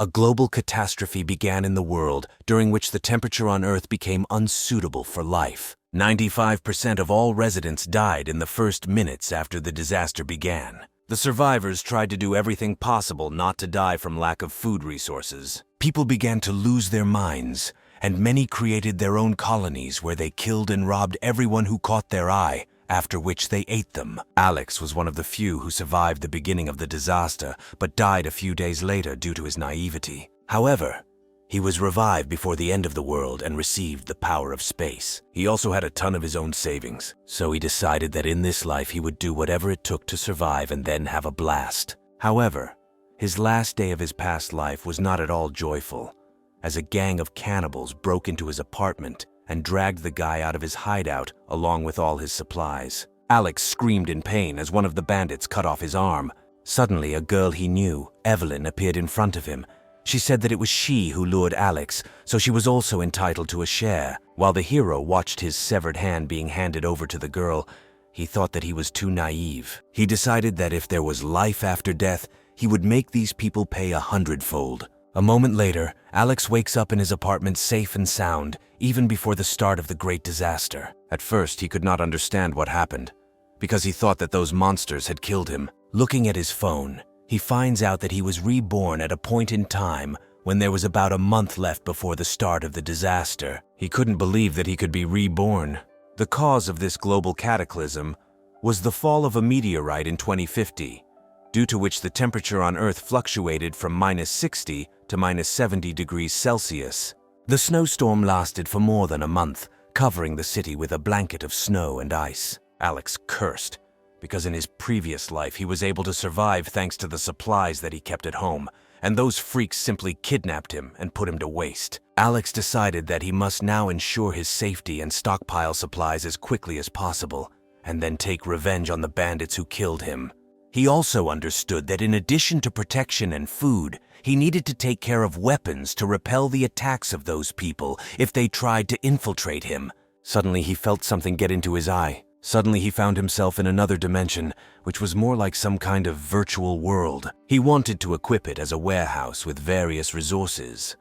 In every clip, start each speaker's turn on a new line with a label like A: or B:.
A: A global catastrophe began in the world, during which the temperature on Earth became unsuitable for life. 95% of all residents died in the first minutes after the disaster began. The survivors tried to do everything possible not to die from lack of food resources. People began to lose their minds, and many created their own colonies where they killed and robbed everyone who caught their eye, after which they ate them. Alex was one of the few who survived the beginning of the disaster, but died a few days later due to his naivety. However, he was revived before the end of the world and received the power of space. He also had a ton of his own savings, so he decided that in this life he would do whatever it took to survive and then have a blast. However, his last day of his past life was not at all joyful, as a gang of cannibals broke into his apartment and dragged the guy out of his hideout along with all his supplies. Alex screamed in pain as one of the bandits cut off his arm. Suddenly, a girl he knew, Evelyn, appeared in front of him. She said that it was she who lured Alex, so she was also entitled to a share. While the hero watched his severed hand being handed over to the girl, he thought that he was too naive. He decided that if there was life after death, he would make these people pay 100-fold. A moment later, Alex wakes up in his apartment safe and sound, even before the start of the great disaster. At first, he could not understand what happened, because he thought that those monsters had killed him. Looking at his phone, he finds out that he was reborn at a point in time when there was about a month left before the start of the disaster. He couldn't believe that he could be reborn. The cause of this global cataclysm was the fall of a meteorite in 2050, due to which the temperature on Earth fluctuated from -60 to -70 degrees Celsius. The snowstorm lasted for more than a month, covering the city with a blanket of snow and ice. Alex cursed, because in his previous life he was able to survive thanks to the supplies that he kept at home, and those freaks simply kidnapped him and put him to waste. Alex decided that he must now ensure his safety and stockpile supplies as quickly as possible, and then take revenge on the bandits who killed him. He also understood that in addition to protection and food, he needed to take care of weapons to repel the attacks of those people if they tried to infiltrate him. Suddenly he felt something get into his eye. Suddenly he found himself in another dimension, which was more like some kind of virtual world. He wanted to equip it as a warehouse with various resources.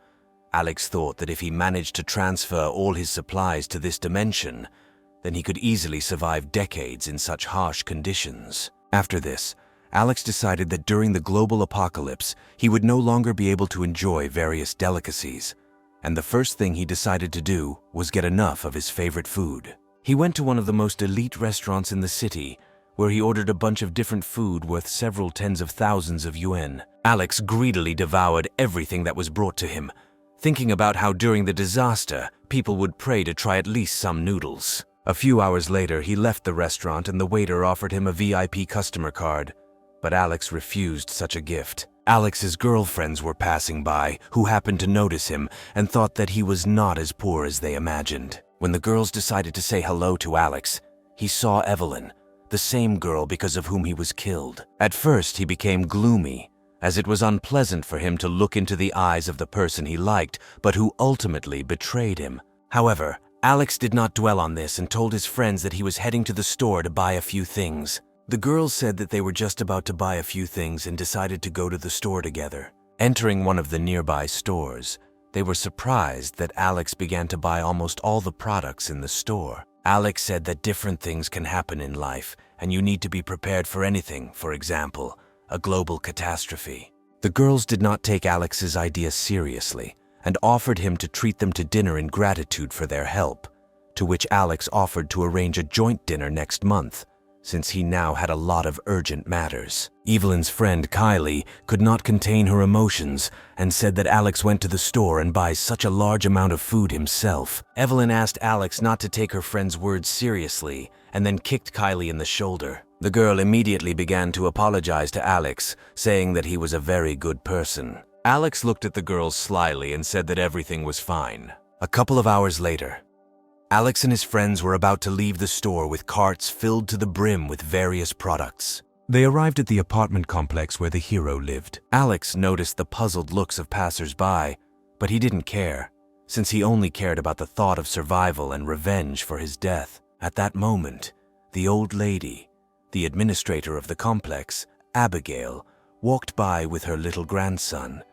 A: Alex thought that if he managed to transfer all his supplies to this dimension, then he could easily survive decades in such harsh conditions. After this, Alex decided that during the global apocalypse, he would no longer be able to enjoy various delicacies, and the first thing he decided to do was get enough of his favorite food. He went to one of the most elite restaurants in the city, where he ordered a bunch of different food worth several tens of thousands of yuan. Alex greedily devoured everything that was brought to him, thinking about how during the disaster, people would pray to try at least some noodles. A few hours later, he left the restaurant and the waiter offered him a VIP customer card, but Alex refused such a gift. Alex's girlfriends were passing by, who happened to notice him and thought that he was not as poor as they imagined. When the girls decided to say hello to Alex, he saw Evelyn, the same girl because of whom he was killed. At first, he became gloomy, as it was unpleasant for him to look into the eyes of the person he liked, but who ultimately betrayed him. However, Alex did not dwell on this and told his friends that he was heading to the store to buy a few things. The girls said that they were just about to buy a few things and decided to go to the store together. Entering one of the nearby stores, they were surprised that Alex began to buy almost all the products in the store. Alex said that different things can happen in life, and you need to be prepared for anything, for example, a global catastrophe. The girls did not take Alex's idea seriously and offered him to treat them to dinner in gratitude for their help, to which Alex offered to arrange a joint dinner next month, since he now had a lot of urgent matters. Evelyn's friend Kylie could not contain her emotions and said that Alex went to the store and buys such a large amount of food himself. Evelyn asked Alex not to take her friend's words seriously and then kicked Kylie in the shoulder. The girl immediately began to apologize to Alex, saying that he was a very good person. Alex looked at the girls slyly and said that everything was fine. A couple of hours later, Alex and his friends were about to leave the store with carts filled to the brim with various products. They arrived at the apartment complex where the hero lived. Alex noticed the puzzled looks of passers-by, but he didn't care, since he only cared about the thought of survival and revenge for his death. At that moment, the old lady, the administrator of the complex, Abigail, walked by with her little grandson.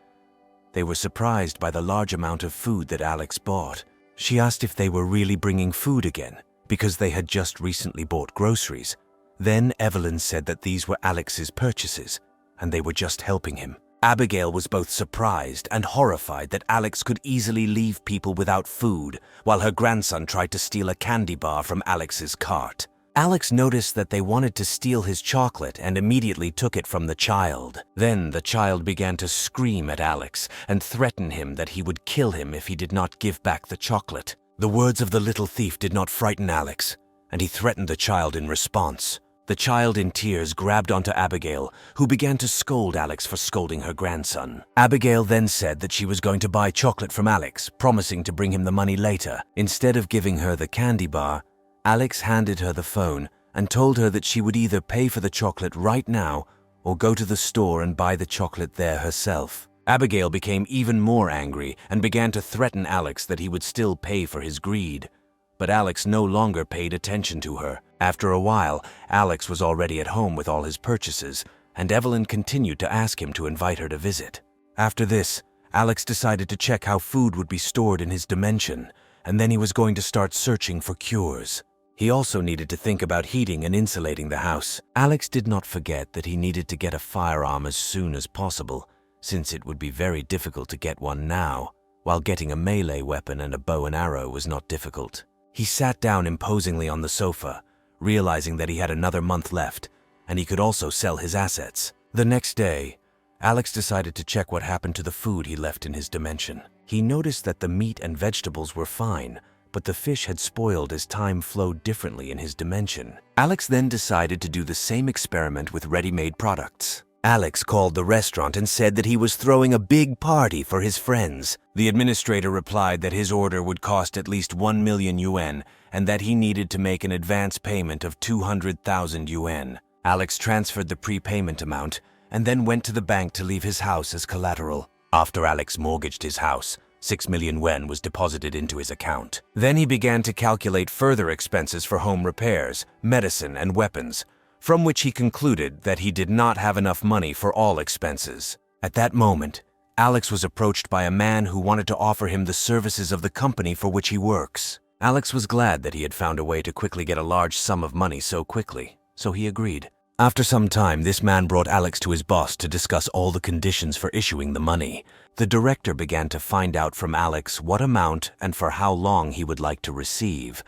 A: They were surprised by the large amount of food that Alex bought. She asked if they were really bringing food again, because they had just recently bought groceries. Then Evelyn said that these were Alex's purchases, and they were just helping him. Abigail was both surprised and horrified that Alex could easily leave people without food, while her grandson tried to steal a candy bar from Alex's cart. Alex noticed that they wanted to steal his chocolate and immediately took it from the child. Then the child began to scream at Alex and threaten him that he would kill him if he did not give back the chocolate. The words of the little thief did not frighten Alex, and he threatened the child in response. The child in tears grabbed onto Abigail, who began to scold Alex for scolding her grandson. Abigail then said that she was going to buy chocolate from Alex, promising to bring him the money later. Instead of giving her the candy bar, Alex handed her the phone and told her that she would either pay for the chocolate right now or go to the store and buy the chocolate there herself. Abigail became even more angry and began to threaten Alex that he would still pay for his greed. But Alex no longer paid attention to her. After a while, Alex was already at home with all his purchases, and Evelyn continued to ask him to invite her to visit. After this, Alex decided to check how food would be stored in his dimension, and then he was going to start searching for cures. He also needed to think about heating and insulating the house. Alex did not forget that he needed to get a firearm as soon as possible, since it would be very difficult to get one now, while getting a melee weapon and a bow and arrow was not difficult. He sat down imposingly on the sofa, realizing that he had another month left, and he could also sell his assets. The next day, Alex decided to check what happened to the food he left in his dimension. He noticed that the meat and vegetables were fine, but the fish had spoiled as time flowed differently in his dimension. Alex then decided to do the same experiment with ready-made products. Alex called the restaurant and said that he was throwing a big party for his friends. The administrator replied that his order would cost at least 1 million yuan and that he needed to make an advance payment of 200,000 yuan. Alex transferred the prepayment amount and then went to the bank to leave his house as collateral. After Alex mortgaged his house, 6 million yuan was deposited into his account. Then he began to calculate further expenses for home repairs, medicine, and weapons, from which he concluded that he did not have enough money for all expenses. At that moment, Alex was approached by a man who wanted to offer him the services of the company for which he works. Alex was glad that he had found a way to quickly get a large sum of money so quickly, so he agreed. After some time, this man brought Alex to his boss to discuss all the conditions for issuing the money. The director began to find out from Alex what amount and for how long he would like to receive.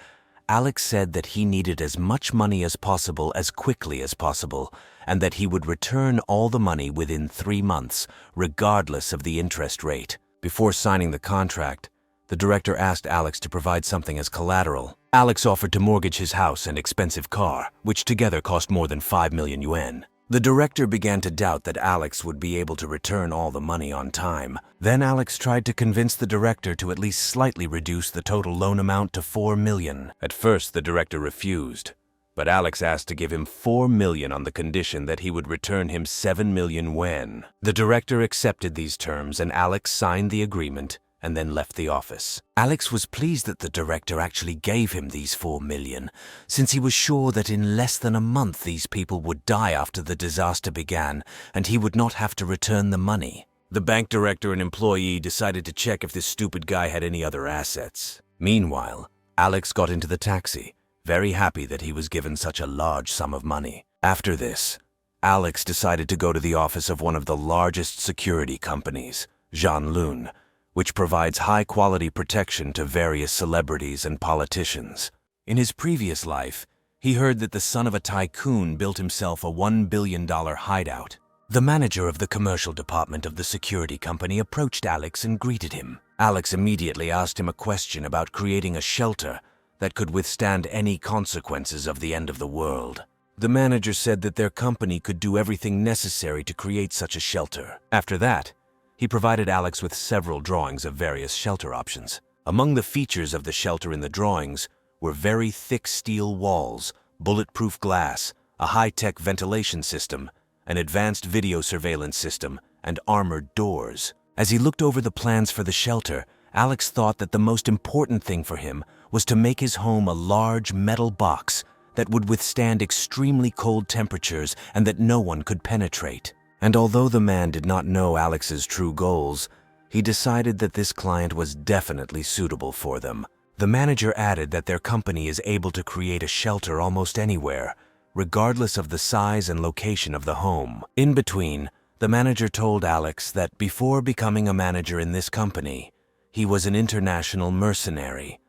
A: Alex said that he needed as much money as possible as quickly as possible, and that he would return all the money within 3 months, regardless of the interest rate. Before signing the contract, the director asked Alex to provide something as collateral. Alex offered to mortgage his house and expensive car, which together cost more than 5 million yuan. The director began to doubt that Alex would be able to return all the money on time. Then Alex tried to convince the director to at least slightly reduce the total loan amount to 4 million. At first, the director refused, but Alex asked to give him 4 million on the condition that he would return him 7 million yuan. The director accepted these terms and Alex signed the agreement and then left the office. Alex was pleased that the director actually gave him these 4 million, since he was sure that in less than a month these people would die after the disaster began, and he would not have to return the money. The bank director and employee decided to check if this stupid guy had any other assets. Meanwhile, Alex got into the taxi, very happy that he was given such a large sum of money. After this, Alex decided to go to the office of one of the largest security companies, Janlun, which provides high-quality protection to various celebrities and politicians. In his previous life, he heard that the son of a tycoon built himself a $1 billion hideout. The manager of the commercial department of the security company approached Alex and greeted him. Alex immediately asked him a question about creating a shelter that could withstand any consequences of the end of the world. The manager said that their company could do everything necessary to create such a shelter. After that, he provided Alex with several drawings of various shelter options. Among the features of the shelter in the drawings were very thick steel walls, bulletproof glass, a high-tech ventilation system, an advanced video surveillance system, and armored doors. As he looked over the plans for the shelter, Alex thought that the most important thing for him was to make his home a large metal box that would withstand extremely cold temperatures and that no one could penetrate. And although the man did not know Alex's true goals, he decided that this client was definitely suitable for them. The manager added that their company is able to create a shelter almost anywhere, regardless of the size and location of the home. In between, the manager told Alex that before becoming a manager in this company, he was an international mercenary,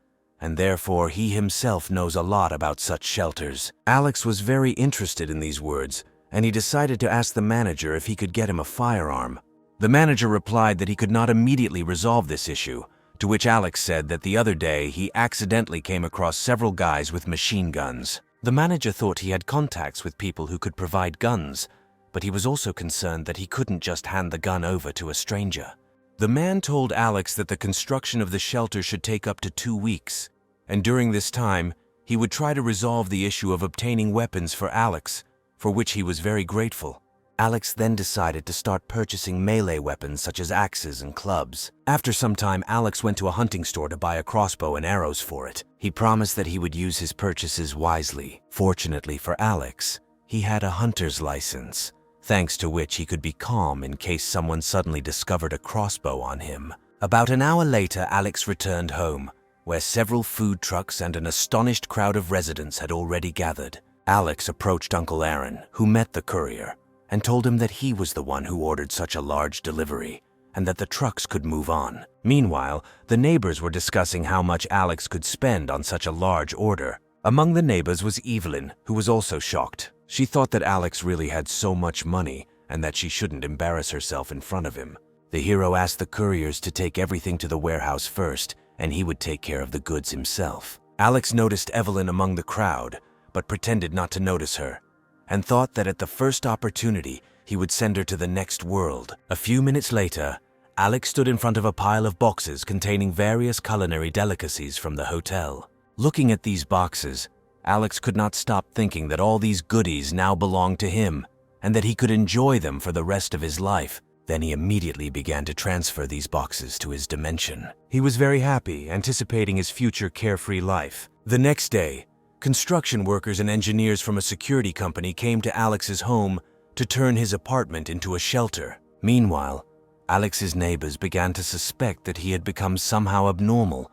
A: and therefore he himself knows a lot about such shelters. Alex was very interested in these words, and he decided to ask the manager if he could get him a firearm. The manager replied that he could not immediately resolve this issue, to which Alex said that the other day he accidentally came across several guys with machine guns. The manager thought he had contacts with people who could provide guns, but he was also concerned that he couldn't just hand the gun over to a stranger. The man told Alex that the construction of the shelter should take up to 2 weeks, and during this time, he would try to resolve the issue of obtaining weapons for Alex, for which he was very grateful. Alex then decided to start purchasing melee weapons such as axes and clubs. After some time, Alex went to a hunting store to buy a crossbow and arrows for it. He promised that he would use his purchases wisely. Fortunately for Alex, he had a hunter's license, thanks to which he could be calm in case someone suddenly discovered a crossbow on him. About an hour later, Alex returned home, where several food trucks and an astonished crowd of residents had already gathered. Alex approached Uncle Aaron, who met the courier, and told him that he was the one who ordered such a large delivery, and that the trucks could move on. Meanwhile, the neighbors were discussing how much Alex could spend on such a large order. Among the neighbors was Evelyn, who was also shocked. She thought that Alex really had so much money, and that she shouldn't embarrass herself in front of him. The hero asked the couriers to take everything to the warehouse first, and he would take care of the goods himself. Alex noticed Evelyn among the crowd, but pretended not to notice her, and thought that at the first opportunity, he would send her to the next world. A few minutes later, Alex stood in front of a pile of boxes containing various culinary delicacies from the hotel. Looking at these boxes, Alex could not stop thinking that all these goodies now belonged to him, and that he could enjoy them for the rest of his life. Then he immediately began to transfer these boxes to his dimension. He was very happy, anticipating his future carefree life. The next day, construction workers and engineers from a security company came to Alex's home to turn his apartment into a shelter. Meanwhile, Alex's neighbors began to suspect that he had become somehow abnormal,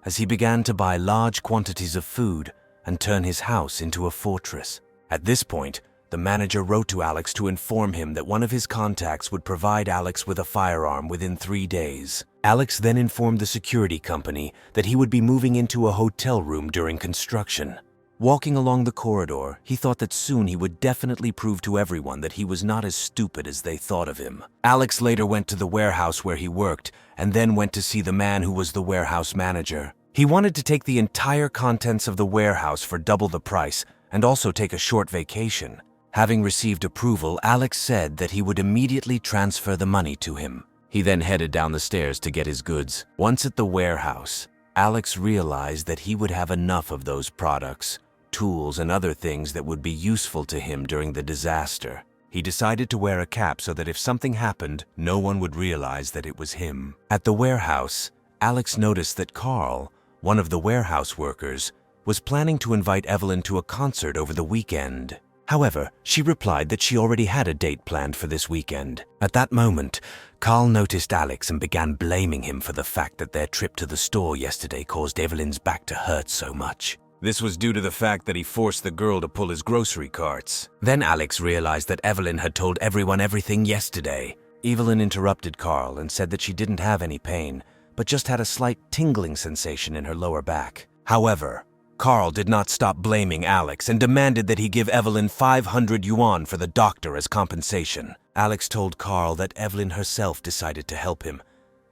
A: as he began to buy large quantities of food and turn his house into a fortress. At this point, the manager wrote to Alex to inform him that one of his contacts would provide Alex with a firearm within 3 days. Alex then informed the security company that he would be moving into a hotel room during construction. Walking along the corridor, he thought that soon he would definitely prove to everyone that he was not as stupid as they thought of him. Alex later went to the warehouse where he worked, and then went to see the man who was the warehouse manager. He wanted to take the entire contents of the warehouse for double the price, and also take a short vacation. Having received approval, Alex said that he would immediately transfer the money to him. He then headed down the stairs to get his goods. Once at the warehouse, Alex realized that he would have enough of those products, tools, and other things that would be useful to him during the disaster. He decided to wear a cap so that if something happened, no one would realize that it was him. At the warehouse, Alex noticed that Carl, one of the warehouse workers, was planning to invite Evelyn to a concert over the weekend. However, she replied that she already had a date planned for this weekend. At that moment, Carl noticed Alex and began blaming him for the fact that their trip to the store yesterday caused Evelyn's back to hurt so much. This was due to the fact that he forced the girl to pull his grocery carts. Then Alex realized that Evelyn had told everyone everything yesterday. Evelyn interrupted Carl and said that she didn't have any pain, but just had a slight tingling sensation in her lower back. However, Carl did not stop blaming Alex and demanded that he give Evelyn 500 yuan for the doctor as compensation. Alex told Carl that Evelyn herself decided to help him,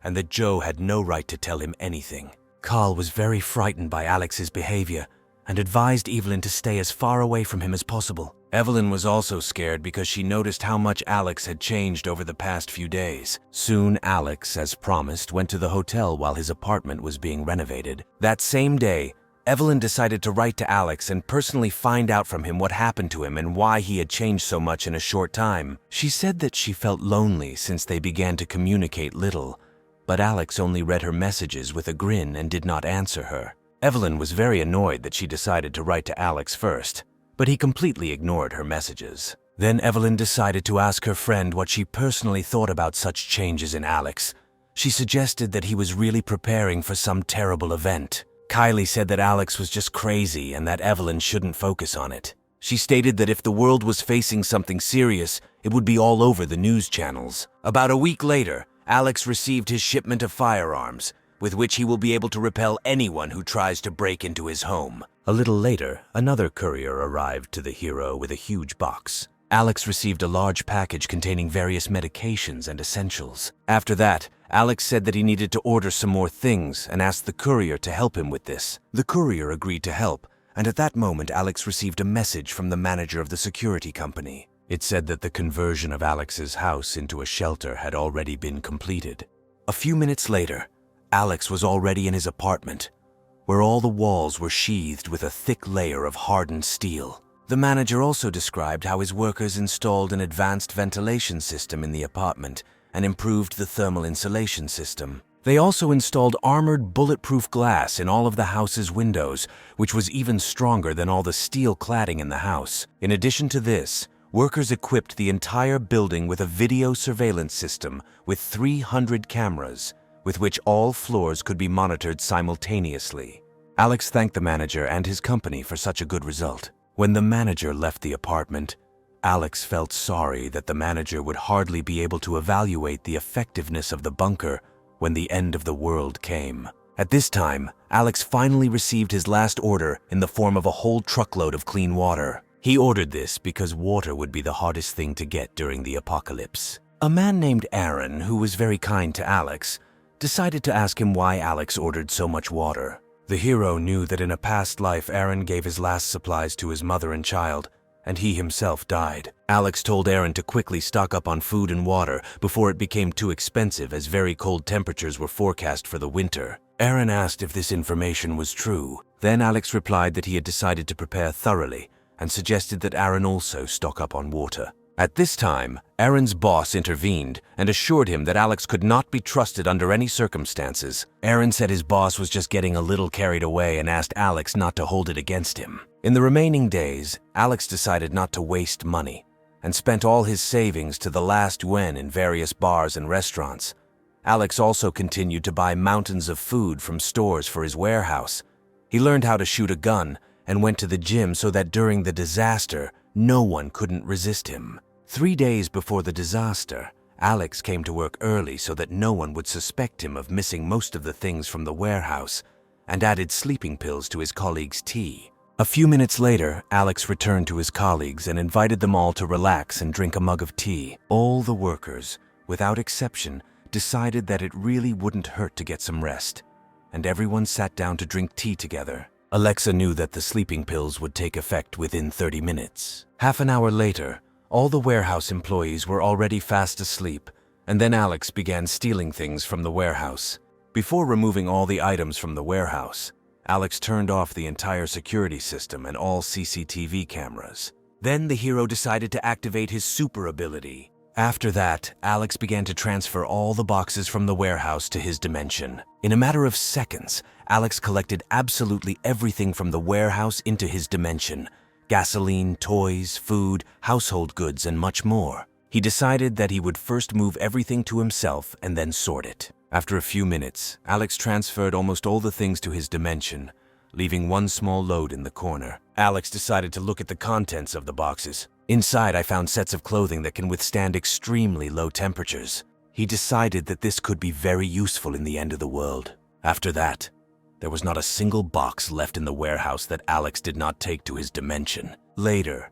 A: and that Joe had no right to tell him anything. Carl was very frightened by Alex's behavior, and advised Evelyn to stay as far away from him as possible. Evelyn was also scared because she noticed how much Alex had changed over the past few days. Soon, Alex, as promised, went to the hotel while his apartment was being renovated. That same day, Evelyn decided to write to Alex and personally find out from him what happened to him and why he had changed so much in a short time. She said that she felt lonely since they began to communicate little, but Alex only read her messages with a grin and did not answer her. Evelyn was very annoyed that she decided to write to Alex first, but he completely ignored her messages. Then Evelyn decided to ask her friend what she personally thought about such changes in Alex. She suggested that he was really preparing for some terrible event. Kylie said that Alex was just crazy and that Evelyn shouldn't focus on it. She stated that if the world was facing something serious, it would be all over the news channels. About a week later, Alex received his shipment of firearms, with which he will be able to repel anyone who tries to break into his home. A little later, another courier arrived to the hero with a huge box. Alex received a large package containing various medications and essentials. After that, Alex said that he needed to order some more things and asked the courier to help him with this. The courier agreed to help, and at that moment Alex received a message from the manager of the security company. It said that the conversion of Alex's house into a shelter had already been completed. A few minutes later, Alex was already in his apartment, where all the walls were sheathed with a thick layer of hardened steel. The manager also described how his workers installed an advanced ventilation system in the apartment and improved the thermal insulation system. They also installed armored bulletproof glass in all of the house's windows, which was even stronger than all the steel cladding in the house. In addition to this, workers equipped the entire building with a video surveillance system with 300 cameras, with which all floors could be monitored simultaneously. Alex thanked the manager and his company for such a good result. When the manager left the apartment, Alex felt sorry that the manager would hardly be able to evaluate the effectiveness of the bunker when the end of the world came. At this time, Alex finally received his last order in the form of a whole truckload of clean water. He ordered this because water would be the hardest thing to get during the apocalypse. A man named Aaron, who was very kind to Alex, decided to ask him why Alex ordered so much water. The hero knew that in a past life Aaron gave his last supplies to his mother and child, and he himself died. Alex told Aaron to quickly stock up on food and water before it became too expensive, as very cold temperatures were forecast for the winter. Aaron asked if this information was true. Then Alex replied that he had decided to prepare thoroughly and suggested that Aaron also stock up on water. At this time, Aaron's boss intervened and assured him that Alex could not be trusted under any circumstances. Aaron said his boss was just getting a little carried away and asked Alex not to hold it against him. In the remaining days, Alex decided not to waste money and spent all his savings to the last yuan in various bars and restaurants. Alex also continued to buy mountains of food from stores for his warehouse. He learned how to shoot a gun and went to the gym so that during the disaster, no one couldn't resist him. 3 days before the disaster, Alex came to work early so that no one would suspect him of missing most of the things from the warehouse, and added sleeping pills to his colleagues' tea. A few minutes later, Alex returned to his colleagues and invited them all to relax and drink a mug of tea. All the workers, without exception, decided that it really wouldn't hurt to get some rest, and everyone sat down to drink tea together. Alexa knew that the sleeping pills would take effect within 30 minutes. Half an hour later, all the warehouse employees were already fast asleep, and then Alex began stealing things from the warehouse. Before removing all the items from the warehouse, Alex turned off the entire security system and all CCTV cameras. Then the hero decided to activate his super ability. After that, Alex began to transfer all the boxes from the warehouse to his dimension. In a matter of seconds, Alex collected absolutely everything from the warehouse into his dimension: gasoline, toys, food, household goods, and much more. He decided that he would first move everything to himself and then sort it. After a few minutes, Alex transferred almost all the things to his dimension, leaving one small load in the corner. Alex decided to look at the contents of the boxes. Inside, I found sets of clothing that can withstand extremely low temperatures. He decided that this could be very useful in the end of the world. After that, there was not a single box left in the warehouse that Alex did not take to his dimension. Later,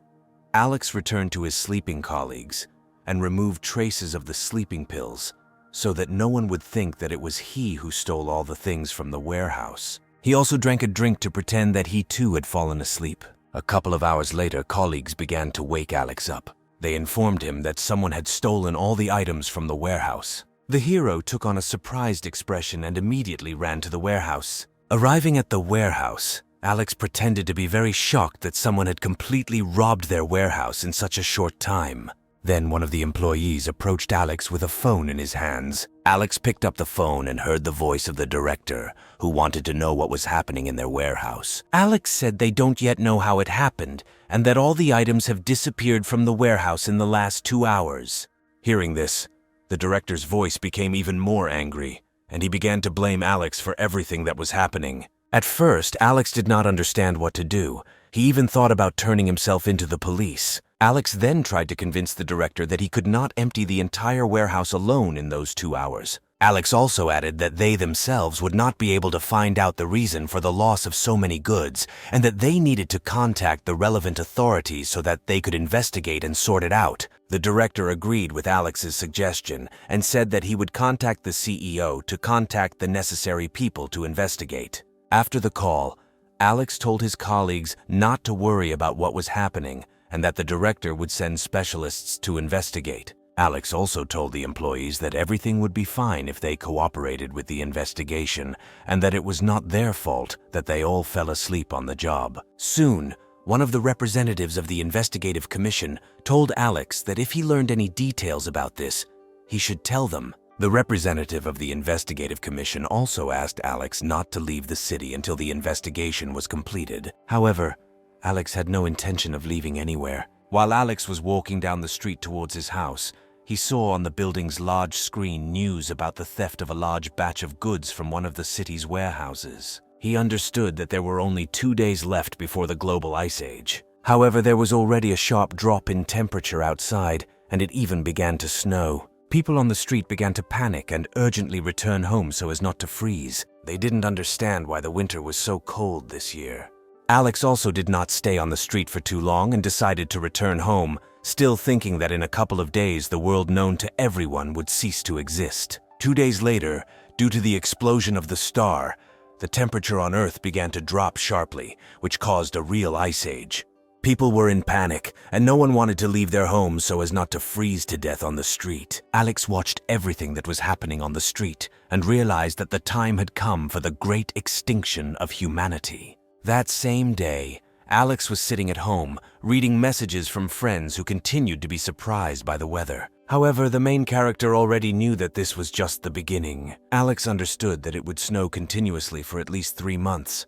A: Alex returned to his sleeping colleagues and removed traces of the sleeping pills so that no one would think that it was he who stole all the things from the warehouse. He also drank a drink to pretend that he too had fallen asleep. A couple of hours later, colleagues began to wake Alex up. They informed him that someone had stolen all the items from the warehouse. The hero took on a surprised expression and immediately ran to the warehouse. Arriving at the warehouse, Alex pretended to be very shocked that someone had completely robbed their warehouse in such a short time. Then one of the employees approached Alex with a phone in his hands. Alex picked up the phone and heard the voice of the director, who wanted to know what was happening in their warehouse. Alex said they don't yet know how it happened, and that all the items have disappeared from the warehouse in the last 2 hours. Hearing this, The director's voice became even more angry, and he began to blame Alex for everything that was happening. At first, Alex did not understand what to do. He even thought about turning himself into the police. Alex then tried to convince the director that he could not empty the entire warehouse alone in those 2 hours. Alex also added that they themselves would not be able to find out the reason for the loss of so many goods, and that they needed to contact the relevant authorities so that they could investigate and sort it out. The director agreed with Alex's suggestion and said that he would contact the CEO to contact the necessary people to investigate. After the call, Alex told his colleagues not to worry about what was happening and that the director would send specialists to investigate. Alex also told the employees that everything would be fine if they cooperated with the investigation and that it was not their fault that they all fell asleep on the job. Soon, one of the representatives of the investigative commission told Alex that if he learned any details about this, he should tell them. The representative of the investigative commission also asked Alex not to leave the city until the investigation was completed. However, Alex had no intention of leaving anywhere. While Alex was walking down the street towards his house, he saw on the building's large screen news about the theft of a large batch of goods from one of the city's warehouses. He understood that there were only 2 days left before the global ice age. However, there was already a sharp drop in temperature outside, and it even began to snow. People on the street began to panic and urgently return home so as not to freeze. They didn't understand why the winter was so cold this year. Alex also did not stay on the street for too long and decided to return home, still thinking that in a couple of days the world known to everyone would cease to exist. 2 days later, due to the explosion of the star, the temperature on Earth began to drop sharply, which caused a real ice age. People were in panic, and no one wanted to leave their homes so as not to freeze to death on the street. Alex watched everything that was happening on the street and realized that the time had come for the great extinction of humanity. That same day, Alex was sitting at home, reading messages from friends who continued to be surprised by the weather. However, the main character already knew that this was just the beginning. Alex understood that it would snow continuously for at least 3 months,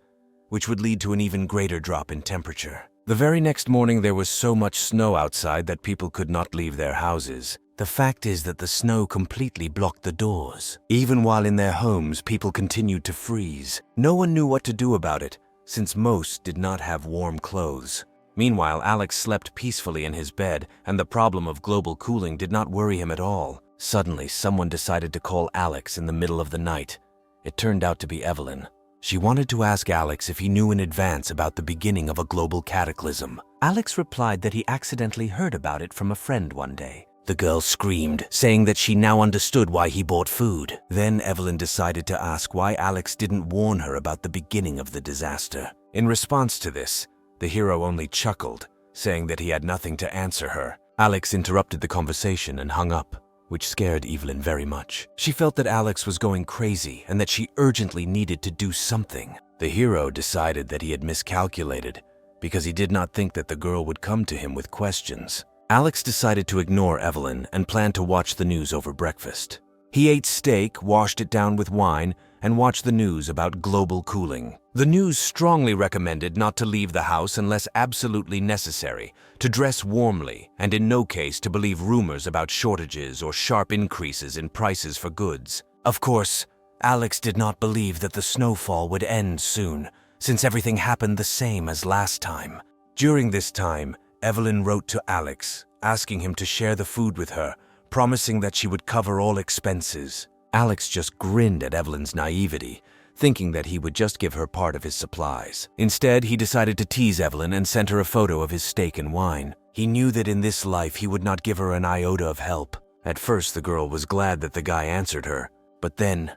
A: which would lead to an even greater drop in temperature. The very next morning there was so much snow outside that people could not leave their houses. The fact is that the snow completely blocked the doors. Even while in their homes, people continued to freeze. No one knew what to do about it, since most did not have warm clothes. Meanwhile, Alex slept peacefully in his bed, and the problem of global cooling did not worry him at all. Suddenly, someone decided to call Alex in the middle of the night. It turned out to be Evelyn. She wanted to ask Alex if he knew in advance about the beginning of a global cataclysm. Alex replied that he accidentally heard about it from a friend one day. The girl screamed, saying that she now understood why he bought food. Then Evelyn decided to ask why Alex didn't warn her about the beginning of the disaster. In response to this, the hero only chuckled, saying that he had nothing to answer her. Alex interrupted the conversation and hung up, which scared Evelyn very much. She felt that Alex was going crazy and that she urgently needed to do something. The hero decided that he had miscalculated because he did not think that the girl would come to him with questions. Alex decided to ignore Evelyn and planned to watch the news over breakfast. He ate steak, washed it down with wine, and watched the news about global cooling. The news strongly recommended not to leave the house unless absolutely necessary, to dress warmly, and in no case to believe rumors about shortages or sharp increases in prices for goods. Of course, Alex did not believe that the snowfall would end soon, since everything happened the same as last time. During this time, Evelyn wrote to Alex, asking him to share the food with her, promising that she would cover all expenses. Alex just grinned at Evelyn's naivety, thinking that he would just give her part of his supplies. Instead, he decided to tease Evelyn and sent her a photo of his steak and wine. He knew that in this life he would not give her an iota of help. At first, the girl was glad that the guy answered her, but then,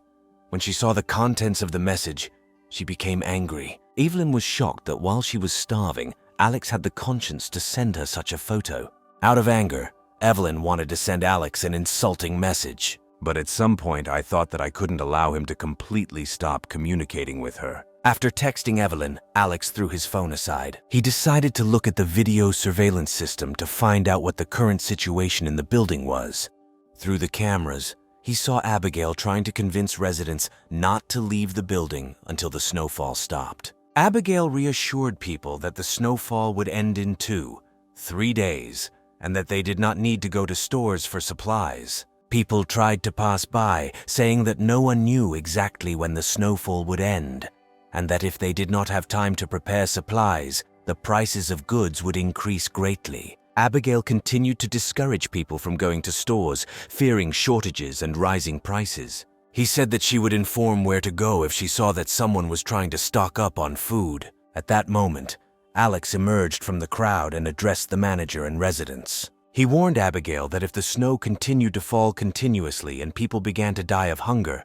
A: when she saw the contents of the message, she became angry. Evelyn was shocked that while she was starving, Alex had the conscience to send her such a photo. Out of anger, Evelyn wanted to send Alex an insulting message. But at some point, I thought that I couldn't allow him to completely stop communicating with her. After texting Evelyn, Alex threw his phone aside. He decided to look at the video surveillance system to find out what the current situation in the building was. Through the cameras, he saw Abigail trying to convince residents not to leave the building until the snowfall stopped. Abigail reassured people that the snowfall would end in 2-3 days, and that they did not need to go to stores for supplies. People tried to pass by, saying that no one knew exactly when the snowfall would end, and that if they did not have time to prepare supplies, the prices of goods would increase greatly. Abigail continued to discourage people from going to stores, fearing shortages and rising prices. He said that she would inform where to go if she saw that someone was trying to stock up on food. At that moment, Alex emerged from the crowd and addressed the manager and residents. He warned Abigail that if the snow continued to fall continuously and people began to die of hunger,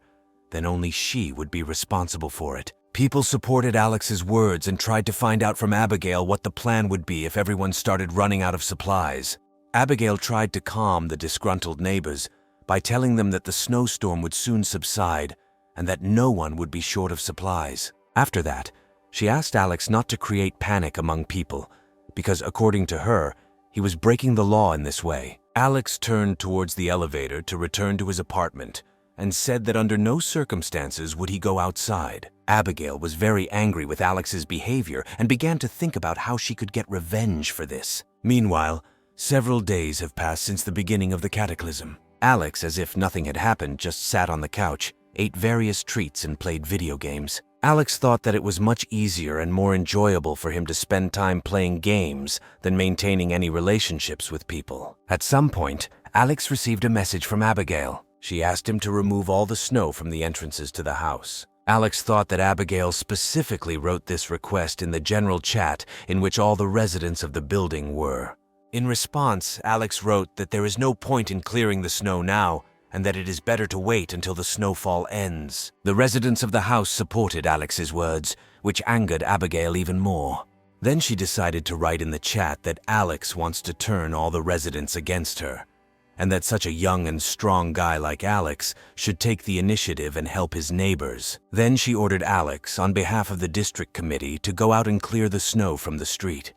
A: then only she would be responsible for it. People supported Alex's words and tried to find out from Abigail what the plan would be if everyone started running out of supplies. Abigail tried to calm the disgruntled neighbors by telling them that the snowstorm would soon subside and that no one would be short of supplies. After that, she asked Alex not to create panic among people because, according to her, he was breaking the law in this way. Alex turned towards the elevator to return to his apartment and said that under no circumstances would he go outside. Abigail was very angry with Alex's behavior and began to think about how she could get revenge for this. Meanwhile, several days have passed since the beginning of the cataclysm. Alex, as if nothing had happened, just sat on the couch, ate various treats, and played video games. Alex thought that it was much easier and more enjoyable for him to spend time playing games than maintaining any relationships with people. At some point, Alex received a message from Abigail. She asked him to remove all the snow from the entrances to the house. Alex thought that Abigail specifically wrote this request in the general chat in which all the residents of the building were. In response, Alex wrote that there is no point in clearing the snow now, and that it is better to wait until the snowfall ends. The residents of the house supported Alex's words, which angered Abigail even more. Then she decided to write in the chat that Alex wants to turn all the residents against her, and that such a young and strong guy like Alex should take the initiative and help his neighbors. Then she ordered Alex, on behalf of the district committee, to go out and clear the snow from the street.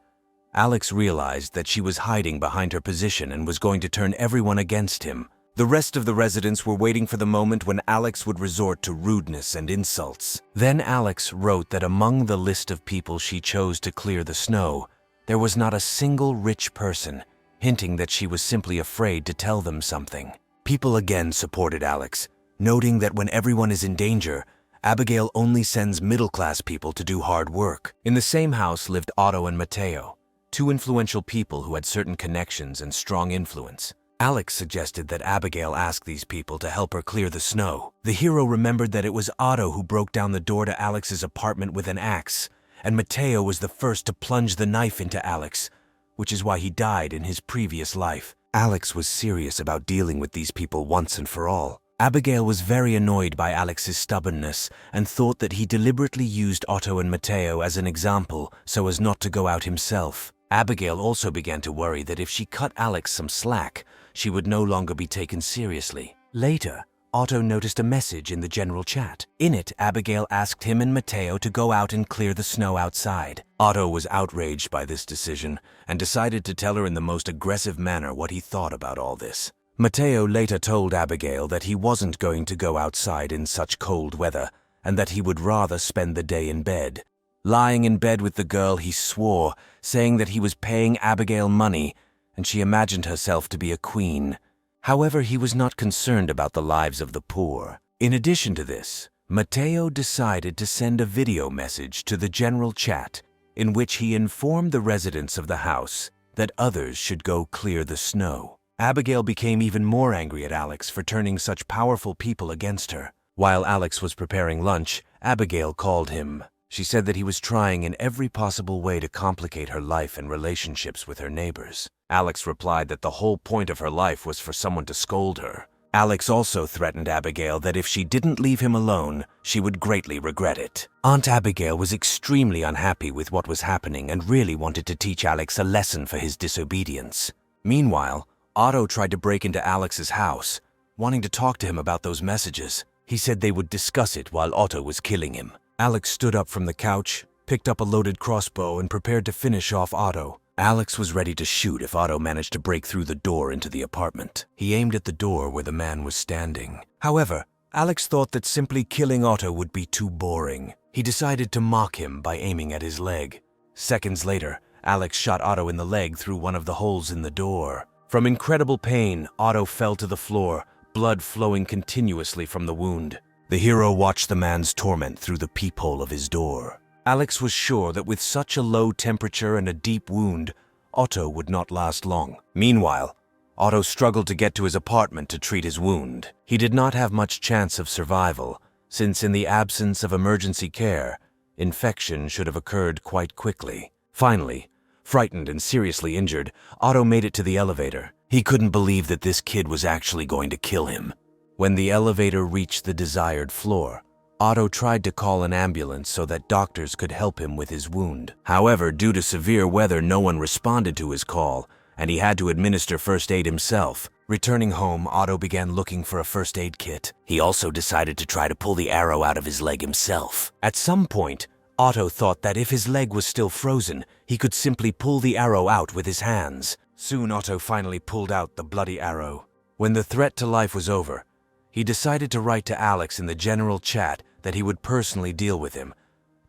A: Alex realized that she was hiding behind her position and was going to turn everyone against him. The rest of the residents were waiting for the moment when Alex would resort to rudeness and insults. Then Alex wrote that among the list of people she chose to clear the snow, there was not a single rich person, hinting that she was simply afraid to tell them something. People again supported Alex, noting that when everyone is in danger, Abigail only sends middle-class people to do hard work. In the same house lived Otto and Matteo, two influential people who had certain connections and strong influence. Alex suggested that Abigail ask these people to help her clear the snow. The hero remembered that it was Otto who broke down the door to Alex's apartment with an axe, and Matteo was the first to plunge the knife into Alex, which is why he died in his previous life. Alex was serious about dealing with these people once and for all. Abigail was very annoyed by Alex's stubbornness and thought that he deliberately used Otto and Matteo as an example so as not to go out himself. Abigail also began to worry that if she cut Alex some slack, she would no longer be taken seriously. Later, Otto noticed a message in the general chat. In it, Abigail asked him and Matteo to go out and clear the snow outside. Otto was outraged by this decision and decided to tell her in the most aggressive manner what he thought about all this. Matteo later told Abigail that he wasn't going to go outside in such cold weather and that he would rather spend the day in bed. Lying in bed with the girl, he swore, saying that he was paying Abigail money and she imagined herself to be a queen. However, he was not concerned about the lives of the poor. In addition to this, Matteo decided to send a video message to the general chat in which he informed the residents of the house that others should go clear the snow. Abigail became even more angry at Alex for turning such powerful people against her. While Alex was preparing lunch, Abigail called him. She said that he was trying in every possible way to complicate her life and relationships with her neighbors. Alex replied that the whole point of her life was for someone to scold her. Alex also threatened Abigail that if she didn't leave him alone, she would greatly regret it. Aunt Abigail was extremely unhappy with what was happening and really wanted to teach Alex a lesson for his disobedience. Meanwhile, Otto tried to break into Alex's house, wanting to talk to him about those messages. He said they would discuss it while Otto was killing him. Alex stood up from the couch, picked up a loaded crossbow, and prepared to finish off Otto. Alex was ready to shoot if Otto managed to break through the door into the apartment. He aimed at the door where the man was standing. However, Alex thought that simply killing Otto would be too boring. He decided to mock him by aiming at his leg. Seconds later, Alex shot Otto in the leg through one of the holes in the door. From incredible pain, Otto fell to the floor, blood flowing continuously from the wound. The hero watched the man's torment through the peephole of his door. Alex was sure that with such a low temperature and a deep wound, Otto would not last long. Meanwhile, Otto struggled to get to his apartment to treat his wound. He did not have much chance of survival, since in the absence of emergency care, infection should have occurred quite quickly. Finally, frightened and seriously injured, Otto made it to the elevator. He couldn't believe that this kid was actually going to kill him. When the elevator reached the desired floor, Otto tried to call an ambulance so that doctors could help him with his wound. However, due to severe weather, no one responded to his call, and he had to administer first aid himself. Returning home, Otto began looking for a first aid kit. He also decided to try to pull the arrow out of his leg himself. At some point, Otto thought that if his leg was still frozen, he could simply pull the arrow out with his hands. Soon, Otto finally pulled out the bloody arrow. When the threat to life was over, he decided to write to Alex in the general chat that he would personally deal with him,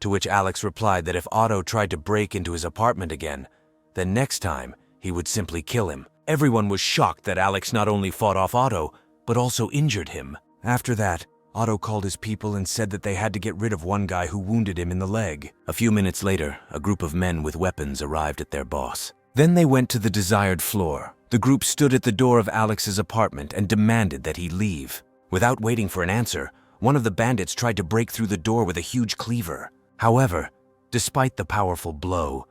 A: to which Alex replied that if Otto tried to break into his apartment again, then next time he would simply kill him. Everyone was shocked that Alex not only fought off Otto, but also injured him. After that, Otto called his people and said that they had to get rid of one guy who wounded him in the leg. A few minutes later, a group of men with weapons arrived at their boss. Then they went to the desired floor. The group stood at the door of Alex's apartment and demanded that he leave. Without waiting for an answer, one of the bandits tried to break through the door with a huge cleaver. However, despite the powerful blow,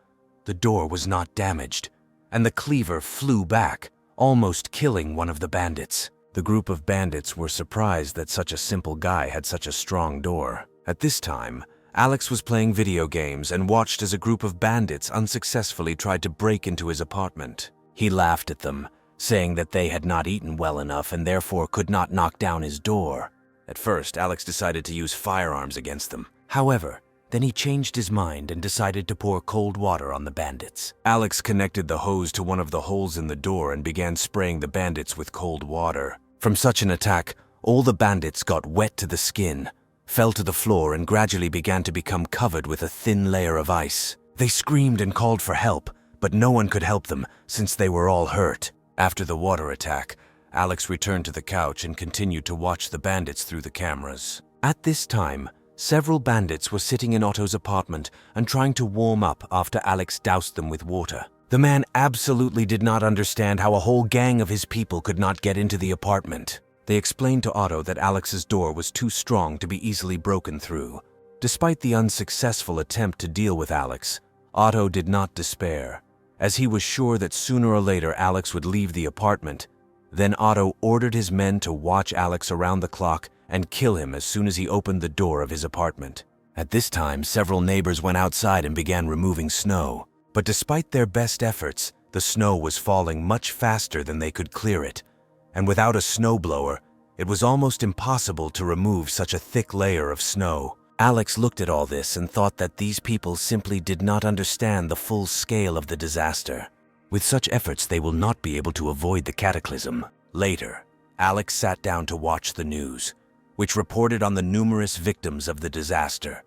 A: the door was not damaged, and the cleaver flew back, almost killing one of the bandits. The group of bandits were surprised that such a simple guy had such a strong door. At this time, Alex was playing video games and watched as a group of bandits unsuccessfully tried to break into his apartment. He laughed at them, saying that they had not eaten well enough and therefore could not knock down his door. At first, Alex decided to use firearms against them. However, then he changed his mind and decided to pour cold water on the bandits. Alex connected the hose to one of the holes in the door and began spraying the bandits with cold water. From such an attack, all the bandits got wet to the skin, fell to the floor, and gradually began to become covered with a thin layer of ice. They screamed and called for help, but no one could help them since they were all hurt. After the water attack, Alex returned to the couch and continued to watch the bandits through the cameras. At this time, several bandits were sitting in Otto's apartment and trying to warm up after Alex doused them with water. The man absolutely did not understand how a whole gang of his people could not get into the apartment. They explained to Otto that Alex's door was too strong to be easily broken through. Despite the unsuccessful attempt to deal with Alex, Otto did not despair, as he was sure that sooner or later Alex would leave the apartment. Then Otto ordered his men to watch Alex around the clock and kill him as soon as he opened the door of his apartment. At this time, several neighbors went outside and began removing snow. But despite their best efforts, the snow was falling much faster than they could clear it. And without a snowblower, it was almost impossible to remove such a thick layer of snow. Alex looked at all this and thought that these people simply did not understand the full scale of the disaster. With such efforts, they will not be able to avoid the cataclysm. Later, Alex sat down to watch the news, which reported on the numerous victims of the disaster,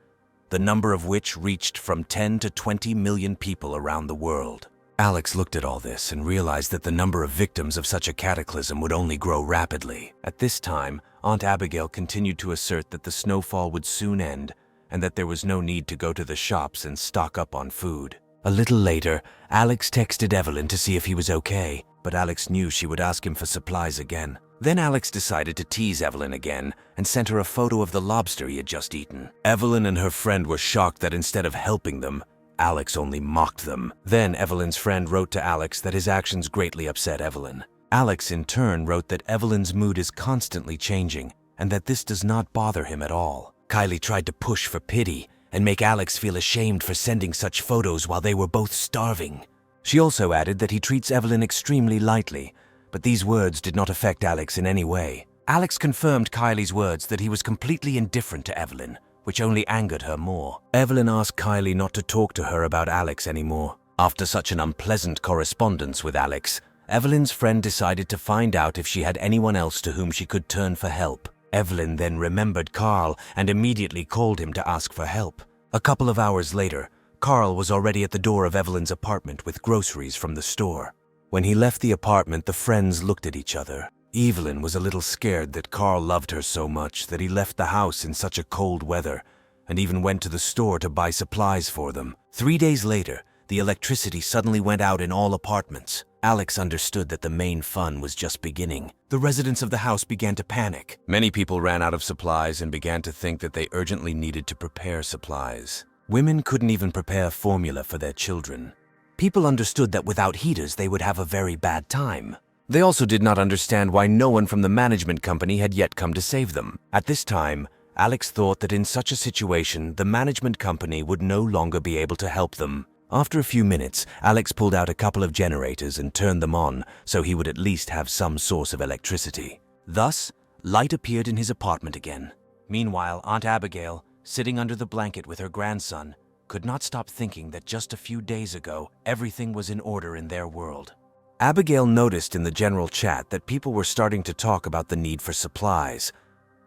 A: the number of which reached from 10 to 20 million people around the world. Alex looked at all this and realized that the number of victims of such a cataclysm would only grow rapidly. At this time, Aunt Abigail continued to assert that the snowfall would soon end and that there was no need to go to the shops and stock up on food. A little later, Alex texted Evelyn to see if he was okay, but Alex knew she would ask him for supplies again. Then Alex decided to tease Evelyn again and sent her a photo of the lobster he had just eaten. Evelyn and her friend were shocked that instead of helping them, Alex only mocked them. Then Evelyn's friend wrote to Alex that his actions greatly upset Evelyn. Alex in turn wrote that Evelyn's mood is constantly changing and that this does not bother him at all. Kylie tried to push for pity and make Alex feel ashamed for sending such photos while they were both starving. She also added that he treats Evelyn extremely lightly, but these words did not affect Alex in any way. Alex confirmed Kylie's words that he was completely indifferent to Evelyn, which only angered her more. Evelyn asked Kylie not to talk to her about Alex anymore. After such an unpleasant correspondence with Alex, Evelyn's friend decided to find out if she had anyone else to whom she could turn for help. Evelyn then remembered Carl and immediately called him to ask for help. A couple of hours later, Carl was already at the door of Evelyn's apartment with groceries from the store. When he left the apartment, the friends looked at each other. Evelyn was a little scared that Carl loved her so much that he left the house in such a cold weather and even went to the store to buy supplies for them. 3 days later, the electricity suddenly went out in all apartments. Alex understood that the main fun was just beginning. The residents of the house began to panic. Many people ran out of supplies and began to think that they urgently needed to prepare supplies. Women couldn't even prepare formula for their children. People understood that without heaters they would have a very bad time. They also did not understand why no one from the management company had yet come to save them. At this time, Alex thought that in such a situation, the management company would no longer be able to help them. After a few minutes, Alex pulled out a couple of generators and turned them on so he would at least have some source of electricity. Thus, light appeared in his apartment again. Meanwhile, Aunt Abigail, sitting under the blanket with her grandson, could not stop thinking that just a few days ago, everything was in order in their world. Abigail noticed in the general chat that people were starting to talk about the need for supplies,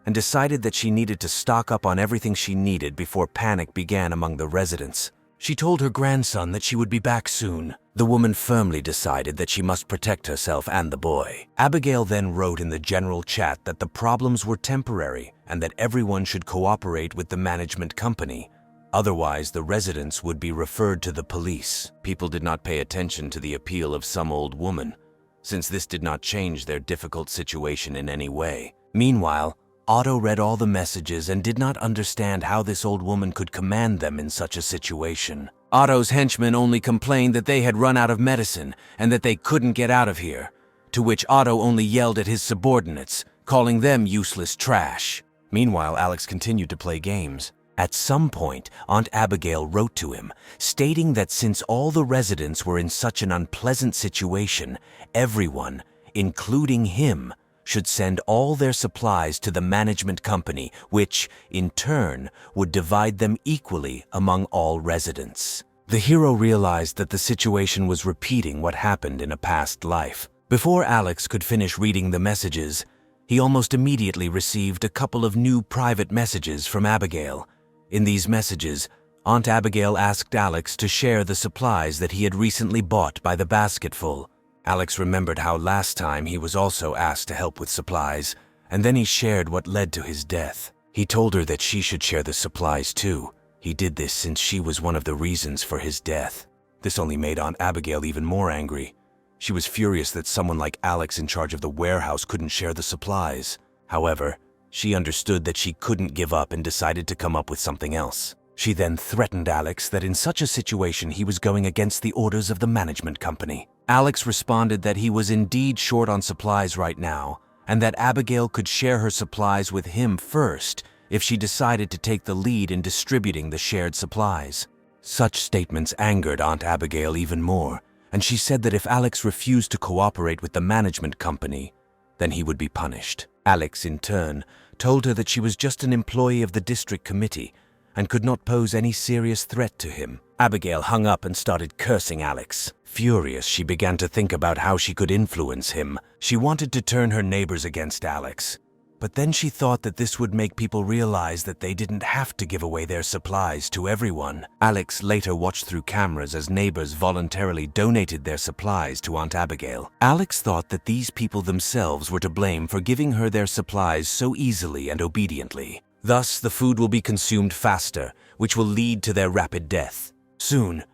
A: and decided that she needed to stock up on everything she needed before panic began among the residents. She told her grandson that she would be back soon. The woman firmly decided that she must protect herself and the boy. Abigail then wrote in the general chat that the problems were temporary and that everyone should cooperate with the management company. Otherwise, the residents would be referred to the police. People did not pay attention to the appeal of some old woman, since this did not change their difficult situation in any way. Meanwhile, Otto read all the messages and did not understand how this old woman could command them in such a situation. Otto's henchmen only complained that they had run out of medicine and that they couldn't get out of here, to which Otto only yelled at his subordinates, calling them useless trash. Meanwhile, Alex continued to play games. At some point, Aunt Abigail wrote to him, stating that since all the residents were in such an unpleasant situation, everyone, including him, should send all their supplies to the management company, which, in turn, would divide them equally among all residents. The hero realized that the situation was repeating what happened in a past life. Before Alex could finish reading the messages, he almost immediately received a couple of new private messages from Abigail. In these messages, Aunt Abigail asked Alex to share the supplies that he had recently bought by the basketful. Alex remembered how last time he was also asked to help with supplies, and then he shared what led to his death. He told her that she should share the supplies too. He did this since she was one of the reasons for his death. This only made Aunt Abigail even more angry. She was furious that someone like Alex in charge of the warehouse couldn't share the supplies. However, she understood that she couldn't give up and decided to come up with something else. She then threatened Alex that in such a situation he was going against the orders of the management company. Alex responded that he was indeed short on supplies right now, and that Abigail could share her supplies with him first if she decided to take the lead in distributing the shared supplies. Such statements angered Aunt Abigail even more, and she said that if Alex refused to cooperate with the management company, then he would be punished. Alex, in turn, told her that she was just an employee of the district committee and could not pose any serious threat to him. Abigail hung up and started cursing Alex. Furious, she began to think about how she could influence him. She wanted to turn her neighbors against Alex, but then she thought that this would make people realize that they didn't have to give away their supplies to everyone. Alex later watched through cameras as neighbors voluntarily donated their supplies to Aunt Abigail. Alex thought that these people themselves were to blame for giving her their supplies so easily and obediently. Thus, the food will be consumed faster, which will lead to their rapid death. Soon,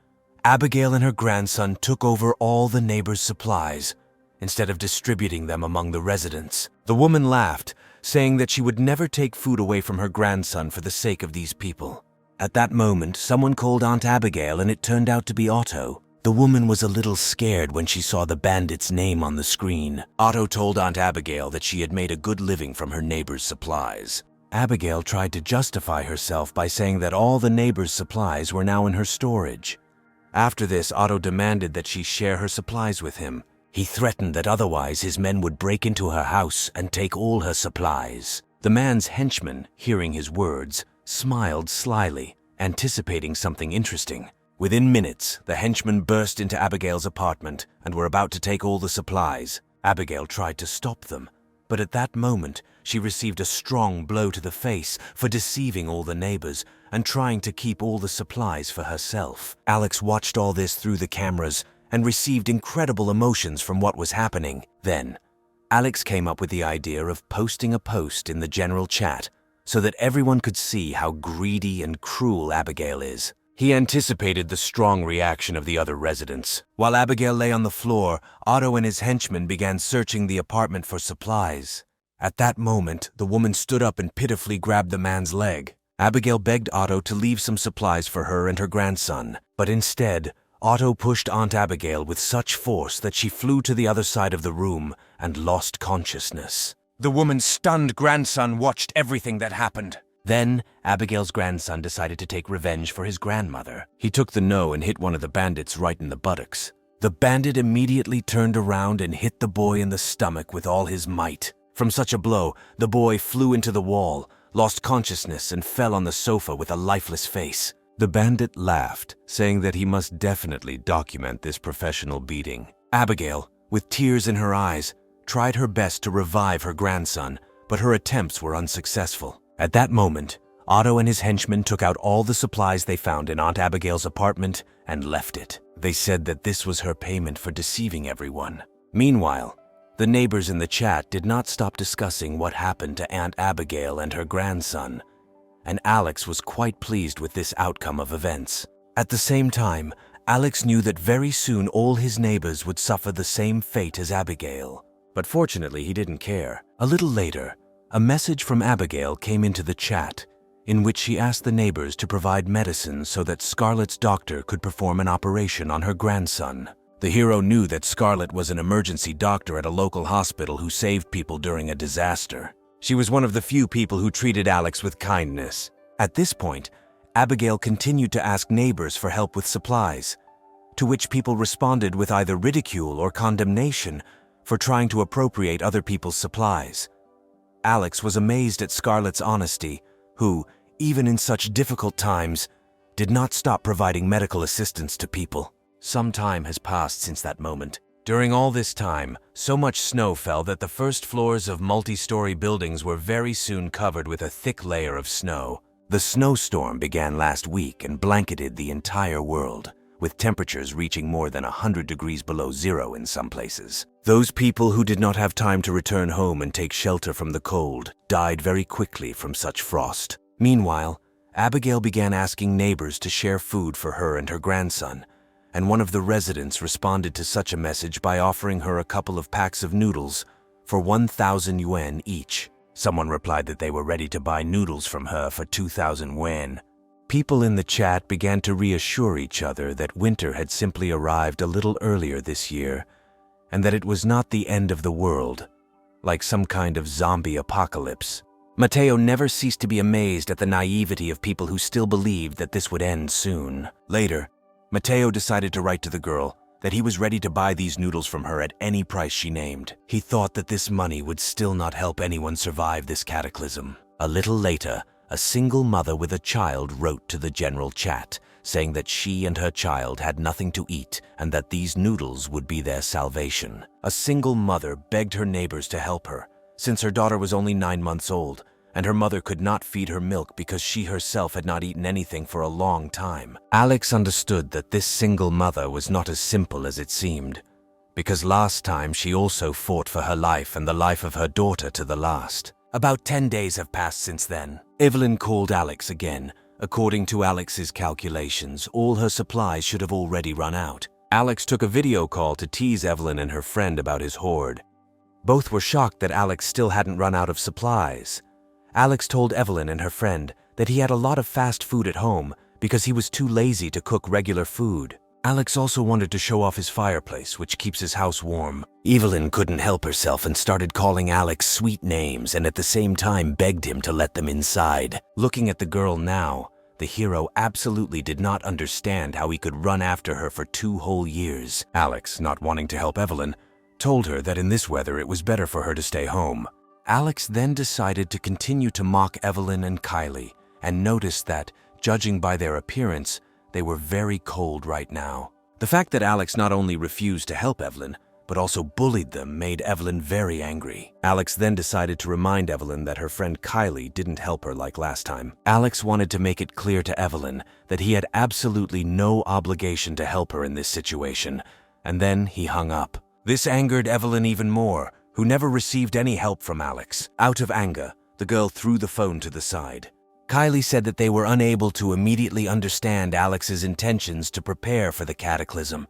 A: Abigail and her grandson took over all the neighbors' supplies, instead of distributing them among the residents. The woman laughed, saying that she would never take food away from her grandson for the sake of these people. At that moment, someone called Aunt Abigail and it turned out to be Otto. The woman was a little scared when she saw the bandit's name on the screen. Otto told Aunt Abigail that she had made a good living from her neighbors' supplies. Abigail tried to justify herself by saying that all the neighbors' supplies were now in her storage. After this, Otto demanded that she share her supplies with him. He threatened that otherwise his men would break into her house and take all her supplies. The man's henchman, hearing his words, smiled slyly, anticipating something interesting. Within minutes, the henchmen burst into Abigail's apartment and were about to take all the supplies. Abigail tried to stop them, but at that moment, she received a strong blow to the face for deceiving all the neighbors and trying to keep all the supplies for herself. Alex watched all this through the cameras and received incredible emotions from what was happening. Then, Alex came up with the idea of posting a post in the general chat so that everyone could see how greedy and cruel Abigail is. He anticipated the strong reaction of the other residents. While Abigail lay on the floor, Otto and his henchmen began searching the apartment for supplies. At that moment, the woman stood up and pitifully grabbed the man's leg. Abigail begged Otto to leave some supplies for her and her grandson, but instead, Otto pushed Aunt Abigail with such force that she flew to the other side of the room and lost consciousness. The woman's stunned grandson watched everything that happened. Then, Abigail's grandson decided to take revenge for his grandmother. He took the no and hit one of the bandits right in the buttocks. The bandit immediately turned around and hit the boy in the stomach with all his might. From such a blow, the boy flew into the wall, lost consciousness, and fell on the sofa with a lifeless face. The bandit laughed, saying that he must definitely document this professional beating. Abigail, with tears in her eyes, tried her best to revive her grandson, but her attempts were unsuccessful. At that moment, Otto and his henchmen took out all the supplies they found in Aunt Abigail's apartment and left it. They said that this was her payment for deceiving everyone. Meanwhile, the neighbors in the chat did not stop discussing what happened to Aunt Abigail and her grandson, and Alex was quite pleased with this outcome of events. At the same time, Alex knew that very soon all his neighbors would suffer the same fate as Abigail. But fortunately, he didn't care. A little later, a message from Abigail came into the chat, in which she asked the neighbors to provide medicine so that Scarlett's doctor could perform an operation on her grandson. The hero knew that Scarlett was an emergency doctor at a local hospital who saved people during a disaster. She was one of the few people who treated Alex with kindness. At this point, Abigail continued to ask neighbors for help with supplies, to which people responded with either ridicule or condemnation for trying to appropriate other people's supplies. Alex was amazed at Scarlett's honesty, who, even in such difficult times, did not stop providing medical assistance to people. Some time has passed since that moment. During all this time, so much snow fell that the first floors of multi-story buildings were very soon covered with a thick layer of snow. The snowstorm began last week and blanketed the entire world, with temperatures reaching more than 100 degrees below zero in some places. Those people who did not have time to return home and take shelter from the cold died very quickly from such frost. Meanwhile, Abigail began asking neighbors to share food for her and her grandson, and one of the residents responded to such a message by offering her a couple of packs of noodles for 1,000 yuan each. Someone replied that they were ready to buy noodles from her for 2,000 yuan. People in the chat began to reassure each other that winter had simply arrived a little earlier this year, and that it was not the end of the world, like some kind of zombie apocalypse. Mateo never ceased to be amazed at the naivety of people who still believed that this would end soon. Later, Mateo decided to write to the girl that he was ready to buy these noodles from her at any price she named. He thought that this money would still not help anyone survive this cataclysm. A little later, a single mother with a child wrote to the general chat, saying that she and her child had nothing to eat and that these noodles would be their salvation. A single mother begged her neighbors to help her, since her daughter was only 9 months old, and her mother could not feed her milk because she herself had not eaten anything for a long time. Alex understood that this single mother was not as simple as it seemed, because last time she also fought for her life and the life of her daughter to the last. About 10 days have passed since then. Evelyn called Alex again. According to Alex's calculations, all her supplies should have already run out. Alex took a video call to tease Evelyn and her friend about his hoard. Both were shocked that Alex still hadn't run out of supplies. Alex told Evelyn and her friend that he had a lot of fast food at home because he was too lazy to cook regular food. Alex also wanted to show off his fireplace, which keeps his house warm. Evelyn couldn't help herself and started calling Alex sweet names and at the same time begged him to let them inside. Looking at the girl now, the hero absolutely did not understand how he could run after her for 2 whole years. Alex, not wanting to help Evelyn, told her that in this weather it was better for her to stay home. Alex then decided to continue to mock Evelyn and Kylie and noticed that, judging by their appearance, they were very cold right now. The fact that Alex not only refused to help Evelyn, but also bullied them made Evelyn very angry. Alex then decided to remind Evelyn that her friend Kylie didn't help her like last time. Alex wanted to make it clear to Evelyn that he had absolutely no obligation to help her in this situation, and then he hung up. This angered Evelyn even more, who never received any help from Alex. Out of anger, the girl threw the phone to the side. Kylie said that they were unable to immediately understand Alex's intentions to prepare for the cataclysm,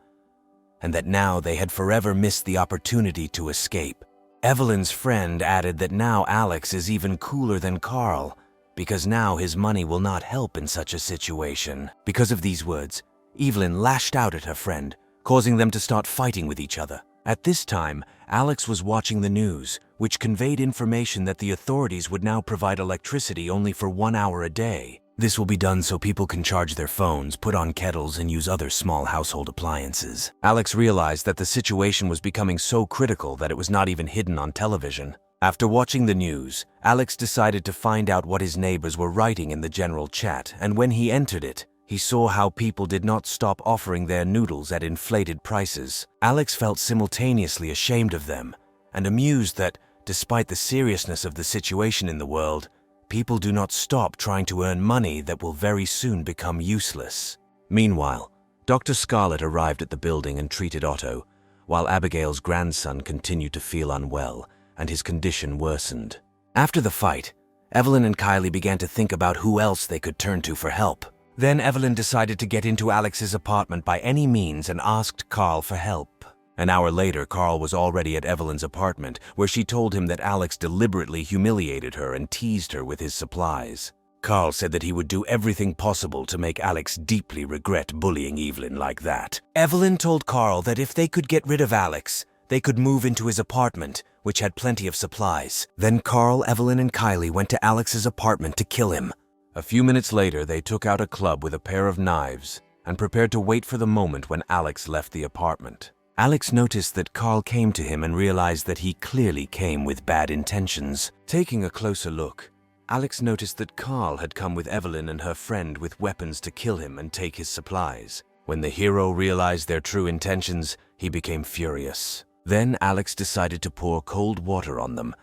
A: and that now they had forever missed the opportunity to escape. Evelyn's friend added that now Alex is even cooler than Carl, because now his money will not help in such a situation. Because of these words, Evelyn lashed out at her friend, causing them to start fighting with each other. At this time, Alex was watching the news, which conveyed information that the authorities would now provide electricity only for 1 hour a day. This will be done so people can charge their phones, put on kettles, and use other small household appliances. Alex realized that the situation was becoming so critical that it was not even hidden on television. After watching the news, Alex decided to find out what his neighbors were writing in the general chat, and when he entered it, he saw how people did not stop offering their noodles at inflated prices. Alex felt simultaneously ashamed of them and amused that, despite the seriousness of the situation in the world, people do not stop trying to earn money that will very soon become useless. Meanwhile, Dr. Scarlett arrived at the building and treated Otto, while Abigail's grandson continued to feel unwell and his condition worsened. After the fight, Evelyn and Kylie began to think about who else they could turn to for help. Then Evelyn decided to get into Alex's apartment by any means and asked Carl for help. An hour later, Carl was already at Evelyn's apartment, where she told him that Alex deliberately humiliated her and teased her with his supplies. Carl said that he would do everything possible to make Alex deeply regret bullying Evelyn like that. Evelyn told Carl that if they could get rid of Alex, they could move into his apartment, which had plenty of supplies. Then Carl, Evelyn, and Kylie went to Alex's apartment to kill him. A few minutes later, they took out a club with a pair of knives and prepared to wait for the moment when Alex left the apartment. Alex noticed that Carl came to him and realized that he clearly came with bad intentions. Taking a closer look, Alex noticed that Carl had come with Evelyn and her friend with weapons to kill him and take his supplies. When the hero realized their true intentions, he became furious. Then Alex decided to pour cold water on them,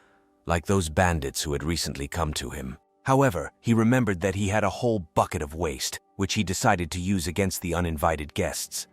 A: like those bandits who had recently come to him. However, he remembered that he had a whole bucket of waste, which he decided to use against the uninvited guests.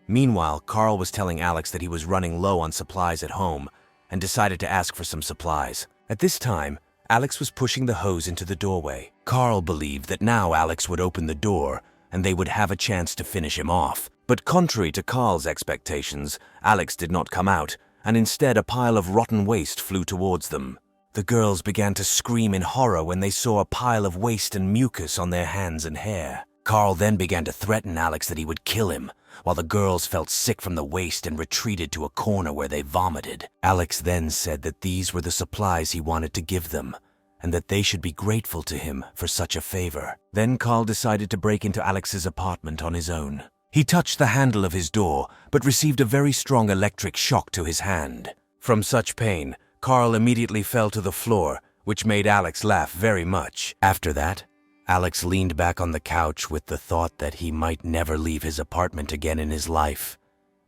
A: Meanwhile, Carl was telling Alex that he was running low on supplies at home and decided to ask for some supplies. At this time, Alex was pushing the hose into the doorway. Carl believed that now Alex would open the door and they would have a chance to finish him off. But contrary to Carl's expectations, Alex did not come out, and instead a pile of rotten waste flew towards them. The girls began to scream in horror when they saw a pile of waste and mucus on their hands and hair. Carl then began to threaten Alex that he would kill him, while the girls felt sick from the waste and retreated to a corner where they vomited. Alex then said that these were the supplies he wanted to give them, and that they should be grateful to him for such a favor. Then Carl decided to break into Alex's apartment on his own. He touched the handle of his door, but received a very strong electric shock to his hand. From such pain, Carl immediately fell to the floor, which made Alex laugh very much. After that, Alex leaned back on the couch with the thought that he might never leave his apartment again in his life,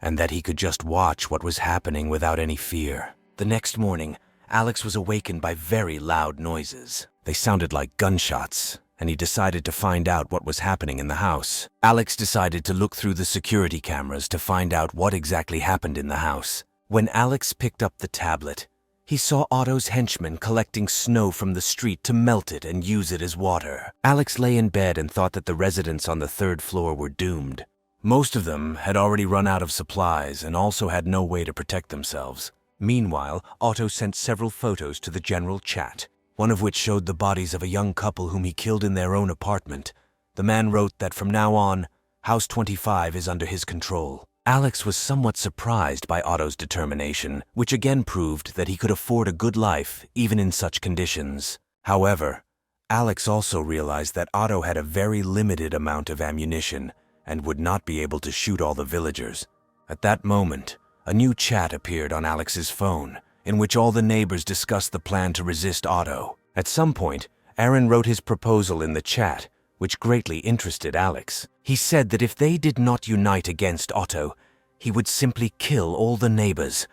A: and that he could just watch what was happening without any fear. The next morning, Alex was awakened by very loud noises. They sounded like gunshots, and he decided to find out what was happening in the house. Alex decided to look through the security cameras to find out what exactly happened in the house. When Alex picked up the tablet, he saw Otto's henchmen collecting snow from the street to melt it and use it as water. Alex lay in bed and thought that the residents on the 3rd floor were doomed. Most of them had already run out of supplies and also had no way to protect themselves. Meanwhile, Otto sent several photos to the general chat, one of which showed the bodies of a young couple whom he killed in their own apartment. The man wrote that from now on, House 25 is under his control. Alex was somewhat surprised by Otto's determination, which again proved that he could afford a good life even in such conditions. However, Alex also realized that Otto had a very limited amount of ammunition and would not be able to shoot all the villagers. At that moment, a new chat appeared on Alex's phone, in which all the neighbors discussed the plan to resist Otto. At some point, Aaron wrote his proposal in the chat, which greatly interested Alex. He said that if they did not unite against Otto, he would simply kill all the neighbors,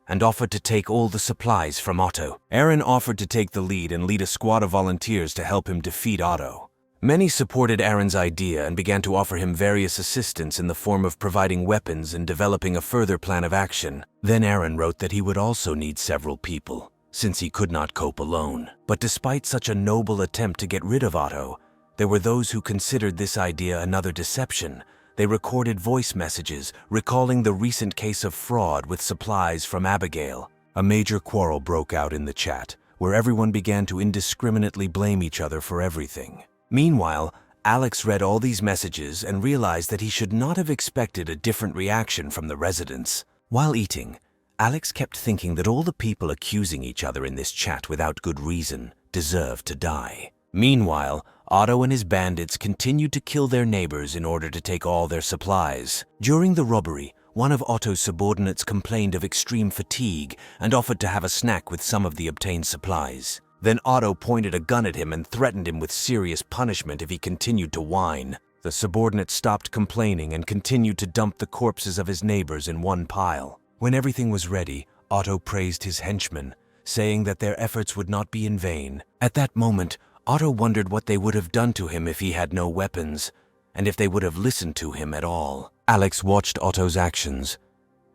A: and offered to take all the supplies from Otto. Aaron offered to take the lead and lead a squad of volunteers to help him defeat Otto. Many supported Aaron's idea and began to offer him various assistance in the form of providing weapons and developing a further plan of action. Then Aaron wrote that he would also need several people, since he could not cope alone. But despite such a noble attempt to get rid of Otto, there were those who considered this idea another deception. They recorded voice messages recalling the recent case of fraud with supplies from Abigail. A major quarrel broke out in the chat, where everyone began to indiscriminately blame each other for everything. Meanwhile, Alex read all these messages and realized that he should not have expected a different reaction from the residents. While eating, Alex kept thinking that all the people accusing each other in this chat without good reason deserved to die. Meanwhile, Otto and his bandits continued to kill their neighbors in order to take all their supplies. During the robbery, one of Otto's subordinates complained of extreme fatigue and offered to have a snack with some of the obtained supplies. Then Otto pointed a gun at him and threatened him with serious punishment if he continued to whine. The subordinate stopped complaining and continued to dump the corpses of his neighbors in one pile. When everything was ready, Otto praised his henchmen, saying that their efforts would not be in vain. At that moment, Otto wondered what they would have done to him if he had no weapons, and if they would have listened to him at all. Alex watched Otto's actions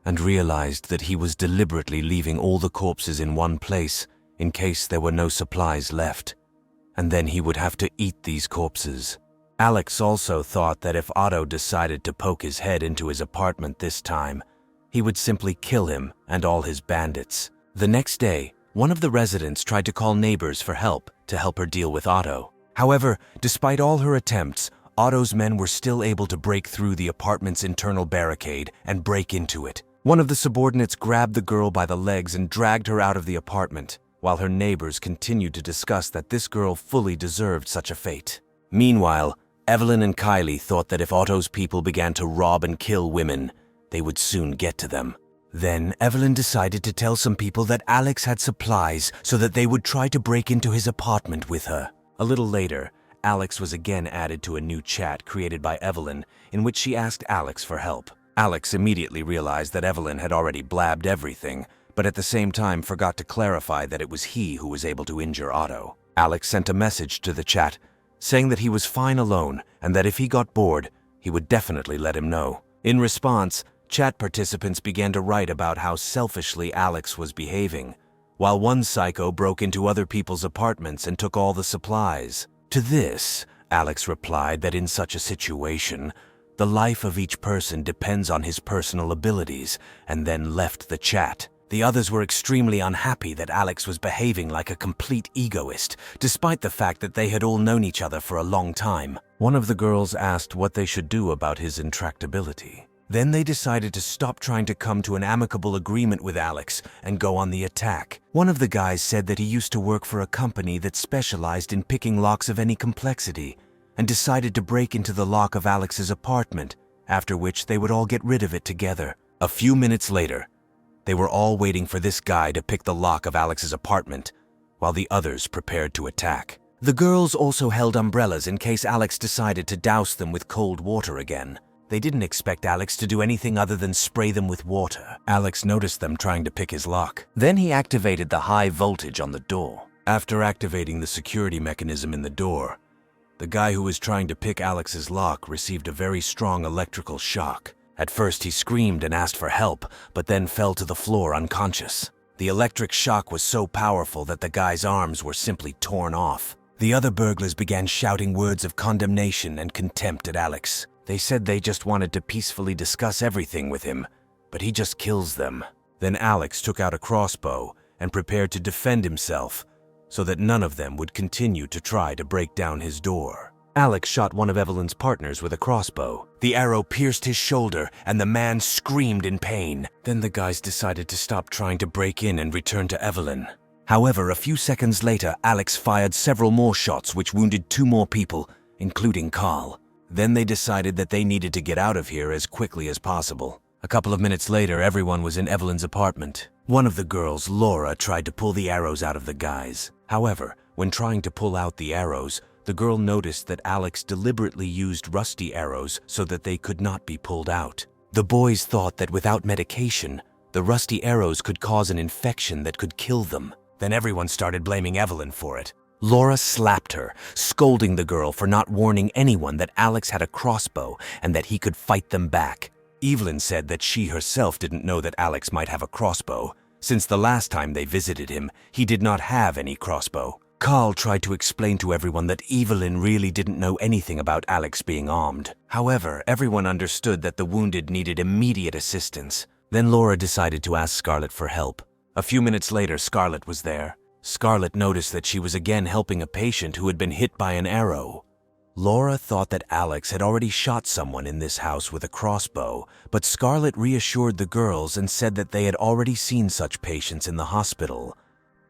A: and realized that he was deliberately leaving all the corpses in one place in case there were no supplies left, and then he would have to eat these corpses. Alex also thought that if Otto decided to poke his head into his apartment this time, he would simply kill him and all his bandits. The next day, one of the residents tried to call neighbors for help to help her deal with Otto. However, despite all her attempts, Otto's men were still able to break through the apartment's internal barricade and break into it. One of the subordinates grabbed the girl by the legs and dragged her out of the apartment, while her neighbors continued to discuss that this girl fully deserved such a fate. Meanwhile, Evelyn and Kylie thought that if Otto's people began to rob and kill women, they would soon get to them. Then Evelyn decided to tell some people that Alex had supplies so that they would try to break into his apartment with her. A little later, Alex was again added to a new chat created by Evelyn in which she asked Alex for help. Alex immediately realized that Evelyn had already blabbed everything, but at the same time forgot to clarify that it was he who was able to injure Otto. Alex sent a message to the chat saying that he was fine alone and that if he got bored, he would definitely let him know. In response, chat participants began to write about how selfishly Alex was behaving, while one psycho broke into other people's apartments and took all the supplies. To this, Alex replied that in such a situation, the life of each person depends on his personal abilities, and then left the chat. The others were extremely unhappy that Alex was behaving like a complete egoist, despite the fact that they had all known each other for a long time. One of the girls asked what they should do about his intractability. Then they decided to stop trying to come to an amicable agreement with Alex and go on the attack. One of the guys said that he used to work for a company that specialized in picking locks of any complexity, and decided to break into the lock of Alex's apartment, after which they would all get rid of it together. A few minutes later, they were all waiting for this guy to pick the lock of Alex's apartment, while the others prepared to attack. The girls also held umbrellas in case Alex decided to douse them with cold water again. They didn't expect Alex to do anything other than spray them with water. Alex noticed them trying to pick his lock. Then he activated the high voltage on the door. After activating the security mechanism in the door, the guy who was trying to pick Alex's lock received a very strong electrical shock. At first he screamed and asked for help, but then fell to the floor unconscious. The electric shock was so powerful that the guy's arms were simply torn off. The other burglars began shouting words of condemnation and contempt at Alex. They said they just wanted to peacefully discuss everything with him, but he just kills them. Then Alex took out a crossbow and prepared to defend himself so that none of them would continue to try to break down his door. Alex shot one of Evelyn's partners with a crossbow. The arrow pierced his shoulder and the man screamed in pain. Then the guys decided to stop trying to break in and return to Evelyn. However, a few seconds later, Alex fired several more shots which wounded 2 more people, including Carl. Then they decided that they needed to get out of here as quickly as possible. A couple of minutes later, everyone was in Evelyn's apartment. One of the girls, Laura, tried to pull the arrows out of the guys. However, when trying to pull out the arrows, the girl noticed that Alex deliberately used rusty arrows so that they could not be pulled out. The boys thought that without medication, the rusty arrows could cause an infection that could kill them. Then everyone started blaming Evelyn for it. Laura slapped her, scolding the girl for not warning anyone that Alex had a crossbow and that he could fight them back. Evelyn said that she herself didn't know that Alex might have a crossbow. Since the last time they visited him, he did not have any crossbow. Carl tried to explain to everyone that Evelyn really didn't know anything about Alex being armed. However, everyone understood that the wounded needed immediate assistance. Then Laura decided to ask Scarlett for help. A few minutes later, Scarlett was there. Scarlett noticed that she was again helping a patient who had been hit by an arrow. Laura thought that Alex had already shot someone in this house with a crossbow, but Scarlett reassured the girls and said that they had already seen such patients in the hospital.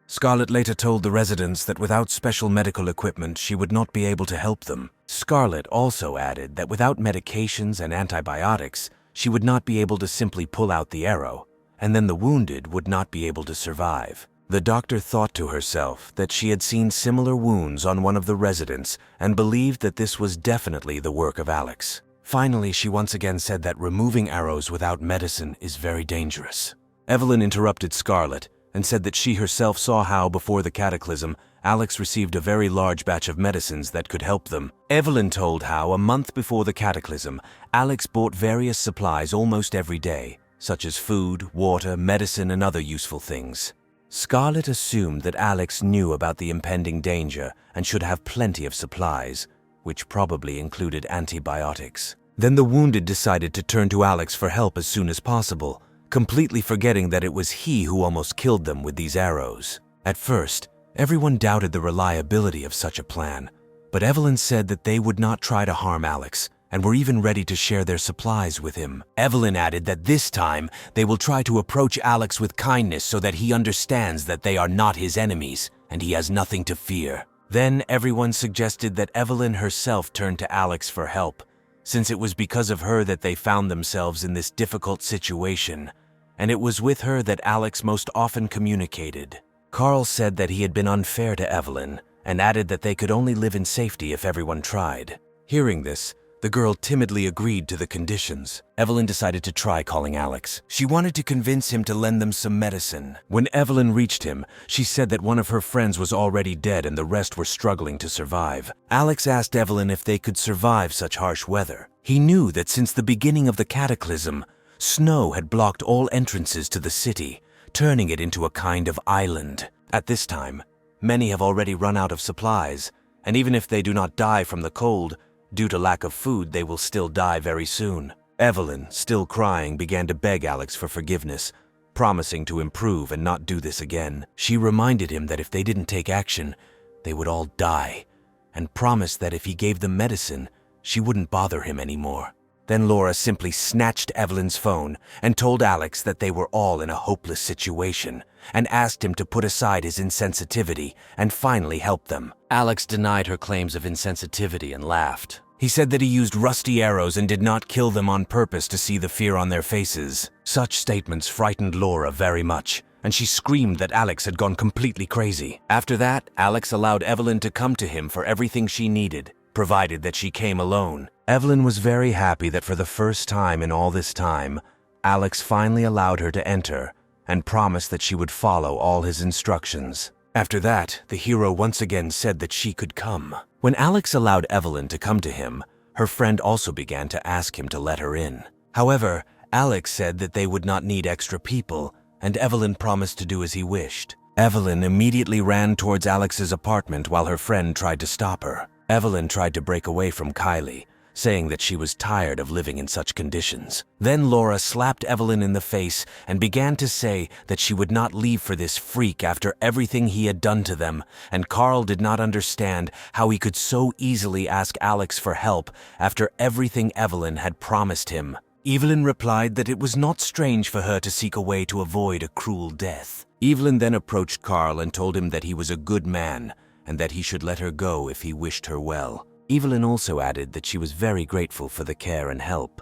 A: Scarlett later told the residents that without special medical equipment, she would not be able to help them. Scarlett also added that without medications and antibiotics, she would not be able to simply pull out the arrow, and then the wounded would not be able to survive. The doctor thought to herself that she had seen similar wounds on one of the residents and believed that this was definitely the work of Alex. Finally, she once again said that removing arrows without medicine is very dangerous. Evelyn interrupted Scarlett and said that she herself saw how, before the cataclysm, Alex received a very large batch of medicines that could help them. Evelyn told how, a month before the cataclysm, Alex bought various supplies almost every day, such as food, water, medicine, and other useful things. Scarlett assumed that Alex knew about the impending danger and should have plenty of supplies, which probably included antibiotics. Then the wounded decided to turn to Alex for help as soon as possible, completely forgetting that it was he who almost killed them with these arrows. At first, everyone doubted the reliability of such a plan, but Evelyn said that they would not try to harm Alex and were even ready to share their supplies with him. Evelyn added that this time they will try to approach Alex with kindness so that he understands that they are not his enemies and he has nothing to fear. Then everyone suggested that Evelyn herself turn to Alex for help, since it was because of her that they found themselves in this difficult situation, and it was with her that Alex most often communicated. Carl said that he had been unfair to Evelyn and added that they could only live in safety if everyone tried. Hearing this, the girl timidly agreed to the conditions. Evelyn decided to try calling Alex. She wanted to convince him to lend them some medicine. When Evelyn reached him, she said that one of her friends was already dead and the rest were struggling to survive. Alex asked Evelyn if they could survive such harsh weather. He knew that since the beginning of the cataclysm, snow had blocked all entrances to the city, turning it into a kind of island. At this time, many have already run out of supplies, and even if they do not die from the cold, due to lack of food, they will still die very soon. Evelyn, still crying, began to beg Alex for forgiveness, promising to improve and not do this again. She reminded him that if they didn't take action, they would all die, and promised that if he gave them medicine, she wouldn't bother him anymore. Then Laura simply snatched Evelyn's phone and told Alex that they were all in a hopeless situation and asked him to put aside his insensitivity and finally help them. Alex denied her claims of insensitivity and laughed. He said that he used rusty arrows and did not kill them on purpose to see the fear on their faces. Such statements frightened Laura very much, and she screamed that Alex had gone completely crazy. After that, Alex allowed Evelyn to come to him for everything she needed, provided that she came alone. Evelyn was very happy that for the first time in all this time, Alex finally allowed her to enter and promised that she would follow all his instructions. After that, the hero once again said that she could come. When Alex allowed Evelyn to come to him, her friend also began to ask him to let her in. However, Alex said that they would not need extra people, and Evelyn promised to do as he wished. Evelyn immediately ran towards Alex's apartment while her friend tried to stop her. Evelyn tried to break away from Kylie, saying that she was tired of living in such conditions. Then Laura slapped Evelyn in the face and began to say that she would not leave for this freak after everything he had done to them, and Carl did not understand how he could so easily ask Alex for help after everything Evelyn had promised him. Evelyn replied that it was not strange for her to seek a way to avoid a cruel death. Evelyn then approached Carl and told him that he was a good man and that he should let her go if he wished her well. Evelyn also added that she was very grateful for the care and help,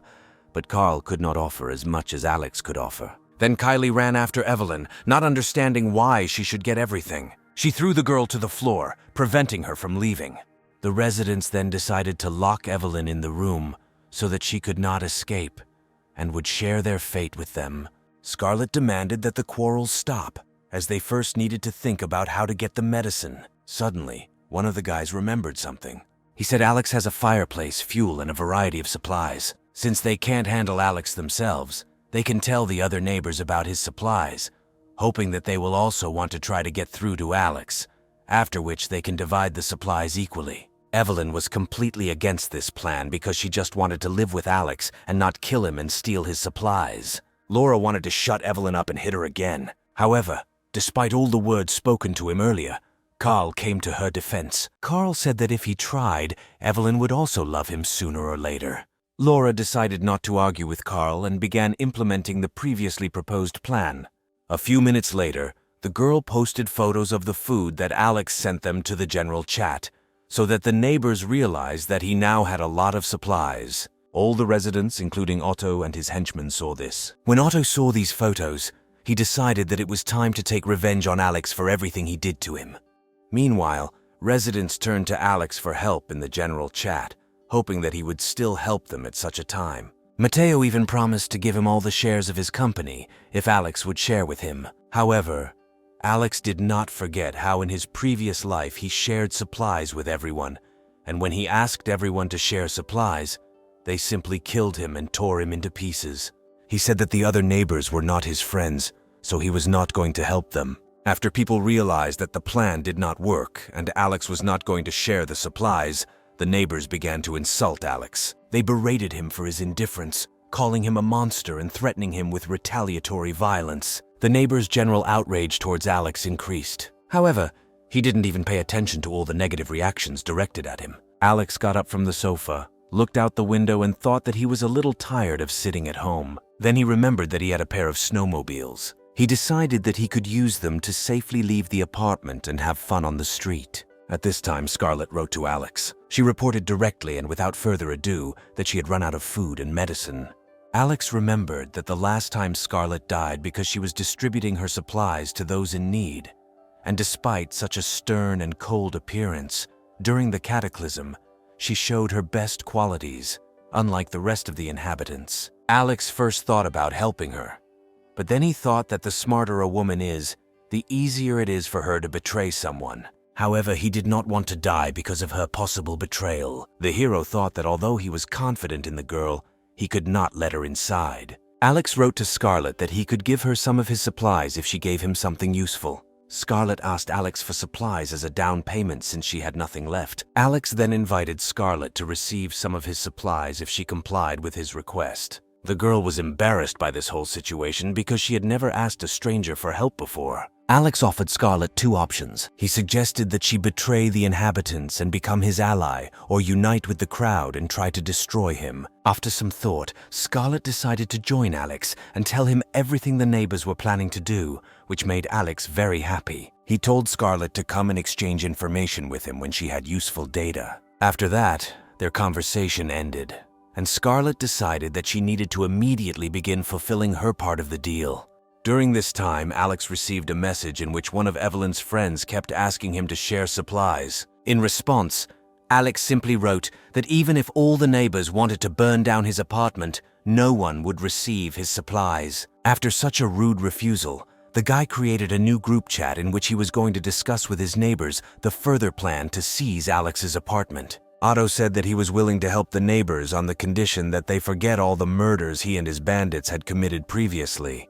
A: but Carl could not offer as much as Alex could offer. Then Kylie ran after Evelyn, not understanding why she should get everything. She threw the girl to the floor, preventing her from leaving. The residents then decided to lock Evelyn in the room so that she could not escape and would share their fate with them. Scarlett demanded that the quarrel stop, as they first needed to think about how to get the medicine. Suddenly, one of the guys remembered something. He said Alex has a fireplace, fuel, and a variety of supplies. Since they can't handle Alex themselves, they can tell the other neighbors about his supplies, hoping that they will also want to try to get through to Alex, after which they can divide the supplies equally. Evelyn was completely against this plan because she just wanted to live with Alex and not kill him and steal his supplies. Laura wanted to shut Evelyn up and hit her again. However, despite all the words spoken to him earlier, Carl came to her defense. Carl said that if he tried, Evelyn would also love him sooner or later. Laura decided not to argue with Carl and began implementing the previously proposed plan. A few minutes later, the girl posted photos of the food that Alex sent them to the general chat, so that the neighbors realized that he now had a lot of supplies. All the residents, including Otto and his henchmen, saw this. When Otto saw these photos, he decided that it was time to take revenge on Alex for everything he did to him. Meanwhile, residents turned to Alex for help in the general chat, hoping that he would still help them at such a time. Matteo even promised to give him all the shares of his company if Alex would share with him. However, Alex did not forget how in his previous life he shared supplies with everyone, and when he asked everyone to share supplies, they simply killed him and tore him into pieces. He said that the other neighbors were not his friends, so he was not going to help them. After people realized that the plan did not work and Alex was not going to share the supplies, the neighbors began to insult Alex. They berated him for his indifference, calling him a monster and threatening him with retaliatory violence. The neighbors' general outrage towards Alex increased. However, he didn't even pay attention to all the negative reactions directed at him. Alex got up from the sofa, looked out the window, and thought that he was a little tired of sitting at home. Then he remembered that he had a pair of snowmobiles. He decided that he could use them to safely leave the apartment and have fun on the street. At this time, Scarlett wrote to Alex. She reported directly and without further ado that she had run out of food and medicine. Alex remembered that the last time Scarlett died because she was distributing her supplies to those in need. And despite such a stern and cold appearance, during the cataclysm, she showed her best qualities, unlike the rest of the inhabitants. Alex first thought about helping her, but then he thought that the smarter a woman is, the easier it is for her to betray someone. However, he did not want to die because of her possible betrayal. The hero thought that although he was confident in the girl, he could not let her inside. Alex wrote to Scarlett that he could give her some of his supplies if she gave him something useful. Scarlett asked Alex for supplies as a down payment since she had nothing left. Alex then invited Scarlett to receive some of his supplies if she complied with his request. The girl was embarrassed by this whole situation because she had never asked a stranger for help before. Alex offered Scarlett two options. He suggested that she betray the inhabitants and become his ally, or unite with the crowd and try to destroy him. After some thought, Scarlett decided to join Alex and tell him everything the neighbors were planning to do, which made Alex very happy. He told Scarlett to come and exchange information with him when she had useful data. After that, their conversation ended, and Scarlett decided that she needed to immediately begin fulfilling her part of the deal. During this time, Alex received a message in which one of Evelyn's friends kept asking him to share supplies. In response, Alex simply wrote that even if all the neighbors wanted to burn down his apartment, no one would receive his supplies. After such a rude refusal, the guy created a new group chat in which he was going to discuss with his neighbors the further plan to seize Alex's apartment. Otto said that he was willing to help the neighbors on the condition that they forget all the murders he and his bandits had committed previously,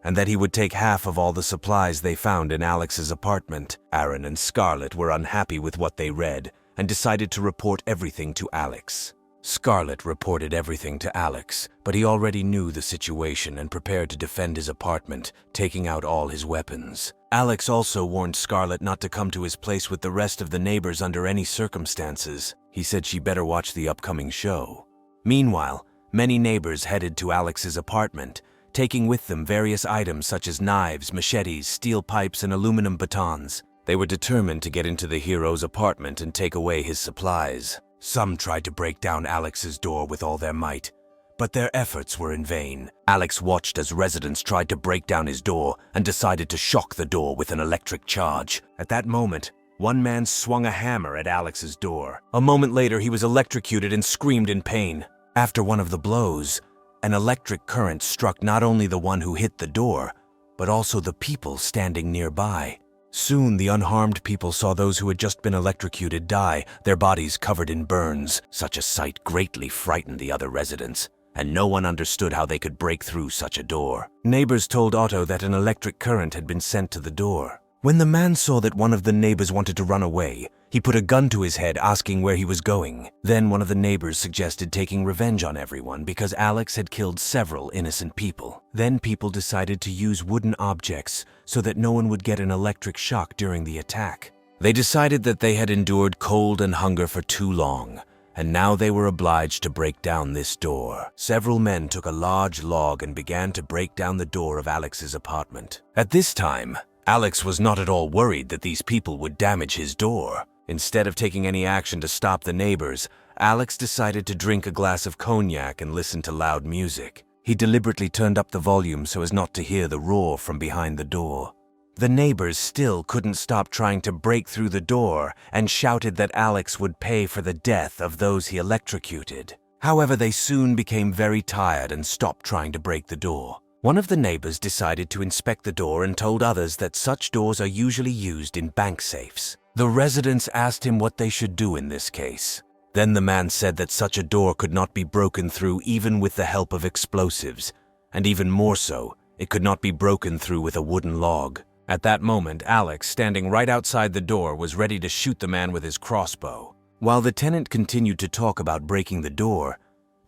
A: and that he would take half of all the supplies they found in Alex's apartment. Aaron and Scarlett were unhappy with what they read and decided to report everything to Alex. Scarlett reported everything to Alex, but he already knew the situation and prepared to defend his apartment, taking out all his weapons. Alex also warned Scarlett not to come to his place with the rest of the neighbors under any circumstances. He said she better watch the upcoming show. Meanwhile, many neighbors headed to Alex's apartment, taking with them various items such as knives, machetes, steel pipes, and aluminum batons. They were determined to get into the hero's apartment and take away his supplies. Some tried to break down Alex's door with all their might, but their efforts were in vain. Alex watched as residents tried to break down his door and decided to shock the door with an electric charge. At that moment, one man swung a hammer at Alex's door. A moment later, he was electrocuted and screamed in pain. After one of the blows, an electric current struck not only the one who hit the door, but also the people standing nearby. Soon, the unharmed people saw those who had just been electrocuted die, their bodies covered in burns. Such a sight greatly frightened the other residents, and no one understood how they could break through such a door. Neighbors told Otto that an electric current had been sent to the door. When the man saw that one of the neighbors wanted to run away, he put a gun to his head, asking where he was going. Then one of the neighbors suggested taking revenge on everyone because Alex had killed several innocent people. Then people decided to use wooden objects so that no one would get an electric shock during the attack. They decided that they had endured cold and hunger for too long, and now they were obliged to break down this door. Several men took a large log and began to break down the door of Alex's apartment. At this time, Alex was not at all worried that these people would damage his door. Instead of taking any action to stop the neighbors, Alex decided to drink a glass of cognac and listen to loud music. He deliberately turned up the volume so as not to hear the roar from behind the door. The neighbors still couldn't stop trying to break through the door and shouted that Alex would pay for the death of those he electrocuted. However, they soon became very tired and stopped trying to break the door. One of the neighbors decided to inspect the door and told others that such doors are usually used in bank safes. The residents asked him what they should do in this case. Then the man said that such a door could not be broken through even with the help of explosives, and even more so, it could not be broken through with a wooden log. At that moment, Alex, standing right outside the door, was ready to shoot the man with his crossbow. While the tenant continued to talk about breaking the door,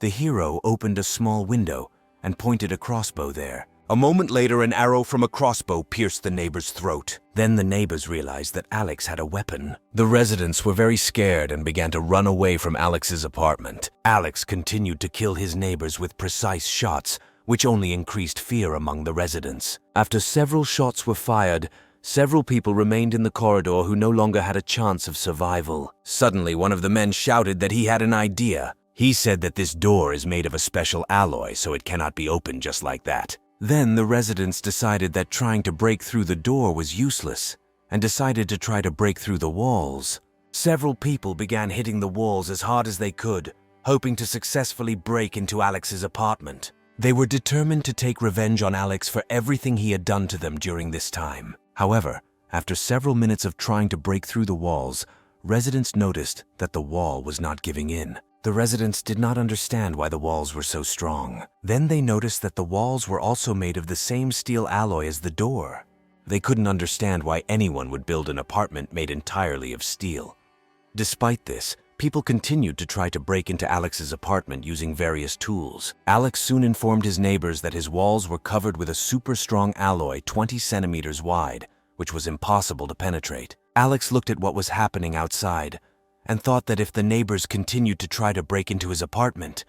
A: the hero opened a small window and pointed a crossbow there. A moment later, an arrow from a crossbow pierced the neighbor's throat. Then the neighbors realized that Alex had a weapon. The residents were very scared and began to run away from Alex's apartment. Alex continued to kill his neighbors with precise shots, which only increased fear among the residents. After several shots were fired, several people remained in the corridor who no longer had a chance of survival. Suddenly, one of the men shouted that he had an idea. He said that this door is made of a special alloy, so it cannot be opened just like that. Then the residents decided that trying to break through the door was useless and decided to try to break through the walls. Several people began hitting the walls as hard as they could, hoping to successfully break into Alex's apartment. They were determined to take revenge on Alex for everything he had done to them during this time. However, after several minutes of trying to break through the walls, residents noticed that the wall was not giving in. The residents did not understand why the walls were so strong. Then they noticed that the walls were also made of the same steel alloy as the door. They couldn't understand why anyone would build an apartment made entirely of steel. Despite this, people continued to try to break into Alex's apartment using various tools. Alex soon informed his neighbors that his walls were covered with a super strong alloy 20 centimeters wide, which was impossible to penetrate. Alex looked at what was happening outside and thought that if the neighbors continued to try to break into his apartment,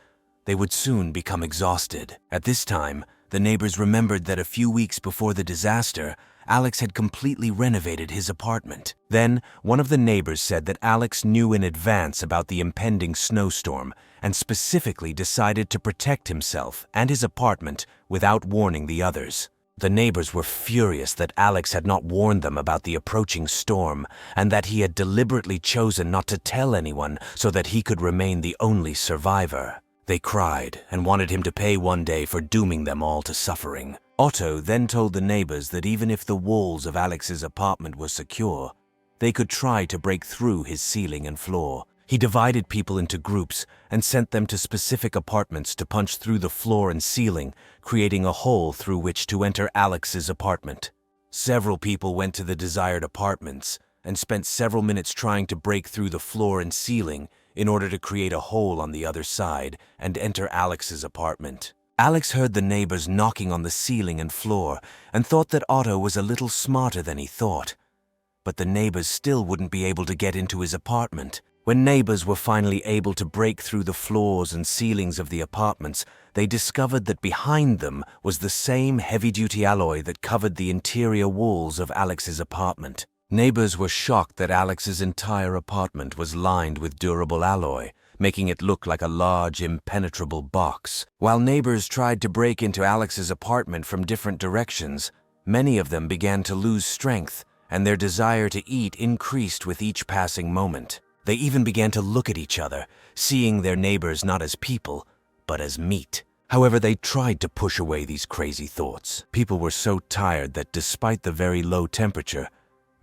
A: they would soon become exhausted. At this time, the neighbors remembered that a few weeks before the disaster, Alex had completely renovated his apartment. Then, one of the neighbors said that Alex knew in advance about the impending snowstorm and specifically decided to protect himself and his apartment without warning the others. The neighbors were furious that Alex had not warned them about the approaching storm and that he had deliberately chosen not to tell anyone so that he could remain the only survivor. They cried and wanted him to pay one day for dooming them all to suffering. Otto then told the neighbors that even if the walls of Alex's apartment were secure, they could try to break through his ceiling and floor. He divided people into groups and sent them to specific apartments to punch through the floor and ceiling, creating a hole through which to enter Alex's apartment. Several people went to the desired apartments and spent several minutes trying to break through the floor and ceiling in order to create a hole on the other side and enter Alex's apartment. Alex heard the neighbors knocking on the ceiling and floor and thought that Otto was a little smarter than he thought. But the neighbors still wouldn't be able to get into his apartment. When neighbors were finally able to break through the floors and ceilings of the apartments, they discovered that behind them was the same heavy-duty alloy that covered the interior walls of Alex's apartment. Neighbors were shocked that Alex's entire apartment was lined with durable alloy, making it look like a large, impenetrable box. While neighbors tried to break into Alex's apartment from different directions, many of them began to lose strength, and their desire to eat increased with each passing moment. They even began to look at each other, seeing their neighbors not as people, but as meat. However, they tried to push away these crazy thoughts. People were so tired that despite the very low temperature,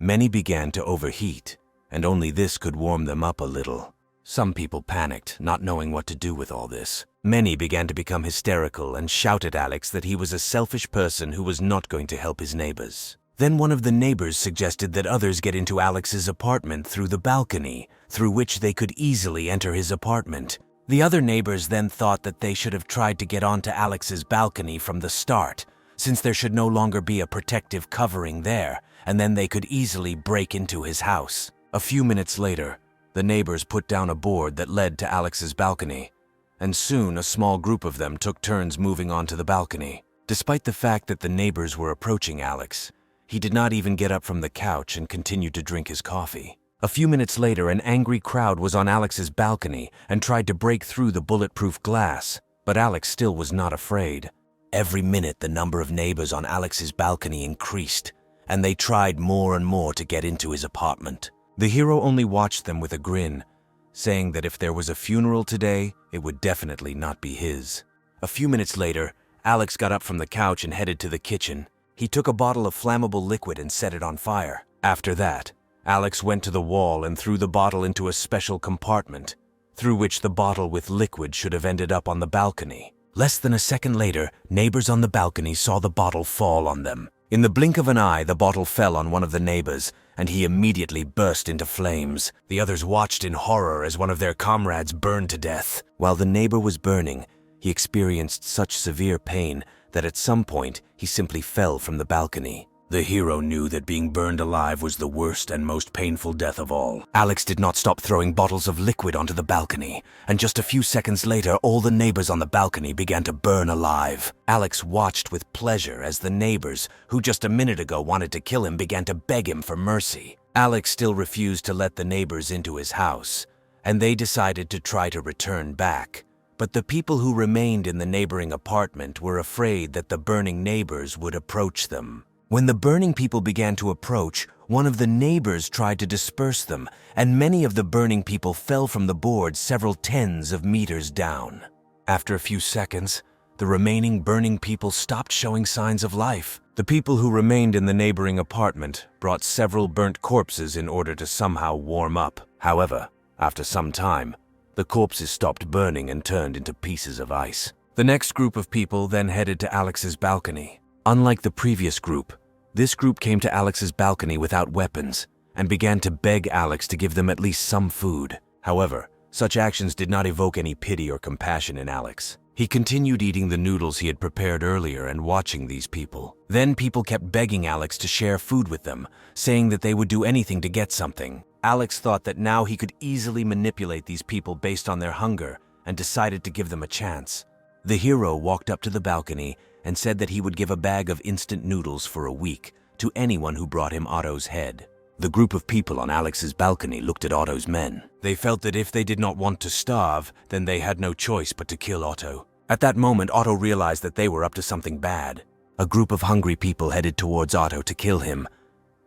A: Many began to overheat, and only this could warm them up a little. Some people panicked, not knowing what to do with all this. Many began to become hysterical and shout at Alex that he was a selfish person who was not going to help his neighbors. Then one of the neighbors suggested that others get into Alex's apartment through the balcony, through which they could easily enter his apartment. The other neighbors then thought that they should have tried to get onto Alex's balcony from the start, since there should no longer be a protective covering there, and then they could easily break into his house. A few minutes later, the neighbors put down a board that led to Alex's balcony, and soon a small group of them took turns moving onto the balcony. Despite the fact that the neighbors were approaching Alex, he did not even get up from the couch and continued to drink his coffee. A few minutes later, an angry crowd was on Alex's balcony and tried to break through the bulletproof glass, but Alex still was not afraid. Every minute, the number of neighbors on Alex's balcony increased, and they tried more and more to get into his apartment. The hero only watched them with a grin, saying that if there was a funeral today, it would definitely not be his. A few minutes later, Alex got up from the couch and headed to the kitchen. He took a bottle of flammable liquid and set it on fire. After that, Alex went to the wall and threw the bottle into a special compartment, through which the bottle with liquid should have ended up on the balcony. Less than a second later, neighbors on the balcony saw the bottle fall on them. In the blink of an eye, the bottle fell on one of the neighbors, and he immediately burst into flames. The others watched in horror as one of their comrades burned to death. While the neighbor was burning, he experienced such severe pain that at some point he simply fell from the balcony. The hero knew that being burned alive was the worst and most painful death of all. Alex did not stop throwing bottles of liquid onto the balcony, and just a few seconds later, all the neighbors on the balcony began to burn alive. Alex watched with pleasure as the neighbors, who just a minute ago wanted to kill him, began to beg him for mercy. Alex still refused to let the neighbors into his house, and they decided to try to return back. But the people who remained in the neighboring apartment were afraid that the burning neighbors would approach them. When the burning people began to approach, one of the neighbors tried to disperse them, and many of the burning people fell from the board several tens of meters down. After a few seconds, the remaining burning people stopped showing signs of life. The people who remained in the neighboring apartment brought several burnt corpses in order to somehow warm up. However, after some time, the corpses stopped burning and turned into pieces of ice. The next group of people then headed to Alex's balcony. Unlike the previous group, this group came to Alex's balcony without weapons and began to beg Alex to give them at least some food. However, such actions did not evoke any pity or compassion in Alex. He continued eating the noodles he had prepared earlier and watching these people. Then people kept begging Alex to share food with them, saying that they would do anything to get something. Alex thought that now he could easily manipulate these people based on their hunger and decided to give them a chance. The hero walked up to the balcony and said that he would give a bag of instant noodles for a week to anyone who brought him Otto's head. The group of people on Alex's balcony looked at Otto's men. They felt that if they did not want to starve, then they had no choice but to kill Otto. At that moment, Otto realized that they were up to something bad. A group of hungry people headed towards Otto to kill him,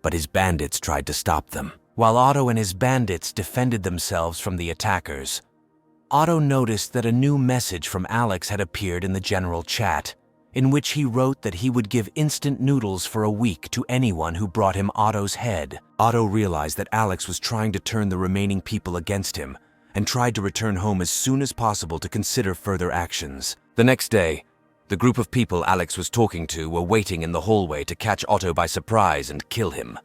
A: but his bandits tried to stop them. While Otto and his bandits defended themselves from the attackers, Otto noticed that a new message from Alex had appeared in the general chat, in which he wrote that he would give instant noodles for a week to anyone who brought him Otto's head. Otto realized that Alex was trying to turn the remaining people against him and tried to return home as soon as possible to consider further actions. The next day, the group of people Alex was talking to were waiting in the hallway to catch Otto by surprise and kill him.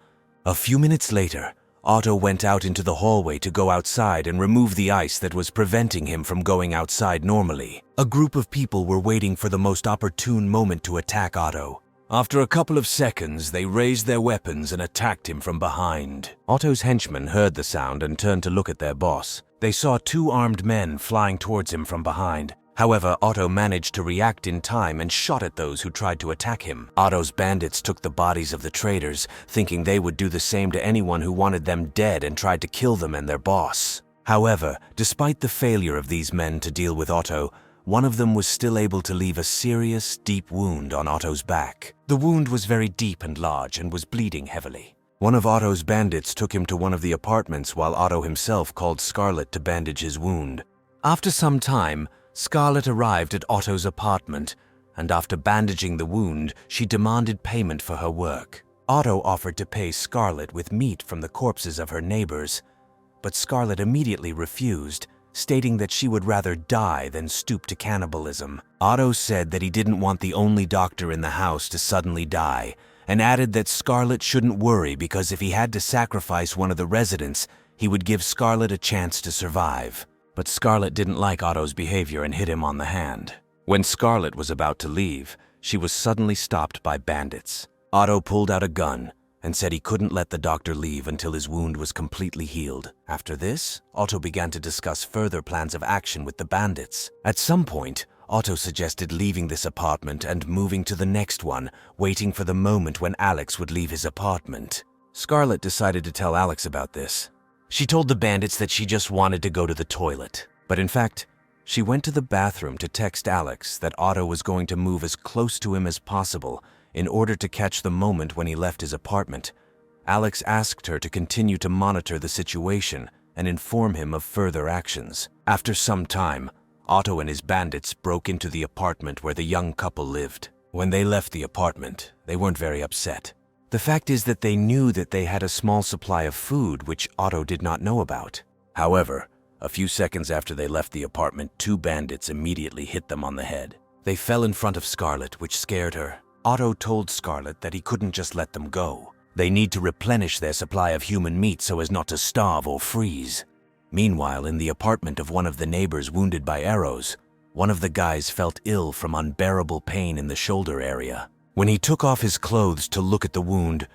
A: A few minutes later, Otto went out into the hallway to go outside and remove the ice that was preventing him from going outside normally. A group of people were waiting for the most opportune moment to attack Otto. After a couple of seconds, they raised their weapons and attacked him from behind. Otto's henchmen heard the sound and turned to look at their boss. They saw two armed men flying towards him from behind. However, Otto managed to react in time and shot at those who tried to attack him. Otto's bandits took the bodies of the traitors, thinking they would do the same to anyone who wanted them dead and tried to kill them and their boss. However, despite the failure of these men to deal with Otto, one of them was still able to leave a serious, deep wound on Otto's back. The wound was very deep and large and was bleeding heavily. One of Otto's bandits took him to one of the apartments while Otto himself called Scarlet to bandage his wound. After some time, Scarlet arrived at Otto's apartment, and after bandaging the wound, she demanded payment for her work. Otto offered to pay Scarlet with meat from the corpses of her neighbors, but Scarlet immediately refused, stating that she would rather die than stoop to cannibalism. Otto said that he didn't want the only doctor in the house to suddenly die, and added that Scarlet shouldn't worry because if he had to sacrifice one of the residents, he would give Scarlet a chance to survive. But Scarlet didn't like Otto's behavior and hit him on the hand. When Scarlet was about to leave, she was suddenly stopped by bandits. Otto pulled out a gun and said he couldn't let the doctor leave until his wound was completely healed. After this, Otto began to discuss further plans of action with the bandits. At some point, Otto suggested leaving this apartment and moving to the next one, waiting for the moment when Alex would leave his apartment. Scarlet decided to tell Alex about this. She told the bandits that she just wanted to go to the toilet, but in fact, she went to the bathroom to text Alex that Otto was going to move as close to him as possible in order to catch the moment when he left his apartment. Alex asked her to continue to monitor the situation and inform him of further actions. After some time, Otto and his bandits broke into the apartment where the young couple lived. When they left the apartment, they weren't very upset. The fact is that they knew that they had a small supply of food which Otto did not know about. However, a few seconds after they left the apartment, two bandits immediately hit them on the head. They fell in front of Scarlet, which scared her. Otto told Scarlet that he couldn't just let them go. They need to replenish their supply of human meat so as not to starve or freeze. Meanwhile, in the apartment of one of the neighbors wounded by arrows, one of the guys felt ill from unbearable pain in the shoulder area. When he took off his clothes to look at the wound,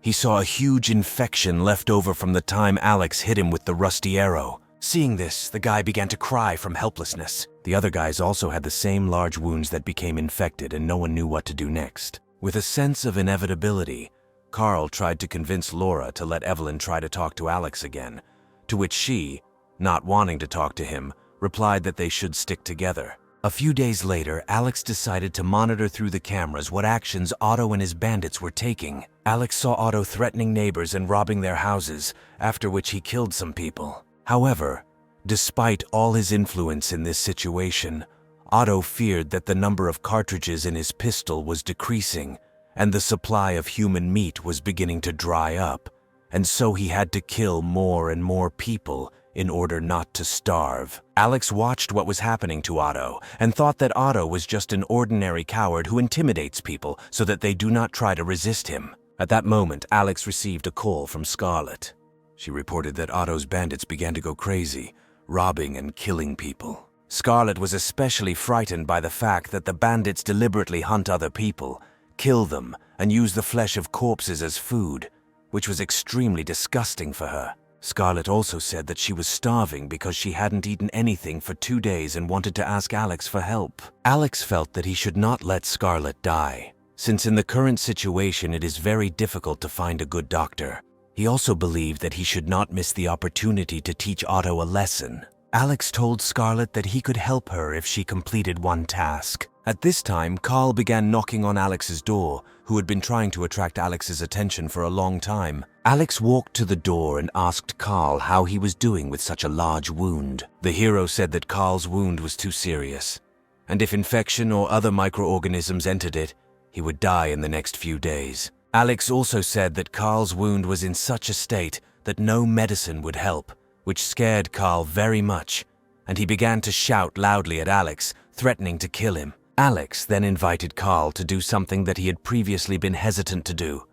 A: he saw a huge infection left over from the time Alex hit him with the rusty arrow. Seeing this, the guy began to cry from helplessness. The other guys also had the same large wounds that became infected, and no one knew what to do next. With a sense of inevitability, Carl tried to convince Laura to let Evelyn try to talk to Alex again, to which she, not wanting to talk to him, replied that they should stick together. A few days later, Alex decided to monitor through the cameras what actions Otto and his bandits were taking. Alex saw Otto threatening neighbors and robbing their houses, after which he killed some people. However, despite all his influence in this situation, Otto feared that the number of cartridges in his pistol was decreasing, and the supply of human meat was beginning to dry up, and so he had to kill more and more people in order not to starve. Alex watched what was happening to Otto and thought that Otto was just an ordinary coward who intimidates people so that they do not try to resist him. At that moment, Alex received a call from Scarlet. She reported that Otto's bandits began to go crazy, robbing and killing people. Scarlet was especially frightened by the fact that the bandits deliberately hunt other people, kill them, and use the flesh of corpses as food, which was extremely disgusting for her. Scarlet also said that she was starving because she hadn't eaten anything for 2 days and wanted to ask Alex for help. Alex felt that he should not let Scarlet die, since in the current situation it is very difficult to find a good doctor. He also believed that he should not miss the opportunity to teach Otto a lesson. Alex told Scarlet that he could help her if she completed one task. At this time, Carl began knocking on Alex's door, who had been trying to attract Alex's attention for a long time. Alex walked to the door and asked Carl how he was doing with such a large wound. The hero said that Carl's wound was too serious, and if infection or other microorganisms entered it, he would die in the next few days. Alex also said that Carl's wound was in such a state that no medicine would help, which scared Carl very much, and he began to shout loudly at Alex, threatening to kill him. Alex then invited Carl to do something that he had previously been hesitant to do,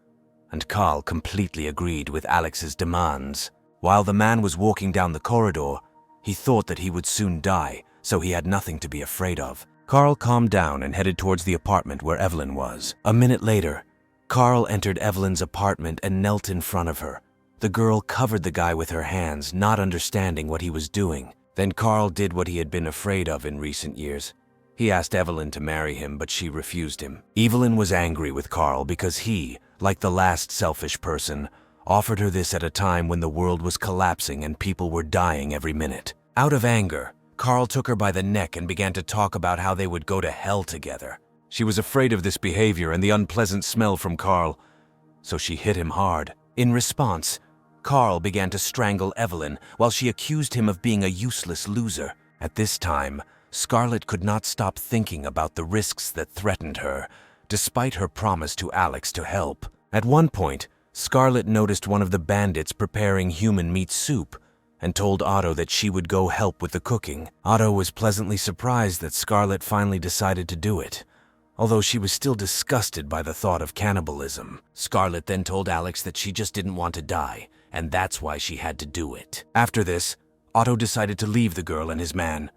A: and Carl completely agreed with Alex's demands. While the man was walking down the corridor, he thought that he would soon die, so he had nothing to be afraid of. Carl calmed down and headed towards the apartment where Evelyn was. A minute later, Carl entered Evelyn's apartment and knelt in front of her. The girl covered the guy with her hands, not understanding what he was doing. Then Carl did what he had been afraid of in recent years. He asked Evelyn to marry him, but she refused him. Evelyn was angry with Carl because he, like the last selfish person, offered her this at a time when the world was collapsing and people were dying every minute. Out of anger, Carl took her by the neck and began to talk about how they would go to hell together. She was afraid of this behavior and the unpleasant smell from Carl, so she hit him hard. In response, Carl began to strangle Evelyn while she accused him of being a useless loser. At this time, Scarlet could not stop thinking about the risks that threatened her, despite her promise to Alex to help. At one point, Scarlet noticed one of the bandits preparing human meat soup and told Otto that she would go help with the cooking. Otto was pleasantly surprised that Scarlet finally decided to do it, although she was still disgusted by the thought of cannibalism. Scarlet then told Alex that she just didn't want to die, and that's why she had to do it. After this, Otto decided to leave the girl and his man,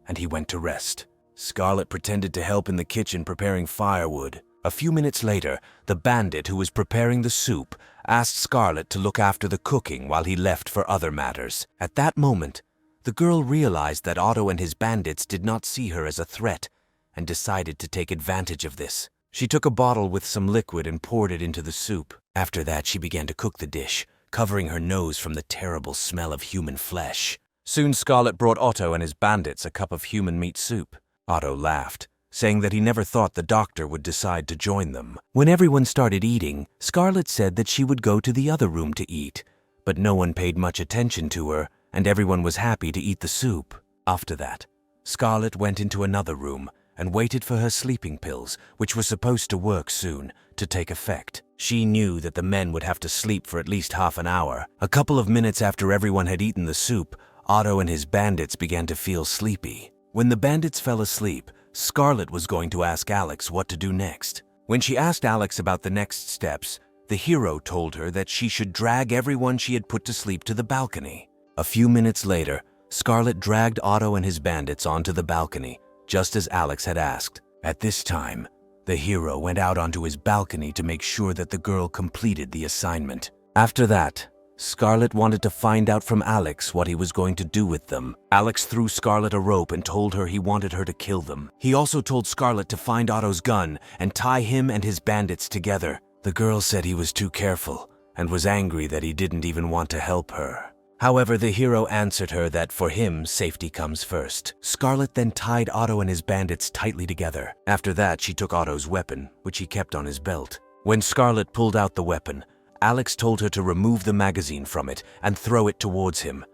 A: and he went to rest. Scarlet pretended to help in the kitchen preparing firewood. A few minutes later, the bandit who was preparing the soup asked Scarlet to look after the cooking while he left for other matters. At that moment, the girl realized that Otto and his bandits did not see her as a threat and decided to take advantage of this. She took a bottle with some liquid and poured it into the soup. After that, she began to cook the dish, covering her nose from the terrible smell of human flesh. Soon Scarlet brought Otto and his bandits a cup of human meat soup. Otto laughed, saying that he never thought the doctor would decide to join them. When everyone started eating, Scarlet said that she would go to the other room to eat, but no one paid much attention to her, and everyone was happy to eat the soup. After that, Scarlet went into another room and waited for her sleeping pills, which were supposed to work soon, to take effect. She knew that the men would have to sleep for at least half an hour. A couple of minutes after everyone had eaten the soup, Otto and his bandits began to feel sleepy. When the bandits fell asleep, Scarlet was going to ask Alex what to do next. When she asked Alex about the next steps, the hero told her that she should drag everyone she had put to sleep to the balcony. A few minutes later, Scarlet dragged Otto and his bandits onto the balcony, just as Alex had asked. At this time, the hero went out onto his balcony to make sure that the girl completed the assignment. After that, Scarlet wanted to find out from Alex what he was going to do with them. Alex threw Scarlet a rope and told her he wanted her to kill them. He also told Scarlet to find Otto's gun and tie him and his bandits together. The girl said he was too careful and was angry that he didn't even want to help her. However, the hero answered her that for him, safety comes first. Scarlet then tied Otto and his bandits tightly together. After that, she took Otto's weapon, which he kept on his belt. When Scarlet pulled out the weapon, Alex told her to remove the magazine from it and throw it towards him,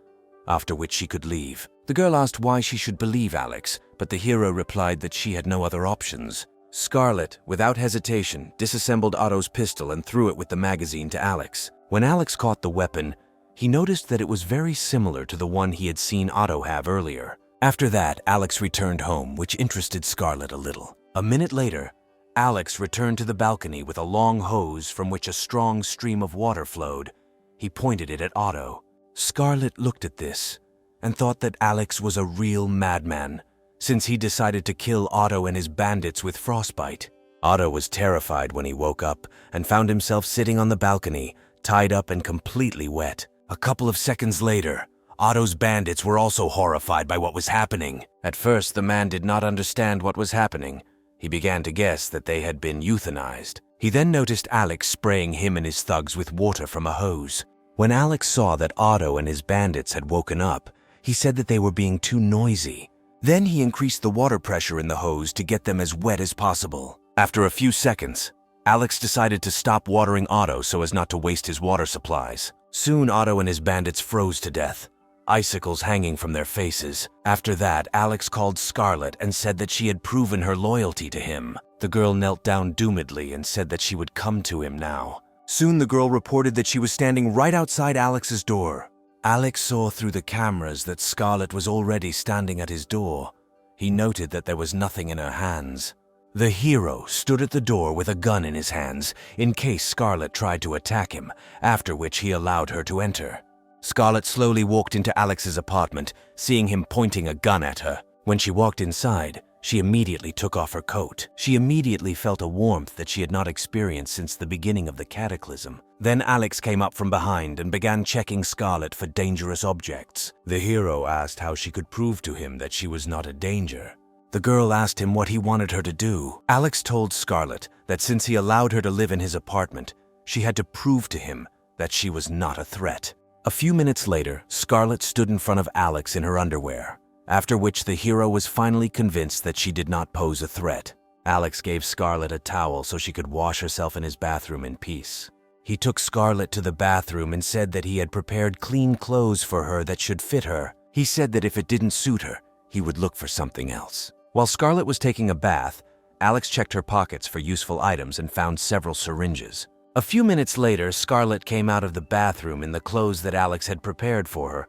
A: after which she could leave. The girl asked why she should believe Alex, but the hero replied that she had no other options. Scarlet, without hesitation, disassembled Otto's pistol and threw it with the magazine to Alex. When Alex caught the weapon, he noticed that it was very similar to the one he had seen Otto have earlier. After that, Alex returned home, which interested Scarlet a little. A minute later, Alex returned to the balcony with a long hose from which a strong stream of water flowed. He pointed it at Otto. Scarlet looked at this and thought that Alex was a real madman, since he decided to kill Otto and his bandits with frostbite. Otto was terrified when he woke up and found himself sitting on the balcony, tied up and completely wet. A couple of seconds later, Otto's bandits were also horrified by what was happening. At first, the man did not understand what was happening. He began to guess that they had been euthanized. He then noticed Alex spraying him and his thugs with water from a hose. When Alex saw that Otto and his bandits had woken up, he said that they were being too noisy. Then he increased the water pressure in the hose to get them as wet as possible. After a few seconds, Alex decided to stop watering Otto so as not to waste his water supplies. Soon Otto and his bandits froze to death, icicles hanging from their faces. After that, Alex called Scarlet and said that she had proven her loyalty to him. The girl knelt down doomedly and said that she would come to him now. Soon the girl reported that she was standing right outside Alex's door. Alex saw through the cameras that Scarlet was already standing at his door. He noted that there was nothing in her hands. The hero stood at the door with a gun in his hands in case Scarlet tried to attack him, after which he allowed her to enter. Scarlet slowly walked into Alex's apartment, seeing him pointing a gun at her. When she walked inside, she immediately took off her coat. She immediately felt a warmth that she had not experienced since the beginning of the cataclysm. Then Alex came up from behind and began checking Scarlet for dangerous objects. The hero asked how she could prove to him that she was not a danger. The girl asked him what he wanted her to do. Alex told Scarlet that since he allowed her to live in his apartment, she had to prove to him that she was not a threat. A few minutes later, Scarlet stood in front of Alex in her underwear, after which the hero was finally convinced that she did not pose a threat. Alex gave Scarlet a towel so she could wash herself in his bathroom in peace. He took Scarlet to the bathroom and said that he had prepared clean clothes for her that should fit her. He said that if it didn't suit her, he would look for something else. While Scarlet was taking a bath, Alex checked her pockets for useful items and found several syringes. A few minutes later, Scarlett came out of the bathroom in the clothes that Alex had prepared for her.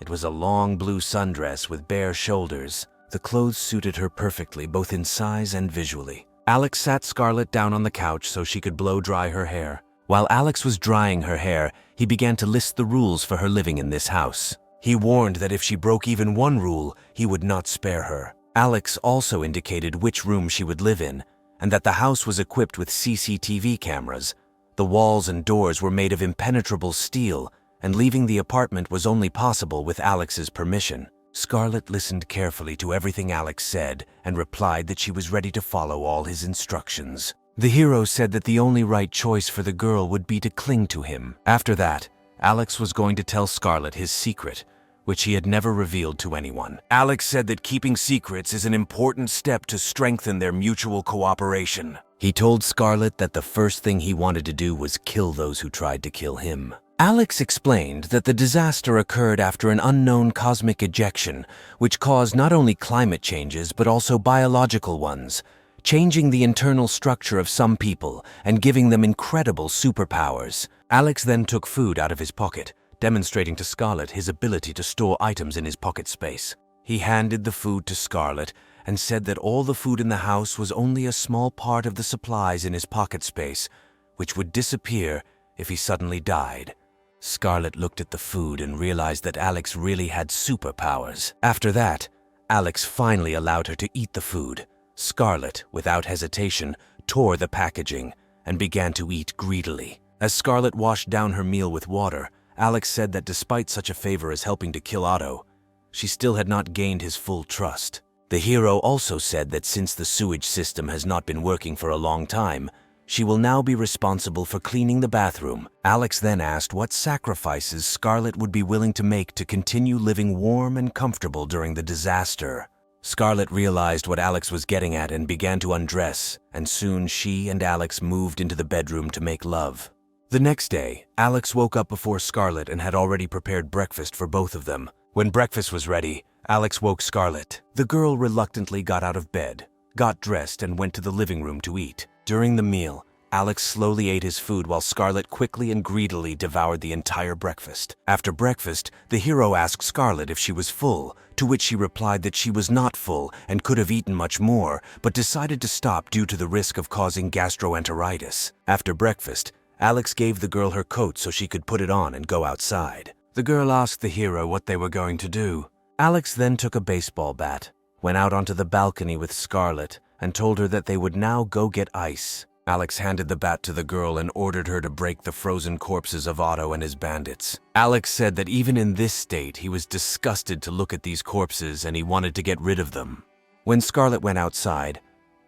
A: It was a long blue sundress with bare shoulders. The clothes suited her perfectly, both in size and visually. Alex sat Scarlett down on the couch so she could blow dry her hair. While Alex was drying her hair, he began to list the rules for her living in this house. He warned that if she broke even one rule, he would not spare her. Alex also indicated which room she would live in, and that the house was equipped with CCTV cameras. The walls and doors were made of impenetrable steel, and leaving the apartment was only possible with Alex's permission. Scarlett listened carefully to everything Alex said and replied that she was ready to follow all his instructions. The hero said that the only right choice for the girl would be to cling to him. After that, Alex was going to tell Scarlett his secret, which he had never revealed to anyone. Alex said that keeping secrets is an important step to strengthen their mutual cooperation. He told Scarlett that the first thing he wanted to do was kill those who tried to kill him. Alex explained that the disaster occurred after an unknown cosmic ejection, which caused not only climate changes but also biological ones, changing the internal structure of some people and giving them incredible superpowers. Alex then took food out of his pocket, demonstrating to Scarlett his ability to store items in his pocket space. He handed the food to Scarlett and said that all the food in the house was only a small part of the supplies in his pocket space, which would disappear if he suddenly died. Scarlett looked at the food and realized that Alex really had superpowers. After that, Alex finally allowed her to eat the food. Scarlett, without hesitation, tore the packaging and began to eat greedily. As Scarlett washed down her meal with water, Alex said that despite such a favor as helping to kill Otto, she still had not gained his full trust. The hero also said that since the sewage system has not been working for a long time, she will now be responsible for cleaning the bathroom. Alex then asked what sacrifices Scarlett would be willing to make to continue living warm and comfortable during the disaster. Scarlett realized what Alex was getting at and began to undress, and soon she and Alex moved into the bedroom to make love. The next day, Alex woke up before Scarlett and had already prepared breakfast for both of them. When breakfast was ready, Alex woke Scarlett. The girl reluctantly got out of bed, got dressed, and went to the living room to eat. During the meal, Alex slowly ate his food while Scarlett quickly and greedily devoured the entire breakfast. After breakfast, the hero asked Scarlett if she was full, to which she replied that she was not full and could have eaten much more, but decided to stop due to the risk of causing gastroenteritis. After breakfast, Alex gave the girl her coat so she could put it on and go outside. The girl asked the hero what they were going to do. Alex then took a baseball bat, went out onto the balcony with Scarlett, and told her that they would now go get ice. Alex handed the bat to the girl and ordered her to break the frozen corpses of Otto and his bandits. Alex said that even in this state, he was disgusted to look at these corpses and he wanted to get rid of them. When Scarlett went outside,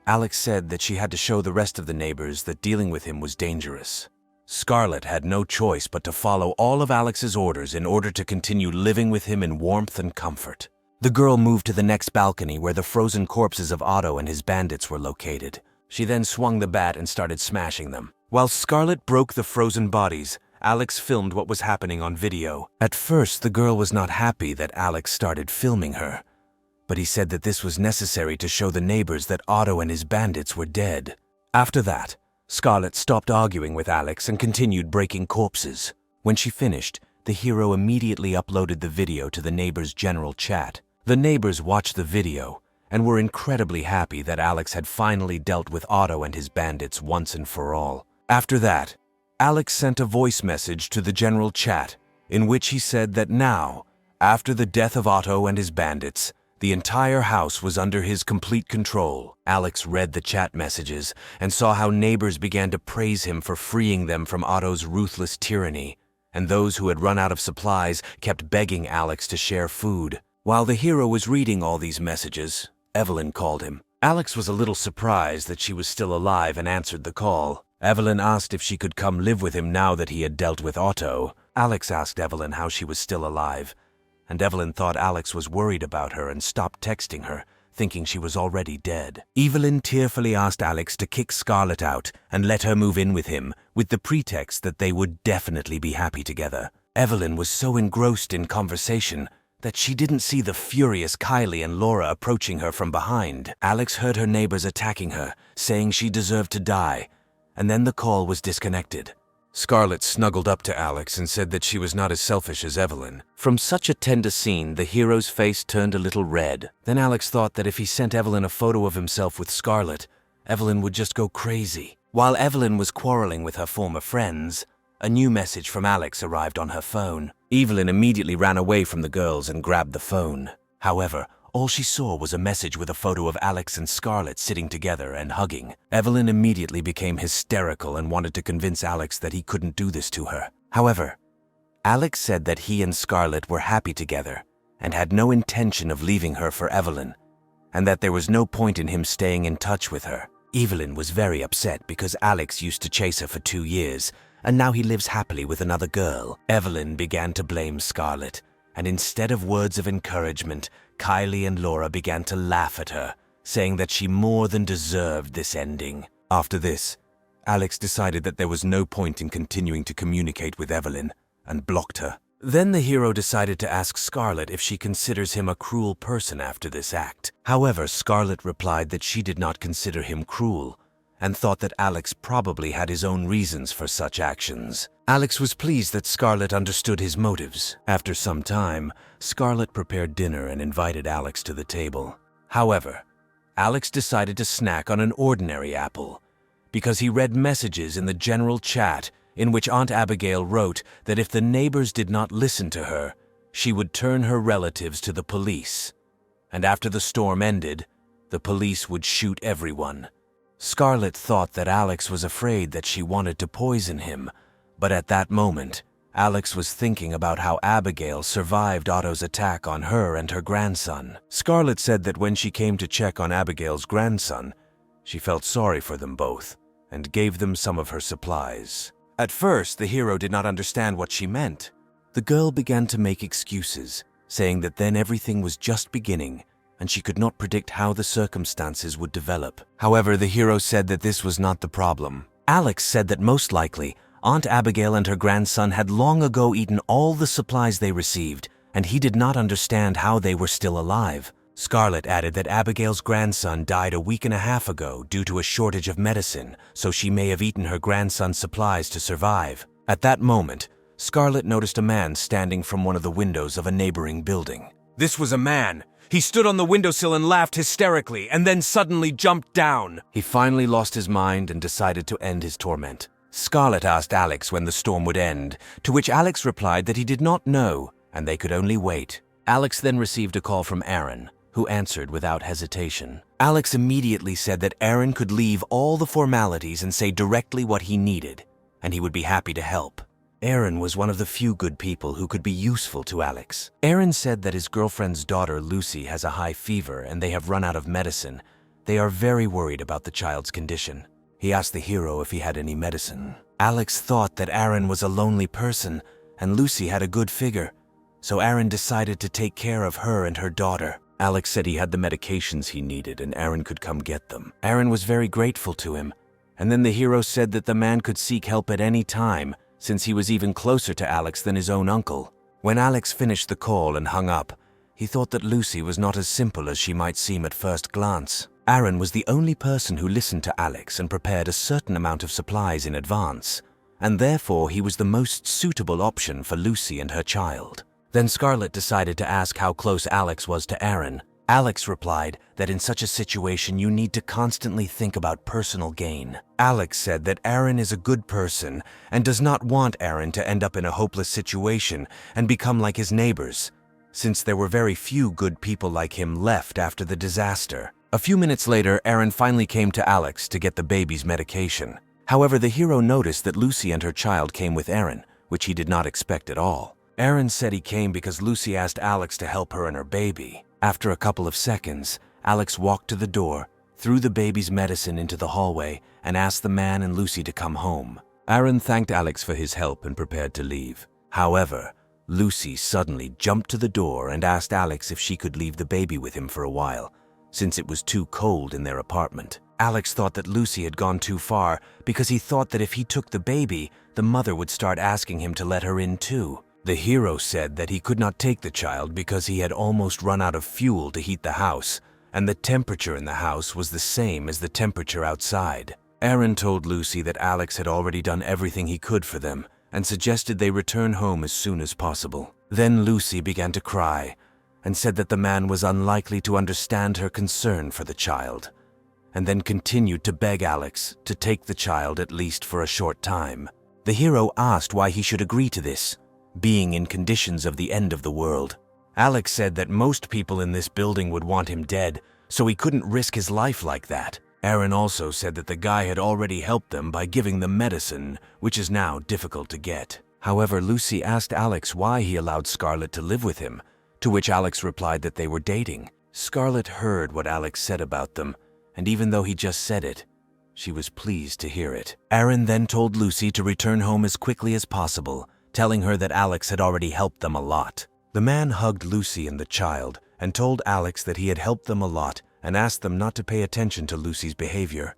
A: Alex said that she had to show the rest of the neighbors that dealing with him was dangerous. Scarlett had no choice but to follow all of Alex's orders in order to continue living with him in warmth and comfort. The girl moved to the next balcony where the frozen corpses of Otto and his bandits were located. She then swung the bat and started smashing them. While Scarlett broke the frozen bodies, Alex filmed what was happening on video. At first, the girl was not happy that Alex started filming her, but he said that this was necessary to show the neighbors that Otto and his bandits were dead. After that, Scarlett stopped arguing with Alex and continued breaking corpses. When she finished, the hero immediately uploaded the video to the neighbors' general chat. The neighbors watched the video and were incredibly happy that Alex had finally dealt with Otto and his bandits once and for all. After that, Alex sent a voice message to the general chat in which he said that now, after the death of Otto and his bandits, the entire house was under his complete control. Alex read the chat messages and saw how neighbors began to praise him for freeing them from Otto's ruthless tyranny, and those who had run out of supplies kept begging Alex to share food. While the hero was reading all these messages, Evelyn called him. Alex was a little surprised that she was still alive and answered the call. Evelyn asked if she could come live with him now that he had dealt with Otto. Alex asked Evelyn how she was still alive, and Evelyn thought Alex was worried about her and stopped texting her, thinking she was already dead. Evelyn tearfully asked Alex to kick Scarlett out and let her move in with him, with the pretext that they would definitely be happy together. Evelyn was so engrossed in conversation that she didn't see the furious Kylie and Laura approaching her from behind. Alex heard her neighbors attacking her, saying she deserved to die, and then the call was disconnected. Scarlett snuggled up to Alex and said that she was not as selfish as Evelyn. From such a tender scene, the hero's face turned a little red. Then Alex thought that if he sent Evelyn a photo of himself with Scarlett, Evelyn would just go crazy. While Evelyn was quarreling with her former friends, a new message from Alex arrived on her phone. Evelyn immediately ran away from the girls and grabbed the phone. However, all she saw was a message with a photo of Alex and Scarlett sitting together and hugging. Evelyn immediately became hysterical and wanted to convince Alex that he couldn't do this to her. However, Alex said that he and Scarlett were happy together and had no intention of leaving her for Evelyn, and that there was no point in him staying in touch with her. Evelyn was very upset because Alex used to chase her for 2 years, and now he lives happily with another girl. Evelyn began to blame Scarlett, and instead of words of encouragement, Kylie and Laura began to laugh at her, saying that she more than deserved this ending. After this, Alex decided that there was no point in continuing to communicate with Evelyn and blocked her. Then the hero decided to ask Scarlett if she considers him a cruel person after this act. However, Scarlett replied that she did not consider him cruel and thought that Alex probably had his own reasons for such actions. Alex was pleased that Scarlett understood his motives. After some time, Scarlett prepared dinner and invited Alex to the table. However, Alex decided to snack on an ordinary apple because he read messages in the general chat in which Aunt Abigail wrote that if the neighbors did not listen to her, she would turn her relatives to the police. And after the storm ended, the police would shoot everyone. Scarlett thought that Alex was afraid that she wanted to poison him, but at that moment, Alex was thinking about how Abigail survived Otto's attack on her and her grandson. Scarlett said that when she came to check on Abigail's grandson, she felt sorry for them both and gave them some of her supplies. At first, the hero did not understand what she meant. The girl began to make excuses, saying that then everything was just beginning and she could not predict how the circumstances would develop. However, the hero said that this was not the problem. Alex said that most likely, Aunt Abigail and her grandson had long ago eaten all the supplies they received, and he did not understand how they were still alive. Scarlett added that Abigail's grandson died a week and a half ago due to a shortage of medicine, so she may have eaten her grandson's supplies to survive. At that moment, Scarlett noticed a man standing from one of the windows of a neighboring building. This was a man. He stood on the windowsill and laughed hysterically, and then suddenly jumped down. He finally lost his mind and decided to end his torment. Scarlett asked Alex when the storm would end, to which Alex replied that he did not know, and they could only wait. Alex then received a call from Aaron, who answered without hesitation. Alex immediately said that Aaron could leave all the formalities and say directly what he needed, and he would be happy to help. Aaron was one of the few good people who could be useful to Alex. Aaron said that his girlfriend's daughter Lucy has a high fever and they have run out of medicine. They are very worried about the child's condition. He asked the hero if he had any medicine. Alex thought that Aaron was a lonely person and Lucy had a good figure, so Aaron decided to take care of her and her daughter. Alex said he had the medications he needed and Aaron could come get them. Aaron was very grateful to him, and then the hero said that the man could seek help at any time, since he was even closer to Alex than his own uncle. When Alex finished the call and hung up, he thought that Lucy was not as simple as she might seem at first glance. Aaron was the only person who listened to Alex and prepared a certain amount of supplies in advance, and therefore he was the most suitable option for Lucy and her child. Then Scarlett decided to ask how close Alex was to Aaron. Alex replied that in such a situation you need to constantly think about personal gain. Alex said that Aaron is a good person and does not want Aaron to end up in a hopeless situation and become like his neighbors, since there were very few good people like him left after the disaster. A few minutes later, Aaron finally came to Alex to get the baby's medication. However, the hero noticed that Lucy and her child came with Aaron, which he did not expect at all. Aaron said he came because Lucy asked Alex to help her and her baby. After a couple of seconds, Alex walked to the door, threw the baby's medicine into the hallway, and asked the man and Lucy to come home. Aaron thanked Alex for his help and prepared to leave. However, Lucy suddenly jumped to the door and asked Alex if she could leave the baby with him for a while, since it was too cold in their apartment. Alex thought that Lucy had gone too far because he thought that if he took the baby, the mother would start asking him to let her in too. The hero said that he could not take the child because he had almost run out of fuel to heat the house, and the temperature in the house was the same as the temperature outside. Aaron told Lucy that Alex had already done everything he could for them and suggested they return home as soon as possible. Then Lucy began to cry and said that the man was unlikely to understand her concern for the child, and then continued to beg Alex to take the child at least for a short time. The hero asked why he should agree to this, being in conditions of the end of the world. Alex said that most people in this building would want him dead, so he couldn't risk his life like that. Aaron also said that the guy had already helped them by giving them medicine, which is now difficult to get. However, Lucy asked Alex why he allowed Scarlett to live with him, to which Alex replied that they were dating. Scarlett heard what Alex said about them, and even though he just said it, she was pleased to hear it. Aaron then told Lucy to return home as quickly as possible, telling her that Alex had already helped them a lot. The man hugged Lucy and the child and told Alex that he had helped them a lot and asked them not to pay attention to Lucy's behavior.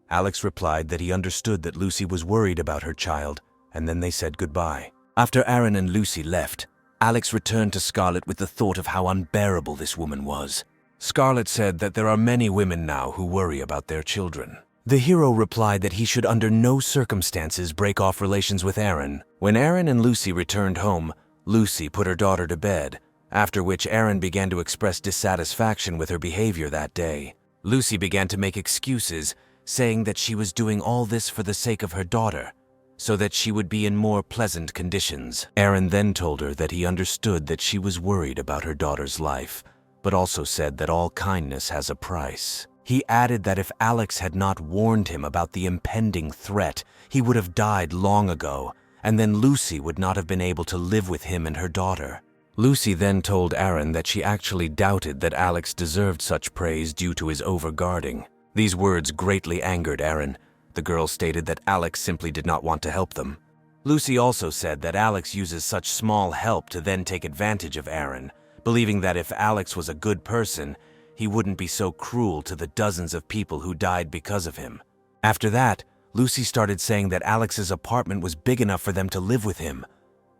A: Alex replied that he understood that Lucy was worried about her child, and then they said goodbye. After Aaron and Lucy left, Alex returned to Scarlett with the thought of how unbearable this woman was. Scarlett said that there are many women now who worry about their children. The hero replied that he should under no circumstances break off relations with Aaron. When Aaron and Lucy returned home, Lucy put her daughter to bed, after which Aaron began to express dissatisfaction with her behavior that day. Lucy began to make excuses, saying that she was doing all this for the sake of her daughter, so that she would be in more pleasant conditions. Aaron then told her that he understood that she was worried about her daughter's life, but also said that all kindness has a price. He added that if Alex had not warned him about the impending threat, he would have died long ago, and then Lucy would not have been able to live with him and her daughter. Lucy then told Aaron that she actually doubted that Alex deserved such praise due to his overguarding. These words greatly angered Aaron. The girl stated that Alex simply did not want to help them. Lucy also said that Alex uses such small help to then take advantage of Aaron, believing that if Alex was a good person, he wouldn't be so cruel to the dozens of people who died because of him. After that, Lucy started saying that Alex's apartment was big enough for them to live with him.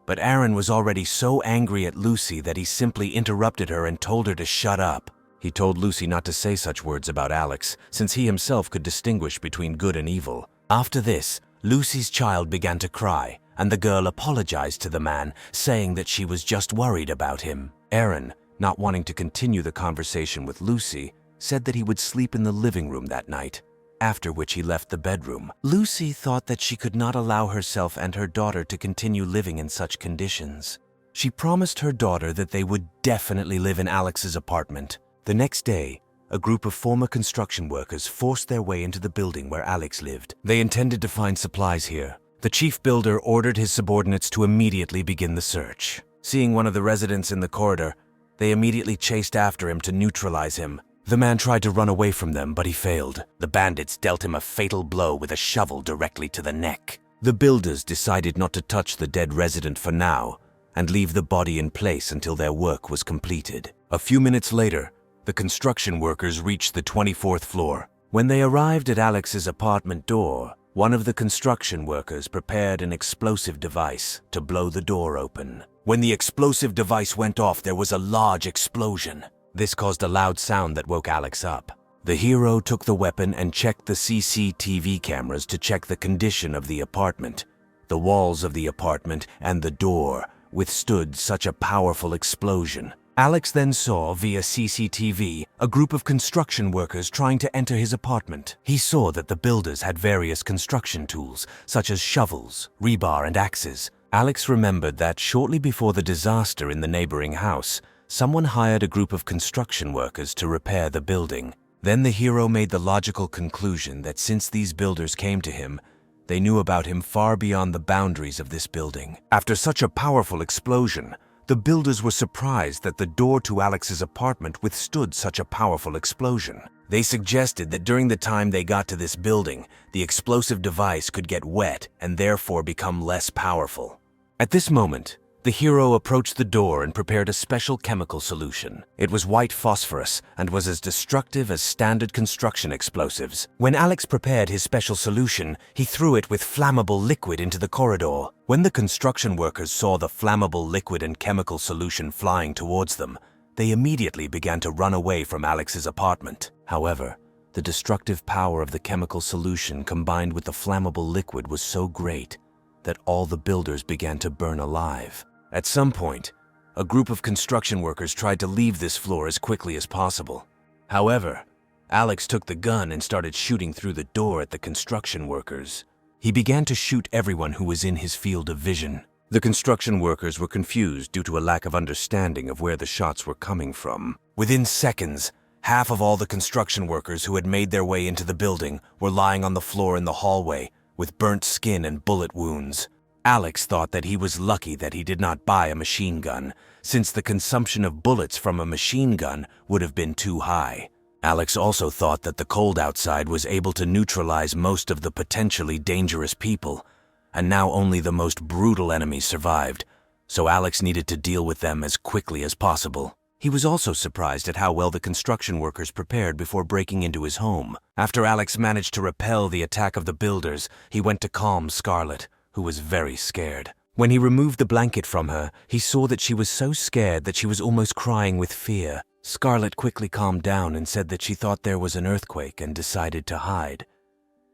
A: But Aaron was already so angry at Lucy that he simply interrupted her and told her to shut up. He told Lucy not to say such words about Alex, since he himself could distinguish between good and evil. After this, Lucy's child began to cry, and the girl apologized to the man, saying that she was just worried about him. Aaron, not wanting to continue the conversation with Lucy, said that he would sleep in the living room that night, after which he left the bedroom. Lucy thought that she could not allow herself and her daughter to continue living in such conditions. She promised her daughter that they would definitely live in Alex's apartment. The next day, a group of former construction workers forced their way into the building where Alex lived. They intended to find supplies here. The chief builder ordered his subordinates to immediately begin the search. Seeing one of the residents in the corridor, they immediately chased after him to neutralize him. The man tried to run away from them, but he failed. The bandits dealt him a fatal blow with a shovel directly to the neck. The builders decided not to touch the dead resident for now and leave the body in place until their work was completed. A few minutes later, the construction workers reached the 24th floor. When they arrived at Alex's apartment door, one of the construction workers prepared an explosive device to blow the door open. When the explosive device went off, there was a large explosion. This caused a loud sound that woke Alex up. The hero took the weapon and checked the CCTV cameras to check the condition of the apartment. The walls of the apartment and the door withstood such a powerful explosion. Alex then saw via CCTV a group of construction workers trying to enter his apartment. He saw that the builders had various construction tools, such as shovels, rebar, and axes. Alex remembered that shortly before the disaster in the neighboring house, someone hired a group of construction workers to repair the building. Then the hero made the logical conclusion that since these builders came to him, they knew about him far beyond the boundaries of this building. After such a powerful explosion, the builders were surprised that the door to Alex's apartment withstood such a powerful explosion. They suggested that during the time they got to this building, the explosive device could get wet and therefore become less powerful. At this moment, the hero approached the door and prepared a special chemical solution. It was white phosphorus and was as destructive as standard construction explosives. When Alex prepared his special solution, he threw it with flammable liquid into the corridor. When the construction workers saw the flammable liquid and chemical solution flying towards them, they immediately began to run away from Alex's apartment. However, The destructive power of the chemical solution combined with the flammable liquid was so great that all the builders began to burn alive. At some point, a group of construction workers tried to leave this floor as quickly as possible. However, Alex took the gun and started shooting through the door at the construction workers. He began to shoot everyone who was in his field of vision. The construction workers were confused due to a lack of understanding of where the shots were coming from. Within seconds, half of all the construction workers who had made their way into the building were lying on the floor in the hallway with burnt skin and bullet wounds. Alex thought that he was lucky that he did not buy a machine gun, since the consumption of bullets from a machine gun would have been too high. Alex also thought that the cold outside was able to neutralize most of the potentially dangerous people, and now only the most brutal enemies survived, so Alex needed to deal with them as quickly as possible. He was also surprised at how well the construction workers prepared before breaking into his home. After Alex managed to repel the attack of the builders, he went to calm Scarlet, who was very scared. When he removed the blanket from her, he saw that she was so scared that she was almost crying with fear. Scarlet quickly calmed down and said that she thought there was an earthquake and decided to hide.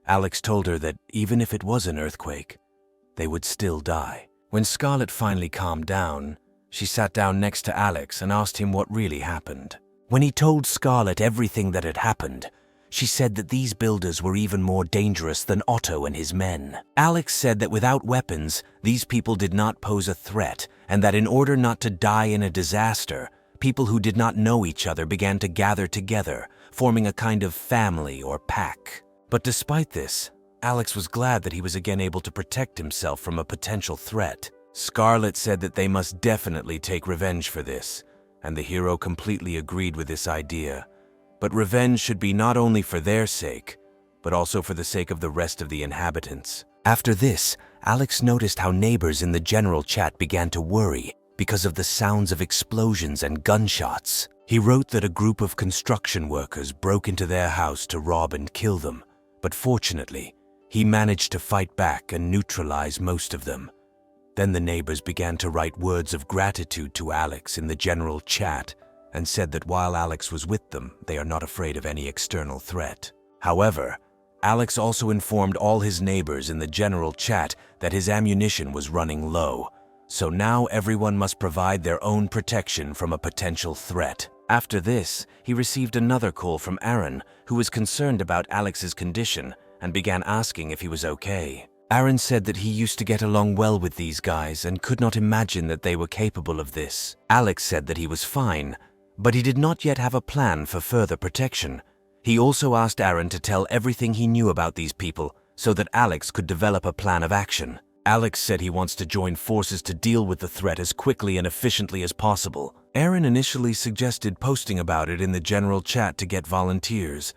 A: Alex told her that even if it was an earthquake, they would still die. When Scarlet finally calmed down, she sat down next to Alex and asked him what really happened. When he told Scarlet everything that had happened, she said that these builders were even more dangerous than Otto and his men. Alex said that without weapons, these people did not pose a threat, and that in order not to die in a disaster, people who did not know each other began to gather together, forming a kind of family or pack. But despite this, Alex was glad that he was again able to protect himself from a potential threat. Scarlet said that they must definitely take revenge for this, and the hero completely agreed with this idea. But revenge should be not only for their sake, but also for the sake of the rest of the inhabitants. After this, Alex noticed how neighbors in the general chat began to worry because of the sounds of explosions and gunshots. He wrote that a group of construction workers broke into their house to rob and kill them, but fortunately, he managed to fight back and neutralize most of them. Then the neighbors began to write words of gratitude to Alex in the general chat and said that while Alex was with them, they are not afraid of any external threat. However, Alex also informed all his neighbors in the general chat that his ammunition was running low, so now everyone must provide their own protection from a potential threat. After this, he received another call from Aaron, who was concerned about Alex's condition and began asking if he was okay. Aaron said that he used to get along well with these guys and could not imagine that they were capable of this. Alex said that he was fine, but he did not yet have a plan for further protection. He also asked Aaron to tell everything he knew about these people so that Alex could develop a plan of action. Alex said he wants to join forces to deal with the threat as quickly and efficiently as possible. Aaron initially suggested posting about it in the general chat to get volunteers,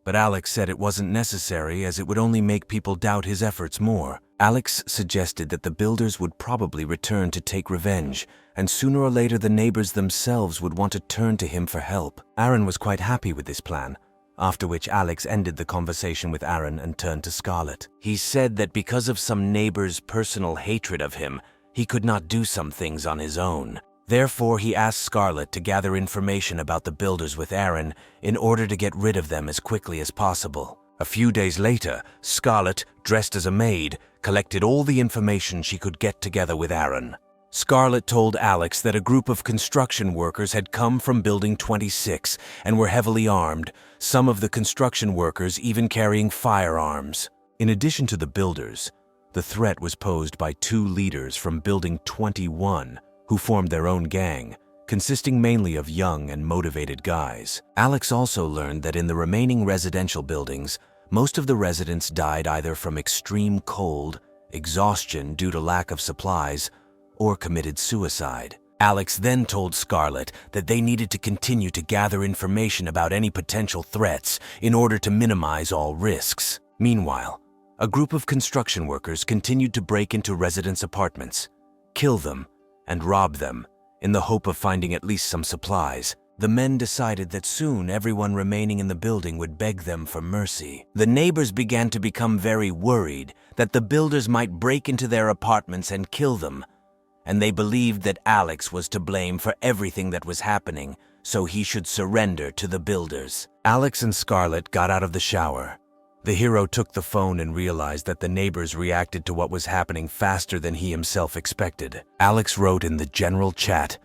A: but Alex said it wasn't necessary as it would only make people doubt his efforts more. Alex suggested that the builders would probably return to take revenge, and sooner or later the neighbors themselves would want to turn to him for help. Aaron was quite happy with this plan, after which Alex ended the conversation with Aaron and turned to Scarlet. He said that because of some neighbor's personal hatred of him, he could not do some things on his own. Therefore, he asked Scarlet to gather information about the builders with Aaron in order to get rid of them as quickly as possible. A few days later, Scarlet, dressed as a maid, collected all the information she could get together with Aaron. Scarlet told Alex that a group of construction workers had come from Building 26 and were heavily armed, some of the construction workers even carrying firearms. In addition to the builders, the threat was posed by two leaders from Building 21 who formed their own gang, consisting mainly of young and motivated guys. Alex also learned that in the remaining residential buildings, most of the residents died either from extreme cold, exhaustion due to lack of supplies, or committed suicide. Alex then told Scarlet that they needed to continue to gather information about any potential threats in order to minimize all risks. Meanwhile, a group of construction workers continued to break into residents' apartments, kill them, and rob them, in the hope of finding at least some supplies. The men decided that soon everyone remaining in the building would beg them for mercy. The neighbors began to become very worried that the builders might break into their apartments and kill them, and they believed that Alex was to blame for everything that was happening, so he should surrender to the builders. Alex and Scarlett got out of the shower. The hero took the phone and realized that the neighbors reacted to what was happening faster than he himself expected. Alex wrote in the general chat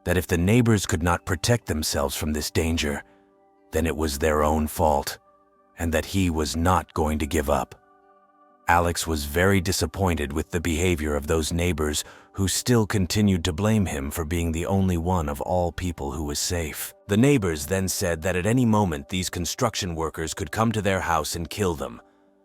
A: that if the neighbors could not protect themselves from this danger, then it was their own fault, and that he was not going to give up. Alex was very disappointed with the behavior of those neighbors who still continued to blame him for being the only one of all people who was safe. The neighbors then said that at any moment these construction workers could come to their house and kill them,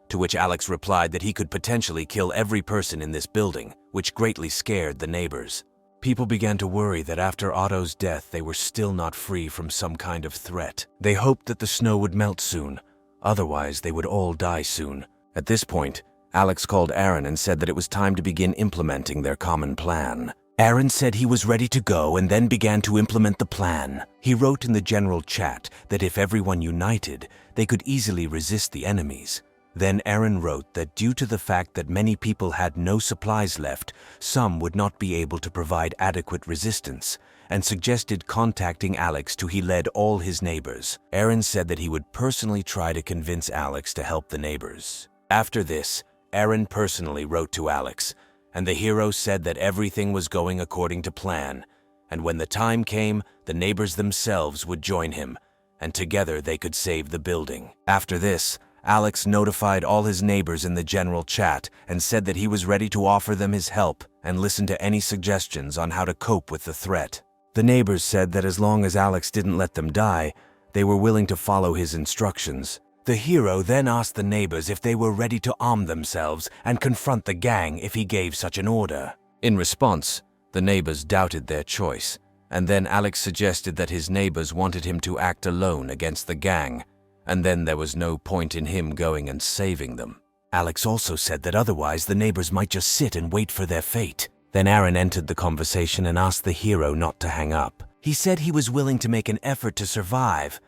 A: to which Alex replied that he could potentially kill every person in this building, which greatly scared the neighbors. People began to worry that after Otto's death they were still not free from some kind of threat. They hoped that the snow would melt soon, otherwise they would all die soon. At this point, Alex called Aaron and said that it was time to begin implementing their common plan. Aaron said he was ready to go and then began to implement the plan. He wrote in the general chat that if everyone united, they could easily resist the enemies. Then Aaron wrote that due to the fact that many people had no supplies left, some would not be able to provide adequate resistance, and suggested contacting Alex to he led all his neighbors. Aaron said that he would personally try to convince Alex to help the neighbors. After this, Aaron personally wrote to Alex, and the hero said that everything was going according to plan, and when the time came, the neighbors themselves would join him, and together they could save the building. After this, Alex notified all his neighbors in the general chat and said that he was ready to offer them his help and listen to any suggestions on how to cope with the threat. The neighbors said that as long as Alex didn't let them die, they were willing to follow his instructions. The hero then asked the neighbors if they were ready to arm themselves and confront the gang if he gave such an order. In response, the neighbors doubted their choice, and then Alex suggested that his neighbors wanted him to act alone against the gang, and then there was no point in him going and saving them. Alex also said that otherwise the neighbors might just sit and wait for their fate. Then Aaron entered the conversation and asked the hero not to hang up. He said he was willing to make an effort to survive,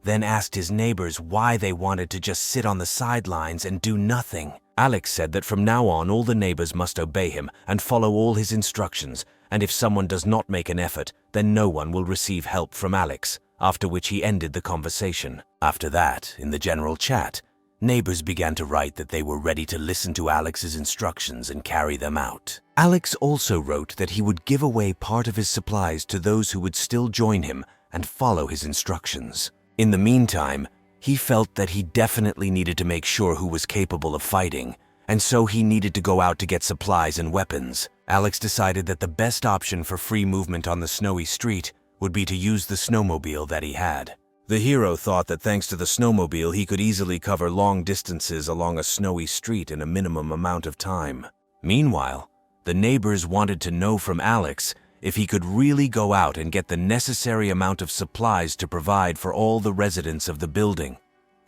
A: then asked his neighbors why they wanted to just sit on the sidelines and do nothing. Alex said that from now on all the neighbors must obey him and follow all his instructions, and if someone does not make an effort, then no one will receive help from Alex, after which he ended the conversation. After that, in the general chat, neighbors began to write that they were ready to listen to Alex's instructions and carry them out. Alex also wrote that he would give away part of his supplies to those who would still join him and follow his instructions. In the meantime, he felt that he definitely needed to make sure who was capable of fighting, and so he needed to go out to get supplies and weapons. Alex decided that the best option for free movement on the snowy street would be to use the snowmobile that he had. The hero thought that thanks to the snowmobile he could easily cover long distances along a snowy street in a minimum amount of time. Meanwhile, the neighbors wanted to know from Alex if he could really go out and get the necessary amount of supplies to provide for all the residents of the building.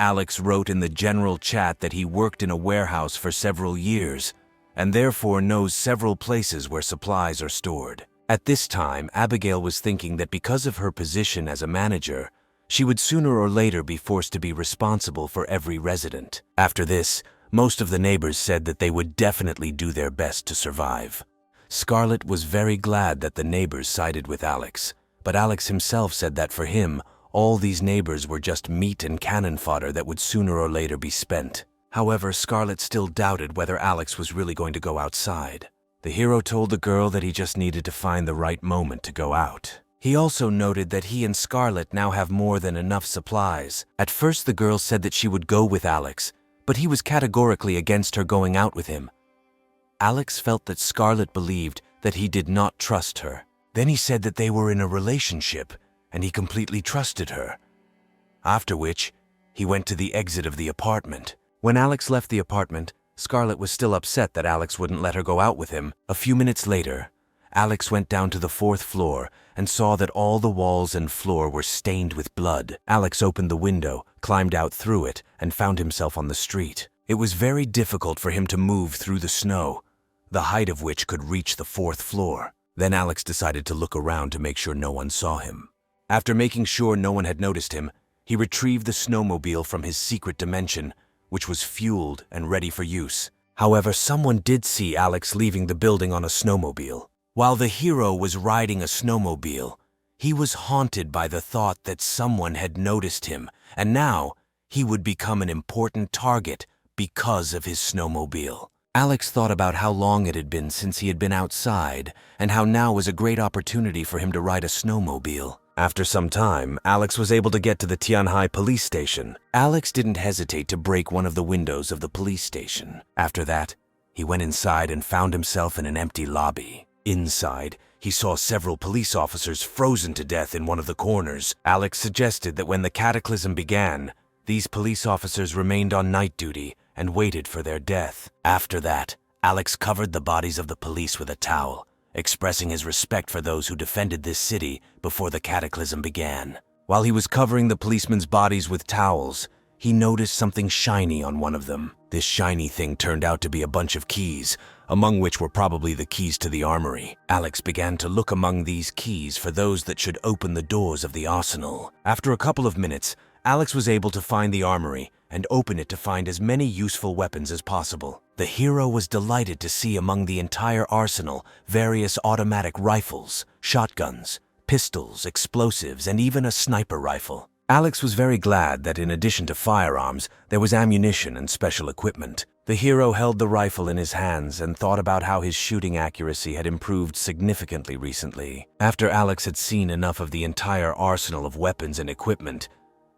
A: Alex wrote in the general chat that he worked in a warehouse for several years and therefore knows several places where supplies are stored. At this time, Abigail was thinking that because of her position as a manager, she would sooner or later be forced to be responsible for every resident. After this, most of the neighbors said that they would definitely do their best to survive. Scarlett was very glad that the neighbors sided with Alex, but Alex himself said that for him, all these neighbors were just meat and cannon fodder that would sooner or later be spent. However, Scarlett still doubted whether Alex was really going to go outside. The hero told the girl that he just needed to find the right moment to go out. He also noted that he and Scarlett now have more than enough supplies. At first, the girl said that she would go with Alex, but he was categorically against her going out with him. Alex felt that Scarlett believed that he did not trust her. Then he said that they were in a relationship and he completely trusted her. After which, he went to the exit of the apartment. When Alex left the apartment, Scarlett was still upset that Alex wouldn't let her go out with him. A few minutes later, Alex went down to the 4th floor and saw that all the walls and floor were stained with blood. Alex opened the window, climbed out through it, and found himself on the street. It was very difficult for him to move through the snow, the height of which could reach the 4th floor. Then Alex decided to look around to make sure no one saw him. After making sure no one had noticed him, he retrieved the snowmobile from his secret dimension, which was fueled and ready for use. However, someone did see Alex leaving the building on a snowmobile. While the hero was riding a snowmobile, He was haunted by the thought that someone had noticed him, and now he would become an important target because of his snowmobile. Alex thought about how long it had been since he had been outside, and how now was a great opportunity for him to ride a snowmobile. After some time, Alex was able to get to the Tianhai police station. Alex didn't hesitate to break one of the windows of the police station. After that, he went inside and found himself in an empty lobby. Inside, he saw several police officers frozen to death in one of the corners. Alex suggested that when the cataclysm began, these police officers remained on night duty and waited for their death. After that, Alex covered the bodies of the police with a towel, expressing his respect for those who defended this city before the cataclysm began. While he was covering the policemen's bodies with towels, he noticed something shiny on one of them. This shiny thing turned out to be a bunch of keys, among which were probably the keys to the armory. Alex began to look among these keys for those that should open the doors of the arsenal. After a couple of minutes, Alex was able to find the armory and open it to find as many useful weapons as possible. The hero was delighted to see among the entire arsenal various automatic rifles, shotguns, pistols, explosives, and even a sniper rifle. Alex was very glad that in addition to firearms, there was ammunition and special equipment. The hero held the rifle in his hands and thought about how his shooting accuracy had improved significantly recently. After Alex had seen enough of the entire arsenal of weapons and equipment,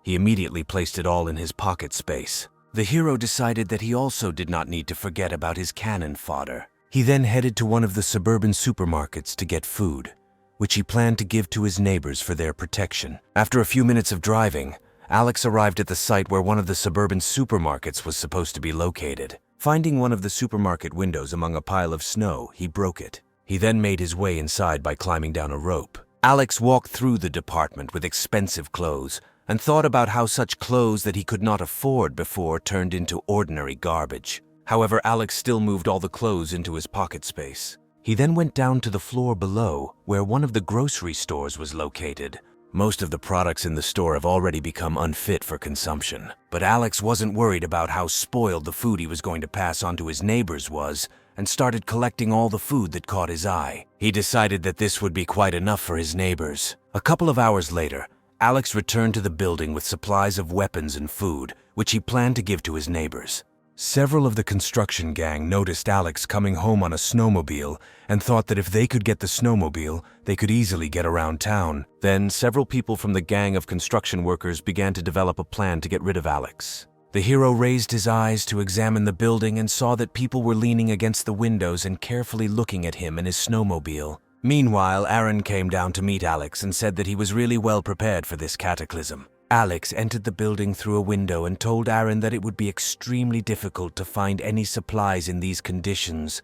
A: he immediately placed it all in his pocket space. The hero decided that he also did not need to forget about his cannon fodder. He then headed to one of the suburban supermarkets to get food, which he planned to give to his neighbors for their protection. After a few minutes of driving, Alex arrived at the site where one of the suburban supermarkets was supposed to be located. Finding one of the supermarket windows among a pile of snow, he broke it. He then made his way inside by climbing down a rope. Alex walked through the department with expensive clothes and thought about how such clothes that he could not afford before turned into ordinary garbage. However, Alex still moved all the clothes into his pocket space. He then went down to the floor below, where one of the grocery stores was located. Most of the products in the store have already become unfit for consumption. But Alex wasn't worried about how spoiled the food he was going to pass on to his neighbors was, and started collecting all the food that caught his eye. He decided that this would be quite enough for his neighbors. A couple of hours later, Alex returned to the building with supplies of weapons and food, which he planned to give to his neighbors. Several of the construction gang noticed Alex coming home on a snowmobile and thought that if they could get the snowmobile, they could easily get around town. Then several people from the gang of construction workers began to develop a plan to get rid of Alex. The hero raised his eyes to examine the building and saw that people were leaning against the windows and carefully looking at him and his snowmobile. Meanwhile, Aaron came down to meet Alex and said that he was really well prepared for this cataclysm. Alex entered the building through a window and told Aaron that it would be extremely difficult to find any supplies in these conditions,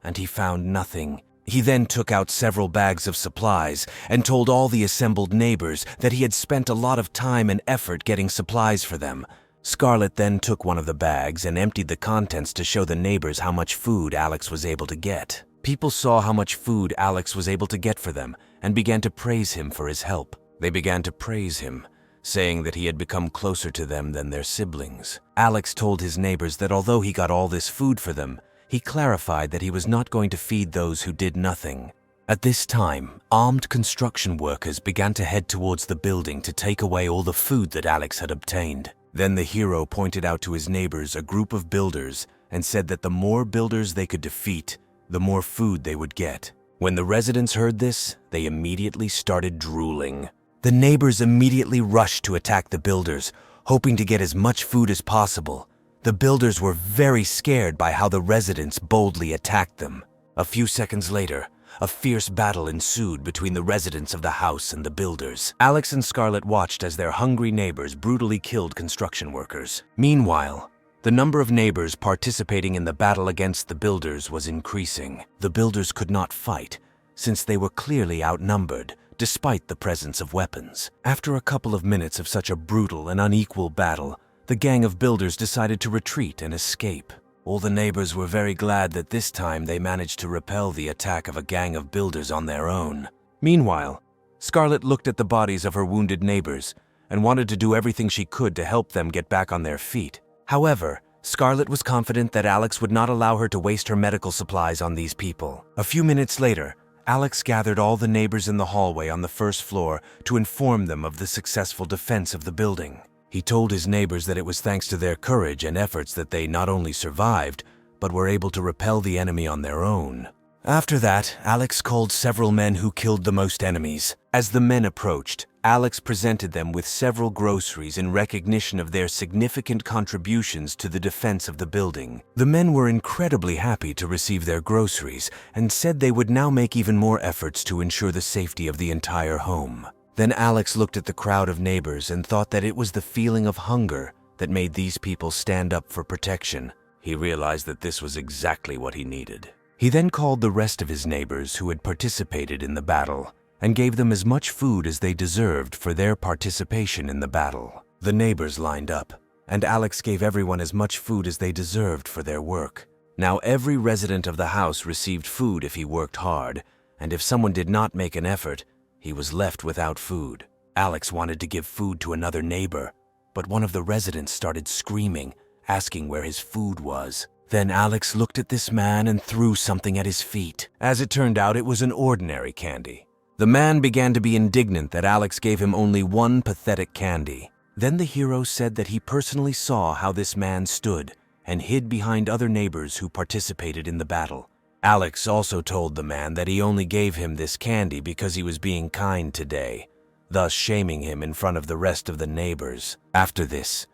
A: and he found nothing. He then took out several bags of supplies and told all the assembled neighbors that he had spent a lot of time and effort getting supplies for them. Scarlett then took one of the bags and emptied the contents to show the neighbors how much food Alex was able to get. People saw how much food Alex was able to get for them and began to praise him for his help. They began to praise him, saying that he had become closer to them than their siblings. Alex told his neighbors that although he got all this food for them, he clarified that he was not going to feed those who did nothing. At this time, armed construction workers began to head towards the building to take away all the food that Alex had obtained. Then the hero pointed out to his neighbors a group of builders and said that the more builders they could defeat, the more food they would get. When the residents heard this, they immediately started drooling. The neighbors immediately rushed to attack the builders, hoping to get as much food as possible. The builders were very scared by how the residents boldly attacked them. A few seconds later, a fierce battle ensued between the residents of the house and the builders. Alex and Scarlett watched as their hungry neighbors brutally killed construction workers. Meanwhile, the number of neighbors participating in the battle against the builders was increasing. The builders could not fight, since they were clearly outnumbered, despite the presence of weapons. After a couple of minutes of such a brutal and unequal battle, the gang of builders decided to retreat and escape. All the neighbors were very glad that this time they managed to repel the attack of a gang of builders on their own. Meanwhile, Scarlett looked at the bodies of her wounded neighbors and wanted to do everything she could to help them get back on their feet. However, Scarlett was confident that Alex would not allow her to waste her medical supplies on these people. A few minutes later, Alex gathered all the neighbors in the hallway on the first floor to inform them of the successful defense of the building. He told his neighbors that it was thanks to their courage and efforts that they not only survived, but were able to repel the enemy on their own. After that, Alex called several men who killed the most enemies. As the men approached, Alex presented them with several groceries in recognition of their significant contributions to the defense of the building. The men were incredibly happy to receive their groceries and said they would now make even more efforts to ensure the safety of the entire home. Then Alex looked at the crowd of neighbors and thought that it was the feeling of hunger that made these people stand up for protection. He realized that this was exactly what he needed. He then called the rest of his neighbors who had participated in the battle and gave them as much food as they deserved for their participation in the battle. The neighbors lined up, and Alex gave everyone as much food as they deserved for their work. Now every resident of the house received food if he worked hard, and if someone did not make an effort, he was left without food. Alex wanted to give food to another neighbor, but one of the residents started screaming, asking where his food was. Then Alex looked at this man and threw something at his feet. As it turned out, it was an ordinary candy. The man began to be indignant that Alex gave him only one pathetic candy. Then the hero said that he personally saw how this man stood and hid behind other neighbors who participated in the battle. Alex also told the man that he only gave him this candy because he was being kind today, thus shaming him in front of the rest of the neighbors. After this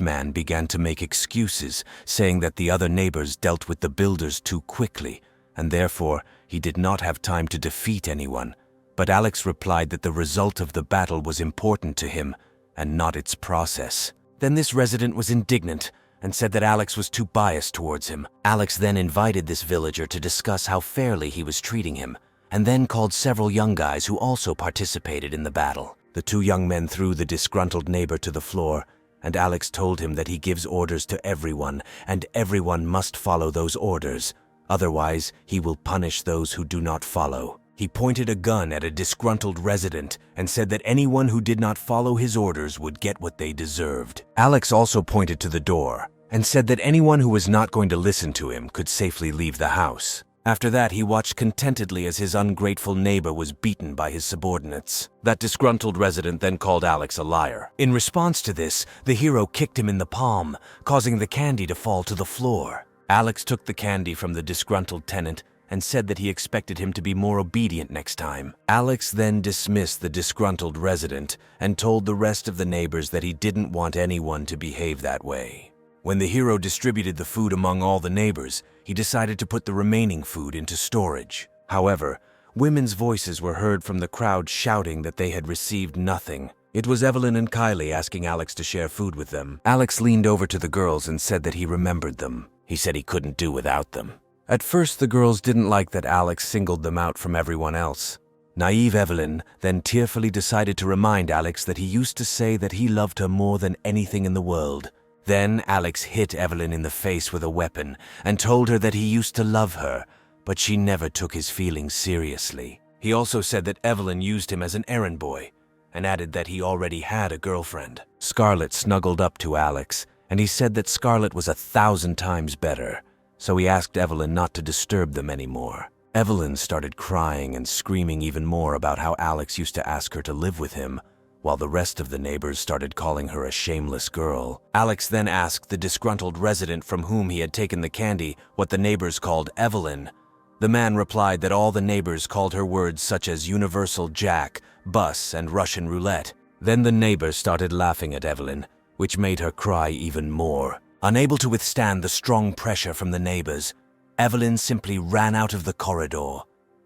A: man began to make excuses, saying that the other neighbors dealt with the builders too quickly, and therefore he did not have time to defeat anyone. But Alex replied that the result of the battle was important to him, and not its process. Then this resident was indignant and said that Alex was too biased towards him. Alex then invited this villager to discuss how fairly he was treating him, and then called several young guys who also participated in the battle. The two young men threw the disgruntled neighbor to the floor, and Alex told him that he gives orders to everyone, and everyone must follow those orders. Otherwise, he will punish those who do not follow. He pointed a gun at a disgruntled resident and said that anyone who did not follow his orders would get what they deserved. Alex also pointed to the door and said that anyone who was not going to listen to him could safely leave the house. After that, he watched contentedly as his ungrateful neighbor was beaten by his subordinates. That disgruntled resident then called Alex a liar. In response to this, the hero kicked him in the palm, causing the candy to fall to the floor. Alex took the candy from the disgruntled tenant and said that he expected him to be more obedient next time. Alex then dismissed the disgruntled resident and told the rest of the neighbors that he didn't want anyone to behave that way. When the hero distributed the food among all the neighbors, he decided to put the remaining food into storage. However, women's voices were heard from the crowd shouting that they had received nothing. It was Evelyn and Kylie asking Alex to share food with them. Alex leaned over to the girls and said that he remembered them. He said he couldn't do without them. At first, the girls didn't like that Alex singled them out from everyone else. Naive Evelyn then tearfully decided to remind Alex that he used to say that he loved her more than anything in the world. Then Alex hit Evelyn in the face with a weapon and told her that he used to love her, but she never took his feelings seriously. He also said that Evelyn used him as an errand boy and added that he already had a girlfriend. Scarlett snuggled up to Alex, and he said that Scarlett was 1,000 times better, so he asked Evelyn not to disturb them anymore. Evelyn started crying and screaming even more about how Alex used to ask her to live with him, while the rest of the neighbors started calling her a shameless girl. Alex then asked the disgruntled resident from whom he had taken the candy what the neighbors called Evelyn. The man replied that all the neighbors called her words such as universal jack, bus, and Russian roulette. Then the neighbors started laughing at Evelyn, which made her cry even more. Unable to withstand the strong pressure from the neighbors, Evelyn simply ran out of the corridor.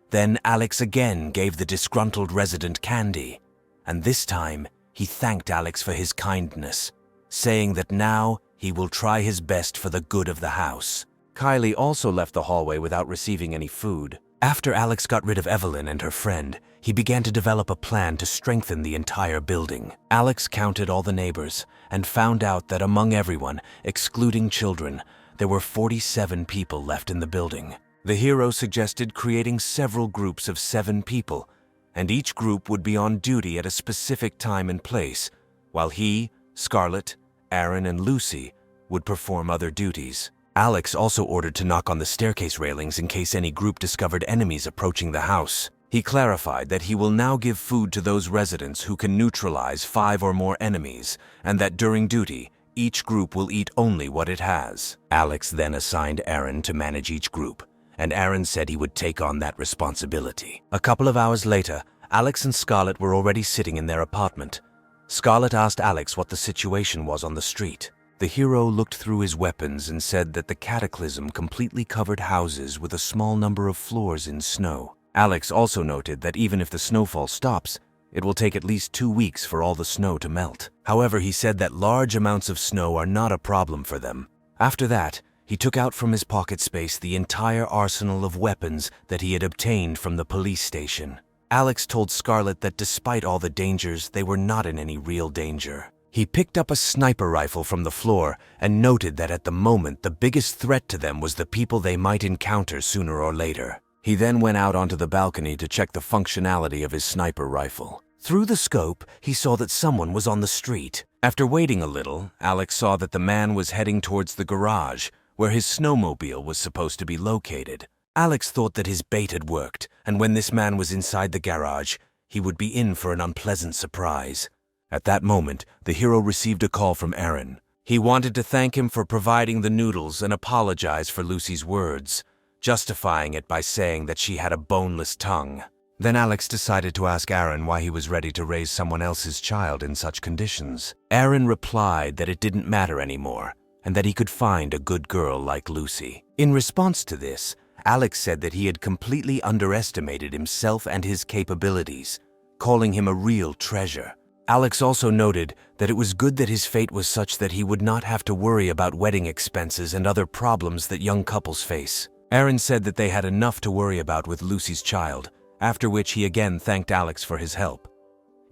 A: Then Alex again gave the disgruntled resident candy, and this time he thanked Alex for his kindness, saying that now he will try his best for the good of the house. Kylie also left the hallway without receiving any food. After Alex got rid of Evelyn and her friend, he began to develop a plan to strengthen the entire building. Alex counted all the neighbors and found out that among everyone, excluding children, there were 47 people left in the building. The hero suggested creating several groups of 7 people, and each group would be on duty at a specific time and place, while he, Scarlett, Aaron, and Lucy would perform other duties. Alex also ordered to knock on the staircase railings in case any group discovered enemies approaching the house. He clarified that he will now give food to those residents who can neutralize 5 or more enemies, and that during duty, each group will eat only what it has. Alex then assigned Aaron to manage each group, and Aaron said he would take on that responsibility. A couple of hours later, Alex and Scarlett were already sitting in their apartment. Scarlett asked Alex what the situation was on the street. The hero looked through his weapons and said that the cataclysm completely covered houses with a small number of floors in snow. Alex also noted that even if the snowfall stops, it will take at least 2 weeks for all the snow to melt. However, he said that large amounts of snow are not a problem for them. After that, he took out from his pocket space the entire arsenal of weapons that he had obtained from the police station. Alex told Scarlett that despite all the dangers, they were not in any real danger. He picked up a sniper rifle from the floor and noted that at the moment the biggest threat to them was the people they might encounter sooner or later. He then went out onto the balcony to check the functionality of his sniper rifle. Through the scope, he saw that someone was on the street. After waiting a little, Alex saw that the man was heading towards the garage, where his snowmobile was supposed to be located. Alex thought that his bait had worked, and when this man was inside the garage, he would be in for an unpleasant surprise. At that moment, the hero received a call from Aaron. He wanted to thank him for providing the noodles and apologize for Lucy's words, justifying it by saying that she had a boneless tongue. Then Alex decided to ask Aaron why he was ready to raise someone else's child in such conditions. Aaron replied that it didn't matter anymore, and that he could find a good girl like Lucy. In response to this, Alex said that he had completely underestimated himself and his capabilities, calling him a real treasure. Alex also noted that it was good that his fate was such that he would not have to worry about wedding expenses and other problems that young couples face. Aaron said that they had enough to worry about with Lucy's child, after which he again thanked Alex for his help.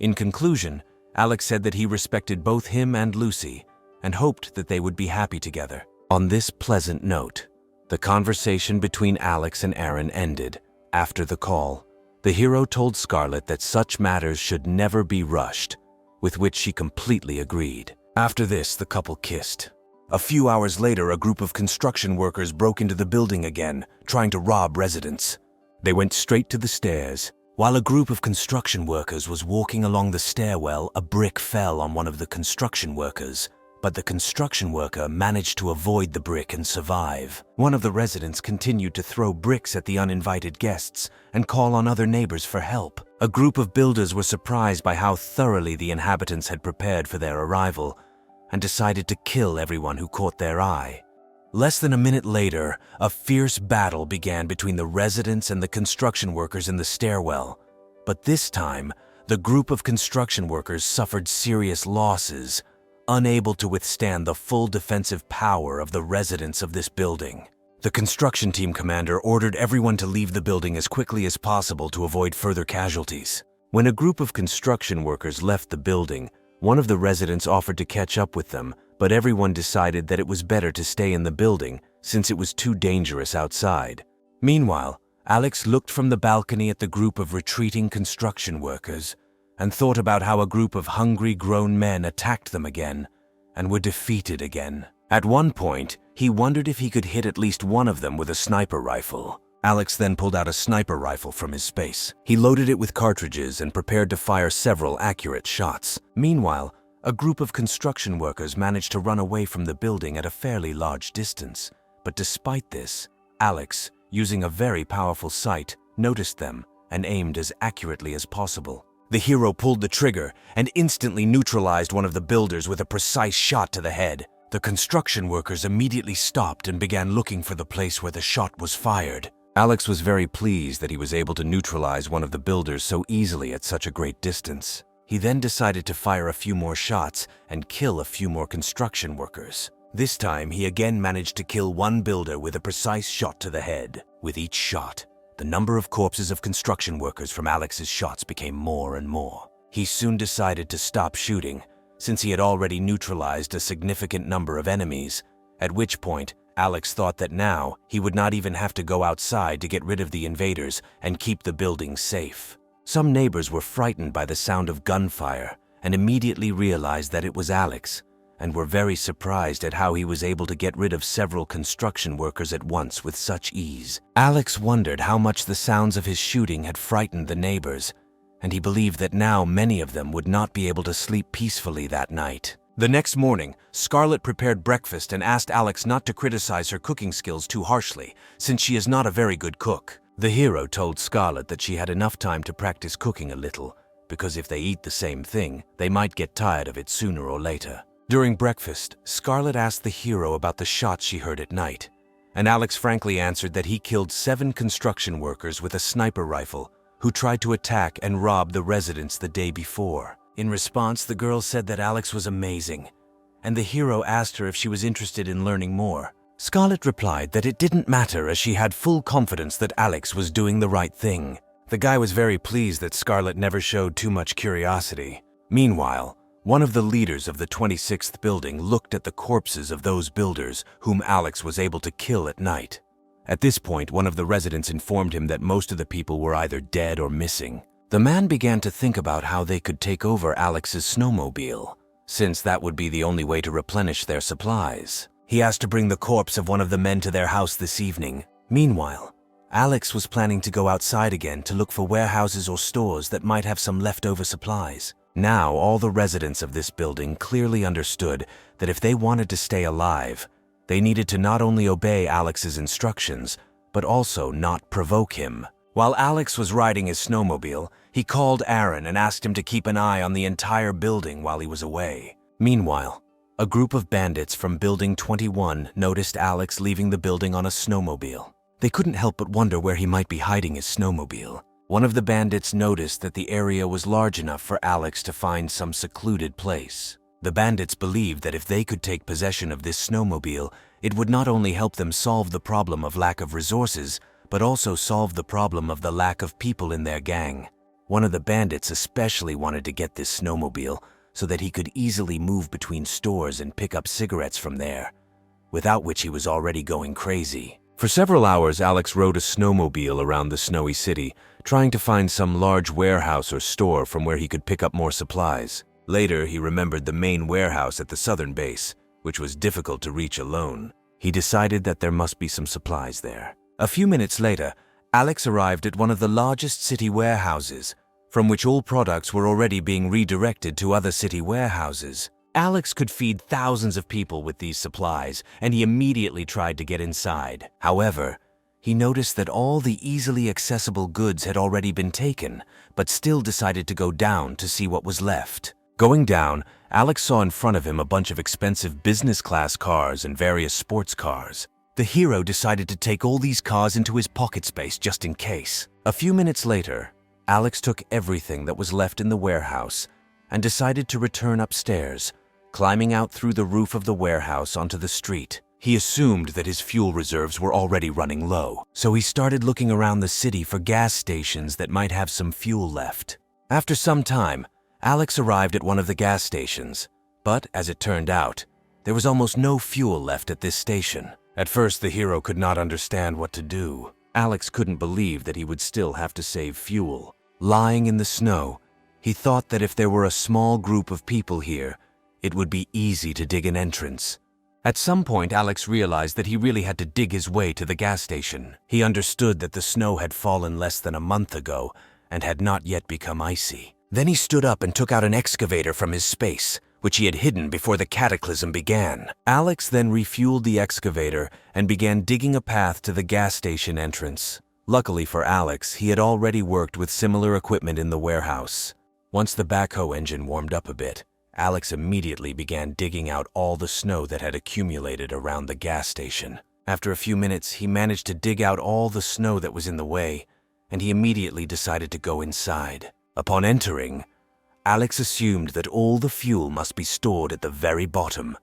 A: In conclusion, Alex said that he respected both him and Lucy and hoped that they would be happy together. On this pleasant note, the conversation between Alex and Aaron ended. After the call, the hero told Scarlett that such matters should never be rushed, with which she completely agreed. After this, the couple kissed. A few hours later, a group of construction workers broke into the building again, trying to rob residents. They went straight to the stairs. While a group of construction workers was walking along the stairwell, a brick fell on one of the construction workers, but the construction worker managed to avoid the brick and survive. One of the residents continued to throw bricks at the uninvited guests and call on other neighbors for help. A group of builders were surprised by how thoroughly the inhabitants had prepared for their arrival and decided to kill everyone who caught their eye. Less than a minute later, a fierce battle began between the residents and the construction workers in the stairwell. But this time, the group of construction workers suffered serious losses, unable to withstand the full defensive power of the residents of this building. The construction team commander ordered everyone to leave the building as quickly as possible to avoid further casualties. When a group of construction workers left the building, one of the residents offered to catch up with them, but everyone decided that it was better to stay in the building since it was too dangerous outside. Meanwhile, Alex looked from the balcony at the group of retreating construction workers and thought about how a group of hungry grown men attacked them again and were defeated again. At one point, he wondered if he could hit at least one of them with a sniper rifle. Alex then pulled out a sniper rifle from his space. He loaded it with cartridges and prepared to fire several accurate shots. Meanwhile, a group of construction workers managed to run away from the building at a fairly large distance. But despite this, Alex, using a very powerful sight, noticed them and aimed as accurately as possible. The hero pulled the trigger and instantly neutralized one of the builders with a precise shot to the head. The construction workers immediately stopped and began looking for the place where the shot was fired. Alex was very pleased that he was able to neutralize one of the builders so easily at such a great distance. He then decided to fire a few more shots and kill a few more construction workers. This time, he again managed to kill one builder with a precise shot to the head. With each shot, the number of corpses of construction workers from Alex's shots became more and more. He soon decided to stop shooting, since he had already neutralized a significant number of enemies, at which point Alex thought that now he would not even have to go outside to get rid of the invaders and keep the building safe. Some neighbors were frightened by the sound of gunfire and immediately realized that it was Alex, and were very surprised at how he was able to get rid of several construction workers at once with such ease. Alex wondered how much the sounds of his shooting had frightened the neighbors, and he believed that now many of them would not be able to sleep peacefully that night. The next morning, Scarlett prepared breakfast and asked Alex not to criticize her cooking skills too harshly, since she is not a very good cook. The hero told Scarlett that she had enough time to practice cooking a little, because if they eat the same thing, they might get tired of it sooner or later. During breakfast, Scarlett asked the hero about the shots she heard at night, and Alex frankly answered that he killed 7 construction workers with a sniper rifle who tried to attack and rob the residents the day before. In response, the girl said that Alex was amazing, and the hero asked her if she was interested in learning more. Scarlett replied that it didn't matter as she had full confidence that Alex was doing the right thing. The guy was very pleased that Scarlett never showed too much curiosity. Meanwhile, one of the leaders of the 26th building looked at the corpses of those builders whom Alex was able to kill at night. At this point, one of the residents informed him that most of the people were either dead or missing. The man began to think about how they could take over Alex's snowmobile, since that would be the only way to replenish their supplies. He asked to bring the corpse of one of the men to their house this evening. Meanwhile, Alex was planning to go outside again to look for warehouses or stores that might have some leftover supplies. Now, all the residents of this building clearly understood that if they wanted to stay alive, they needed to not only obey Alex's instructions, but also not provoke him. While Alex was riding his snowmobile, he called Aaron and asked him to keep an eye on the entire building while he was away. Meanwhile, a group of bandits from Building 21 noticed Alex leaving the building on a snowmobile. They couldn't help but wonder where he might be hiding his snowmobile. One of the bandits noticed that the area was large enough for Alex to find some secluded place. The bandits believed that if they could take possession of this snowmobile, it would not only help them solve the problem of lack of resources, but also solve the problem of the lack of people in their gang. One of the bandits especially wanted to get this snowmobile so that he could easily move between stores and pick up cigarettes from there, without which he was already going crazy. For several hours, Alex rode a snowmobile around the snowy city, trying to find some large warehouse or store from where he could pick up more supplies. Later, he remembered the main warehouse at the southern base, which was difficult to reach alone. He decided that there must be some supplies there. A few minutes later, Alex arrived at one of the largest city warehouses, from which all products were already being redirected to other city warehouses. Alex could feed thousands of people with these supplies, and he immediately tried to get inside. However, he noticed that all the easily accessible goods had already been taken, but still decided to go down to see what was left. Going down, Alex saw in front of him a bunch of expensive business-class cars and various sports cars. The hero decided to take all these cars into his pocket space just in case. A few minutes later, Alex took everything that was left in the warehouse and decided to return upstairs, climbing out through the roof of the warehouse onto the street. He assumed that his fuel reserves were already running low, so he started looking around the city for gas stations that might have some fuel left. After some time, Alex arrived at one of the gas stations, but as it turned out, there was almost no fuel left at this station. At first, the hero could not understand what to do. Alex couldn't believe that he would still have to save fuel. Lying in the snow, he thought that if there were a small group of people here, it would be easy to dig an entrance. At some point, Alex realized that he really had to dig his way to the gas station. He understood that the snow had fallen less than a month ago and had not yet become icy. Then he stood up and took out an excavator from his space, which he had hidden before the cataclysm began. Alex then refueled the excavator and began digging a path to the gas station entrance. Luckily for Alex, he had already worked with similar equipment in the warehouse. Once the backhoe engine warmed up a bit, Alex immediately began digging out all the snow that had accumulated around the gas station. After a few minutes, he managed to dig out all the snow that was in the way, and he immediately decided to go inside. Upon entering, Alex assumed that all the fuel must be stored at the very bottom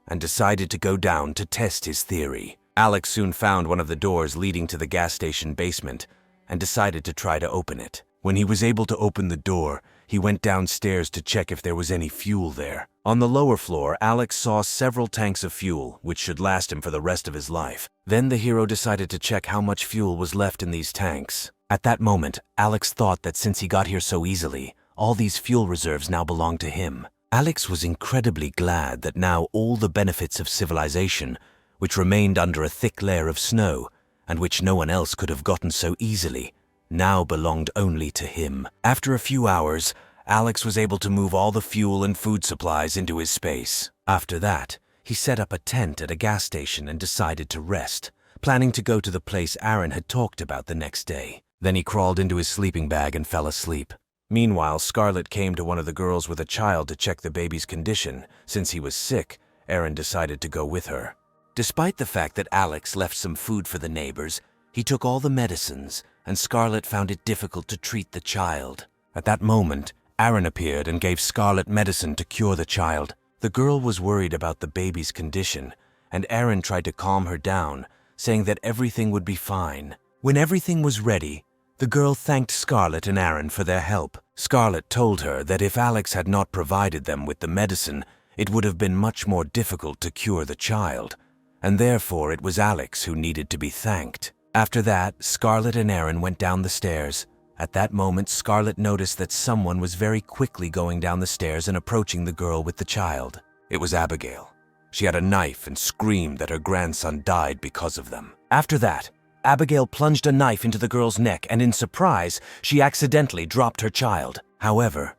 A: and decided to go down to test his theory. Alex soon found one of the doors leading to the gas station basement and decided to try to open it. When he was able to open the door, he went downstairs to check if there was any fuel there. On the lower floor, Alex saw several tanks of fuel, which should last him for the rest of his life. Then the hero decided to check how much fuel was left in these tanks. At that moment, Alex thought that since he got here so easily, all these fuel reserves now belonged to him. Alex was incredibly glad that now all the benefits of civilization, which remained under a thick layer of snow, and which no one else could have gotten so easily, now belonged only to him. After a few hours, Alex was able to move all the fuel and food supplies into his space. After that, he set up a tent at a gas station and decided to rest, planning to go to the place Aaron had talked about the next day. Then he crawled into his sleeping bag and fell asleep. Meanwhile, Scarlett came to one of the girls with a child to check the baby's condition. Since he was sick, Aaron decided to go with her. Despite the fact that Alex left some food for the neighbors, he took all the medicines, and Scarlett found it difficult to treat the child. At that moment, Aaron appeared and gave Scarlett medicine to cure the child. The girl was worried about the baby's condition, and Aaron tried to calm her down, saying that everything would be fine. When everything was ready, the girl thanked Scarlett and Aaron for their help. Scarlett told her that if Alex had not provided them with the medicine, it would have been much more difficult to cure the child, and therefore it was Alex who needed to be thanked. After that, Scarlett and Aaron went down the stairs. At that moment, Scarlett noticed that someone was very quickly going down the stairs and approaching the girl with the child. It was Abigail. She had a knife and screamed that her grandson died because of them. After that, Abigail plunged a knife into the girl's neck, and in surprise, she accidentally dropped her child. However,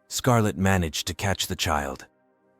A: Scarlett managed to catch the child,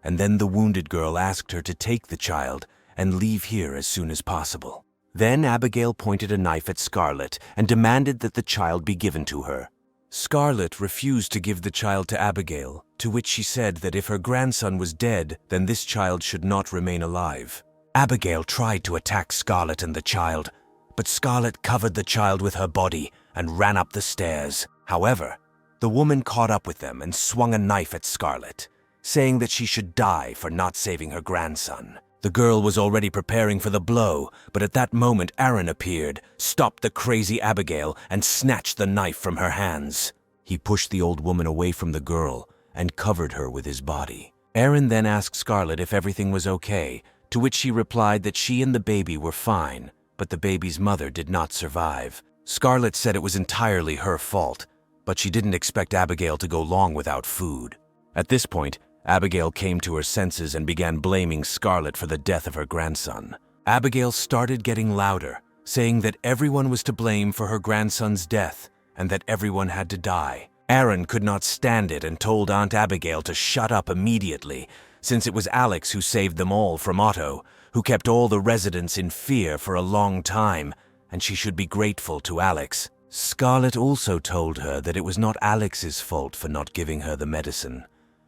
A: and then the wounded girl asked her to take the child and leave here as soon as possible. Then Abigail pointed a knife at Scarlett and demanded that the child be given to her. Scarlett refused to give the child to Abigail, to which she said that if her grandson was dead, then this child should not remain alive. Abigail tried to attack Scarlett and the child, but Scarlett covered the child with her body and ran up the stairs. However, the woman caught up with them and swung a knife at Scarlett, saying that she should die for not saving her grandson. The girl was already preparing for the blow, but at that moment Aaron appeared, stopped the crazy Abigail, and snatched the knife from her hands. He pushed the old woman away from the girl and covered her with his body. Aaron then asked Scarlett if everything was okay, to which she replied that she and the baby were fine, but the baby's mother did not survive. Scarlett said it was entirely her fault, but she didn't expect Abigail to go long without food. At this point, Abigail came to her senses and began blaming Scarlett for the death of her grandson. Abigail started getting louder, saying that everyone was to blame for her grandson's death and that everyone had to die. Aaron could not stand it and told Aunt Abigail to shut up immediately, since it was Alex who saved them all from Otto, who kept all the residents in fear for a long time, and she should be grateful to Alex. Scarlett also told her that it was not Alex's fault for not giving her the medicine.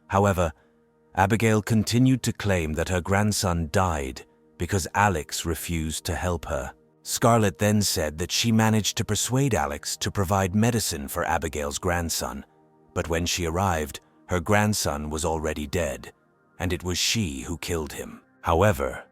A: However, Abigail continued to claim that her grandson died because Alex refused to help her. Scarlett then said that she managed to persuade Alex to provide medicine for Abigail's grandson, but when she arrived, her grandson was already dead, and it was she who killed him. However,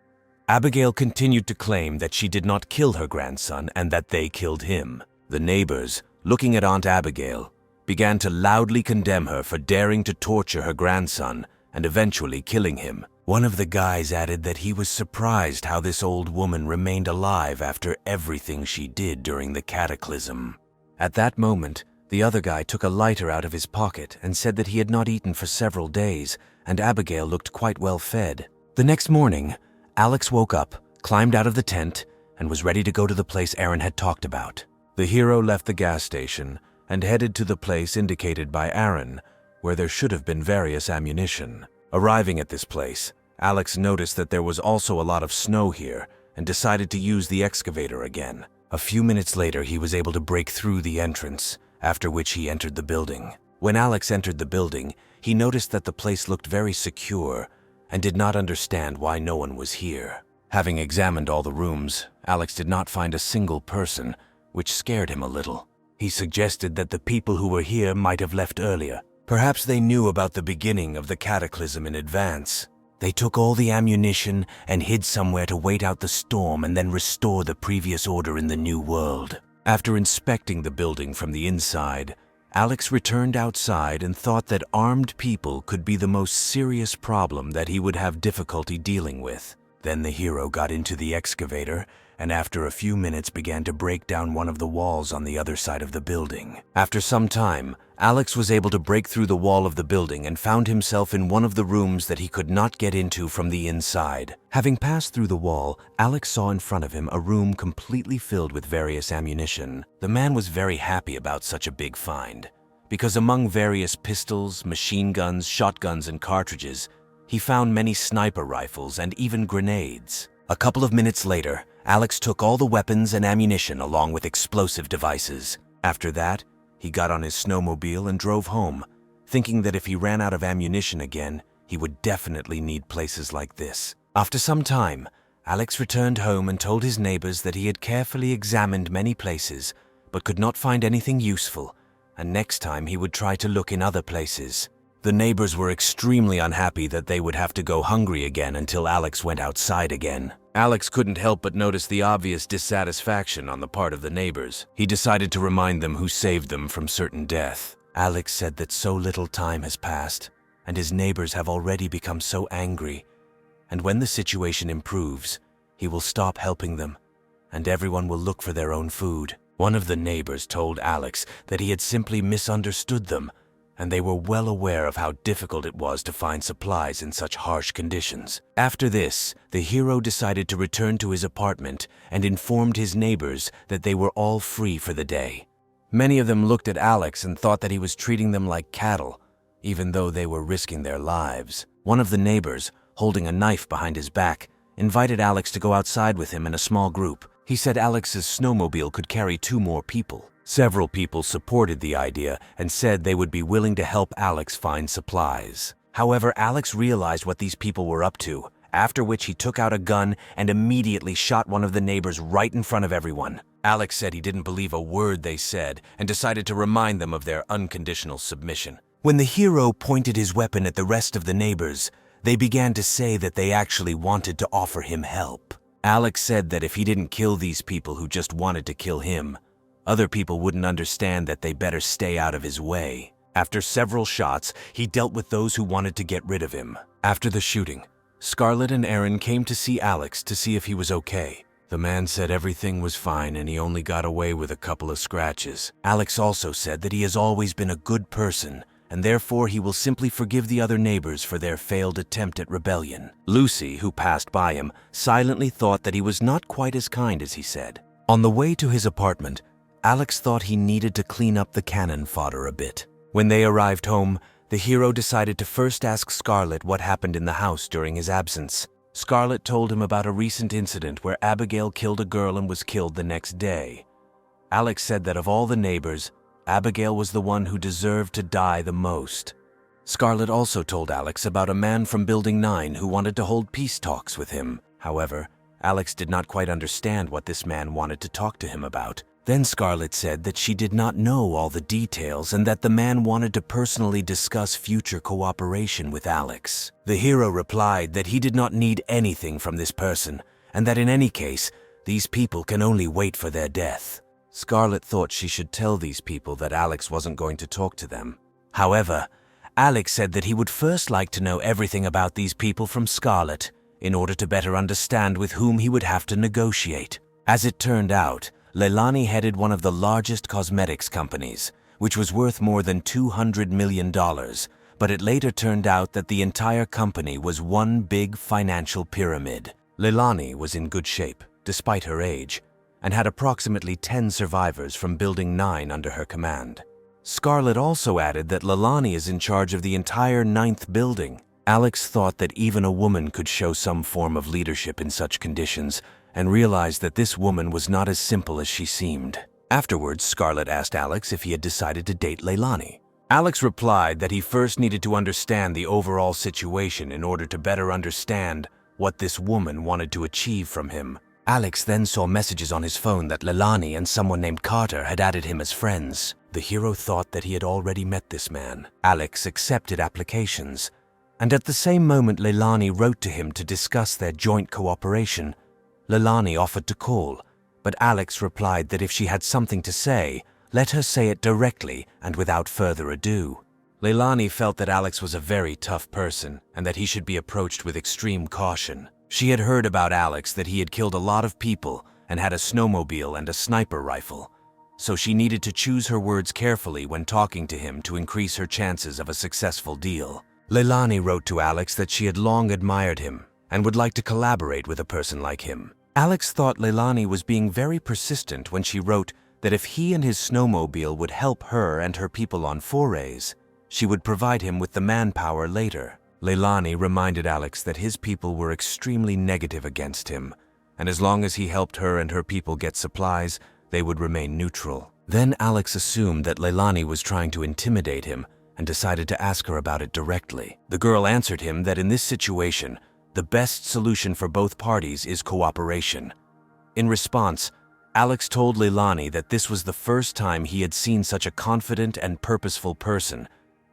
A: Abigail continued to claim that she did not kill her grandson and that they killed him. The neighbors, looking at Aunt Abigail, began to loudly condemn her for daring to torture her grandson and eventually killing him. One of the guys added that he was surprised how this old woman remained alive after everything she did during the cataclysm. At that moment, the other guy took a lighter out of his pocket and said that he had not eaten for several days, and Abigail looked quite well fed. The next morning, Alex woke up, climbed out of the tent, and was ready to go to the place Aaron had talked about. The hero left the gas station and headed to the place indicated by Aaron, where there should have been various ammunition. Arriving at this place, Alex noticed that there was also a lot of snow here and decided to use the excavator again. A few minutes later, he was able to break through the entrance, after which he entered the building. When Alex entered the building, he noticed that the place looked very secure and did not understand why no one was here. Having examined all the rooms, Alex did not find a single person, which scared him a little. He suggested that the people who were here might have left earlier. Perhaps they knew about the beginning of the cataclysm in advance. They took all the ammunition and hid somewhere to wait out the storm and then restore the previous order in the new world. After inspecting the building from the inside, Alex returned outside and thought that armed people could be the most serious problem that he would have difficulty dealing with. Then the hero got into the excavator and after a few minutes began to break down one of the walls on the other side of the building. After some time, Alex was able to break through the wall of the building and found himself in one of the rooms that he could not get into from the inside. Having passed through the wall, Alex saw in front of him a room completely filled with various ammunition. The man was very happy about such a big find, because among various pistols, machine guns, shotguns, and cartridges, he found many sniper rifles and even grenades. A couple of minutes later, Alex took all the weapons and ammunition along with explosive devices. After that, he got on his snowmobile and drove home, thinking that if he ran out of ammunition again, he would definitely need places like this. After some time, Alex returned home and told his neighbors that he had carefully examined many places, but could not find anything useful, and next time he would try to look in other places. The neighbors were extremely unhappy that they would have to go hungry again until Alex went outside again. Alex couldn't help but notice the obvious dissatisfaction on the part of the neighbors. He decided to remind them who saved them from certain death. Alex said that so little time has passed, and his neighbors have already become so angry, and when the situation improves, he will stop helping them, and everyone will look for their own food. One of the neighbors told Alex that he had simply misunderstood them, and they were well aware of how difficult it was to find supplies in such harsh conditions. After this, the hero decided to return to his apartment and informed his neighbors that they were all free for the day. Many of them looked at Alex and thought that he was treating them like cattle, even though they were risking their lives. One of the neighbors, holding a knife behind his back, invited Alex to go outside with him in a small group. He said Alex's snowmobile could carry 2 more people. Several people supported the idea and said they would be willing to help Alex find supplies. However, Alex realized what these people were up to, after which he took out a gun and immediately shot one of the neighbors right in front of everyone. Alex said he didn't believe a word they said and decided to remind them of their unconditional submission. When the hero pointed his weapon at the rest of the neighbors, they began to say that they actually wanted to offer him help. Alex said that if he didn't kill these people who just wanted to kill him, other people wouldn't understand that they better stay out of his way. After several shots, he dealt with those who wanted to get rid of him. After the shooting, Scarlett and Aaron came to see Alex to see if he was okay. The man said everything was fine and he only got away with a couple of scratches. Alex also said that he has always been a good person, and therefore he will simply forgive the other neighbors for their failed attempt at rebellion. Lucy, who passed by him, silently thought that he was not quite as kind as he said. On the way to his apartment, Alex thought he needed to clean up the cannon fodder a bit. When they arrived home, the hero decided to first ask Scarlett what happened in the house during his absence. Scarlett told him about a recent incident where Abigail killed a girl and was killed the next day. Alex said that of all the neighbors, Abigail was the one who deserved to die the most. Scarlett also told Alex about a man from Building 9 who wanted to hold peace talks with him. However, Alex did not quite understand what this man wanted to talk to him about. Then Scarlett said that she did not know all the details and that the man wanted to personally discuss future cooperation with Alex. The hero replied that he did not need anything from this person, and that in any case, these people can only wait for their death. Scarlett thought she should tell these people that Alex wasn't going to talk to them. However, Alex said that he would first like to know everything about these people from Scarlett in order to better understand with whom he would have to negotiate. As it turned out, Leilani headed one of the largest cosmetics companies, which was worth more than $200 million, but it later turned out that the entire company was one big financial pyramid. Leilani was in good shape, despite her age, and had approximately 10 survivors from Building 9 under her command. Scarlett also added that Leilani is in charge of the entire 9th building. Alex thought that even a woman could show some form of leadership in such conditions, and realized that this woman was not as simple as she seemed. Afterwards, Scarlett asked Alex if he had decided to date Leilani. Alex replied that he first needed to understand the overall situation in order to better understand what this woman wanted to achieve from him. Alex then saw messages on his phone that Leilani and someone named Carter had added him as friends. The hero thought that he had already met this man. Alex accepted applications, and at the same moment Leilani wrote to him to discuss their joint cooperation. Leilani offered to call, but Alex replied that if she had something to say, let her say it directly and without further ado. Leilani felt that Alex was a very tough person and that he should be approached with extreme caution. She had heard about Alex that he had killed a lot of people and had a snowmobile and a sniper rifle, so she needed to choose her words carefully when talking to him to increase her chances of a successful deal. Leilani wrote to Alex that she had long admired him and would like to collaborate with a person like him. Alex thought Leilani was being very persistent when she wrote that if he and his snowmobile would help her and her people on forays, she would provide him with the manpower later. Leilani reminded Alex that his people were extremely negative against him, and as long as he helped her and her people get supplies, they would remain neutral. Then Alex assumed that Leilani was trying to intimidate him and decided to ask her about it directly. The girl answered him that in this situation, the best solution for both parties is cooperation. In response, Alex told Leilani that this was the first time he had seen such a confident and purposeful person,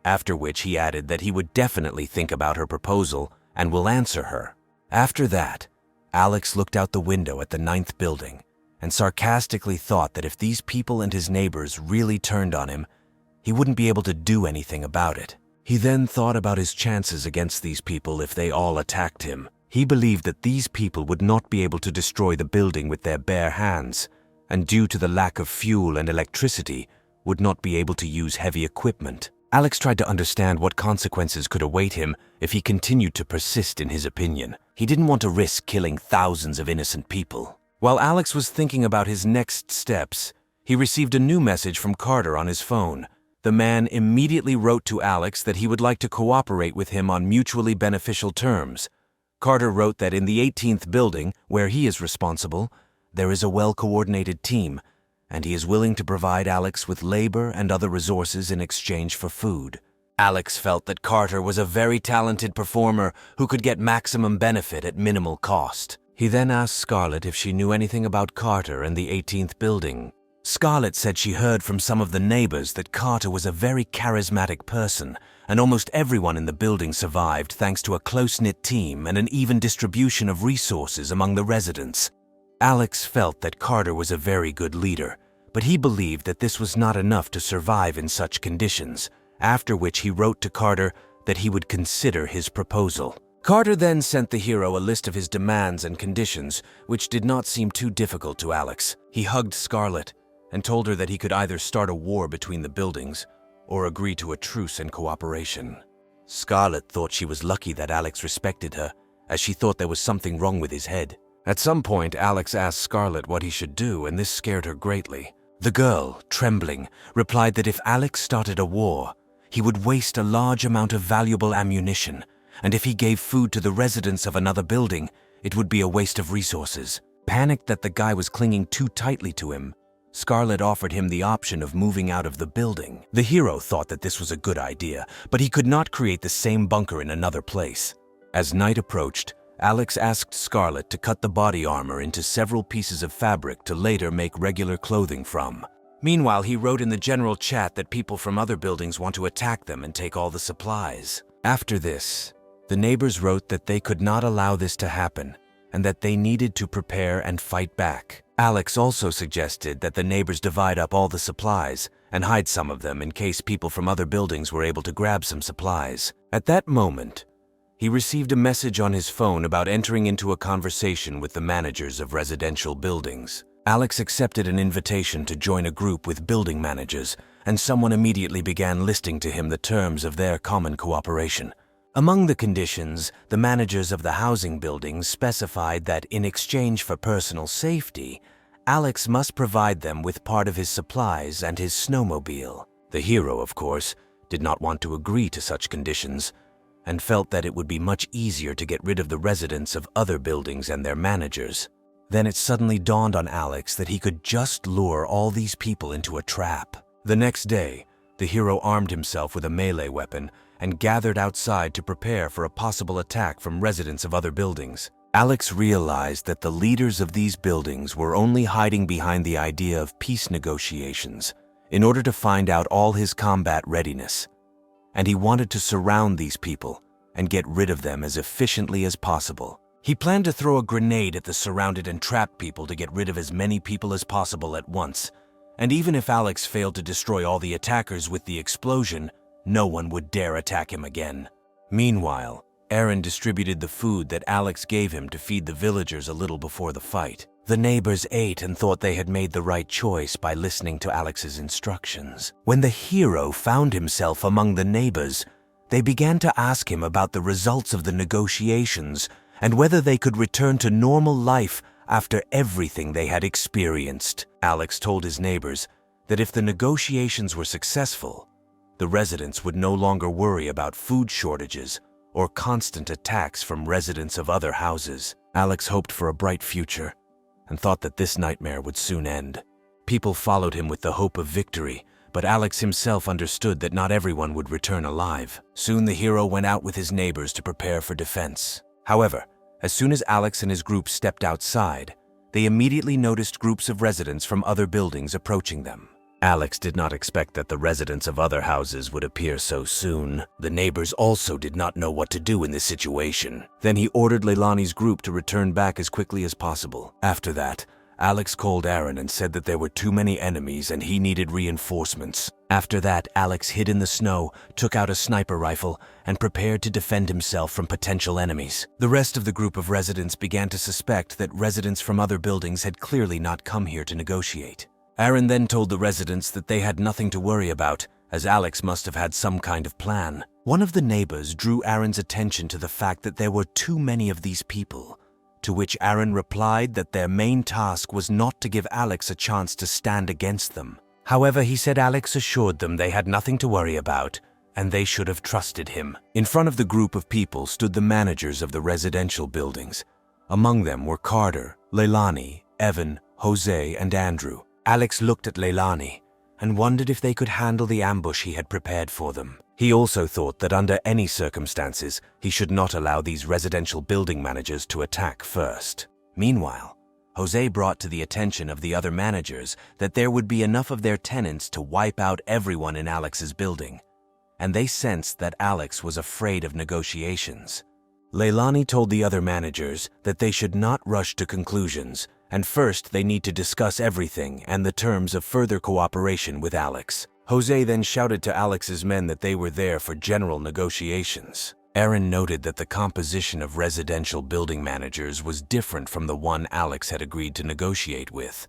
A: after which he added that he would definitely think about her proposal and will answer her. After that, Alex looked out the window at the 9th building and sarcastically thought that if these people and his neighbors really turned on him, he wouldn't be able to do anything about it. He then thought about his chances against these people if they all attacked him. He believed that these people would not be able to destroy the building with their bare hands, and due to the lack of fuel and electricity, would not be able to use heavy equipment. Alex tried to understand what consequences could await him if he continued to persist in his opinion. He didn't want to risk killing thousands of innocent people. While Alex was thinking about his next steps, he received a new message from Carter on his phone. The man immediately wrote to Alex that he would like to cooperate with him on mutually beneficial terms. Carter wrote that in the 18th building, where he is responsible, there is a well-coordinated team, and he is willing to provide Alex with labor and other resources in exchange for food. Alex felt that Carter was a very talented performer who could get maximum benefit at minimal cost. He then asked Scarlett if she knew anything about Carter and the 18th building. Scarlett said she heard from some of the neighbors that Carter was a very charismatic person, and almost everyone in the building survived thanks to a close-knit team and an even distribution of resources among the residents. Alex felt that Carter was a very good leader, but he believed that this was not enough to survive in such conditions, after which he wrote to Carter that he would consider his proposal. Carter then sent the hero a list of his demands and conditions, which did not seem too difficult to Alex. He hugged Scarlett and told her that he could either start a war between the buildings or agree to a truce and cooperation. Scarlett thought she was lucky that Alex respected her, as she thought there was something wrong with his head. At some point, Alex asked Scarlett what he should do, and this scared her greatly. The girl, trembling, replied that if Alex started a war, he would waste a large amount of valuable ammunition, and if he gave food to the residents of another building, it would be a waste of resources. Panicked that the guy was clinging too tightly to him, Scarlett offered him the option of moving out of the building. The hero thought that this was a good idea, but he could not create the same bunker in another place. As night approached, Alex asked Scarlett to cut the body armor into several pieces of fabric to later make regular clothing from. Meanwhile, he wrote in the general chat that people from other buildings want to attack them and take all the supplies. After this, the neighbors wrote that they could not allow this to happen and that they needed to prepare and fight back. Alex also suggested that the neighbors divide up all the supplies and hide some of them in case people from other buildings were able to grab some supplies. At that moment, he received a message on his phone about entering into a conversation with the managers of residential buildings. Alex accepted an invitation to join a group with building managers, and someone immediately began listing to him the terms of their common cooperation. Among the conditions, the managers of the housing buildings specified that in exchange for personal safety, Alex must provide them with part of his supplies and his snowmobile. The hero, of course, did not want to agree to such conditions, and felt that it would be much easier to get rid of the residents of other buildings and their managers. Then it suddenly dawned on Alex that he could just lure all these people into a trap. The next day, the hero armed himself with a melee weapon and gathered outside to prepare for a possible attack from residents of other buildings. Alex realized that the leaders of these buildings were only hiding behind the idea of peace negotiations in order to find out all his combat readiness, and he wanted to surround these people and get rid of them as efficiently as possible. He planned to throw a grenade at the surrounded and trapped people to get rid of as many people as possible at once, and even if Alex failed to destroy all the attackers with the explosion, no one would dare attack him again. Meanwhile, Aaron distributed the food that Alex gave him to feed the villagers a little before the fight. The neighbors ate and thought they had made the right choice by listening to Alex's instructions. When the hero found himself among the neighbors, they began to ask him about the results of the negotiations and whether they could return to normal life after everything they had experienced. Alex told his neighbors that if the negotiations were successful, the residents would no longer worry about food shortages or constant attacks from residents of other houses. Alex hoped for a bright future and thought that this nightmare would soon end. People followed him with the hope of victory, but Alex himself understood that not everyone would return alive. Soon the hero went out with his neighbors to prepare for defense. However, as soon as Alex and his group stepped outside, they immediately noticed groups of residents from other buildings approaching them. Alex did not expect that the residents of other houses would appear so soon. The neighbors also did not know what to do in this situation. Then he ordered Leilani's group to return back as quickly as possible. After that, Alex called Aaron and said that there were too many enemies and he needed reinforcements. After that, Alex hid in the snow, took out a sniper rifle, and prepared to defend himself from potential enemies. The rest of the group of residents began to suspect that residents from other buildings had clearly not come here to negotiate. Aaron then told the residents that they had nothing to worry about, as Alex must have had some kind of plan. One of the neighbors drew Aaron's attention to the fact that there were too many of these people, to which Aaron replied that their main task was not to give Alex a chance to stand against them. However, he said Alex assured them they had nothing to worry about, and they should have trusted him. In front of the group of people stood the managers of the residential buildings. Among them were Carter, Leilani, Evan, Jose, and Andrew. Alex looked at Leilani and wondered if they could handle the ambush he had prepared for them. He also thought that under any circumstances, he should not allow these residential building managers to attack first. Meanwhile, Jose brought to the attention of the other managers that there would be enough of their tenants to wipe out everyone in Alex's building, and they sensed that Alex was afraid of negotiations. Leilani told the other managers that they should not rush to conclusions, and first they need to discuss everything and the terms of further cooperation with Alex. Jose then shouted to Alex's men that they were there for general negotiations. Aaron noted that the composition of residential building managers was different from the one Alex had agreed to negotiate with,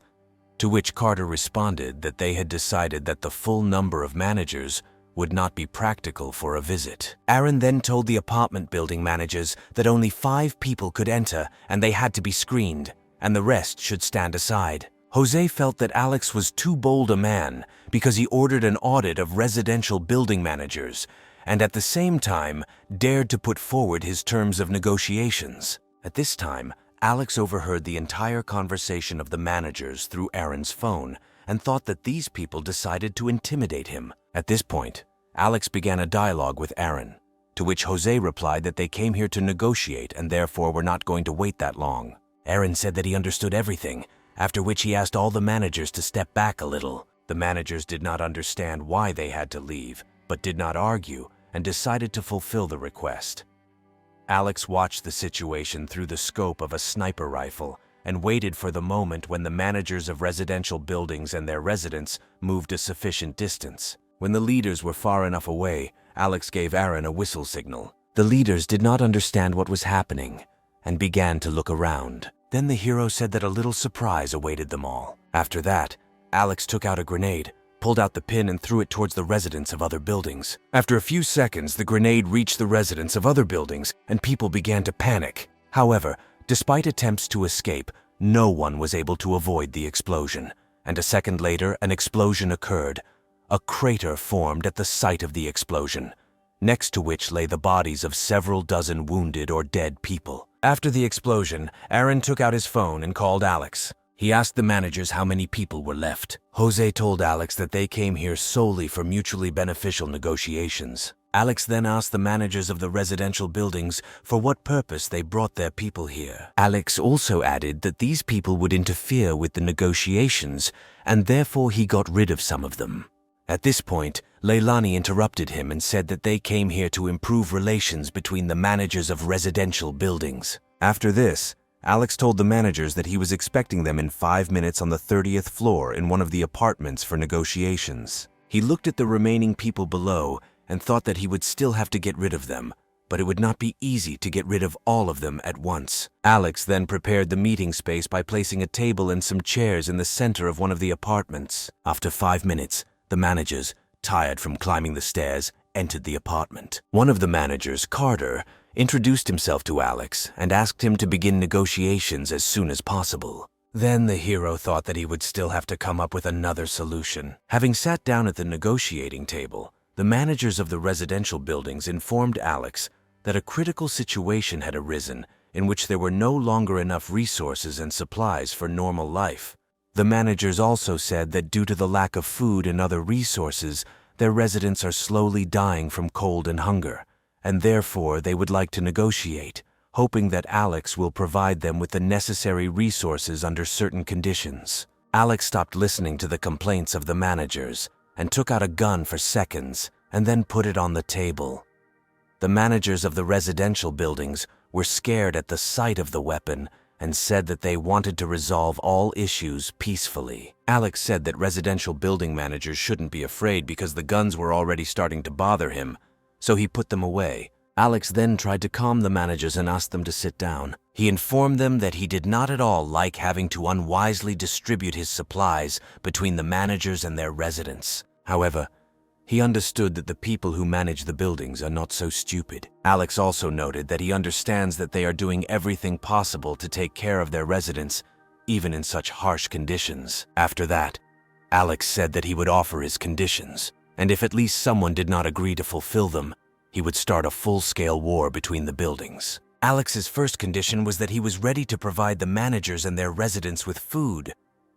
A: to which Carter responded that they had decided that the full number of managers would not be practical for a visit. Aaron then told the apartment building managers that only 5 people could enter and they had to be screened, and the rest should stand aside. Jose felt that Alex was too bold a man because he ordered an audit of residential building managers and at the same time dared to put forward his terms of negotiations. At this time, Alex overheard the entire conversation of the managers through Aaron's phone and thought that these people decided to intimidate him. At this point, Alex began a dialogue with Aaron, to which Jose replied that they came here to negotiate and therefore were not going to wait that long. Aaron said that he understood everything, after which he asked all the managers to step back a little. The managers did not understand why they had to leave, but did not argue and decided to fulfill the request. Alex watched the situation through the scope of a sniper rifle and waited for the moment when the managers of residential buildings and their residents moved a sufficient distance. When the leaders were far enough away, Alex gave Aaron a whistle signal. The leaders did not understand what was happening and began to look around. Then the hero said that a little surprise awaited them all. After that, Alex took out a grenade, pulled out the pin and threw it towards the residents of other buildings. After a few seconds, the grenade reached the residents of other buildings and people began to panic. However, despite attempts to escape, no one was able to avoid the explosion. And a second later, an explosion occurred. A crater formed at the site of the explosion, next to which lay the bodies of several dozen wounded or dead people. After the explosion, Aaron took out his phone and called Alex. He asked the managers how many people were left. Jose told Alex that they came here solely for mutually beneficial negotiations. Alex then asked the managers of the residential buildings for what purpose they brought their people here. Alex also added that these people would interfere with the negotiations, and therefore he got rid of some of them. At this point, Leilani interrupted him and said that they came here to improve relations between the managers of residential buildings. After this, Alex told the managers that he was expecting them in 5 minutes on the 30th floor in one of the apartments for negotiations. He looked at the remaining people below and thought that he would still have to get rid of them, but it would not be easy to get rid of all of them at once. Alex then prepared the meeting space by placing a table and some chairs in the center of one of the apartments. After 5 minutes, the managers, tired from climbing the stairs, entered the apartment. One of the managers, Carter, introduced himself to Alex and asked him to begin negotiations as soon as possible. Then the hero thought that he would still have to come up with another solution. Having sat down at the negotiating table, the managers of the residential buildings informed Alex that a critical situation had arisen in which there were no longer enough resources and supplies for normal life. The managers also said that due to the lack of food and other resources, their residents are slowly dying from cold and hunger, and therefore they would like to negotiate, hoping that Alex will provide them with the necessary resources under certain conditions. Alex stopped listening to the complaints of the managers and took out a gun for seconds and then put it on the table. The managers of the residential buildings were scared at the sight of the weapon and said that they wanted to resolve all issues peacefully. Alex said that residential building managers shouldn't be afraid because the guns were already starting to bother him, so he put them away. Alex then tried to calm the managers and asked them to sit down. He informed them that he did not at all like having to unwisely distribute his supplies between the managers and their residents. However, he understood that the people who manage the buildings are not so stupid. Alex also noted that he understands that they are doing everything possible to take care of their residents, even in such harsh conditions. After that, Alex said that he would offer his conditions, and if at least someone did not agree to fulfill them, he would start a full-scale war between the buildings. Alex's first condition was that he was ready to provide the managers and their residents with food,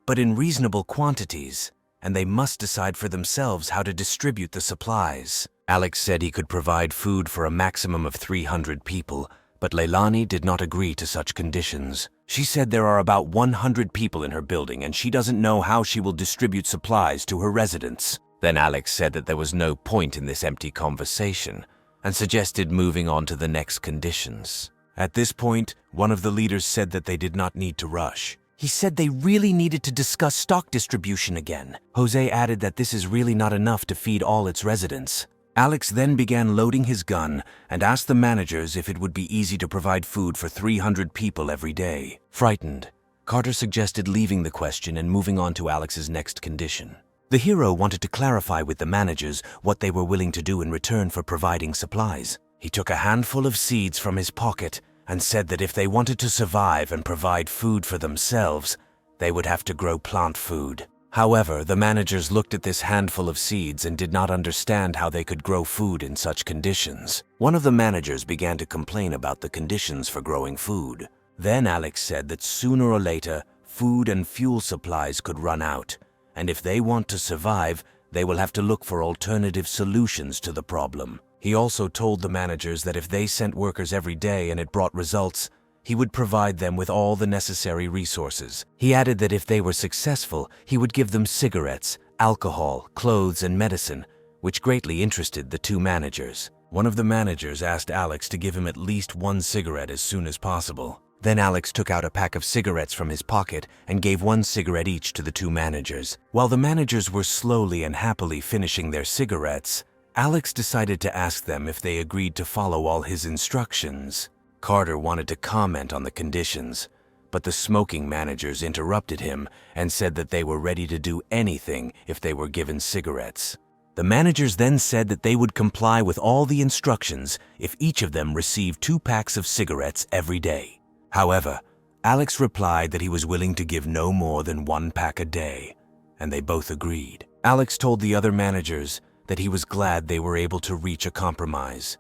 A: but in reasonable quantities, and they must decide for themselves how to distribute the supplies. Alex said he could provide food for a maximum of 300 people, but Leilani did not agree to such conditions. She said there are about 100 people in her building and she doesn't know how she will distribute supplies to her residents. Then Alex said that there was no point in this empty conversation and suggested moving on to the next conditions. At this point, one of the leaders said that they did not need to rush. He said they really needed to discuss stock distribution again. Jose added that this is really not enough to feed all its residents. Alex then began loading his gun and asked the managers if it would be easy to provide food for 300 people every day. Frightened, Carter suggested leaving the question and moving on to Alex's next condition. The hero wanted to clarify with the managers what they were willing to do in return for providing supplies. He took a handful of seeds from his pocket and said that if they wanted to survive and provide food for themselves, they would have to grow plant food. However, the managers looked at this handful of seeds and did not understand how they could grow food in such conditions. One of the managers began to complain about the conditions for growing food. Then Alex said that sooner or later, food and fuel supplies could run out, and if they want to survive, they will have to look for alternative solutions to the problem. He also told the managers that if they sent workers every day and it brought results, he would provide them with all the necessary resources. He added that if they were successful, he would give them cigarettes, alcohol, clothes, and medicine, which greatly interested the two managers. One of the managers asked Alex to give him at least one cigarette as soon as possible. Then Alex took out a pack of cigarettes from his pocket and gave one cigarette each to the two managers. While the managers were slowly and happily finishing their cigarettes, Alex decided to ask them if they agreed to follow all his instructions. Carter wanted to comment on the conditions, but the smoking managers interrupted him and said that they were ready to do anything if they were given cigarettes. The managers then said that they would comply with all the instructions if each of them received 2 packs of cigarettes every day. However, Alex replied that he was willing to give no more than 1 pack a day, and they both agreed. Alex told the other managers that he was glad they were able to reach a compromise,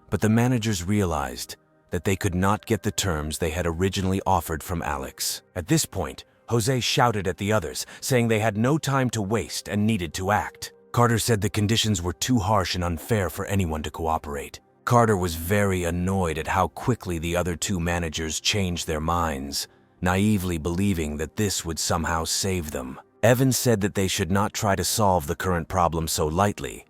A: but the managers realized that they could not get the terms they had originally offered from Alex. At this point, Jose shouted at the others, saying they had no time to waste and needed to act. Carter said the conditions were too harsh and unfair for anyone to cooperate. Carter was very annoyed at how quickly the other 2 managers changed their minds, naively believing that this would somehow save them. Evans said that they should not try to solve the current problem so lightly,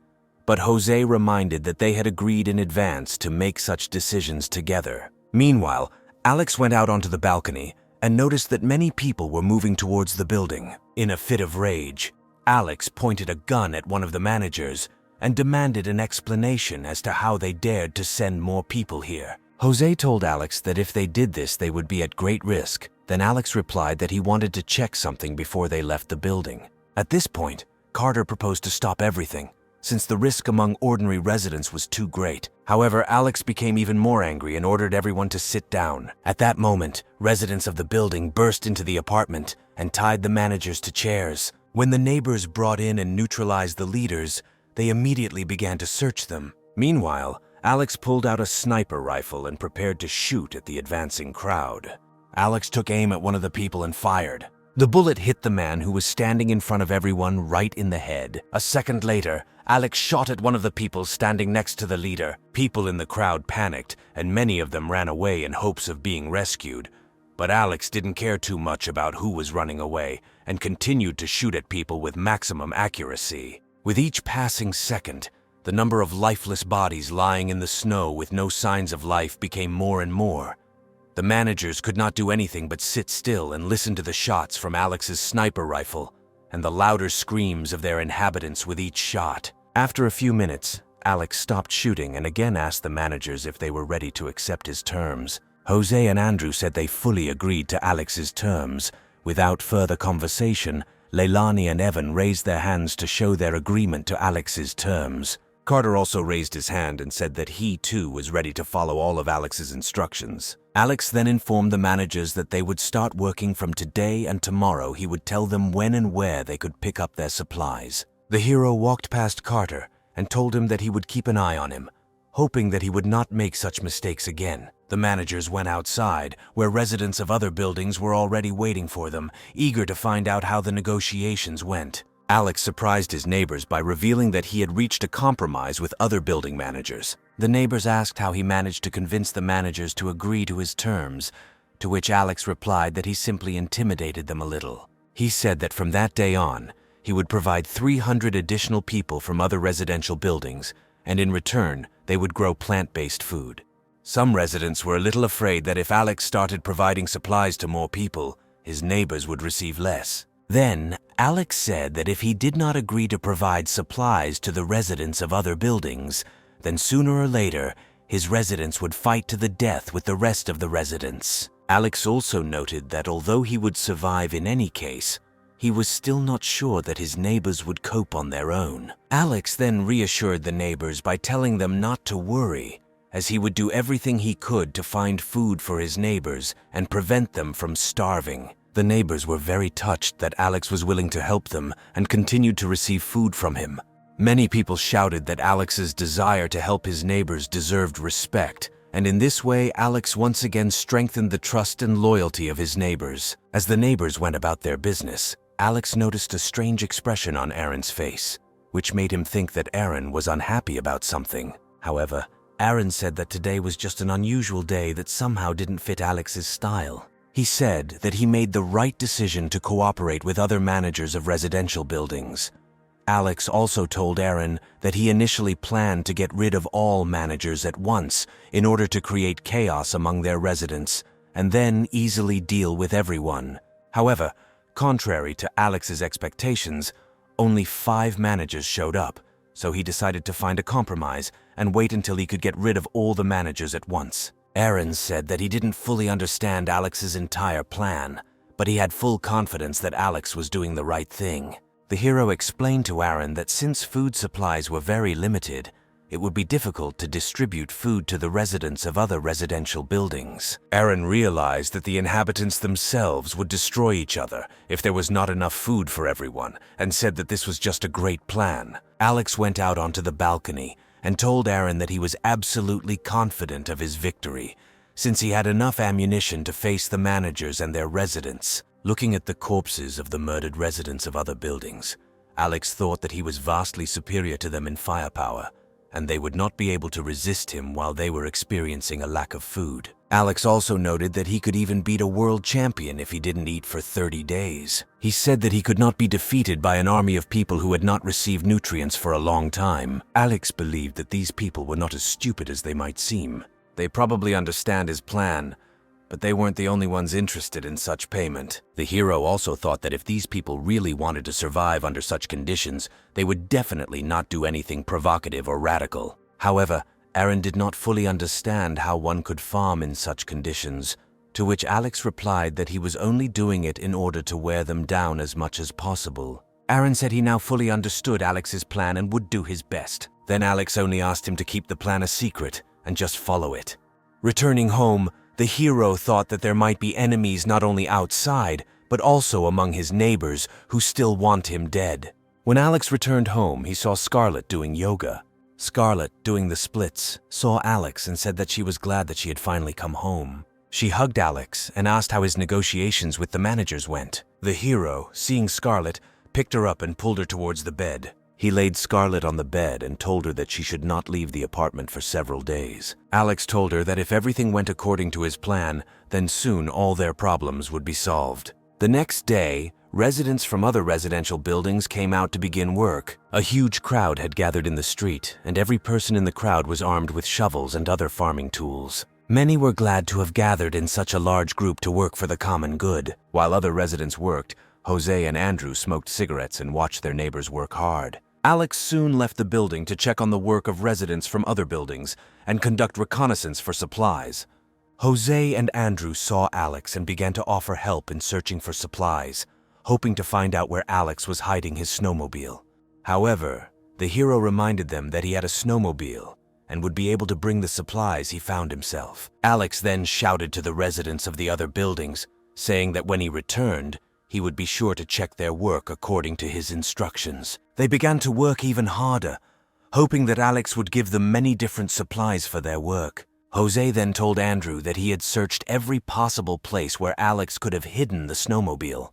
A: but Jose reminded that they had agreed in advance to make such decisions together. Meanwhile, Alex went out onto the balcony and noticed that many people were moving towards the building. In a fit of rage, Alex pointed a gun at one of the managers, and demanded an explanation as to how they dared to send more people here. Jose told Alex that if they did this, they would be at great risk. Then Alex replied that he wanted to check something before they left the building. At this point, Carter proposed to stop everything, since the risk among ordinary residents was too great. However, Alex became even more angry and ordered everyone to sit down. At that moment, residents of the building burst into the apartment and tied the managers to chairs. When the neighbors brought in and neutralized the leaders, they immediately began to search them. Meanwhile, Alex pulled out a sniper rifle and prepared to shoot at the advancing crowd. Alex took aim at one of the people and fired. The bullet hit the man who was standing in front of everyone right in the head. A second later, Alex shot at one of the people standing next to the leader. People in the crowd panicked, and many of them ran away in hopes of being rescued. But Alex didn't care too much about who was running away and continued to shoot at people with maximum accuracy. With each passing second, the number of lifeless bodies lying in the snow with no signs of life became more and more. The managers could not do anything but sit still and listen to the shots from Alex's sniper rifle and the louder screams of their inhabitants with each shot. After a few minutes, Alex stopped shooting and again asked the managers if they were ready to accept his terms. Jose and Andrew said they fully agreed to Alex's terms. Without further conversation, Leilani and Evan raised their hands to show their agreement to Alex's terms. Carter also raised his hand and said that he too was ready to follow all of Alex's instructions. Alex then informed the managers that they would start working from today, and tomorrow he would tell them when and where they could pick up their supplies. The hero walked past Carter and told him that he would keep an eye on him, hoping that he would not make such mistakes again. The managers went outside, where residents of other buildings were already waiting for them, eager to find out how the negotiations went. Alex surprised his neighbors by revealing that he had reached a compromise with other building managers. The neighbors asked how he managed to convince the managers to agree to his terms, to which Alex replied that he simply intimidated them a little. He said that from that day on, he would provide 300 additional people from other residential buildings, and in return, they would grow plant-based food. Some residents were a little afraid that if Alex started providing supplies to more people, his neighbors would receive less. Then, Alex said that if he did not agree to provide supplies to the residents of other buildings, then sooner or later, his residents would fight to the death with the rest of the residents. Alex also noted that although he would survive in any case, he was still not sure that his neighbors would cope on their own. Alex then reassured the neighbors by telling them not to worry, as he would do everything he could to find food for his neighbors and prevent them from starving. The neighbors were very touched that Alex was willing to help them and continued to receive food from him. Many people shouted that Alex's desire to help his neighbors deserved respect, and in this way Alex once again strengthened the trust and loyalty of his neighbors. As the neighbors went about their business, Alex noticed a strange expression on Aaron's face, which made him think that Aaron was unhappy about something. However, Aaron said that today was just an unusual day that somehow didn't fit Alex's style. He said that he made the right decision to cooperate with other managers of residential buildings. Alex also told Aaron that he initially planned to get rid of all managers at once in order to create chaos among their residents and then easily deal with everyone. However, contrary to Alex's expectations, only 5 managers showed up, so he decided to find a compromise and wait until he could get rid of all the managers at once. Aaron said that he didn't fully understand Alex's entire plan, but he had full confidence that Alex was doing the right thing. The hero explained to Aaron that since food supplies were very limited, it would be difficult to distribute food to the residents of other residential buildings. Aaron realized that the inhabitants themselves would destroy each other if there was not enough food for everyone, and said that this was just a great plan. Alex went out onto the balcony and told Aaron that he was absolutely confident of his victory, since he had enough ammunition to face the managers and their residents. Looking at the corpses of the murdered residents of other buildings, Alex thought that he was vastly superior to them in firepower, and they would not be able to resist him while they were experiencing a lack of food. Alex also noted that he could even beat a world champion if he didn't eat for 30 days. He said that he could not be defeated by an army of people who had not received nutrients for a long time. Alex believed that these people were not as stupid as they might seem. They probably understand his plan, But they weren't the only ones interested in such payment. The hero also thought that if these people really wanted to survive under such conditions, they would definitely not do anything provocative or radical. However, Aaron did not fully understand how one could farm in such conditions, to which Alex replied that he was only doing it in order to wear them down as much as possible. Aaron said he now fully understood Alex's plan and would do his best. Then Alex only asked him to keep the plan a secret and just follow it. Returning home, the hero thought that there might be enemies not only outside, but also among his neighbors who still want him dead. When Alex returned home, he saw Scarlett doing yoga. Scarlett, doing the splits, saw Alex and said that she was glad that she had finally come home. She hugged Alex and asked how his negotiations with the managers went. The hero, seeing Scarlett, picked her up and pulled her towards the bed. He laid Scarlett on the bed and told her that she should not leave the apartment for several days. Alex told her that if everything went according to his plan, then soon all their problems would be solved. The next day, residents from other residential buildings came out to begin work. A huge crowd had gathered in the street, and every person in the crowd was armed with shovels and other farming tools. Many were glad to have gathered in such a large group to work for the common good. While other residents worked, Jose and Andrew smoked cigarettes and watched their neighbors work hard. Alex soon left the building to check on the work of residents from other buildings and conduct reconnaissance for supplies. Jose and Andrew saw Alex and began to offer help in searching for supplies, hoping to find out where Alex was hiding his snowmobile. However, the hero reminded them that he had a snowmobile and would be able to bring the supplies he found himself. Alex then shouted to the residents of the other buildings, saying that when he returned, he would be sure to check their work according to his instructions. They began to work even harder, hoping that Alex would give them many different supplies for their work. Jose then told Andrew that he had searched every possible place where Alex could have hidden the snowmobile.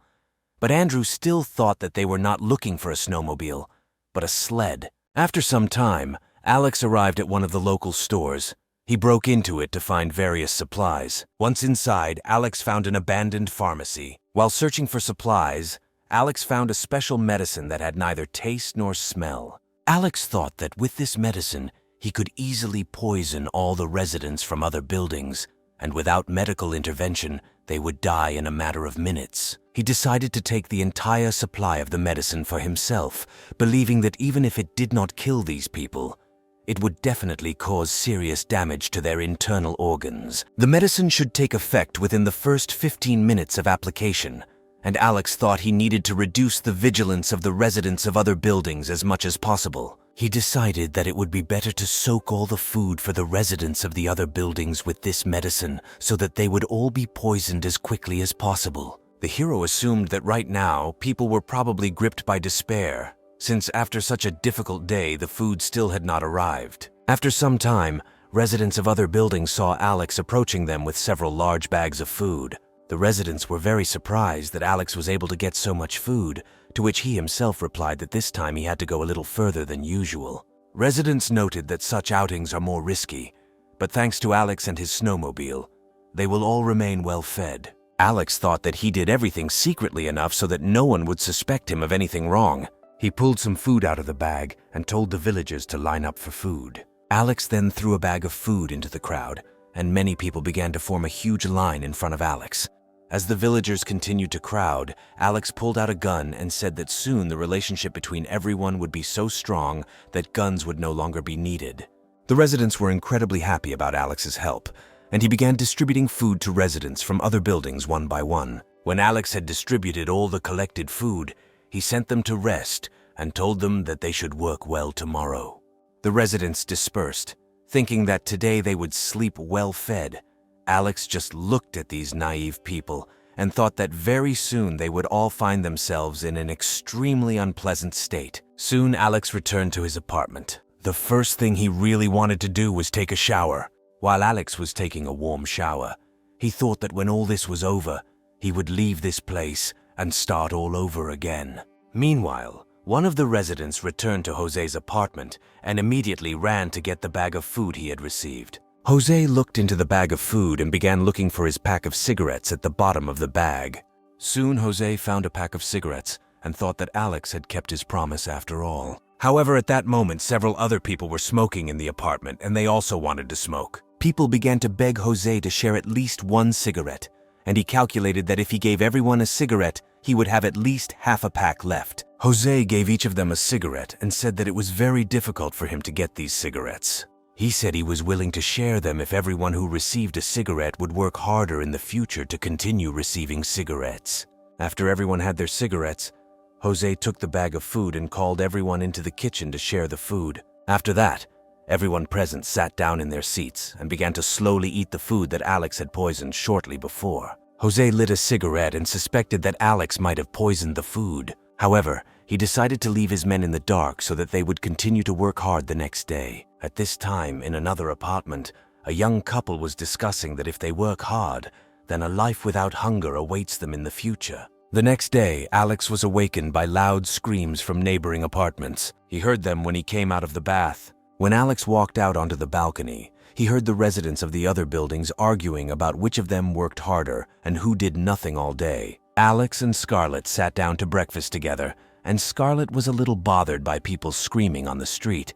A: But Andrew still thought that they were not looking for a snowmobile, but a sled. After some time, Alex arrived at one of the local stores. He broke into it to find various supplies. Once inside, Alex found an abandoned pharmacy. While searching for supplies, Alex found a special medicine that had neither taste nor smell. Alex thought that with this medicine, he could easily poison all the residents from other buildings, and without medical intervention, they would die in a matter of minutes. He decided to take the entire supply of the medicine for himself, believing that even if it did not kill these people, it would definitely cause serious damage to their internal organs. The medicine should take effect within the first 15 minutes of application, and Alex thought he needed to reduce the vigilance of the residents of other buildings as much as possible. He decided that it would be better to soak all the food for the residents of the other buildings with this medicine so that they would all be poisoned as quickly as possible. The hero assumed that right now, people were probably gripped by despair, since after such a difficult day, the food still had not arrived. After some time, residents of other buildings saw Alex approaching them with several large bags of food. The residents were very surprised that Alex was able to get so much food, to which he himself replied that this time he had to go a little further than usual. Residents noted that such outings are more risky, but thanks to Alex and his snowmobile, they will all remain well fed. Alex thought that he did everything secretly enough so that no one would suspect him of anything wrong. He pulled some food out of the bag and told the villagers to line up for food. Alex then threw a bag of food into the crowd, and many people began to form a huge line in front of Alex. As the villagers continued to crowd, Alex pulled out a gun and said that soon the relationship between everyone would be so strong that guns would no longer be needed. The residents were incredibly happy about Alex's help, and he began distributing food to residents from other buildings one by one. When Alex had distributed all the collected food, he sent them to rest and told them that they should work well tomorrow. The residents dispersed, thinking that today they would sleep well fed. Alex just looked at these naive people and thought that very soon they would all find themselves in an extremely unpleasant state. Soon Alex returned to his apartment. The first thing he really wanted to do was take a shower. While Alex was taking a warm shower, he thought that when all this was over, he would leave this place and start all over again. Meanwhile, one of the residents returned to Jose's apartment and immediately ran to get the bag of food he had received. Jose looked into the bag of food and began looking for his pack of cigarettes at the bottom of the bag. Soon Jose found a pack of cigarettes and thought that Alex had kept his promise after all. However, at that moment, several other people were smoking in the apartment and they also wanted to smoke. People began to beg Jose to share at least one cigarette, and he calculated that if he gave everyone a cigarette, he would have at least half a pack left. Jose gave each of them a cigarette and said that it was very difficult for him to get these cigarettes. He said he was willing to share them if everyone who received a cigarette would work harder in the future to continue receiving cigarettes. After everyone had their cigarettes, Jose took the bag of food and called everyone into the kitchen to share the food. After that, everyone present sat down in their seats and began to slowly eat the food that Alex had poisoned shortly before. Jose lit a cigarette and suspected that Alex might have poisoned the food. However, he decided to leave his men in the dark so that they would continue to work hard the next day. At this time, in another apartment, a young couple was discussing that if they work hard, then a life without hunger awaits them in the future. The next day, Alex was awakened by loud screams from neighboring apartments. He heard them when he came out of the bath. When Alex walked out onto the balcony, he heard the residents of the other buildings arguing about which of them worked harder and who did nothing all day. Alex and Scarlett sat down to breakfast together, and Scarlett was a little bothered by people screaming on the street.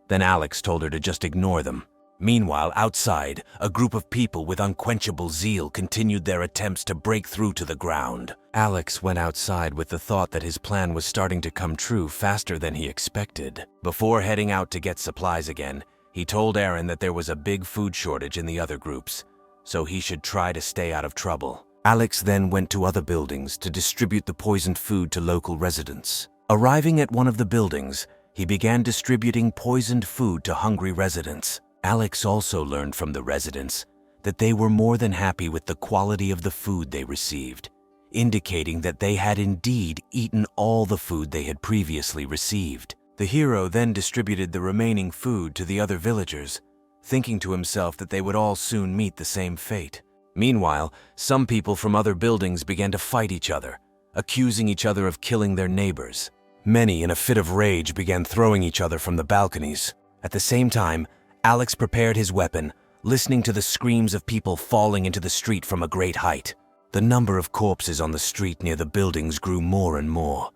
A: Then Alex told her to just ignore them. Meanwhile, outside, a group of people with unquenchable zeal continued their attempts to break through to the ground. Alex went outside with the thought that his plan was starting to come true faster than he expected. Before heading out to get supplies again, he told Aaron that there was a big food shortage in the other groups, so he should try to stay out of trouble. Alex then went to other buildings to distribute the poisoned food to local residents. Arriving at one of the buildings, he began distributing poisoned food to hungry residents. Alex also learned from the residents that they were more than happy with the quality of the food they received, indicating that they had indeed eaten all the food they had previously received. The hero then distributed the remaining food to the other villagers, thinking to himself that they would all soon meet the same fate. Meanwhile, some people from other buildings began to fight each other, accusing each other of killing their neighbors. Many, in a fit of rage, began throwing each other from the balconies. At the same time, Alex prepared his weapon, listening to the screams of people falling into the street from a great height. The number of corpses on the street near the buildings grew more and more,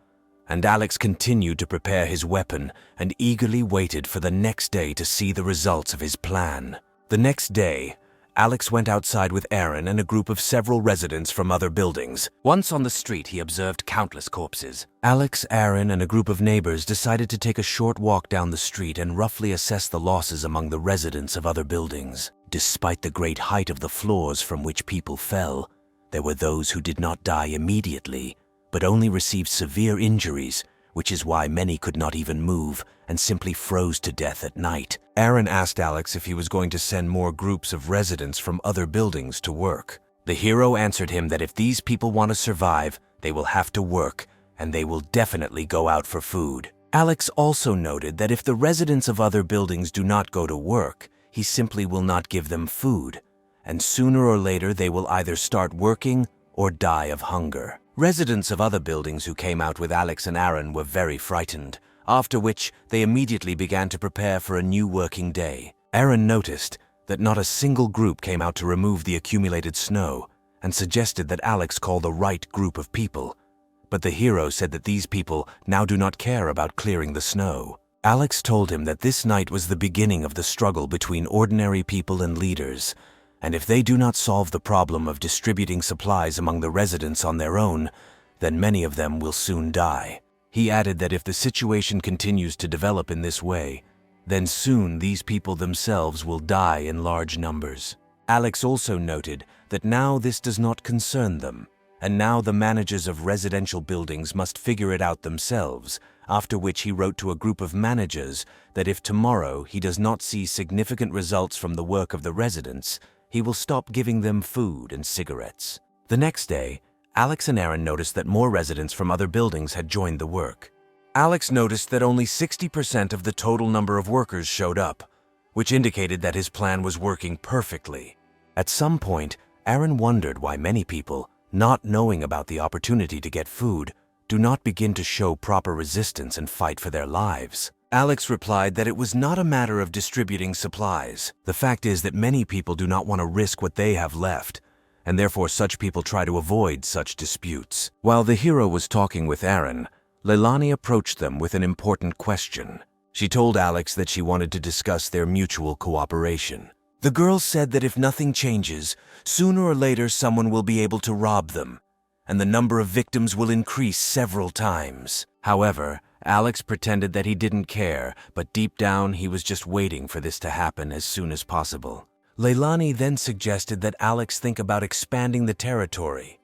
A: and Alex continued to prepare his weapon and eagerly waited for the next day to see the results of his plan. The next day, Alex went outside with Aaron and a group of several residents from other buildings. Once on the street, he observed countless corpses. Alex, Aaron, and a group of neighbors decided to take a short walk down the street and roughly assess the losses among the residents of other buildings. Despite the great height of the floors from which people fell, there were those who did not die immediately, but only received severe injuries, which is why many could not even move and simply froze to death at night. Aaron asked Alex if he was going to send more groups of residents from other buildings to work. The hero answered him that if these people want to survive, they will have to work, and they will definitely go out for food. Alex also noted that if the residents of other buildings do not go to work, he simply will not give them food, and sooner or later they will either start working or die of hunger. Residents of other buildings who came out with Alex and Aaron were very frightened, after which they immediately began to prepare for a new working day. Aaron noticed that not a single group came out to remove the accumulated snow and suggested that Alex call the right group of people. But the hero said that these people now do not care about clearing the snow. Alex told him that this night was the beginning of the struggle between ordinary people and leaders, and if they do not solve the problem of distributing supplies among the residents on their own, then many of them will soon die. He added that if the situation continues to develop in this way, then soon these people themselves will die in large numbers. Alex also noted that now this does not concern them, and now the managers of residential buildings must figure it out themselves, after which he wrote to a group of managers that if tomorrow he does not see significant results from the work of the residents, he will stop giving them food and cigarettes. The next day, Alex and Aaron noticed that more residents from other buildings had joined the work. Alex noticed that only 60% of the total number of workers showed up, which indicated that his plan was working perfectly. At some point, Aaron wondered why many people, not knowing about the opportunity to get food, do not begin to show proper resistance and fight for their lives. Alex replied that it was not a matter of distributing supplies. The fact is that many people do not want to risk what they have left, and therefore such people try to avoid such disputes. While the hero was talking with Aaron, Leilani approached them with an important question. She told Alex that she wanted to discuss their mutual cooperation. The girl said that if nothing changes, sooner or later someone will be able to rob them, and the number of victims will increase several times. However, Alex pretended that he didn't care, but deep down he was just waiting for this to happen as soon as possible. Leilani then suggested that Alex think about expanding the territory.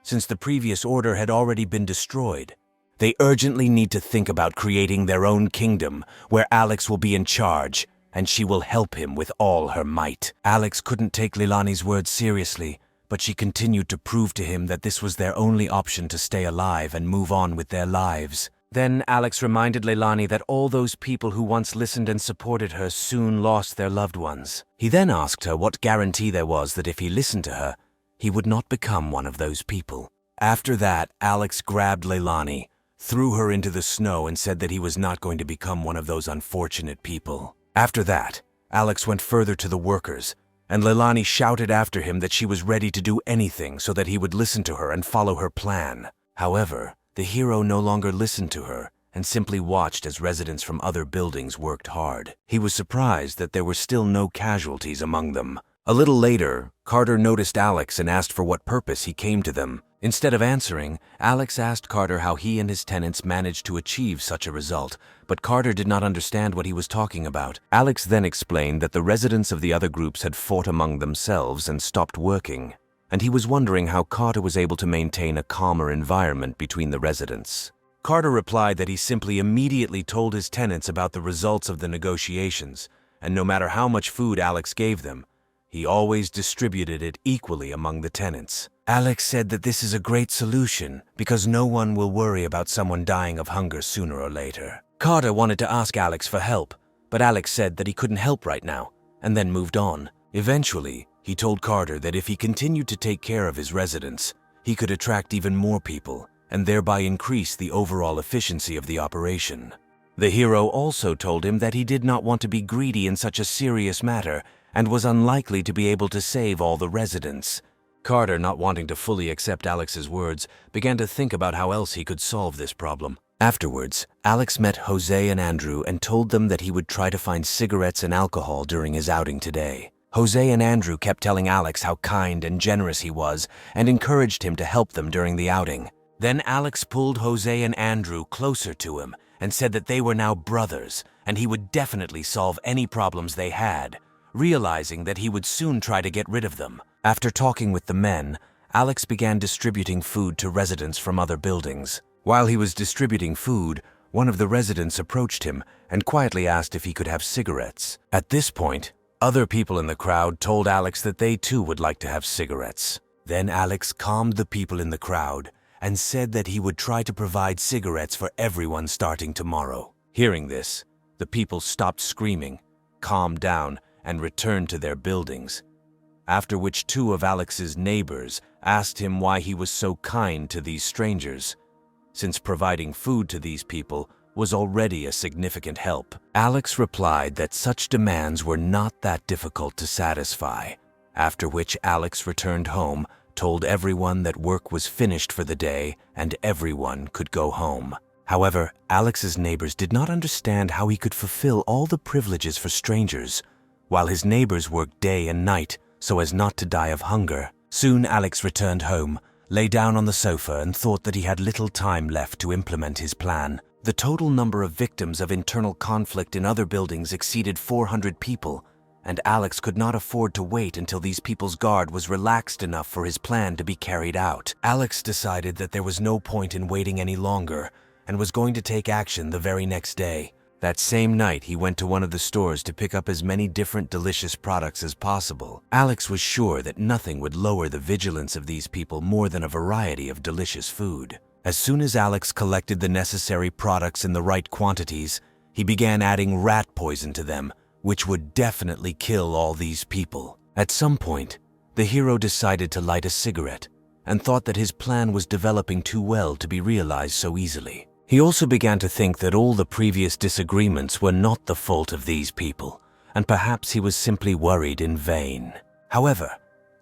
A: Since the previous order had already been destroyed, they urgently need to think about creating their own kingdom where Alex will be in charge, and she will help him with all her might. Alex couldn't take Leilani's words seriously, but she continued to prove to him that this was their only option to stay alive and move on with their lives. Then Alex reminded Leilani that all those people who once listened and supported her soon lost their loved ones. He then asked her what guarantee there was that if he listened to her, he would not become one of those people. After that, Alex grabbed Leilani, threw her into the snow, and said that he was not going to become one of those unfortunate people. After that, Alex went further to the workers, and Leilani shouted after him that she was ready to do anything so that he would listen to her and follow her plan. However, the hero no longer listened to her and simply watched as residents from other buildings worked hard. He was surprised that there were still no casualties among them. A little later, Carter noticed Alex and asked for what purpose he came to them. Instead of answering, Alex asked Carter how he and his tenants managed to achieve such a result, but Carter did not understand what he was talking about. Alex then explained that the residents of the other groups had fought among themselves and stopped working, and he was wondering how Carter was able to maintain a calmer environment between the residents. Carter replied that he simply immediately told his tenants about the results of the negotiations, and no matter how much food Alex gave them, he always distributed it equally among the tenants. Alex said that this is a great solution because no one will worry about someone dying of hunger sooner or later. Carter wanted to ask Alex for help, but Alex said that he couldn't help right now, and then moved on. Eventually, he told Carter that if he continued to take care of his residents, he could attract even more people and thereby increase the overall efficiency of the operation. The hero also told him that he did not want to be greedy in such a serious matter and was unlikely to be able to save all the residents. Carter, not wanting to fully accept Alex's words, began to think about how else he could solve this problem. Afterwards, Alex met Jose and Andrew and told them that he would try to find cigarettes and alcohol during his outing today. Jose and Andrew kept telling Alex how kind and generous he was and encouraged him to help them during the outing. Then Alex pulled Jose and Andrew closer to him and said that they were now brothers and he would definitely solve any problems they had, realizing that he would soon try to get rid of them. After talking with the men, Alex began distributing food to residents from other buildings. While he was distributing food, one of the residents approached him and quietly asked if he could have cigarettes. At this point, other people in the crowd told Alex that they too would like to have cigarettes. Then Alex calmed the people in the crowd and said that he would try to provide cigarettes for everyone starting tomorrow. Hearing this, the people stopped screaming, calmed down, and returned to their buildings, after which two of Alex's neighbors asked him why he was so kind to these strangers, since providing food to these people was already a significant help. Alex replied that such demands were not that difficult to satisfy, after which Alex returned home, told everyone that work was finished for the day and everyone could go home. However, Alex's neighbors did not understand how he could fulfill all the privileges for strangers, while his neighbors worked day and night so as not to die of hunger. Soon Alex returned home, lay down on the sofa and thought that he had little time left to implement his plan. The total number of victims of internal conflict in other buildings exceeded 400 people, and Alex could not afford to wait until these people's guard was relaxed enough for his plan to be carried out. Alex decided that there was no point in waiting any longer and was going to take action the very next day. That same night, he went to one of the stores to pick up as many different delicious products as possible. Alex was sure that nothing would lower the vigilance of these people more than a variety of delicious food. As soon as Alex collected the necessary products in the right quantities, he began adding rat poison to them, which would definitely kill all these people. At some point, the hero decided to light a cigarette and thought that his plan was developing too well to be realized so easily. He also began to think that all the previous disagreements were not the fault of these people, and perhaps he was simply worried in vain. However,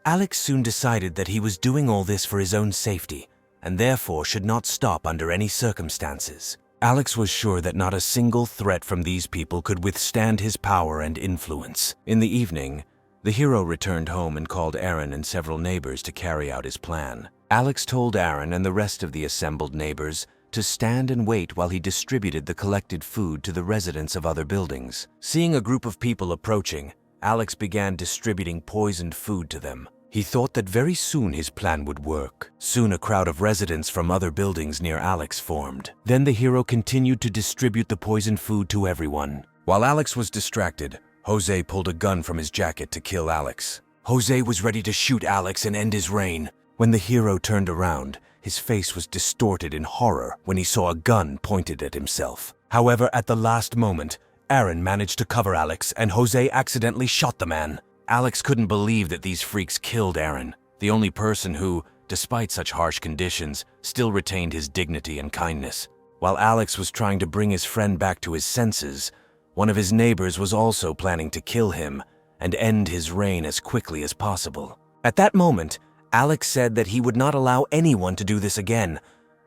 A: Alex soon decided that he was doing all this for his own safety, and therefore should not stop under any circumstances. Alex was sure that not a single threat from these people could withstand his power and influence. In the evening, The hero returned home and called Aaron and several neighbors to carry out his plan. Alex told Aaron and the rest of the assembled neighbors to stand and wait while he distributed the collected food to the residents of other buildings. Seeing a group of people approaching, Alex began distributing poisoned food to them. He thought that very soon his plan would work. Soon a crowd of residents from other buildings near Alex formed. Then the hero continued to distribute the poisoned food to everyone. While Alex was distracted, Jose pulled a gun from his jacket to kill Alex. Jose was ready to shoot Alex and end his reign. When the hero turned around, his face was distorted in horror when he saw a gun pointed at himself. However, at the last moment, Aaron managed to cover Alex and Jose accidentally shot the man. Alex couldn't believe that these freaks killed Aaron, the only person who, despite such harsh conditions, still retained his dignity and kindness. While Alex was trying to bring his friend back to his senses, one of his neighbors was also planning to kill him and end his reign as quickly as possible. At that moment, Alex said that he would not allow anyone to do this again,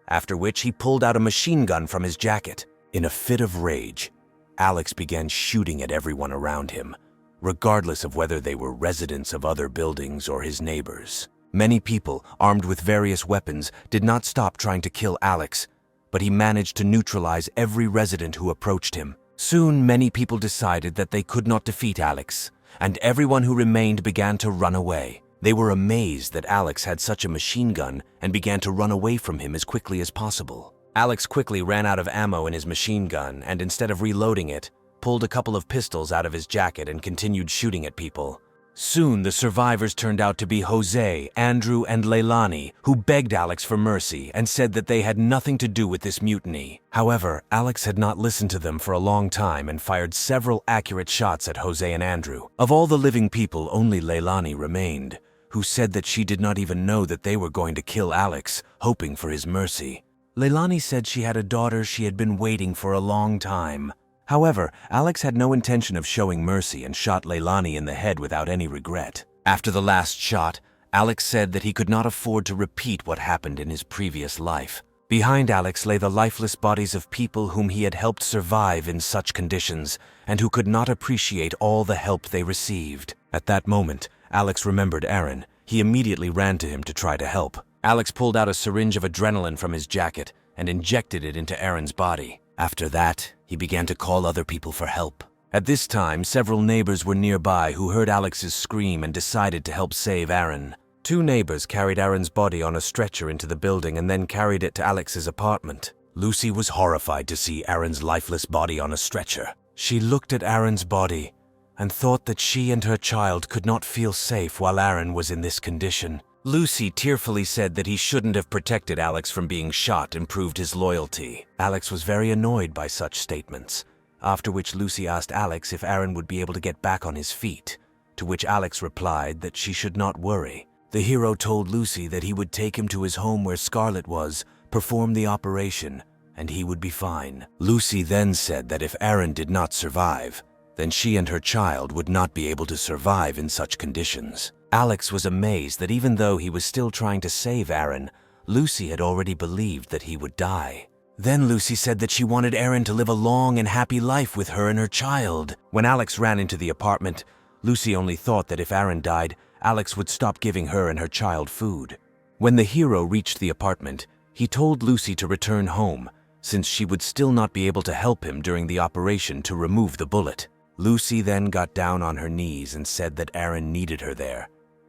A: after which he pulled out a machine gun from his jacket. In a fit of rage, Alex began shooting at everyone around him, regardless of whether they were residents of other buildings or his neighbors. Many people, armed with various weapons, did not stop trying to kill Alex, but he managed to neutralize every resident who approached him. Soon, many people decided that they could not defeat Alex, and everyone who remained began to run away. They were amazed that Alex had such a machine gun and began to run away from him as quickly as possible. Alex quickly ran out of ammo in his machine gun and instead of reloading it, pulled a couple of pistols out of his jacket and continued shooting at people. Soon, the survivors turned out to be Jose, Andrew, and Leilani, who begged Alex for mercy and said that they had nothing to do with this mutiny. However, Alex had not listened to them for a long time and fired several accurate shots at Jose and Andrew. Of all the living people, only Leilani remained, who said that she did not even know that they were going to kill Alex, hoping for his mercy. Leilani said she had a daughter she had been waiting for a long time. However, Alex had no intention of showing mercy and shot Leilani in the head without any regret. After the last shot, Alex said that he could not afford to repeat what happened in his previous life. Behind Alex lay the lifeless bodies of people whom he had helped survive in such conditions and who could not appreciate all the help they received. At that moment, Alex remembered Aaron. He immediately ran to him to try to help. Alex pulled out a syringe of adrenaline from his jacket and injected it into Aaron's body. After that, he began to call other people for help. At this time, several neighbors were nearby who heard Alex's scream and decided to help save Aaron. Two neighbors carried Aaron's body on a stretcher into the building and then carried it to Alex's apartment. Lucy was horrified to see Aaron's lifeless body on a stretcher. She looked at Aaron's body and thought that she and her child could not feel safe while Aaron was in this condition. Lucy tearfully said that he shouldn't have protected Alex from being shot and proved his loyalty. Alex was very annoyed by such statements, after which Lucy asked Alex if Aaron would be able to get back on his feet, to which Alex replied that she should not worry. The hero told Lucy that he would take him to his home where Scarlet was, perform the operation, and he would be fine. Lucy then said that if Aaron did not survive, then she and her child would not be able to survive in such conditions. Alex was amazed that even though he was still trying to save Aaron, Lucy had already believed that he would die. Then Lucy said that she wanted Aaron to live a long and happy life with her and her child. When Alex ran into the apartment, Lucy only thought that if Aaron died, Alex would stop giving her and her child food. When the hero reached the apartment, he told Lucy to return home, since she would still not be able to help him during the operation to remove the bullet. Lucy then got down on her knees and said that Aaron needed her there,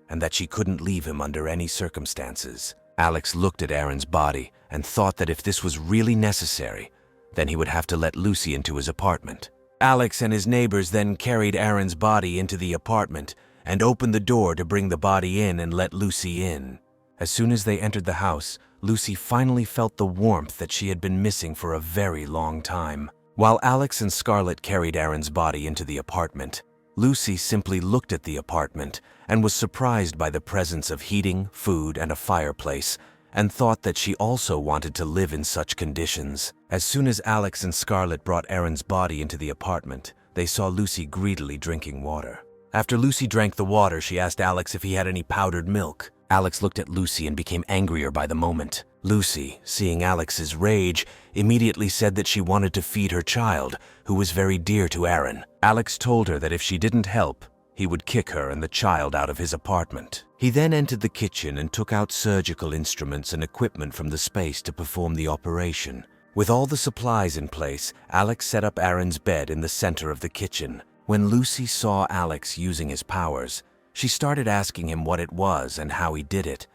A: and that she couldn't leave him under any circumstances. Alex looked at Aaron's body and thought that if this was really necessary, then he would have to let Lucy into his apartment. Alex and his neighbors then carried Aaron's body into the apartment and opened the door to bring the body in and let Lucy in. As soon as they entered the house, Lucy finally felt the warmth that she had been missing for a very long time. While Alex and Scarlet carried Aaron's body into the apartment, Lucy simply looked at the apartment and was surprised by the presence of heating, food, and a fireplace, and thought that she also wanted to live in such conditions. As soon as Alex and Scarlet brought Aaron's body into the apartment, they saw Lucy greedily drinking water. After Lucy drank the water, she asked Alex if he had any powdered milk. Alex looked at Lucy and became angrier by the moment. Lucy, seeing Alex's rage, immediately said that she wanted to feed her child, who was very dear to Aaron. Alex told her that if she didn't help, he would kick her and the child out of his apartment. He then entered the kitchen and took out surgical instruments and equipment from the space to perform the operation. With all the supplies in place, Alex set up Aaron's bed in the center of the kitchen. When Lucy saw Alex using his powers, she started asking him what it was and how he did it,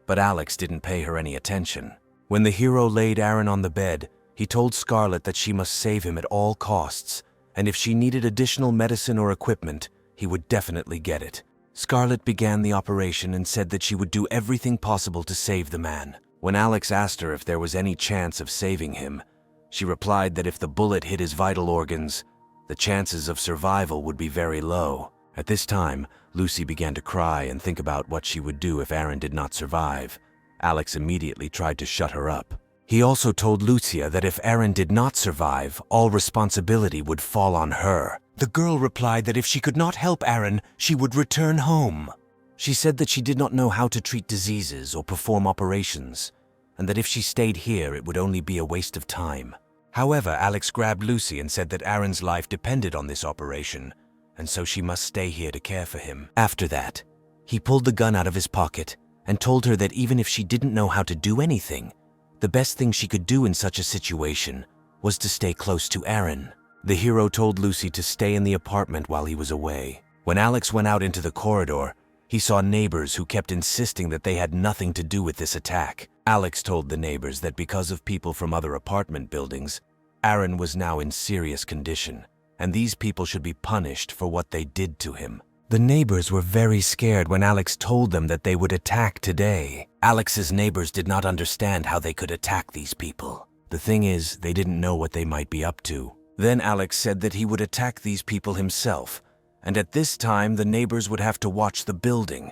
A: but Alex didn't pay her any attention. When the hero laid Aaron on the bed, he told Scarlet that she must save him at all costs, and if she needed additional medicine or equipment, he would definitely get it. Scarlet began the operation and said that she would do everything possible to save the man. When Alex asked her if there was any chance of saving him, she replied that if the bullet hit his vital organs, the chances of survival would be very low. At this time, Lucy began to cry and think about what she would do if Aaron did not survive. Alex immediately tried to shut her up. He also told Lucia that if Aaron did not survive, all responsibility would fall on her. The girl replied that if she could not help Aaron, she would return home. She said that she did not know how to treat diseases or perform operations, and that if she stayed here, it would only be a waste of time. However, Alex grabbed Lucy and said that Aaron's life depended on this operation, and so she must stay here to care for him. After that, he pulled the gun out of his pocket and told her that even if she didn't know how to do anything, the best thing she could do in such a situation was to stay close to Aaron. The hero told Lucy to stay in the apartment while he was away. When Alex went out into the corridor, he saw neighbors who kept insisting that they had nothing to do with this attack. Alex told the neighbors that because of people from other apartment buildings, Aaron was now in serious condition, and these people should be punished for what they did to him. The neighbors were very scared when Alex told them that they would attack today. Alex's neighbors did not understand how they could attack these people. The thing is, they didn't know what they might be up to. Then Alex said that he would attack these people himself, and at this time the neighbors would have to watch the building.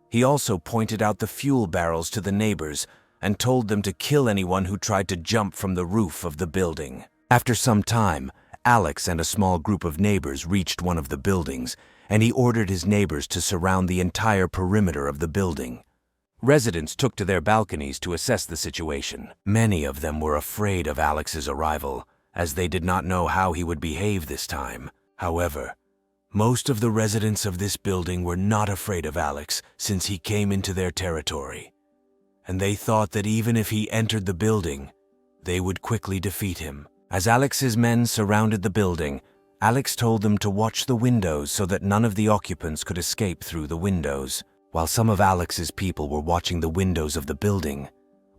A: He also pointed out the fuel barrels to the neighbors and told them to kill anyone who tried to jump from the roof of the building. After some time, Alex and a small group of neighbors reached one of the buildings, and he ordered his neighbors to surround the entire perimeter of the building. Residents took to their balconies to assess the situation. Many of them were afraid of Alex's arrival, as they did not know how he would behave this time. However, most of the residents of this building were not afraid of Alex since he came into their territory, and they thought that even if he entered the building, they would quickly defeat him. As Alex's men surrounded the building, Alex told them to watch the windows so that none of the occupants could escape through the windows. While some of Alex's people were watching the windows of the building,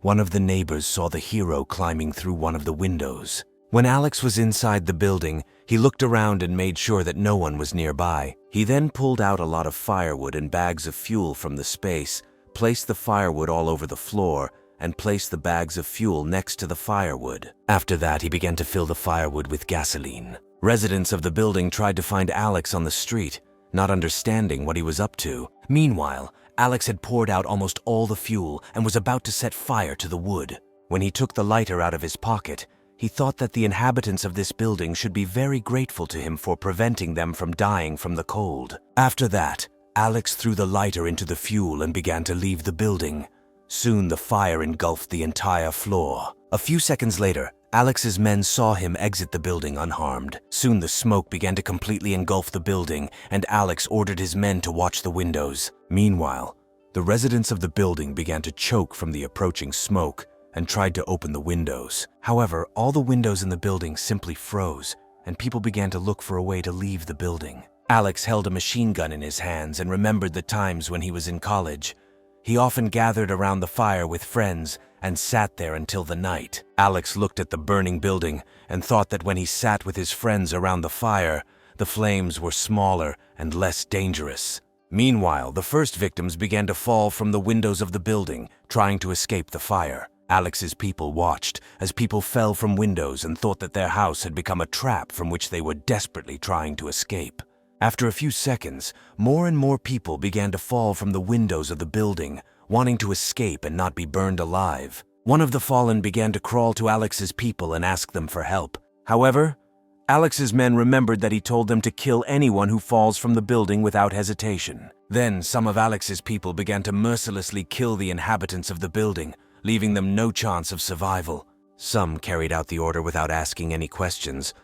A: one of the neighbors saw the hero climbing through one of the windows. When Alex was inside the building, he looked around and made sure that no one was nearby. He then pulled out a lot of firewood and bags of fuel from the space, placed the firewood all over the floor, and placed the bags of fuel next to the firewood. After that, he began to fill the firewood with gasoline. Residents of the building tried to find Alex on the street, not understanding what he was up to. Meanwhile, Alex had poured out almost all the fuel and was about to set fire to the wood. When he took the lighter out of his pocket, he thought that the inhabitants of this building should be very grateful to him for preventing them from dying from the cold. After that, Alex threw the lighter into the fuel and began to leave the building. Soon the fire engulfed the entire floor. A few seconds later, Alex's men saw him exit the building unharmed. Soon the smoke began to completely engulf the building, and Alex ordered his men to watch the windows. Meanwhile, the residents of the building began to choke from the approaching smoke and tried to open the windows. However, all the windows in the building simply froze, and people began to look for a way to leave the building. Alex held a machine gun in his hands and remembered the times when he was in college. He often gathered around the fire with friends and sat there until the night. Alex looked at the burning building and thought that when he sat with his friends around the fire, the flames were smaller and less dangerous. Meanwhile, the first victims began to fall from the windows of the building, trying to escape the fire. Alex's people watched as people fell from windows and thought that their house had become a trap from which they were desperately trying to escape. After a few seconds, more and more people began to fall from the windows of the building, wanting to escape and not be burned alive. One of the fallen began to crawl to Alex's people and ask them for help. However, Alex's men remembered that he told them to kill anyone who falls from the building without hesitation. Then some of Alex's people began to mercilessly kill the inhabitants of the building, leaving them no chance of survival. Some carried out the order without asking any questions,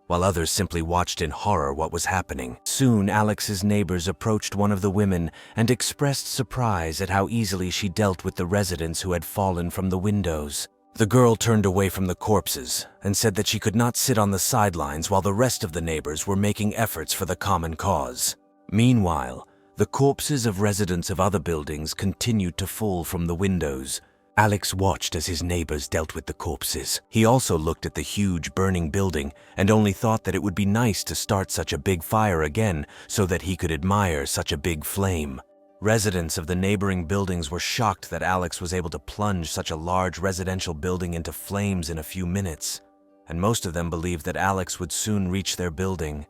A: while others simply watched in horror what was happening. Soon, Alex's neighbors approached one of the women and expressed surprise at how easily she dealt with the residents who had fallen from the windows. The girl turned away from the corpses and said that she could not sit on the sidelines while the rest of the neighbors were making efforts for the common cause. Meanwhile, the corpses of residents of other buildings continued to fall from the windows. Alex watched as his neighbors dealt with the corpses. He also looked at the huge burning building and only thought that it would be nice to start such a big fire again so that he could admire such a big flame. Residents of the neighboring buildings were shocked that Alex was able to plunge such a large residential building into flames in a few minutes, and most of them believed that Alex would soon reach their building.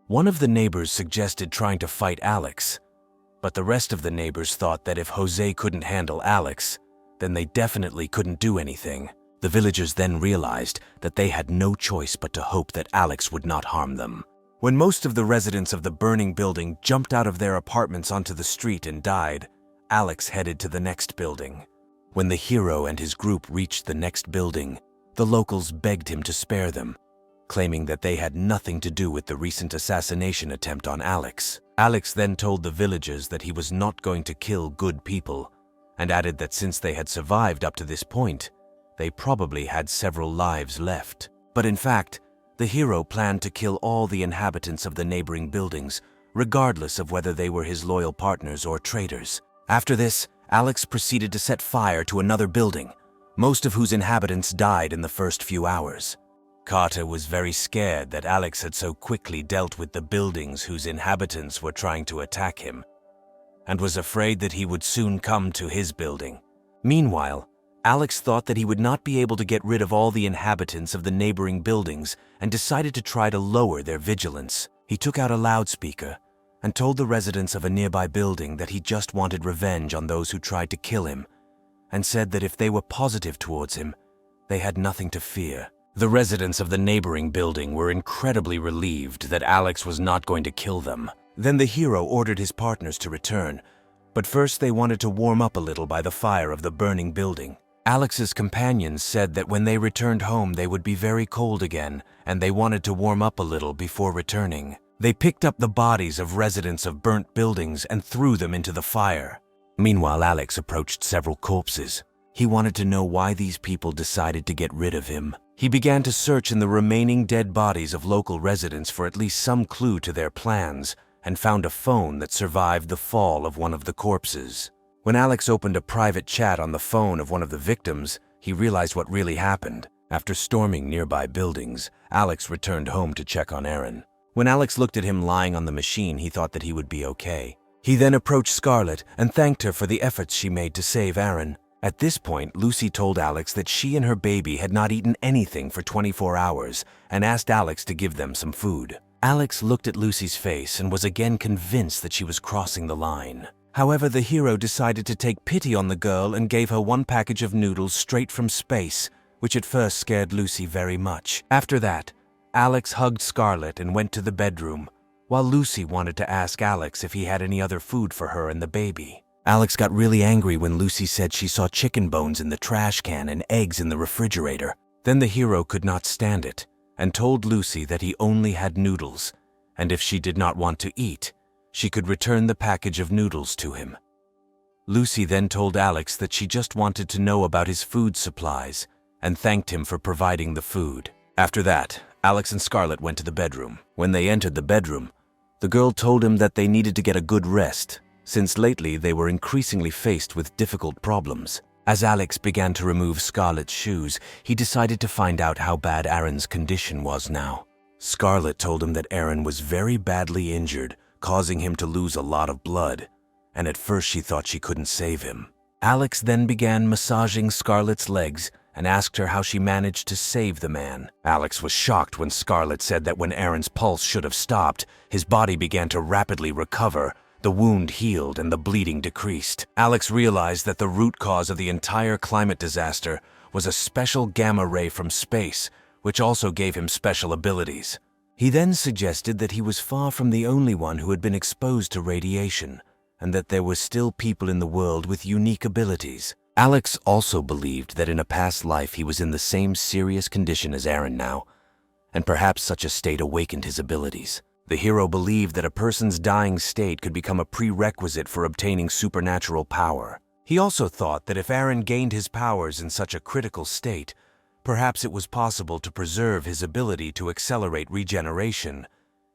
A: One of the neighbors suggested trying to fight Alex, but the rest of the neighbors thought that if Jose couldn't handle Alex, then they definitely couldn't do anything. The villagers then realized that they had no choice but to hope that Alex would not harm them. When most of the residents of the burning building jumped out of their apartments onto the street and died, Alex headed to the next building. When the hero and his group reached the next building, the locals begged him to spare them, claiming that they had nothing to do with the recent assassination attempt on Alex. Alex then told the villagers that he was not going to kill good people, and added that since they had survived up to this point, they probably had several lives left. But in fact, the hero planned to kill all the inhabitants of the neighboring buildings, regardless of whether they were his loyal partners or traitors. After this, Alex proceeded to set fire to another building, most of whose inhabitants died in the first few hours. Carter was very scared that Alex had so quickly dealt with the buildings whose inhabitants were trying to attack him, and was afraid that he would soon come to his building. Meanwhile, Alex thought that he would not be able to get rid of all the inhabitants of the neighboring buildings and decided to try to lower their vigilance. He took out a loudspeaker and told the residents of a nearby building that he just wanted revenge on those who tried to kill him, and said that if they were positive towards him, they had nothing to fear. The residents of the neighboring building were incredibly relieved that Alex was not going to kill them. Then the hero ordered his partners to return, but first they wanted to warm up a little by the fire of the burning building. Alex's companions said that when they returned home they would be very cold again, and they wanted to warm up a little before returning. They picked up the bodies of residents of burnt buildings and threw them into the fire. Meanwhile, Alex approached several corpses. He wanted to know why these people decided to get rid of him. He began to search in the remaining dead bodies of local residents for at least some clue to their plans, and found a phone that survived the fall of one of the corpses. When Alex opened a private chat on the phone of one of the victims, he realized what really happened. After storming nearby buildings, Alex returned home to check on Aaron. When Alex looked at him lying on the machine, he thought that he would be okay. He then approached Scarlett and thanked her for the efforts she made to save Aaron. At this point, Lucy told Alex that she and her baby had not eaten anything for 24 hours and asked Alex to give them some food. Alex looked at Lucy's face and was again convinced that she was crossing the line. However, the hero decided to take pity on the girl and gave her one package of noodles straight from space, which at first scared Lucy very much. After that, Alex hugged Scarlett and went to the bedroom, while Lucy wanted to ask Alex if he had any other food for her and the baby. Alex got really angry when Lucy said she saw chicken bones in the trash can and eggs in the refrigerator. Then the hero could not stand it and told Lucy that he only had noodles, and if she did not want to eat, she could return the package of noodles to him. Lucy then told Alex that she just wanted to know about his food supplies and thanked him for providing the food. After that, Alex and Scarlett went to the bedroom. When they entered the bedroom, the girl told him that they needed to get a good rest, since lately they were increasingly faced with difficult problems. As Alex began to remove Scarlett's shoes, he decided to find out how bad Aaron's condition was now. Scarlett told him that Aaron was very badly injured, causing him to lose a lot of blood, and at first she thought she couldn't save him. Alex then began massaging Scarlett's legs and asked her how she managed to save the man. Alex was shocked when Scarlett said that when Aaron's pulse should have stopped, his body began to rapidly recover, the wound healed, and the bleeding decreased. Alex realized that the root cause of the entire climate disaster was a special gamma ray from space, which also gave him special abilities. He then suggested that he was far from the only one who had been exposed to radiation, and that there were still people in the world with unique abilities. Alex also believed that in a past life he was in the same serious condition as Aaron now, and perhaps such a state awakened his abilities. The hero believed that a person's dying state could become a prerequisite for obtaining supernatural power. He also thought that if Eren gained his powers in such a critical state, perhaps it was possible to preserve his ability to accelerate regeneration,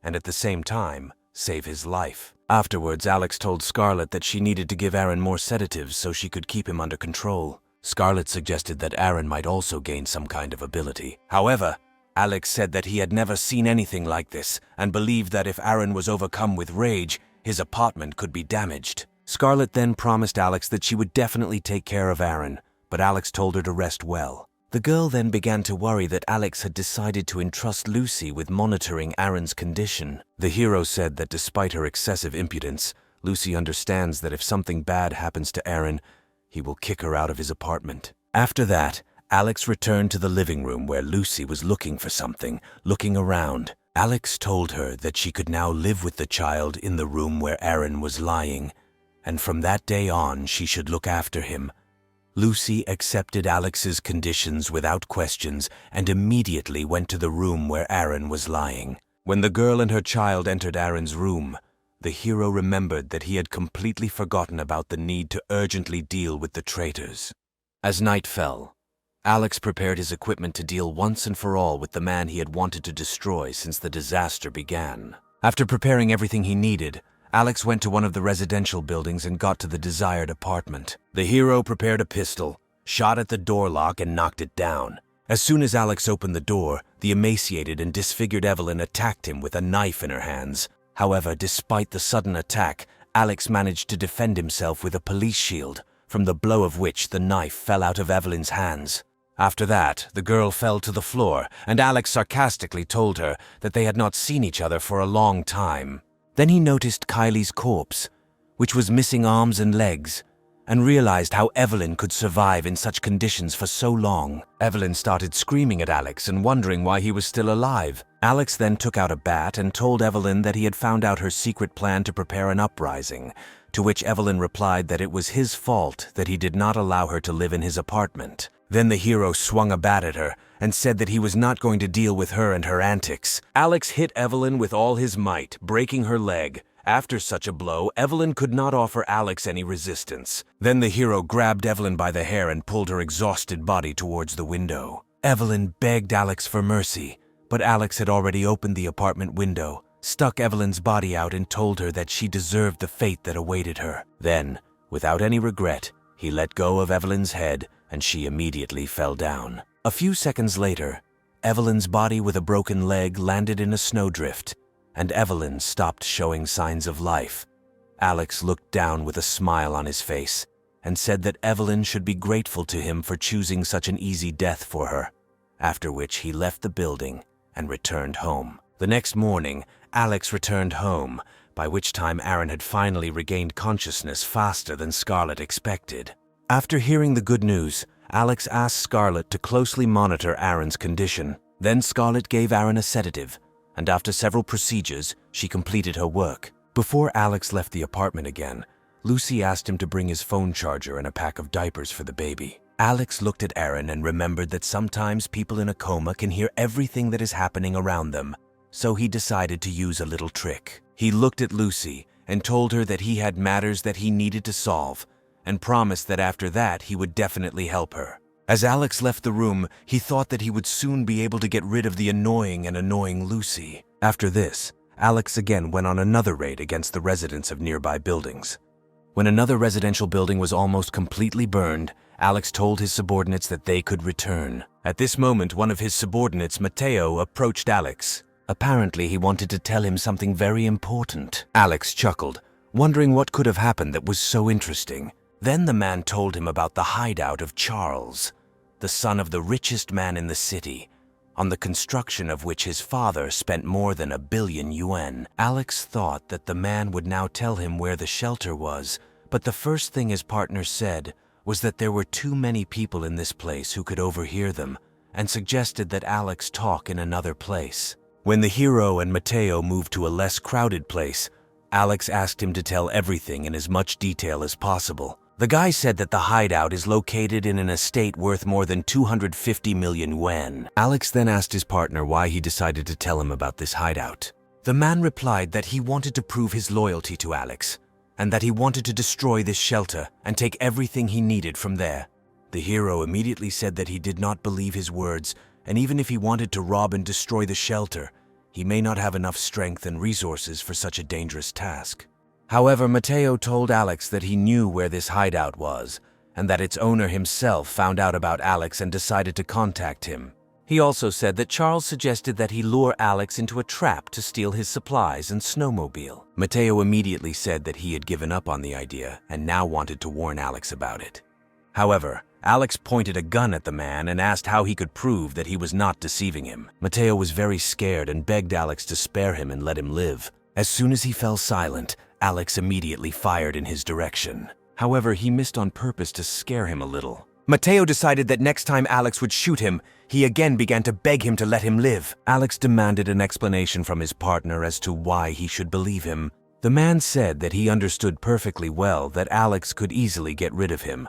A: and at the same time, save his life. Afterwards, Alex told Scarlet that she needed to give Eren more sedatives so she could keep him under control. Scarlet suggested that Eren might also gain some kind of ability. However, Alex said that he had never seen anything like this and believed that if Eren was overcome with rage, his apartment could be damaged. Scarlet then promised Alex that she would definitely take care of Eren, but Alex told her to rest well. The girl then began to worry that Alex had decided to entrust Lucy with monitoring Eren's condition. The hero said that despite her excessive impudence, Lucy understands that if something bad happens to Eren, he will kick her out of his apartment. After that, Alex returned to the living room where Lucy was looking for something, looking around. Alex told her that she could now live with the child in the room where Eren was lying, and from that day on she should look after him. Lucy accepted Alex's conditions without questions and immediately went to the room where Eren was lying. When the girl and her child entered Eren's room, the hero remembered that he had completely forgotten about the need to urgently deal with the traitors. As night fell, Alex prepared his equipment to deal once and for all with the man he had wanted to destroy since the disaster began. After preparing everything he needed, Alex went to one of the residential buildings and got to the desired apartment. The hero prepared a pistol, shot at the door lock, and knocked it down. As soon as Alex opened the door, the emaciated and disfigured Evelyn attacked him with a knife in her hands. However, despite the sudden attack, Alex managed to defend himself with a police shield, from the blow of which the knife fell out of Evelyn's hands. After that, the girl fell to the floor, and Alex sarcastically told her that they had not seen each other for a long time. Then he noticed Kylie's corpse, which was missing arms and legs, and realized how Evelyn could survive in such conditions for so long. Evelyn started screaming at Alex and wondering why he was still alive. Alex then took out a bat and told Evelyn that he had found out her secret plan to prepare an uprising, to which Evelyn replied that it was his fault that he did not allow her to live in his apartment. Then the hero swung a bat at her and said that he was not going to deal with her and her antics. Alex hit Evelyn with all his might, breaking her leg. After such a blow, Evelyn could not offer Alex any resistance. Then the hero grabbed Evelyn by the hair and pulled her exhausted body towards the window. Evelyn begged Alex for mercy, but Alex had already opened the apartment window, stuck Evelyn's body out, and told her that she deserved the fate that awaited her. Then, without any regret, he let go of Evelyn's head, and she immediately fell down. A few seconds later, Evelyn's body with a broken leg landed in a snowdrift, and Evelyn stopped showing signs of life. Alex looked down with a smile on his face and said that Evelyn should be grateful to him for choosing such an easy death for her, after which he left the building and returned home. The next morning, Alex returned home, by which time Eren had finally regained consciousness faster than Scarlet expected. After hearing the good news, Alex asked Scarlet to closely monitor Eren's condition. Then Scarlet gave Eren a sedative, and after several procedures, she completed her work. Before Alex left the apartment again, Lucy asked him to bring his phone charger and a pack of diapers for the baby. Alex looked at Eren and remembered that sometimes people in a coma can hear everything that is happening around them, so he decided to use a little trick. He looked at Lucy and told her that he had matters that he needed to solve, and promised that after that he would definitely help her. As Alex left the room, he thought that he would soon be able to get rid of the annoying Lucy. After this, Alex again went on another raid against the residents of nearby buildings. When another residential building was almost completely burned, Alex told his subordinates that they could return. At this moment, one of his subordinates, Mateo, approached Alex. Apparently, he wanted to tell him something very important. Alex chuckled, wondering what could have happened that was so interesting. Then the man told him about the hideout of Charles, the son of the richest man in the city, on the construction of which his father spent more than 1 billion yuan. Alex thought that the man would now tell him where the shelter was, but the first thing his partner said was that there were too many people in this place who could overhear them, and suggested that Alex talk in another place. When the hero and Mateo moved to a less crowded place, Alex asked him to tell everything in as much detail as possible. The guy said that the hideout is located in an estate worth more than 250 million yuan. Alex then asked his partner why he decided to tell him about this hideout. The man replied that he wanted to prove his loyalty to Alex, and that he wanted to destroy this shelter and take everything he needed from there. The hero immediately said that he did not believe his words, and even if he wanted to rob and destroy the shelter, he may not have enough strength and resources for such a dangerous task. However, Mateo told Alex that he knew where this hideout was, and that its owner himself found out about Alex and decided to contact him. He also said that Charles suggested that he lure Alex into a trap to steal his supplies and snowmobile. Mateo immediately said that he had given up on the idea and now wanted to warn Alex about it. However, Alex pointed a gun at the man and asked how he could prove that he was not deceiving him. Mateo was very scared and begged Alex to spare him and let him live. As soon as he fell silent, Alex immediately fired in his direction. However, he missed on purpose to scare him a little. Mateo decided that next time Alex would shoot him, he again began to beg him to let him live. Alex demanded an explanation from his partner as to why he should believe him. The man said that he understood perfectly well that Alex could easily get rid of him,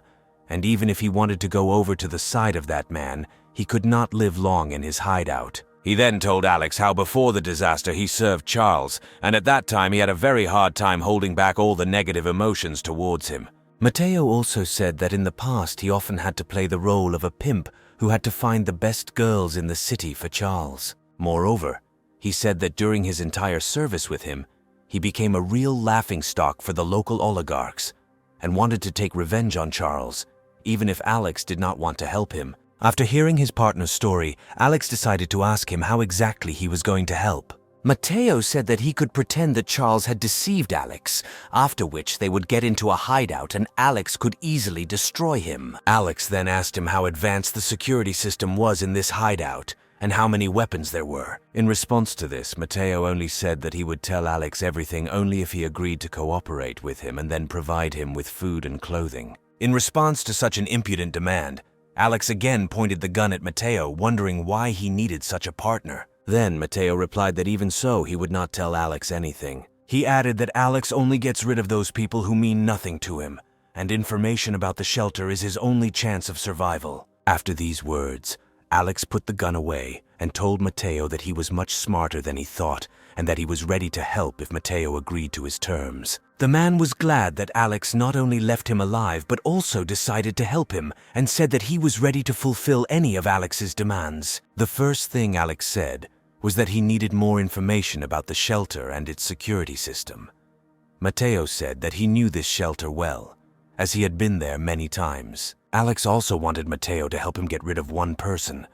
A: and even if he wanted to go over to the side of that man, he could not live long in his hideout. He then told Alex how before the disaster he served Charles, and at that time he had a very hard time holding back all the negative emotions towards him. Mateo also said that in the past he often had to play the role of a pimp who had to find the best girls in the city for Charles. Moreover, he said that during his entire service with him, he became a real laughingstock for the local oligarchs and wanted to take revenge on Charles, even if Alex did not want to help him. After hearing his partner's story, Alex decided to ask him how exactly he was going to help. Mateo said that he could pretend that Charles had deceived Alex, after which they would get into a hideout and Alex could easily destroy him. Alex then asked him how advanced the security system was in this hideout and how many weapons there were. In response to this, Mateo only said that he would tell Alex everything only if he agreed to cooperate with him and then provide him with food and clothing. In response to such an impudent demand, Alex again pointed the gun at Mateo, wondering why he needed such a partner. Then Mateo replied that even so, he would not tell Alex anything. He added that Alex only gets rid of those people who mean nothing to him, and information about the shelter is his only chance of survival. After these words, Alex put the gun away and told Mateo that he was much smarter than he thought and that he was ready to help if Mateo agreed to his terms. The man was glad that Alex not only left him alive but also decided to help him and said that he was ready to fulfill any of Alex's demands. The first thing Alex said was that he needed more information about the shelter and its security system. Mateo said that he knew this shelter well, as he had been there many times. Alex also wanted Mateo to help him get rid of one person,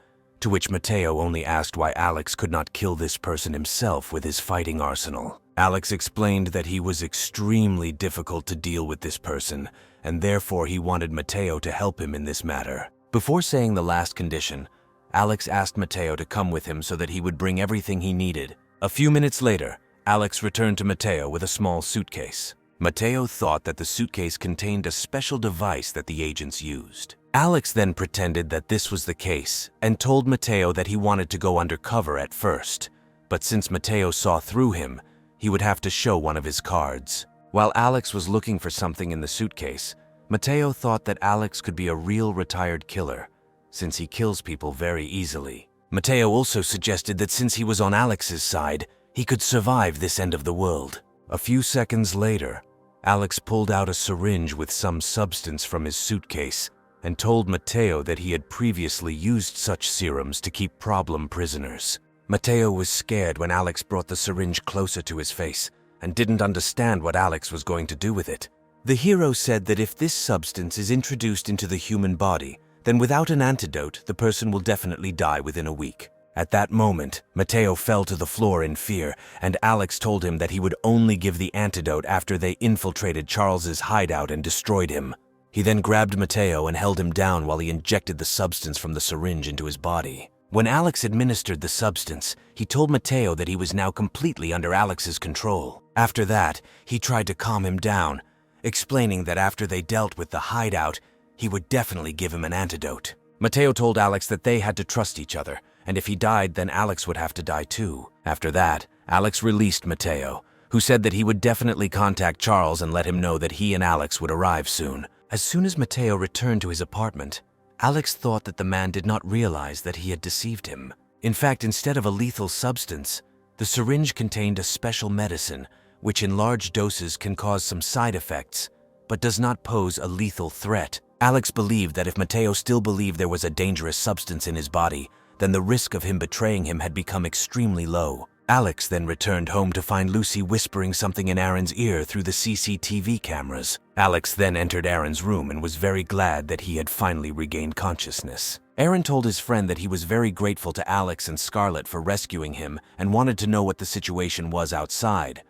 A: to which Mateo only asked why Alex could not kill this person himself with his fighting arsenal. Alex explained that he was extremely difficult to deal with this person, and therefore he wanted Mateo to help him in this matter. Before saying the last condition, Alex asked Mateo to come with him so that he would bring everything he needed. A few minutes later, Alex returned to Mateo with a small suitcase. Mateo thought that the suitcase contained a special device that the agents used. Alex then pretended that this was the case and told Mateo that he wanted to go undercover at first, but since Mateo saw through him, he would have to show one of his cards. While Alex was looking for something in the suitcase, Mateo thought that Alex could be a real retired killer, since he kills people very easily. Mateo also suggested that since he was on Alex's side, he could survive this end of the world. A few seconds later, Alex pulled out a syringe with some substance from his suitcase and told Mateo that he had previously used such serums to keep problem prisoners. Mateo was scared when Alex brought the syringe closer to his face and didn't understand what Alex was going to do with it. The hero said that if this substance is introduced into the human body, then without an antidote, the person will definitely die within a week. At that moment, Mateo fell to the floor in fear, and Alex told him that he would only give the antidote after they infiltrated Charles's hideout and destroyed him. He then grabbed Mateo and held him down while he injected the substance from the syringe into his body. When Alex administered the substance, he told Mateo that he was now completely under Alex's control. After that, he tried to calm him down, explaining that after they dealt with the hideout, he would definitely give him an antidote. Mateo told Alex that they had to trust each other, and if he died, then Alex would have to die too. After that, Alex released Mateo, who said that he would definitely contact Charles and let him know that he and Alex would arrive soon. As soon as Mateo returned to his apartment, Alex thought that the man did not realize that he had deceived him. In fact, instead of a lethal substance, the syringe contained a special medicine, which in large doses can cause some side effects, but does not pose a lethal threat. Alex believed that if Mateo still believed there was a dangerous substance in his body, then the risk of him betraying him had become extremely low. Alex then returned home to find Lucy whispering something in Aaron's ear through the CCTV cameras. Alex then entered Aaron's room and was very glad that he had finally regained consciousness. Aaron told his friend that he was very grateful to Alex and Scarlett for rescuing him and wanted to know what the situation was outside.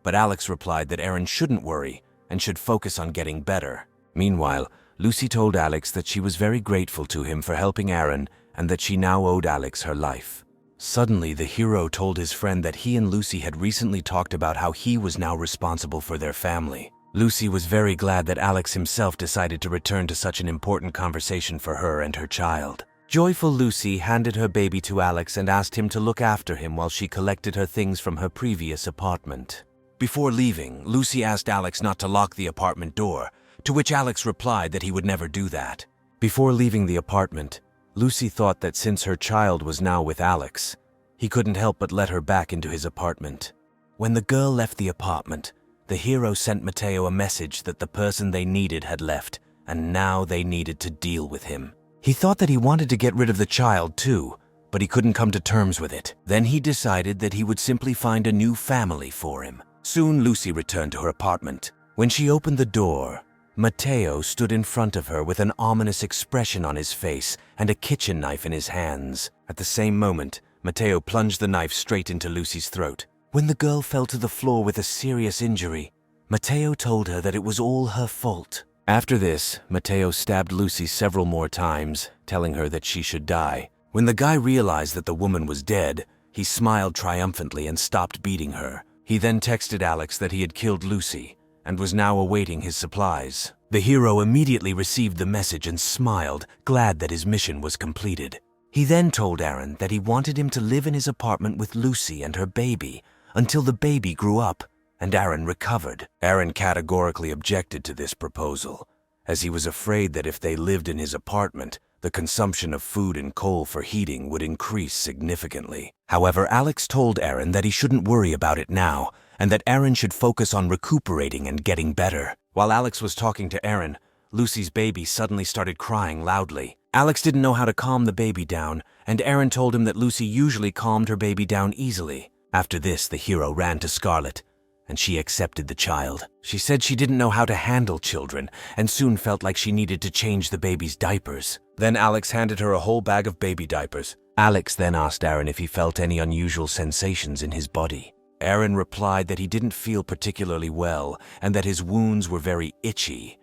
A: But Alex replied that Aaron shouldn't worry and should focus on getting better. Meanwhile, Lucy told Alex that she was very grateful to him for helping Aaron and that she now owed Alex her life. Suddenly, the hero told his friend that he and Lucy had recently talked about how he was now responsible for their family. Lucy was very glad that Alex himself decided to return to such an important conversation for her and her child. Joyful Lucy handed her baby to Alex and asked him to look after him while she collected her things from her previous apartment. Before leaving, Lucy asked Alex not to lock the apartment door, to which Alex replied that he would never do that. Before leaving the apartment, Lucy thought that since her child was now with Alex, he couldn't help but let her back into his apartment. When the girl left the apartment, the hero sent Mateo a message that the person they needed had left, and now they needed to deal with him. He thought that he wanted to get rid of the child too, but he couldn't come to terms with it. Then he decided that he would simply find a new family for him. Soon Lucy returned to her apartment. When she opened the door, Mateo stood in front of her with an ominous expression on his face and a kitchen knife in his hands. At the same moment, Mateo plunged the knife straight into Lucy's throat. When the girl fell to the floor with a serious injury, Mateo told her that it was all her fault. After this, Mateo stabbed Lucy several more times, telling her that she should die. When the guy realized that the woman was dead, he smiled triumphantly and stopped beating her. He then texted Alex that he had killed Lucy and was now awaiting his supplies. The hero immediately received the message and smiled, glad that his mission was completed. He then told Aaron that he wanted him to live in his apartment with Lucy and her baby until the baby grew up and Aaron recovered. Aaron categorically objected to this proposal, as he was afraid that if they lived in his apartment, the consumption of food and coal for heating would increase significantly. However, Alex told Aaron that he shouldn't worry about it now, and that Aaron should focus on recuperating and getting better. While Alex was talking to Aaron, Lucy's baby suddenly started crying loudly. Alex didn't know how to calm the baby down, and Aaron told him that Lucy usually calmed her baby down easily. After this, the hero ran to Scarlett, and she accepted the child. She said she didn't know how to handle children, and soon felt like she needed to change the baby's diapers. Then Alex handed her a whole bag of baby diapers. Alex then asked Aaron if he felt any unusual sensations in his body. Aaron replied that he didn't feel particularly well, and that his wounds were very itchy.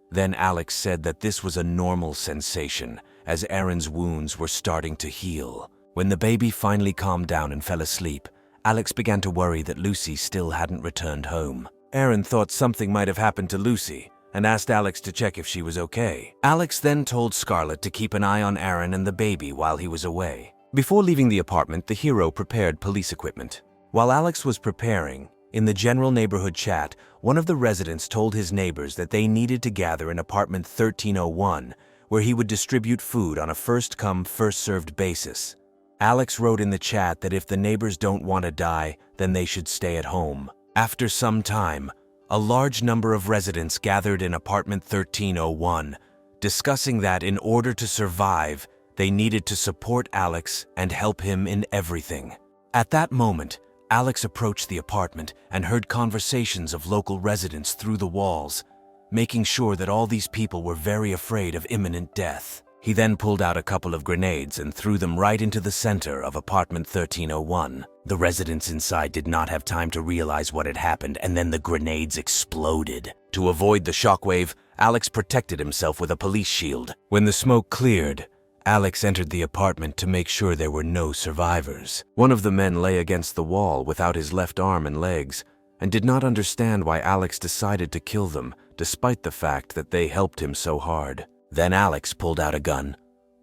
A: Then Alex said that this was a normal sensation, as Aaron's wounds were starting to heal. When the baby finally calmed down and fell asleep, Alex began to worry that Lucy still hadn't returned home. Aaron thought something might have happened to Lucy and asked Alex to check if she was okay. Alex then told Scarlett to keep an eye on Aaron and the baby while he was away. Before leaving the apartment, the hero prepared police equipment. While Alex was preparing, in the general neighborhood chat, one of the residents told his neighbors that they needed to gather in apartment 1301, where he would distribute food on a first-come, first-served basis. Alex wrote in the chat that if the neighbors don't want to die, then they should stay at home. After some time, a large number of residents gathered in apartment 1301, discussing that in order to survive, they needed to support Alex and help him in everything. At that moment, Alex approached the apartment and heard conversations of local residents through the walls, making sure that all these people were very afraid of imminent death. He then pulled out a couple of grenades and threw them right into the center of apartment 1301. The residents inside did not have time to realize what had happened, and then the grenades exploded. To avoid the shockwave, Alex protected himself with a police shield. When the smoke cleared, Alex entered the apartment to make sure there were no survivors. One of the men lay against the wall without his left arm and legs, and did not understand why Alex decided to kill them, despite the fact that they helped him so hard. Then Alex pulled out a gun,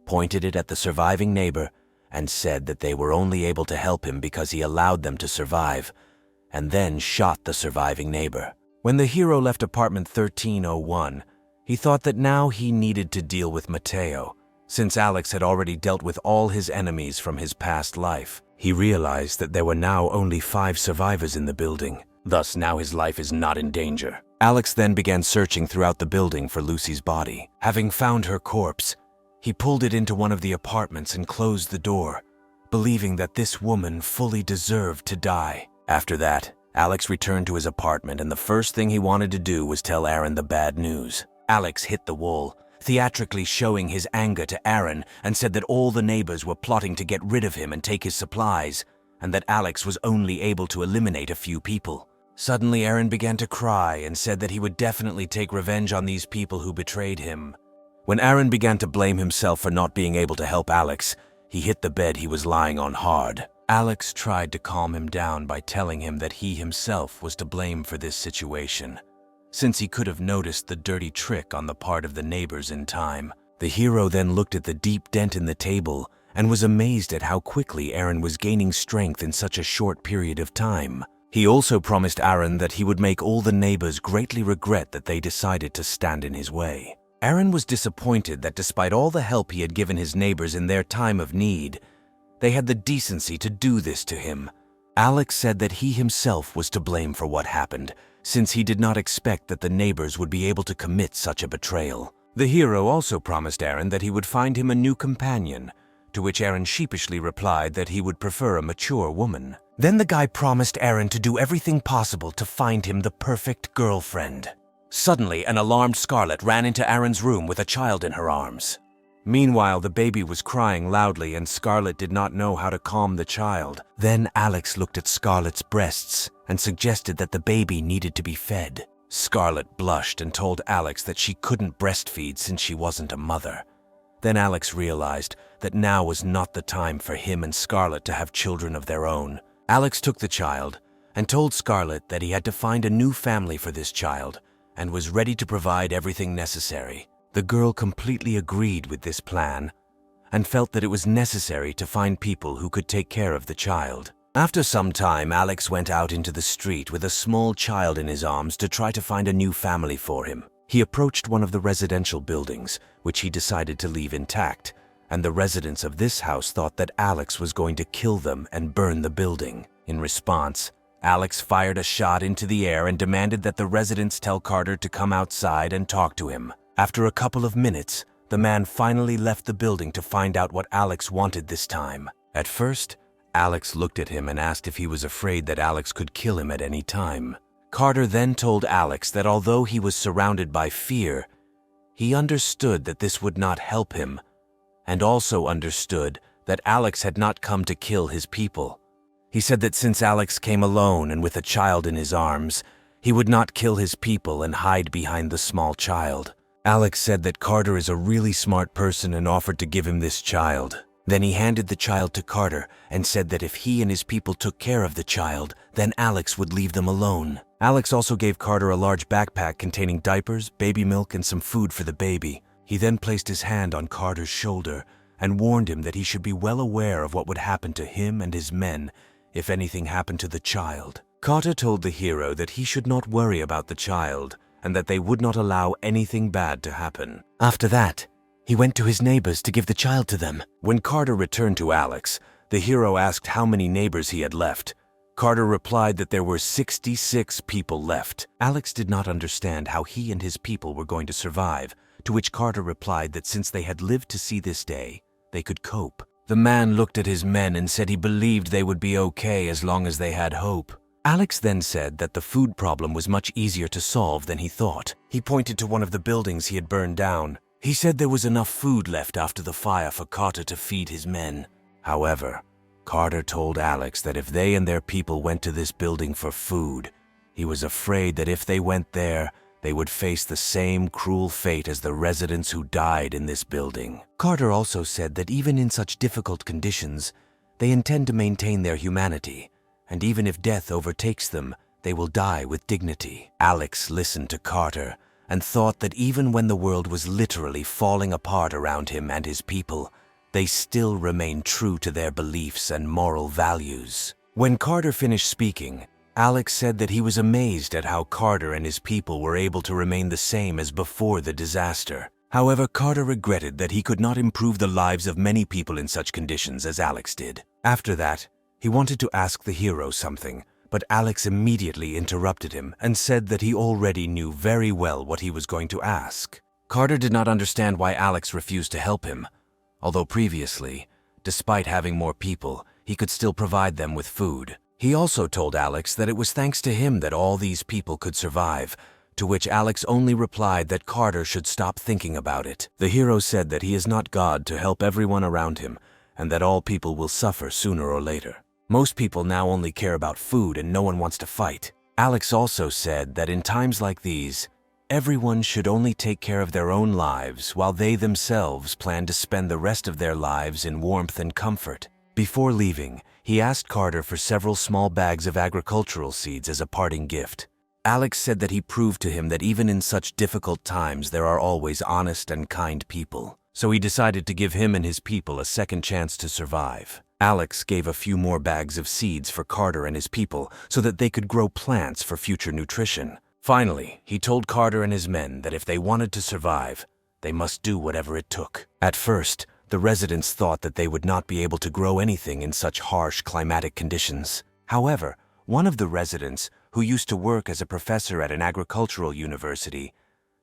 A: pointed it at the surviving neighbor, and said that they were only able to help him because he allowed them to survive, and then shot the surviving neighbor. When the hero left apartment 1301, He thought that now he needed to deal with Mateo, since Alex had already dealt with all his enemies from his past life. He realized that there were now only 5 survivors in the building, thus now his life is not in danger. Alex then began searching throughout the building for Lucy's body. Having found her corpse, he pulled it into one of the apartments and closed the door, believing that this woman fully deserved to die. After that, Alex returned to his apartment, and the first thing he wanted to do was tell Aaron the bad news. Alex hit the wall, theatrically showing his anger to Aaron, and said that all the neighbors were plotting to get rid of him and take his supplies, and that Alex was only able to eliminate a few people. Suddenly, Aaron began to cry and said that he would definitely take revenge on these people who betrayed him. When Aaron began to blame himself for not being able to help Alex, he hit the bed he was lying on hard. Alex tried to calm him down by telling him that he himself was to blame for this situation, since he could have noticed the dirty trick on the part of the neighbors in time. The hero then looked at the deep dent in the table and was amazed at how quickly Aaron was gaining strength in such a short period of time. He also promised Aaron that he would make all the neighbors greatly regret that they decided to stand in his way. Aaron was disappointed that despite all the help he had given his neighbors in their time of need, they had the decency to do this to him. Alex said that he himself was to blame for what happened, since he did not expect that the neighbors would be able to commit such a betrayal. The hero also promised Aaron that he would find him a new companion, to which Aaron sheepishly replied that he would prefer a mature woman. Then the guy promised Aaron to do everything possible to find him the perfect girlfriend. Suddenly, an alarmed Scarlett ran into Aaron's room with a child in her arms. Meanwhile, the baby was crying loudly and Scarlett did not know how to calm the child. Then Alex looked at Scarlett's breasts and suggested that the baby needed to be fed. Scarlett blushed and told Alex that she couldn't breastfeed since she wasn't a mother. Then Alex realized that now was not the time for him and Scarlett to have children of their own. Alex took the child and told Scarlett that he had to find a new family for this child and was ready to provide everything necessary. The girl completely agreed with this plan and felt that it was necessary to find people who could take care of the child. After some time, Alex went out into the street with a small child in his arms to try to find a new family for him. He approached one of the residential buildings, which he decided to leave intact, and the residents of this house thought that Alex was going to kill them and burn the building. In response, Alex fired a shot into the air and demanded that the residents tell Carter to come outside and talk to him. After a couple of minutes, the man finally left the building to find out what Alex wanted this time. At first, Alex looked at him and asked if he was afraid that Alex could kill him at any time. Carter then told Alex that although he was surrounded by fear, he understood that this would not help him, and also understood that Alex had not come to kill his people. He said that since Alex came alone and with a child in his arms, he would not kill his people and hide behind the small child. Alex said that Carter is a really smart person and offered to give him this child. Then he handed the child to Carter and said that if he and his people took care of the child, then Alex would leave them alone. Alex also gave Carter a large backpack containing diapers, baby milk, and some food for the baby. He then placed his hand on Carter's shoulder and warned him that he should be well aware of what would happen to him and his men if anything happened to the child. Carter told the hero that he should not worry about the child and that they would not allow anything bad to happen. After that, he went to his neighbors to give the child to them. When Carter returned to Alex, the hero asked how many neighbors he had left. Carter replied that there were 66 people left. Alex did not understand how he and his people were going to survive, to which Carter replied that since they had lived to see this day, they could cope. The man looked at his men and said he believed they would be okay as long as they had hope. Alex then said that the food problem was much easier to solve than he thought. He pointed to one of the buildings he had burned down. He said there was enough food left after the fire for Carter to feed his men. However, Carter told Alex that if they and their people went to this building for food, he was afraid that if they went there, they would face the same cruel fate as the residents who died in this building. Carter also said that even in such difficult conditions, they intend to maintain their humanity, and even if death overtakes them, they will die with dignity. Alex listened to Carter and thought that even when the world was literally falling apart around him and his people, they still remained true to their beliefs and moral values. When Carter finished speaking, Alex said that he was amazed at how Carter and his people were able to remain the same as before the disaster. However, Carter regretted that he could not improve the lives of many people in such conditions as Alex did. After that, he wanted to ask the hero something, but Alex immediately interrupted him and said that he already knew very well what he was going to ask. Carter did not understand why Alex refused to help him, although previously, despite having more people, he could still provide them with food. He also told Alex that it was thanks to him that all these people could survive, to which Alex only replied that Carter should stop thinking about it. The hero said that he is not God to help everyone around him, and that all people will suffer sooner or later. Most people now only care about food and no one wants to fight. Alex also said that in times like these, everyone should only take care of their own lives while they themselves plan to spend the rest of their lives in warmth and comfort. Before leaving, he asked Carter for several small bags of agricultural seeds as a parting gift. Alex said that he proved to him that even in such difficult times there are always honest and kind people. So he decided to give him and his people a second chance to survive. Alex gave a few more bags of seeds for Carter and his people so that they could grow plants for future nutrition. Finally, he told Carter and his men that if they wanted to survive, they must do whatever it took. At first, the residents thought that they would not be able to grow anything in such harsh climatic conditions. However, one of the residents, who used to work as a professor at an agricultural university,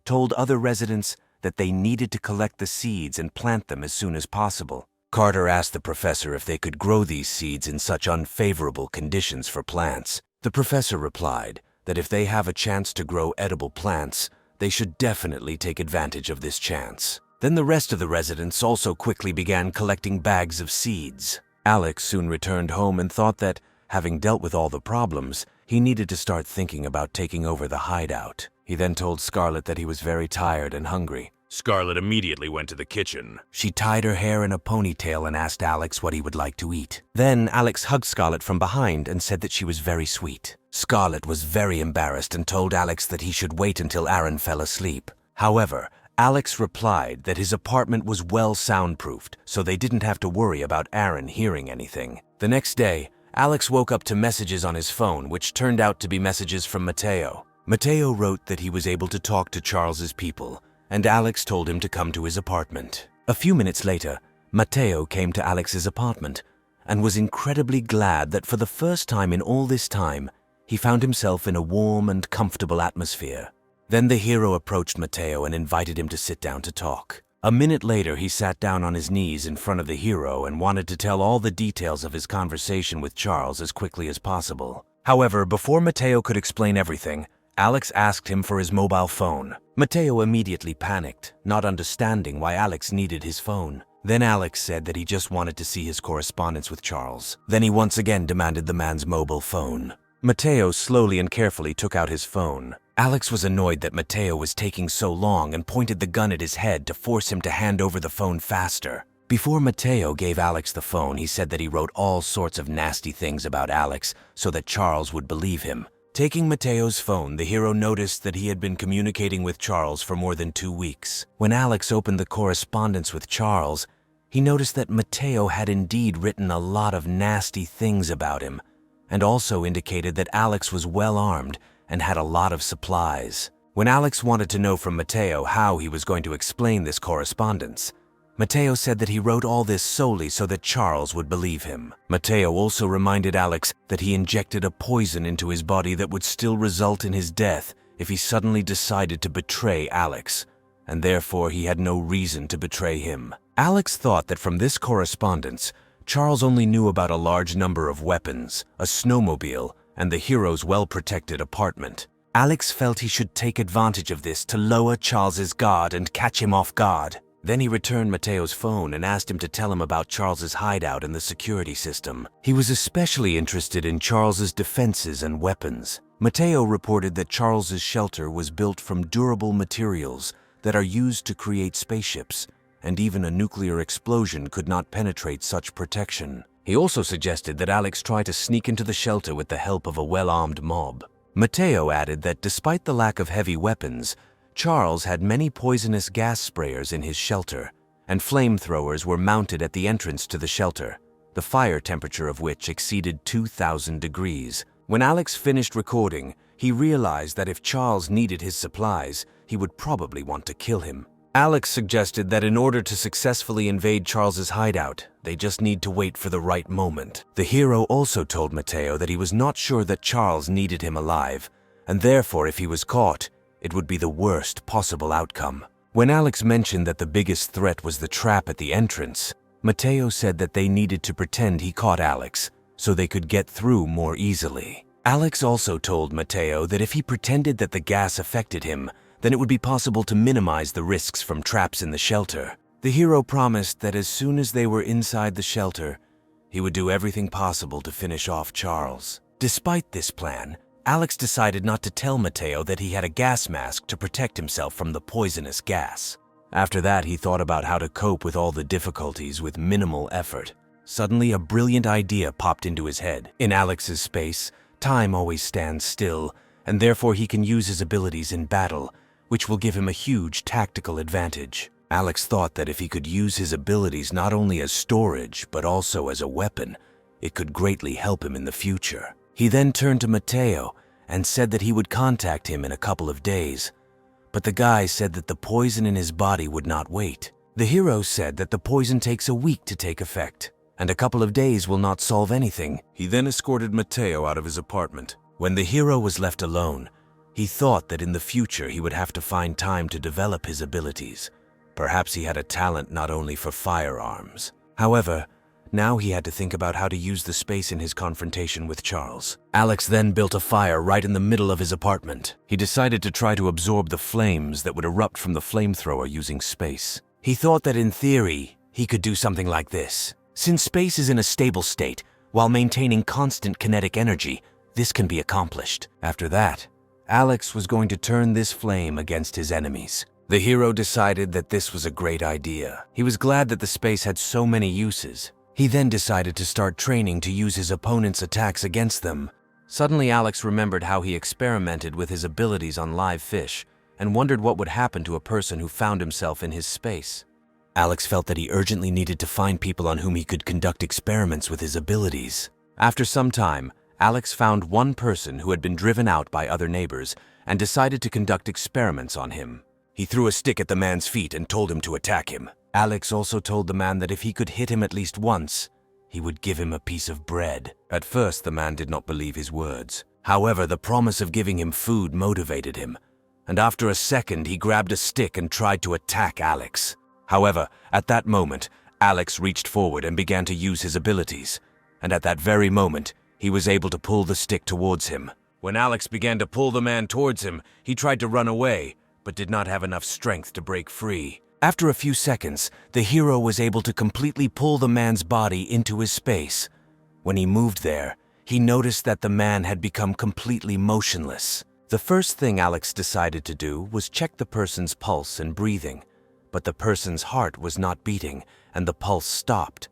A: told other residents that they needed to collect the seeds and plant them as soon as possible. Carter asked the professor if they could grow these seeds in such unfavorable conditions for plants. The professor replied that if they have a chance to grow edible plants, they should definitely take advantage of this chance. Then the rest of the residents also quickly began collecting bags of seeds. Alex soon returned home and thought that, having dealt with all the problems, he needed to start thinking about taking over the hideout. He then told Scarlett that he was very tired and hungry.
B: Scarlett immediately went to the kitchen.
A: She tied her hair in a ponytail and asked Alex what he would like to eat. Then Alex hugged Scarlett from behind and said that she was very sweet. Scarlett was very embarrassed and told Alex that he should wait until Aaron fell asleep. However, Alex replied that his apartment was well soundproofed, so they didn't have to worry about Aaron hearing anything. The next day, Alex woke up to messages on his phone, which turned out to be messages from Mateo. Mateo wrote that he was able to talk to Charles's people, and Alex told him to come to his apartment. A few minutes later, Mateo came to Alex's apartment and was incredibly glad that for the first time in all this time, he found himself in a warm and comfortable atmosphere. Then the hero approached Mateo and invited him to sit down to talk. A minute later, he sat down on his knees in front of the hero and wanted to tell all the details of his conversation with Charles as quickly as possible. However, before Mateo could explain everything, Alex asked him for his mobile phone. Mateo immediately panicked, not understanding why Alex needed his phone. Then Alex said that he just wanted to see his correspondence with Charles. Then he once again demanded the man's mobile phone. Mateo slowly and carefully took out his phone. Alex was annoyed that Mateo was taking so long and pointed the gun at his head to force him to hand over the phone faster. Before Mateo gave Alex the phone, he said that he wrote all sorts of nasty things about Alex so that Charles would believe him. Taking Mateo's phone, the hero noticed that he had been communicating with Charles for more than 2 weeks. When Alex opened the correspondence with Charles, he noticed that Mateo had indeed written a lot of nasty things about him, and also indicated that Alex was well armed and had a lot of supplies. When Alex wanted to know from Mateo how he was going to explain this correspondence, Mateo said that he wrote all this solely so that Charles would believe him. Mateo also reminded Alex that he injected a poison into his body that would still result in his death if he suddenly decided to betray Alex, and therefore he had no reason to betray him. Alex thought that from this correspondence, Charles only knew about a large number of weapons, a snowmobile, and the hero's well-protected apartment. Alex felt he should take advantage of this to lower Charles's guard and catch him off guard. Then he returned Mateo's phone and asked him to tell him about Charles's hideout and the security system. He was especially interested in Charles's defenses and weapons. Mateo reported that Charles's shelter was built from durable materials that are used to create spaceships, and even a nuclear explosion could not penetrate such protection. He also suggested that Alex try to sneak into the shelter with the help of a well-armed mob. Mateo added that despite the lack of heavy weapons, Charles had many poisonous gas sprayers in his shelter, and flamethrowers were mounted at the entrance to the shelter, the fire temperature of which exceeded 2,000 degrees. When Alex finished recording, he realized that if Charles needed his supplies, he would probably want to kill him. Alex suggested that in order to successfully invade Charles's hideout, they just need to wait for the right moment. The hero also told Mateo that he was not sure that Charles needed him alive, and therefore if he was caught, it would be the worst possible outcome. When Alex mentioned that the biggest threat was the trap at the entrance, Mateo said that they needed to pretend he caught Alex so they could get through more easily. Alex also told Mateo that if he pretended that the gas affected him, then it would be possible to minimize the risks from traps in the shelter. The hero promised that as soon as they were inside the shelter, he would do everything possible to finish off Charles. Despite this plan, Alex decided not to tell Mateo that he had a gas mask to protect himself from the poisonous gas. After that, he thought about how to cope with all the difficulties with minimal effort. Suddenly, a brilliant idea popped into his head. In Alex's space, time always stands still, and therefore he can use his abilities in battle, which will give him a huge tactical advantage. Alex thought that if he could use his abilities not only as storage, but also as a weapon, it could greatly help him in the future. He then turned to Mateo and said that he would contact him in a couple of days, but the guy said that the poison in his body would not wait. The hero said that the poison takes a week to take effect, and a couple of days will not solve anything. He then escorted Mateo out of his apartment. When the hero was left alone, he thought that in the future he would have to find time to develop his abilities. Perhaps he had a talent not only for firearms. However, now he had to think about how to use the space in his confrontation with Charles. Alex then built a fire right in the middle of his apartment. He decided to try to absorb the flames that would erupt from the flamethrower using space. He thought that in theory, he could do something like this. Since space is in a stable state, while maintaining constant kinetic energy, this can be accomplished. After that, Alex was going to turn this flame against his enemies. The hero decided that this was a great idea. He was glad that the space had so many uses. He then decided to start training to use his opponent's attacks against them. Suddenly, Alex remembered how he experimented with his abilities on live fish and wondered what would happen to a person who found himself in his space. Alex felt that he urgently needed to find people on whom he could conduct experiments with his abilities. After some time, Alex found one person who had been driven out by other neighbors and decided to conduct experiments on him. He threw a stick at the man's feet and told him to attack him. Alex also told the man that if he could hit him at least once, he would give him a piece of bread. At first, the man did not believe his words. However, the promise of giving him food motivated him, and after a second, he grabbed a stick and tried to attack Alex. However, at that moment, Alex reached forward and began to use his abilities, and at that very moment, he was able to pull the stick towards him. When Alex began to pull the man towards him, he tried to run away, but did not have enough strength to break free. After a few seconds, the hero was able to completely pull the man's body into his space. When he moved there, he noticed that the man had become completely motionless. The first thing Alex decided to do was check the person's pulse and breathing, but the person's heart was not beating and the pulse stopped.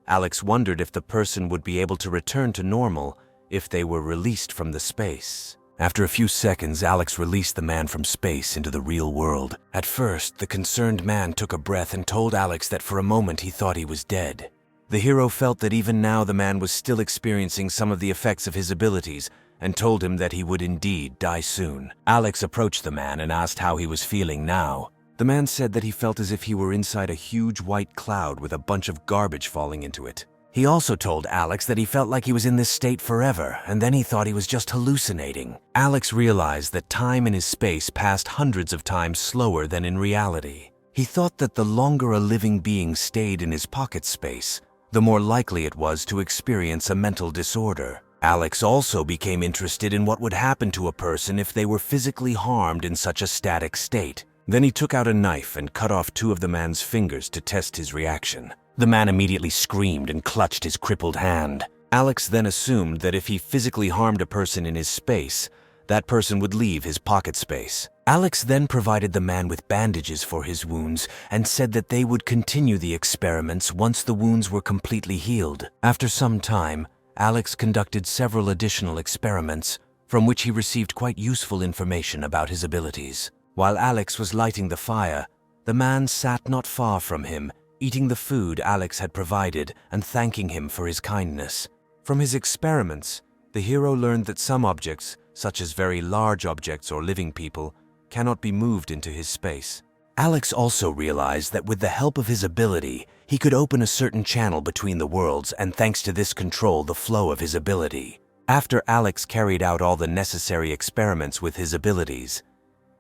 A: Alex wondered if the person would be able to return to normal if they were released from the space. After a few seconds, Alex released the man from space into the real world. At first, the concerned man took a breath and told Alex that for a moment he thought he was dead. The hero felt that even now the man was still experiencing some of the effects of his abilities and told him that he would indeed die soon. Alex approached the man and asked how he was feeling now. The man said that he felt as if he were inside a huge white cloud with a bunch of garbage falling into it. He also told Alex that he felt like he was in this state forever, and then he thought he was just hallucinating. Alex realized that time in his space passed hundreds of times slower than in reality. He thought that the longer a living being stayed in his pocket space, the more likely it was to experience a mental disorder. Alex also became interested in what would happen to a person if they were physically harmed in such a static state. Then he took out a knife and cut off 2 of the man's fingers to test his reaction. The man immediately screamed and clutched his crippled hand. Alex then assumed that if he physically harmed a person in his space, that person would leave his pocket space. Alex then provided the man with bandages for his wounds and said that they would continue the experiments once the wounds were completely healed. After some time, Alex conducted several additional experiments, from which he received quite useful information about his abilities. While Alex was lighting the fire, the man sat not far from him, eating the food Alex had provided and thanking him for his kindness. From his experiments, The hero learned that some objects, such as very large objects or living people, cannot be moved into his space. Alex also realized that with the help of his ability, he could open a certain channel between the worlds and thanks to this control the flow of his ability. After Alex carried out all the necessary experiments with his abilities,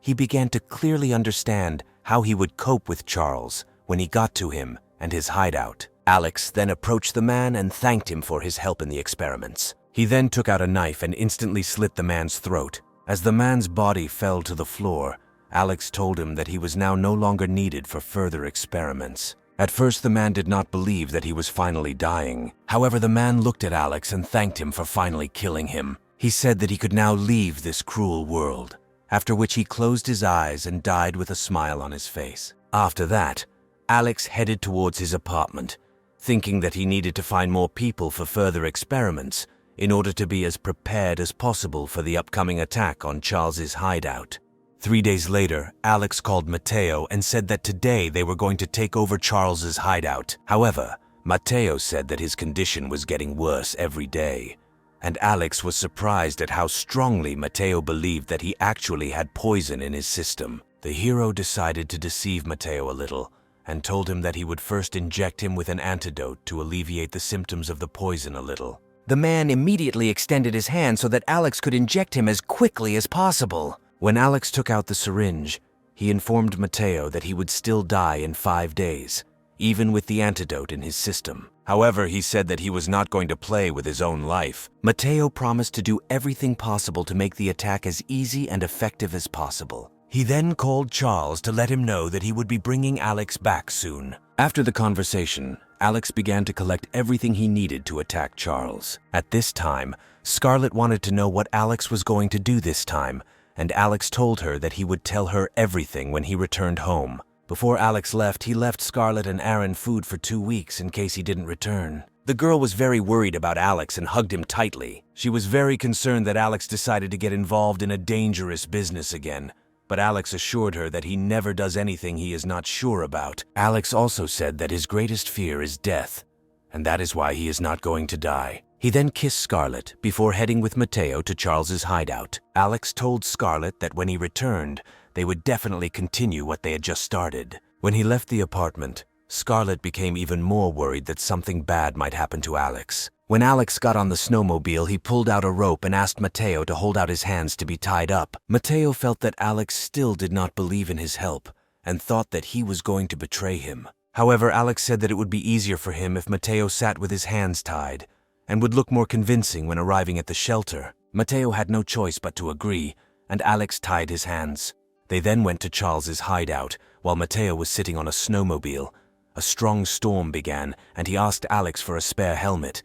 A: he began to clearly understand how he would cope with Charles when he got to him and his hideout. Alex then approached the man and thanked him for his help in the experiments. He then took out a knife and instantly slit the man's throat. As the man's body fell to the floor, Alex told him that he was now no longer needed for further experiments. At first, the man did not believe that he was finally dying. However, the man looked at Alex and thanked him for finally killing him. He said that he could now leave this cruel world, after which he closed his eyes and died with a smile on his face. After that, Alex headed towards his apartment, thinking that he needed to find more people for further experiments in order to be as prepared as possible for the upcoming attack on Charles's hideout. 3 days later, Alex called Mateo and said that today they were going to take over Charles's hideout. However, Mateo said that his condition was getting worse every day, and Alex was surprised at how strongly Mateo believed that he actually had poison in his system. The hero decided to deceive Mateo a little and told him that he would first inject him with an antidote to alleviate the symptoms of the poison a little. The man immediately extended his hand so that Alex could inject him as quickly as possible. When Alex took out the syringe, he informed Mateo that he would still die in 5 days, even with the antidote in his system. However, he said that he was not going to play with his own life. Mateo promised to do everything possible to make the attack as easy and effective as possible. He then called Charles to let him know that he would be bringing Alex back soon. After the conversation, Alex began to collect everything he needed to attack Charles. At this time, Scarlett wanted to know what Alex was going to do this time, and Alex told her that he would tell her everything when he returned home. Before Alex left, he left Scarlett and Aaron food for 2 weeks in case he didn't return. The girl was very worried about Alex and hugged him tightly. She was very concerned that Alex decided to get involved in a dangerous business again, but Alex assured her that he never does anything he is not sure about. Alex also said that his greatest fear is death, and that is why he is not going to die. He then kissed Scarlett before heading with Mateo to Charles's hideout. Alex told Scarlett that when he returned, they would definitely continue what they had just started. When he left the apartment, Scarlett became even more worried that something bad might happen to Alex. When Alex got on the snowmobile, he pulled out a rope and asked Mateo to hold out his hands to be tied up. Mateo felt that Alex still did not believe in his help and thought that he was going to betray him. However, Alex said that it would be easier for him if Mateo sat with his hands tied and would look more convincing when arriving at the shelter. Mateo had no choice but to agree, and Alex tied his hands. They then went to Charles's hideout while Mateo was sitting on a snowmobile. A strong storm began, and he asked Alex for a spare helmet,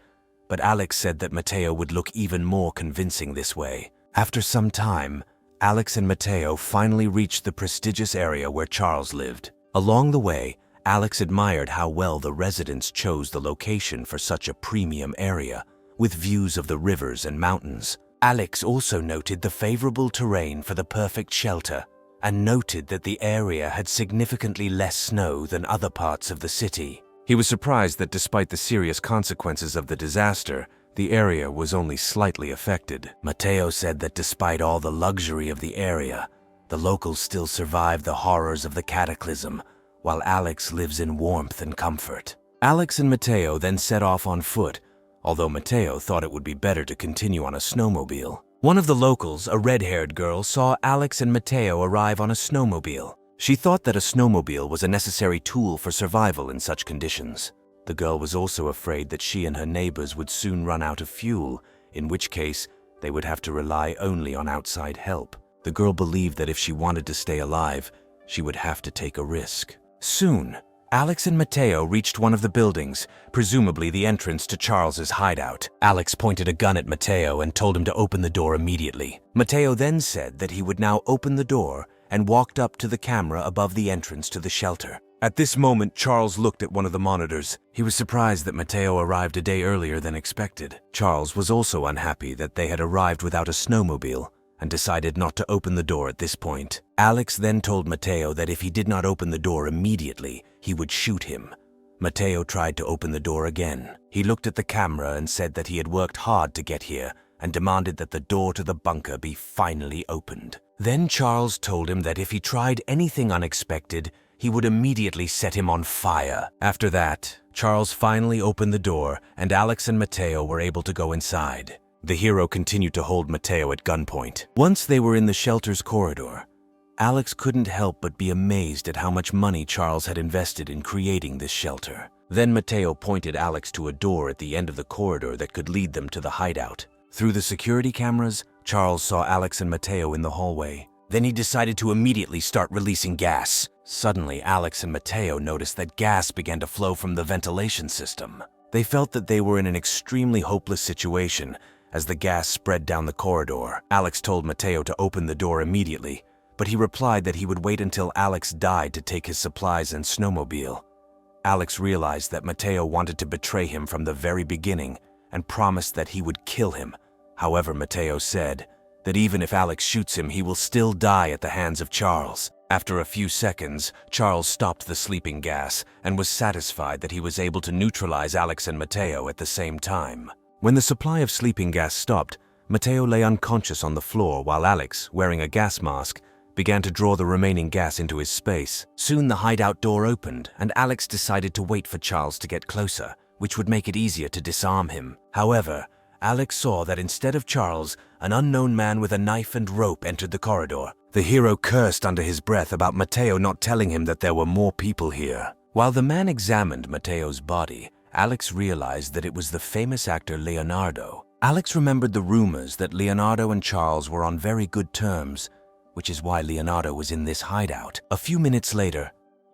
A: but Alex said that Mateo would look even more convincing this way. After some time, Alex and Mateo finally reached the prestigious area where Charles lived. Along the way, Alex admired how well the residents chose the location for such a premium area, with views of the rivers and mountains. Alex also noted the favorable terrain for the perfect shelter, and noted that the area had significantly less snow than other parts of the city. He was surprised that despite the serious consequences of the disaster, the area was only slightly affected. Mateo said that despite all the luxury of the area, the locals still survived the horrors of the cataclysm, while Alex lives in warmth and comfort. Alex and Mateo then set off on foot, although Mateo thought it would be better to continue on a snowmobile. One of the locals, a red-haired girl, saw Alex and Mateo arrive on a snowmobile. She thought that a snowmobile was a necessary tool for survival in such conditions. The girl was also afraid that she and her neighbors would soon run out of fuel, in which case they would have to rely only on outside help. The girl believed that if she wanted to stay alive, she would have to take a risk. Soon, Alex and Mateo reached one of the buildings, presumably the entrance to Charles's hideout. Alex pointed a gun at Mateo and told him to open the door immediately. Mateo then said that he would now open the door and walked up to the camera above the entrance to the shelter. At this moment, Charles looked at one of the monitors. He was surprised that Mateo arrived a day earlier than expected. Charles was also unhappy that they had arrived without a snowmobile and decided not to open the door at this point. Alex then told Mateo that if he did not open the door immediately, he would shoot him. Mateo tried to open the door again. He looked at the camera and said that he had worked hard to get here, and demanded that the door to the bunker be finally opened. Then Charles told him that if he tried anything unexpected, he would immediately set him on fire. After that, Charles finally opened the door, and Alex and Mateo were able to go inside. The hero continued to hold Mateo at gunpoint. Once they were in the shelter's corridor, Alex couldn't help but be amazed at how much money Charles had invested in creating this shelter. Then Mateo pointed Alex to a door at the end of the corridor that could lead them to the hideout. Through the security cameras, Charles saw Alex and Mateo in the hallway. Then he decided to immediately start releasing gas. Suddenly, Alex and Mateo noticed that gas began to flow from the ventilation system. They felt that they were in an extremely hopeless situation as the gas spread down the corridor. Alex told Mateo to open the door immediately, but he replied that he would wait until Alex died to take his supplies and snowmobile. Alex realized that Mateo wanted to betray him from the very beginning and promised that he would kill him. However, Mateo said that even if Alex shoots him, he will still die at the hands of Charles. After a few seconds, Charles stopped the sleeping gas and was satisfied that he was able to neutralize Alex and Mateo at the same time. When the supply of sleeping gas stopped, Mateo lay unconscious on the floor while Alex, wearing a gas mask, began to draw the remaining gas into his space. Soon the hideout door opened, and Alex decided to wait for Charles to get closer, which would make it easier to disarm him. However, Alex saw that instead of Charles, an unknown man with a knife and rope entered the corridor. The hero cursed under his breath about Mateo not telling him that there were more people here. While the man examined Mateo's body, Alex realized that it was the famous actor Leonardo. Alex remembered the rumors that Leonardo and Charles were on very good terms, which is why Leonardo was in this hideout. A few minutes later,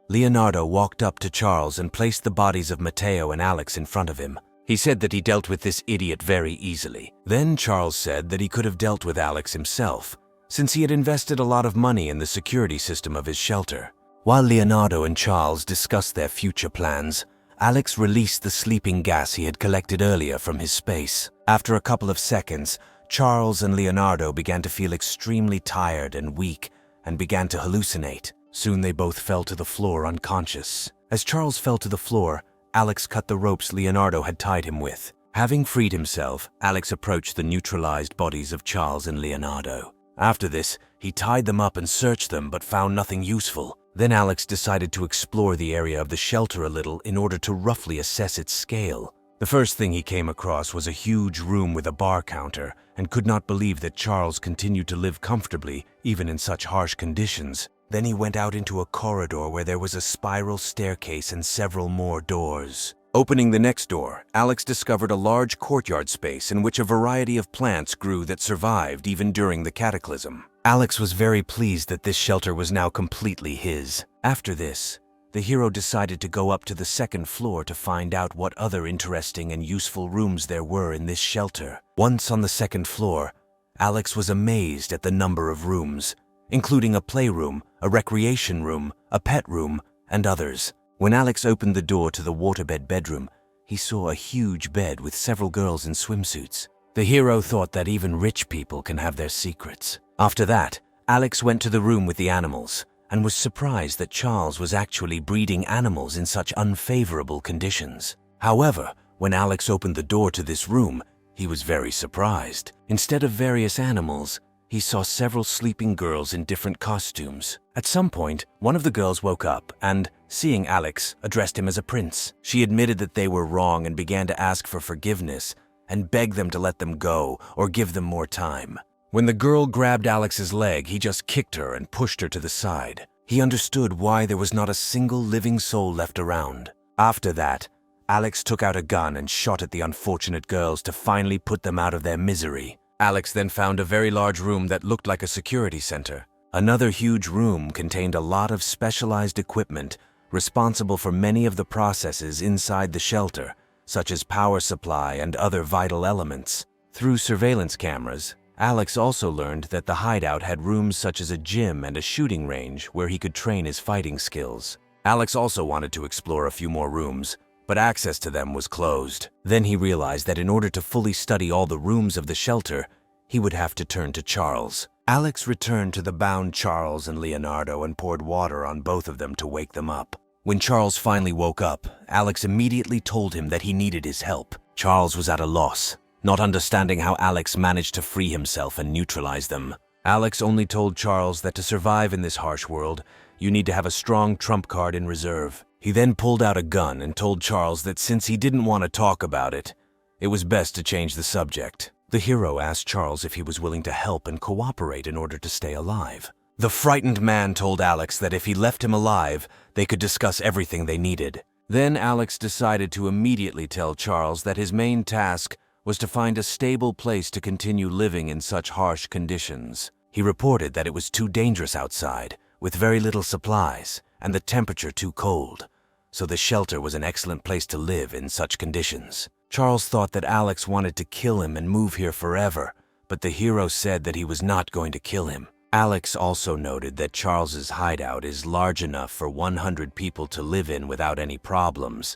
A: Leonardo walked up to Charles and placed the bodies of Mateo and Alex in front of him. He said that he dealt with this idiot very easily. Then Charles said that he could have dealt with Alex himself, since he had invested a lot of money in the security system of his shelter. While Leonardo and Charles discussed their future plans, Alex released the sleeping gas he had collected earlier from his space. After a couple of seconds, Charles and Leonardo began to feel extremely tired and weak and began to hallucinate. Soon they both fell to the floor unconscious. As Charles fell to the floor, Alex cut the ropes Leonardo had tied him with. Having freed himself, Alex approached the neutralized bodies of Charles and Leonardo. After this, he tied them up and searched them but found nothing useful. Then Alex decided to explore the area of the shelter a little in order to roughly assess its scale. The first thing he came across was a huge room with a bar counter, and could not believe that Charles continued to live comfortably even in such harsh conditions. Then he went out into a corridor where there was a spiral staircase and several more doors. Opening the next door, Alex discovered a large courtyard space in which a variety of plants grew that survived even during the cataclysm. Alex was very pleased that this shelter was now completely his. After this, the hero decided to go up to the second floor to find out what other interesting and useful rooms there were in this shelter. Once on the second floor, Alex was amazed at the number of rooms, including a playroom, a recreation room, a pet room, and others. When Alex opened the door to the waterbed bedroom, he saw a huge bed with several girls in swimsuits. The hero thought that even rich people can have their secrets. After that, Alex went to the room with the animals and was surprised that Charles was actually breeding animals in such unfavorable conditions. However, when Alex opened the door to this room, he was very surprised. Instead of various animals, he saw several sleeping girls in different costumes. At some point, one of the girls woke up and, seeing Alex, addressed him as a prince. She admitted that they were wrong and began to ask for forgiveness and beg them to let them go or give them more time. When the girl grabbed Alex's leg, he just kicked her and pushed her to the side. He understood why there was not a single living soul left around. After that, Alex took out a gun and shot at the unfortunate girls to finally put them out of their misery. Alex then found a very large room that looked like a security center. Another huge room contained a lot of specialized equipment responsible for many of the processes inside the shelter, such as power supply and other vital elements. Through surveillance cameras, Alex also learned that the hideout had rooms such as a gym and a shooting range where he could train his fighting skills. Alex also wanted to explore a few more rooms, but access to them was closed. Then he realized that in order to fully study all the rooms of the shelter, he would have to turn to Charles. Alex returned to the bound Charles and Leonardo and poured water on both of them to wake them up. When Charles finally woke up, Alex immediately told him that he needed his help. Charles was at a loss not understanding how Alex managed to free himself and neutralize them. Alex only told Charles that to survive in this harsh world, you need to have a strong trump card in reserve. He then pulled out a gun and told Charles that since he didn't want to talk about it, it was best to change the subject. The hero asked Charles if he was willing to help and cooperate in order to stay alive. The frightened man told Alex that if he left him alive, they could discuss everything they needed. Then Alex decided to immediately tell Charles that his main task was to find a stable place to continue living in such harsh conditions. He reported that it was too dangerous outside, with very little supplies, and the temperature too cold, so the shelter was an excellent place to live in such conditions. Charles thought that Alex wanted to kill him and move here forever, but the hero said that he was not going to kill him. Alex also noted that Charles's hideout is large enough for 100 people to live in without any problems,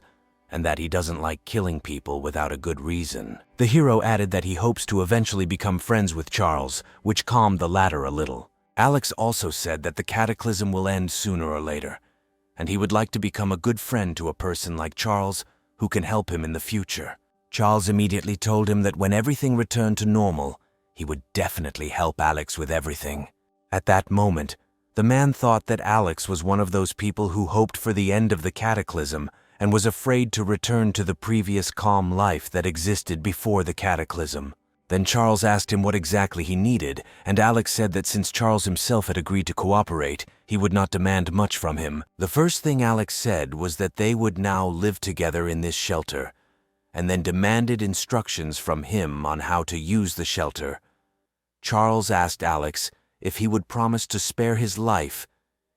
A: and that he doesn't like killing people without a good reason. The hero added that he hopes to eventually become friends with Charles, which calmed the latter a little. Alex also said that the cataclysm will end sooner or later, and he would like to become a good friend to a person like Charles who can help him in the future. Charles immediately told him that when everything returned to normal, he would definitely help Alex with everything. At that moment, the man thought that Alex was one of those people who hoped for the end of the cataclysm and was afraid to return to the previous calm life that existed before the cataclysm. Then Charles asked him what exactly he needed, and Alex said that since Charles himself had agreed to cooperate, he would not demand much from him. The first thing Alex said was that they would now live together in this shelter, and then demanded instructions from him on how to use the shelter. Charles asked Alex if he would promise to spare his life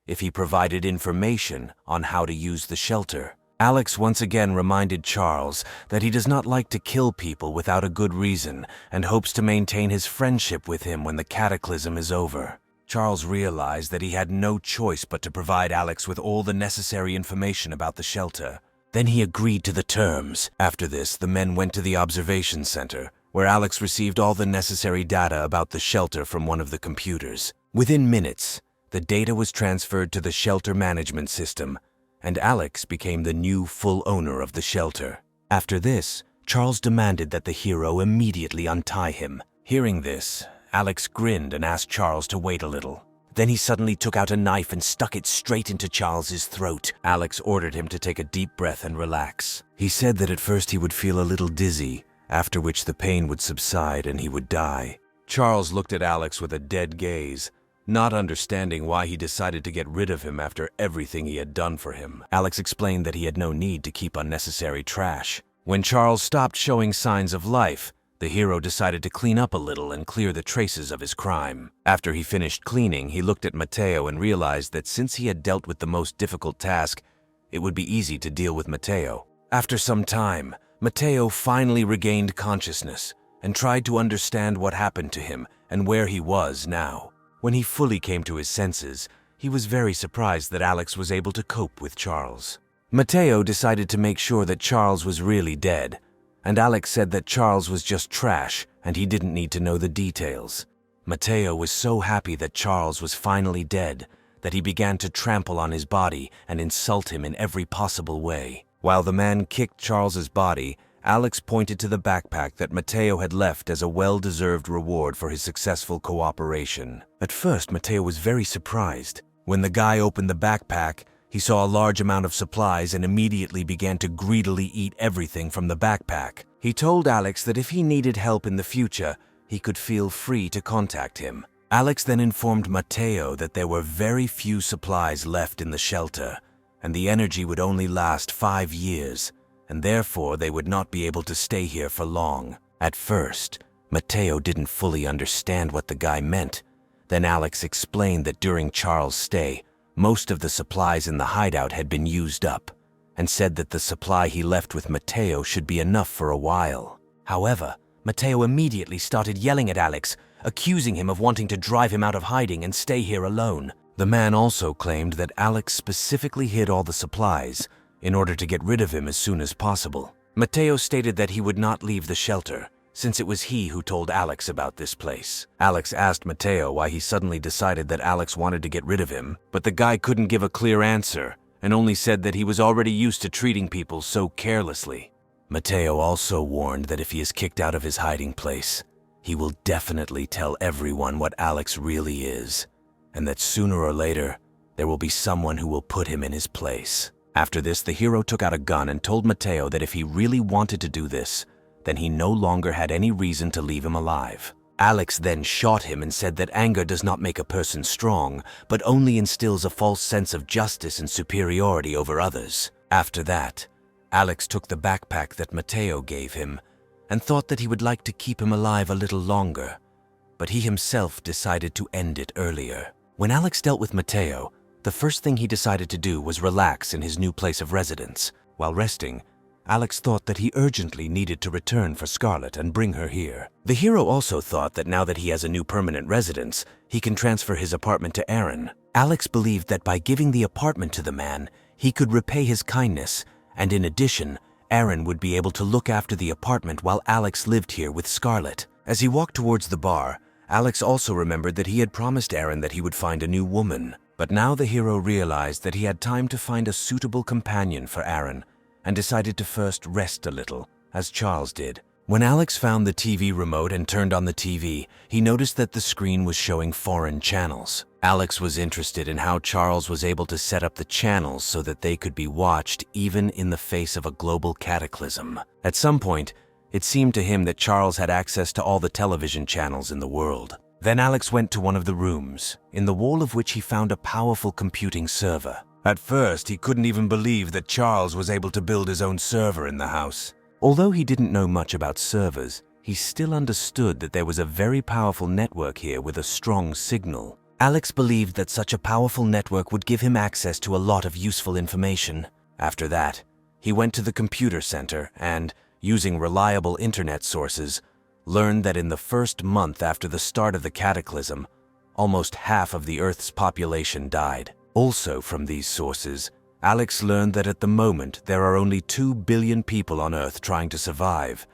A: if he provided information on how to use the shelter. Alex once again reminded Charles that he does not like to kill people without a good reason and hopes to maintain his friendship with him when the cataclysm is over. Charles realized that he had no choice but to provide Alex with all the necessary information about the shelter. Then he agreed to the terms. After this, the men went to the observation center, where Alex received all the necessary data about the shelter from one of the computers. Within minutes, the data was transferred to the shelter management system, and Alex became the new full owner of the shelter. After this, Charles demanded that the hero immediately untie him. Hearing this, Alex grinned and asked Charles to wait a little. Then he suddenly took out a knife and stuck it straight into Charles's throat. Alex ordered him to take a deep breath and relax. He said that at first he would feel a little dizzy, after which the pain would subside and he would die. Charles looked at Alex with a dead gaze, not understanding why he decided to get rid of him after everything he had done for him. Alex explained that he had no need to keep unnecessary trash. When Charles stopped showing signs of life, the hero decided to clean up a little and clear the traces of his crime. After he finished cleaning, he looked at Matteo and realized that since he had dealt with the most difficult task, it would be easy to deal with Matteo. After some time, Matteo finally regained consciousness and tried to understand what happened to him and where he was now. When he fully came to his senses, he was very surprised that Alex was able to cope with Charles. Matteo decided to make sure that Charles was really dead, and Alex said that Charles was just trash and he didn't need to know the details. Matteo was so happy that Charles was finally dead that he began to trample on his body and insult him in every possible way. While the man kicked Charles's body, Alex pointed to the backpack that Matteo had left as a well-deserved reward for his successful cooperation. At first, Matteo was very surprised. When the guy opened the backpack, he saw a large amount of supplies and immediately began to greedily eat everything from the backpack. He told Alex that if he needed help in the future, he could feel free to contact him. Alex then informed Matteo that there were very few supplies left in the shelter, and the energy would only last 5 years, and therefore they would not be able to stay here for long. At first, Matteo didn't fully understand what the guy meant. Then Alex explained that during Charles' stay, most of the supplies in the hideout had been used up, and said that the supply he left with Matteo should be enough for a while. However, Matteo immediately started yelling at Alex, accusing him of wanting to drive him out of hiding and stay here alone. The man also claimed that Alex specifically hid all the supplies in order to get rid of him as soon as possible. Matteo stated that he would not leave the shelter, since it was he who told Alex about this place. Alex asked Matteo why he suddenly decided that Alex wanted to get rid of him, but the guy couldn't give a clear answer and only said that he was already used to treating people so carelessly. Mateo also warned that if he is kicked out of his hiding place, he will definitely tell everyone what Alex really is, and that sooner or later, there will be someone who will put him in his place. After this, the hero took out a gun and told Mateo that if he really wanted to do this, then he no longer had any reason to leave him alive. Alex then shot him and said that anger does not make a person strong, but only instills a false sense of justice and superiority over others. After that, Alex took the backpack that Mateo gave him and thought that he would like to keep him alive a little longer, but he himself decided to end it earlier. When Alex dealt with Mateo, the first thing he decided to do was relax in his new place of residence. While resting, Alex thought that he urgently needed to return for Scarlet and bring her here. The hero also thought that now that he has a new permanent residence, he can transfer his apartment to Aaron. Alex believed that by giving the apartment to the man, he could repay his kindness, and in addition, Aaron would be able to look after the apartment while Alex lived here with Scarlet. As he walked towards the bar, Alex also remembered that he had promised Aaron that he would find a new woman. But now the hero realized that he had time to find a suitable companion for Aaron, and decided to first rest a little, as Charles did. When Alex found the TV remote and turned on the TV, he noticed that the screen was showing foreign channels. Alex was interested in how Charles was able to set up the channels so that they could be watched even in the face of a global cataclysm. At some point, it seemed to him that Charles had access to all the television channels in the world. Then Alex went to one of the rooms, in the wall of which he found a powerful computing server. At first, he couldn't even believe that Charles was able to build his own server in the house. Although he didn't know much about servers, he still understood that there was a very powerful network here with a strong signal. Alex believed that such a powerful network would give him access to a lot of useful information. After that, he went to the computer center and, using reliable internet sources, learned that in the first month after the start of the cataclysm, almost half of the Earth's population died. Also from these sources, Alex learned that at the moment there are only 2 billion people on Earth trying to survive,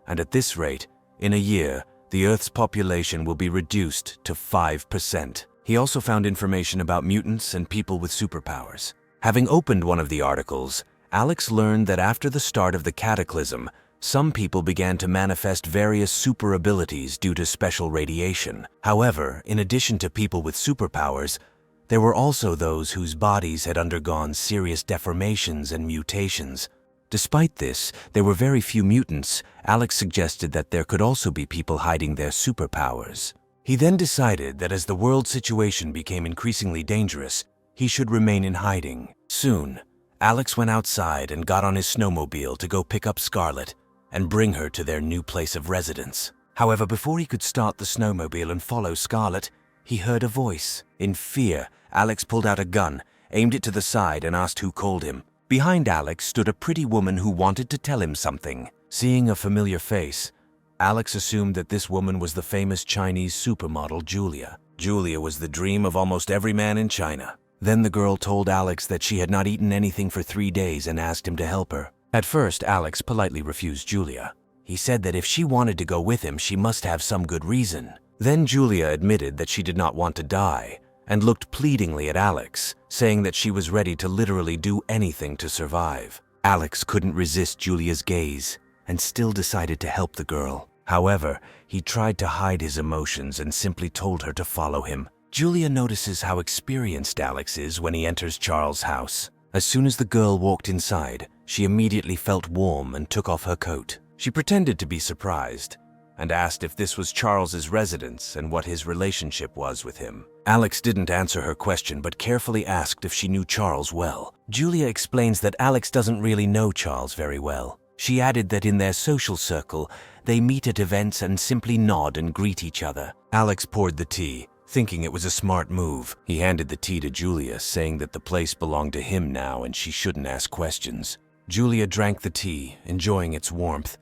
A: and at this rate, in a year, the Earth's population will be reduced to 5%. He also found information about mutants and people with superpowers. Having opened one of the articles, Alex learned that after the start of the cataclysm, some people began to manifest various super abilities due to special radiation. However, in addition to people with superpowers, there were also those whose bodies had undergone serious deformations and mutations. Despite this, there were very few mutants. Alex suggested that there could also be people hiding their superpowers. He then decided that as the world situation became increasingly dangerous, he should remain in hiding. Soon, Alex went outside and got on his snowmobile to go pick up Scarlet and bring her to their new place of residence. However, before he could start the snowmobile and follow Scarlet, he heard a voice. In fear, Alex pulled out a gun, aimed it to the side, and asked who called him. Behind Alex stood a pretty woman who wanted to tell him something. Seeing a familiar face, Alex assumed that this woman was the famous Chinese supermodel Julia. Julia was the dream of almost every man in China. Then the girl told Alex that she had not eaten anything for 3 days and asked him to help her. At first, Alex politely refused Julia. He said that if she wanted to go with him, she must have some good reason. Then Julia admitted that she did not want to die and looked pleadingly at Alex, saying that she was ready to literally do anything to survive. Alex couldn't resist Julia's gaze and still decided to help the girl. However, he tried to hide his emotions and simply told her to follow him. Julia notices how experienced Alex is when he enters Charles' house. As soon as the girl walked inside, she immediately felt warm and took off her coat. She pretended to be surprised and asked if this was Charles's residence and what his relationship was with him. Alex didn't answer her question but carefully asked if she knew Charles well. Julia explains that Alex doesn't really know Charles very well. She added that in their social circle, they meet at events and simply nod and greet each other. Alex poured the tea, thinking it was a smart move. He handed the tea to Julia, saying that the place belonged to him now and she shouldn't ask questions. Julia drank the tea, enjoying its warmth,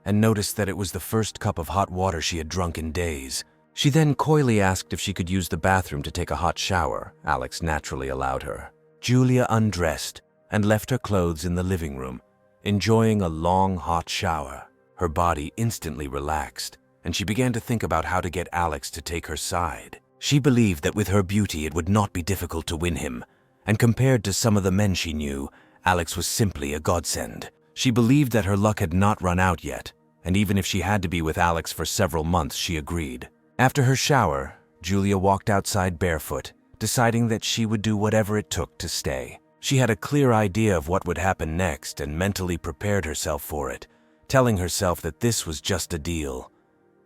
A: and noticed that it was the first cup of hot water she had drunk in days. She then coyly asked if she could use the bathroom to take a hot shower. Alex naturally allowed her. Julia undressed and left her clothes in the living room, enjoying a long hot shower. Her body instantly relaxed, and she began to think about how to get Alex to take her side. She believed that with her beauty it would not be difficult to win him, and compared to some of the men she knew, Alex was simply a godsend. She believed that her luck had not run out yet, and even if she had to be with Alex for several months, she agreed. After her shower, Julia walked outside barefoot, deciding that she would do whatever it took to stay. She had a clear idea of what would happen next and mentally prepared herself for it, telling herself that this was just a deal.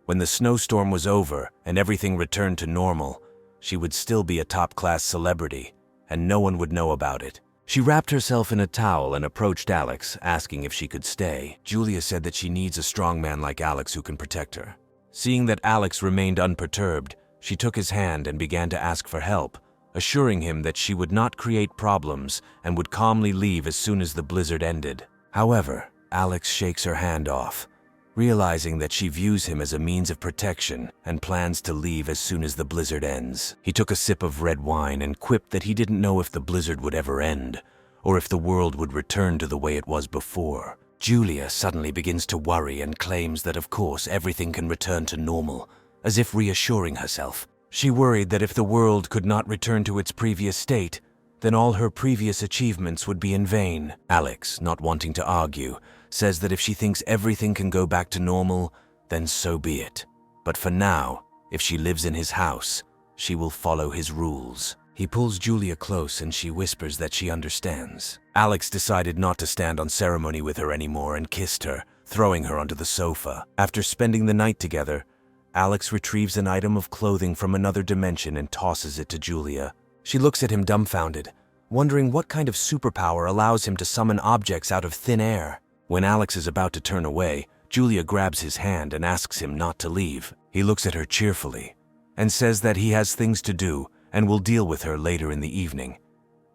A: When the snowstorm was over and everything returned to normal, she would still be a top-class celebrity, and no one would know about it. She wrapped herself in a towel and approached Alex, asking if she could stay. Julia said that she needs a strong man like Alex who can protect her. Seeing that Alex remained unperturbed, she took his hand and began to ask for help, assuring him that she would not create problems and would calmly leave as soon as the blizzard ended. However, Alex shakes her hand off, realizing that she views him as a means of protection and plans to leave as soon as the blizzard ends. He took a sip of red wine and quipped that he didn't know if the blizzard would ever end, or if the world would return to the way it was before. Julia suddenly begins to worry and claims that of course everything can return to normal, as if reassuring herself. She worried that if the world could not return to its previous state, then all her previous achievements would be in vain. Alex, not wanting to argue, says that if she thinks everything can go back to normal, then so be it. But for now, if she lives in his house, she will follow his rules. He pulls Julia close and she whispers that she understands. Alex decided not to stand on ceremony with her anymore and kissed her, throwing her onto the sofa. After spending the night together, Alex retrieves an item of clothing from another dimension and tosses it to Julia. She looks at him dumbfounded, wondering what kind of superpower allows him to summon objects out of thin air. When Alex is about to turn away, Julia grabs his hand and asks him not to leave. He looks at her cheerfully and says that he has things to do and will deal with her later in the evening.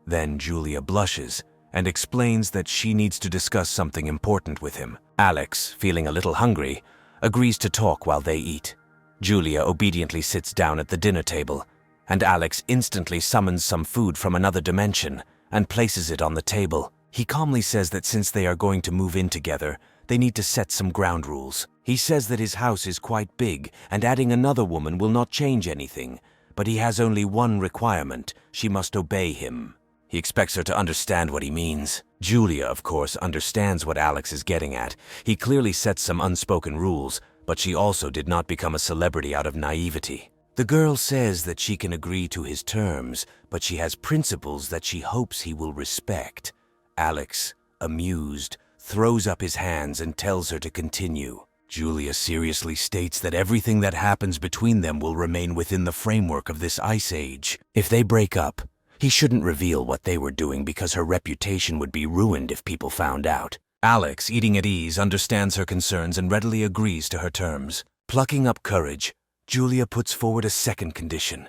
A: Then Julia blushes and explains that she needs to discuss something important with him. Alex, feeling a little hungry, agrees to talk while they eat. Julia obediently sits down at the dinner table, and Alex instantly summons some food from another dimension and places it on the table. He calmly says that since they are going to move in together, they need to set some ground rules. He says that his house is quite big and adding another woman will not change anything, but he has only one requirement: she must obey him. He expects her to understand what he means. Julia, of course, understands what Alex is getting at. He clearly sets some unspoken rules, but she also did not become a celebrity out of naivety. The girl says that she can agree to his terms, but she has principles that she hopes he will respect. Alex, amused, throws up his hands and tells her to continue. Julia seriously states that everything that happens between them will remain within the framework of this ice age. If they break up, he shouldn't reveal what they were doing because her reputation would be ruined if people found out. Alex, eating at ease, understands her concerns and readily agrees to her terms. Plucking up courage, Julia puts forward a second condition.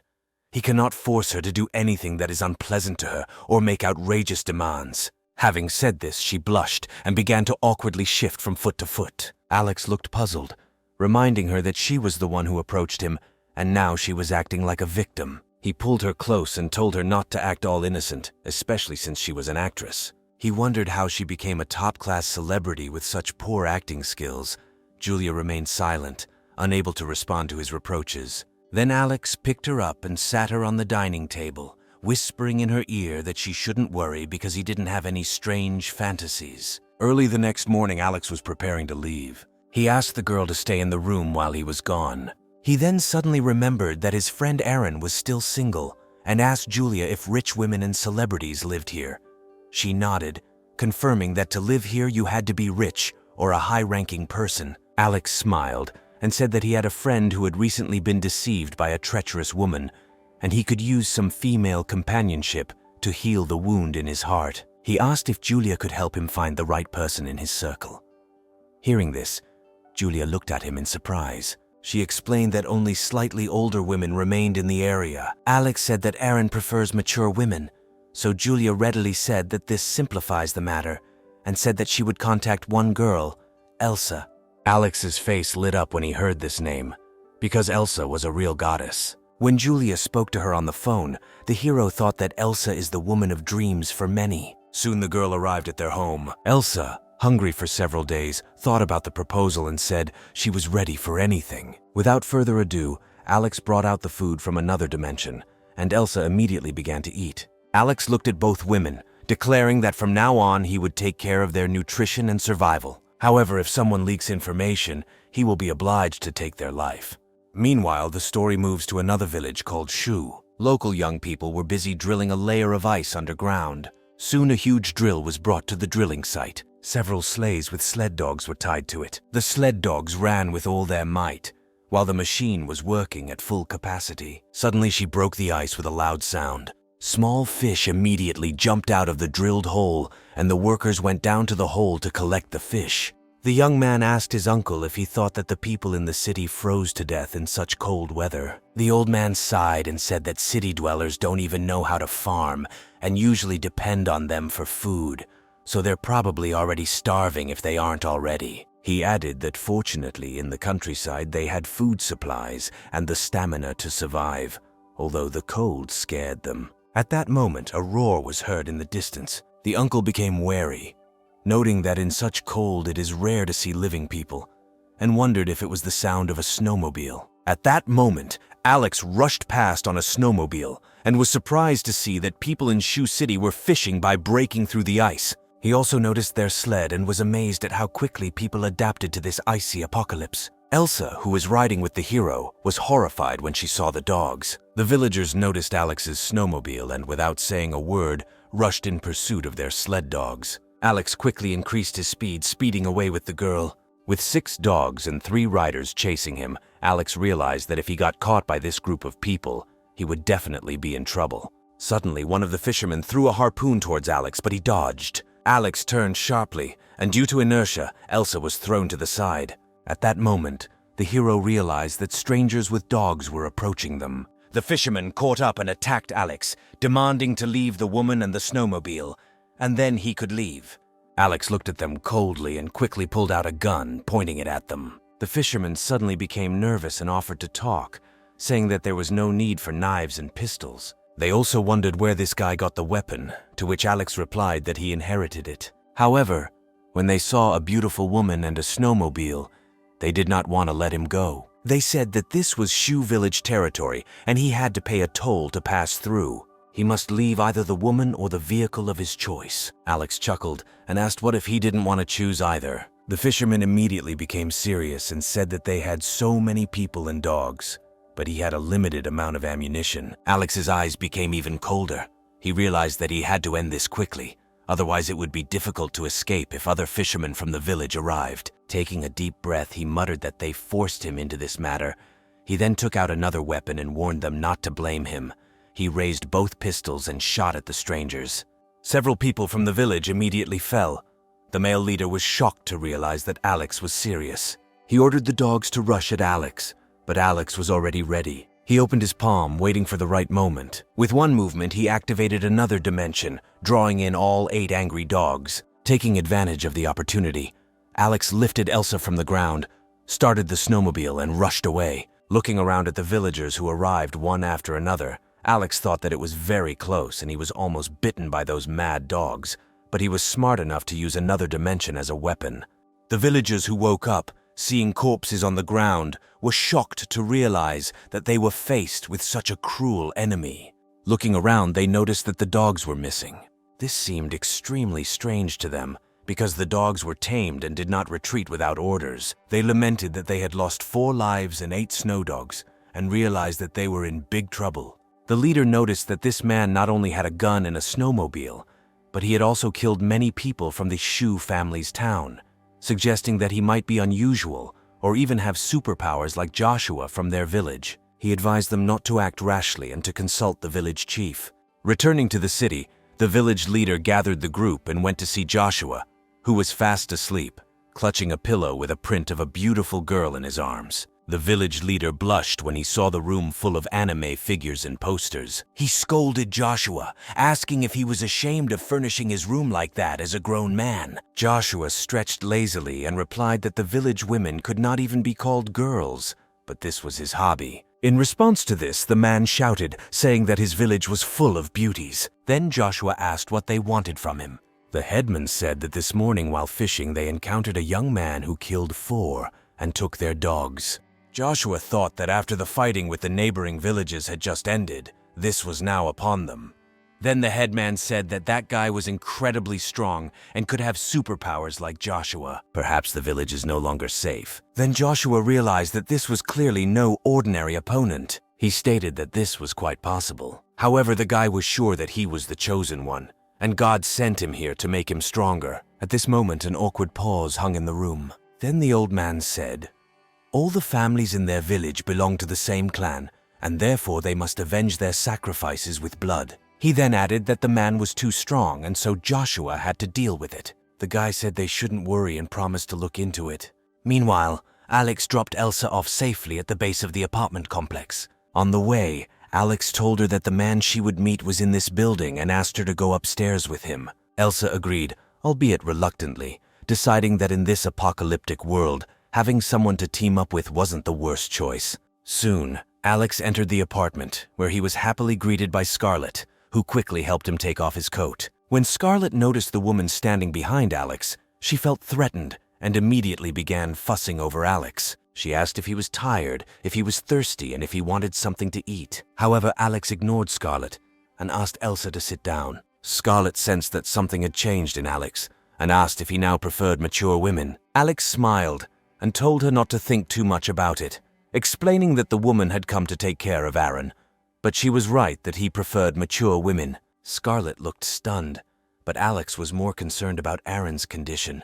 A: He cannot force her to do anything that is unpleasant to her or make outrageous demands. Having said this, she blushed and began to awkwardly shift from foot to foot. Alex looked puzzled, reminding her that she was the one who approached him, and now she was acting like a victim. He pulled her close and told her not to act all innocent, especially since she was an actress. He wondered how she became a top-class celebrity with such poor acting skills. Julia remained silent, unable to respond to his reproaches. Then Alex picked her up and sat her on the dining table, whispering in her ear that she shouldn't worry because he didn't have any strange fantasies. Early the next morning, Alex was preparing to leave. He asked the girl to stay in the room while he was gone. He then suddenly remembered that his friend Aaron was still single and asked Julia if rich women and celebrities lived here. She nodded, confirming that to live here you had to be rich or a high-ranking person. Alex smiled and said that he had a friend who had recently been deceived by a treacherous woman, and he could use some female companionship to heal the wound in his heart. He asked if Julia could help him find the right person in his circle. Hearing this, Julia looked at him in surprise. She explained that only slightly older women remained in the area. Alex said that Aaron prefers mature women, so Julia readily said that this simplifies the matter and said that she would contact one girl, Elsa. Alex's face lit up when he heard this name, because Elsa was a real goddess. When Julia spoke to her on the phone, the hero thought that Elsa is the woman of dreams for many. Soon the girl arrived at their home. Elsa, hungry for several days, thought about the proposal and said she was ready for anything. Without further ado, Alex brought out the food from another dimension, and Elsa immediately began to eat. Alex looked at both women, declaring that from now on he would take care of their nutrition and survival. However, if someone leaks information, he will be obliged to take their life. Meanwhile, the story moves to another village called Shu. Local young people were busy drilling a layer of ice underground. Soon a huge drill was brought to the drilling site. Several sleighs with sled dogs were tied to it. The sled dogs ran with all their might, while the machine was working at full capacity. Suddenly she broke the ice with a loud sound. Small fish immediately jumped out of the drilled hole, and the workers went down to the hole to collect the fish. The young man asked his uncle if he thought that the people in the city froze to death in such cold weather. The old man sighed and said that city dwellers don't even know how to farm and usually depend on them for food, so they're probably already starving if they aren't already. He added that fortunately in the countryside they had food supplies and the stamina to survive, although the cold scared them. At that moment, a roar was heard in the distance. The uncle became wary, noting that in such cold it is rare to see living people, and wondered if it was the sound of a snowmobile. At that moment, Alex rushed past on a snowmobile and was surprised to see that people in Shu City were fishing by breaking through the ice. He also noticed their sled and was amazed at how quickly people adapted to this icy apocalypse. Elsa, who was riding with the hero, was horrified when she saw the dogs. The villagers noticed Alex's snowmobile and, without saying a word, rushed in pursuit of their sled dogs. Alex quickly increased his speed, speeding away with the girl. With 6 dogs and 3 riders chasing him, Alex realized that if he got caught by this group of people, he would definitely be in trouble. Suddenly, one of the fishermen threw a harpoon towards Alex, but he dodged. Alex turned sharply, and due to inertia, Elsa was thrown to the side. At that moment, the hero realized that strangers with dogs were approaching them. The fisherman caught up and attacked Alex, demanding to leave the woman and the snowmobile, and then he could leave. Alex looked at them coldly and quickly pulled out a gun, pointing it at them. The fisherman suddenly became nervous and offered to talk, saying that there was no need for knives and pistols. They also wondered where this guy got the weapon, to which Alex replied that he inherited it. However, when they saw a beautiful woman and a snowmobile, they did not want to let him go. They said that this was Shu Village territory and he had to pay a toll to pass through. He must leave either the woman or the vehicle of his choice. Alex chuckled and asked what if he didn't want to choose either. The fisherman immediately became serious and said that they had so many people and dogs, but he had a limited amount of ammunition. Alex's eyes became even colder. He realized that he had to end this quickly, otherwise it would be difficult to escape if other fishermen from the village arrived. Taking a deep breath, he muttered that they forced him into this matter. He then took out another weapon and warned them not to blame him. He raised both pistols and shot at the strangers. Several people from the village immediately fell. The male leader was shocked to realize that Alex was serious. He ordered the dogs to rush at Alex, but Alex was already ready. He opened his palm, waiting for the right moment. With one movement, he activated another dimension, drawing in all 8 angry dogs. Taking advantage of the opportunity, Alex lifted Elsa from the ground, started the snowmobile, and rushed away. Looking around at the villagers who arrived one after another, Alex thought that it was very close and he was almost bitten by those mad dogs, but he was smart enough to use another dimension as a weapon. The villagers who woke up, seeing corpses on the ground, were shocked to realize that they were faced with such a cruel enemy. Looking around, they noticed that the dogs were missing. This seemed extremely strange to them, because the dogs were tamed and did not retreat without orders. They lamented that they had lost 4 lives and 8 snow dogs, and realized that they were in big trouble. The leader noticed that this man not only had a gun and a snowmobile, but he had also killed many people from the Shu family's town, suggesting that he might be unusual or even have superpowers like Joshua from their village. He advised them not to act rashly and to consult the village chief. Returning to the city, the village leader gathered the group and went to see Joshua, who was fast asleep, clutching a pillow with a print of a beautiful girl in his arms. The village leader blushed when he saw the room full of anime figures and posters. He scolded Joshua, asking if he was ashamed of furnishing his room like that as a grown man. Joshua stretched lazily and replied that the village women could not even be called girls, but this was his hobby. In response to this, the man shouted, saying that his village was full of beauties. Then Joshua asked what they wanted from him. The headman said that this morning while fishing they encountered a young man who killed 4 and took their dogs. Joshua thought that after the fighting with the neighboring villages had just ended, this was now upon them. Then the headman said that that guy was incredibly strong and could have superpowers like Joshua. Perhaps the village is no longer safe. Then Joshua realized that this was clearly no ordinary opponent. He stated that this was quite possible. However, the guy was sure that he was the chosen one, and God sent him here to make him stronger. At this moment, an awkward pause hung in the room. Then the old man said, "All the families in their village belong to the same clan, and therefore they must avenge their sacrifices with blood." He then added that the man was too strong, and so Joshua had to deal with it. The guy said they shouldn't worry and promised to look into it. Meanwhile, Alex dropped Elsa off safely at the base of the apartment complex. On the way, Alex told her that the man she would meet was in this building and asked her to go upstairs with him. Elsa agreed, albeit reluctantly, deciding that in this apocalyptic world, having someone to team up with wasn't the worst choice. Soon, Alex entered the apartment, where he was happily greeted by Scarlett, who quickly helped him take off his coat. When Scarlett noticed the woman standing behind Alex, she felt threatened and immediately began fussing over Alex. She asked if he was tired, if he was thirsty, and if he wanted something to eat. However, Alex ignored Scarlett and asked Elsa to sit down. Scarlett sensed that something had changed in Alex and asked if he now preferred mature women. Alex smiled and told her not to think too much about it, explaining that the woman had come to take care of Aaron. But she was right that he preferred mature women. Scarlett looked stunned, but Alex was more concerned about Aaron's condition.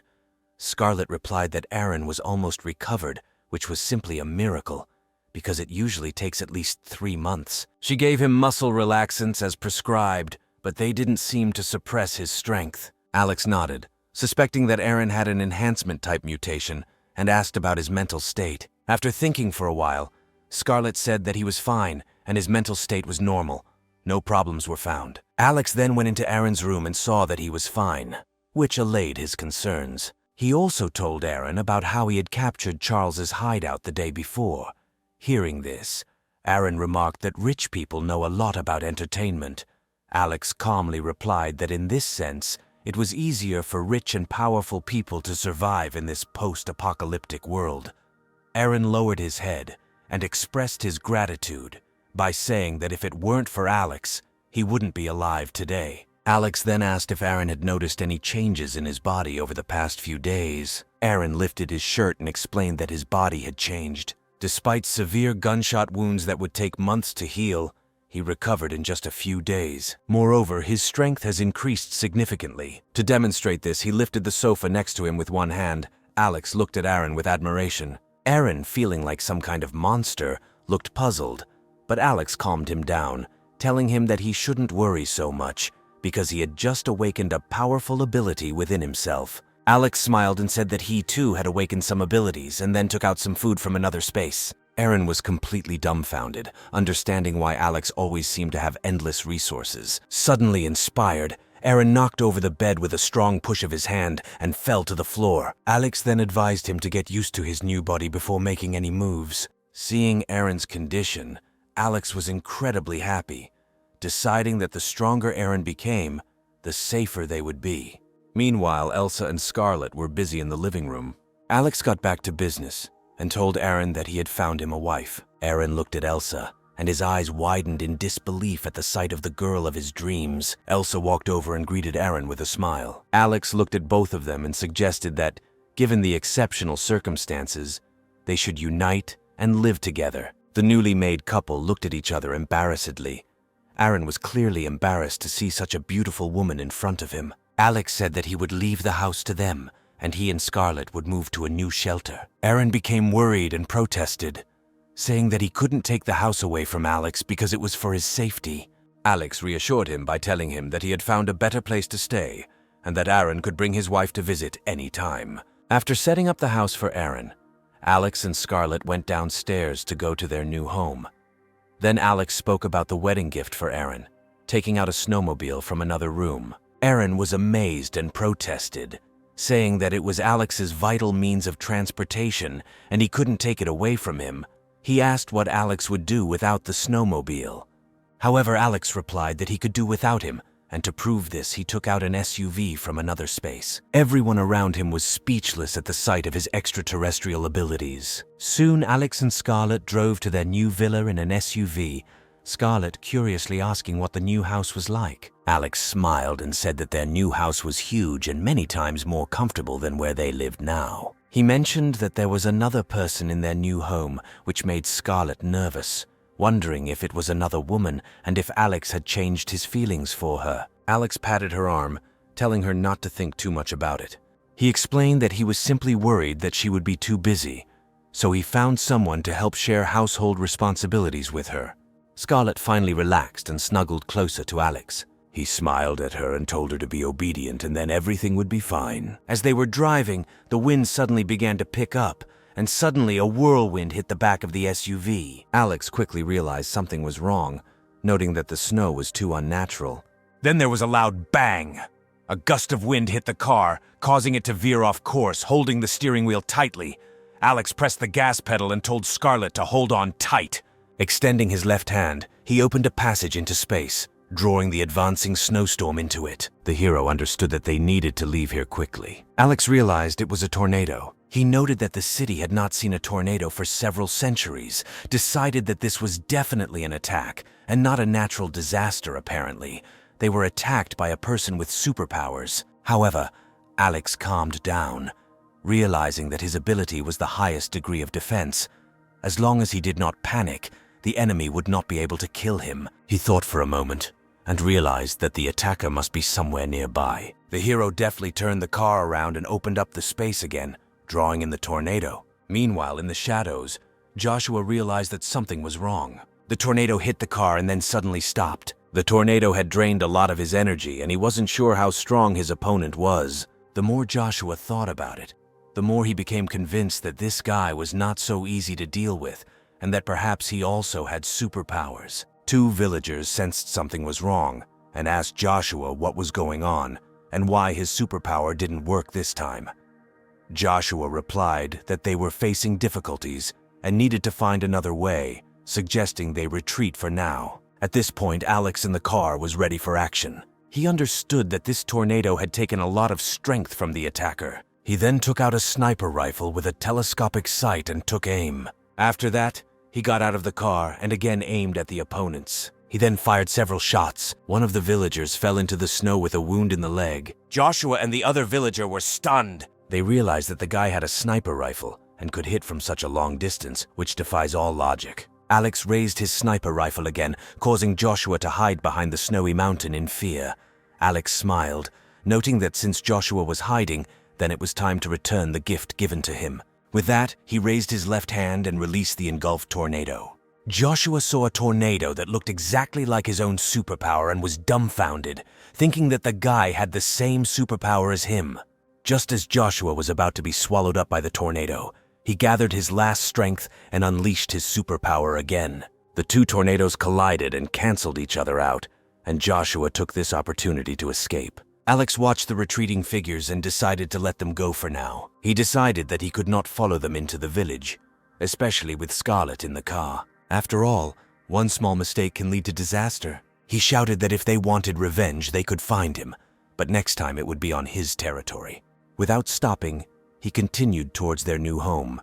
A: Scarlett replied that Aaron was almost recovered, which was simply a miracle, because it usually takes at least 3 months. She gave him muscle relaxants as prescribed, but they didn't seem to suppress his strength. Alex nodded, suspecting that Aaron had an enhancement-type mutation, and asked about his mental state. After thinking for a while, Scarlett said that he was fine and his mental state was normal. No problems were found. Alex then went into Aaron's room and saw that he was fine, which allayed his concerns. He also told Aaron about how he had captured Charles's hideout the day before. Hearing this, Aaron remarked that rich people know a lot about entertainment. Alex calmly replied that in this sense, it was easier for rich and powerful people to survive in this post-apocalyptic world. Aaron lowered his head and expressed his gratitude by saying that if it weren't for Alex, he wouldn't be alive today. Alex then asked if Aaron had noticed any changes in his body over the past few days. Aaron lifted his shirt and explained that his body had changed. Despite severe gunshot wounds that would take months to heal, he recovered in just a few days. Moreover, his strength has increased significantly. To demonstrate this, he lifted the sofa next to him with one hand. Alex looked at Aaron with admiration. Aaron, feeling like some kind of monster, looked puzzled, but Alex calmed him down, telling him that he shouldn't worry so much, because he had just awakened a powerful ability within himself. Alex smiled and said that he too had awakened some abilities and then took out some food from another space. Aaron was completely dumbfounded, understanding why Alex always seemed to have endless resources. Suddenly inspired, Aaron knocked over the bed with a strong push of his hand and fell to the floor. Alex then advised him to get used to his new body before making any moves. Seeing Aaron's condition, Alex was incredibly happy, deciding that the stronger Aaron became, the safer they would be. Meanwhile, Elsa and Scarlett were busy in the living room. Alex got back to business and told Aaron that he had found him a wife. Aaron looked at Elsa, and his eyes widened in disbelief at the sight of the girl of his dreams. Elsa walked over and greeted Aaron with a smile. Alex looked at both of them and suggested that, given the exceptional circumstances, they should unite and live together. The newly made couple looked at each other embarrassedly. Aaron was clearly embarrassed to see such a beautiful woman in front of him. Alex said that he would leave the house to them, and he and Scarlett would move to a new shelter. Aaron became worried and protested, saying that he couldn't take the house away from Alex because it was for his safety. Alex reassured him by telling him that he had found a better place to stay, and that Aaron could bring his wife to visit any time. After setting up the house for Aaron, Alex and Scarlett went downstairs to go to their new home. Then Alex spoke about the wedding gift for Aaron, taking out a snowmobile from another room. Aaron was amazed and protested, saying that it was Alex's vital means of transportation and he couldn't take it away from him. He asked what Alex would do without the snowmobile. However, Alex replied that he could do without him, and to prove this, he took out an SUV from another space. Everyone around him was speechless at the sight of his extraterrestrial abilities. Soon, Alex and Scarlett drove to their new villa in an SUV, Scarlett curiously asking what the new house was like. Alex smiled and said that their new house was huge and many times more comfortable than where they lived now. He mentioned that there was another person in their new home, which made Scarlett nervous, wondering if it was another woman and if Alex had changed his feelings for her. Alex patted her arm, telling her not to think too much about it. He explained that he was simply worried that she would be too busy, so he found someone to help share household responsibilities with her. Scarlett finally relaxed and snuggled closer to Alex. He smiled at her and told her to be obedient and then everything would be fine. As they were driving, the wind suddenly began to pick up, and suddenly a whirlwind hit the back of the SUV. Alex quickly realized something was wrong, noting that the snow was too unnatural. Then there was a loud bang. A gust of wind hit the car, causing it to veer off course, holding the steering wheel tightly. Alex pressed the gas pedal and told Scarlett to hold on tight. Extending his left hand, he opened a passage into space, drawing the advancing snowstorm into it. The hero understood that they needed to leave here quickly. Alex realized it was a tornado. He noted that the city had not seen a tornado for several centuries, decided that this was definitely an attack, and not a natural disaster apparently. They were attacked by a person with superpowers. However, Alex calmed down, realizing that his ability was the highest degree of defense. As long as he did not panic, the enemy would not be able to kill him. He thought for a moment and realized that the attacker must be somewhere nearby. The hero deftly turned the car around and opened up the space again, drawing in the tornado. Meanwhile, in the shadows, Joshua realized that something was wrong. The tornado hit the car and then suddenly stopped. The tornado had drained a lot of his energy, and he wasn't sure how strong his opponent was. The more Joshua thought about it, the more he became convinced that this guy was not so easy to deal with, and that perhaps he also had superpowers. Two villagers sensed something was wrong and asked Joshua what was going on and why his superpower didn't work this time. Joshua replied that they were facing difficulties and needed to find another way, suggesting they retreat for now. At this point, Alex in the car was ready for action. He understood that this tornado had taken a lot of strength from the attacker. He then took out a sniper rifle with a telescopic sight and took aim. After that, he got out of the car and again aimed at the opponents. He then fired several shots. One of the villagers fell into the snow with a wound in the leg. Joshua and the other villager were stunned. They realized that the guy had a sniper rifle and could hit from such a long distance, which defies all logic. Alex raised his sniper rifle again, causing Joshua to hide behind the snowy mountain in fear. Alex smiled, noting that since Joshua was hiding, then it was time to return the gift given to him. With that, he raised his left hand and released the engulfed tornado. Joshua saw a tornado that looked exactly like his own superpower and was dumbfounded, thinking that the guy had the same superpower as him. Just as Joshua was about to be swallowed up by the tornado, he gathered his last strength and unleashed his superpower again. The two tornadoes collided and canceled each other out, and Joshua took this opportunity to escape. Alex watched the retreating figures and decided to let them go for now. He decided that he could not follow them into the village, especially with Scarlett in the car. After all, one small mistake can lead to disaster. He shouted that if they wanted revenge, they could find him, but next time it would be on his territory. Without stopping, he continued towards their new home.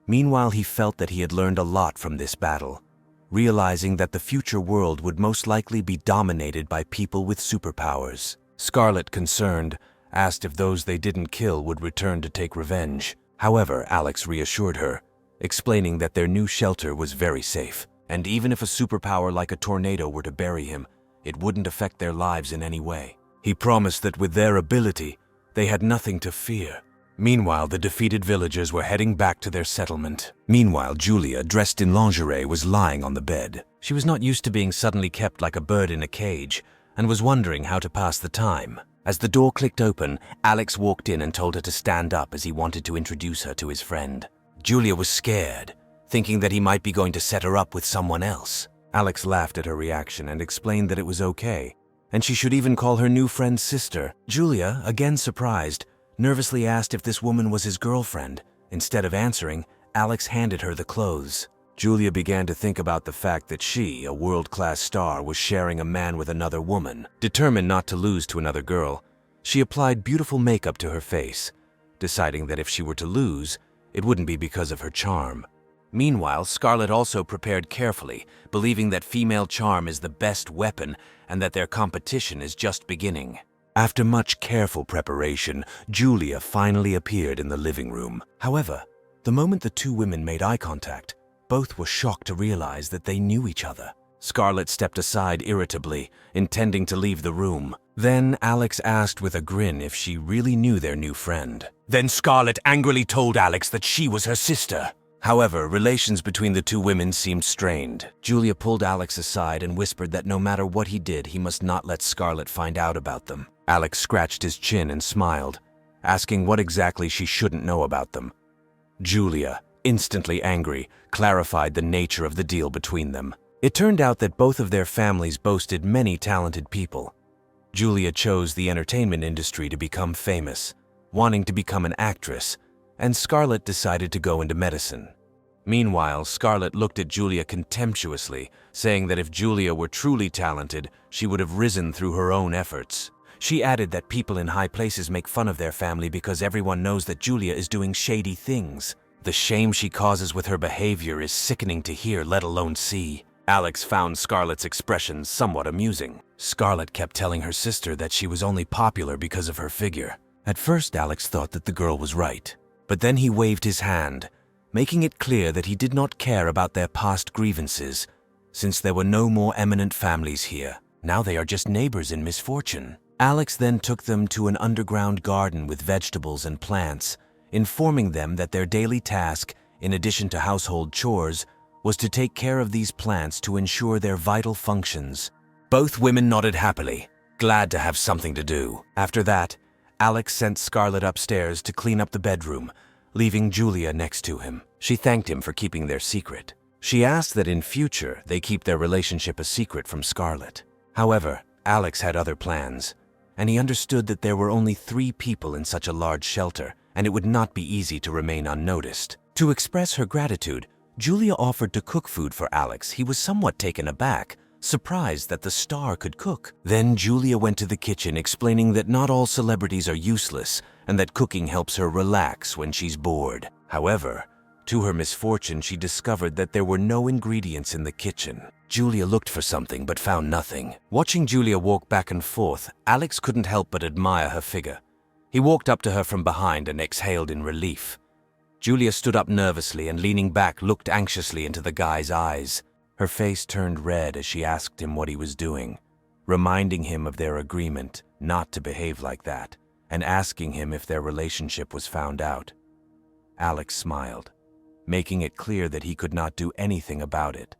A: Meanwhile, he felt that he had learned a lot from this battle, realizing that the future world would most likely be dominated by people with superpowers. Scarlett, concerned, asked if those they didn't kill would return to take revenge. However, Alex reassured her, explaining that their new shelter was very safe, and even if a superpower like a tornado were to bury him, it wouldn't affect their lives in any way. He promised that with their ability, they had nothing to fear. Meanwhile, the defeated villagers were heading back to their settlement. Meanwhile, Julia, dressed in lingerie, was lying on the bed. She was not used to being suddenly kept like a bird in a cage, and was wondering how to pass the time. As the door clicked open, Alex walked in and told her to stand up as he wanted to introduce her to his friend. Julia was scared, thinking that he might be going to set her up with someone else. Alex laughed at her reaction and explained that it was okay, and she should even call her new friend sister. Julia, again surprised, nervously asked if this woman was his girlfriend. Instead of answering, Alex handed her the clothes. Julia began to think about the fact that she, a world-class star, was sharing a man with another woman. Determined not to lose to another girl, she applied beautiful makeup to her face, deciding that if she were to lose, it wouldn't be because of her charm. Meanwhile, Scarlet also prepared carefully, believing that female charm is the best weapon and that their competition is just beginning. After much careful preparation, Julia finally appeared in the living room. However, the moment the two women made eye contact, both were shocked to realize that they knew each other. Scarlet stepped aside irritably, intending to leave the room. Then Alex asked with a grin if she really knew their new friend. Then Scarlet angrily told Alex that she was her sister. However, relations between the two women seemed strained. Julia pulled Alex aside and whispered that no matter what he did, he must not let Scarlet find out about them. Alex scratched his chin and smiled, asking what exactly she shouldn't know about them. Julia, instantly angry, clarified the nature of the deal between them. It turned out that both of their families boasted many talented people. Julia chose the entertainment industry to become famous, wanting to become an actress, and Scarlet decided to go into medicine. Meanwhile, Scarlet looked at Julia contemptuously, saying that if Julia were truly talented, she would have risen through her own efforts. She added that people in high places make fun of their family because everyone knows that Julia is doing shady things. The shame she causes with her behavior is sickening to hear, let alone see. Alex found Scarlet's expressions somewhat amusing. Scarlet kept telling her sister that she was only popular because of her figure. At first, Alex thought that the girl was right. But then he waved his hand, making it clear that he did not care about their past grievances, since there were no more eminent families here. Now they are just neighbors in misfortune. Alex then took them to an underground garden with vegetables and plants, informing them that their daily task, in addition to household chores, was to take care of these plants to ensure their vital functions. Both women nodded happily, glad to have something to do. After that, Alex sent Scarlet upstairs to clean up the bedroom, leaving Julia next to him. She thanked him for keeping their secret. She asked that in future they keep their relationship a secret from Scarlet. However, Alex had other plans, and he understood that there were only 3 people in such a large shelter, and it would not be easy to remain unnoticed. To express her gratitude, Julia offered to cook food for Alex. He was somewhat taken aback, surprised that the star could cook. Then Julia went to the kitchen, explaining that not all celebrities are useless and that cooking helps her relax when she's bored. However, to her misfortune, she discovered that there were no ingredients in the kitchen. Julia looked for something but found nothing. Watching Julia walk back and forth, Alex couldn't help but admire her figure. He walked up to her from behind and exhaled in relief. Julia stood up nervously and, leaning back, looked anxiously into the guy's eyes. Her face turned red as she asked him what he was doing, reminding him of their agreement not to behave like that, and asking him if their relationship was found out. Alex smiled, making it clear that he could not do anything about it,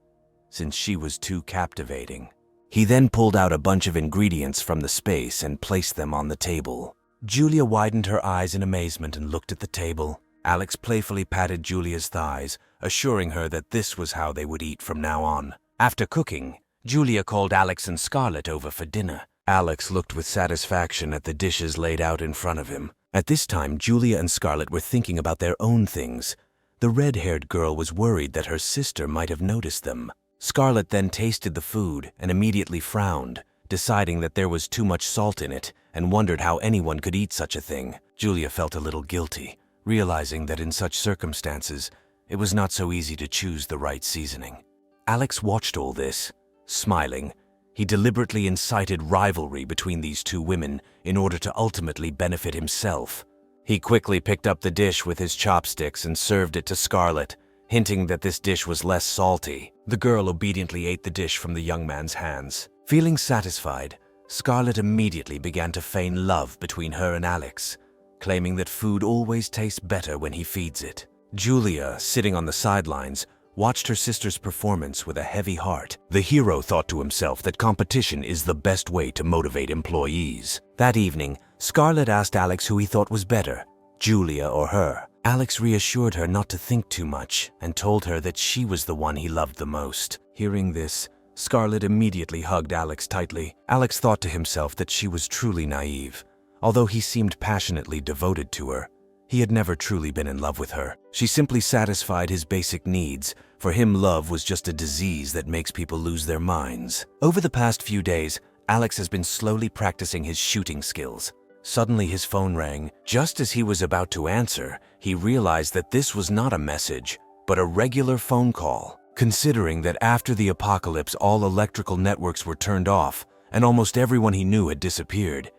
A: since she was too captivating. He then pulled out a bunch of ingredients from the space and placed them on the table. Julia widened her eyes in amazement and looked at the table. Alex playfully patted Julia's thighs, assuring her that this was how they would eat from now on. After cooking, Julia called Alex and Scarlet over for dinner. Alex looked with satisfaction at the dishes laid out in front of him. At this time, Julia and Scarlet were thinking about their own things. The red-haired girl was worried that her sister might have noticed them. Scarlet then tasted the food and immediately frowned, deciding that there was too much salt in it and wondered how anyone could eat such a thing. Julia felt a little guilty, realizing that in such circumstances, it was not so easy to choose the right seasoning. Alex watched all this, smiling. He deliberately incited rivalry between these two women in order to ultimately benefit himself. He quickly picked up the dish with his chopsticks and served it to Scarlet, hinting that this dish was less salty. The girl obediently ate the dish from the young man's hands. Feeling satisfied, Scarlet immediately began to feign love between her and Alex, claiming that food always tastes better when he feeds it. Julia, sitting on the sidelines, watched her sister's performance with a heavy heart. The hero thought to himself that competition is the best way to motivate employees. That evening, Scarlet asked Alex who he thought was better, Julia or her. Alex reassured her not to think too much and told her that she was the one he loved the most. Hearing this, Scarlet immediately hugged Alex tightly. Alex thought to himself that she was truly naive. Although he seemed passionately devoted to her, he had never truly been in love with her. She simply satisfied his basic needs. For him, love was just a disease that makes people lose their minds. Over the past few days, Alex has been slowly practicing his shooting skills. Suddenly his phone rang. Just as he was about to answer, he realized that this was not a message, but a regular phone call. Considering that after the apocalypse all electrical networks were turned off and almost everyone he knew had disappeared,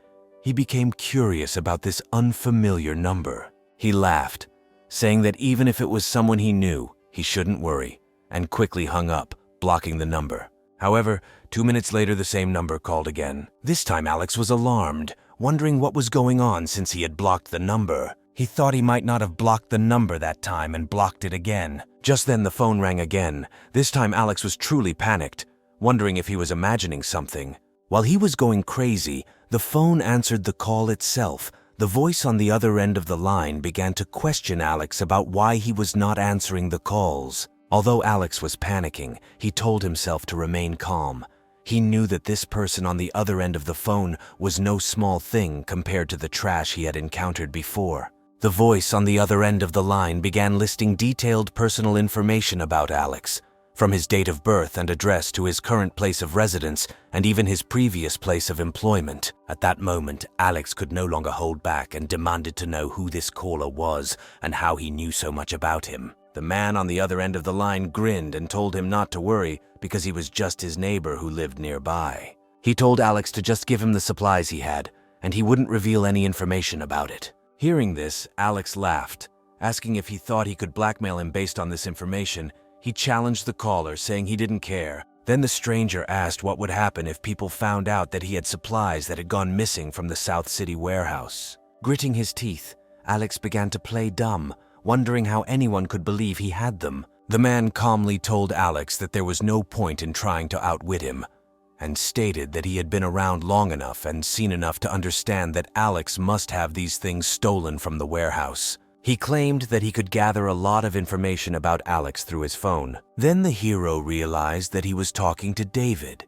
A: he became curious about this unfamiliar number. He laughed, saying that even if it was someone he knew, he shouldn't worry, and quickly hung up, blocking the number. However, 2 minutes later the same number called again. This time Alex was alarmed, wondering what was going on since he had blocked the number. He thought he might not have blocked the number that time and blocked it again. Just then the phone rang again. This time Alex was truly panicked, wondering if he was imagining something. While he was going crazy, the phone answered the call itself. The voice on the other end of the line began to question Alex about why he was not answering the calls. Although Alex was panicking, he told himself to remain calm. He knew that this person on the other end of the phone was no small thing compared to the trash he had encountered before. The voice on the other end of the line began listing detailed personal information about Alex, from his date of birth and address to his current place of residence and even his previous place of employment. At that moment, Alex could no longer hold back and demanded to know who this caller was and how he knew so much about him. The man on the other end of the line grinned and told him not to worry because he was just his neighbor who lived nearby. He told Alex to just give him the supplies he had, and he wouldn't reveal any information about it. Hearing this, Alex laughed, asking if he thought he could blackmail him based on this information. He challenged the caller, saying he didn't care. Then the stranger asked what would happen if people found out that he had supplies that had gone missing from the South City warehouse. Gritting his teeth, Alex began to play dumb, wondering how anyone could believe he had them. The man calmly told Alex that there was no point in trying to outwit him, and stated that he had been around long enough and seen enough to understand that Alex must have these things stolen from the warehouse. He claimed that he could gather a lot of information about Alex through his phone. Then the hero realized that he was talking to David,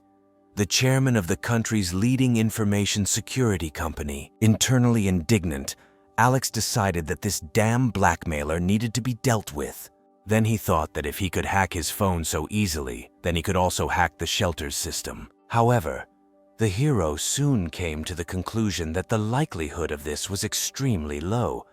A: the chairman of the country's leading information security company. Internally indignant, Alex decided that this damn blackmailer needed to be dealt with. Then he thought that if he could hack his phone so easily, then he could also hack the shelter's system. However, the hero soon came to the conclusion that the likelihood of this was extremely low,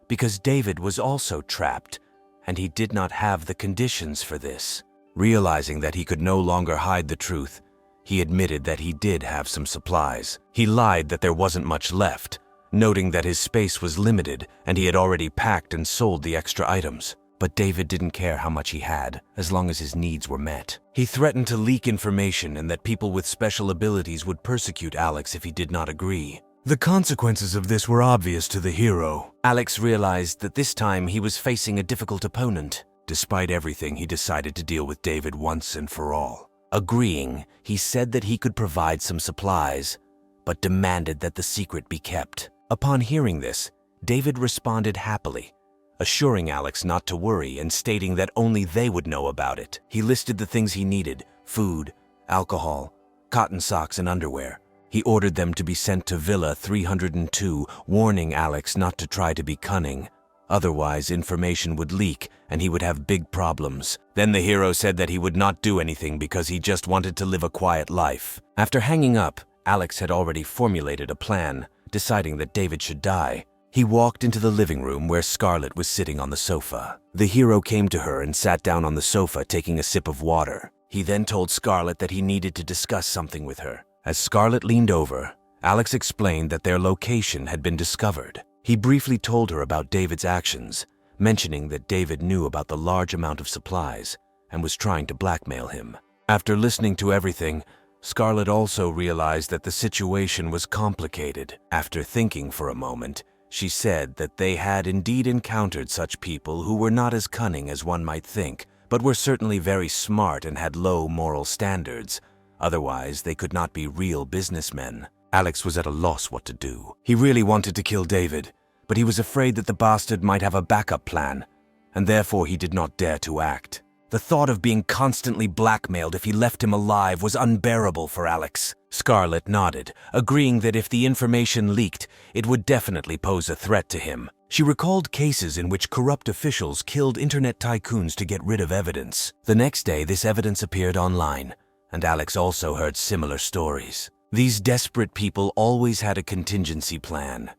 A: because David was also trapped, and he did not have the conditions for this. Realizing that he could no longer hide the truth, he admitted that he did have some supplies. He lied that there wasn't much left, noting that his space was limited and he had already packed and sold the extra items. But David didn't care how much he had, as long as his needs were met. He threatened to leak information and that people with special abilities would persecute Alex if he did not agree. The consequences of this were obvious to the hero. Alex realized that this time he was facing a difficult opponent. Despite everything, he decided to deal with David once and for all. Agreeing, he said that he could provide some supplies, but demanded that the secret be kept. Upon hearing this, David responded happily, assuring Alex not to worry and stating that only they would know about it. He listed the things he needed: food, alcohol, cotton socks, and underwear. He ordered them to be sent to Villa 302, warning Alex not to try to be cunning. Otherwise, information would leak and he would have big problems. Then the hero said that he would not do anything because he just wanted to live a quiet life. After hanging up, Alex had already formulated a plan, deciding that David should die. He walked into the living room where Scarlett was sitting on the sofa. The hero came to her and sat down on the sofa, taking a sip of water. He then told Scarlett that he needed to discuss something with her. As Scarlett leaned over, Alex explained that their location had been discovered. He briefly told her about David's actions, mentioning that David knew about the large amount of supplies and was trying to blackmail him. After listening to everything, Scarlett also realized that the situation was complicated. After thinking for a moment, she said that they had indeed encountered such people who were not as cunning as one might think, but were certainly very smart and had low moral standards. Otherwise, they could not be real businessmen. Alex was at a loss what to do. He really wanted to kill David, but he was afraid that the bastard might have a backup plan, and therefore he did not dare to act. The thought of being constantly blackmailed if he left him alive was unbearable for Alex. Scarlett nodded, agreeing that if the information leaked, it would definitely pose a threat to him. She recalled cases in which corrupt officials killed internet tycoons to get rid of evidence. The next day, this evidence appeared online, and Alex also heard similar stories. These desperate people always had a contingency plan.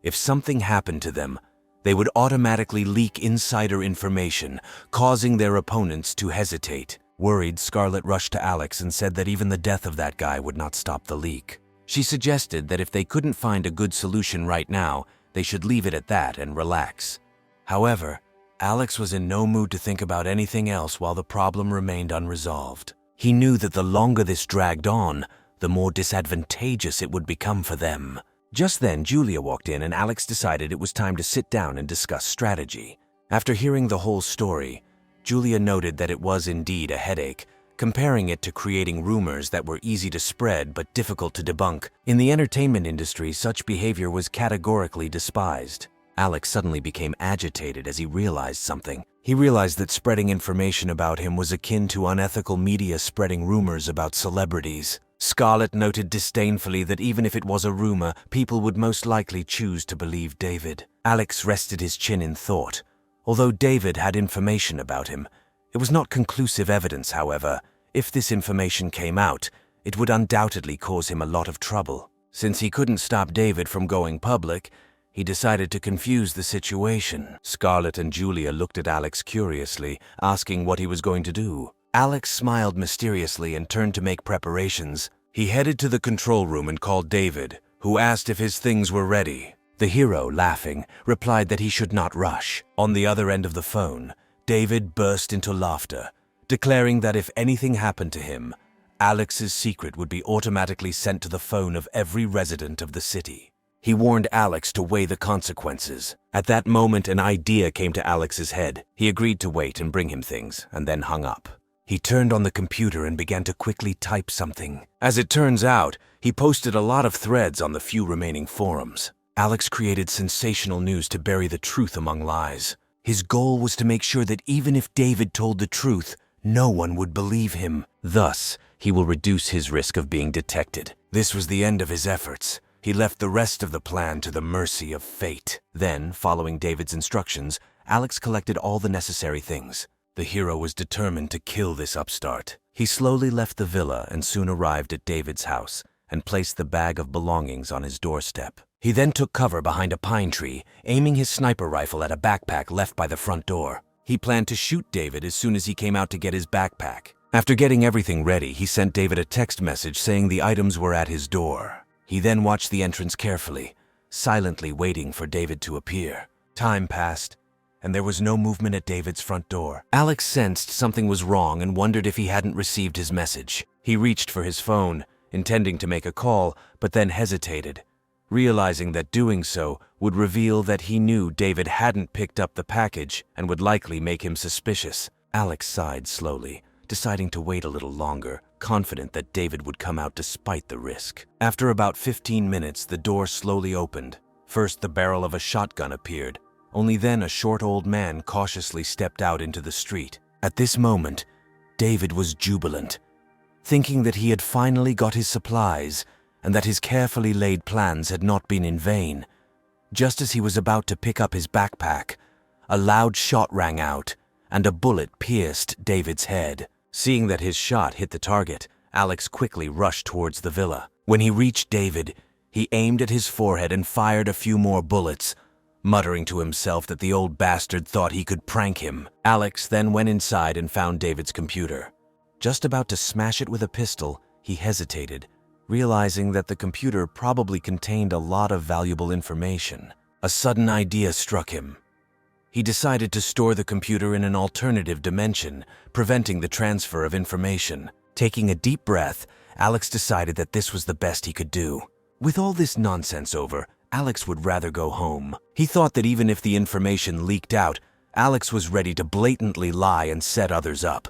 A: If something happened to them, They would automatically leak insider information, causing their opponents to hesitate. Worried, Scarlet rushed to Alex and said that even the death of that guy would not stop the leak. She suggested that if they couldn't find a good solution right now, they should leave it at that and relax. However, Alex was in no mood to think about anything else while the problem remained unresolved. He knew that the longer this dragged on, the more disadvantageous it would become for them. Just then, Julia walked in and Alex decided it was time to sit down and discuss strategy. After hearing the whole story, Julia noted that it was indeed a headache, comparing it to creating rumors that were easy to spread but difficult to debunk. In the entertainment industry, such behavior was categorically despised. Alex suddenly became agitated as he realized something. He realized that spreading information about him was akin to unethical media spreading rumors about celebrities. Scarlet noted disdainfully that even if it was a rumor, people would most likely choose to believe David. Alex rested his chin in thought. Although David had information about him, it was not conclusive evidence, however. If this information came out, it would undoubtedly cause him a lot of trouble. Since he couldn't stop David from going public, he decided to confuse the situation. Scarlet and Julia looked at Alex curiously, asking what he was going to do. Alex smiled mysteriously and turned to make preparations. He headed to the control room and called David, who asked if his things were ready. The hero, laughing, replied that he should not rush. On the other end of the phone, David burst into laughter, declaring that if anything happened to him, Alex's secret would be automatically sent to the phone of every resident of the city. He warned Alex to weigh the consequences. At that moment, an idea came to Alex's head. He agreed to wait and bring him things, and then hung up. He turned on the computer and began to quickly type something. As it turns out, he posted a lot of threads on the few remaining forums. Alex created sensational news to bury the truth among lies. His goal was to make sure that even if David told the truth, no one would believe him. Thus, he will reduce his risk of being detected. This was the end of his efforts. He left the rest of the plan to the mercy of fate. Then, following David's instructions, Alex collected all the necessary things. The hero was determined to kill this upstart. He slowly left the villa and soon arrived at David's house and placed the bag of belongings on his doorstep. He then took cover behind a pine tree, aiming his sniper rifle at a backpack left by the front door. He planned to shoot David as soon as he came out to get his backpack. After getting everything ready, he sent David a text message saying the items were at his door. He then watched the entrance carefully, silently waiting for David to appear. Time passed, and there was no movement at David's front door. Alex sensed something was wrong and wondered if he hadn't received his message. He reached for his phone, intending to make a call, but then hesitated, realizing that doing so would reveal that he knew David hadn't picked up the package and would likely make him suspicious. Alex sighed slowly, deciding to wait a little longer, confident that David would come out despite the risk. After about 15 minutes, the door slowly opened. First, the barrel of a shotgun appeared. Only then a short old man cautiously stepped out into the street. At this moment, David was jubilant, thinking that he had finally got his supplies and that his carefully laid plans had not been in vain. Just as he was about to pick up his backpack, a loud shot rang out and a bullet pierced David's head. Seeing that his shot hit the target, Alex quickly rushed towards the villa. When he reached David, he aimed at his forehead and fired a few more bullets, muttering to himself that the old bastard thought he could prank him. Alex then went inside and found David's computer. Just about to smash it with a pistol, he hesitated, realizing that the computer probably contained a lot of valuable information. A sudden idea struck him. He decided to store the computer in an alternative dimension, preventing the transfer of information. Taking a deep breath, Alex decided that this was the best he could do. With all this nonsense over, Alex would rather go home. He thought that even if the information leaked out, Alex was ready to blatantly lie and set others up.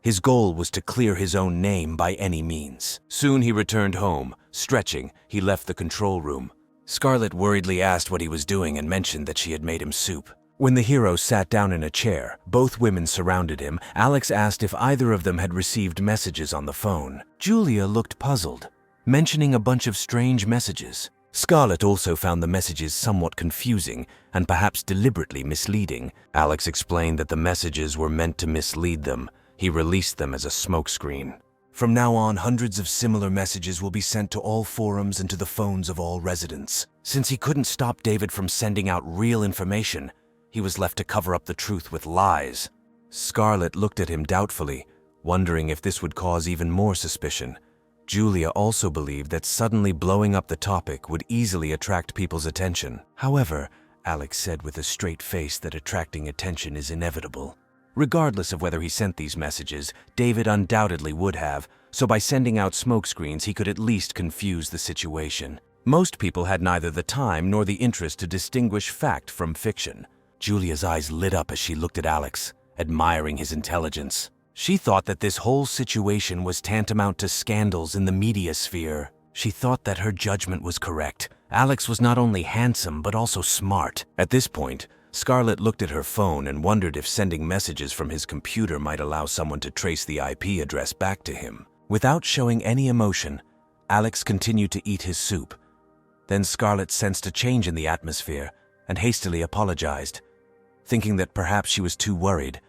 A: His goal was to clear his own name by any means. Soon he returned home. Stretching, he left the control room. Scarlet worriedly asked what he was doing and mentioned that she had made him soup. When the hero sat down in a chair, both women surrounded him. Alex asked if either of them had received messages on the phone. Julia looked puzzled, mentioning a bunch of strange messages. Scarlet also found the messages somewhat confusing and perhaps deliberately misleading. Alex explained that the messages were meant to mislead them. He released them as a smokescreen. From now on, hundreds of similar messages will be sent to all forums and to the phones of all residents. Since he couldn't stop David from sending out real information, he was left to cover up the truth with lies. Scarlett looked at him doubtfully, wondering if this would cause even more suspicion. Julia also believed that suddenly blowing up the topic would easily attract people's attention. However, Alex said with a straight face that attracting attention is inevitable. Regardless of whether he sent these messages, David undoubtedly would have, so by sending out smokescreens he could at least confuse the situation. Most people had neither the time nor the interest to distinguish fact from fiction. Julia's eyes lit up as she looked at Alex, admiring his intelligence. She thought that this whole situation was tantamount to scandals in the media sphere. She thought that her judgment was correct. Alex was not only handsome but also smart. At this point, Scarlett looked at her phone and wondered if sending messages from his computer might allow someone to trace the IP address back to him. Without showing any emotion, Alex continued to eat his soup. Then Scarlett sensed a change in the atmosphere and hastily apologized. Thinking that perhaps she was too worried,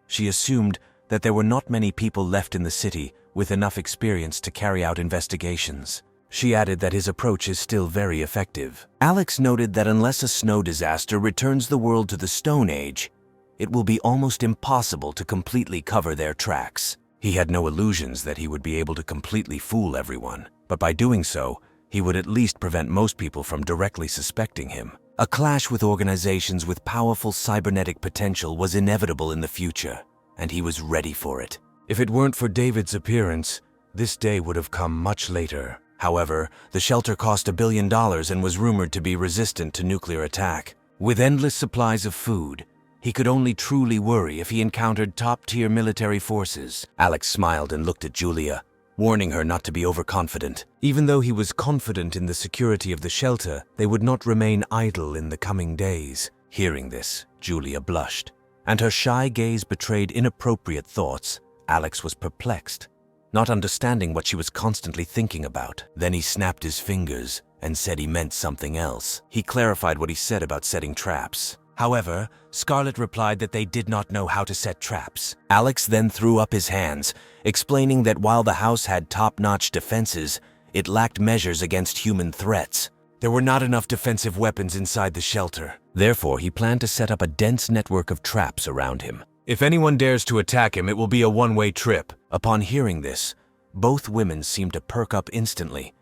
A: she assumed that there were not many people left in the city with enough experience to carry out investigations. She added that his approach is still very effective. Alex noted that unless a snow disaster returns the world to the Stone Age, it will be almost impossible to completely cover their tracks. He had no illusions that he would be able to completely fool everyone, but by doing so, he would at least prevent most people from directly suspecting him. A clash with organizations with powerful cybernetic potential was inevitable in the future, and he was ready for it. If it weren't for David's appearance, this day would have come much later. However, the shelter cost $1 billion and was rumored to be resistant to nuclear attack. With endless supplies of food, he could only truly worry if he encountered top-tier military forces. Alex smiled and looked at Julia, warning her not to be overconfident. Even though he was confident in the security of the shelter, they would not remain idle in the coming days. Hearing this, Julia blushed, and her shy gaze betrayed inappropriate thoughts. Alex was perplexed, not understanding what she was constantly thinking about. Then he snapped his fingers and said he meant something else. He clarified what he said about setting traps. However, Scarlett replied that they did not know how to set traps. Alex then threw up his hands, explaining that while the house had top-notch defenses, it lacked measures against human threats. There were not enough defensive weapons inside the shelter. Therefore, he planned to set up a dense network of traps around him. If anyone dares to attack him, it will be a one-way trip. Upon hearing this, both women seemed to perk up instantly,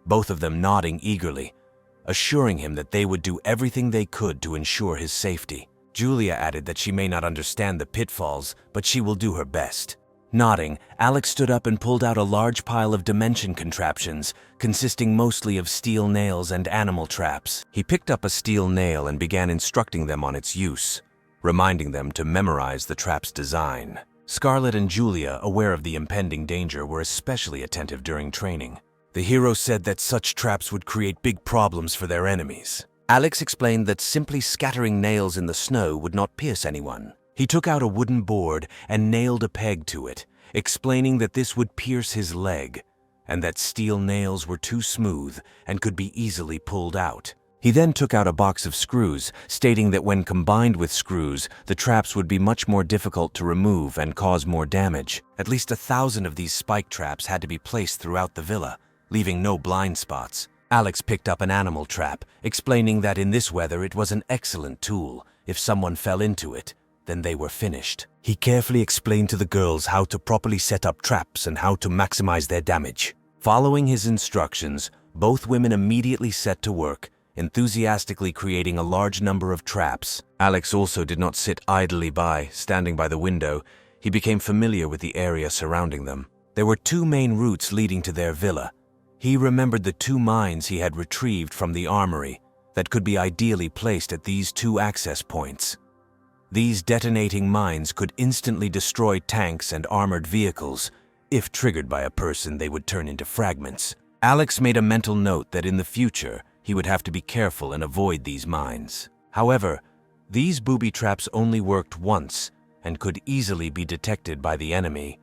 A: both of them nodding eagerly, assuring him that they would do everything they could to ensure his safety. Julia added that she may not understand the pitfalls, but she will do her best. Nodding, Alex stood up and pulled out a large pile of dimension contraptions, consisting mostly of steel nails and animal traps. He picked up a steel nail and began instructing them on its use, reminding them to memorize the trap's design. Scarlett and Julia, aware of the impending danger, were especially attentive during training. The hero said that such traps would create big problems for their enemies. Alex explained that simply scattering nails in the snow would not pierce anyone. He took out a wooden board and nailed a peg to it, explaining that this would pierce his leg, and that steel nails were too smooth and could be easily pulled out. He then took out a box of screws, stating that when combined with screws, the traps would be much more difficult to remove and cause more damage. At least 1,000 of these spike traps had to be placed throughout the villa, leaving no blind spots. Alex picked up an animal trap, explaining that in this weather it was an excellent tool. If someone fell into it, then they were finished. He carefully explained to the girls how to properly set up traps and how to maximize their damage. Following his instructions, both women immediately set to work, enthusiastically creating a large number of traps. Alex also did not sit idly by, standing by the window. He became familiar with the area surrounding them. There were 2 main routes leading to their villa. He remembered the 2 mines he had retrieved from the armory that could be ideally placed at these 2 access points. These detonating mines could instantly destroy tanks and armored vehicles. If triggered by a person, they would turn into fragments. Alex made a mental note that in the future, he would have to be careful and avoid these mines. However, these booby traps only worked once and could easily be detected by the enemy.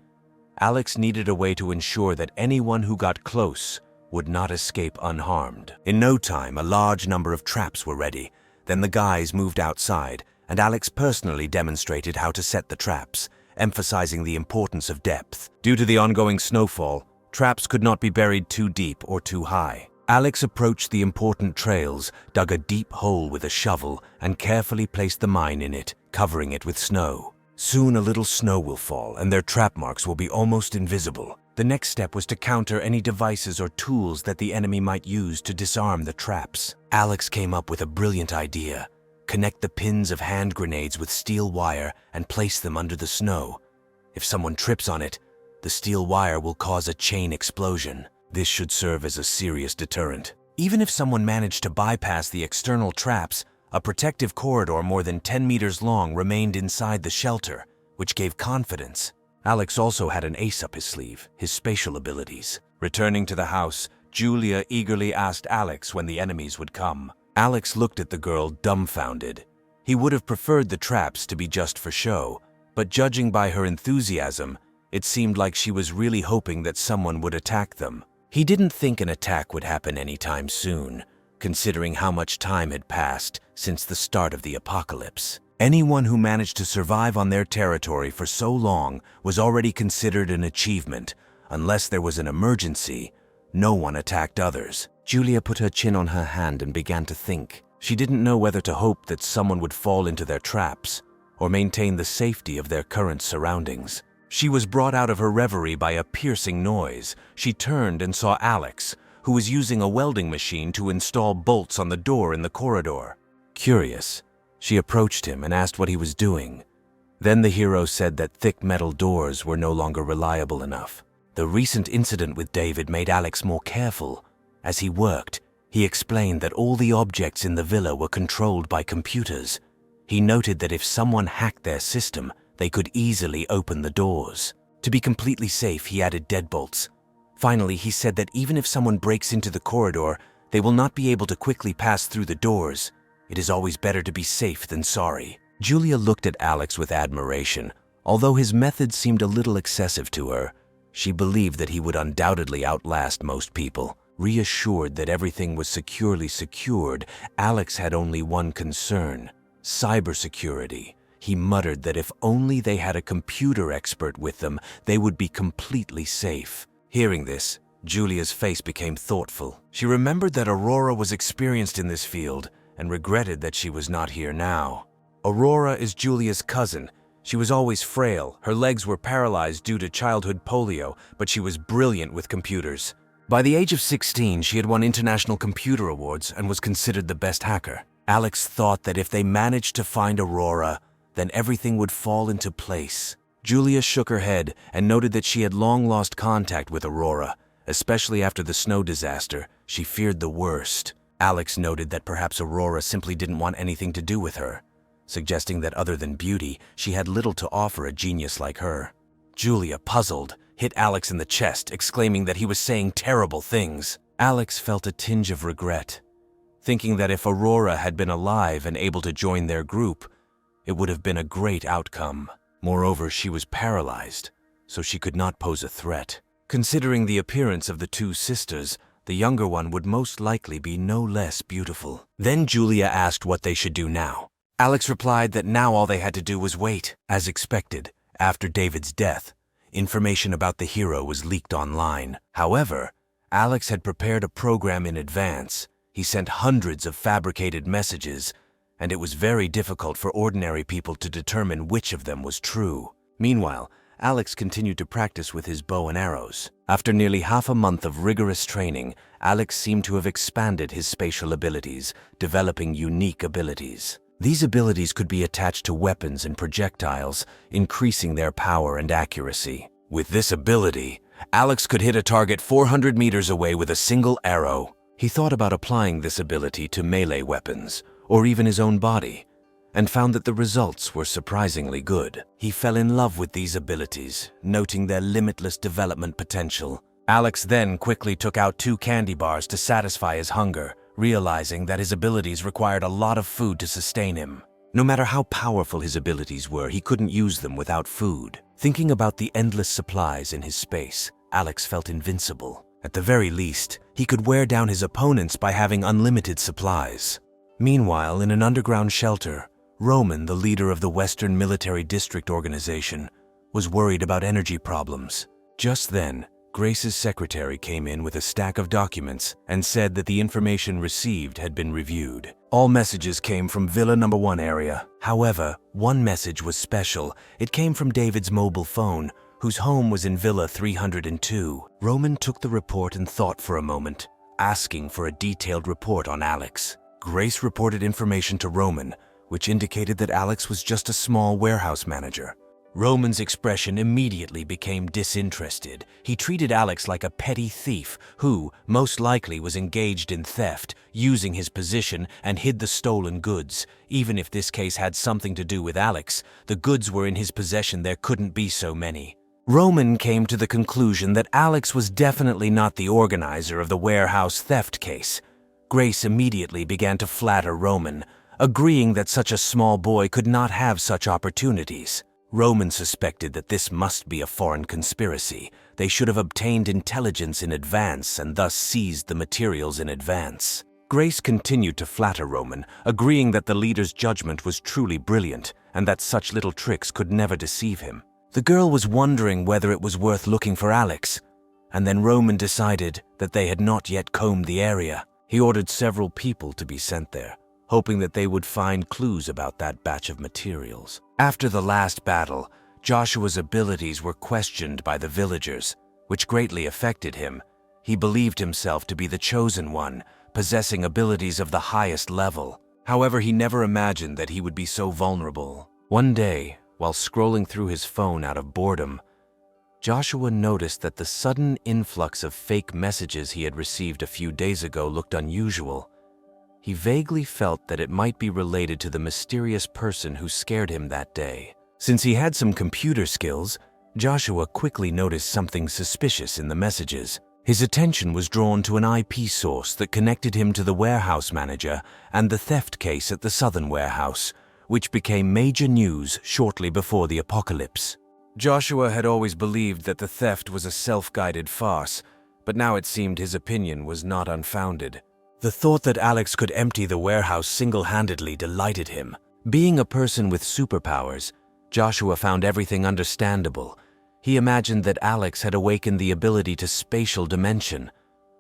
A: Alex needed a way to ensure that anyone who got close would not escape unharmed. In no time, a large number of traps were ready. Then the guys moved outside, and Alex personally demonstrated how to set the traps, emphasizing the importance of depth. Due to the ongoing snowfall, traps could not be buried too deep or too high. Alex approached the important trails, dug a deep hole with a shovel, and carefully placed the mine in it, covering it with snow. Soon a little snow will fall, and their trap marks will be almost invisible. The next step was to counter any devices or tools that the enemy might use to disarm the traps. Alex came up with a brilliant idea. Connect the pins of hand grenades with steel wire and place them under the snow. If someone trips on it, the steel wire will cause a chain explosion. This should serve as a serious deterrent. Even if someone managed to bypass the external traps, a protective corridor more than 10 meters long remained inside the shelter, which gave confidence. Alex also had an ace up his sleeve, his spatial abilities. Returning to the house, Julia eagerly asked Alex when the enemies would come. Alex looked at the girl dumbfounded. He would have preferred the traps to be just for show, but judging by her enthusiasm, it seemed like she was really hoping that someone would attack them. He didn't think an attack would happen anytime soon, considering how much time had passed since the start of the apocalypse. Anyone who managed to survive on their territory for so long was already considered an achievement. Unless there was an emergency, no one attacked others. Julia put her chin on her hand and began to think. She didn't know whether to hope that someone would fall into their traps or maintain the safety of their current surroundings. She was brought out of her reverie by a piercing noise. She turned and saw Alex, who was using a welding machine to install bolts on the door in the corridor. Curious, she approached him and asked what he was doing. Then the hero said that thick metal doors were no longer reliable enough. The recent incident with David made Alex more careful. As he worked, he explained that all the objects in the villa were controlled by computers. He noted that if someone hacked their system, they could easily open the doors. To be completely safe, he added deadbolts. Finally, he said that even if someone breaks into the corridor, they will not be able to quickly pass through the doors. It is always better to be safe than sorry. Julia looked at Alex with admiration. Although his methods seemed a little excessive to her, she believed that he would undoubtedly outlast most people. Reassured that everything was securely secured, Alex had only one concern: cybersecurity. He muttered that if only they had a computer expert with them, they would be completely safe. Hearing this, Julia's face became thoughtful. She remembered that Aurora was experienced in this field and regretted that she was not here now. Aurora is Julia's cousin. She was always frail. Her legs were paralyzed due to childhood polio, but she was brilliant with computers. By the age of 16, she had won international computer awards and was considered the best hacker. Alex thought that if they managed to find Aurora, then everything would fall into place. Julia shook her head and noted that she had long lost contact with Aurora. Especially after the snow disaster, she feared the worst. Alex noted that perhaps Aurora simply didn't want anything to do with her, suggesting that other than beauty, she had little to offer a genius like her. Julia, puzzled, hit Alex in the chest, exclaiming that he was saying terrible things. Alex felt a tinge of regret, thinking that if Aurora had been alive and able to join their group, it would have been a great outcome. Moreover, she was paralyzed, so she could not pose a threat. Considering the appearance of the two sisters, the younger one would most likely be no less beautiful. Then Julia asked what they should do now. Alex replied that now all they had to do was wait. As expected, after David's death, information about the hero was leaked online. However, Alex had prepared a program in advance. He sent hundreds of fabricated messages, and it was very difficult for ordinary people to determine which of them was true. Meanwhile, Alex continued to practice with his bow and arrows. After nearly half a month of rigorous training, Alex seemed to have expanded his spatial abilities, developing unique abilities. These abilities could be attached to weapons and projectiles, increasing their power and accuracy. With this ability, Alex could hit a target 400 meters away with a single arrow. He thought about applying this ability to melee weapons, or even his own body, and found that the results were surprisingly good. He fell in love with these abilities, noting their limitless development potential. Alex then quickly took out 2 candy bars to satisfy his hunger, realizing that his abilities required a lot of food to sustain him. No matter how powerful his abilities were, he couldn't use them without food. Thinking about the endless supplies in his space, Alex felt invincible. At the very least, he could wear down his opponents by having unlimited supplies. Meanwhile, in an underground shelter, Roman, the leader of the Western Military District Organization, was worried about energy problems. Just then, Grace's secretary came in with a stack of documents and said that the information received had been reviewed. All messages came from Villa Number 1 area. However, one message was special. It came from David's mobile phone, whose home was in Villa 302. Roman took the report and thought for a moment, asking for a detailed report on Alex. Grace reported information to Roman, which indicated that Alex was just a small warehouse manager. Roman's expression immediately became disinterested. He treated Alex like a petty thief who, most likely, was engaged in theft, using his position and hid the stolen goods. Even if this case had something to do with Alex, the goods were in his possession, there couldn't be so many. Roman came to the conclusion that Alex was definitely not the organizer of the warehouse theft case. Grace immediately began to flatter Roman, agreeing that such a small boy could not have such opportunities. Roman suspected that this must be a foreign conspiracy. They should have obtained intelligence in advance and thus seized the materials in advance. Grace continued to flatter Roman, agreeing that the leader's judgment was truly brilliant and that such little tricks could never deceive him. The girl was wondering whether it was worth looking for Alex, and then Roman decided that they had not yet combed the area. He ordered several people to be sent there, hoping that they would find clues about that batch of materials. After the last battle, Joshua's abilities were questioned by the villagers, which greatly affected him. He believed himself to be the chosen one, possessing abilities of the highest level. However, he never imagined that he would be so vulnerable. One day, while scrolling through his phone out of boredom, Joshua noticed that the sudden influx of fake messages he had received a few days ago looked unusual. He vaguely felt that it might be related to the mysterious person who scared him that day. Since he had some computer skills, Joshua quickly noticed something suspicious in the messages. His attention was drawn to an IP source that connected him to the warehouse manager and the theft case at the southern warehouse, which became major news shortly before the apocalypse. Joshua had always believed that the theft was a self-guided farce, but now it seemed his opinion was not unfounded. The thought that Alex could empty the warehouse single-handedly delighted him. Being a person with superpowers, Joshua found everything understandable. He imagined that Alex had awakened the ability to spatial dimension,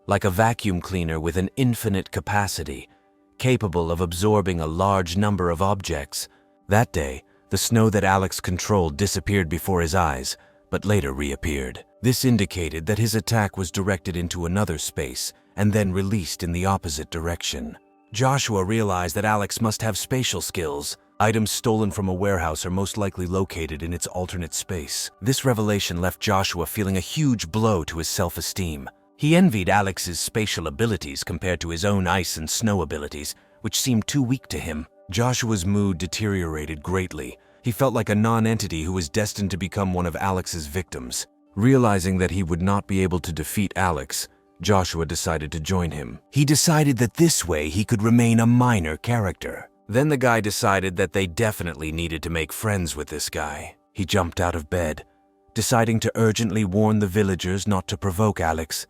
A: like a vacuum cleaner with an infinite capacity, capable of absorbing a large number of objects. That day, the snow that Alex controlled disappeared before his eyes, but later reappeared. This indicated that his attack was directed into another space and then released in the opposite direction. Joshua realized that Alex must have spatial skills. Items stolen from a warehouse are most likely located in its alternate space. This revelation left Joshua feeling a huge blow to his self-esteem. He envied Alex's spatial abilities compared to his own ice and snow abilities, which seemed too weak to him. Joshua's mood deteriorated greatly. He felt like a non-entity who was destined to become one of Alex's victims. Realizing that he would not be able to defeat Alex, Joshua decided to join him. He decided that this way he could remain a minor character. Then the guy decided that they definitely needed to make friends with this guy. He jumped out of bed, deciding to urgently warn the villagers not to provoke Alex.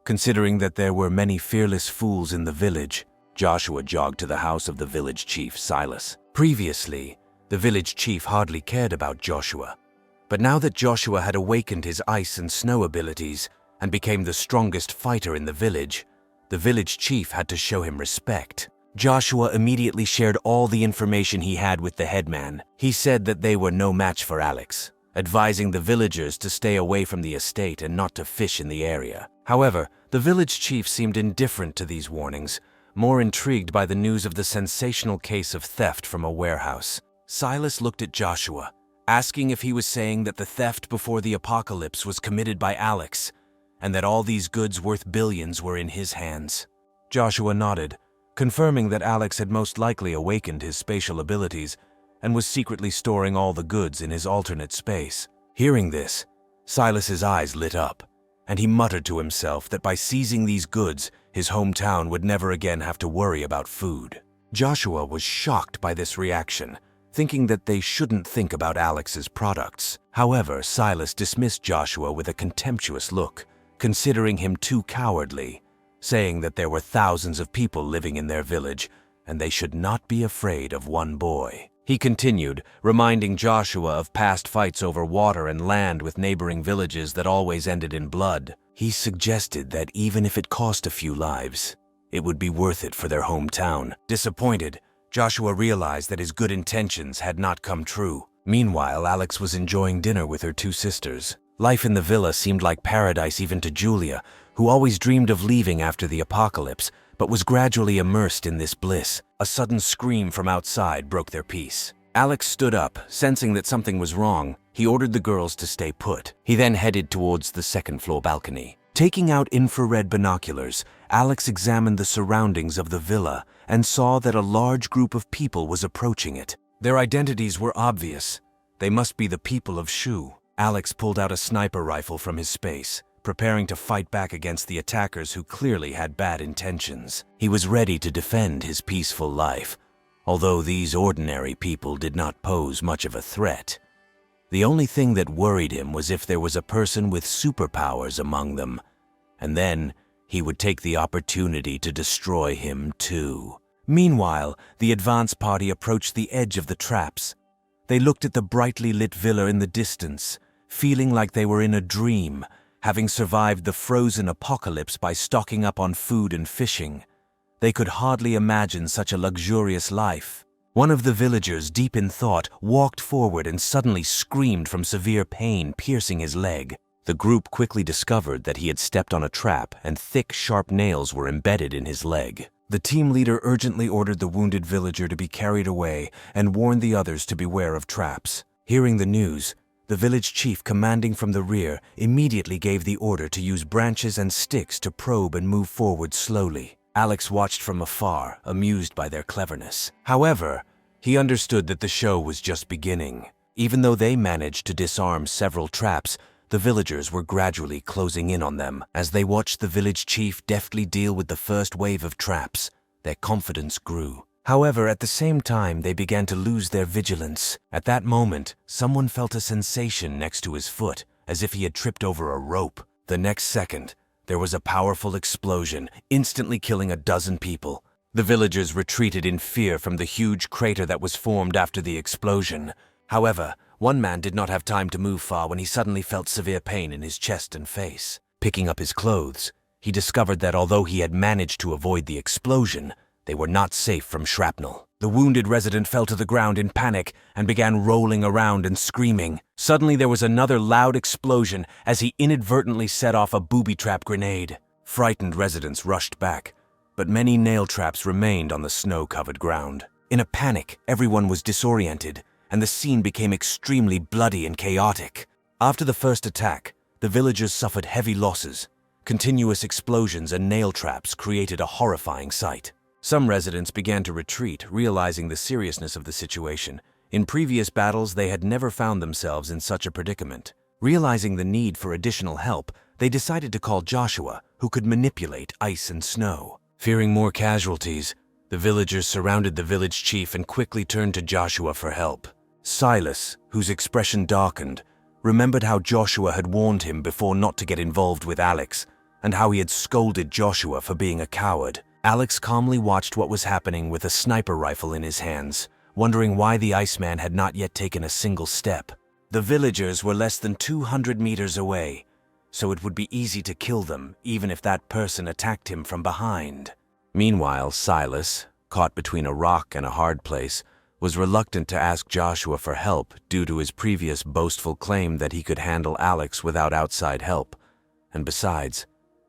A: Considering that there were many fearless fools in the village, Joshua jogged to the house of the village chief, Silas. Previously, the village chief hardly cared about Joshua. But now that Joshua had awakened his ice and snow abilities and became the strongest fighter in the village chief had to show him respect. Joshua immediately shared all the information he had with the headman. He said that they were no match for Alex, advising the villagers to stay away from the estate and not to fish in the area. However, the village chief seemed indifferent to these warnings, more intrigued by the news of the sensational case of theft from a warehouse. Silas looked at Joshua, asking if he was saying that the theft before the apocalypse was committed by Alex, and that all these goods worth billions were in his hands. Joshua nodded, confirming that Alex had most likely awakened his spatial abilities and was secretly storing all the goods in his alternate space. Hearing this, Silas's eyes lit up, and he muttered to himself that by seizing these goods, his hometown would never again have to worry about food. Joshua was shocked by this reaction, thinking that they shouldn't think about Alex's products. However, Silas dismissed Joshua with a contemptuous look, considering him too cowardly, saying that there were thousands of people living in their village and they should not be afraid of one boy. He continued, reminding Joshua of past fights over water and land with neighboring villages that always ended in blood. He suggested that even if it cost a few lives, it would be worth it for their hometown. Disappointed, Joshua realized that his good intentions had not come true. Meanwhile, Alex was enjoying dinner with her 2 sisters. Life in the villa seemed like paradise even to Julia, who always dreamed of leaving after the apocalypse, but was gradually immersed in this bliss. A sudden scream from outside broke their peace. Alex stood up, sensing that something was wrong. He ordered the girls to stay put. He then headed towards the second-floor balcony. Taking out infrared binoculars, Alex examined the surroundings of the villa and saw that a large group of people was approaching it. Their identities were obvious. They must be the people of Shu. Alex pulled out a sniper rifle from his space, preparing to fight back against the attackers who clearly had bad intentions. He was ready to defend his peaceful life, although these ordinary people did not pose much of a threat. The only thing that worried him was if there was a person with superpowers among them, and then he would take the opportunity to destroy him too. Meanwhile, the advance party approached the edge of the traps. They looked at the brightly lit villa in the distance, feeling like they were in a dream, having survived the frozen apocalypse by stocking up on food and fishing. They could hardly imagine such a luxurious life. One of the villagers, deep in thought, walked forward and suddenly screamed from severe pain piercing his leg. The group quickly discovered that he had stepped on a trap and thick, sharp nails were embedded in his leg. The team leader urgently ordered the wounded villager to be carried away and warned the others to beware of traps. Hearing the news, the village chief, commanding from the rear, immediately gave the order to use branches and sticks to probe and move forward slowly. Alex watched from afar, amused by their cleverness. However, he understood that the show was just beginning. Even though they managed to disarm several traps, the villagers were gradually closing in on them. As they watched the village chief deftly deal with the first wave of traps, their confidence grew. However, at the same time, they began to lose their vigilance. At that moment, someone felt a sensation next to his foot, as if he had tripped over a rope. The next second, there was a powerful explosion, instantly killing a dozen people. The villagers retreated in fear from the huge crater that was formed after the explosion. However, one man did not have time to move far when he suddenly felt severe pain in his chest and face. Picking up his clothes, he discovered that although he had managed to avoid the explosion, they were not safe from shrapnel. The wounded resident fell to the ground in panic and began rolling around and screaming. Suddenly there was another loud explosion as he inadvertently set off a booby-trap grenade. Frightened residents rushed back, but many nail traps remained on the snow-covered ground. In a panic, everyone was disoriented, and the scene became extremely bloody and chaotic. After the first attack, the villagers suffered heavy losses. Continuous explosions and nail traps created a horrifying sight. Some residents began to retreat, realizing the seriousness of the situation. In previous battles, they had never found themselves in such a predicament. Realizing the need for additional help, they decided to call Joshua, who could manipulate ice and snow. Fearing more casualties, the villagers surrounded the village chief and quickly turned to Joshua for help. Silas, whose expression darkened, remembered how Joshua had warned him before not to get involved with Alex, and how he had scolded Joshua for being a coward. Alex calmly watched what was happening with a sniper rifle in his hands, wondering why the Iceman had not yet taken a single step. The villagers were less than 200 meters away, so it would be easy to kill them even if that person attacked him from behind. Meanwhile, Silas, caught between a rock and a hard place, was reluctant to ask Joshua for help due to his previous boastful claim that he could handle Alex without outside help. And besides,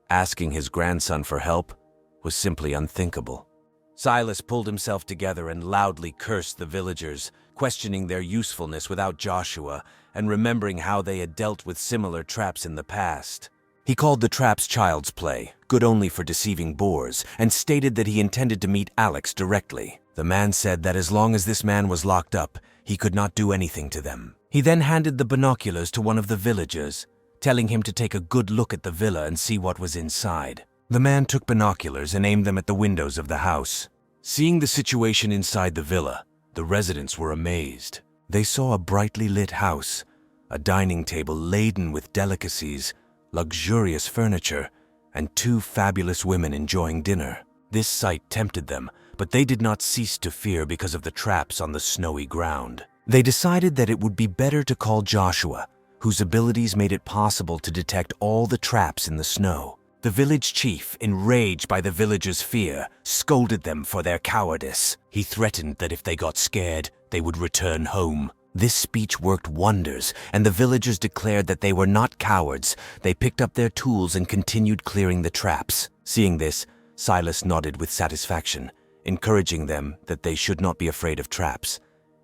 A: asking his grandson for help was simply unthinkable. Silas pulled himself together and loudly cursed the villagers, questioning their usefulness without Joshua and remembering how they had dealt with similar traps in the past. He called the traps child's play, good only for deceiving boors, and stated that he intended to meet Alex directly. The man said that as long as this man was locked up, he could not do anything to them. He then handed the binoculars to one of the villagers, telling him to take a good look at the villa and see what was inside. The man took binoculars and aimed them at the windows of the house. Seeing the situation inside the villa, the residents were amazed. They saw a brightly lit house, a dining table laden with delicacies, luxurious furniture, and 2 fabulous women enjoying dinner. This sight tempted them, but they did not cease to fear because of the traps on the snowy ground. They decided that it would be better to call Joshua, whose abilities made it possible to detect all the traps in the snow. The village chief, enraged by the villagers' fear, scolded them for their cowardice. He threatened that if they got scared, they would return home. This speech worked wonders, and the villagers declared that they were not cowards. They picked up their tools and continued clearing the traps. Seeing this, Silas nodded with satisfaction, encouraging them that they should not be afraid of traps.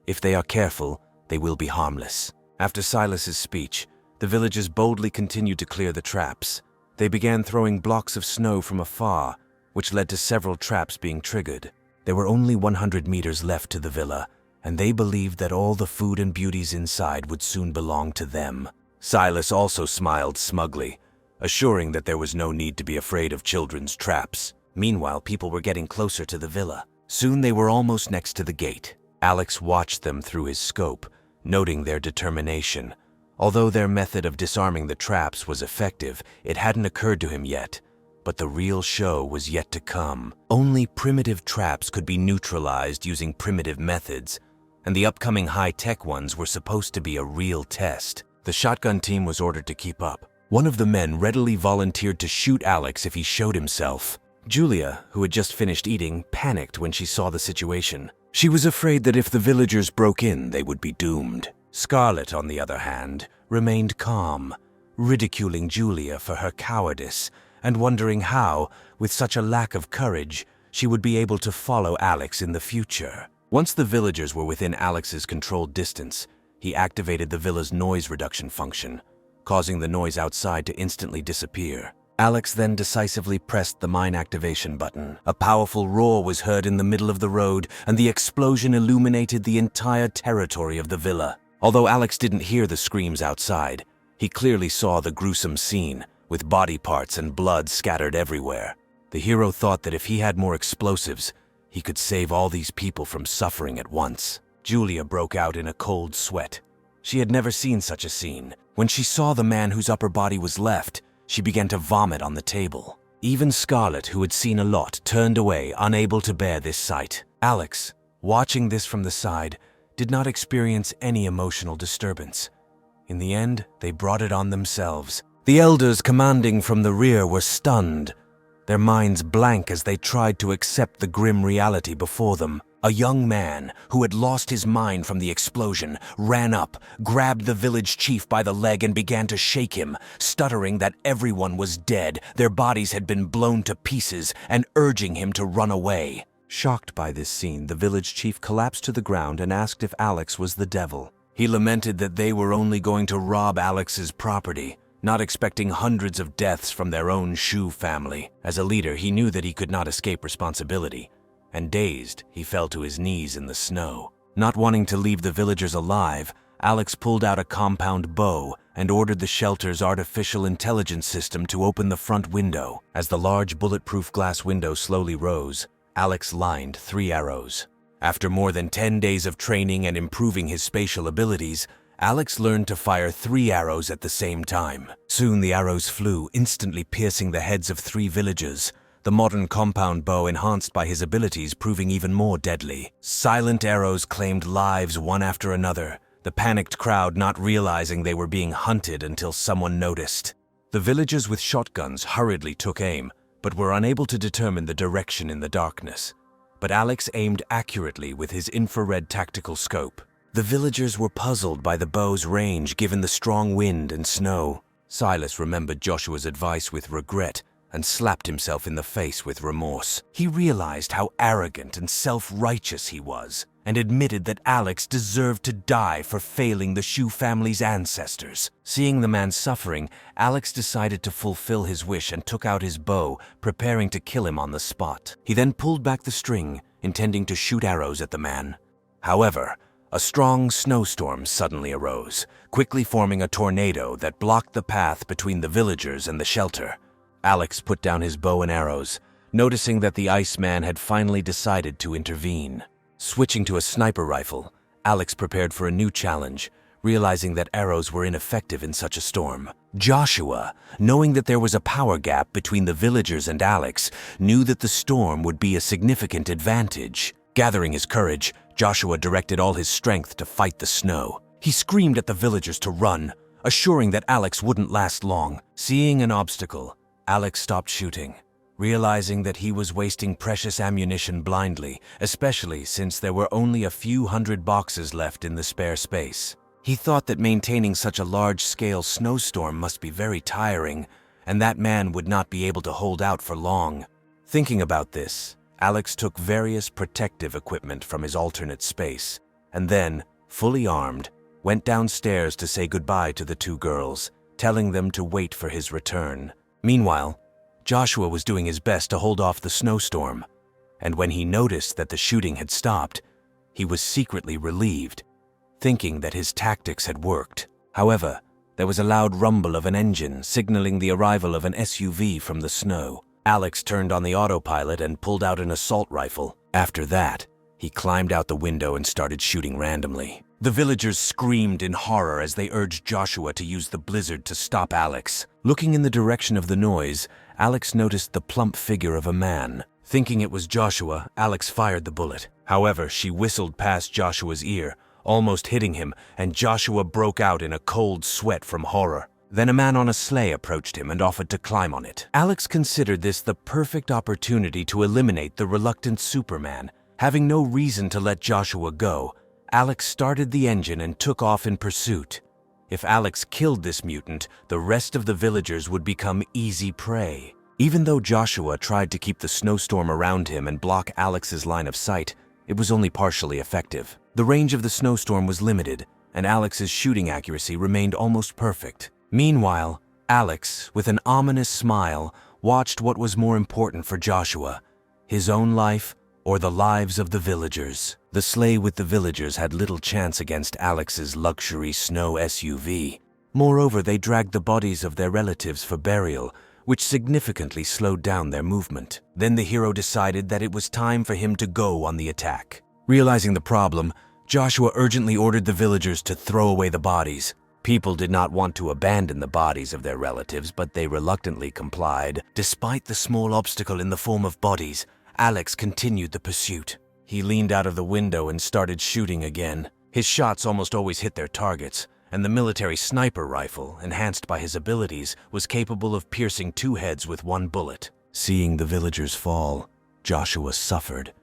A: If they are careful, they will be harmless. After Silas's speech, the villagers boldly continued to clear the traps. They began throwing blocks of snow from afar, which led to several traps being triggered. There were only 100 meters left to the villa, and they believed that all the food and beauties inside would soon belong to them. Silas also smiled smugly, assuring that there was no need to be afraid of children's traps. Meanwhile, people were getting closer to the villa. Soon they were almost next to the gate. Alex watched them through his scope, noting their determination. Although their method of disarming the traps was effective, it hadn't occurred to him yet. But the real show was yet to come. Only primitive traps could be neutralized using primitive methods, and the upcoming high-tech ones were supposed to be a real test. The shotgun team was ordered to keep up. One of the men readily volunteered to shoot Alex if he showed himself. Julia, who had just finished eating, panicked when she saw the situation. She was afraid that if the villagers broke in, they would be doomed. Scarlett, on the other hand, remained calm, ridiculing Julia for her cowardice and wondering how, with such a lack of courage, she would be able to follow Alex in the future. Once the villagers were within Alex's controlled distance, he activated the villa's noise reduction function, causing the noise outside to instantly disappear. Alex then decisively pressed the mine activation button. A powerful roar was heard in the middle of the road, and the explosion illuminated the entire territory of the villa. Although Alex didn't hear the screams outside, he clearly saw the gruesome scene, with body parts and blood scattered everywhere. The hero thought that if he had more explosives, he could save all these people from suffering at once. Julia broke out in a cold sweat. She had never seen such a scene. When she saw the man whose upper body was left, she began to vomit on the table. Even Scarlett, who had seen a lot, turned away, unable to bear this sight. Alex, watching this from the side, did not experience any emotional disturbance. In the end, they brought it on themselves. The elders commanding from the rear were stunned, their minds blank as they tried to accept the grim reality before them. A young man, who had lost his mind from the explosion, ran up, grabbed the village chief by the leg and began to shake him, stuttering that everyone was dead, their bodies had been blown to pieces, and urging him to run away. Shocked by this scene, the village chief collapsed to the ground and asked if Alex was the devil. He lamented that they were only going to rob Alex's property, not expecting hundreds of deaths from their own Shu family. As a leader, he knew that he could not escape responsibility, and dazed, he fell to his knees in the snow. Not wanting to leave the villagers alive, Alex pulled out a compound bow and ordered the shelter's artificial intelligence system to open the front window. As the large bulletproof glass window slowly rose, Alex lined 3 arrows. After more than 10 days of training and improving his spatial abilities, Alex learned to fire 3 arrows at the same time. Soon the arrows flew, instantly piercing the heads of 3 villagers, the modern compound bow enhanced by his abilities proving even more deadly. Silent arrows claimed lives one after another, the panicked crowd not realizing they were being hunted until someone noticed. The villagers with shotguns hurriedly took aim, but were unable to determine the direction in the darkness. But Alex aimed accurately with his infrared tactical scope. The villagers were puzzled by the bow's range given the strong wind and snow. Silas remembered Joshua's advice with regret and slapped himself in the face with remorse. He realized how arrogant and self-righteous he was, and admitted that Alex deserved to die for failing the Shu family's ancestors. Seeing the man suffering, Alex decided to fulfill his wish and took out his bow, preparing to kill him on the spot. He then pulled back the string, intending to shoot arrows at the man. However, a strong snowstorm suddenly arose, quickly forming a tornado that blocked the path between the villagers and the shelter. Alex put down his bow and arrows, noticing that the Iceman had finally decided to intervene. Switching to a sniper rifle, Alex prepared for a new challenge, realizing that arrows were ineffective in such a storm. Joshua, knowing that there was a power gap between the villagers and Alex, knew that the storm would be a significant advantage. Gathering his courage, Joshua directed all his strength to fight the snow. He screamed at the villagers to run, assuring that Alex wouldn't last long. Seeing an obstacle, Alex stopped shooting, realizing that he was wasting precious ammunition blindly, especially since there were only a few hundred boxes left in the spare space. He thought that maintaining such a large-scale snowstorm must be very tiring, and that man would not be able to hold out for long. Thinking about this, Alex took various protective equipment from his alternate space, and then, fully armed, went downstairs to say goodbye to the two girls, telling them to wait for his return. Meanwhile, Joshua was doing his best to hold off the snowstorm, and when he noticed that the shooting had stopped, he was secretly relieved, thinking that his tactics had worked. However, there was a loud rumble of an engine signaling the arrival of an SUV from the snow. Alex turned on the autopilot and pulled out an assault rifle. After that, he climbed out the window and started shooting randomly. The villagers screamed in horror as they urged Joshua to use the blizzard to stop Alex. Looking in the direction of the noise, Alex noticed the plump figure of a man. Thinking it was Joshua, Alex fired the bullet. However, she whistled past Joshua's ear, almost hitting him, and Joshua broke out in a cold sweat from horror. Then a man on a sleigh approached him and offered to climb on it. Alex considered this the perfect opportunity to eliminate the reluctant Superman. Having no reason to let Joshua go, Alex started the engine and took off in pursuit. If Alex killed this mutant, the rest of the villagers would become easy prey. Even though Joshua tried to keep the snowstorm around him and block Alex's line of sight, it was only partially effective. The range of the snowstorm was limited, and Alex's shooting accuracy remained almost perfect. Meanwhile, Alex, with an ominous smile, watched what was more important for Joshua, his own life or the lives of the villagers. The sleigh with the villagers had little chance against Alex's luxury snow SUV. Moreover, they dragged the bodies of their relatives for burial, which significantly slowed down their movement. Then the hero decided that it was time for him to go on the attack. Realizing the problem, Joshua urgently ordered the villagers to throw away the bodies. People did not want to abandon the bodies of their relatives, but they reluctantly complied. Despite the small obstacle in the form of bodies, Alex continued the pursuit. He leaned out of the window and started shooting again. His shots almost always hit their targets, and the military sniper rifle, enhanced by his abilities, was capable of piercing two heads with one bullet. Seeing the villagers fall, Joshua suffered.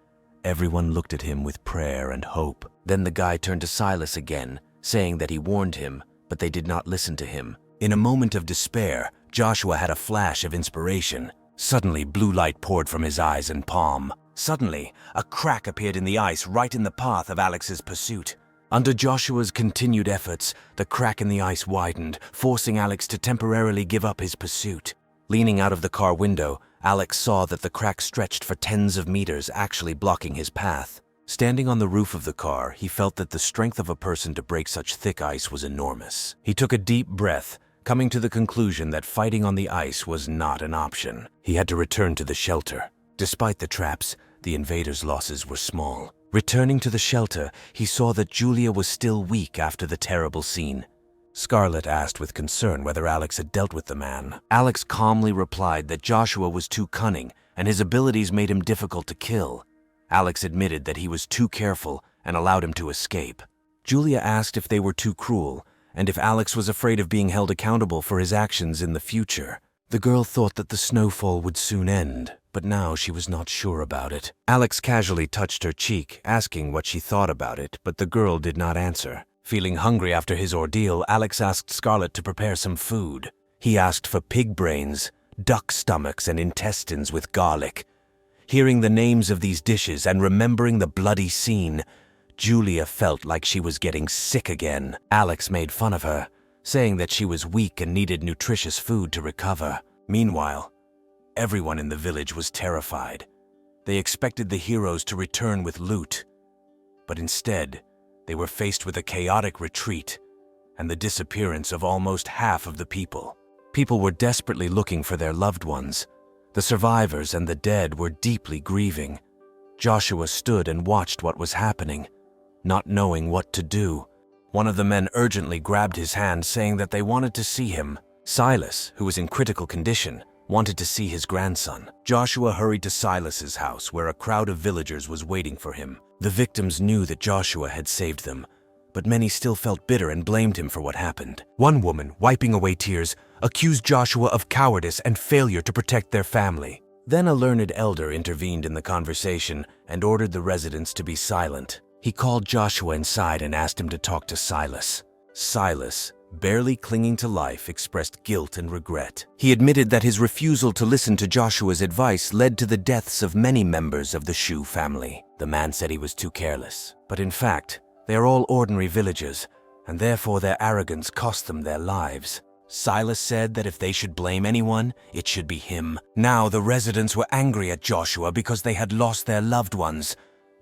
A: Everyone looked at him with prayer and hope. Then the guy turned to Silas again, saying that he warned him, but they did not listen to him. In a moment of despair, Joshua had a flash of inspiration. Suddenly, blue light poured from his eyes and palm. Suddenly, a crack appeared in the ice right in the path of Alex's pursuit. Under Joshua's continued efforts, the crack in the ice widened, forcing Alex to temporarily give up his pursuit. Leaning out of the car window, Alex saw that the crack stretched for tens of meters, actually blocking his path. Standing on the roof of the car, he felt that the strength of a person to break such thick ice was enormous. He took a deep breath, coming to the conclusion that fighting on the ice was not an option. He had to return to the shelter. Despite the traps, the invaders' losses were small. Returning to the shelter, he saw that Julia was still weak after the terrible scene. Scarlett asked with concern whether Alex had dealt with the man. Alex calmly replied that Joshua was too cunning and his abilities made him difficult to kill. Alex admitted that he was too careful and allowed him to escape. Julia asked if they were too cruel and if Alex was afraid of being held accountable for his actions in the future. The girl thought that the snowfall would soon end, but now she was not sure about it. Alex casually touched her cheek, asking what she thought about it, but the girl did not answer. Feeling hungry after his ordeal, Alex asked Scarlett to prepare some food. He asked for pig brains, duck stomachs, and intestines with garlic. Hearing the names of these dishes and remembering the bloody scene, Julia felt like she was getting sick again. Alex made fun of her, saying that she was weak and needed nutritious food to recover. Meanwhile, everyone in the village was terrified. They expected the heroes to return with loot, but instead, they were faced with a chaotic retreat and the disappearance of almost half of the people. People were desperately looking for their loved ones. The survivors and the dead were deeply grieving. Joshua stood and watched what was happening, not knowing what to do. One of the men urgently grabbed his hand, saying that they wanted to see him. Silas, who was in critical condition, wanted to see his grandson. Joshua hurried to Silas's house, where a crowd of villagers was waiting for him. The victims knew that Joshua had saved them, but many still felt bitter and blamed him for what happened. One woman, wiping away tears, accused Joshua of cowardice and failure to protect their family. Then a learned elder intervened in the conversation and ordered the residents to be silent. He called Joshua inside and asked him to talk to Silas. Silas, barely clinging to life, expressed guilt and regret. He admitted that his refusal to listen to Joshua's advice led to the deaths of many members of the Shu family. The man said he was too careless, but in fact, they are all ordinary villagers, and therefore their arrogance cost them their lives. Silas said that if they should blame anyone, it should be him. Now the residents were angry at Joshua because they had lost their loved ones,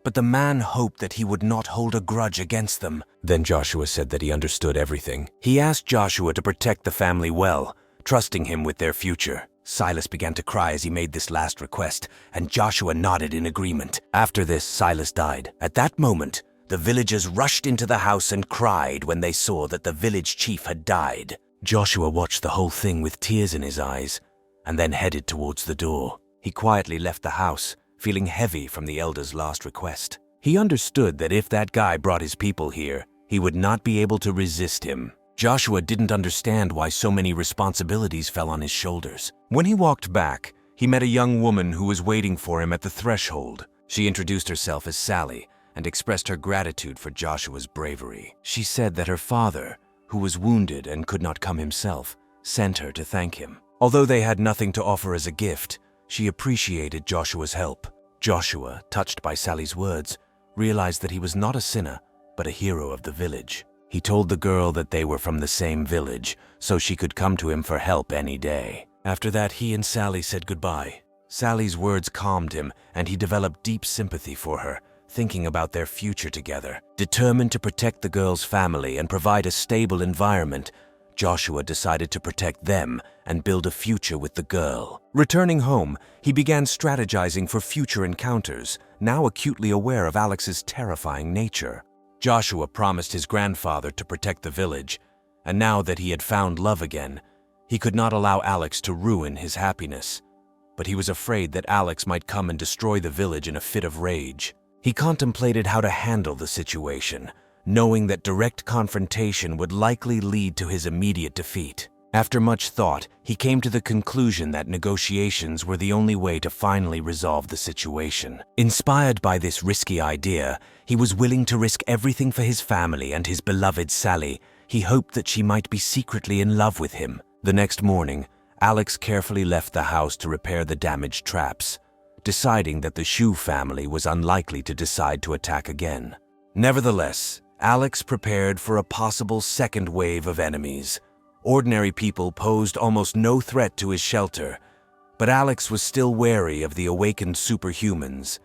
A: but the man hoped that he would not hold a grudge against them. Then Joshua said that he understood everything. He asked Joshua to protect the family well, trusting him with their future. Silas began to cry as he made this last request, and Joshua nodded in agreement. After this, Silas died. At that moment, the villagers rushed into the house and cried when they saw that the village chief had died. Joshua watched the whole thing with tears in his eyes, and then headed towards the door. He quietly left the house, feeling heavy from the elder's last request. He understood that if that guy brought his people here, he would not be able to resist him. Joshua didn't understand why so many responsibilities fell on his shoulders. When he walked back, he met a young woman who was waiting for him at the threshold. She introduced herself as Sally and expressed her gratitude for Joshua's bravery. She said that her father, who was wounded and could not come himself, sent her to thank him. Although they had nothing to offer as a gift, she appreciated Joshua's help. Joshua, touched by Sally's words, realized that he was not a sinner, but a hero of the village. He told the girl that they were from the same village, so she could come to him for help any day. After that, he and Sally said goodbye. Sally's words calmed him, and he developed deep sympathy for her, thinking about their future together. Determined to protect the girl's family and provide a stable environment, Joshua decided to protect them and build a future with the girl. Returning home, he began strategizing for future encounters, now acutely aware of Alex's terrifying nature. Joshua promised his grandfather to protect the village, and now that he had found love again, he could not allow Alex to ruin his happiness. But he was afraid that Alex might come and destroy the village in a fit of rage. He contemplated how to handle the situation, knowing that direct confrontation would likely lead to his immediate defeat. After much thought, he came to the conclusion that negotiations were the only way to finally resolve the situation. Inspired by this risky idea, he was willing to risk everything for his family and his beloved Sally. He hoped that she might be secretly in love with him. The next morning, Alex carefully left the house to repair the damaged traps, deciding that the Shu family was unlikely to decide to attack again. Nevertheless, Alex prepared for a possible second wave of enemies. Ordinary people posed almost no threat to his shelter, but Alex was still wary of the awakened superhumans.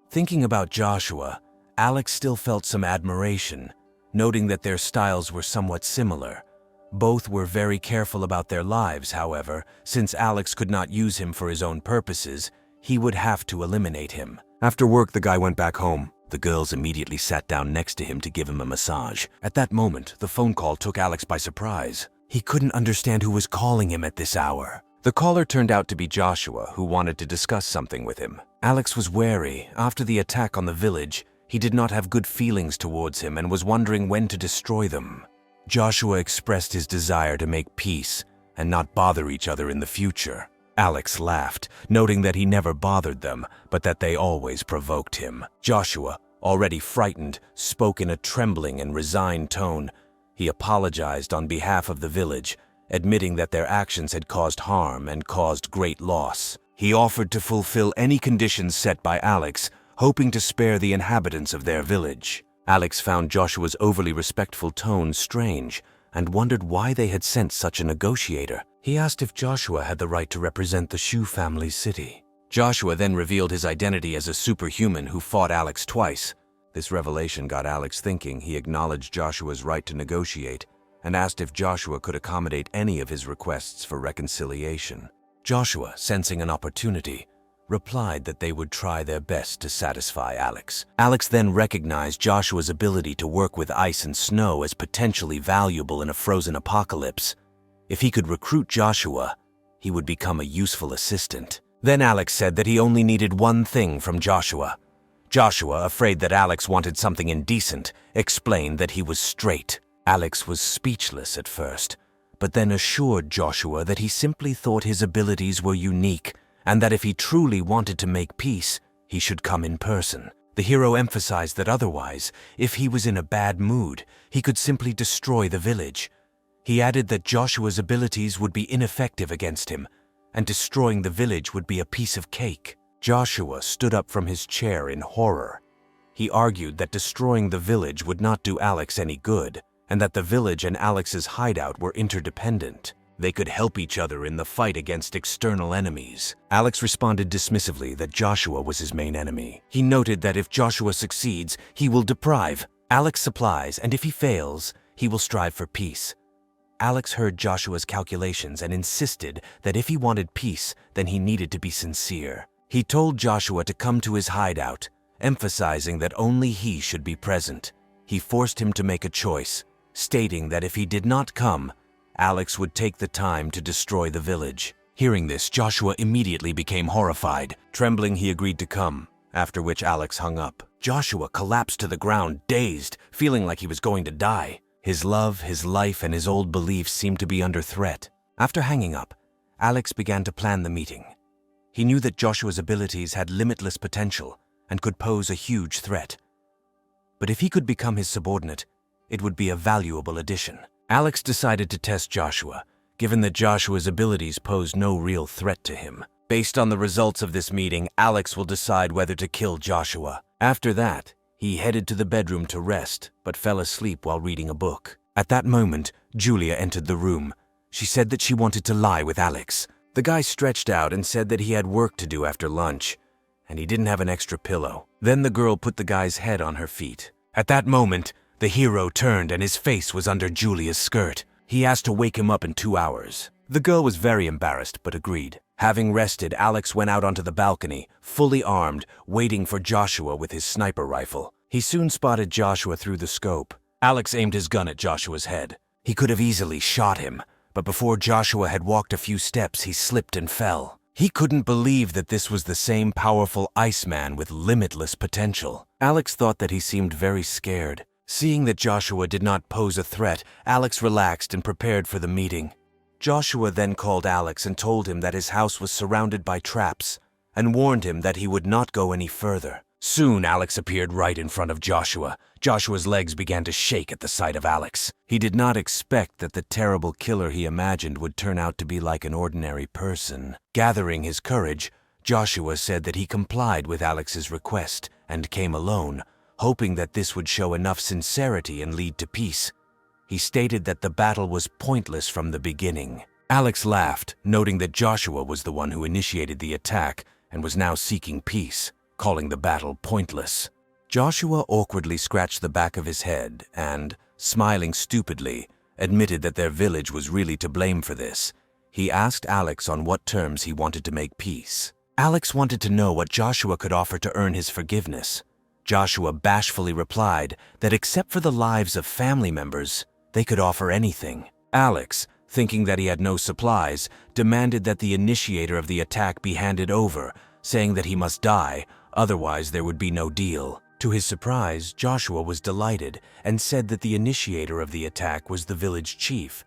A: Thinking about Joshua, Alex still felt some admiration, noting that their styles were somewhat similar. Both were very careful about their lives, however. Since Alex could not use him for his own purposes, he would have to eliminate him. After work, the guy went back home. The girls immediately sat down next to him to give him a massage. At that moment, the phone call took Alex by surprise. He couldn't understand who was calling him at this hour. The caller turned out to be Joshua, who wanted to discuss something with him. Alex was wary. After the attack on the village, he did not have good feelings towards him and was wondering when to destroy them. Joshua expressed his desire to make peace and not bother each other in the future. Alex laughed, noting that he never bothered them, but that they always provoked him. Joshua, already frightened, spoke in a trembling and resigned tone. He apologized on behalf of the village, admitting that their actions had caused harm and caused great loss. He offered to fulfill any conditions set by Alex, hoping to spare the inhabitants of their village. Alex found Joshua's overly respectful tone strange and wondered why they had sent such a negotiator. He asked if Joshua had the right to represent the Shu family's city. Joshua then revealed his identity as a superhuman who fought Alex twice. This revelation got Alex thinking. He acknowledged Joshua's right to negotiate and asked if Joshua could accommodate any of his requests for reconciliation. Joshua, sensing an opportunity, replied that they would try their best to satisfy Alex. Alex then recognized Joshua's ability to work with ice and snow as potentially valuable in a frozen apocalypse. If he could recruit Joshua, he would become a useful assistant. Then Alex said that he only needed one thing from Joshua. Joshua, afraid that Alex wanted something indecent, explained that he was straight. Alex was speechless at first, but then assured Joshua that he simply thought his abilities were unique and that if he truly wanted to make peace, he should come in person. The hero emphasized that otherwise, if he was in a bad mood, he could simply destroy the village. He added that Joshua's abilities would be ineffective against him, and destroying the village would be a piece of cake. Joshua stood up from his chair in horror. He argued that destroying the village would not do Alex any good, and that the village and Alex's hideout were interdependent. They could help each other in the fight against external enemies. Alex responded dismissively that Joshua was his main enemy. He noted that if Joshua succeeds, he will deprive Alex supplies, and if he fails, he will strive for peace. Alex heard Joshua's calculations and insisted that if he wanted peace, then he needed to be sincere. He told Joshua to come to his hideout, emphasizing that only he should be present. He forced him to make a choice, stating that if he did not come, Alex would take the time to destroy the village. Hearing this, Joshua immediately became horrified. Trembling, he agreed to come, after which Alex hung up. Joshua collapsed to the ground, dazed, feeling like he was going to die. His love, his life, and his old beliefs seemed to be under threat. After hanging up, Alex began to plan the meeting. He knew that Joshua's abilities had limitless potential and could pose a huge threat. But if he could become his subordinate, it would be a valuable addition. Alex decided to test Joshua, given that Joshua's abilities posed no real threat to him. Based on the results of this meeting, Alex will decide whether to kill Joshua. After that, he headed to the bedroom to rest, but fell asleep while reading a book. At that moment, Julia entered the room. She said that she wanted to lie with Alex. The guy stretched out and said that he had work to do after lunch, and he didn't have an extra pillow. Then the girl put the guy's head on her feet. At that moment, the hero turned and his face was under Julia's skirt. He asked to wake him up in 2 hours. The girl was very embarrassed, but agreed. Having rested, Alex went out onto the balcony, fully armed, waiting for Joshua with his sniper rifle. He soon spotted Joshua through the scope. Alex aimed his gun at Joshua's head. He could have easily shot him, but before Joshua had walked a few steps, he slipped and fell. He couldn't believe that this was the same powerful Iceman with limitless potential. Alex thought that he seemed very scared. Seeing that Joshua did not pose a threat, Alex relaxed and prepared for the meeting. Joshua then called Alex and told him that his house was surrounded by traps and warned him that he would not go any further. Soon, Alex appeared right in front of Joshua. Joshua's legs began to shake at the sight of Alex. He did not expect that the terrible killer he imagined would turn out to be like an ordinary person. Gathering his courage, Joshua said that he complied with Alex's request and came alone, hoping that this would show enough sincerity and lead to peace. He stated that the battle was pointless from the beginning. Alex laughed, noting that Joshua was the one who initiated the attack and was now seeking peace, calling the battle pointless. Joshua awkwardly scratched the back of his head and, smiling stupidly, admitted that their village was really to blame for this. He asked Alex on what terms he wanted to make peace. Alex wanted to know what Joshua could offer to earn his forgiveness. Joshua bashfully replied that except for the lives of family members, they could offer anything. Alex, thinking that he had no supplies, demanded that the initiator of the attack be handed over, saying that he must die, otherwise there would be no deal. To his surprise, Joshua was delighted and said that the initiator of the attack was the village chief.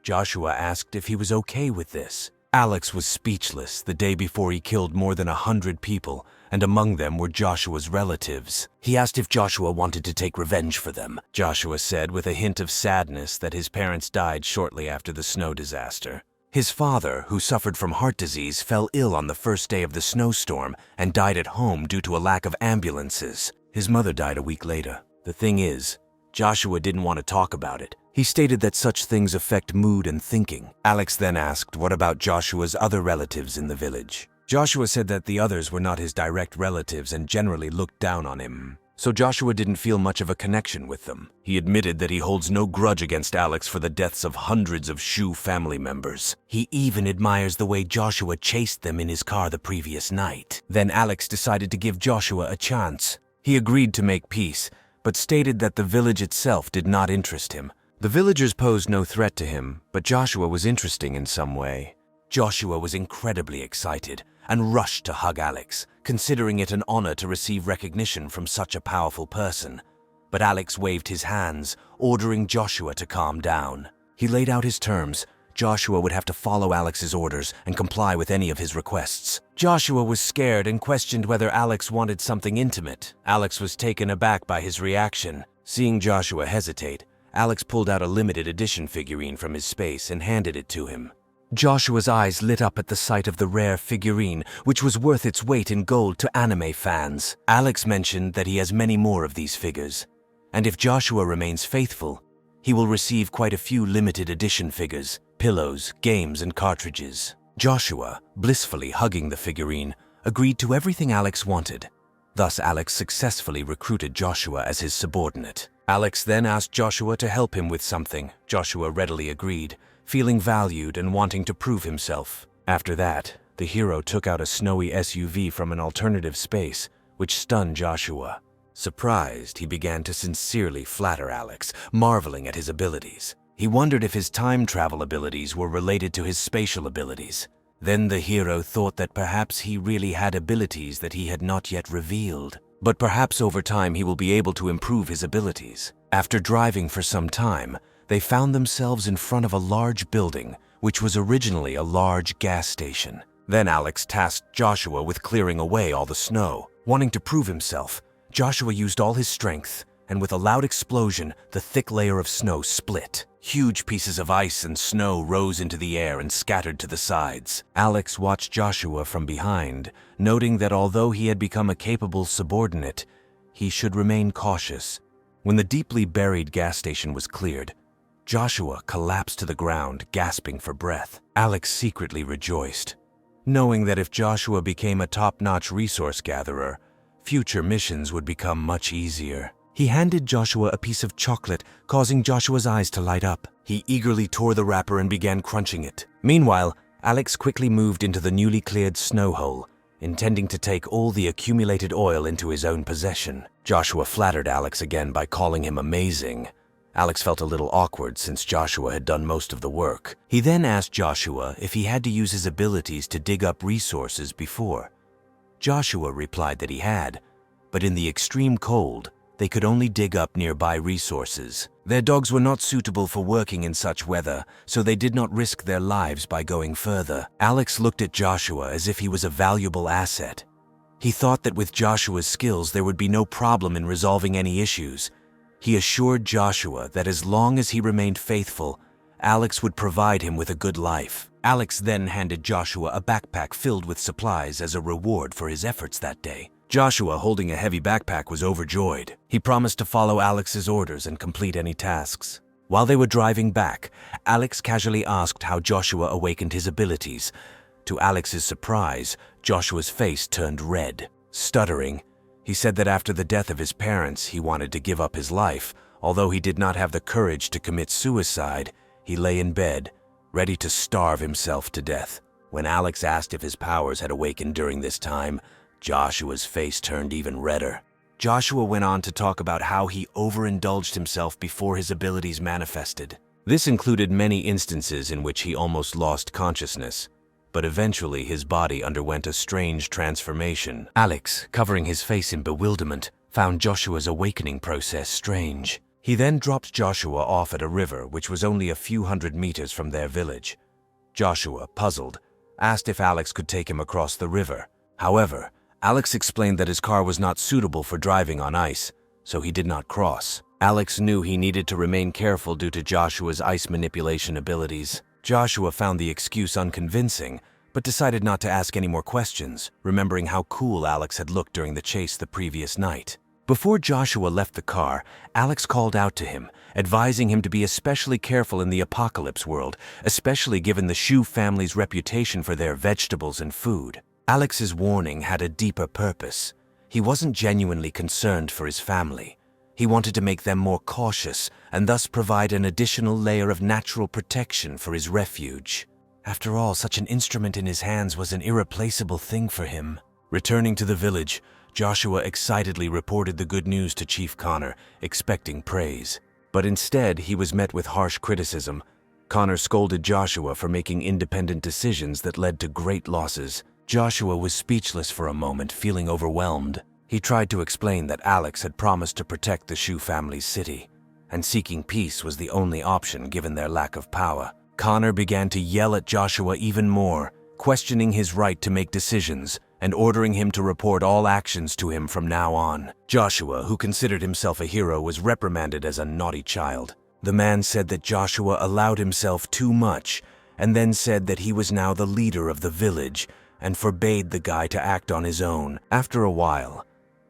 A: Joshua asked if he was okay with this. Alex was speechless the day before he killed more than 100 people, and among them were Joshua's relatives. He asked if Joshua wanted to take revenge for them. Joshua said with a hint of sadness that his parents died shortly after the snow disaster. His father, who suffered from heart disease, fell ill on the first day of the snowstorm and died at home due to a lack of ambulances. His mother died a week later. The thing is, Joshua didn't want to talk about it. He stated that such things affect mood and thinking. Alex then asked what about Joshua's other relatives in the village. Joshua said that the others were not his direct relatives and generally looked down on him. so Joshua didn't feel much of a connection with them. He admitted that he holds no grudge against Alex for the deaths of hundreds of Shu family members. He even admires the way Joshua chased them in his car the previous night. Then Alex decided to give Joshua a chance. He agreed to make peace, but stated that the village itself did not interest him. The villagers posed no threat to him, but Joshua was interesting in some way. Joshua was incredibly excited and rushed to hug Alex, considering it an honor to receive recognition from such a powerful person. But Alex waved his hands, ordering Joshua to calm down. He laid out his terms. Joshua would have to follow Alex's orders and comply with any of his requests. Joshua was scared and questioned whether Alex wanted something intimate. Alex was taken aback by his reaction. Seeing Joshua hesitate, Alex pulled out a limited edition figurine from his space and handed it to him. Joshua's eyes lit up at the sight of the rare figurine, which was worth its weight in gold to anime fans. Alex mentioned that he has many more of these figures, and if Joshua remains faithful, he will receive quite a few limited edition figures, pillows, games, and cartridges. Joshua, blissfully hugging the figurine, agreed to everything Alex wanted. Thus, Alex successfully recruited Joshua as his subordinate. Alex then asked Joshua to help him with something. Joshua readily agreed, feeling valued and wanting to prove himself. After that, the hero took out a snowy SUV from an alternative space, which stunned Joshua. Surprised, he began to sincerely flatter Alex, marveling at his abilities. He wondered if his time travel abilities were related to his spatial abilities. Then the hero thought that perhaps he really had abilities that he had not yet revealed. But perhaps over time he will be able to improve his abilities. After driving for some time, they found themselves in front of a large building, which was originally a large gas station. Then Alex tasked Joshua with clearing away all the snow. Wanting to prove himself, Joshua used all his strength, and with a loud explosion, the thick layer of snow split. Huge pieces of ice and snow rose into the air and scattered to the sides. Alex watched Joshua from behind, noting that although he had become a capable subordinate, he should remain cautious. When the deeply buried gas station was cleared, Joshua collapsed to the ground, gasping for breath. Alex secretly rejoiced, knowing that if Joshua became a top-notch resource gatherer, future missions would become much easier. He handed Joshua a piece of chocolate, causing Joshua's eyes to light up. He eagerly tore the wrapper and began crunching it. Meanwhile, Alex quickly moved into the newly cleared snow hole, intending to take all the accumulated oil into his own possession. Joshua flattered Alex again by calling him amazing. Alex felt a little awkward since Joshua had done most of the work. He then asked Joshua if he had to use his abilities to dig up resources before. Joshua replied that he had, but in the extreme cold, they could only dig up nearby resources. Their dogs were not suitable for working in such weather, so they did not risk their lives by going further. Alex looked at Joshua as if he was a valuable asset. He thought that with Joshua's skills there would be no problem in resolving any issues. He assured Joshua that as long as he remained faithful, Alex would provide him with a good life. Alex then handed Joshua a backpack filled with supplies as a reward for his efforts that day. Joshua, holding a heavy backpack, was overjoyed. He promised to follow Alex's orders and complete any tasks. While they were driving back, Alex casually asked how Joshua awakened his abilities. To Alex's surprise, Joshua's face turned red. Stuttering, he said that after the death of his parents, he wanted to give up his life. Although he did not have the courage to commit suicide, he lay in bed, ready to starve himself to death. When Alex asked if his powers had awakened during this time, Joshua's face turned even redder. Joshua went on to talk about how he overindulged himself before his abilities manifested. This included many instances in which he almost lost consciousness, but eventually his body underwent a strange transformation. Alex, covering his face in bewilderment, found Joshua's awakening process strange. He then dropped Joshua off at a river which was only a few hundred meters from their village. Joshua, puzzled, asked if Alex could take him across the river. However, Alex explained that his car was not suitable for driving on ice, so he did not cross. Alex knew he needed to remain careful due to Joshua's ice manipulation abilities. Joshua found the excuse unconvincing, but decided not to ask any more questions, remembering how cool Alex had looked during the chase the previous night. Before Joshua left the car, Alex called out to him, advising him to be especially careful in the apocalypse world, especially given the Shu family's reputation for their vegetables and food. Alex's warning had a deeper purpose. He wasn't genuinely concerned for his family. He wanted to make them more cautious and thus provide an additional layer of natural protection for his refuge. After all, such an instrument in his hands was an irreplaceable thing for him. Returning to the village, Joshua excitedly reported the good news to Chief Connor, expecting praise. But instead, he was met with harsh criticism. Connor scolded Joshua for making independent decisions that led to great losses. Joshua was speechless for a moment, feeling overwhelmed. He tried to explain that Alex had promised to protect the Shu family's city, and seeking peace was the only option given their lack of power. Connor began to yell at Joshua even more, questioning his right to make decisions and ordering him to report all actions to him from now on. Joshua, who considered himself a hero, was reprimanded as a naughty child. The man said that Joshua allowed himself too much, and then said that he was now the leader of the village and forbade the guy to act on his own. After a while,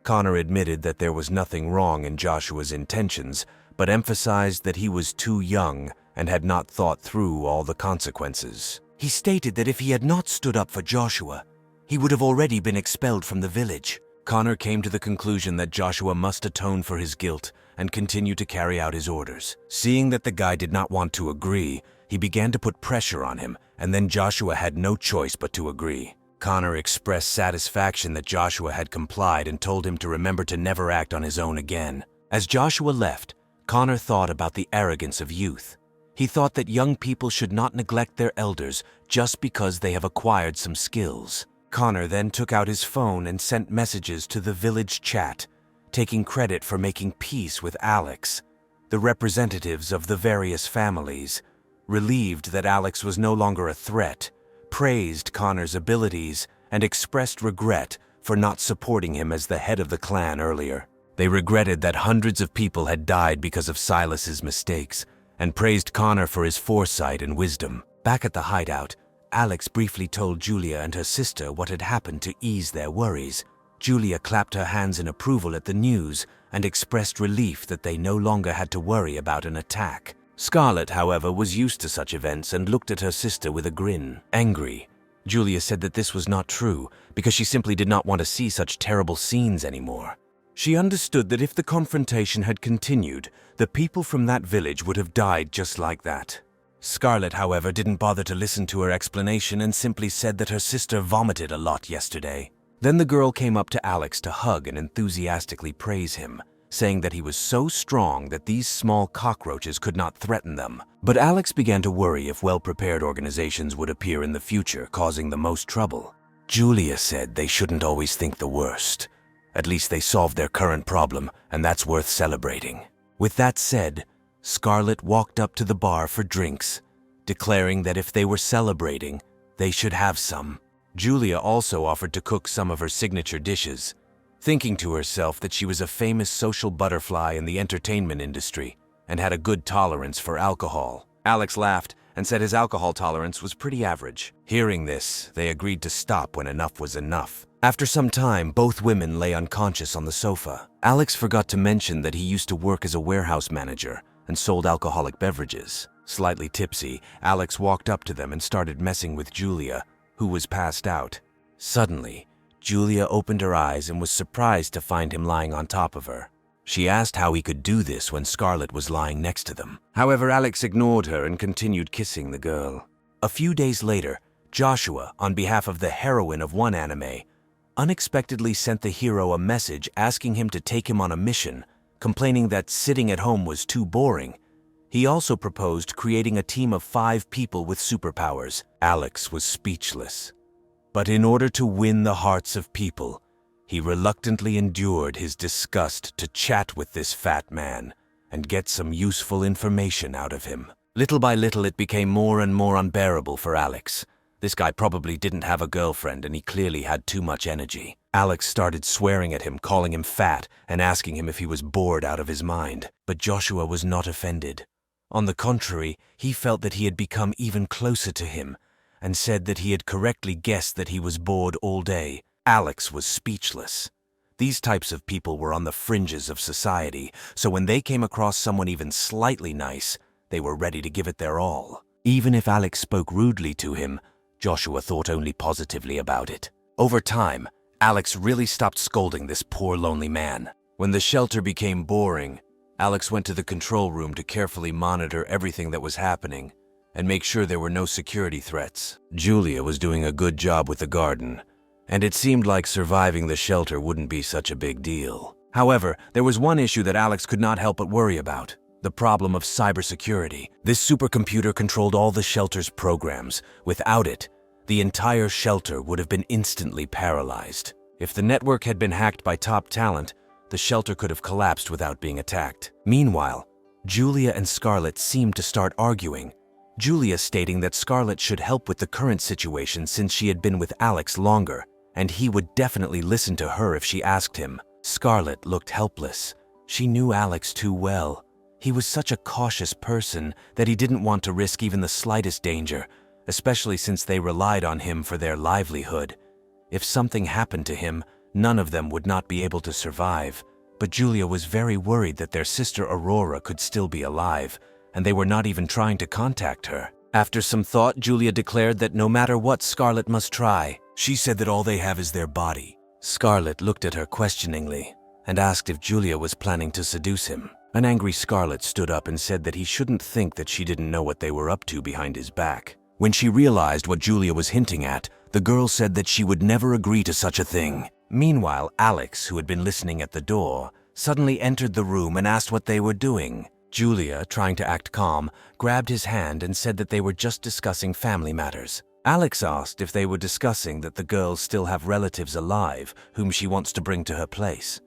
A: Connor admitted that there was nothing wrong in Joshua's intentions, but emphasized that he was too young and had not thought through all the consequences. He stated that if he had not stood up for Joshua, he would have already been expelled from the village. Connor came to the conclusion that Joshua must atone for his guilt and continue to carry out his orders. Seeing that the guy did not want to agree, he began to put pressure on him, and then Joshua had no choice but to agree. Connor expressed satisfaction that Joshua had complied and told him to remember to never act on his own again. As Joshua left, Connor thought about the arrogance of youth. He thought that young people should not neglect their elders just because they have acquired some skills. Connor then took out his phone and sent messages to the village chat, taking credit for making peace with Alex. The representatives of the various families, relieved that Alex was no longer a threat, praised Connor's abilities and expressed regret for not supporting him as the head of the clan earlier. They regretted that hundreds of people had died because of Silas's mistakes and praised Connor for his foresight and wisdom. Back at the hideout, Alex briefly told Julia and her sister what had happened to ease their worries. Julia clapped her hands in approval at the news and expressed relief that they no longer had to worry about an attack. Scarlett, however, was used to such events and looked at her sister with a grin. Angry, Julia said that this was not true because she simply did not want to see such terrible scenes anymore. She understood that if the confrontation had continued, the people from that village would have died just like that. Scarlett, however, didn't bother to listen to her explanation and simply said that her sister vomited a lot yesterday. Then the girl came up to Alex to hug and enthusiastically praise him, saying that he was so strong that these small cockroaches could not threaten them. But Alex began to worry if well-prepared organizations would appear in the future, causing the most trouble. Julia said they shouldn't always think the worst. At least they solved their current problem, and that's worth celebrating. With that said, Scarlett walked up to the bar for drinks, declaring that if they were celebrating, they should have some. Julia also offered to cook some of her signature dishes, thinking to herself that she was a famous social butterfly in the entertainment industry and had a good tolerance for alcohol. Alex laughed and said his alcohol tolerance was pretty average. Hearing this, they agreed to stop when enough was enough. After some time, both women lay unconscious on the sofa. Alex forgot to mention that he used to work as a warehouse manager and sold alcoholic beverages. Slightly tipsy, Alex walked up to them and started messing with Julia, who was passed out. Suddenly, Julia opened her eyes and was surprised to find him lying on top of her. She asked how he could do this when Scarlett was lying next to them. However, Alex ignored her and continued kissing the girl. A few days later, Joshua, on behalf of the heroine of one anime, unexpectedly sent the hero a message asking him to take him on a mission, complaining that sitting at home was too boring. He also proposed creating a team of 5 people with superpowers. Alex was speechless. But in order to win the hearts of people, he reluctantly endured his disgust to chat with this fat man and get some useful information out of him. Little by little, it became more and more unbearable for Alex. This guy probably didn't have a girlfriend and he clearly had too much energy. Alex started swearing at him, calling him fat, and asking him if he was bored out of his mind. But Joshua was not offended. On the contrary, he felt that he had become even closer to him and said that he had correctly guessed that he was bored all day. Alex was speechless. These types of people were on the fringes of society, so when they came across someone even slightly nice, they were ready to give it their all. Even if Alex spoke rudely to him, Joshua thought only positively about it. Over time, Alex really stopped scolding this poor lonely man. When the shelter became boring, Alex went to the control room to carefully monitor everything that was happening and make sure there were no security threats. Julia was doing a good job with the garden, and it seemed like surviving the shelter wouldn't be such a big deal. However, there was one issue that Alex could not help but worry about: the problem of cybersecurity. This supercomputer controlled all the shelter's programs. Without it, the entire shelter would have been instantly paralyzed. If the network had been hacked by top talent, the shelter could have collapsed without being attacked. Meanwhile, Julia and Scarlett seemed to start arguing, Julia stating that Scarlett should help with the current situation since she had been with Alex longer, and he would definitely listen to her if she asked him. Scarlett looked helpless. She knew Alex too well. He was such a cautious person that he didn't want to risk even the slightest danger, especially since they relied on him for their livelihood. If something happened to him, none of them would not be able to survive. But Julia was very worried that their sister Aurora could still be alive, and they were not even trying to contact her. After some thought, Julia declared that no matter what, Scarlett must try. She said that all they have is their body. Scarlett looked at her questioningly and asked if Julia was planning to seduce him. An angry Scarlett stood up and said that he shouldn't think that she didn't know what they were up to behind his back. When she realized what Julia was hinting at, the girl said that she would never agree to such a thing. Meanwhile, Alex, who had been listening at the door, suddenly entered the room and asked what they were doing. Julia, trying to act calm, grabbed his hand and said that they were just discussing family matters. Alex asked if they were discussing that the girls still have relatives alive whom she wants to bring to her place.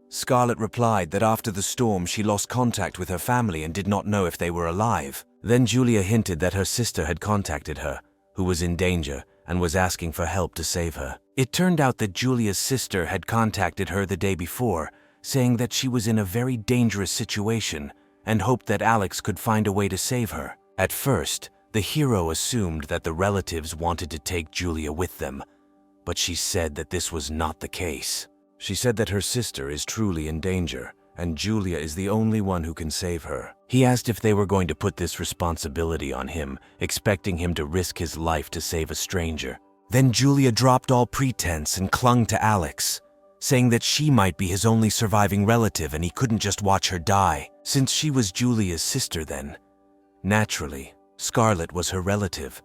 A: Scarlett replied that after the storm she lost contact with her family and did not know if they were alive. Then Julia hinted that her sister had contacted her, who was in danger, and was asking for help to save her. It turned out that Julia's sister had contacted her the day before, saying that she was in a very dangerous situation and hoped that Alex could find a way to save her. At first, the hero assumed that the relatives wanted to take Julia with them, but she said that this was not the case. She said that her sister is truly in danger, and Julia is the only one who can save her. He asked if they were going to put this responsibility on him, expecting him to risk his life to save a stranger. Then Julia dropped all pretense and clung to Alex, saying that she might be his only surviving relative and he couldn't just watch her die. Since she was Julia's sister then, naturally, Scarlett was her relative.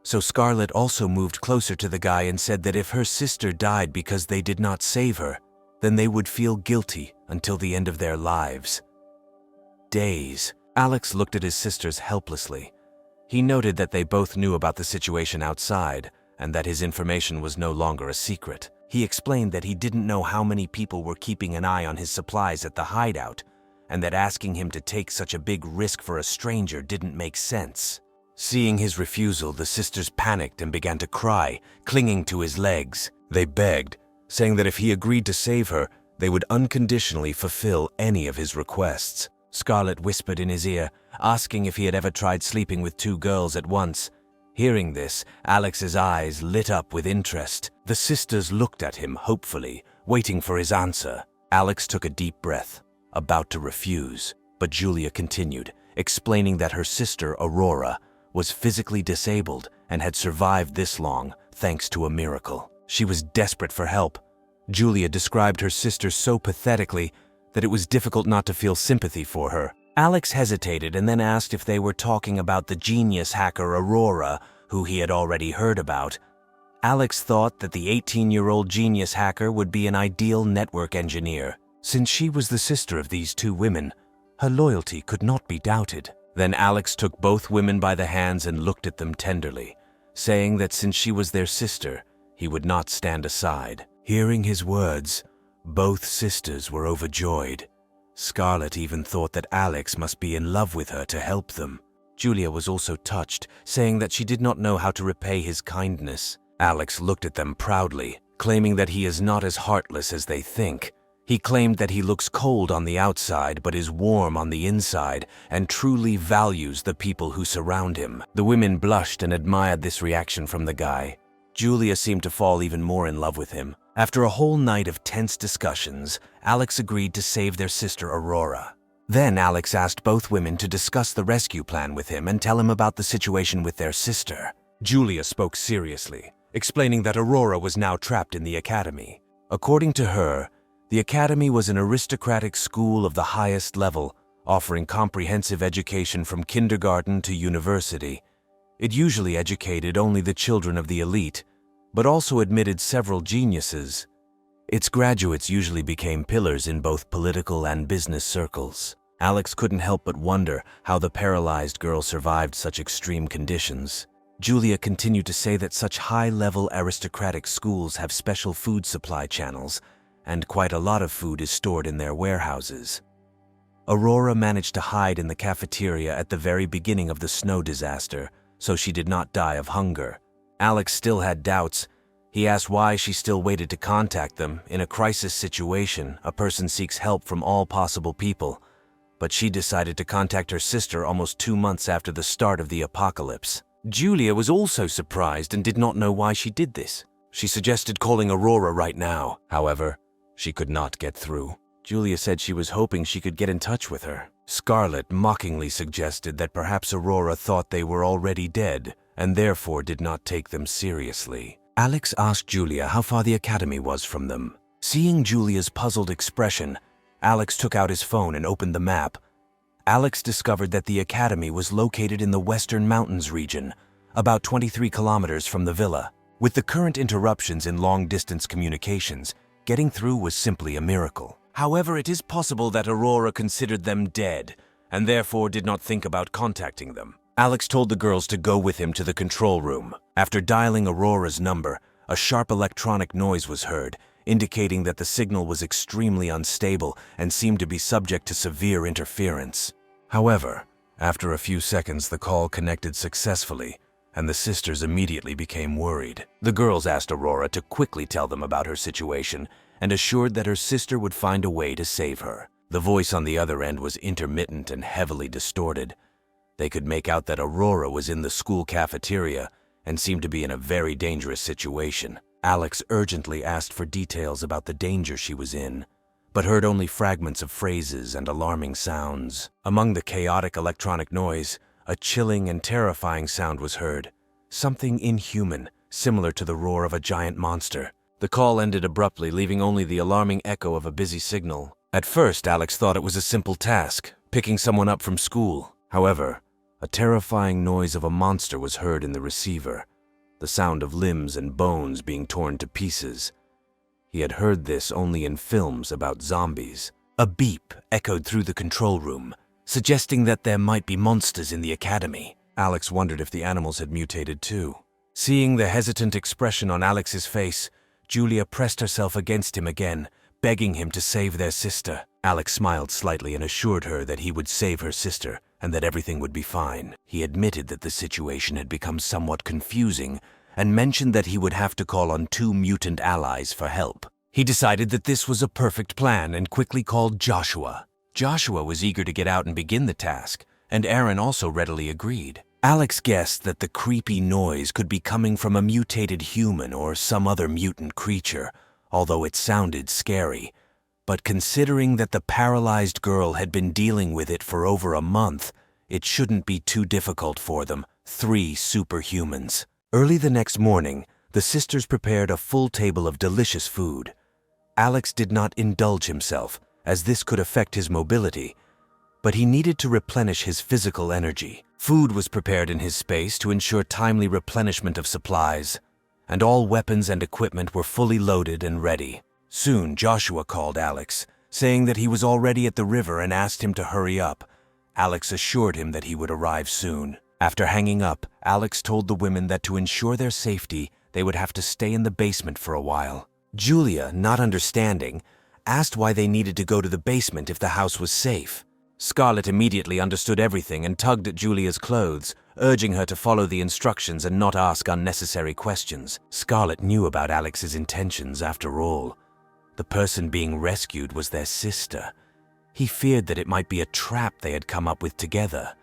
A: So Scarlett also moved closer to the guy and said that if her sister died because they did not save her, then they would feel guilty until the end of their lives. Days. Alex looked at his sisters helplessly. He noted that they both knew about the situation outside and that his information was no longer a secret. He explained that he didn't know how many people were keeping an eye on his supplies at the hideout, and that asking him to take such a big risk for a stranger didn't make sense. Seeing his refusal, the sisters panicked and began to cry, clinging to his legs. They begged, saying that if he agreed to save her, they would unconditionally fulfill any of his requests. Scarlett whispered in his ear, asking if he had ever tried sleeping with two girls at once. Hearing this, Alex's eyes lit up with interest. The sisters looked at him hopefully, waiting for his answer. Alex took a deep breath, about to refuse, but Julia continued, explaining that her sister, Aurora, was physically disabled and had survived this long thanks to a miracle. She was desperate for help. Julia described her sister so pathetically that it was difficult not to feel sympathy for her. Alex hesitated and then asked if they were talking about the genius hacker Aurora, who he had already heard about. Alex thought that the 18-year-old genius hacker would be an ideal network engineer. Since she was the sister of these two women, her loyalty could not be doubted. Then Alex took both women by the hands and looked at them tenderly, saying that since she was their sister, he would not stand aside. Hearing his words, both sisters were overjoyed. Scarlett even thought that Alex must be in love with her to help them. Julia was also touched, saying that she did not know how to repay his kindness. Alex looked at them proudly, claiming that he is not as heartless as they think. He claimed that he looks cold on the outside but is warm on the inside and truly values the people who surround him. The women blushed and admired this reaction from the guy. Julia seemed to fall even more in love with him. After a whole night of tense discussions, Alex agreed to save their sister Aurora. Then Alex asked both women to discuss the rescue plan with him and tell him about the situation with their sister. Julia spoke seriously, explaining that Aurora was now trapped in the academy. According to her, the academy was an aristocratic school of the highest level, offering comprehensive education from kindergarten to university. It usually educated only the children of the elite, but also admitted several geniuses. Its graduates usually became pillars in both political and business circles. Alex couldn't help but wonder how the paralyzed girl survived such extreme conditions. Julia continued to say that such high-level aristocratic schools have special food supply channels, and quite a lot of food is stored in their warehouses. Aurora managed to hide in the cafeteria at the very beginning of the snow disaster, so she did not die of hunger. Alex still had doubts. He asked why she still waited to contact them. In a crisis situation, a person seeks help from all possible people. But she decided to contact her sister almost 2 months after the start of the apocalypse. Julia was also surprised and did not know why she did this. She suggested calling Aurora right now. However, she could not get through. Julia said she was hoping she could get in touch with her. Scarlet mockingly suggested that perhaps Aurora thought they were already dead and therefore did not take them seriously. Alex asked Julia how far the academy was from them. Seeing Julia's puzzled expression, Alex took out his phone and opened the map. Alex discovered that the academy was located in the Western Mountains region, about 23 kilometers from the villa. With the current interruptions in long-distance communications, getting through was simply a miracle. However, it is possible that Aurora considered them dead and therefore did not think about contacting them. Alex told the girls to go with him to the control room. After dialing Aurora's number, a sharp electronic noise was heard, indicating that the signal was extremely unstable and seemed to be subject to severe interference. However, after a few seconds the call connected successfully, and the sisters immediately became worried. The girls asked Aurora to quickly tell them about her situation and assured that her sister would find a way to save her. The voice on the other end was intermittent and heavily distorted. They could make out that Aurora was in the school cafeteria and seemed to be in a very dangerous situation. Alex urgently asked for details about the danger she was in, but heard only fragments of phrases and alarming sounds. Among the chaotic electronic noise, a chilling and terrifying sound was heard, something inhuman, similar to the roar of a giant monster. The call ended abruptly, leaving only the alarming echo of a busy signal. At first, Alex thought it was a simple task, picking someone up from school. However, a terrifying noise of a monster was heard in the receiver, the sound of limbs and bones being torn to pieces. He had heard this only in films about zombies. A beep echoed through the control room, suggesting that there might be monsters in the academy. Alex wondered if the animals had mutated too. Seeing the hesitant expression on Alex's face, Julia pressed herself against him again, begging him to save their sister. Alex smiled slightly and assured her that he would save her sister and that everything would be fine. He admitted that the situation had become somewhat confusing and mentioned that he would have to call on 2 mutant allies for help. He decided that this was a perfect plan and quickly called Joshua. Joshua was eager to get out and begin the task, and Aaron also readily agreed. Alex guessed that the creepy noise could be coming from a mutated human or some other mutant creature, although it sounded scary. But considering that the paralyzed girl had been dealing with it for over a month, it shouldn't be too difficult for them, 3 superhumans. Early the next morning, the sisters prepared a full table of delicious food. Alex did not indulge himself, as this could affect his mobility, but he needed to replenish his physical energy. Food was prepared in his space to ensure timely replenishment of supplies, and all weapons and equipment were fully loaded and ready. Soon, Joshua called Alex, saying that he was already at the river and asked him to hurry up. Alex assured him that he would arrive soon. After hanging up, Alex told the women that to ensure their safety, they would have to stay in the basement for a while. Julia, not understanding, asked why they needed to go to the basement if the house was safe. Scarlet immediately understood everything and tugged at Julia's clothes, urging her to follow the instructions and not ask unnecessary questions. Scarlet knew about Alex's intentions after all. The person being rescued was their sister. He feared that it might be a trap they had come up with together.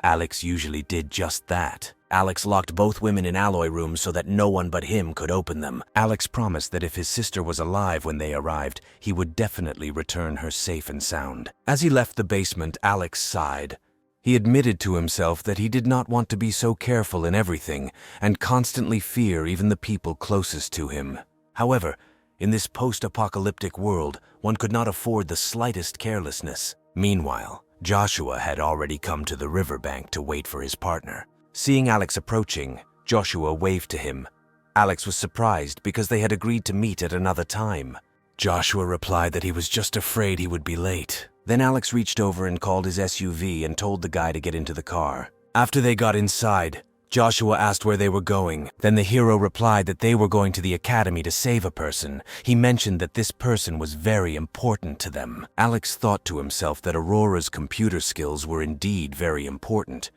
A: Alex usually did just that. Alex locked both women in alloy rooms so that no one but him could open them. Alex promised that if his sister was alive when they arrived, he would definitely return her safe and sound. As he left the basement, Alex sighed. He admitted to himself that he did not want to be so careful in everything and constantly fear even the people closest to him. However, In this post-apocalyptic world, one could not afford the slightest carelessness. Meanwhile, Joshua had already come to the riverbank to wait for his partner. Seeing Alex approaching, Joshua waved to him. Alex was surprised because they had agreed to meet at another time. Joshua replied that he was just afraid he would be late. Then Alex reached over and called his SUV and told the guy to get into the car. After they got inside, Joshua asked where they were going. Then the hero replied that they were going to the academy to save a person. He mentioned that this person was very important to them. Alex thought to himself that Aurora's computer skills were indeed very important.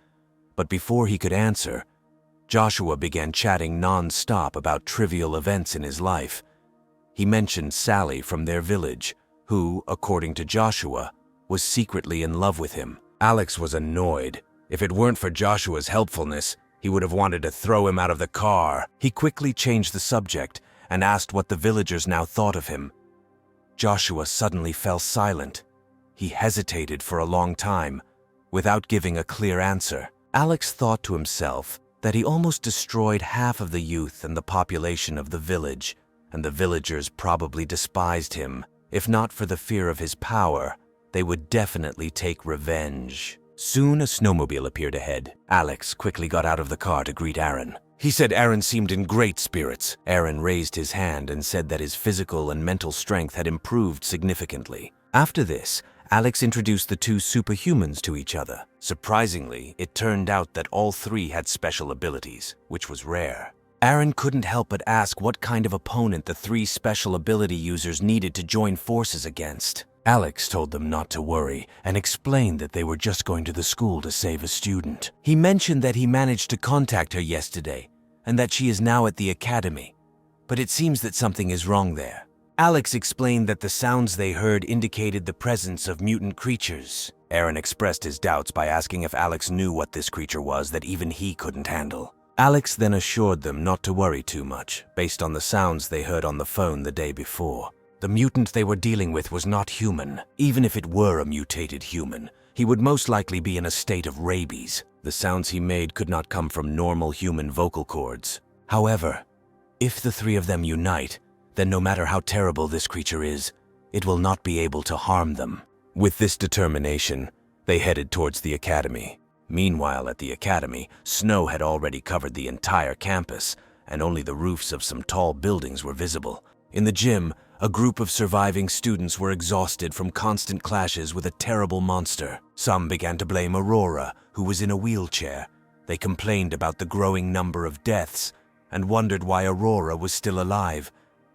A: But before he could answer, Joshua began chatting non-stop about trivial events in his life. He mentioned Sally from their village, who, according to Joshua, was secretly in love with him. Alex was annoyed. If it weren't for Joshua's helpfulness, he would have wanted to throw him out of the car. He quickly changed the subject and asked what the villagers now thought of him. Joshua suddenly fell silent. He hesitated for a long time, without giving a clear answer. Alex thought to himself that he almost destroyed half of the youth and the population of the village, and the villagers probably despised him. If not for the fear of his power, they would definitely take revenge. Soon a snowmobile appeared ahead. Alex quickly got out of the car to greet Aaron. He said Aaron seemed in great spirits. Aaron raised his hand and said that his physical and mental strength had improved significantly. After this, Alex introduced the two superhumans to each other. Surprisingly, it turned out that all three had special abilities, which was rare. Aaron couldn't help but ask what kind of opponent the three special ability users needed to join forces against. Alex told them not to worry and explained that they were just going to the school to save a student. He mentioned that he managed to contact her yesterday and that she is now at the academy, but it seems that something is wrong there. Alex explained that the sounds they heard indicated the presence of mutant creatures. Aaron expressed his doubts by asking if Alex knew what this creature was that even he couldn't handle. Alex then assured them not to worry too much, based on the sounds they heard on the phone the day before. The mutant they were dealing with was not human. Even if it were a mutated human, he would most likely be in a state of rabies. The sounds he made could not come from normal human vocal cords. However, if the three of them unite, then no matter how terrible this creature is, it will not be able to harm them. With this determination, they headed towards the academy. Meanwhile, at the academy, snow had already covered the entire campus, and only the roofs of some tall buildings were visible. In the gym, a group of surviving students were exhausted from constant clashes with a terrible monster. Some began to blame Aurora, who was in a wheelchair. They complained about the growing number of deaths and wondered why Aurora was still alive.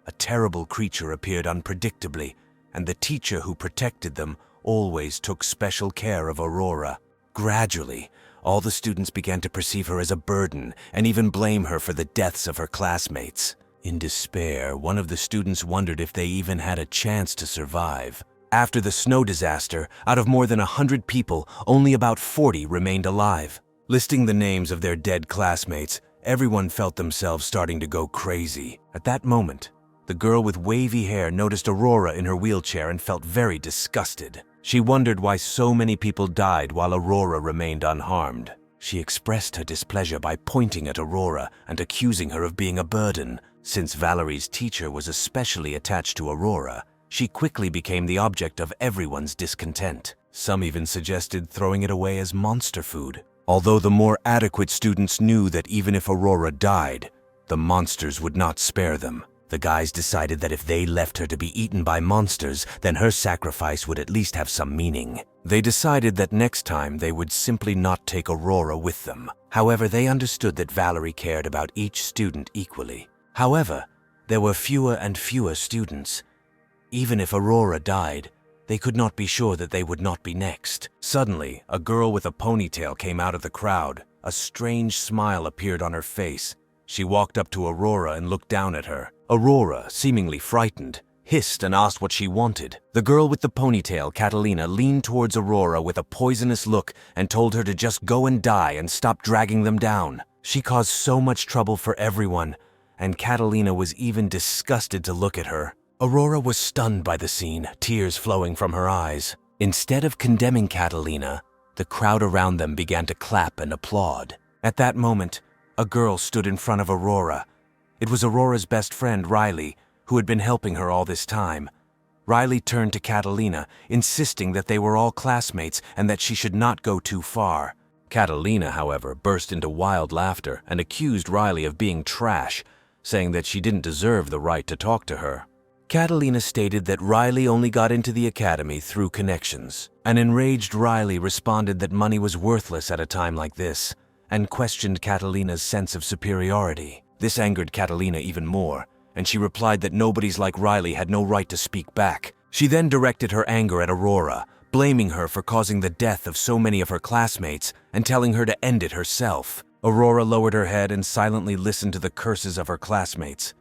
A: A terrible creature appeared unpredictably, and the teacher who protected them always took special care of Aurora. Gradually, all the students began to perceive her as a burden and even blame her for the deaths of her classmates. In despair, one of the students wondered if they even had a chance to survive. After the snow disaster, out of more than 100 people, only about 40 remained alive. Listing the names of their dead classmates, everyone felt themselves starting to go crazy. At that moment, the girl with wavy hair noticed Aurora in her wheelchair and felt very disgusted. She wondered why so many people died while Aurora remained unharmed. She expressed her displeasure by pointing at Aurora and accusing her of being a burden. Since Valerie's teacher was especially attached to Aurora, she quickly became the object of everyone's discontent. Some even suggested throwing it away as monster food. Although the more adequate students knew that even if Aurora died, the monsters would not spare them. The guys decided that if they left her to be eaten by monsters, then her sacrifice would at least have some meaning. They decided that next time they would simply not take Aurora with them. However, they understood that Valerie cared about each student equally. However, there were fewer and fewer students. Even if Aurora died, they could not be sure that they would not be next. Suddenly, a girl with a ponytail came out of the crowd. A strange smile appeared on her face. She walked up to Aurora and looked down at her. Aurora, seemingly frightened, hissed and asked what she wanted. The girl with the ponytail, Catalina, leaned towards Aurora with a poisonous look and told her to just go and die and stop dragging them down. She caused so much trouble for everyone, and Catalina was even disgusted to look at her. Aurora was stunned by the scene, tears flowing from her eyes. Instead of condemning Catalina, the crowd around them began to clap and applaud. At that moment, a girl stood in front of Aurora. It was Aurora's best friend, Riley, who had been helping her all this time. Riley turned to Catalina, insisting that they were all classmates and that she should not go too far. Catalina, however, burst into wild laughter and accused Riley of being trash, saying that she didn't deserve the right to talk to her. Catalina stated that Riley only got into the academy through connections. An enraged Riley responded that money was worthless at a time like this, and questioned Catalina's sense of superiority. This angered Catalina even more, and she replied that nobodies like Riley had no right to speak back. She then directed her anger at Aurora, blaming her for causing the death of so many of her classmates and telling her to end it herself. Aurora lowered her head and silently listened to the curses of her classmates.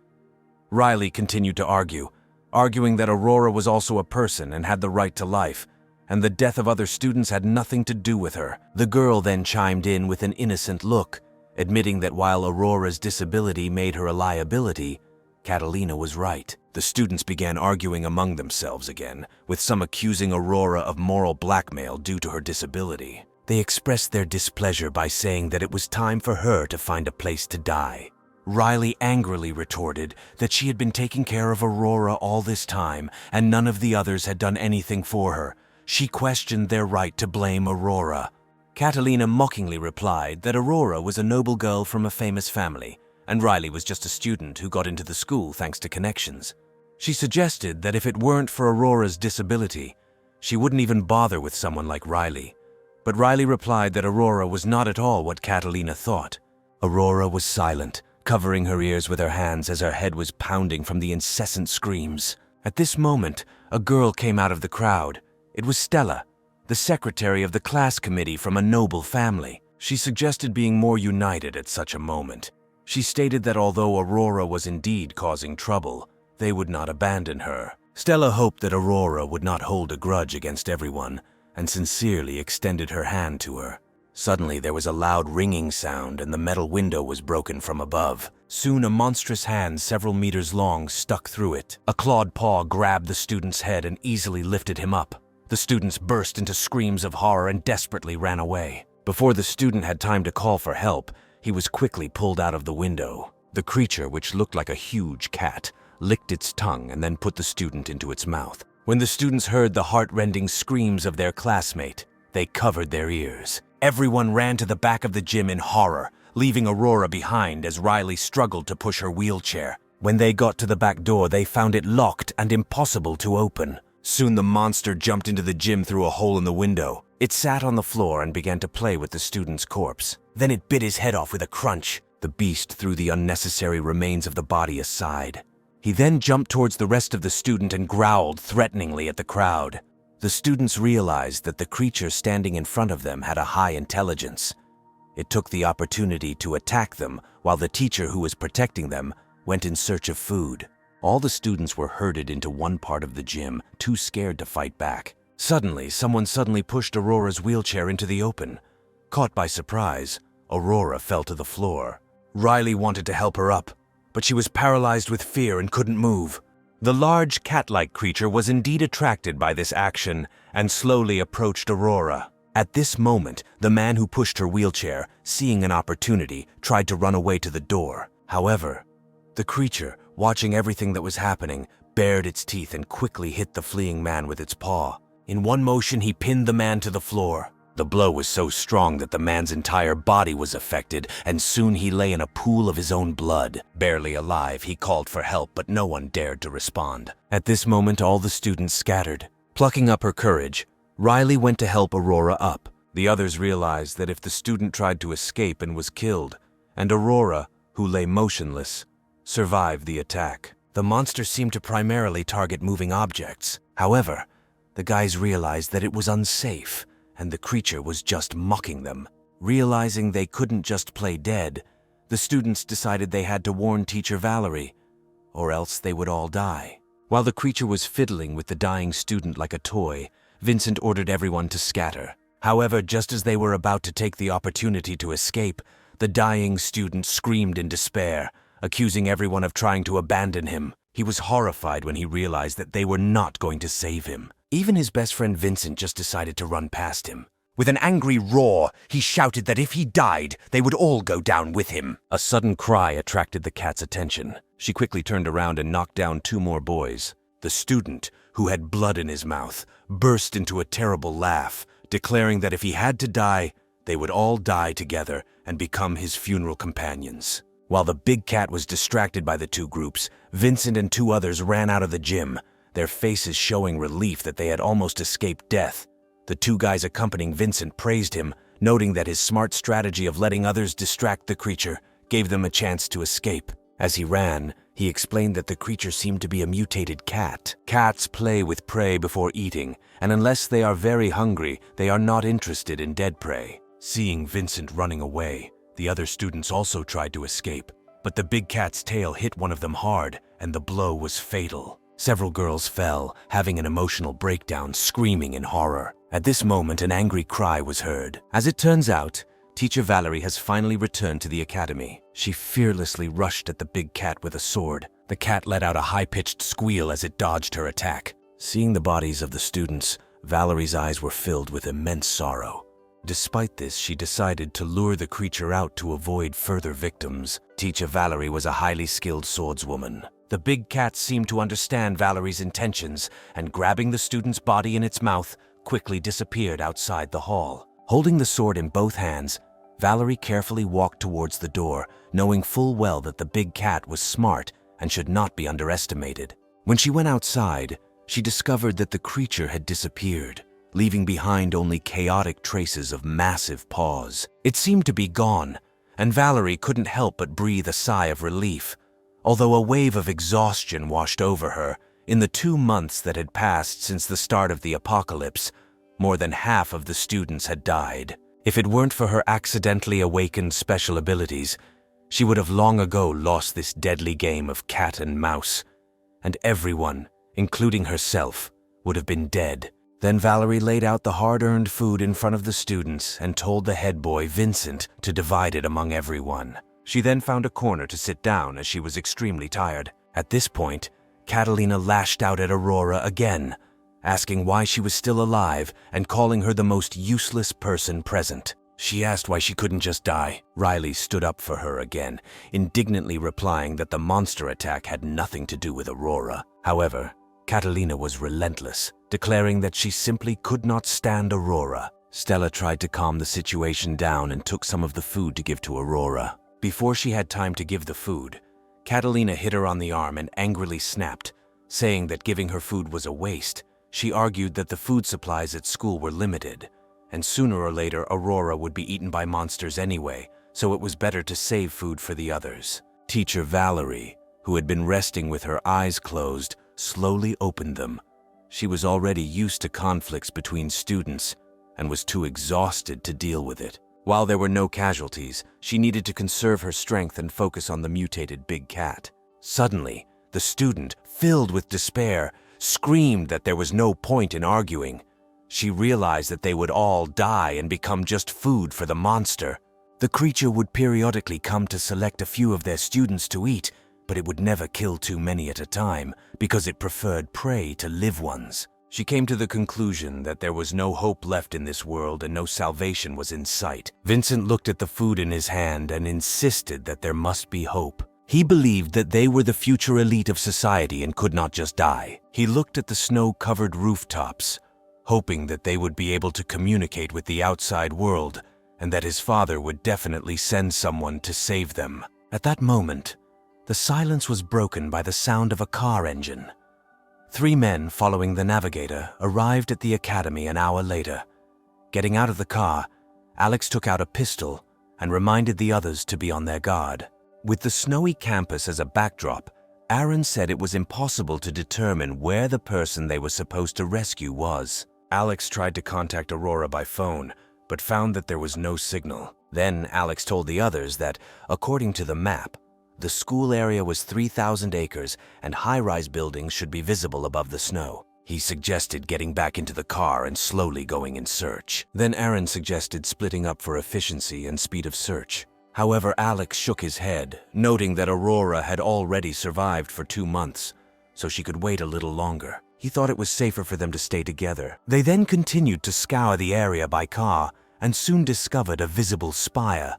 A: Riley continued to argue, arguing that Aurora was also a person and had the right to life, and the death of other students had nothing to do with her. The girl then chimed in with an innocent look, admitting that while Aurora's disability made her a liability, Catalina was right. The students began arguing among themselves again, with some accusing Aurora of moral blackmail due to her disability. They expressed their displeasure by saying that it was time for her to find a place to die. Riley angrily retorted that she had been taking care of Aurora all this time and none of the others had done anything for her. She questioned their right to blame Aurora. Catalina mockingly replied that Aurora was a noble girl from a famous family, and Riley was just a student who got into the school thanks to connections. She suggested that if it weren't for Aurora's disability, she wouldn't even bother with someone like Riley. But Riley replied that Aurora was not at all what Catalina thought. Aurora was silent, covering her ears with her hands as her head was pounding from the incessant screams. At this moment, a girl came out of the crowd. It was Stella, the secretary of the class committee from a noble family. She suggested being more united at such a moment. She stated that although Aurora was indeed causing trouble, they would not abandon her. Stella hoped that Aurora would not hold a grudge against everyone, and sincerely extended her hand to her. Suddenly there was a loud ringing sound and the metal window was broken from above. Soon a monstrous hand several meters long stuck through it. A clawed paw grabbed the student's head and easily lifted him up. The students burst into screams of horror and desperately ran away. Before the student had time to call for help, he was quickly pulled out of the window. The creature, which looked like a huge cat, licked its tongue and then put the student into its mouth. When the students heard the heart-rending screams of their classmate, they covered their ears. Everyone ran to the back of the gym in horror, leaving Aurora behind as Riley struggled to push her wheelchair. When they got to the back door, they found it locked and impossible to open. Soon the monster jumped into the gym through a hole in the window. It sat on the floor and began to play with the student's corpse. Then it bit his head off with a crunch. The beast threw the unnecessary remains of the body aside. He then jumped towards the rest of the student and growled threateningly at the crowd. The students realized that the creature standing in front of them had a high intelligence. It took the opportunity to attack them while the teacher who was protecting them went in search of food. All the students were herded into one part of the gym, too scared to fight back. Suddenly, someone pushed Aurora's wheelchair into the open. Caught by surprise, Aurora fell to the floor. Riley wanted to help her up, but she was paralyzed with fear and couldn't move. The large cat-like creature was indeed attracted by this action and slowly approached Aurora. At this moment, the man who pushed her wheelchair, seeing an opportunity, tried to run away to the door. However, the creature, watching everything that was happening, bared its teeth and quickly hit the fleeing man with its paw. In one motion, he pinned the man to the floor. The blow was so strong that the man's entire body was affected, and soon he lay in a pool of his own blood. Barely alive, he called for help, but no one dared to respond. At this moment, all the students scattered. Plucking up her courage, Riley went to help Aurora up. The others realized that if the student tried to escape and was killed, and Aurora, who lay motionless, survived the attack. The monster seemed to primarily target moving objects. However, the guys realized that it was unsafe, and the creature was just mocking them. Realizing they couldn't just play dead, the students decided they had to warn Teacher Valerie, or else they would all die. While the creature was fiddling with the dying student like a toy, Vincent ordered everyone to scatter. However, just as they were about to take the opportunity to escape, the dying student screamed in despair, accusing everyone of trying to abandon him. He was horrified when he realized that they were not going to save him. Even his best friend Vincent just decided to run past him. With an angry roar, he shouted that if he died, they would all go down with him. A sudden cry attracted the cat's attention. She quickly turned around and knocked down 2 more boys. The student, who had blood in his mouth, burst into a terrible laugh, declaring that if he had to die, they would all die together and become his funeral companions. While the big cat was distracted by the 2 groups, Vincent and 2 others ran out of the gym, their faces showing relief that they had almost escaped death. The 2 guys accompanying Vincent praised him, noting that his smart strategy of letting others distract the creature gave them a chance to escape. As he ran, he explained that the creature seemed to be a mutated cat. Cats play with prey before eating, and unless they are very hungry, they are not interested in dead prey. Seeing Vincent running away, the other students also tried to escape, but the big cat's tail hit one of them hard, and the blow was fatal. Several girls fell, having an emotional breakdown, screaming in horror. At this moment, an angry cry was heard. As it turns out, Teacher Valerie has finally returned to the academy. She fearlessly rushed at the big cat with a sword. The cat let out a high-pitched squeal as it dodged her attack. Seeing the bodies of the students, Valerie's eyes were filled with immense sorrow. Despite this, she decided to lure the creature out to avoid further victims. Teacher Valerie was a highly skilled swordswoman. The big cat seemed to understand Valerie's intentions, and grabbing the student's body in its mouth, quickly disappeared outside the hall. Holding the sword in both hands, Valerie carefully walked towards the door, knowing full well that the big cat was smart and should not be underestimated. When she went outside, she discovered that the creature had disappeared, leaving behind only chaotic traces of massive paws. It seemed to be gone, and Valerie couldn't help but breathe a sigh of relief. Although a wave of exhaustion washed over her, in the 2 months that had passed since the start of the apocalypse, more than half of the students had died. If it weren't for her accidentally awakened special abilities, she would have long ago lost this deadly game of cat and mouse, and everyone, including herself, would have been dead. Then Valerie laid out the hard-earned food in front of the students and told the head boy, Vincent, to divide it among everyone. She then found a corner to sit down as she was extremely tired. At this point, Catalina lashed out at Aurora again, asking why she was still alive and calling her the most useless person present. She asked why she couldn't just die. Riley stood up for her again, indignantly replying that the monster attack had nothing to do with Aurora. However, Catalina was relentless, declaring that she simply could not stand Aurora. Stella tried to calm the situation down and took some of the food to give to Aurora. Before she had time to give the food, Catalina hit her on the arm and angrily snapped, saying that giving her food was a waste. She argued that the food supplies at school were limited, and sooner or later Aurora would be eaten by monsters anyway, so it was better to save food for the others. Teacher Valerie, who had been resting with her eyes closed, slowly opened them. She was already used to conflicts between students and was too exhausted to deal with it. While there were no casualties, she needed to conserve her strength and focus on the mutated big cat. Suddenly, the student, filled with despair, screamed that there was no point in arguing. She realized that they would all die and become just food for the monster. The creature would periodically come to select a few of their students to eat, but it would never kill too many at a time because it preferred prey to live ones. She came to the conclusion that there was no hope left in this world and no salvation was in sight. Vincent looked at the food in his hand and insisted that there must be hope. He believed that they were the future elite of society and could not just die. He looked at the snow-covered rooftops, hoping that they would be able to communicate with the outside world and that his father would definitely send someone to save them. At that moment, the silence was broken by the sound of a car engine. 3 men following the navigator arrived at the academy an hour later. Getting out of the car, Alex took out a pistol and reminded the others to be on their guard. With the snowy campus as a backdrop, Aaron said it was impossible to determine where the person they were supposed to rescue was. Alex tried to contact Aurora by phone, but found that there was no signal. Then Alex told the others that, according to the map, the school area was 3,000 acres and high-rise buildings should be visible above the snow. He suggested getting back into the car and slowly going in search. Then Aaron suggested splitting up for efficiency and speed of search. However, Alex shook his head, noting that Aurora had already survived for 2 months, so she could wait a little longer. He thought it was safer for them to stay together. They then continued to scour the area by car and soon discovered a visible spire,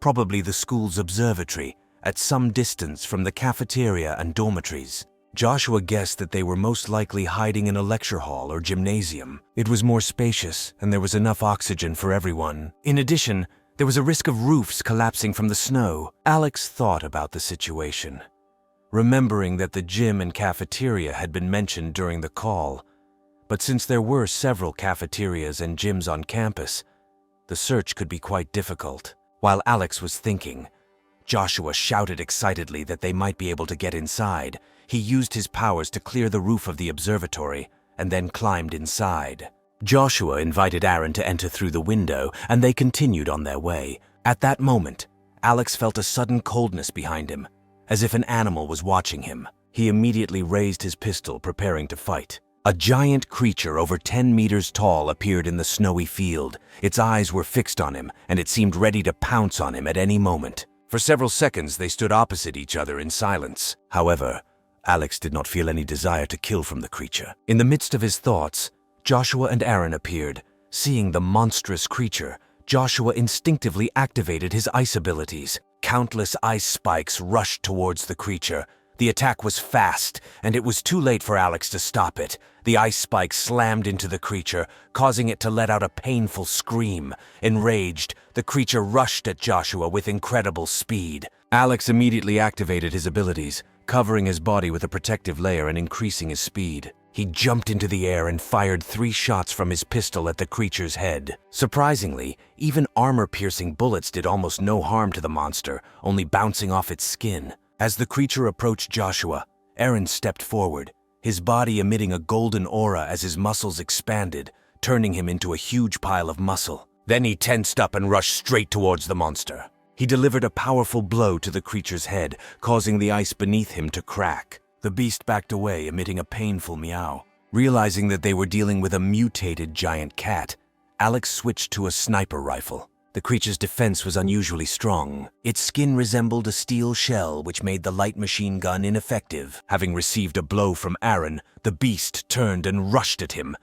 A: probably the school's observatory, at some distance from the cafeteria and dormitories. Joshua guessed that they were most likely hiding in a lecture hall or gymnasium. It was more spacious and there was enough oxygen for everyone. In addition, there was a risk of roofs collapsing from the snow. Alex thought about the situation, remembering that the gym and cafeteria had been mentioned during the call. But since there were several cafeterias and gyms on campus, the search could be quite difficult. While Alex was thinking, Joshua shouted excitedly that they might be able to get inside. He used his powers to clear the roof of the observatory and then climbed inside. Joshua invited Aaron to enter through the window, and they continued on their way. At that moment, Alex felt a sudden coldness behind him, as if an animal was watching him. He immediately raised his pistol, preparing to fight. A giant creature over 10 meters tall appeared in the snowy field. Its eyes were fixed on him, and it seemed ready to pounce on him at any moment. For several seconds, they stood opposite each other in silence. However, Alex did not feel any desire to kill from the creature. In the midst of his thoughts, Joshua and Aaron appeared. Seeing the monstrous creature, Joshua instinctively activated his ice abilities. Countless ice spikes rushed towards the creature. The attack was fast, and it was too late for Alex to stop it. The ice spikes slammed into the creature, causing it to let out a painful scream. Enraged, the creature rushed at Joshua with incredible speed. Alex immediately activated his abilities, covering his body with a protective layer and increasing his speed. He jumped into the air and fired 3 shots from his pistol at the creature's head. Surprisingly, even armor-piercing bullets did almost no harm to the monster, only bouncing off its skin. As the creature approached Joshua, Aaron stepped forward, his body emitting a golden aura as his muscles expanded, turning him into a huge pile of muscle. Then he tensed up and rushed straight towards the monster. He delivered a powerful blow to the creature's head, causing the ice beneath him to crack. The beast backed away, emitting a painful meow. Realizing that they were dealing with a mutated giant cat, Alex switched to a sniper rifle. The creature's defense was unusually strong. Its skin resembled a steel shell, which made the light machine gun ineffective. Having received a blow from Aaron, the beast turned and rushed at him.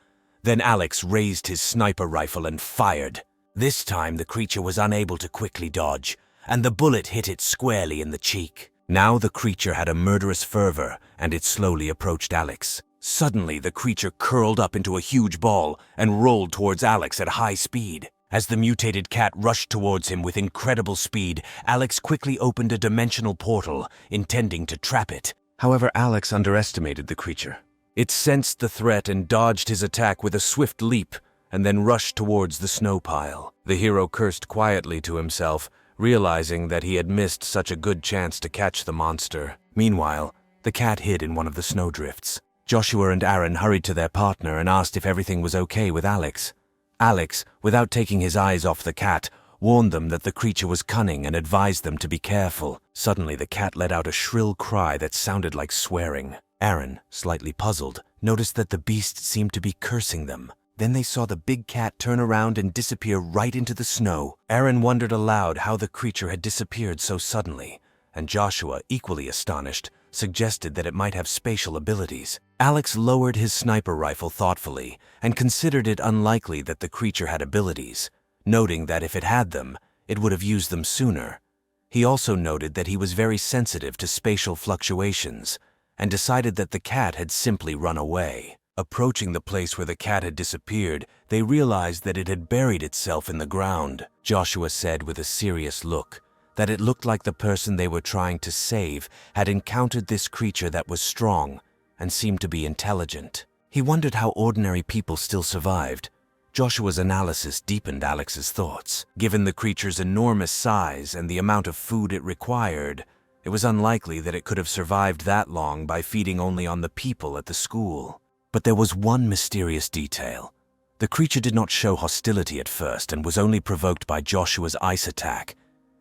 A: Then Alex raised his sniper rifle and fired. This time, the creature was unable to quickly dodge, and the bullet hit it squarely in the cheek. Now the creature had a murderous fervor, and it slowly approached Alex. Suddenly, the creature curled up into a huge ball and rolled towards Alex at high speed. As the mutated cat rushed towards him with incredible speed, Alex quickly opened a dimensional portal, intending to trap it. However, Alex underestimated the creature. It sensed the threat and dodged his attack with a swift leap, and then rushed towards the snow pile. The hero cursed quietly to himself, realizing that he had missed such a good chance to catch the monster. Meanwhile, the cat hid in one of the snowdrifts. Joshua and Aaron hurried to their partner and asked if everything was okay with Alex. Alex, without taking his eyes off the cat, warned them that the creature was cunning and advised them to be careful. Suddenly, the cat let out a shrill cry that sounded like swearing. Aaron, slightly puzzled, noticed that the beast seemed to be cursing them. Then they saw the big cat turn around and disappear right into the snow. Aaron wondered aloud how the creature had disappeared so suddenly, and Joshua, equally astonished, suggested that it might have spatial abilities. Alex lowered his sniper rifle thoughtfully and considered it unlikely that the creature had abilities, noting that if it had them, it would have used them sooner. He also noted that he was very sensitive to spatial fluctuations and decided that the cat had simply run away. Approaching the place where the cat had disappeared, they realized that it had buried itself in the ground. Joshua said with a serious look that it looked like the person they were trying to save had encountered this creature that was strong and seemed to be intelligent. He wondered how ordinary people still survived. Joshua's analysis deepened Alex's thoughts. Given the creature's enormous size and the amount of food it required, it was unlikely that it could have survived that long by feeding only on the people at the school. But there was one mysterious detail. The creature did not show hostility at first and was only provoked by Joshua's ice attack.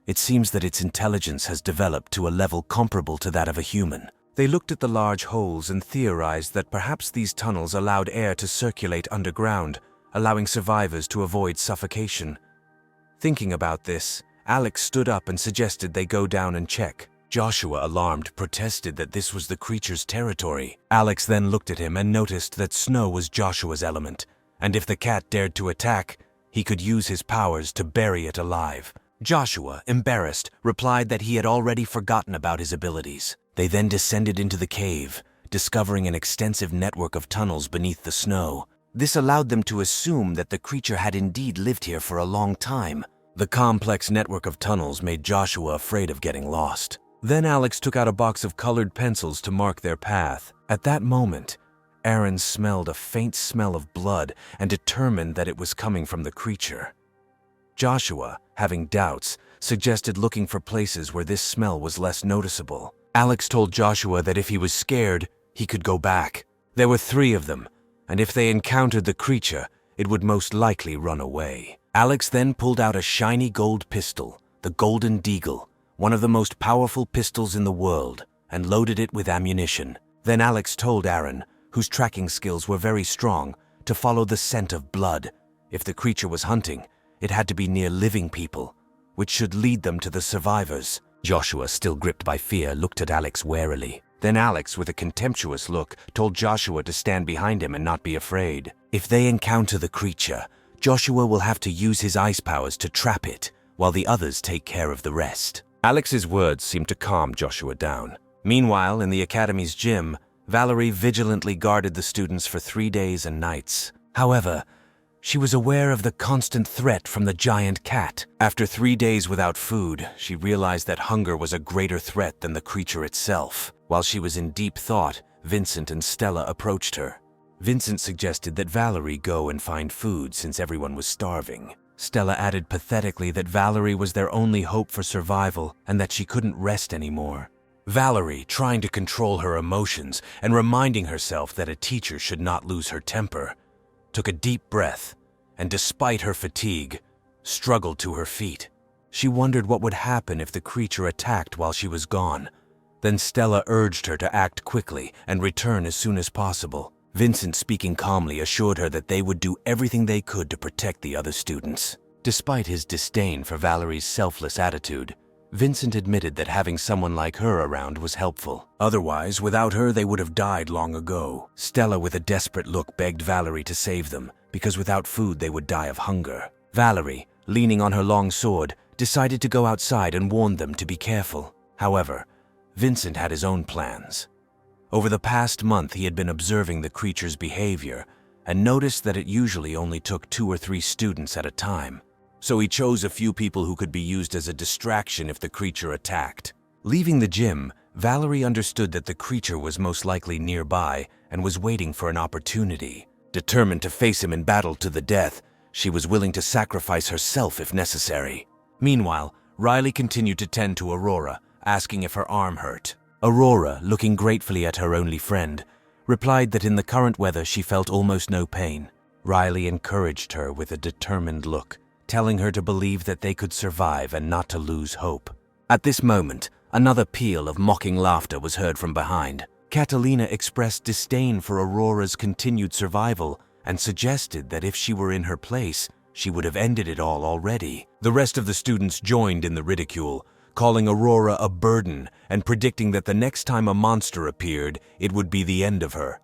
A: It seems that its intelligence has developed to a level comparable to that of a human. They looked at the large holes and theorized that perhaps these tunnels allowed air to circulate underground, allowing survivors to avoid suffocation. Thinking about this, Alex stood up and suggested they go down and check. Joshua, alarmed, protested that this was the creature's territory. Alex then looked at him and noticed that snow was Joshua's element, and if the cat dared to attack, he could use his powers to bury it alive. Joshua, embarrassed, replied that he had already forgotten about his abilities. They then descended into the cave, discovering an extensive network of tunnels beneath the snow. This allowed them to assume that the creature had indeed lived here for a long time. The complex network of tunnels made Joshua afraid of getting lost. Then Alex took out a box of colored pencils to mark their path. At that moment, Aaron smelled a faint smell of blood and determined that it was coming from the creature. Joshua, having doubts, suggested looking for places where this smell was less noticeable. Alex told Joshua that if he was scared, he could go back. There were 3 of them, and if they encountered the creature, it would most likely run away. Alex then pulled out a shiny gold pistol, the Golden Deagle, one of the most powerful pistols in the world, and loaded it with ammunition. Then Alex told Aaron, whose tracking skills were very strong, to follow the scent of blood. If the creature was hunting, it had to be near living people, which should lead them to the survivors. Joshua, still gripped by fear, looked at Alex warily. Then Alex, with a contemptuous look, told Joshua to stand behind him and not be afraid. If they encounter the creature, Joshua will have to use his ice powers to trap it, while the others take care of the rest. Alex's words seemed to calm Joshua down. Meanwhile, in the academy's gym, Valerie vigilantly guarded the students for 3 days and nights. However, she was aware of the constant threat from the giant cat. After 3 days without food, she realized that hunger was a greater threat than the creature itself. While she was in deep thought, Vincent and Stella approached her. Vincent suggested that Valerie go and find food since everyone was starving. Stella added pathetically that Valerie was their only hope for survival and that she couldn't rest anymore. Valerie, trying to control her emotions and reminding herself that a teacher should not lose her temper, took a deep breath and, despite her fatigue, struggled to her feet. She wondered what would happen if the creature attacked while she was gone. Then Stella urged her to act quickly and return as soon as possible. Vincent, speaking calmly, assured her that they would do everything they could to protect the other students. Despite his disdain for Valerie's selfless attitude, Vincent admitted that having someone like her around was helpful. Otherwise, without her, they would have died long ago. Stella, with a desperate look, begged Valerie to save them, because without food they would die of hunger. Valerie, leaning on her long sword, decided to go outside and warn them to be careful. However, Vincent had his own plans. Over the past month, he had been observing the creature's behavior and noticed that it usually only took 2 or 3 students at a time. So he chose a few people who could be used as a distraction if the creature attacked. Leaving the gym, Valerie understood that the creature was most likely nearby and was waiting for an opportunity. Determined to face him in battle to the death, she was willing to sacrifice herself if necessary. Meanwhile, Riley continued to tend to Aurora, asking if her arm hurt. Aurora, looking gratefully at her only friend, replied that in the current weather she felt almost no pain. Riley encouraged her with a determined look, telling her to believe that they could survive and not to lose hope. At this moment, another peal of mocking laughter was heard from behind. Catalina expressed disdain for Aurora's continued survival and suggested that if she were in her place, she would have ended it all already. The rest of the students joined in the ridicule, calling Aurora a burden and predicting that the next time a monster appeared, it would be the end of her.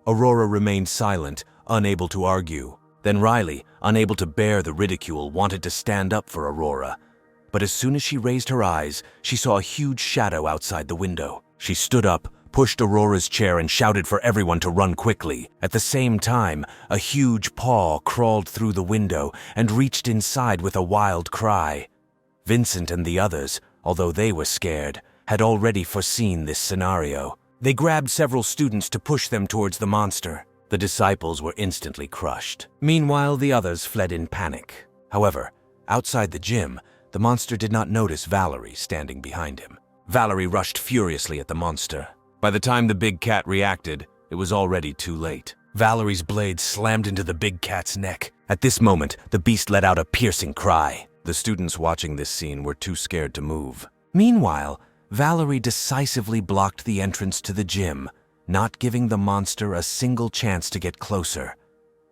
A: Aurora remained silent, unable to argue. Then Riley, unable to bear the ridicule, wanted to stand up for Aurora. But as soon as she raised her eyes, she saw a huge shadow outside the window. She stood up, pushed Aurora's chair, and shouted for everyone to run quickly. At the same time, a huge paw crawled through the window and reached inside with a wild cry. Vincent and the others, although they were scared, had already foreseen this scenario. They grabbed several students to push them towards the monster. The disciples were instantly crushed. Meanwhile, the others fled in panic. However, outside the gym, the monster did not notice Valerie standing behind him. Valerie rushed furiously at the monster. By the time the big cat reacted, it was already too late. Valerie's blade slammed into the big cat's neck. At this moment, the beast let out a piercing cry. The students watching this scene were too scared to move. Meanwhile, Valerie decisively blocked the entrance to the gym, not giving the monster a single chance to get closer.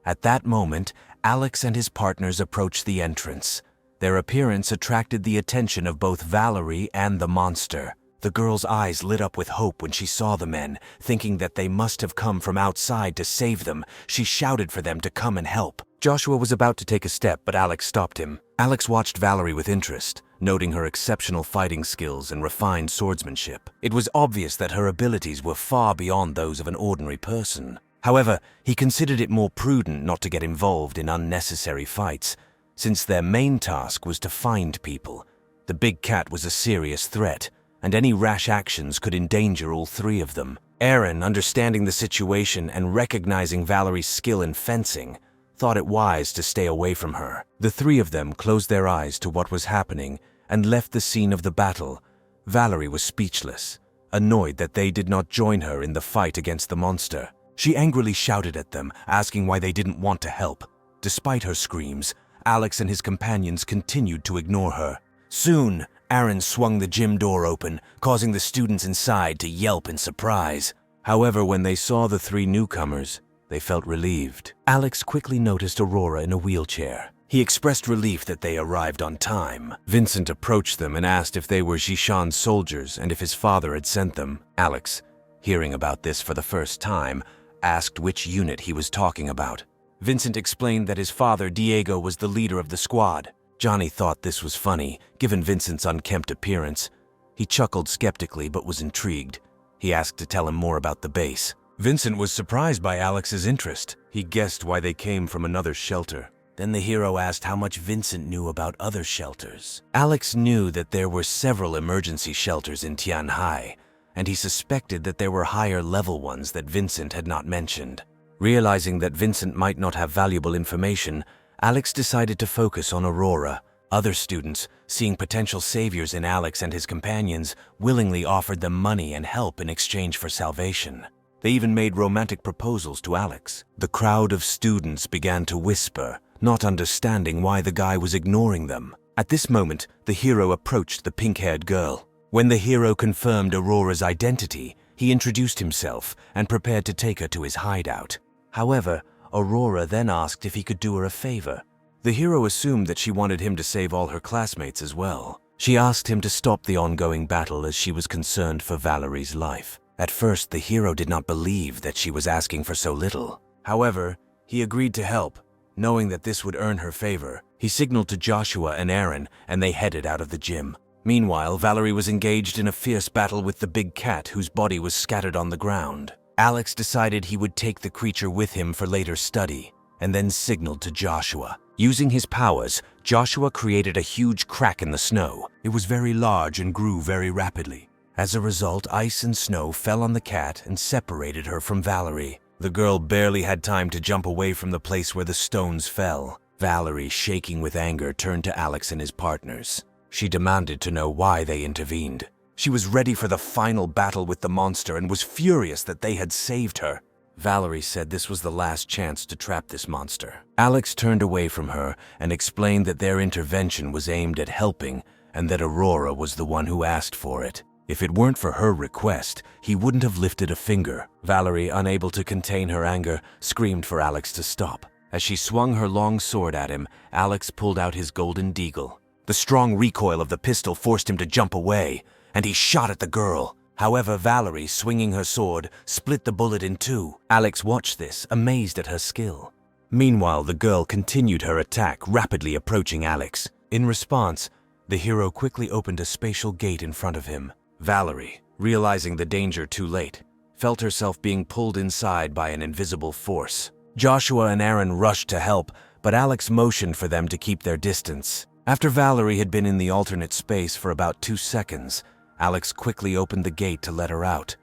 A: At that moment, Alex and his partners approached the entrance. Their appearance attracted the attention of both Valerie and the monster. The girl's eyes lit up with hope when she saw the men. Thinking that they must have come from outside to save them, she shouted for them to come and help. Joshua was about to take a step, but Alex stopped him. Alex watched Valerie with interest, noting her exceptional fighting skills and refined swordsmanship. It was obvious that her abilities were far beyond those of an ordinary person. However, he considered it more prudent not to get involved in unnecessary fights, since their main task was to find people. The big cat was a serious threat, and any rash actions could endanger all three of them. Aaron, understanding the situation and recognizing Valerie's skill in fencing, thought it wise to stay away from her. The three of them closed their eyes to what was happening and left the scene of the battle. Valerie was speechless, annoyed that they did not join her in the fight against the monster. She angrily shouted at them, asking why they didn't want to help. Despite her screams, Alex and his companions continued to ignore her. Soon, Aaron swung the gym door open, causing the students inside to yelp in surprise. However, when they saw the three newcomers, they felt relieved. Alex quickly noticed Aurora in a wheelchair. He expressed relief that they arrived on time. Vincent approached them and asked if they were Jishan's soldiers and if his father had sent them. Alex, hearing about this for the first time, asked which unit he was talking about. Vincent explained that his father, Diego, was the leader of the squad. Johnny thought this was funny, given Vincent's unkempt appearance. He chuckled skeptically but was intrigued. He asked to tell him more about the base. Vincent was surprised by Alex's interest. He guessed why they came from another shelter. Then the hero asked how much Vincent knew about other shelters. Alex knew that there were several emergency shelters in Tianhai, and he suspected that there were higher-level ones that Vincent had not mentioned. Realizing that Vincent might not have valuable information, Alex decided to focus on Aurora. Other students, seeing potential saviors in Alex and his companions, willingly offered them money and help in exchange for salvation. They even made romantic proposals to Alex. The crowd of students began to whisper, not understanding why the guy was ignoring them. At this moment, the hero approached the pink-haired girl. When the hero confirmed Aurora's identity, he introduced himself and prepared to take her to his hideout. However, Aurora then asked if he could do her a favor. The hero assumed that she wanted him to save all her classmates as well. She asked him to stop the ongoing battle as she was concerned for Valerie's life. At first, the hero did not believe that she was asking for so little. However, he agreed to help, knowing that this would earn her favor. He signaled to Joshua and Aaron, and they headed out of the gym. Meanwhile, Valerie was engaged in a fierce battle with the big cat whose body was scattered on the ground. Alex decided he would take the creature with him for later study, and then signaled to Joshua. Using his powers, Joshua created a huge crack in the snow. It was very large and grew very rapidly. As a result, ice and snow fell on the cat and separated her from Valerie. The girl barely had time to jump away from the place where the stones fell. Valerie, shaking with anger, turned to Alex and his partners. She demanded to know why they intervened. She was ready for the final battle with the monster and was furious that they had saved her. Valerie said this was the last chance to trap this monster. Alex turned away from her and explained that their intervention was aimed at helping and that Aurora was the one who asked for it. If it weren't for her request, he wouldn't have lifted a finger. Valerie, unable to contain her anger, screamed for Alex to stop. As she swung her long sword at him, Alex pulled out his golden deagle. The strong recoil of the pistol forced him to jump away, and he shot at the girl. However, Valerie, swinging her sword, split the bullet in two. Alex watched this, amazed at her skill. Meanwhile, the girl continued her attack, rapidly approaching Alex. In response, the hero quickly opened a spatial gate in front of him. Valerie, realizing the danger too late, felt herself being pulled inside by an invisible force. Joshua and Aaron rushed to help, but Alex motioned for them to keep their distance. After Valerie had been in the alternate space for about 2 seconds, Alex quickly opened the gate to let her out.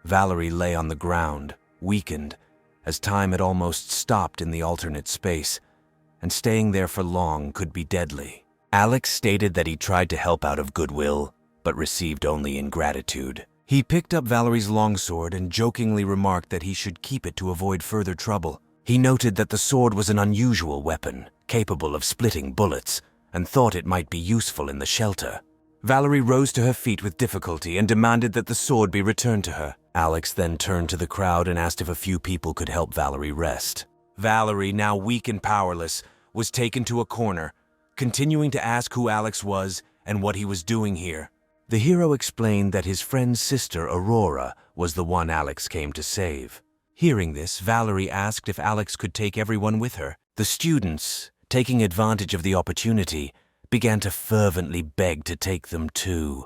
A: Valerie lay on the ground, weakened, as time had almost stopped in the alternate space, and staying there for long could be deadly. Alex stated that he tried to help out of goodwill, but received only ingratitude. He picked up Valerie's longsword and jokingly remarked that he should keep it to avoid further trouble. He noted that the sword was an unusual weapon, capable of splitting bullets, and thought it might be useful in the shelter. Valerie rose to her feet with difficulty and demanded that the sword be returned to her. Alex then turned to the crowd and asked if a few people could help Valerie rest. Valerie, now weak and powerless, was taken to a corner, continuing to ask who Alex was and what he was doing here. The hero explained that his friend's sister, Aurora, was the one Alex came to save. Hearing this, Valerie asked if Alex could take everyone with her. The students, taking advantage of the opportunity, began to fervently beg to take them too.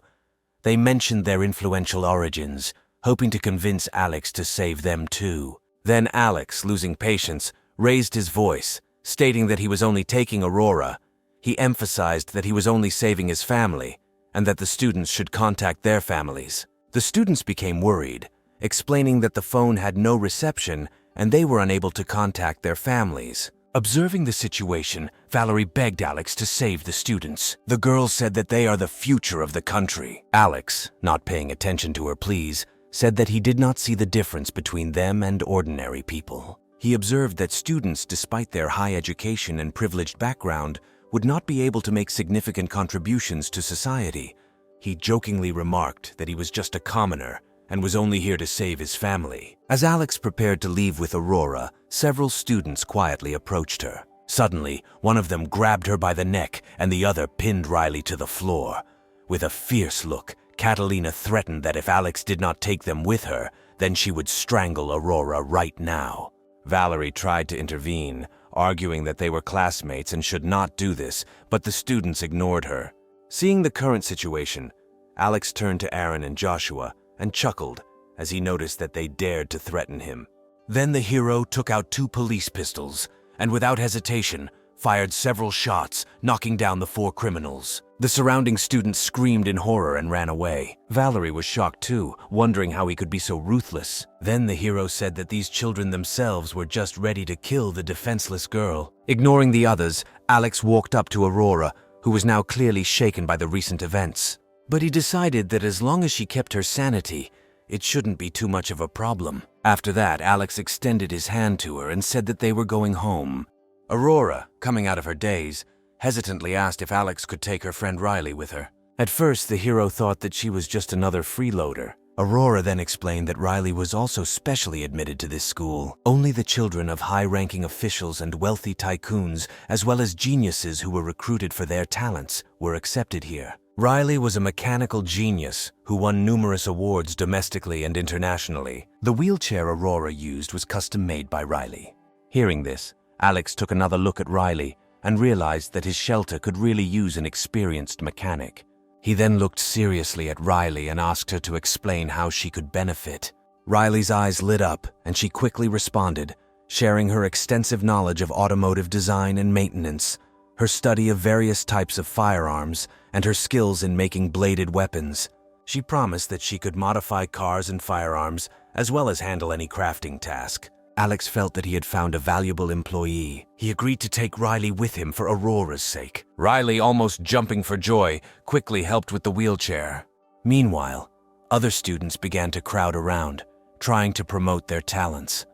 A: They mentioned their influential origins, hoping to convince Alex to save them too. Then Alex, losing patience, raised his voice, stating that he was only taking Aurora. He emphasized that he was only saving his family, and that the students should contact their families. The students became worried, explaining that the phone had no reception and they were unable to contact their families. Observing the situation, Valerie begged Alex to save the students. The girl said that they are the future of the country. Alex, not paying attention to her pleas, said that he did not see the difference between them and ordinary people. He observed that students, despite their high education and privileged background, would not be able to make significant contributions to society. He jokingly remarked that he was just a commoner and was only here to save his family. As Alex prepared to leave with Aurora, several students quietly approached her. Suddenly, one of them grabbed her by the neck and the other pinned Riley to the floor. With a fierce look, Catalina threatened that if Alex did not take them with her, then she would strangle Aurora right now. Valerie tried to intervene, arguing that they were classmates and should not do this, but the students ignored her. Seeing the current situation, Alex turned to Aaron and Joshua and chuckled as he noticed that they dared to threaten him. Then the hero took out 2 police pistols and without hesitation fired several shots, knocking down the 4 criminals. The surrounding students screamed in horror and ran away. Valerie was shocked too, wondering how he could be so ruthless. Then the hero said that these children themselves were just ready to kill the defenseless girl. Ignoring the others, Alex walked up to Aurora, who was now clearly shaken by the recent events. But he decided that as long as she kept her sanity, it shouldn't be too much of a problem. After that, Alex extended his hand to her and said that they were going home. Aurora, coming out of her daze, hesitantly asked if Alex could take her friend Riley with her. At first, the hero thought that she was just another freeloader. Aurora then explained that Riley was also specially admitted to this school. Only the children of high-ranking officials and wealthy tycoons, as well as geniuses who were recruited for their talents, were accepted here. Riley was a mechanical genius who won numerous awards domestically and internationally. The wheelchair Aurora used was custom-made by Riley. Hearing this, Alex took another look at Riley and realized that his shelter could really use an experienced mechanic. He then looked seriously at Riley and asked her to explain how she could benefit. Riley's eyes lit up and she quickly responded, sharing her extensive knowledge of automotive design and maintenance, her study of various types of firearms, and her skills in making bladed weapons. She promised that she could modify cars and firearms, as well as handle any crafting task. Alex felt that he had found a valuable employee. He agreed to take Riley with him for Aurora's sake. Riley, almost jumping for joy, quickly helped with the wheelchair. Meanwhile, other students began to crowd around, trying to promote their talents.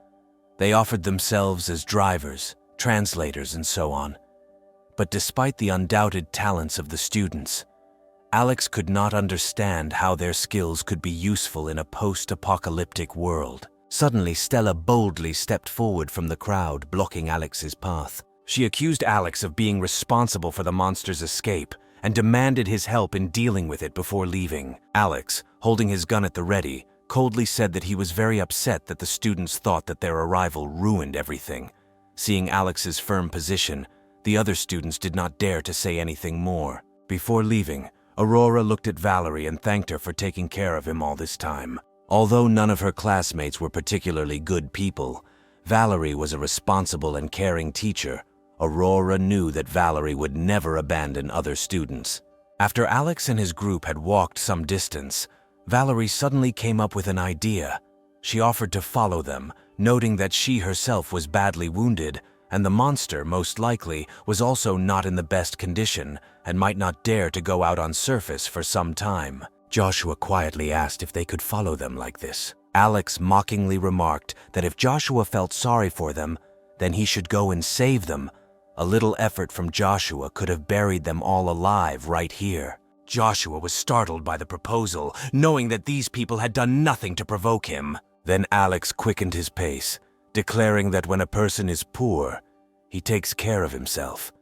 A: They offered themselves as drivers, translators, and so on. But despite the undoubted talents of the students, Alex could not understand how their skills could be useful in a post-apocalyptic world. Suddenly, Stella boldly stepped forward from the crowd, blocking Alex's path. She accused Alex of being responsible for the monster's escape and demanded his help in dealing with it before leaving. Alex, holding his gun at the ready, coldly said that he was very upset that the students thought that their arrival ruined everything. Seeing Alex's firm position, the other students did not dare to say anything more. Before leaving, Aurora looked at Valerie and thanked her for taking care of him all this time. Although none of her classmates were particularly good people, Valerie was a responsible and caring teacher. Aurora knew that Valerie would never abandon other students. After Alex and his group had walked some distance, Valerie suddenly came up with an idea. She offered to follow them, noting that she herself was badly wounded, and the monster, most likely, was also not in the best condition and might not dare to go out on surface for some time. Joshua quietly asked if they could follow them like this. Alex mockingly remarked that if Joshua felt sorry for them, then he should go and save them. A little effort from Joshua could have buried them all alive right here. Joshua was startled by the proposal, knowing that these people had done nothing to provoke him. Then Alex quickened his pace, declaring that when a person is poor, he takes care of himself.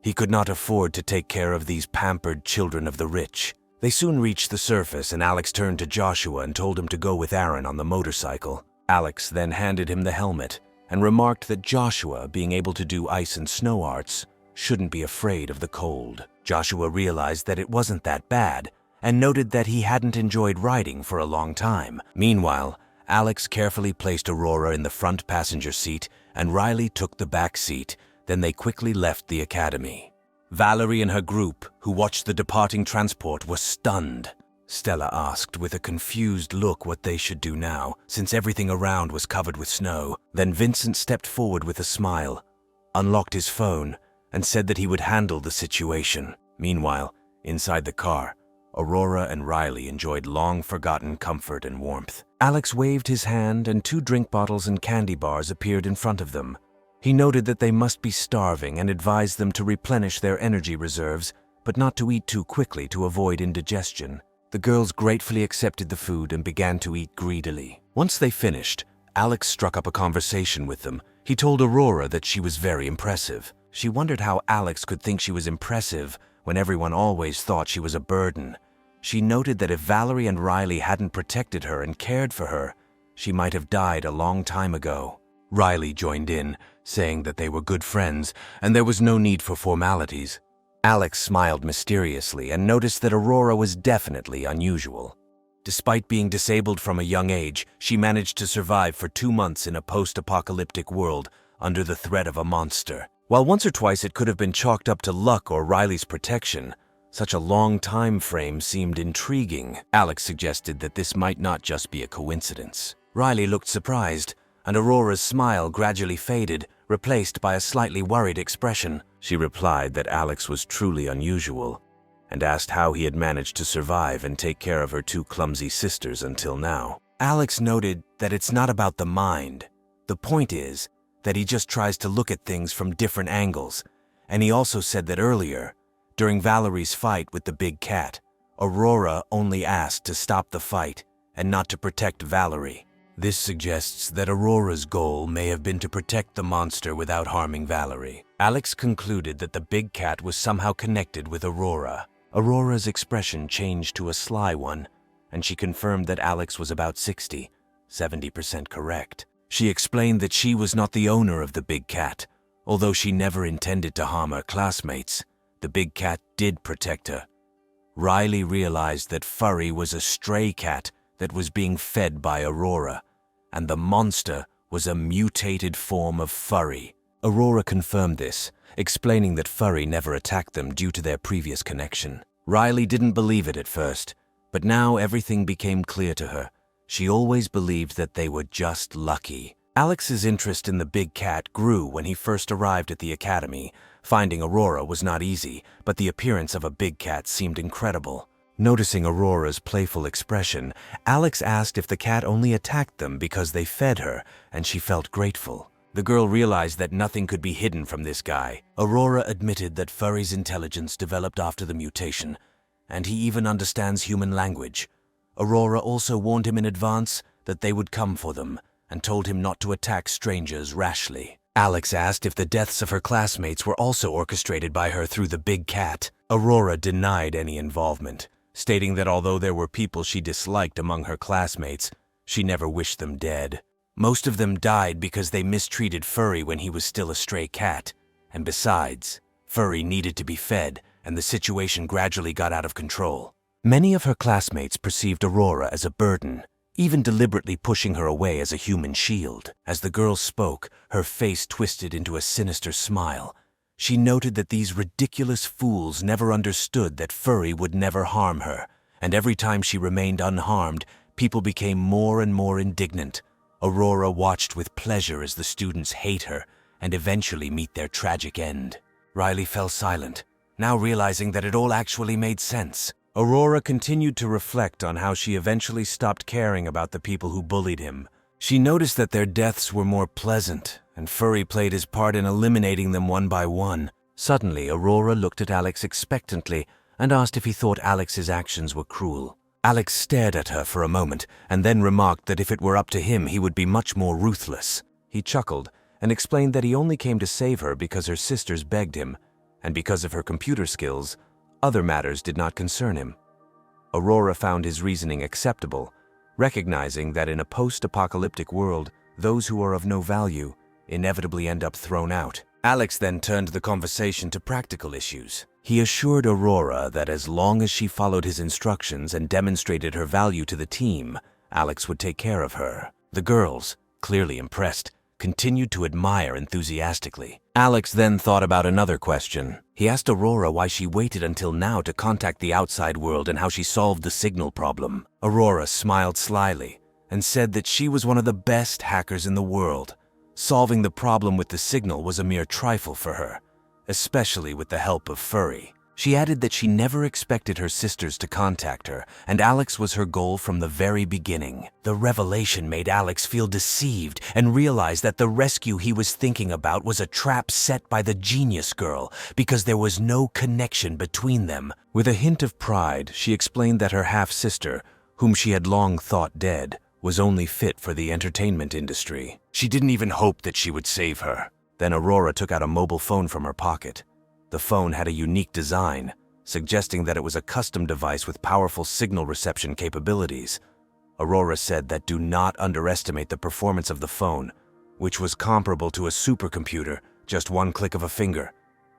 A: He could not afford to take care of these pampered children of the rich. They soon reached the surface, and Alex turned to Joshua and told him to go with Aaron on the motorcycle. Alex then handed him the helmet and remarked that Joshua, being able to do ice and snow arts, shouldn't be afraid of the cold. Joshua realized that it wasn't that bad and noted that he hadn't enjoyed riding for a long time. Meanwhile, Alex carefully placed Aurora in the front passenger seat and Riley took the back seat. Then they quickly left the academy. Valerie and her group, who watched the departing transport, were stunned. Stella asked with a confused look what they should do now, since everything around was covered with snow. Then Vincent stepped forward with a smile, unlocked his phone, and said that he would handle the situation. Meanwhile, inside the car, Aurora and Riley enjoyed long-forgotten comfort and warmth. Alex waved his hand and 2 drink bottles and candy bars appeared in front of them. He noted that they must be starving and advised them to replenish their energy reserves, but not to eat too quickly to avoid indigestion. The girls gratefully accepted the food and began to eat greedily. Once they finished, Alex struck up a conversation with them. He told Aurora that she was very impressive. She wondered how Alex could think she was impressive when everyone always thought she was a burden. She noted that if Valerie and Riley hadn't protected her and cared for her, she might have died a long time ago. Riley joined in, saying that they were good friends and there was no need for formalities. Alex smiled mysteriously and noticed that Aurora was definitely unusual. Despite being disabled from a young age, she managed to survive for 2 months in a post-apocalyptic world under the threat of a monster. While once or twice it could have been chalked up to luck or Riley's protection, such a long time frame seemed intriguing. Alex suggested that this might not just be a coincidence. Riley looked surprised, and Aurora's smile gradually faded, replaced by a slightly worried expression. She replied that Alex was truly unusual, and asked how he had managed to survive and take care of her 2 clumsy sisters until now. Alex noted that it's not about the mind. The point is that he just tries to look at things from different angles, and he also said that earlier, during Valerie's fight with the big cat, Aurora only asked to stop the fight and not to protect Valerie. This suggests that Aurora's goal may have been to protect the monster without harming Valerie. Alex concluded that the big cat was somehow connected with Aurora. Aurora's expression changed to a sly one, and she confirmed that Alex was about 70% correct. She explained that she was not the owner of the big cat. Although she never intended to harm her classmates, the big cat did protect her. Riley realized that Furry was a stray cat that was being fed by Aurora, and the monster was a mutated form of Furry. Aurora confirmed this, explaining that Furry never attacked them due to their previous connection. Riley didn't believe it at first, but now everything became clear to her. She always believed that they were just lucky. Alex's interest in the big cat grew when he first arrived at the academy. Finding Aurora was not easy, but the appearance of a big cat seemed incredible. Noticing Aurora's playful expression, Alex asked if the cat only attacked them because they fed her, and she felt grateful. The girl realized that nothing could be hidden from this guy. Aurora admitted that Furry's intelligence developed after the mutation, and he even understands human language. Aurora also warned him in advance that they would come for them, and told him not to attack strangers rashly. Alex asked if the deaths of her classmates were also orchestrated by her through the big cat. Aurora denied any involvement, stating that although there were people she disliked among her classmates, she never wished them dead. Most of them died because they mistreated Furry when he was still a stray cat, and besides, Furry needed to be fed, and the situation gradually got out of control. Many of her classmates perceived Aurora as a burden, even deliberately pushing her away as a human shield. As the girl spoke, her face twisted into a sinister smile. She noted that these ridiculous fools never understood that Furry would never harm her, and every time she remained unharmed, people became more and more indignant. Aurora watched with pleasure as the students hate her and eventually meet their tragic end. Riley fell silent, now realizing that it all actually made sense. Aurora continued to reflect on how she eventually stopped caring about the people who bullied him. She noticed that their deaths were more pleasant, and Furry played his part in eliminating them one by one. Suddenly, Aurora looked at Alex expectantly and asked if he thought Alex's actions were cruel. Alex stared at her for a moment and then remarked that if it were up to him, he would be much more ruthless. He chuckled and explained that he only came to save her because her sisters begged him, and because of her computer skills, other matters did not concern him. Aurora found his reasoning acceptable, recognizing that in a post-apocalyptic world, those who are of no value inevitably end up thrown out. Alex then turned the conversation to practical issues. He assured Aurora that as long as she followed his instructions and demonstrated her value to the team, Alex would take care of her. The girls, clearly impressed, continued to admire enthusiastically. Alex then thought about another question. He asked Aurora why she waited until now to contact the outside world and how she solved the signal problem. Aurora smiled slyly and said that she was one of the best hackers in the world. Solving the problem with the signal was a mere trifle for her, especially with the help of Furry. She added that she never expected her sisters to contact her, and Alex was her goal from the very beginning. The revelation made Alex feel deceived and realize that the rescue he was thinking about was a trap set by the genius girl because there was no connection between them. With a hint of pride, she explained that her half-sister, whom she had long thought dead, was only fit for the entertainment industry. She didn't even hope that she would save her. Then Aurora took out a mobile phone from her pocket. The phone had a unique design, suggesting that it was a custom device with powerful signal reception capabilities. Aurora said that do not underestimate the performance of the phone, which was comparable to a supercomputer, just one click of a finger,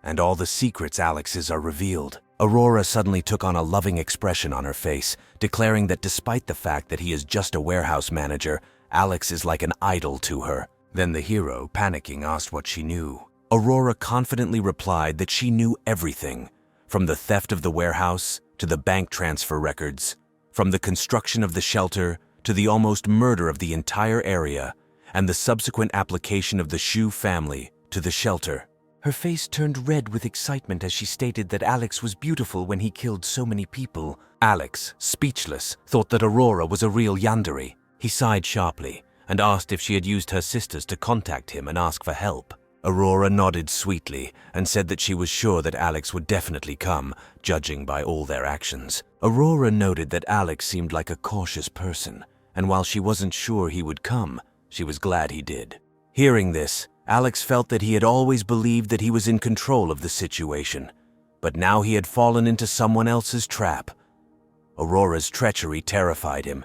A: and all the secrets Alex's are revealed. Aurora suddenly took on a loving expression on her face, declaring that despite the fact that he is just a warehouse manager, Alex is like an idol to her. Then the hero, panicking, asked what she knew. Aurora confidently replied that she knew everything, from the theft of the warehouse to the bank transfer records, from the construction of the shelter to the almost murder of the entire area, and the subsequent application of the Shu family to the shelter. Her face turned red with excitement as she stated that Alex was beautiful when he killed so many people. Alex, speechless, thought that Aurora was a real yandere. He sighed sharply and asked if she had used her sisters to contact him and ask for help. Aurora nodded sweetly and said that she was sure that Alex would definitely come, judging by all their actions. Aurora noted that Alex seemed like a cautious person, and while she wasn't sure he would come, she was glad he did. Hearing this, Alex felt that he had always believed that he was in control of the situation, but now he had fallen into someone else's trap. Aurora's treachery terrified him,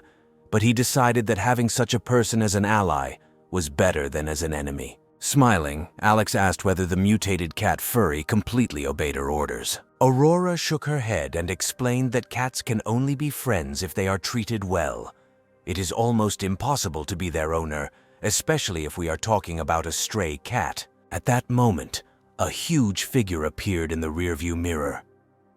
A: but he decided that having such a person as an ally was better than as an enemy. Smiling, Alex asked whether the mutated cat Furry completely obeyed her orders. Aurora shook her head and explained that cats can only be friends if they are treated well. It is almost impossible to be their owner, especially if we are talking about a stray cat. At that moment, a huge figure appeared in the rearview mirror.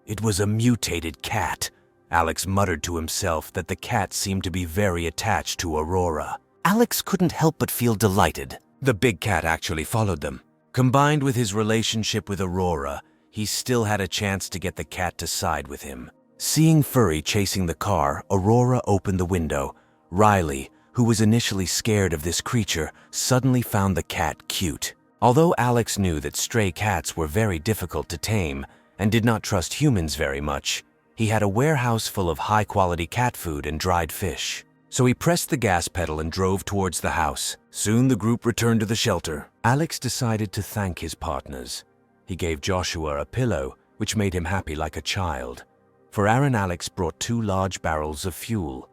A: It was a mutated cat. Alex muttered to himself that the cat seemed to be very attached to Aurora. Alex couldn't help but feel delighted. The big cat actually followed them. Combined with his relationship with Aurora, he still had a chance to get the cat to side with him. Seeing Furry chasing the car, Aurora opened the window. Riley, who was initially scared of this creature, suddenly found the cat cute. Although Alex knew that stray cats were very difficult to tame and did not trust humans very much, he had a warehouse full of high-quality cat food and dried fish. So he pressed the gas pedal and drove towards the house. Soon the group returned to the shelter. Alex decided to thank his partners. He gave Joshua a pillow, which made him happy like a child. For Aaron, Alex brought 2 large barrels of fuel.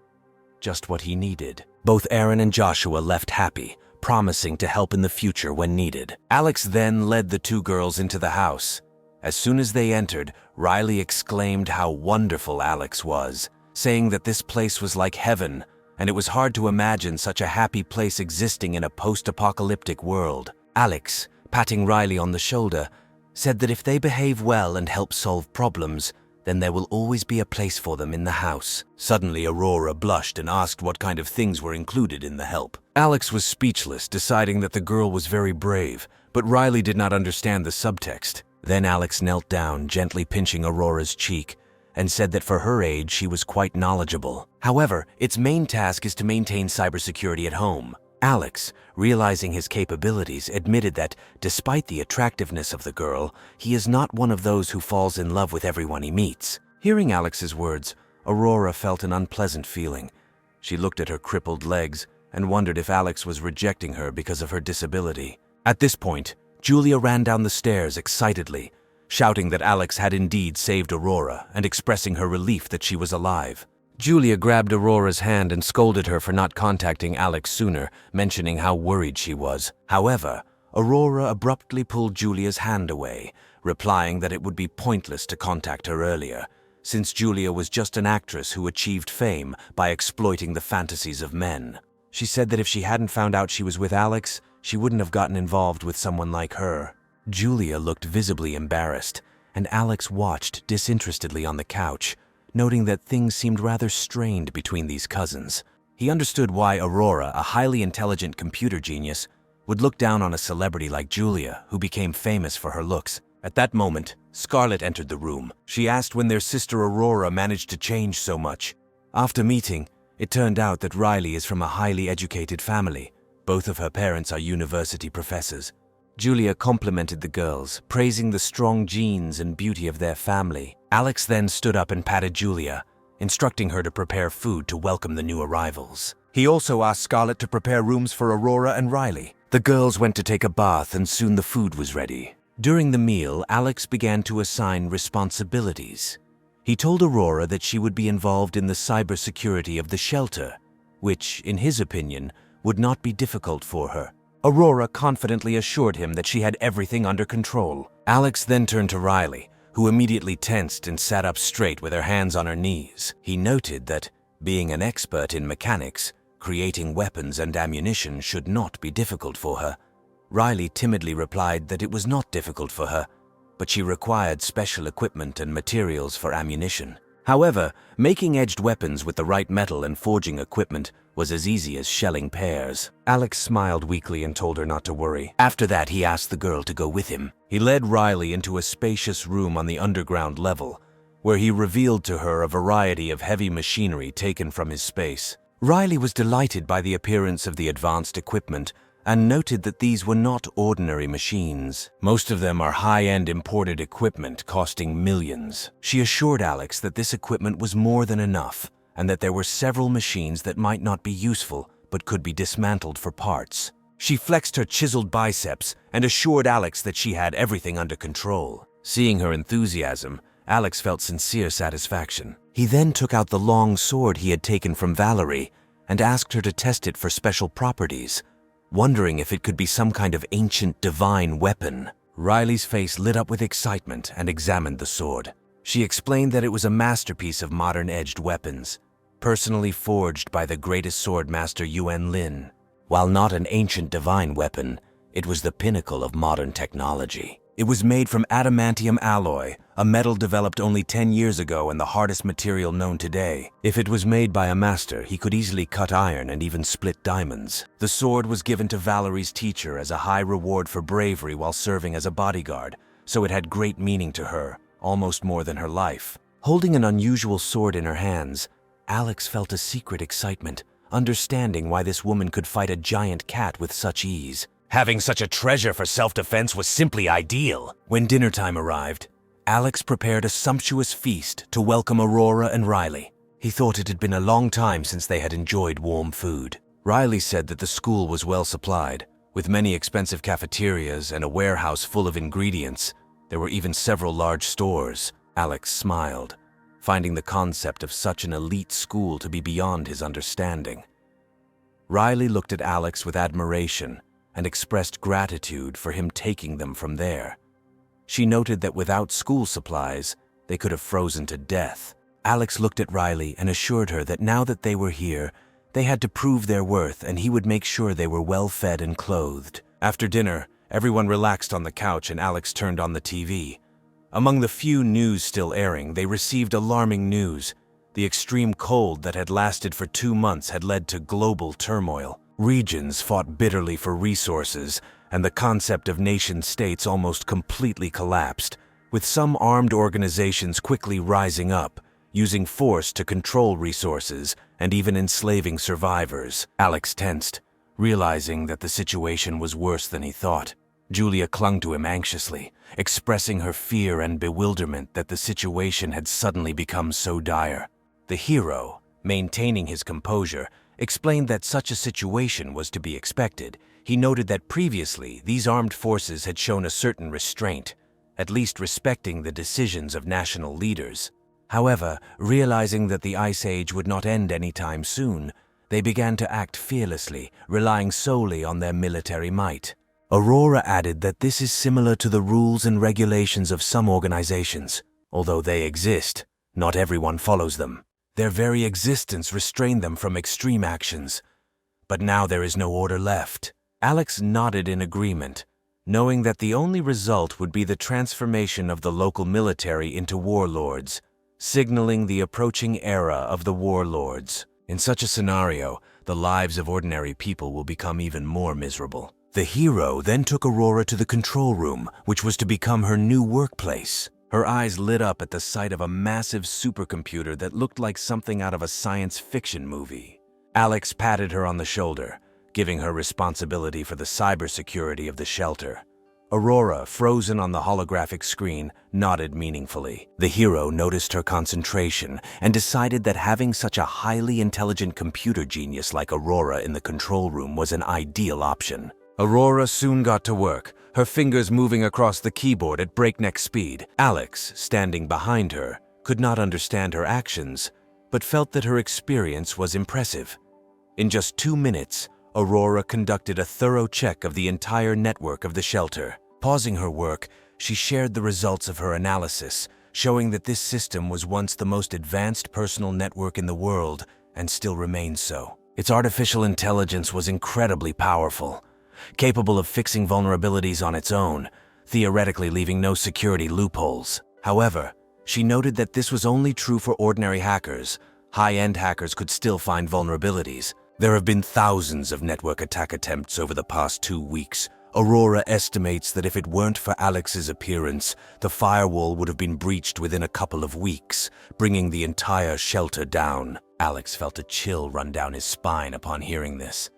A: Just what he needed. Both Aaron and Joshua left happy, promising to help in the future when needed. Alex then led the 2 girls into the house. As soon as they entered, Riley exclaimed how wonderful Alex was, saying that this place was like heaven, and it was hard to imagine such a happy place existing in a post-apocalyptic world. Alex, patting Riley on the shoulder, said that if they behave well and help solve problems, then there will always be a place for them in the house. Suddenly, Aurora blushed and asked what kind of things were included in the help. Alex was speechless, deciding that the girl was very brave, but Riley did not understand the subtext. Then Alex knelt down, gently pinching Aurora's cheek, and said that for her age, she was quite knowledgeable. However, its main task is to maintain cybersecurity at home. Alex, realizing his capabilities, admitted that, despite the attractiveness of the girl, he is not one of those who falls in love with everyone he meets. Hearing Alex's words, Aurora felt an unpleasant feeling. She looked at her crippled legs and wondered if Alex was rejecting her because of her disability. At this point, Julia ran down the stairs excitedly. shouting that Alex had indeed saved Aurora and expressing her relief that she was alive. Julia grabbed Aurora's hand and scolded her for not contacting Alex sooner, mentioning how worried she was. However, Aurora abruptly pulled Julia's hand away, replying that it would be pointless to contact her earlier, since Julia was just an actress who achieved fame by exploiting the fantasies of men. She said that if she hadn't found out she was with Alex, she wouldn't have gotten involved with someone like her. Julia looked visibly embarrassed, and Alex watched disinterestedly on the couch, noting that things seemed rather strained between these cousins. He understood why Aurora, a highly intelligent computer genius, would look down on a celebrity like Julia, who became famous for her looks. At that moment, Scarlett entered the room. She asked when their sister Aurora managed to change so much. After meeting, it turned out that Riley is from a highly educated family. Both of her parents are university professors. Julia complimented the girls, praising the strong genes and beauty of their family. Alex then stood up and patted Julia, instructing her to prepare food to welcome the new arrivals. He also asked Scarlett to prepare rooms for Aurora and Riley. The girls went to take a bath and soon the food was ready. During the meal, Alex began to assign responsibilities. He told Aurora that she would be involved in the cybersecurity of the shelter, which, in his opinion, would not be difficult for her. Aurora confidently assured him that she had everything under control. Alex then turned to Riley, who immediately tensed and sat up straight with her hands on her knees. He noted that, being an expert in mechanics, creating weapons and ammunition should not be difficult for her. Riley timidly replied that it was not difficult for her, but she required special equipment and materials for ammunition. However, making edged weapons with the right metal and forging equipment was as easy as shelling pears. Alex smiled weakly and told her not to worry. After that, he asked the girl to go with him. He led Riley into a spacious room on the underground level, where he revealed to her a variety of heavy machinery taken from his space. Riley was delighted by the appearance of the advanced equipment and noted that these were not ordinary machines. Most of them are high-end imported equipment costing millions. She assured Alex that this equipment was more than enough, and that there were several machines that might not be useful but could be dismantled for parts. She flexed her chiseled biceps and assured Alex that she had everything under control. Seeing her enthusiasm, Alex felt sincere satisfaction. He then took out the long sword he had taken from Valerie and asked her to test it for special properties, wondering if it could be some kind of ancient divine weapon. Riley's face lit up with excitement and examined the sword. She explained that it was a masterpiece of modern edged weapons, personally forged by the greatest sword master Yuan Lin. While not an ancient divine weapon, it was the pinnacle of modern technology. It was made from adamantium alloy, a metal developed only 10 years ago and the hardest material known today. If it was made by a master, he could easily cut iron and even split diamonds. The sword was given to Valerie's teacher as a high reward for bravery while serving as a bodyguard, so it had great meaning to her, almost more than her life. Holding an unusual sword in her hands, Alex felt a secret excitement, understanding why this woman could fight a giant cat with such ease. Having such a treasure for self-defense was simply ideal. When dinner time arrived, Alex prepared a sumptuous feast to welcome Aurora and Riley. He thought it had been a long time since they had enjoyed warm food. Riley said that the school was well supplied, with many expensive cafeterias and a warehouse full of ingredients. There were even several large stores. Alex smiled, finding the concept of such an elite school to be beyond his understanding. Riley looked at Alex with admiration and expressed gratitude for him taking them from there. She noted that without school supplies, they could have frozen to death. Alex looked at Riley and assured her that now that they were here, they had to prove their worth and he would make sure they were well fed and clothed. After dinner, everyone relaxed on the couch and Alex turned on the TV. Among the few news still airing, they received alarming news. The extreme cold that had lasted for 2 months had led to global turmoil. Regions fought bitterly for resources, and the concept of nation-states almost completely collapsed, with some armed organizations quickly rising up, using force to control resources and even enslaving survivors. Alex tensed, realizing that the situation was worse than he thought. Julia clung to him anxiously, expressing her fear and bewilderment that the situation had suddenly become so dire. The hero, maintaining his composure, explained that such a situation was to be expected. He noted that previously, these armed forces had shown a certain restraint, at least respecting the decisions of national leaders. However, realizing that the Ice Age would not end anytime soon, they began to act fearlessly, relying solely on their military might. Aurora added that this is similar to the rules and regulations of some organizations. Although they exist, not everyone follows them. Their very existence restrained them from extreme actions. But now there is no order left. Alex nodded in agreement, knowing that the only result would be the transformation of the local military into warlords, signaling the approaching era of the warlords. In such a scenario, the lives of ordinary people will become even more miserable. The hero then took Aurora to the control room, which was to become her new workplace. Her eyes lit up at the sight of a massive supercomputer that looked like something out of a science fiction movie. Alex patted her on the shoulder, giving her responsibility for the cybersecurity of the shelter. Aurora, frozen on the holographic screen, nodded meaningfully. The hero noticed her concentration and decided that having such a highly intelligent computer genius like Aurora in the control room was an ideal option. Aurora soon got to work, her fingers moving across the keyboard at breakneck speed. Alex, standing behind her, could not understand her actions, but felt that her experience was impressive. In just 2 minutes, Aurora conducted a thorough check of the entire network of the shelter. Pausing her work, she shared the results of her analysis, showing that this system was once the most advanced personal network in the world and still remains so. Its artificial intelligence was incredibly powerful, capable of fixing vulnerabilities on its own, theoretically leaving no security loopholes. However, she noted that this was only true for ordinary hackers. High-end hackers could still find vulnerabilities. There have been thousands of network attack attempts over the past 2 weeks. Aurora estimates that if it weren't for Alex's appearance, the firewall would have been breached within a couple of weeks, bringing the entire shelter down. Alex felt a chill run down his spine upon hearing this.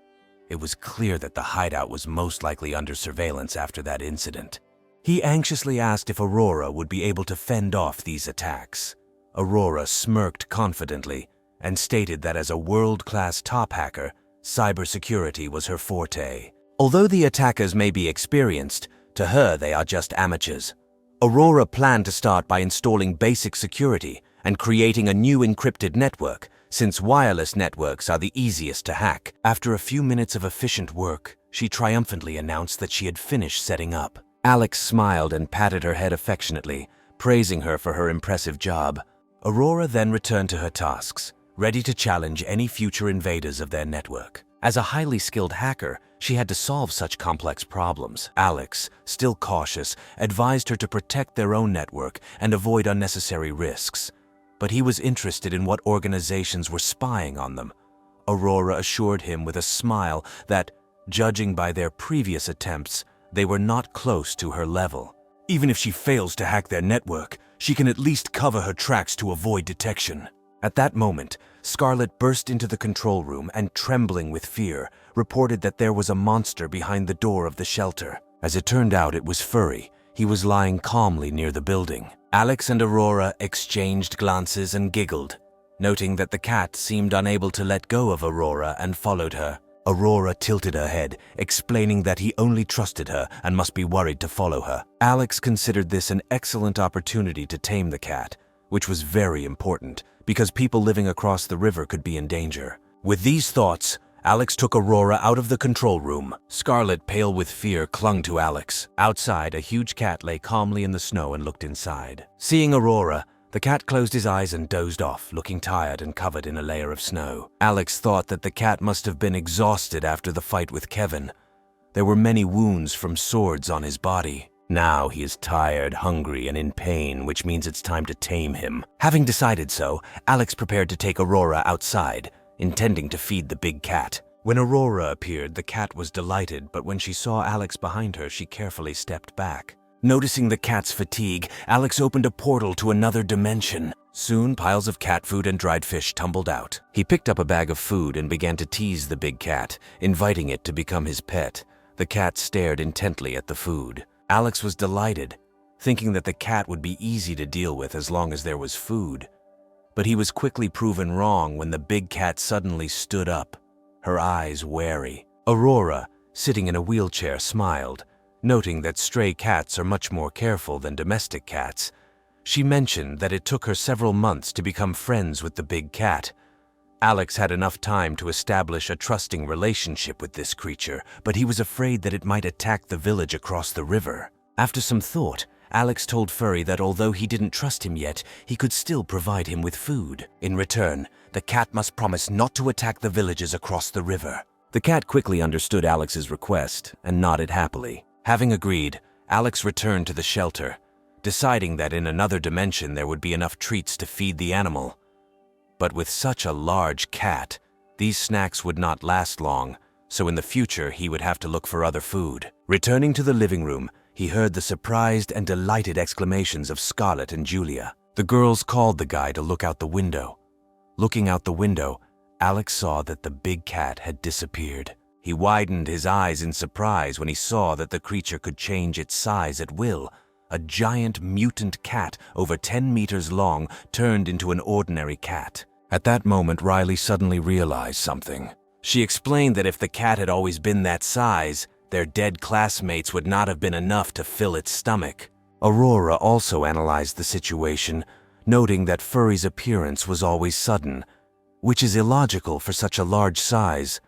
A: It was clear that the hideout was most likely under surveillance after that incident. He anxiously asked if Aurora would be able to fend off these attacks. Aurora smirked confidently and stated that as a world-class top hacker, cybersecurity was her forte. Although the attackers may be experienced, to her they are just amateurs. Aurora planned to start by installing basic security and creating a new encrypted network, since wireless networks are the easiest to hack. After a few minutes of efficient work, she triumphantly announced that she had finished setting up. Alex smiled and patted her head affectionately, praising her for her impressive job. Aurora then returned to her tasks, ready to challenge any future invaders of their network. As a highly skilled hacker, she had to solve such complex problems. Alex, still cautious, advised her to protect their own network and avoid unnecessary risks. But he was interested in what organizations were spying on them. Aurora assured him with a smile that, judging by their previous attempts, they were not close to her level. Even if she fails to hack their network, she can at least cover her tracks to avoid detection. At that moment, Scarlet burst into the control room and, trembling with fear, reported that there was a monster behind the door of the shelter. As it turned out, it was Furry. He was lying calmly near the building. Alex and Aurora exchanged glances and giggled, noting that the cat seemed unable to let go of Aurora and followed her. Aurora tilted her head, explaining that he only trusted her and must be worried to follow her. Alex considered this an excellent opportunity to tame the cat, which was very important because people living across the river could be in danger. With these thoughts, Alex took Aurora out of the control room. Scarlet, pale with fear, clung to Alex. Outside, a huge cat lay calmly in the snow and looked inside. Seeing Aurora, the cat closed his eyes and dozed off, looking tired and covered in a layer of snow. Alex thought that the cat must have been exhausted after the fight with Kevin. There were many wounds from swords on his body. Now he is tired, hungry, and in pain, which means it's time to tame him. Having decided so, Alex prepared to take Aurora outside, intending to feed the big cat. When Aurora appeared, the cat was delighted, but when she saw Alex behind her, she carefully stepped back. Noticing the cat's fatigue, Alex opened a portal to another dimension. Soon, piles of cat food and dried fish tumbled out. He picked up a bag of food and began to tease the big cat, inviting it to become his pet. The cat stared intently at the food. Alex was delighted, thinking that the cat would be easy to deal with as long as there was food. But he was quickly proven wrong when the big cat suddenly stood up, her eyes wary. Aurora, sitting in a wheelchair, smiled, Noting that stray cats are much more careful than domestic cats, she mentioned that it took her several months to become friends with the big cat. Alex had enough time to establish a trusting relationship with this creature, but he was afraid that it might attack the village across the river. After some thought, Alex told Furry that although he didn't trust him yet, he could still provide him with food. In return, the cat must promise not to attack the villages across the river. The cat quickly understood Alex's request and nodded happily. Having agreed, Alex returned to the shelter, deciding that in another dimension there would be enough treats to feed the animal. But with such a large cat, these snacks would not last long, so in the future he would have to look for other food. Returning to the living room, he heard the surprised and delighted exclamations of Scarlett and Julia. The girls called the guy to look out the window. Looking out the window, Alex saw that the big cat had disappeared. He widened his eyes in surprise when he saw that the creature could change its size at will. A giant mutant cat over 10 meters long turned into an ordinary cat. At that moment, Riley suddenly realized something. She explained that if the cat had always been that size, their dead classmates would not have been enough to fill its stomach. Aurora also analyzed the situation, noting that Furry's appearance was always sudden, which is illogical for such a large size.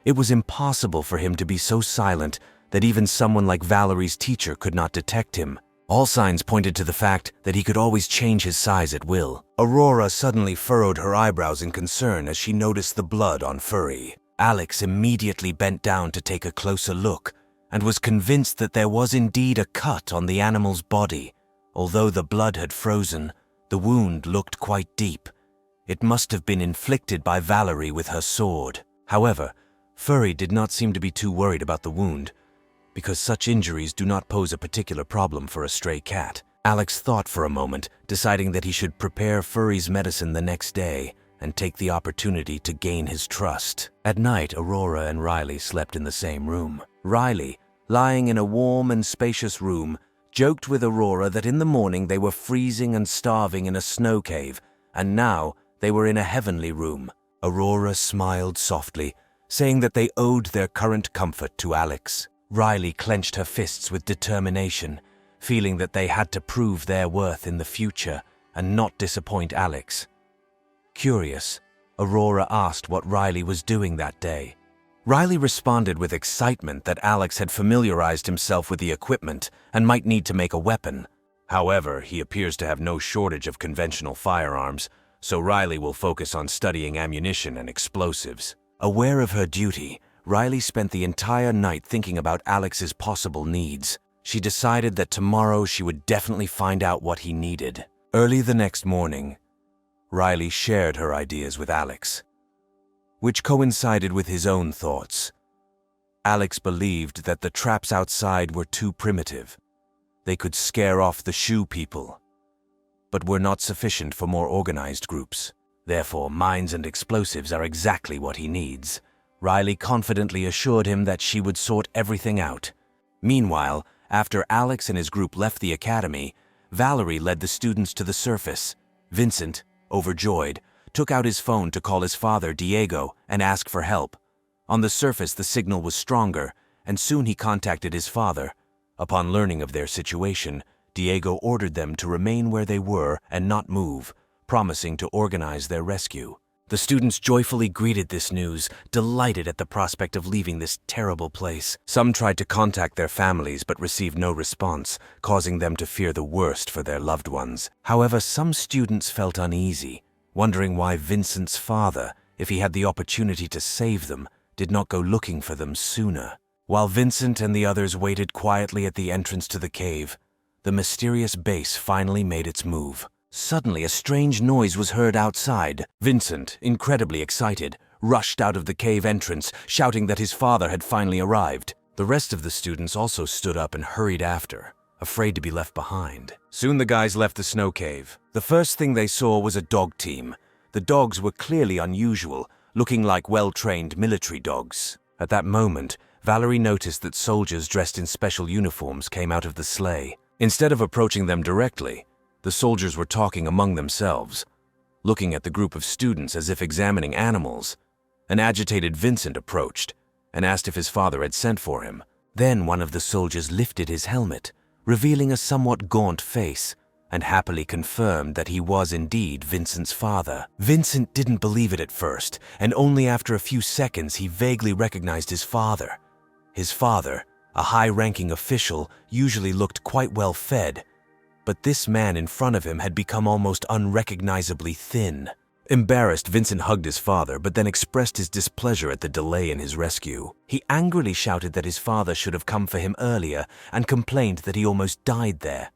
A: It was impossible for him to be so silent that even someone like Valerie's teacher could not detect him. All signs pointed to the fact that he could always change his size at will. Aurora suddenly furrowed her eyebrows in concern as she noticed the blood on Furry. Alex immediately bent down to take a closer look and was convinced that there was indeed a cut on the animal's body. Although the blood had frozen, the wound looked quite deep. It must have been inflicted by Valerie with her sword. However, Furry did not seem to be too worried about the wound, because such injuries do not pose a particular problem for a stray cat. Alex thought for a moment, deciding that he should prepare Furry's medicine the next day and take the opportunity to gain his trust. At night, Aurora and Riley slept in the same room. Riley, lying in a warm and spacious room, joked with Aurora that in the morning they were freezing and starving in a snow cave, and now they were in a heavenly room. Aurora smiled softly, saying that they owed their current comfort to Alex. Riley clenched her fists with determination, feeling that they had to prove their worth in the future and not disappoint Alex. Curious, Aurora asked what Riley was doing that day. Riley responded with excitement that Alex had familiarized himself with the equipment and might need to make a weapon. However, he appears to have no shortage of conventional firearms, so Riley will focus on studying ammunition and explosives. Aware of her duty, Riley spent the entire night thinking about Alex's possible needs. She decided that tomorrow she would definitely find out what he needed. Early the next morning, Riley shared her ideas with Alex, which coincided with his own thoughts. Alex believed that the traps outside were too primitive. They could scare off the shoe people, but were not sufficient for more organized groups. Therefore, mines and explosives are exactly what he needs. Riley confidently assured him that she would sort everything out. Meanwhile, after Alex and his group left the academy, Valerie led the students to the surface. Vincent, overjoyed, took out his phone to call his father, Diego, and ask for help. On the surface, the signal was stronger, and soon he contacted his father. Upon learning of their situation, Diego ordered them to remain where they were and not move, promising to organize their rescue. The students joyfully greeted this news, delighted at the prospect of leaving this terrible place. Some tried to contact their families but received no response, causing them to fear the worst for their loved ones. However, some students felt uneasy, wondering why Vincent's father, if he had the opportunity to save them, did not go looking for them sooner. While Vincent and the others waited quietly at the entrance to the cave, the mysterious base finally made its move. Suddenly, a strange noise was heard outside. Vincent, incredibly excited, rushed out of the cave entrance, shouting that his father had finally arrived. The rest of the students also stood up and hurried after, afraid to be left behind. Soon the guys left the snow cave. The first thing they saw was a dog team. The dogs were clearly unusual, looking like well-trained military dogs. At that moment, Valerie noticed that soldiers dressed in special uniforms came out of the sleigh. Instead of approaching them directly, the soldiers were talking among themselves, looking at the group of students as if examining animals. An agitated Vincent approached and asked if his father had sent for him. Then one of the soldiers lifted his helmet, revealing a somewhat gaunt face, and happily confirmed that he was indeed Vincent's father. Vincent didn't believe it at first, and only after a few seconds he vaguely recognized his father. His father, a high-ranking official, usually looked quite well fed, but this man in front of him had become almost unrecognizably thin. Embarrassed, Vincent hugged his father, but then expressed his displeasure at the delay in his rescue. He angrily shouted that his father should have come for him earlier and complained that he almost died there.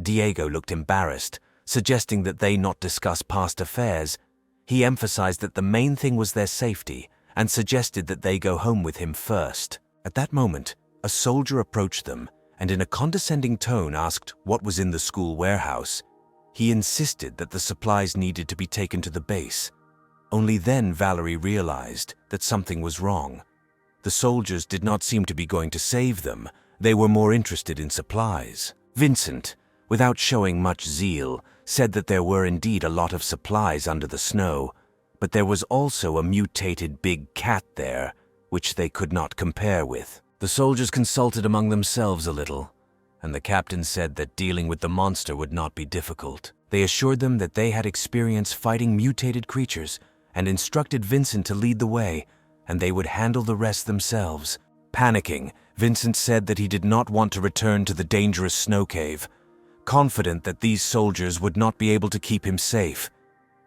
A: Diego looked embarrassed, suggesting that they not discuss past affairs. He emphasized that the main thing was their safety and suggested that they go home with him first. At that moment, a soldier approached them and in a condescending tone asked what was in the school warehouse. He insisted that the supplies needed to be taken to the base. Only then Valerie realized that something was wrong. The soldiers did not seem to be going to save them. They were more interested in supplies. Vincent, without showing much zeal, said that there were indeed a lot of supplies under the snow, but there was also a mutated big cat there, which they could not compare with. The soldiers consulted among themselves a little, and the captain said that dealing with the monster would not be difficult. They assured them that they had experience fighting mutated creatures and instructed Vincent to lead the way, and they would handle the rest themselves. Panicking, Vincent said that he did not want to return to the dangerous snow cave, confident that these soldiers would not be able to keep him safe.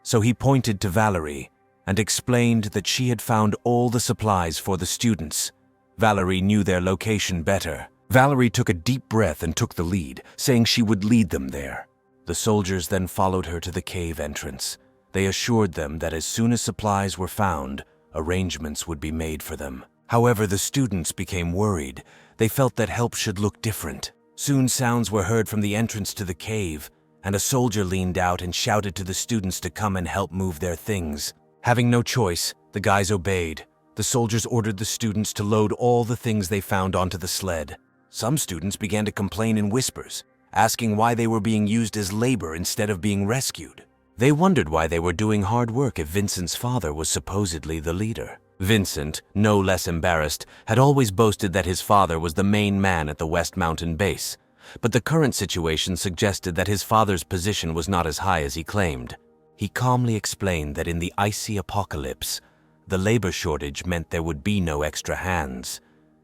A: So he pointed to Valerie and explained that she had found all the supplies for the students. Valerie knew their location better. Valerie took a deep breath and took the lead, saying she would lead them there. The soldiers then followed her to the cave entrance. They assured them that as soon as supplies were found, arrangements would be made for them. However, the students became worried. They felt that help should look different. Soon sounds were heard from the entrance to the cave, and a soldier leaned out and shouted to the students to come and help move their things. Having no choice, the guys obeyed. The soldiers ordered the students to load all the things they found onto the sled. Some students began to complain in whispers, asking why they were being used as labor instead of being rescued. They wondered why they were doing hard work if Vincent's father was supposedly the leader. Vincent, no less embarrassed, had always boasted that his father was the main man at the West Mountain base, but the current situation suggested that his father's position was not as high as he claimed. He calmly explained that in the icy apocalypse, the labor shortage meant there would be no extra hands.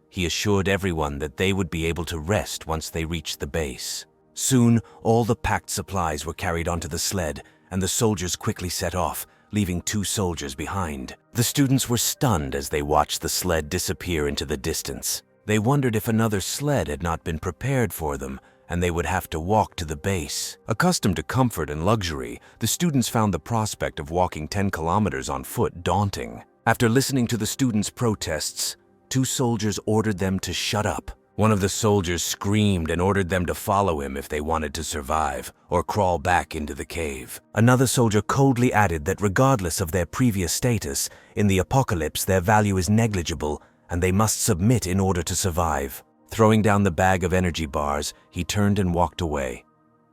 A: He assured everyone that they would be able to rest once they reached the base. Soon, all the packed supplies were carried onto the sled, and the soldiers quickly set off, leaving 2 soldiers behind. The students were stunned as they watched the sled disappear into the distance. They wondered if another sled had not been prepared for them, and they would have to walk to the base. Accustomed to comfort and luxury, the students found the prospect of walking 10 kilometers on foot daunting. After listening to the students' protests, 2 soldiers ordered them to shut up. One of the soldiers screamed and ordered them to follow him if they wanted to survive or crawl back into the cave. Another soldier coldly added that regardless of their previous status, in the apocalypse their value is negligible and they must submit in order to survive. Throwing down the bag of energy bars, he turned and walked away.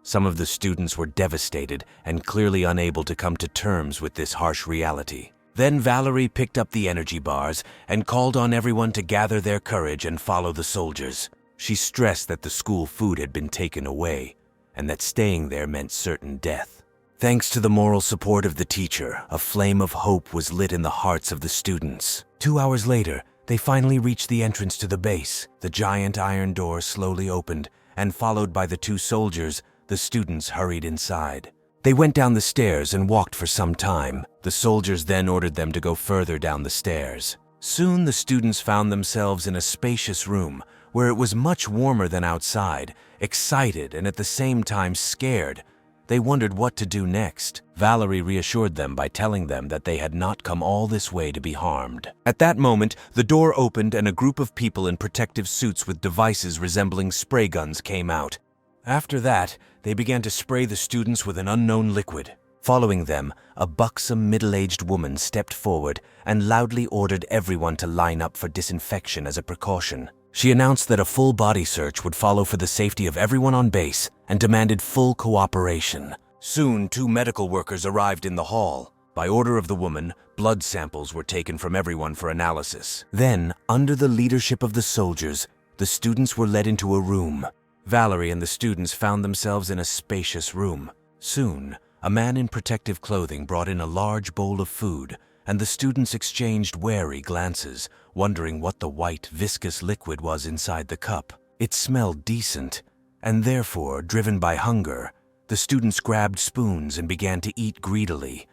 A: Some of the students were devastated and clearly unable to come to terms with this harsh reality. Then Valerie picked up the energy bars and called on everyone to gather their courage and follow the soldiers. She stressed that the school food had been taken away and that staying there meant certain death. Thanks to the moral support of the teacher, a flame of hope was lit in the hearts of the students. 2 hours later, they finally reached the entrance to the base. The giant iron door slowly opened, and followed by the 2 soldiers, the students hurried inside. They went down the stairs and walked for some time. The soldiers then ordered them to go further down the stairs. Soon the students found themselves in a spacious room where it was much warmer than outside. Excited and at the same time scared, they wondered what to do next. Valerie reassured them by telling them that they had not come all this way to be harmed. At that moment, the door opened and a group of people in protective suits with devices resembling spray guns came out. After that, they began to spray the students with an unknown liquid. Following them, a buxom middle-aged woman stepped forward and loudly ordered everyone to line up for disinfection as a precaution. She announced that a full body search would follow for the safety of everyone on base and demanded full cooperation. Soon, 2 medical workers arrived in the hall. By order of the woman, blood samples were taken from everyone for analysis. Then, under the leadership of the soldiers, The students were led into a room. Valerie and the students found themselves in a spacious room. Soon, a man in protective clothing brought in a large bowl of food, and the students exchanged wary glances, wondering what the white, viscous liquid was inside the cup. It smelled decent, and therefore, driven by hunger, the students grabbed spoons and began to eat greedily.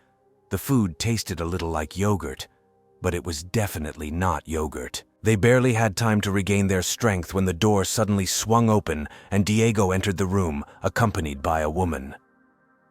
A: The food tasted a little like yogurt, but it was definitely not yogurt. They barely had time to regain their strength when the door suddenly swung open and Diego entered the room, accompanied by a woman.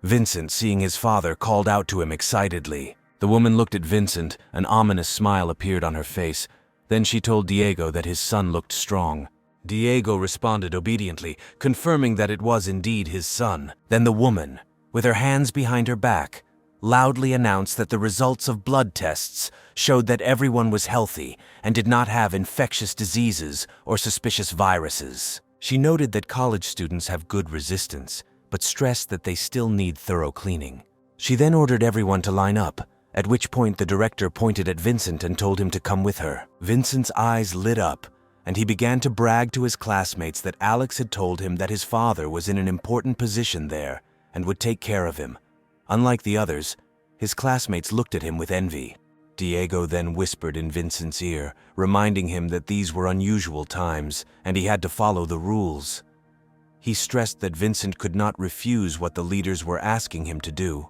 A: Vincent, seeing his father, called out to him excitedly. The woman looked at Vincent, an ominous smile appeared on her face. Then she told Diego that his son looked strong. Diego responded obediently, confirming that it was indeed his son. Then the woman, with her hands behind her back, loudly announced that the results of blood tests showed that everyone was healthy and did not have infectious diseases or suspicious viruses. She noted that college students have good resistance, but stressed that they still need thorough cleaning. She then ordered everyone to line up, at which point the director pointed at Vincent and told him to come with her. Vincent's eyes lit up, and he began to brag to his classmates that Alex had told him that his father was in an important position there and would take care of him. Unlike the others, his classmates looked at him with envy. Diego then whispered in Vincent's ear, reminding him that these were unusual times and he had to follow the rules. He stressed that Vincent could not refuse what the leaders were asking him to do.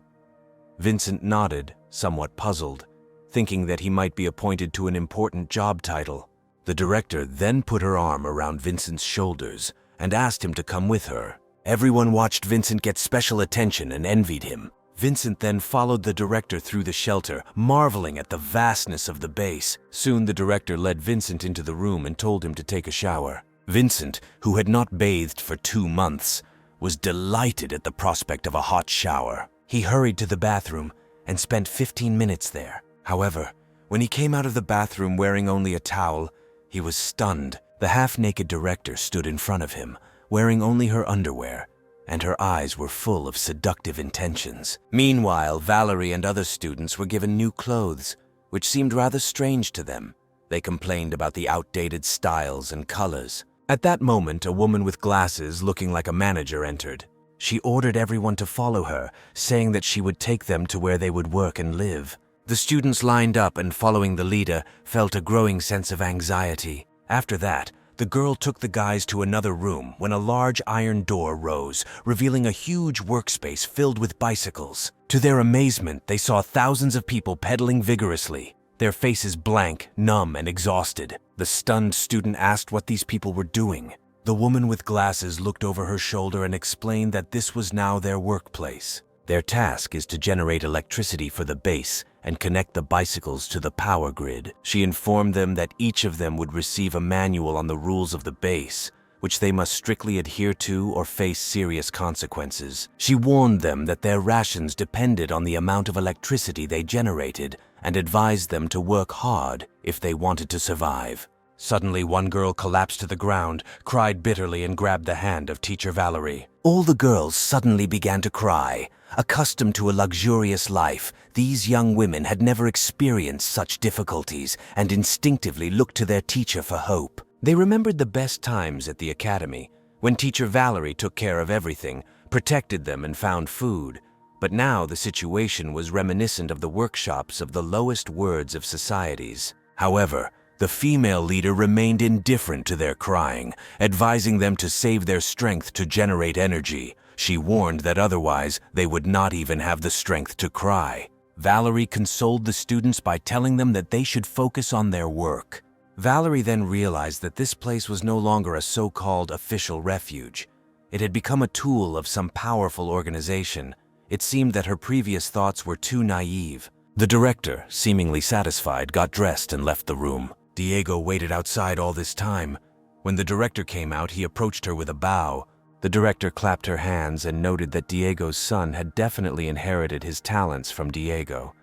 A: Vincent nodded, somewhat puzzled, thinking that he might be appointed to an important job title. The director then put her arm around Vincent's shoulders and asked him to come with her. Everyone watched Vincent get special attention and envied him. Vincent then followed the director through the shelter, marveling at the vastness of the base. Soon the director led Vincent into the room and told him to take a shower. Vincent, who had not bathed for 2 months, was delighted at the prospect of a hot shower. He hurried to the bathroom and spent 15 minutes there. However, when he came out of the bathroom wearing only a towel, he was stunned. The half-naked director stood in front of him, wearing only her underwear, and her eyes were full of seductive intentions. Meanwhile, Valerie and other students were given new clothes, which seemed rather strange to them. They complained about the outdated styles and colors. At that moment, a woman with glasses looking like a manager entered. She ordered everyone to follow her, saying that she would take them to where they would work and live. The students lined up and, following the leader, felt a growing sense of anxiety. After that, the girl took the guys to another room when a large iron door rose, revealing a huge workspace filled with bicycles. To their amazement, they saw thousands of people pedaling vigorously, their faces blank, numb, and exhausted. The stunned student asked what these people were doing. The woman with glasses looked over her shoulder and explained that this was now their workplace. Their task is to generate electricity for the base and connect the bicycles to the power grid. She informed them that each of them would receive a manual on the rules of the base, which they must strictly adhere to or face serious consequences. She warned them that their rations depended on the amount of electricity they generated and advised them to work hard if they wanted to survive. Suddenly, one girl collapsed to the ground, cried bitterly, and grabbed the hand of Teacher Valerie. All the girls suddenly began to cry. Accustomed to a luxurious life, these young women had never experienced such difficulties and instinctively looked to their teacher for hope. They remembered the best times at the academy, when Teacher Valerie took care of everything, protected them, and found food. But now the situation was reminiscent of the workshops of the lowest words of societies. However, the female leader remained indifferent to their crying, advising them to save their strength to generate energy. She warned that otherwise they would not even have the strength to cry. Valerie consoled the students by telling them that they should focus on their work. Valerie then realized that this place was no longer a so-called official refuge. It had become a tool of some powerful organization. It seemed that her previous thoughts were too naive. The director, seemingly satisfied, got dressed and left the room. Diego waited outside all this time. When the director came out, he approached her with a bow. The director clapped her hands and noted that Diego's son had definitely inherited his talents from Diego.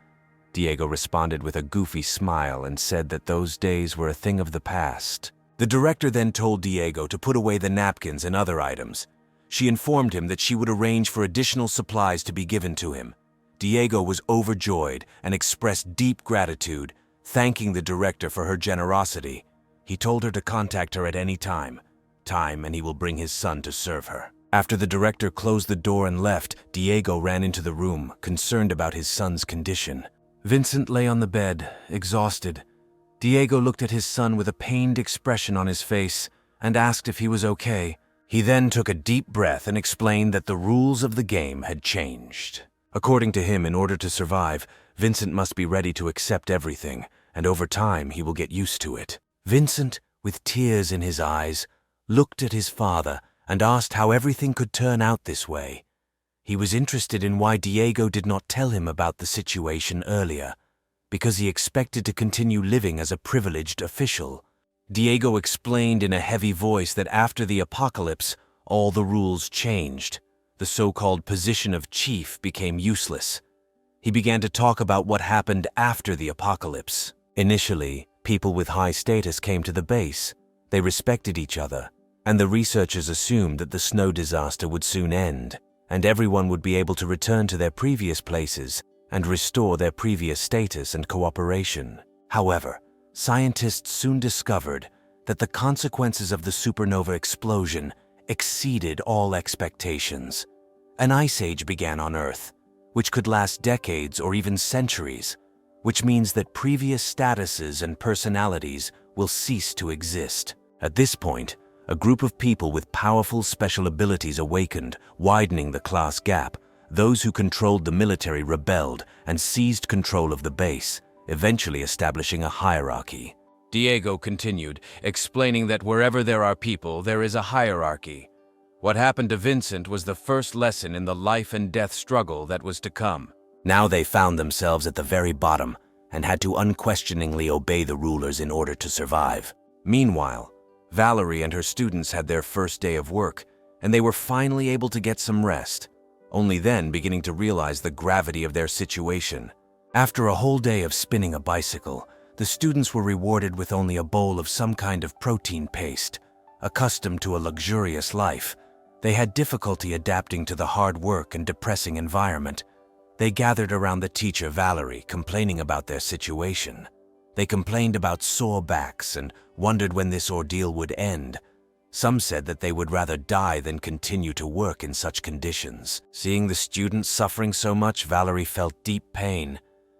A: Diego responded with a goofy smile and said that those days were a thing of the past. The director then told Diego to put away the napkins and other items. She informed him that she would arrange for additional supplies to be given to him. Diego was overjoyed and expressed deep gratitude, thanking the director for her generosity. He told her to contact her at any time, and he will bring his son to serve her. After the director closed the door and left, Diego ran into the room, concerned about his son's condition. Vincent lay on the bed, exhausted. Diego looked at his son with a pained expression on his face and asked if he was okay. He then took a deep breath and explained that the rules of the game had changed. According to him, in order to survive, Vincent must be ready to accept everything, and over time he will get used to it. Vincent, with tears in his eyes, looked at his father and asked how everything could turn out this way. He was interested in why Diego did not tell him about the situation earlier, because he expected to continue living as a privileged official. Diego explained in a heavy voice that after the apocalypse, all the rules changed. The so-called position of chief became useless. He began to talk about what happened after the apocalypse. Initially, people with high status came to the base. They respected each other, and the researchers assumed that the snow disaster would soon end, and everyone would be able to return to their previous places and restore their previous status and cooperation. However, scientists soon discovered that the consequences of the supernova explosion exceeded all expectations. An ice age began on Earth, which could last decades or even centuries, which means that previous statuses and personalities will cease to exist. At this point, a group of people with powerful special abilities awakened, widening the class gap. Those who controlled the military rebelled and seized control of the base, eventually establishing a hierarchy. Diego continued, explaining that wherever there are people, there is a hierarchy. What happened to Vincent was the first lesson in the life and death struggle that was to come. Now they found themselves at the very bottom and had to unquestioningly obey the rulers in order to survive. Meanwhile, Valerie and her students had their first day of work, and they were finally able to get some rest, only then beginning to realize the gravity of their situation. After a whole day of spinning a bicycle, the students were rewarded with only a bowl of some kind of protein paste. Accustomed to a luxurious life, they had difficulty adapting to the hard work and depressing environment. They gathered around the teacher Valerie, complaining about their situation. They complained about sore backs and wondered when this ordeal would end. Some said that they would rather die than continue to work in such conditions. Seeing the students suffering so much, Valerie felt deep pain,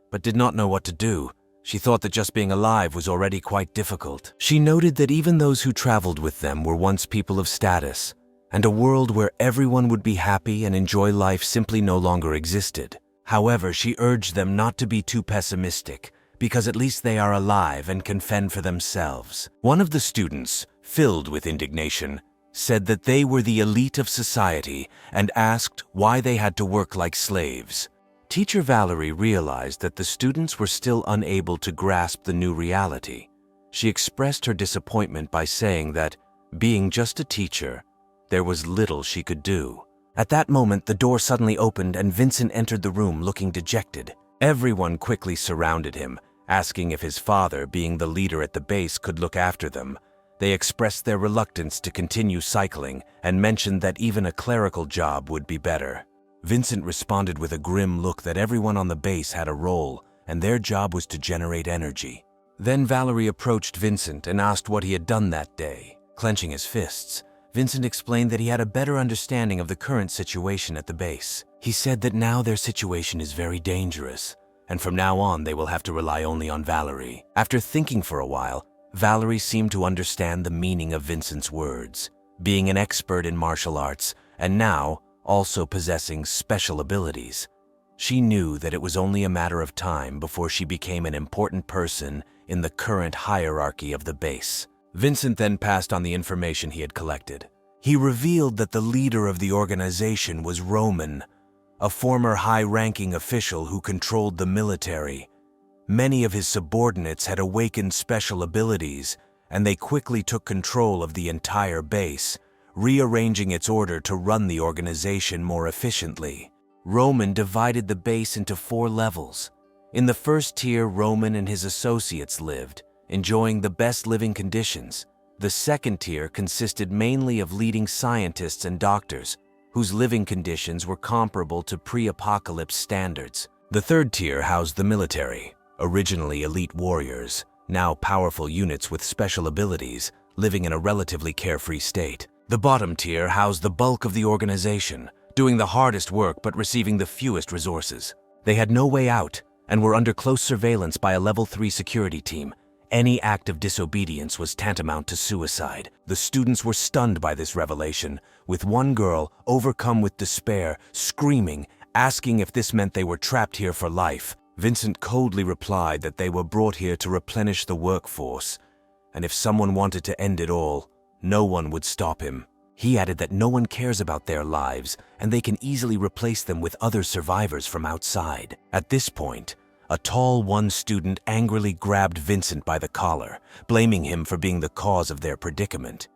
A: but did not know what to do. She thought that just being alive was already quite difficult. She noted that even those who traveled with them were once people of status, and a world where everyone would be happy and enjoy life simply no longer existed. However, she urged them not to be too pessimistic, because at least they are alive and can fend for themselves. One of the students, filled with indignation, said that they were the elite of society and asked why they had to work like slaves. Teacher Valerie realized that the students were still unable to grasp the new reality. She expressed her disappointment by saying that, being just a teacher, there was little she could do. At that moment, the door suddenly opened and Vincent entered the room looking dejected. Everyone quickly surrounded him, asking if his father, being the leader at the base, could look after them. They expressed their reluctance to continue cycling and mentioned that even a clerical job would be better. Vincent responded with a grim look that everyone on the base had a role, and their job was to generate energy. Then Valerie approached Vincent and asked what he had done that day. Clenching his fists, Vincent explained that he had a better understanding of the current situation at the base. He said that now their situation is very dangerous, and from now on they will have to rely only on Valerie. After thinking for a while, Valerie seemed to understand the meaning of Vincent's words. Being an expert in martial arts, and now also possessing special abilities, she knew that it was only a matter of time before she became an important person in the current hierarchy of the base. Vincent then passed on the information he had collected. He revealed that the leader of the organization was Roman, a former high-ranking official who controlled the military. Many of his subordinates had awakened special abilities, and they quickly took control of the entire base, rearranging its order to run the organization more efficiently. Roman divided the base into 4 levels. In the first tier, Roman and his associates lived, enjoying the best living conditions. The second tier consisted mainly of leading scientists and doctors, whose living conditions were comparable to pre-apocalypse standards. The third tier housed the military, originally elite warriors. now powerful units with special abilities, living in a relatively carefree state. The bottom tier housed the bulk of the organization, doing the hardest work but receiving the fewest resources. They had no way out and were under close surveillance by a level 3 security team. Any act of disobedience was tantamount to suicide. The students were stunned by this revelation, with one girl, overcome with despair, screaming, asking if this meant they were trapped here for life. Vincent coldly replied that they were brought here to replenish the workforce, and if someone wanted to end it all, no one would stop him. He added that no one cares about their lives, and they can easily replace them with other survivors from outside. At this point, a tall one student angrily grabbed Vincent by the collar, blaming him for being the cause of their predicament.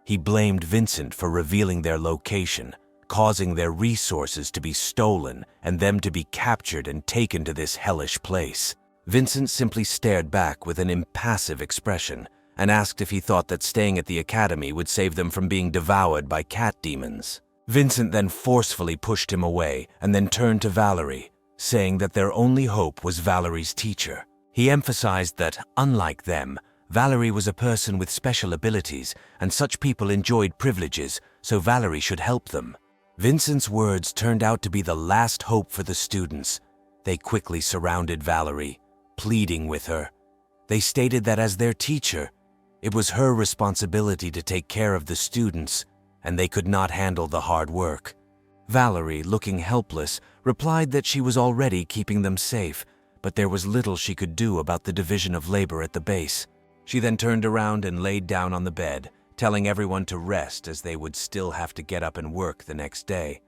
A: He blamed Vincent for revealing their location, causing their resources to be stolen and them to be captured and taken to this hellish place. Vincent simply stared back with an impassive expression and asked if he thought that staying at the academy would save them from being devoured by cat demons. Vincent then forcefully pushed him away and then turned to Valerie, saying that their only hope was Valerie's teacher. He emphasized that, unlike them, Valerie was a person with special abilities and such people enjoyed privileges, so Valerie should help them. Vincent's words turned out to be the last hope for the students. They quickly surrounded Valerie, pleading with her. They stated that as their teacher, it was her responsibility to take care of the students, and they could not handle the hard work. Valerie, looking helpless, replied that she was already keeping them safe, but there was little she could do about the division of labor at the base. She then turned around and laid down on the bed, telling everyone to rest as they would still have to get up and work the next day.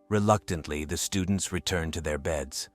A: Reluctantly, the students returned to their beds.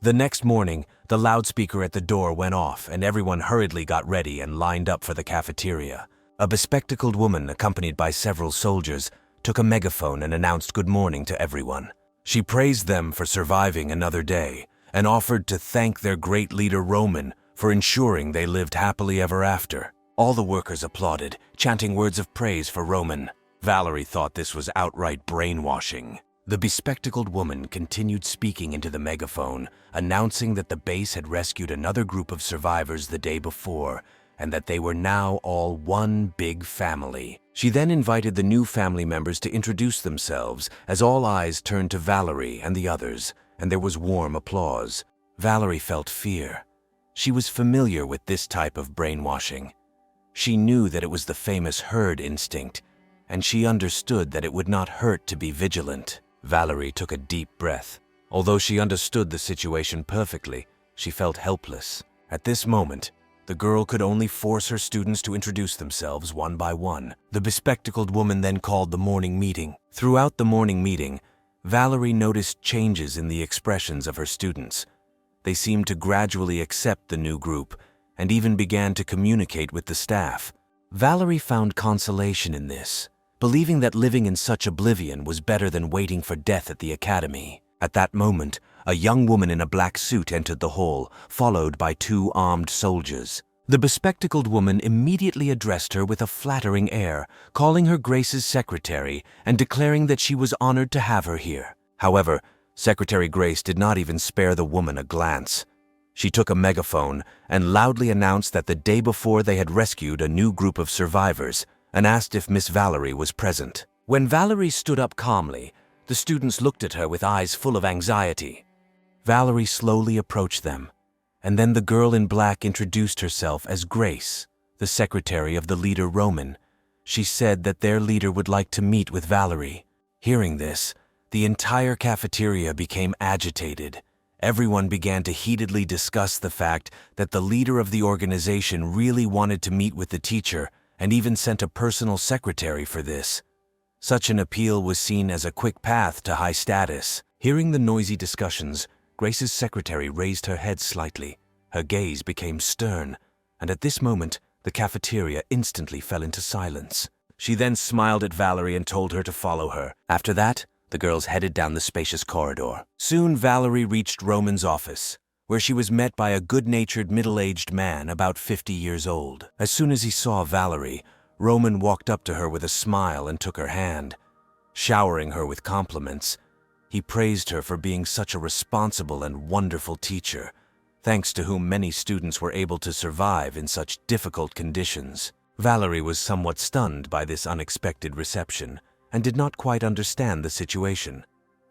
A: The next morning, the loudspeaker at the door went off and everyone hurriedly got ready and lined up for the cafeteria. A bespectacled woman, accompanied by several soldiers, took a megaphone and announced good morning to everyone. She praised them for surviving another day and offered to thank their great leader Roman for ensuring they lived happily ever after. All the workers applauded, chanting words of praise for Roman. Valerie thought this was outright brainwashing. The bespectacled woman continued speaking into the megaphone, announcing that the base had rescued another group of survivors the day before and that they were now all one big family. She then invited the new family members to introduce themselves as all eyes turned to Valerie and the others, and there was warm applause. Valerie felt fear. She was familiar with this type of brainwashing. She knew that it was the famous herd instinct, and she understood that it would not hurt to be vigilant. Valerie took a deep breath. Although she understood the situation perfectly, she felt helpless. At this moment, the girl could only force her students to introduce themselves one by one. The bespectacled woman then called the morning meeting. Throughout the morning meeting, Valerie noticed changes in the expressions of her students. They seemed to gradually accept the new group and even began to communicate with the staff. Valerie found consolation in this, believing that living in such oblivion was better than waiting for death at the academy. At that moment, a young woman in a black suit entered the hall, followed by 2 armed soldiers. The bespectacled woman immediately addressed her with a flattering air, calling her Grace's secretary and declaring that she was honored to have her here. However, Secretary Grace did not even spare the woman a glance. She took a megaphone and loudly announced that the day before they had rescued a new group of survivors and asked if Miss Valerie was present. When Valerie stood up calmly, the students looked at her with eyes full of anxiety. Valerie slowly approached them, and then the girl in black introduced herself as Grace, the secretary of the leader Roman. She said that their leader would like to meet with Valerie. Hearing this, the entire cafeteria became agitated. Everyone began to heatedly discuss the fact that the leader of the organization really wanted to meet with the teacher and even sent a personal secretary for this. Such an appeal was seen as a quick path to high status. Hearing the noisy discussions, Grace's secretary raised her head slightly. Her gaze became stern, and at this moment, the cafeteria instantly fell into silence. She then smiled at Valerie and told her to follow her. After that, the girls headed down the spacious corridor. Soon Valerie reached Roman's office, where she was met by a good-natured middle-aged man about 50 years old. As soon as he saw Valerie, Roman walked up to her with a smile and took her hand. Showering her with compliments, he praised her for being such a responsible and wonderful teacher. thanks to whom many students were able to survive in such difficult conditions. Valerie was somewhat stunned by this unexpected reception and did not quite understand the situation.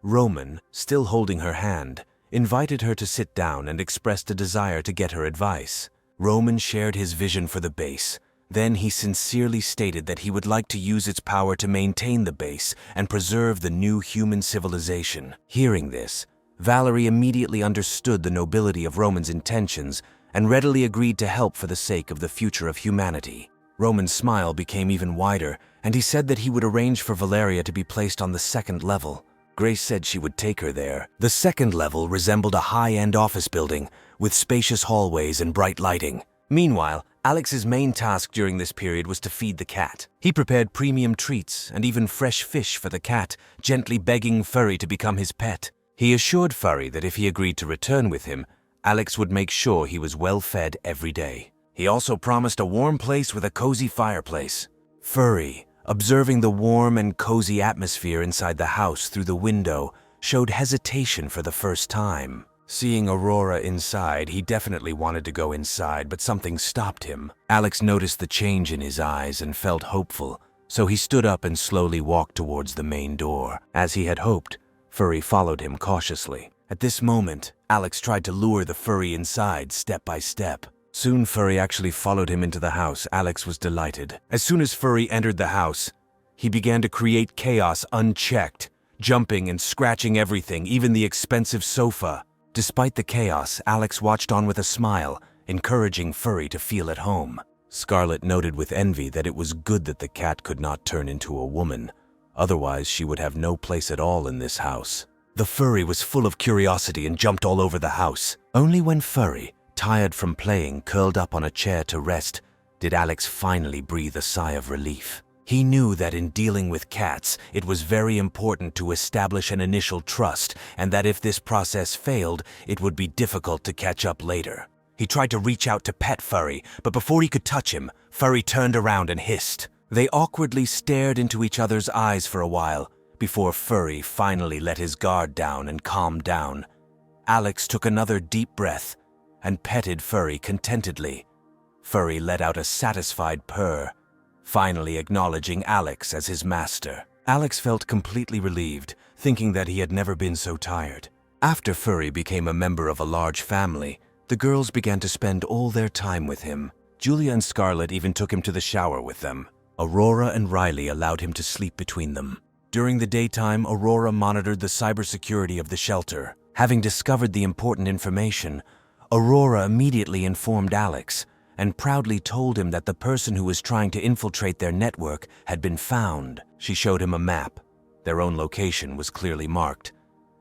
A: Roman, still holding her hand, invited her to sit down and expressed a desire to get her advice. Roman shared his vision for the base. Then he sincerely stated that he would like to use its power to maintain the base and preserve the new human civilization. Hearing this, Valerie immediately understood the nobility of Roman's intentions and readily agreed to help for the sake of the future of humanity. Roman's smile became even wider, and he said that he would arrange for Valeria to be placed on the second level. Grace said she would take her there. The second level resembled a high-end office building with spacious hallways and bright lighting. Meanwhile, Alex's main task during this period was to feed the cat. He prepared premium treats and even fresh fish for the cat, gently begging Furry to become his pet. He assured Furry that if he agreed to return with him, Alex would make sure he was well fed every day. He also promised a warm place with a cozy fireplace. Furry, observing the warm and cozy atmosphere inside the house through the window, showed hesitation for the first time. Seeing Aurora inside, he definitely wanted to go inside, but something stopped him. Alex noticed the change in his eyes and felt hopeful, so he stood up and slowly walked towards the main door. As he had hoped, Furry followed him cautiously. At this moment, Alex tried to lure the Furry inside step by step. Soon Furry actually followed him into the house. Alex was delighted. As soon as Furry entered the house, he began to create chaos unchecked, jumping and scratching everything, even the expensive sofa. Despite the chaos, Alex watched on with a smile, encouraging Furry to feel at home. Scarlet noted with envy that it was good that the cat could not turn into a woman. Otherwise, she would have no place at all in this house. The Furry was full of curiosity and jumped all over the house. Only when Furry, tired from playing, curled up on a chair to rest, did Alex finally breathe a sigh of relief. He knew that in dealing with cats, it was very important to establish an initial trust, and that if this process failed, it would be difficult to catch up later. He tried to reach out to pet Furry, but before he could touch him, Furry turned around and hissed. They awkwardly stared into each other's eyes for a while, before Furry finally let his guard down and calmed down. Alex took another deep breath and petted Furry contentedly. Furry let out a satisfied purr, finally acknowledging Alex as his master. Alex felt completely relieved, thinking that he had never been so tired. After Furry became a member of a large family, the girls began to spend all their time with him. Julia and Scarlet even took him to the shower with them. Aurora and Riley allowed him to sleep between them. During the daytime, Aurora monitored the cybersecurity of the shelter. Having discovered the important information, Aurora immediately informed Alex and proudly told him that the person who was trying to infiltrate their network had been found. She showed him a map. Their own location was clearly marked,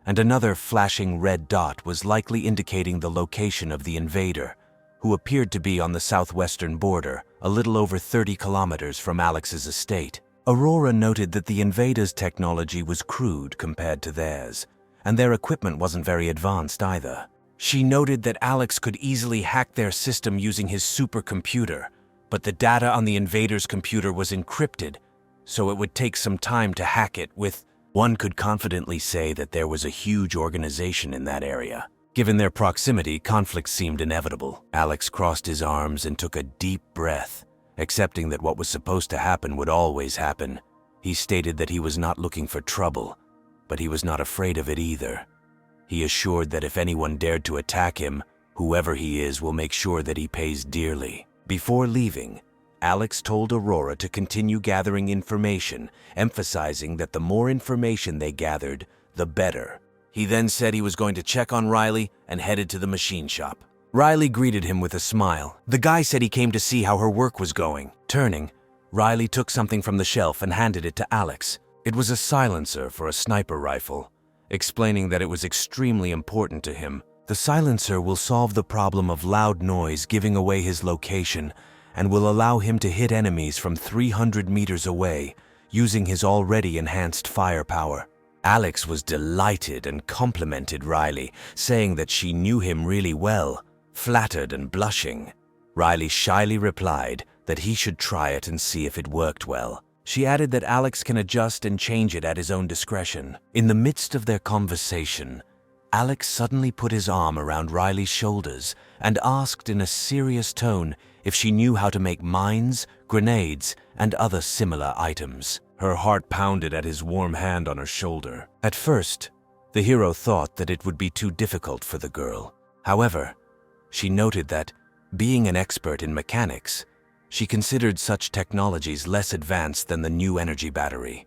A: and another flashing red dot was likely indicating the location of the invader, who appeared to be on the southwestern border, a little over 30 kilometers from Alex's estate. Aurora noted that the invader's technology was crude compared to theirs, and their equipment wasn't very advanced either. She noted that Alex could easily hack their system using his supercomputer, but the data on the invader's computer was encrypted, so it would take some time to hack it with. One could confidently say that there was a huge organization in that area. Given their proximity, conflict seemed inevitable. Alex crossed his arms and took a deep breath, accepting that what was supposed to happen would always happen. He stated that he was not looking for trouble, but he was not afraid of it either. He assured that if anyone dared to attack him, whoever he is will make sure that he pays dearly. Before leaving, Alex told Aurora to continue gathering information, emphasizing that the more information they gathered, the better. He then said he was going to check on Riley and headed to the machine shop. Riley greeted him with a smile. The guy said he came to see how her work was going. Turning, Riley took something from the shelf and handed it to Alex. It was a silencer for a sniper rifle, explaining that it was extremely important to him. The silencer will solve the problem of loud noise giving away his location and will allow him to hit enemies from 300 meters away, using his already enhanced firepower. Alex was delighted and complimented Riley, saying that she knew him really well, flattered and blushing. Riley shyly replied that he should try it and see if it worked well. She added that Alex can adjust and change it at his own discretion. In the midst of their conversation, Alex suddenly put his arm around Riley's shoulders and asked in a serious tone if she knew how to make mines, grenades, and other similar items.
B: Her heart pounded at his warm hand on her shoulder.
A: At first, the hero thought that it would be too difficult for the girl. However, she noted that, being an expert in mechanics, she considered such technologies less advanced than the new energy battery,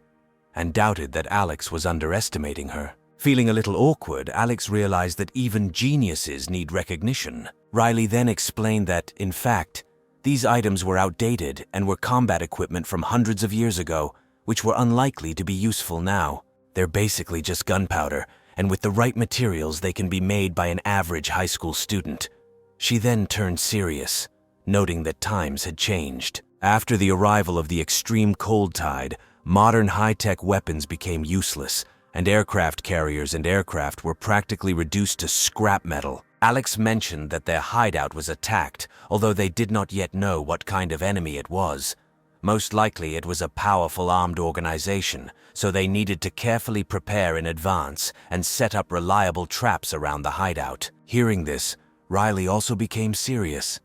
A: and doubted that Alex was underestimating her. Feeling a little awkward, Alex realized that even geniuses need recognition. Riley then explained that, in fact, these items were outdated and were combat equipment from hundreds of years ago, which were unlikely to be useful now. They're basically just gunpowder, and with the right materials they can be made by an average high school student. She then turned serious, noting that times had changed. After the arrival of the extreme cold tide, modern high-tech weapons became useless, and aircraft carriers and aircraft were practically reduced to scrap metal. Alex mentioned that their hideout was attacked, although they did not yet know what kind of enemy it was. Most likely it was a powerful armed organization, so they needed to carefully prepare in advance and set up reliable traps around the hideout. Hearing this, Riley also became serious.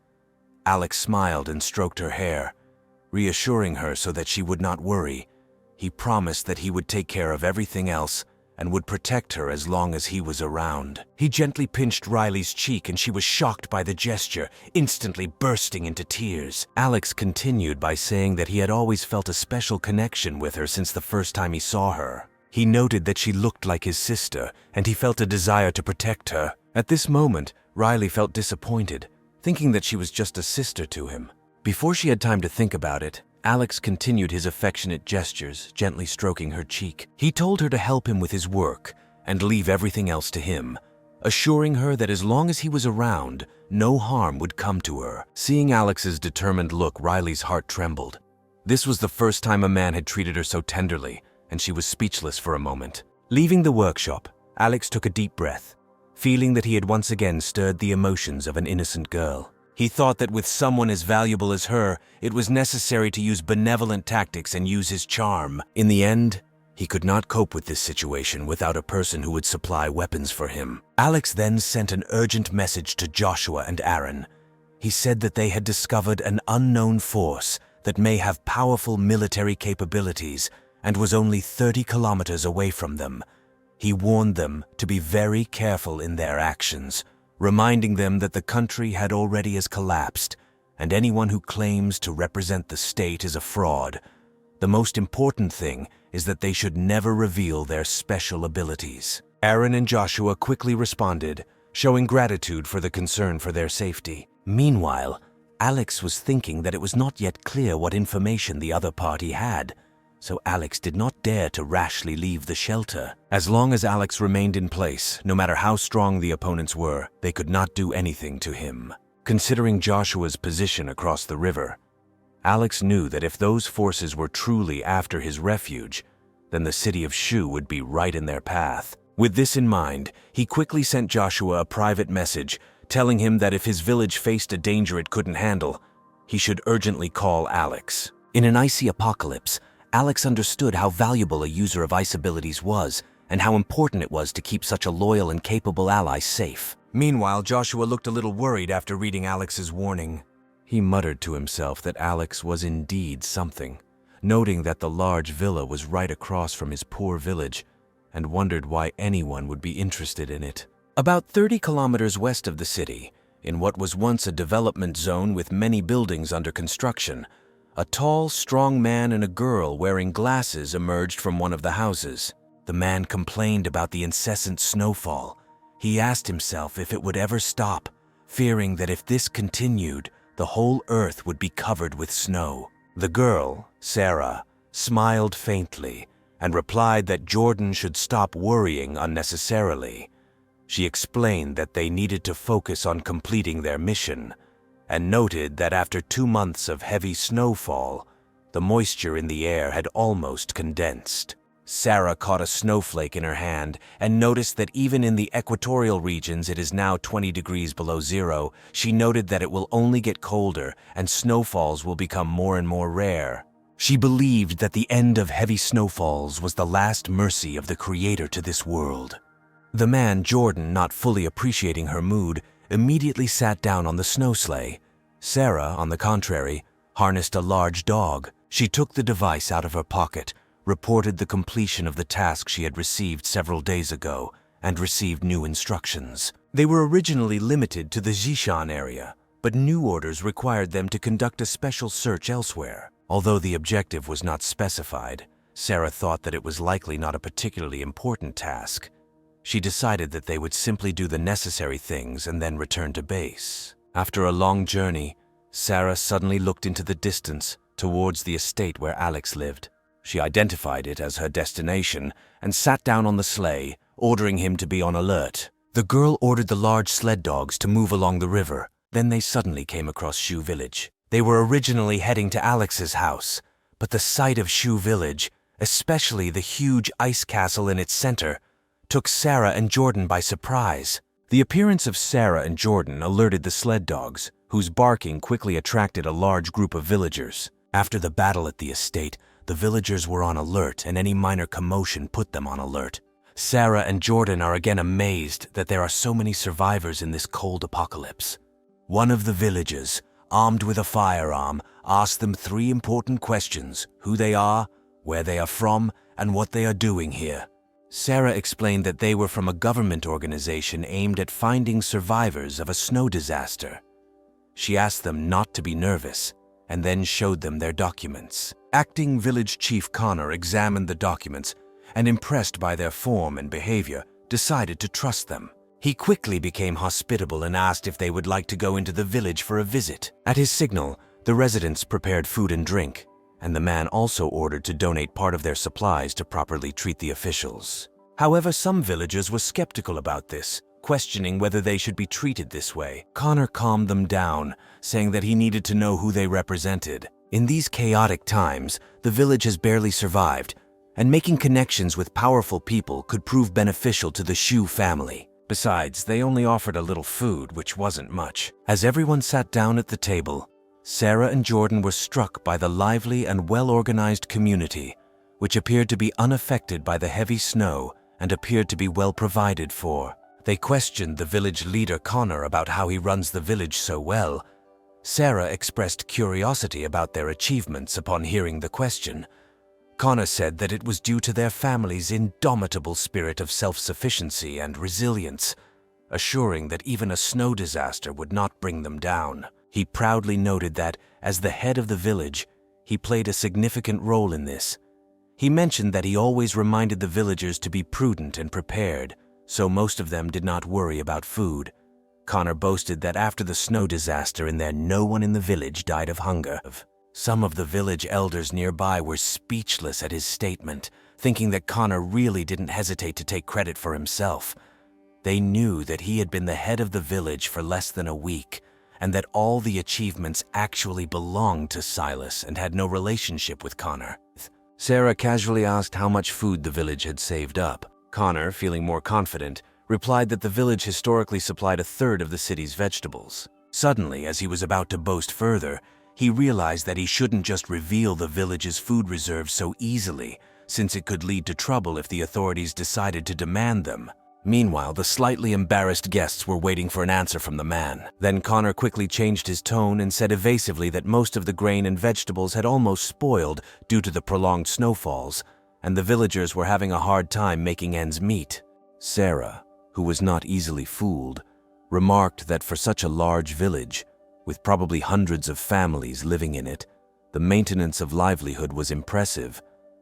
A: Alex smiled and stroked her hair, reassuring her so that she would not worry. He promised that he would take care of everything else and would protect her as long as he was around. He gently pinched Riley's cheek and she was shocked by the gesture, instantly bursting into tears. Alex continued by saying that he had always felt a special connection with her since the first time he saw her. He noted that she looked like his sister, and he felt a desire to protect her. At this moment, Riley felt disappointed, thinking that she was just a sister to him. Before she had time to think about it, Alex continued his affectionate gestures, gently stroking her cheek. He told her to help him with his work and leave everything else to him, assuring her that as long as he was around, no harm would come to her. Seeing Alex's determined look, Riley's heart trembled. This was the first time a man had treated her so tenderly, and she was speechless for a moment. Leaving the workshop, Alex took a deep breath, feeling that he had once again stirred the emotions of an innocent girl. He thought that with someone as valuable as her, it was necessary to use benevolent tactics and use his charm. In the end, he could not cope with this situation without a person who would supply weapons for him. Alex then sent an urgent message to Joshua and Aaron. He said that they had discovered an unknown force that may have powerful military capabilities and was only 30 kilometers away from them. He warned them to be very careful in their actions, reminding them that the country had already collapsed, and anyone who claims to represent the state is a fraud. The most important thing is that they should never reveal their special abilities. Aaron and Joshua quickly responded, showing gratitude for the concern for their safety. Meanwhile, Alex was thinking that it was not yet clear what information the other party had, so Alex did not dare to rashly leave the shelter. As long as Alex remained in place, no matter how strong the opponents were, they could not do anything to him. Considering Joshua's position across the river, Alex knew that if those forces were truly after his refuge, then the city of Shu would be right in their path. With this in mind, he quickly sent Joshua a private message, telling him that if his village faced a danger it couldn't handle, he should urgently call Alex. In an icy apocalypse, Alex understood how valuable a user of ice abilities was and how important it was to keep such a loyal and capable ally safe. Meanwhile, Joshua looked a little worried after reading Alex's warning. He muttered to himself that Alex was indeed something, noting that the large villa was right across from his poor village, and wondered why anyone would be interested in it. About 30 kilometers west of the city, in what was once a development zone with many buildings under construction, a tall, strong man and a girl wearing glasses emerged from one of the houses. The man complained about the incessant snowfall. He asked himself if it would ever stop, fearing that if this continued, the whole earth would be covered with snow. The girl, Sarah, smiled faintly and replied that Jordan should stop worrying unnecessarily. She explained that they needed to focus on completing their mission, and noted that after 2 months of heavy snowfall, the moisture in the air had almost condensed. Sarah caught a snowflake in her hand and noticed that even in the equatorial regions it is now 20 degrees below zero. She noted that it will only get colder and snowfalls will become more and more rare. She believed that the end of heavy snowfalls was the last mercy of the Creator to this world. The man, Jordan, not fully appreciating her mood, immediately sat down on the snow sleigh. Sarah, on the contrary, harnessed a large dog. She took the device out of her pocket, reported the completion of the task she had received several days ago, and received new instructions. They were originally limited to the Zishan area, but new orders required them to conduct a special search elsewhere. Although the objective was not specified, Sarah thought that it was likely not a particularly important task. She decided that they would simply do the necessary things and then return to base. After a long journey, Sarah suddenly looked into the distance towards the estate where Alex lived. She identified it as her destination and sat down on the sleigh, ordering him to be on alert. The girl ordered the large sled dogs to move along the river. Then they suddenly came across Shu Village. They were originally heading to Alex's house, but the sight of Shu Village, especially the huge ice castle in its center, took Sarah and Jordan by surprise. The appearance of Sarah and Jordan alerted the sled dogs, whose barking quickly attracted a large group of villagers. After the battle at the estate, the villagers were on alert, and any minor commotion put them on alert. Sarah and Jordan are again amazed that there are so many survivors in this cold apocalypse. One of the villagers, armed with a firearm, asked them 3 important questions: who they are, where they are from, and what they are doing here. Sarah explained that they were from a government organization aimed at finding survivors of a snow disaster. She asked them not to be nervous, and then showed them their documents. Acting Village Chief Connor examined the documents and, impressed by their form and behavior, decided to trust them. He quickly became hospitable and asked if they would like to go into the village for a visit. At his signal, the residents prepared food and drink, and the man also ordered to donate part of their supplies to properly treat the officials. However, some villagers were skeptical about this, questioning whether they should be treated this way. Connor calmed them down, saying that he needed to know who they represented. In these chaotic times, the village has barely survived, and making connections with powerful people could prove beneficial to the Shu family. Besides, they only offered a little food, which wasn't much. As everyone sat down at the table, Sarah and Jordan were struck by the lively and well-organized community, which appeared to be unaffected by the heavy snow and appeared to be well provided for. They questioned the village leader Connor about how he runs the village so well. Sarah expressed curiosity about their achievements upon hearing the question. Connor said that it was due to their family's indomitable spirit of self-sufficiency and resilience, assuring that even a snow disaster would not bring them down. He proudly noted that, as the head of the village, he played a significant role in this. He mentioned that he always reminded the villagers to be prudent and prepared, so most of them did not worry about food. Connor boasted that after the snow disaster in there, no one in the village died of hunger. Some of the village elders nearby were speechless at his statement, thinking that Connor really didn't hesitate to take credit for himself. They knew that he had been the head of the village for less than a week, and that all the achievements actually belonged to Silas and had no relationship with Connor. Sarah casually asked how much food the village had saved up. Connor, feeling more confident, replied that the village historically supplied 1/3 of the city's vegetables. Suddenly, as he was about to boast further, he realized that he shouldn't just reveal the village's food reserves so easily, since it could lead to trouble if the authorities decided to demand them. Meanwhile, the slightly embarrassed guests were waiting for an answer from the man. Then Connor quickly changed his tone and said evasively that most of the grain and vegetables had almost spoiled due to the prolonged snowfalls, and the villagers were having a hard time making ends meet. Sarah, who was not easily fooled, remarked that for such a large village, with probably hundreds of families living in it, the maintenance of livelihood was impressive.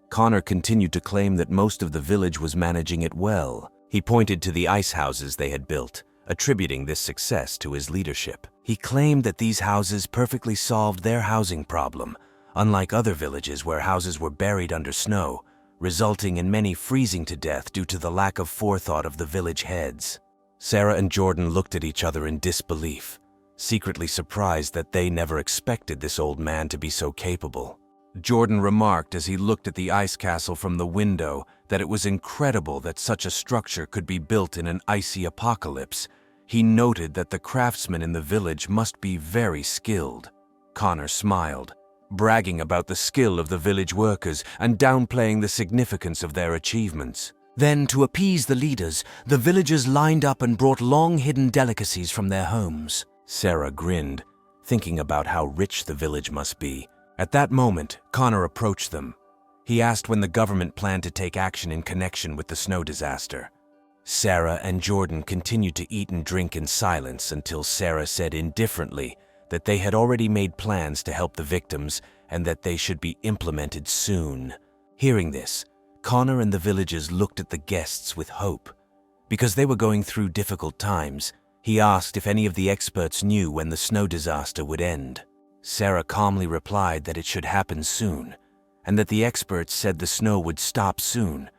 A: Connor continued to claim that most of the village was managing it well. He pointed to the ice houses they had built, attributing this success to his leadership. He claimed that these houses perfectly solved their housing problem, unlike other villages where houses were buried under snow, resulting in many freezing to death due to the lack of forethought of the village heads. Sarah and Jordan looked at each other in disbelief, secretly surprised that they never expected this old man to be so capable. Jordan remarked as he looked at the ice castle from the window that it was incredible that such a structure could be built in an icy apocalypse. He noted that the craftsmen in the village must be very skilled. Connor smiled, bragging about the skill of the village workers and downplaying the significance of their achievements. Then, to appease the leaders, the villagers lined up and brought long-hidden delicacies from their homes. Sarah grinned, thinking about how rich the village must be. At that moment, Connor approached them. He asked when the government planned to take action in connection with the snow disaster. Sarah and Jordan continued to eat and drink in silence until Sarah said indifferently that they had already made plans to help the victims and that they should be implemented soon. Hearing this, Connor and the villagers looked at the guests with hope. Because they were going through difficult times, he asked if any of the experts knew when the snow disaster would end. Sarah calmly replied that it should happen soon, and that the experts said the snow would stop soon,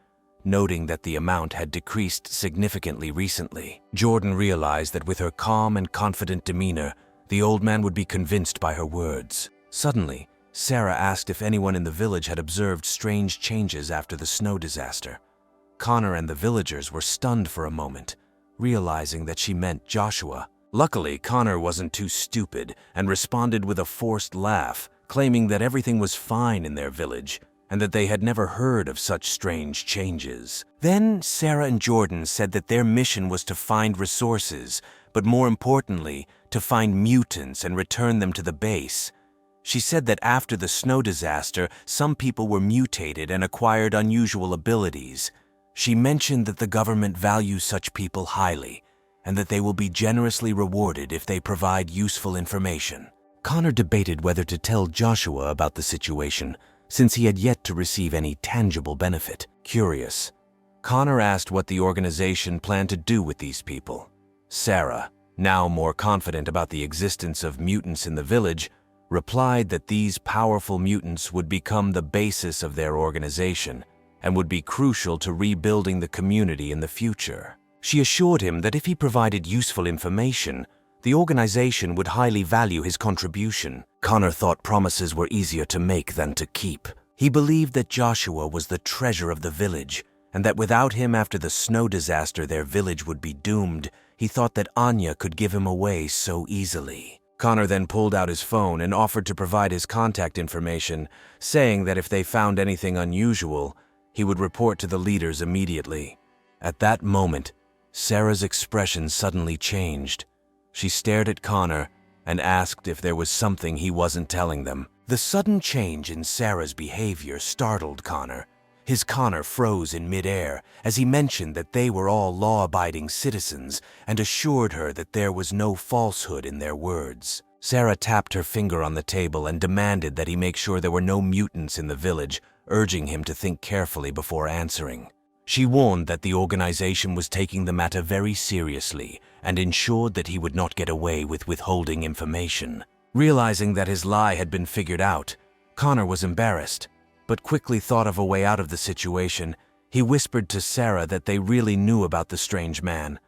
A: noting that the amount had decreased significantly recently. Jordan realized that with her calm and confident demeanor, the old man would be convinced by her words. Suddenly, Sarah asked if anyone in the village had observed strange changes after the snow disaster. Connor and the villagers were stunned for a moment, realizing that she meant Joshua. Luckily, Connor wasn't too stupid and responded with a forced laugh, claiming that everything was fine in their village and that they had never heard of such strange changes. Then Sarah and Jordan said that their mission was to find resources, but more importantly, to find mutants and return them to the base. She said that after the snow disaster, some people were mutated and acquired unusual abilities. She mentioned that the government values such people highly, and that they will be generously rewarded if they provide useful information. Connor debated whether to tell Joshua about the situation, since he had yet to receive any tangible benefit. Curious, Connor asked what the organization planned to do with these people. Sarah, now more confident about the existence of mutants in the village, replied that these powerful mutants would become the basis of their organization and would be crucial to rebuilding the community in the future. She assured him that if he provided useful information, the organization would highly value his contribution. Connor thought promises were easier to make than to keep. He believed that Joshua was the treasure of the village, and that without him after the snow disaster their village would be doomed. He thought that Anya could give him away so easily. Connor then pulled out his phone and offered to provide his contact information, saying that if they found anything unusual, he would report to the leaders immediately. At that moment, Sarah's expression suddenly changed. She stared at Connor and asked if there was something he wasn't telling them. The sudden change in Sarah's behavior startled Connor. His Connor froze in midair as he mentioned that they were all law-abiding citizens and assured her that there was no falsehood in their words. Sarah tapped her finger on the table and demanded that he make sure there were no mutants in the village, urging him to think carefully before answering. She warned that the organization was taking the matter very seriously and ensured that he would not get away with withholding information. Realizing that his lie had been figured out, Connor was embarrassed, but quickly thought of a way out of the situation. He whispered to Sarah that they really knew about the strange man,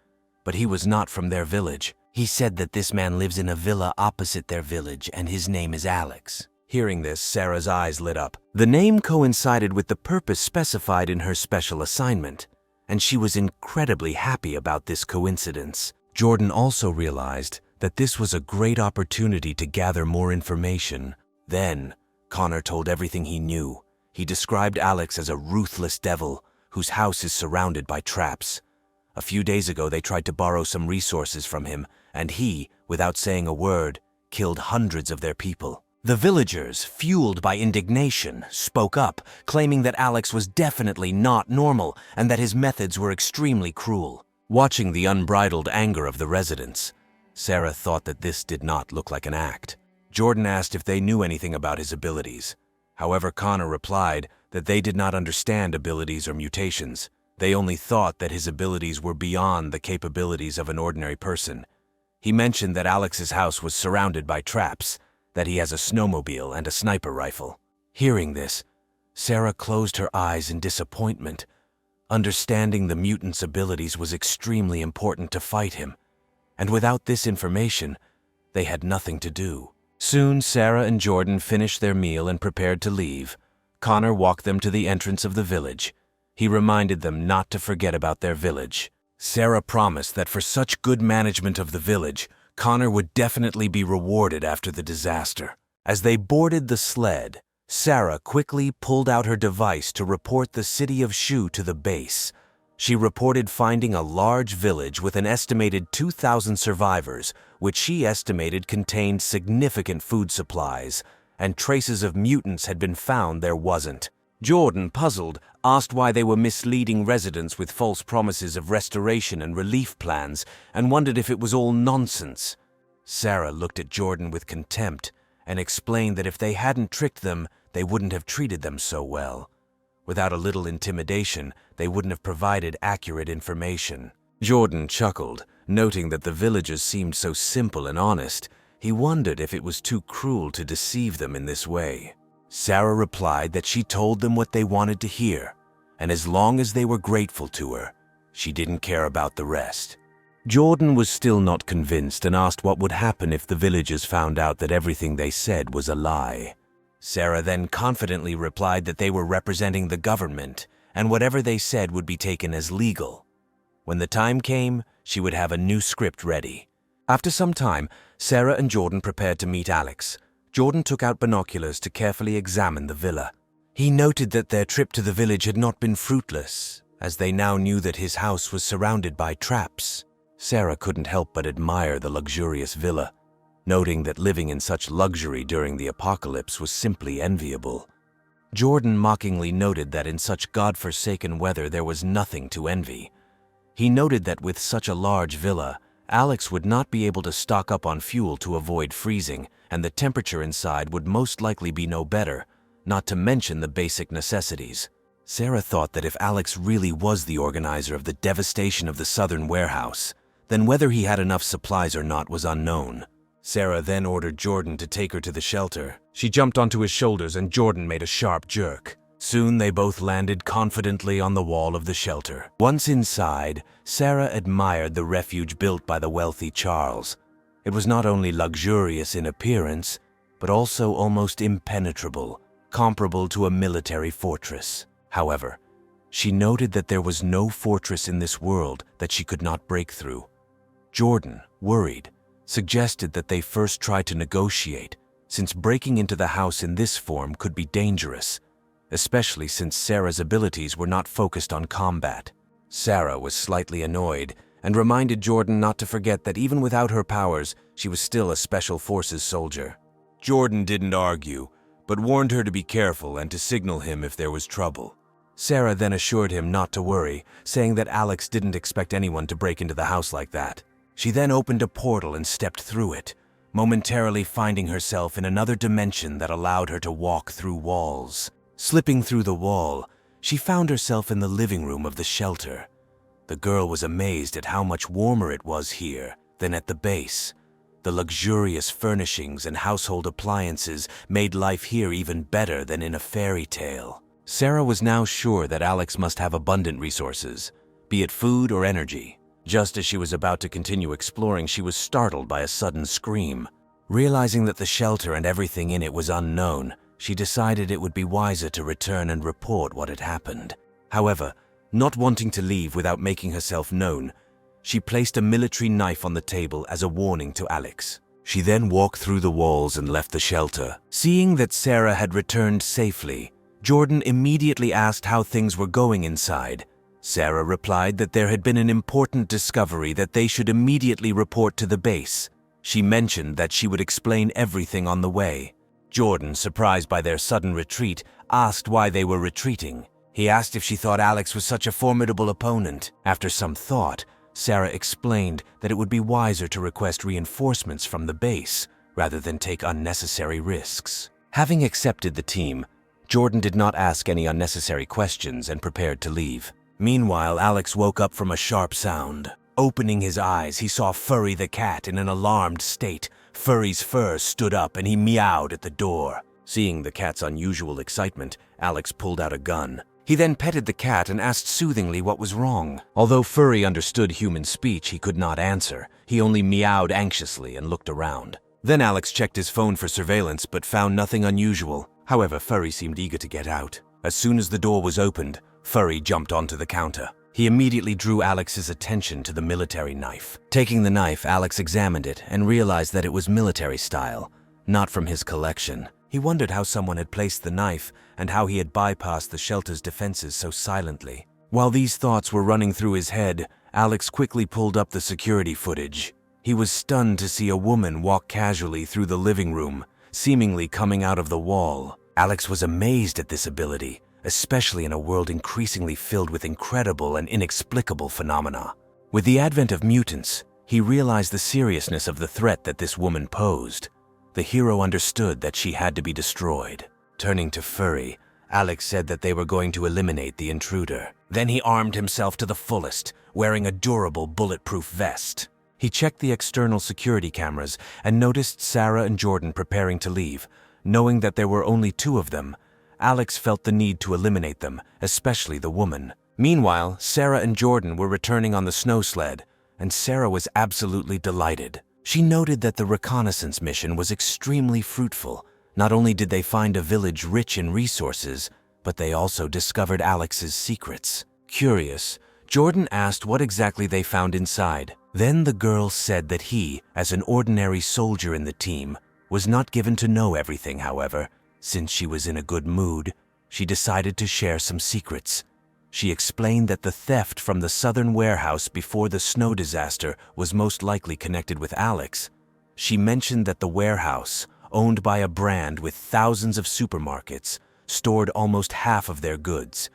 A: but he was not from their village. He said that this man lives in a villa opposite their village and his name is Alex. Hearing this, Sarah's eyes lit up. The name coincided with the purpose specified in her special assignment, and she was incredibly happy about this coincidence. Jordan also realized that this was a great opportunity to gather more information. Then, Connor told everything he knew. He described Alex as a ruthless devil whose house is surrounded by traps. A few days ago, they tried to borrow some resources from him, and he, without saying a word, killed hundreds of their people. The villagers, fueled by indignation, spoke up, claiming that Alex was definitely not normal and that his methods were extremely cruel. Watching the unbridled anger of the residents, Sarah thought that this did not look like an act. Jordan asked if they knew anything about his abilities. However, Connor replied that they did not understand abilities or mutations. They only thought that his abilities were beyond the capabilities of an ordinary person. He mentioned that Alex's house was surrounded by traps, that he has a snowmobile and a sniper rifle. Hearing this, Sarah closed her eyes in disappointment. Understanding the mutant's abilities was extremely important to fight him, and without this information, they had nothing to do. Soon, Sarah and Jordan finished their meal and prepared to leave. Connor walked them to the entrance of the village. He reminded them not to forget about their village. Sarah promised that for such good management of the village, Connor would definitely be rewarded after the disaster. As they boarded the sled, Sarah quickly pulled out her device to report the city of Shu to the base. She reported finding a large village with an estimated 2,000 survivors, which she estimated contained significant food supplies, and traces of mutants had been found there wasn't. Jordan, puzzled, asked why they were misleading residents with false promises of restoration and relief plans, and wondered if it was all nonsense. Sarah looked at Jordan with contempt and explained that if they hadn't tricked them, they wouldn't have treated them so well. Without a little intimidation, they wouldn't have provided accurate information. Jordan chuckled, noting that the villagers seemed so simple and honest. He wondered if it was too cruel to deceive them in this way. Sarah replied that she told them what they wanted to hear, and as long as they were grateful to her, she didn't care about the rest. Jordan was still not convinced and asked what would happen if the villagers found out that everything they said was a lie. Sarah then confidently replied that they were representing the government, and whatever they said would be taken as legal. When the time came, she would have a new script ready. After some time, Sarah and Jordan prepared to meet Alex. Jordan took out binoculars to carefully examine the villa. He noted that their trip to the village had not been fruitless, as they now knew that his house was surrounded by traps. Sarah couldn't help but admire the luxurious villa, noting that living in such luxury during the apocalypse was simply enviable. Jordan mockingly noted that in such godforsaken weather there was nothing to envy. He noted that with such a large villa, Alex would not be able to stock up on fuel to avoid freezing, and the temperature inside would most likely be no better, not to mention the basic necessities. Sarah thought that if Alex really was the organizer of the devastation of the southern warehouse, then whether he had enough supplies or not was unknown. Sarah then ordered Jordan to take her to the shelter. She jumped onto his shoulders and Jordan made a sharp jerk. Soon they both landed confidently on the wall of the shelter. Once inside, Sarah admired the refuge built by the wealthy Charles. It was not only luxurious in appearance, but also almost impenetrable, comparable to a military fortress. However, she noted that there was no fortress in this world that she could not break through. Jordan, worried, suggested that they first try to negotiate, since breaking into the house in this form could be dangerous, especially since Sarah's abilities were not focused on combat. Sarah was slightly annoyed and reminded Jordan not to forget that even without her powers, she was still a Special Forces soldier. Jordan didn't argue, but warned her to be careful and to signal him if there was trouble. Sarah then assured him not to worry, saying that Alex didn't expect anyone to break into the house like that. She then opened a portal and stepped through it, momentarily finding herself in another dimension that allowed her to walk through walls. Slipping through the wall, she found herself in the living room of the shelter. The girl was amazed at how much warmer it was here than at the base. The luxurious furnishings and household appliances made life here even better than in a fairy tale. Sarah was now sure that Alex must have abundant resources, be it food or energy. Just as she was about to continue exploring, she was startled by a sudden scream. Realizing that the shelter and everything in it was unknown, she decided it would be wiser to return and report what had happened. However, not wanting to leave without making herself known, she placed a military knife on the table as a warning to Alex. She then walked through the walls and left the shelter. Seeing that Sarah had returned safely, Jordan immediately asked how things were going inside. Sarah replied that there had been an important discovery that they should immediately report to the base. She mentioned that she would explain everything on the way. Jordan, surprised by their sudden retreat, asked why they were retreating. He asked if she thought Alex was such a formidable opponent. After some thought, Sarah explained that it would be wiser to request reinforcements from the base rather than take unnecessary risks. Having accepted the team, Jordan did not ask any unnecessary questions and prepared to leave. Meanwhile, Alex woke up from a sharp sound. Opening his eyes, he saw Furry the cat in an alarmed state. Furry's fur stood up and he meowed at the door. Seeing the cat's unusual excitement, Alex pulled out a gun. He then petted the cat and asked soothingly what was wrong. Although Furry understood human speech, he could not answer. He only meowed anxiously and looked around. Then Alex checked his phone for surveillance but found nothing unusual. However, Furry seemed eager to get out. As soon as the door was opened, Furry jumped onto the counter. He immediately drew Alex's attention to the military knife. Taking the knife, Alex examined it and realized that it was military style, not from his collection. He wondered how someone had placed the knife and how he had bypassed the shelter's defenses so silently. While these thoughts were running through his head, Alex quickly pulled up the security footage. He was stunned to see a woman walk casually through the living room, seemingly coming out of the wall. Alex was amazed at this ability, especially in a world increasingly filled with incredible and inexplicable phenomena. With the advent of mutants, he realized the seriousness of the threat that this woman posed. The hero understood that she had to be destroyed. Turning to Furry, Alex said that they were going to eliminate the intruder. Then he armed himself to the fullest, wearing a durable, bulletproof vest. He checked the external security cameras and noticed Sarah and Jordan preparing to leave. Knowing that there were only two of them, Alex felt the need to eliminate them, especially the woman. Meanwhile, Sarah and Jordan were returning on the snow sled, and Sarah was absolutely delighted. She noted that the reconnaissance mission was extremely fruitful. Not only did they find a village rich in resources, but they also discovered Alex's secrets. Curious, Jordan asked what exactly they found inside. Then the girl said that he, as an ordinary soldier in the team, was not given to know everything. However, since she was in a good mood, she decided to share some secrets. She explained that the theft from the southern warehouse before the snow disaster was most likely connected with Alex. She mentioned that the warehouse, owned by a brand with thousands of supermarkets, stored almost half of their goods,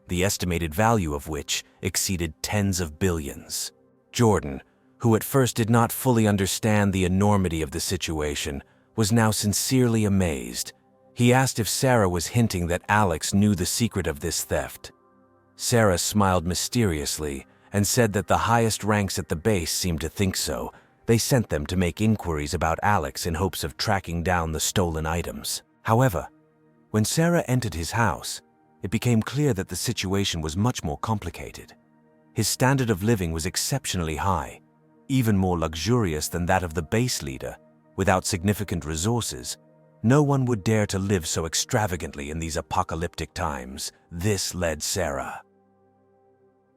A: the estimated value of which exceeded tens of billions. Jordan, who at first did not fully understand the enormity of the situation, was now sincerely amazed. He asked if Sarah was hinting that Alex knew the secret of this theft. Sarah smiled mysteriously and said that the highest ranks at the base seemed to think so. They sent them to make inquiries about Alex in hopes of tracking down the stolen items. However, when Sarah entered his house, it became clear that the situation was much more complicated. His standard of living was exceptionally high, even more luxurious than that of the base leader. Without significant resources, no one would dare to live so extravagantly in these apocalyptic times. This led Sarah.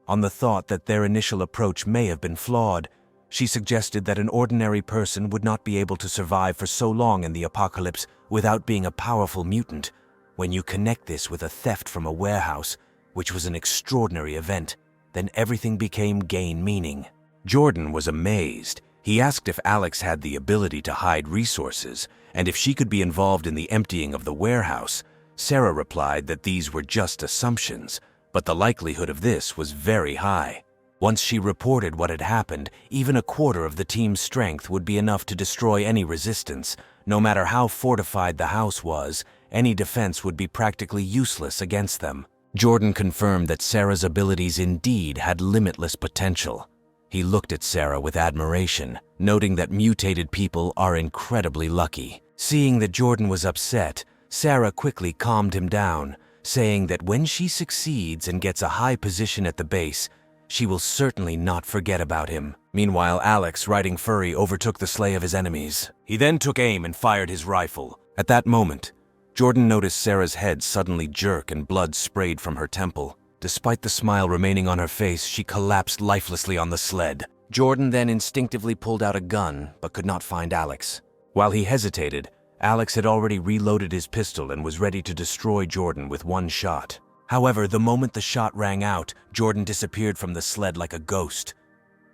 A: On the thought that their initial approach may have been flawed, she suggested that an ordinary person would not be able to survive for so long in the apocalypse without being a powerful mutant. When you connect this with a theft from a warehouse, which was an extraordinary event, then everything became gain meaning. Jordan was amazed. He asked if Alex had the ability to hide resources, and if she could be involved in the emptying of the warehouse. Sarah replied that these were just assumptions, but the likelihood of this was very high. Once she reported what had happened, even a quarter of the team's strength would be enough to destroy any resistance. No matter how fortified the house was, any defense would be practically useless against them. Jordan confirmed that Sarah's abilities indeed had limitless potential. He looked at Sarah with admiration, noting that mutated people are incredibly lucky. Seeing that Jordan was upset, Sarah quickly calmed him down, saying that when she succeeds and gets a high position at the base, she will certainly not forget about him. Meanwhile, Alex, riding Furry, overtook the sleigh of his enemies. He then took aim and fired his rifle. At that moment, Jordan noticed Sarah's head suddenly jerk and blood sprayed from her temple. Despite the smile remaining on her face, she collapsed lifelessly on the sled. Jordan then instinctively pulled out a gun, but could not find Alex. While he hesitated, Alex had already reloaded his pistol and was ready to destroy Jordan with one shot. However, the moment the shot rang out, Jordan disappeared from the sled like a ghost.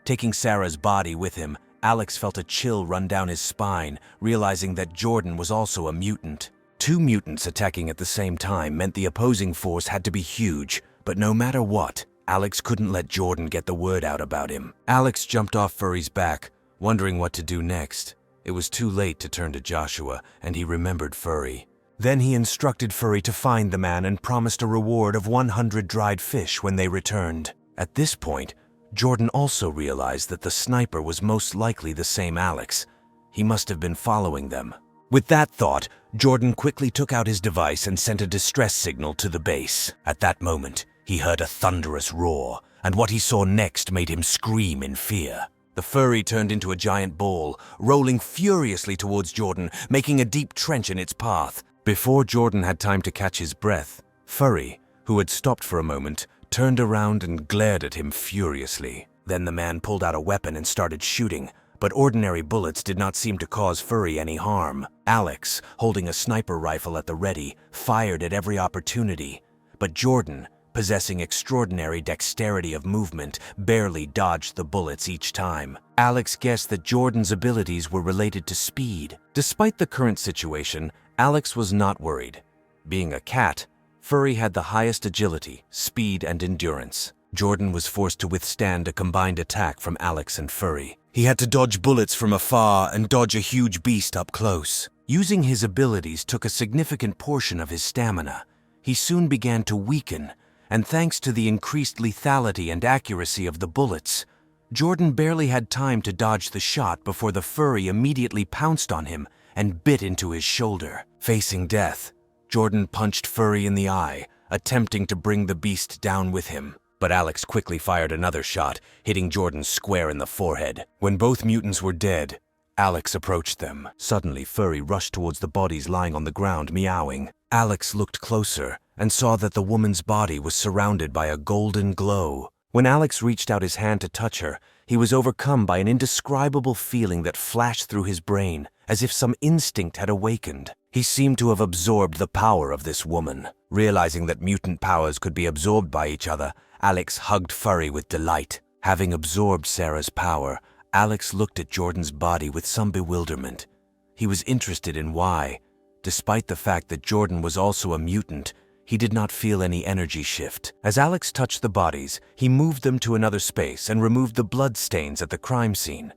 A: Taking Sarah's body with him, Alex felt a chill run down his spine, realizing that Jordan was also a mutant. Two mutants attacking at the same time meant the opposing force had to be huge, but no matter what, Alex couldn't let Jordan get the word out about him. Alex jumped off Furry's back, wondering what to do next. It was too late to turn to Joshua, and he remembered Furry. Then he instructed Furry to find the man and promised a reward of 100 dried fish when they returned. At this point, Jordan also realized that the sniper was most likely the same Alex. He must have been following them. With that thought, Jordan quickly took out his device and sent a distress signal to the base. At that moment, he heard a thunderous roar, and what he saw next made him scream in fear. The Furry turned into a giant ball, rolling furiously towards Jordan, making a deep trench in its path. Before Jordan had time to catch his breath, Furry, who had stopped for a moment, turned around and glared at him furiously. Then the man pulled out a weapon and started shooting, but ordinary bullets did not seem to cause Furry any harm. Alex, holding a sniper rifle at the ready, fired at every opportunity, but Jordan, possessing extraordinary dexterity of movement, barely dodged the bullets each time. Alex guessed that Jordan's abilities were related to speed. Despite the current situation, Alex was not worried. Being a cat, Furry had the highest agility, speed, and endurance. Jordan was forced to withstand a combined attack from Alex and Furry. He had to dodge bullets from afar and dodge a huge beast up close. Using his abilities took a significant portion of his stamina. He soon began to weaken, and thanks to the increased lethality and accuracy of the bullets, Jordan barely had time to dodge the shot before the Furry immediately pounced on him and bit into his shoulder. Facing death, Jordan punched Furry in the eye, attempting to bring the beast down with him. But Alex quickly fired another shot, hitting Jordan square in the forehead. When both mutants were dead, Alex approached them. Suddenly, Furry rushed towards the bodies lying on the ground, meowing. Alex looked closer and saw that the woman's body was surrounded by a golden glow. When Alex reached out his hand to touch her, he was overcome by an indescribable feeling that flashed through his brain, as if some instinct had awakened. He seemed to have absorbed the power of this woman. Realizing that mutant powers could be absorbed by each other, Alex hugged Furry with delight. Having absorbed Sarah's power, Alex looked at Jordan's body with some bewilderment. He was interested in why. Despite the fact that Jordan was also a mutant, he did not feel any energy shift. As Alex touched the bodies, he moved them to another space and removed the blood stains at the crime scene.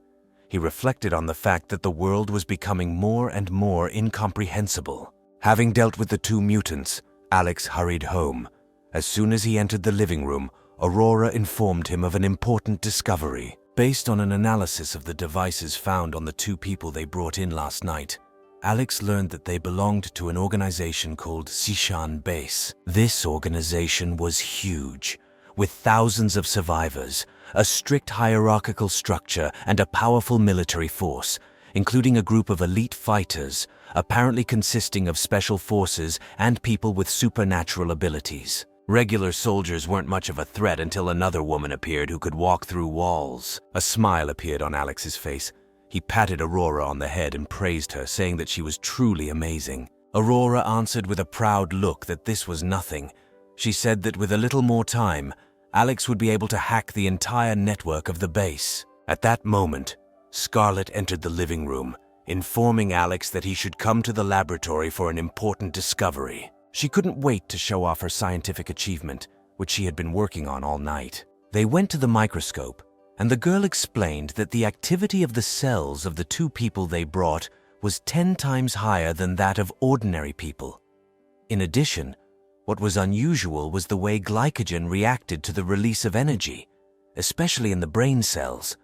A: He reflected on the fact that the world was becoming more and more incomprehensible. Having dealt with the two mutants, Alex hurried home. As soon as he entered the living room, Aurora informed him of an important discovery. Based on an analysis of the devices found on the two people they brought in last night, Alex learned that they belonged to an organization called Sishan Base. This organization was huge, with thousands of survivors, a strict hierarchical structure, and a powerful military force, including a group of elite fighters, apparently consisting of special forces and people with supernatural abilities. Regular soldiers weren't much of a threat until another woman appeared who could walk through walls. A smile appeared on Alex's face. He patted Aurora on the head and praised her, saying that she was truly amazing. Aurora answered with a proud look that this was nothing. She said that with a little more time, Alex would be able to hack the entire network of the base. At that moment, Scarlet entered the living room, informing Alex that he should come to the laboratory for an important discovery. She couldn't wait to show off her scientific achievement, which she had been working on all night. They went to the microscope, and the girl explained that the activity of the cells of the two people they brought was 10 times higher than that of ordinary people. In addition, what was unusual was the way glycogen reacted to the release of energy, especially in the brain cells.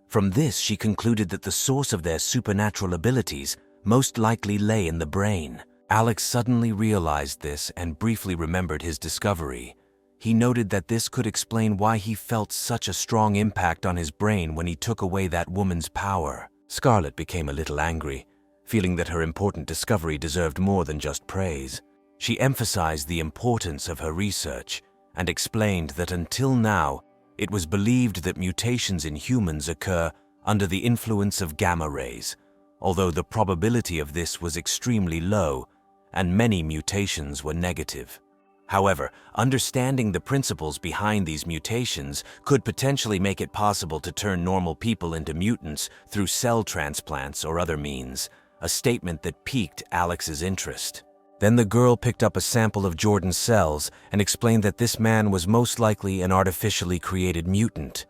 A: From this, she concluded that the source of their supernatural abilities most likely lay in the brain. Alex suddenly realized this and briefly remembered his discovery. He noted that this could explain why he felt such a strong impact on his brain when he took away that woman's power. Scarlet became a little angry, feeling that her important discovery deserved more than just praise. She emphasized the importance of her research and explained that until now, it was believed that mutations in humans occur under the influence of gamma rays, although the probability of this was extremely low and many mutations were negative. However, understanding the principles behind these mutations could potentially make it possible to turn normal people into mutants through cell transplants or other means, a statement that piqued Alex's interest. Then the girl picked up a sample of Jordan's cells and explained that this man was most likely an artificially created mutant.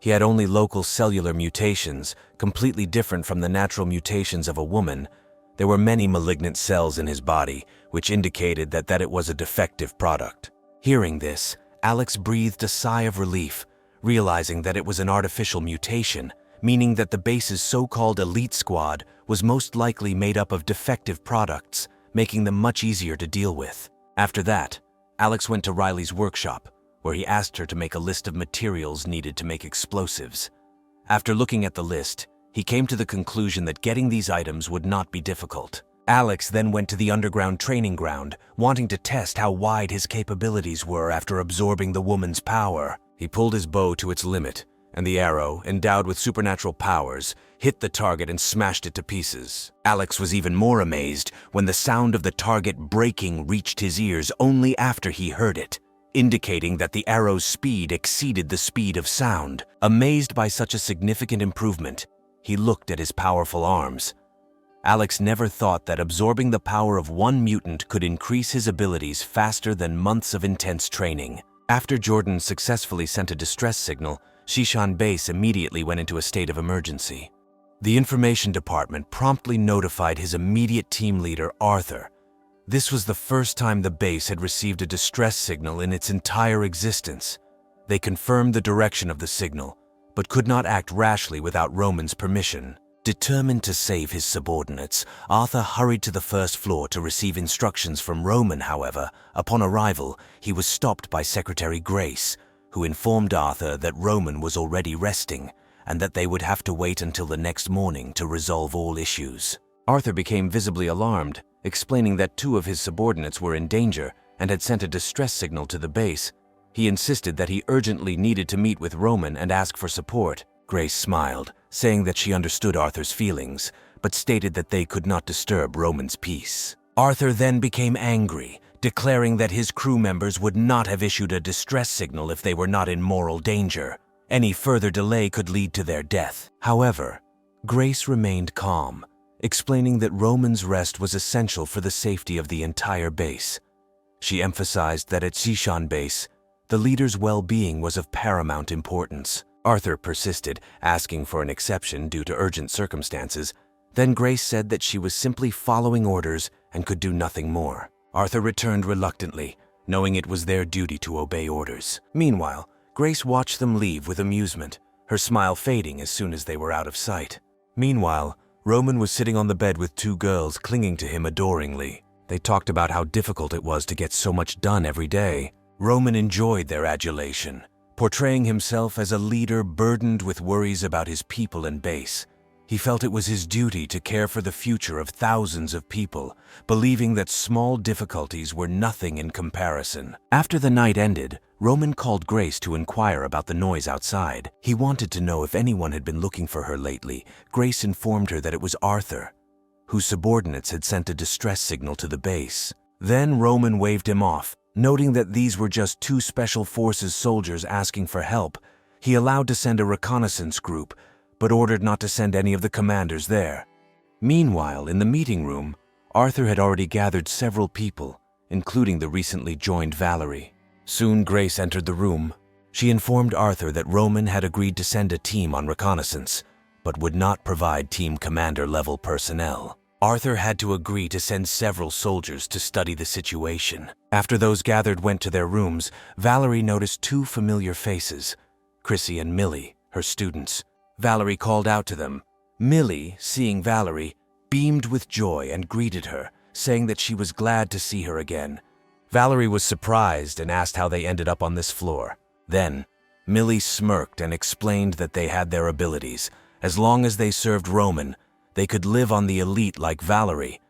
A: He had only local cellular mutations, completely different from the natural mutations of a woman. There were many malignant cells in his body, which indicated that it was a defective product. Hearing this, Alex breathed a sigh of relief, realizing that it was an artificial mutation, meaning that the base's so-called elite squad was most likely made up of defective products, making them much easier to deal with. After that, Alex went to Riley's workshop, where he asked her to make a list of materials needed to make explosives. After looking at the list, he came to the conclusion that getting these items would not be difficult. Alex then went to the underground training ground, wanting to test how wide his capabilities were after absorbing the woman's power. He pulled his bow to its limit, and the arrow, endowed with supernatural powers, hit the target and smashed it to pieces. Alex was even more amazed when the sound of the target breaking reached his ears only after he heard it. indicating that the arrow's speed exceeded the speed of sound. Amazed by such a significant improvement, he looked at his powerful arms. Alex never thought that absorbing the power of one mutant could increase his abilities faster than months of intense training. After Jordan successfully sent a distress signal, Shishan Base immediately went into a state of emergency. The information department promptly notified his immediate team leader, Arthur. This was the first time the base had received a distress signal in its entire existence. They confirmed the direction of the signal, but could not act rashly without Roman's permission. Determined to save his subordinates, Arthur hurried to the first floor to receive instructions from Roman. However, upon arrival, he was stopped by Secretary Grace, who informed Arthur that Roman was already resting and that they would have to wait until the next morning to resolve all issues. Arthur became visibly alarmed, explaining that two of his subordinates were in danger and had sent a distress signal to the base. He insisted that he urgently needed to meet with Roman and ask for support. Grace smiled, saying that she understood Arthur's feelings, but stated that they could not disturb Roman's peace. Arthur then became angry, declaring that his crew members would not have issued a distress signal if they were not in mortal danger. Any further delay could lead to their death. However, Grace remained calm, explaining that Roman's rest was essential for the safety of the entire base. She emphasized that at Shishan Base, the leader's well-being was of paramount importance. Arthur persisted, asking for an exception due to urgent circumstances. Then Grace said that she was simply following orders and could do nothing more. Arthur returned reluctantly, knowing it was their duty to obey orders. Meanwhile, Grace watched them leave with amusement, her smile fading as soon as they were out of sight. Meanwhile, Roman was sitting on the bed with two girls clinging to him adoringly. They talked about how difficult it was to get so much done every day. Roman enjoyed their adulation, portraying himself as a leader burdened with worries about his people and base. He felt it was his duty to care for the future of thousands of people, believing that small difficulties were nothing in comparison. After the night ended, Roman called Grace to inquire about the noise outside. He wanted to know if anyone had been looking for her lately. Grace informed her that it was Arthur, whose subordinates had sent a distress signal to the base. Then Roman waved him off, noting that these were just two Special Forces soldiers asking for help. He allowed to send a reconnaissance group, but ordered not to send any of the commanders there. Meanwhile, in the meeting room, Arthur had already gathered several people, including the recently joined Valerie. Soon Grace entered the room. She informed Arthur that Roman had agreed to send a team on reconnaissance, but would not provide team commander-level personnel. Arthur had to agree to send several soldiers to study the situation. After those gathered went to their rooms, Valerie noticed two familiar faces, Chrissy and Millie, her students. Valerie called out to them. Millie, seeing Valerie, beamed with joy and greeted her, saying that she was glad to see her again. Valerie was surprised and asked how they ended up on this floor. Then, Millie smirked and explained that they had their abilities. As long as they served Roman, they could live on the elite like Valerie.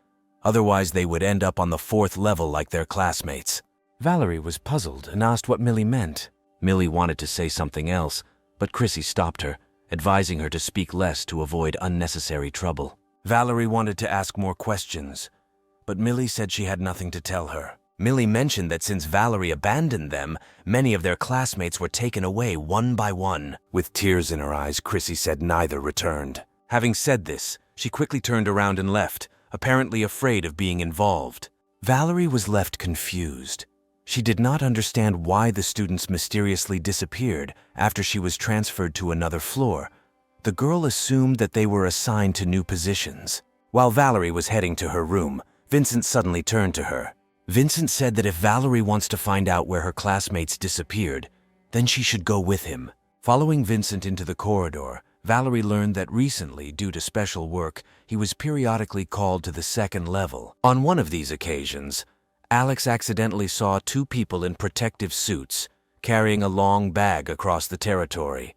A: Otherwise, they would end up on the 4th level like their classmates. Valerie was puzzled and asked what Millie meant. Millie wanted to say something else, but Chrissy stopped her, advising her to speak less to avoid unnecessary trouble. Valerie wanted to ask more questions, but Millie said she had nothing to tell her. Millie mentioned that since Valerie abandoned them, many of their classmates were taken away one by one. With tears in her eyes, Chrissy said neither returned. Having said this, she quickly turned around and left, apparently afraid of being involved. Valerie was left confused. She did not understand why the students mysteriously disappeared after she was transferred to another floor. The girl assumed that they were assigned to new positions. While Valerie was heading to her room, Vincent suddenly turned to her. Vincent said that if Valerie wants to find out where her classmates disappeared, then she should go with him. Following Vincent into the corridor, Valerie learned that recently, due to special work, he was periodically called to the 2nd level. On one of these occasions, Alex accidentally saw two people in protective suits carrying a long bag across the territory.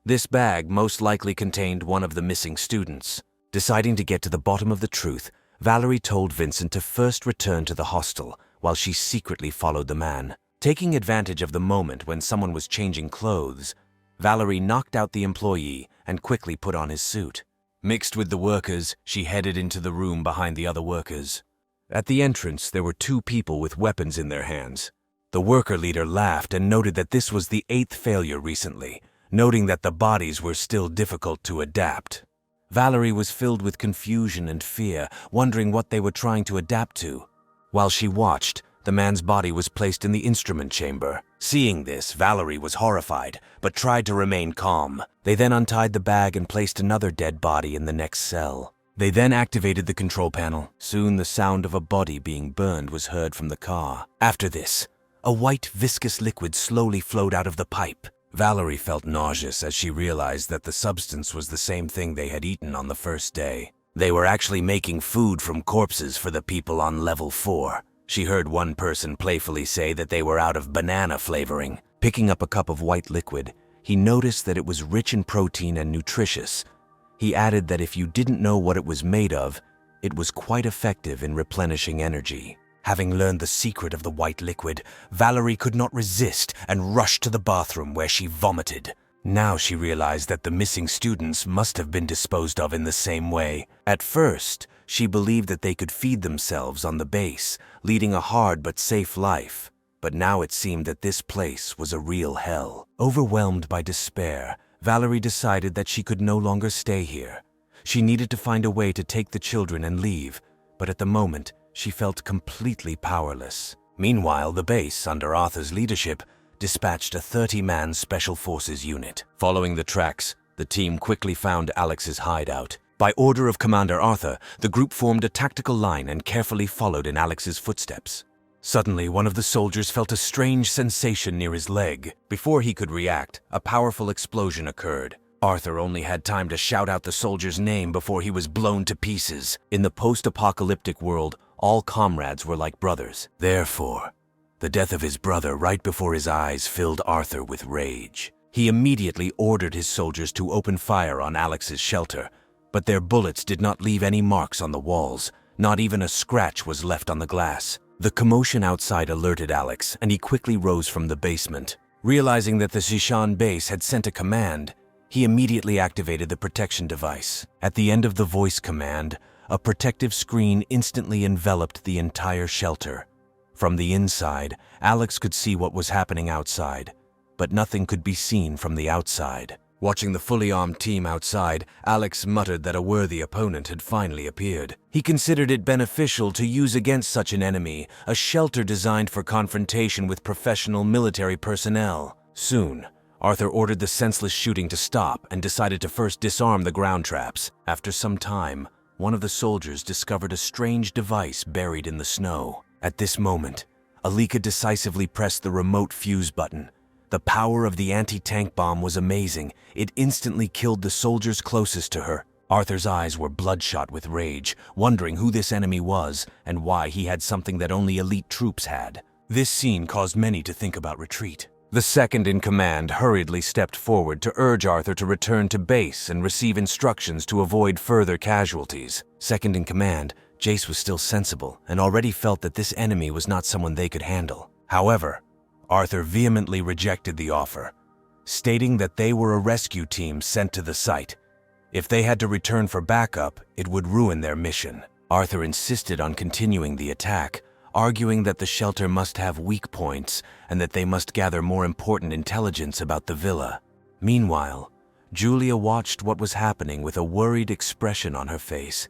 A: This bag most likely contained one of the missing students. Deciding to get to the bottom of the truth, Valerie told Vincent to first return to the hostel while she secretly followed the man. Taking advantage of the moment when someone was changing clothes, Valerie knocked out the employee and quickly put on his suit. Mixed with the workers, she headed into the room behind the other workers. At the entrance, there were two people with weapons in their hands. The worker leader laughed and noted that this was the 8th failure recently, noting that the bodies were still difficult to adapt. Valerie was filled with confusion and fear, wondering what they were trying to adapt to. While she watched, the man's body was placed in the instrument chamber. Seeing this, Valerie was horrified, but tried to remain calm. They then untied the bag and placed another dead body in the next cell. They then activated the control panel. Soon the sound of a body being burned was heard from the car. After this, a white viscous liquid slowly flowed out of the pipe. Valerie felt nauseous as she realized that the substance was the same thing they had eaten on the first day. They were actually making food from corpses for the people on level 4. She heard one person playfully say that they were out of banana flavoring. Picking up a cup of white liquid, he noticed that it was rich in protein and nutritious. He added that if you didn't know what it was made of, it was quite effective in replenishing energy. Having learned the secret of the white liquid, Valerie could not resist and rushed to the bathroom where she vomited. Now she realized that the missing students must have been disposed of in the same way. At first, she believed that they could feed themselves on the base, leading a hard but safe life. But now it seemed that this place was a real hell. Overwhelmed by despair, Valerie decided that she could no longer stay here. She needed to find a way to take the children and leave, but at the moment, she felt completely powerless. Meanwhile, the base, under Arthur's leadership, dispatched a 30-man Special Forces unit. Following the tracks, the team quickly found Alex's hideout. By order of Commander Arthur, the group formed a tactical line and carefully followed in Alex's footsteps. Suddenly, one of the soldiers felt a strange sensation near his leg. Before he could react, a powerful explosion occurred. Arthur only had time to shout out the soldier's name before he was blown to pieces. In the post-apocalyptic world, all comrades were like brothers. Therefore, the death of his brother right before his eyes filled Arthur with rage. He immediately ordered his soldiers to open fire on Alex's shelter, but their bullets did not leave any marks on the walls. Not even a scratch was left on the glass. The commotion outside alerted Alex, and he quickly rose from the basement. Realizing that the Shishan base had sent a command, he immediately activated the protection device. At the end of the voice command, a protective screen instantly enveloped the entire shelter. From the inside, Alex could see what was happening outside, but nothing could be seen from the outside. Watching the fully armed team outside, Alex muttered that a worthy opponent had finally appeared. He considered it beneficial to use against such an enemy a shelter designed for confrontation with professional military personnel. Soon, Arthur ordered the senseless shooting to stop and decided to first disarm the ground traps. After some time, one of the soldiers discovered a strange device buried in the snow. At this moment, Alika decisively pressed the remote fuse button. The power of the anti-tank bomb was amazing. It instantly killed the soldiers closest to her. Arthur's eyes were bloodshot with rage, wondering who this enemy was and why he had something that only elite troops had. This scene caused many to think about retreat. The second in command hurriedly stepped forward to urge Arthur to return to base and receive instructions to avoid further casualties. Second in command, Jace was still sensible and already felt that this enemy was not someone they could handle. However, Arthur vehemently rejected the offer, stating that they were a rescue team sent to the site. If they had to return for backup, it would ruin their mission. Arthur insisted on continuing the attack, arguing that the shelter must have weak points and that they must gather more important intelligence about the villa. Meanwhile, Julia watched what was happening with a worried expression on her face.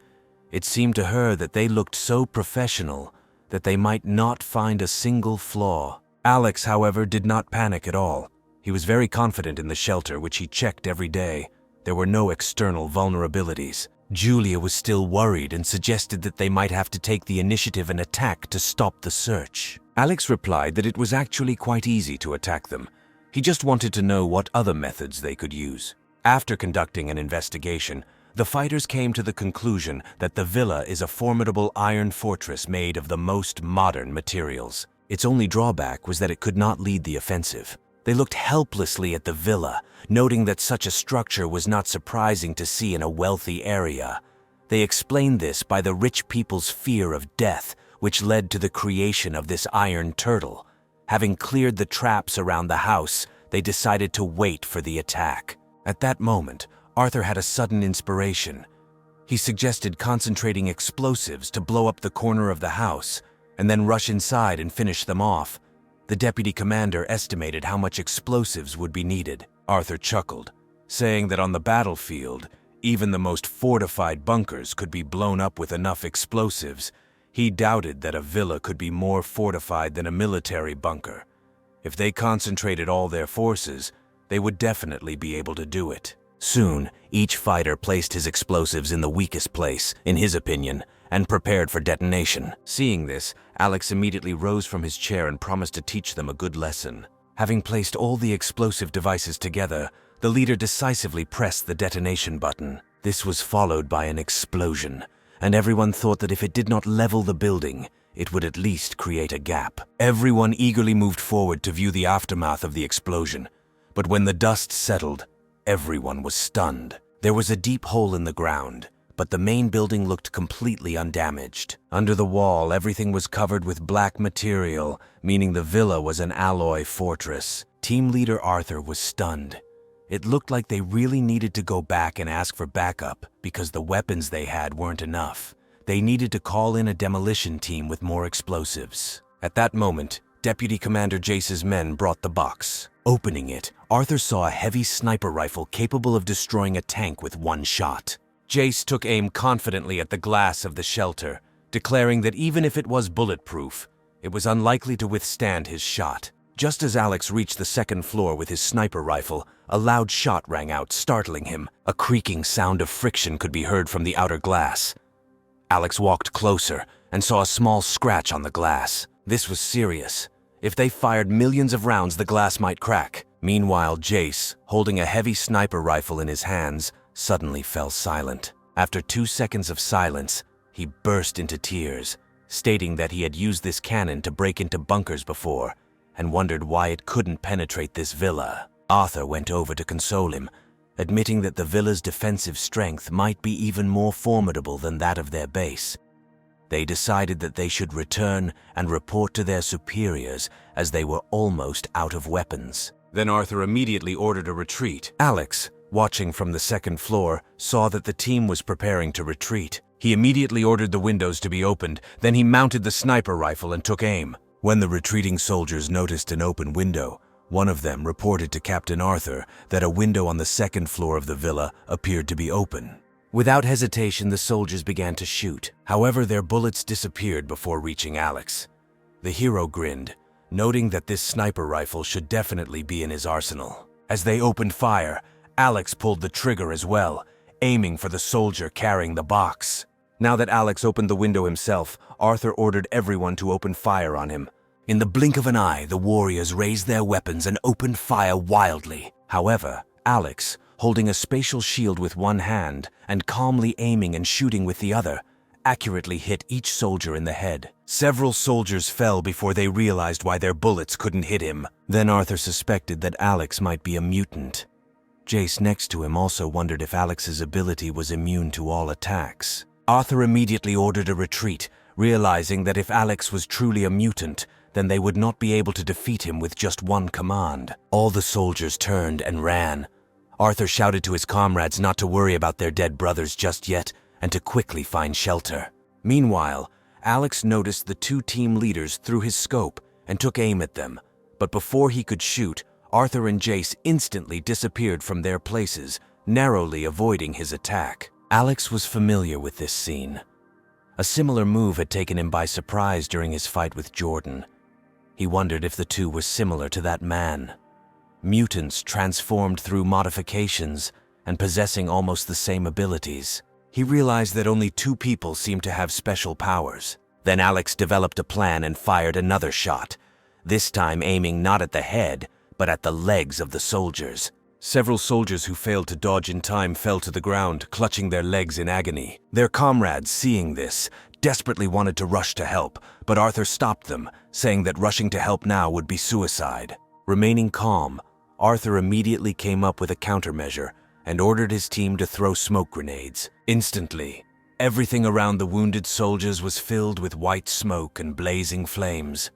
A: It seemed to her that they looked so professional that they might not find a single flaw. Alex, however, did not panic at all. He was very confident in the shelter, which he checked every day. There were no external vulnerabilities. Julia was still worried and suggested that they might have to take the initiative and attack to stop the search. Alex replied that it was actually quite easy to attack them. He just wanted to know what other methods they could use. After conducting an investigation, the fighters came to the conclusion that the villa is a formidable iron fortress made of the most modern materials. Its only drawback was that it could not lead the offensive. They looked helplessly at the villa, noting that such a structure was not surprising to see in a wealthy area. They explained this by the rich people's fear of death, which led to the creation of this iron turtle. Having cleared the traps around the house, they decided to wait for the attack. At that moment, Arthur had a sudden inspiration. He suggested concentrating explosives to blow up the corner of the house, and then rush inside and finish them off. The deputy commander estimated how much explosives would be needed. Arthur chuckled, saying that on the battlefield, even the most fortified bunkers could be blown up with enough explosives. He doubted that a villa could be more fortified than a military bunker. If they concentrated all their forces, they would definitely be able to do it. Soon, each fighter placed his explosives in the weakest place, in his opinion, and prepared for detonation. Seeing this, Alex immediately rose from his chair and promised to teach them a good lesson. Having placed all the explosive devices together, the leader decisively pressed the detonation button. This was followed by an explosion, and everyone thought that if it did not level the building, it would at least create a gap. Everyone eagerly moved forward to view the aftermath of the explosion, but when the dust settled, everyone was stunned. There was a deep hole in the ground, but the main building looked completely undamaged. Under the wall, everything was covered with black material, meaning the villa was an alloy fortress. Team leader Arthur was stunned. It looked like they really needed to go back and ask for backup because the weapons they had weren't enough. They needed to call in a demolition team with more explosives. At that moment, Deputy Commander Jace's men brought the box. Opening it, Arthur saw a heavy sniper rifle capable of destroying a tank with one shot. Jace took aim confidently at the glass of the shelter, declaring that even if it was bulletproof, it was unlikely to withstand his shot. Just as Alex reached the second floor with his sniper rifle, a loud shot rang out, startling him. A creaking sound of friction could be heard from the outer glass. Alex walked closer and saw a small scratch on the glass. This was serious. If they fired millions of rounds, the glass might crack. Meanwhile, Jace, holding a heavy sniper rifle in his hands, suddenly fell silent. After 2 seconds of silence, he burst into tears, stating that he had used this cannon to break into bunkers before and wondered why it couldn't penetrate this villa. Arthur went over to console him, admitting that the villa's defensive strength might be even more formidable than that of their base. They decided that they should return and report to their superiors as they were almost out of weapons. Then Arthur immediately ordered a retreat. Alex, watching from the second floor, saw that the team was preparing to retreat. He immediately ordered the windows to be opened, then he mounted the sniper rifle and took aim. When the retreating soldiers noticed an open window, one of them reported to Captain Arthur that a window on the second floor of the villa appeared to be open. Without hesitation, the soldiers began to shoot. However, their bullets disappeared before reaching Alex. The hero grinned, noting that this sniper rifle should definitely be in his arsenal. As they opened fire, Alex pulled the trigger as well, aiming for the soldier carrying the box. Now that Alex opened the window himself, Arthur ordered everyone to open fire on him. In the blink of an eye, the warriors raised their weapons and opened fire wildly. However, Alex, holding a spatial shield with one hand and calmly aiming and shooting with the other, accurately hit each soldier in the head. Several soldiers fell before they realized why their bullets couldn't hit him. Then Arthur suspected that Alex might be a mutant. Jace next to him also wondered if Alex's ability was immune to all attacks. Arthur immediately ordered a retreat, realizing that if Alex was truly a mutant, then they would not be able to defeat him with just one command. All the soldiers turned and ran. Arthur shouted to his comrades not to worry about their dead brothers just yet and to quickly find shelter. Meanwhile, Alex noticed the two team leaders through his scope and took aim at them, but before he could shoot, Arthur and Jace instantly disappeared from their places, narrowly avoiding his attack. Alex was familiar with this scene. A similar move had taken him by surprise during his fight with Jordan. He wondered if the two were similar to that man. Mutants transformed through modifications and possessing almost the same abilities. He realized that only two people seemed to have special powers. Then Alex developed a plan and fired another shot, this time aiming not at the head, but at the legs of the soldiers. Several soldiers who failed to dodge in time fell to the ground, clutching their legs in agony. Their comrades, seeing this, desperately wanted to rush to help, but Arthur stopped them, saying that rushing to help now would be suicide. Remaining calm, Arthur immediately came up with a countermeasure and ordered his team to throw smoke grenades. Instantly, everything around the wounded soldiers was filled with white smoke and blazing flames.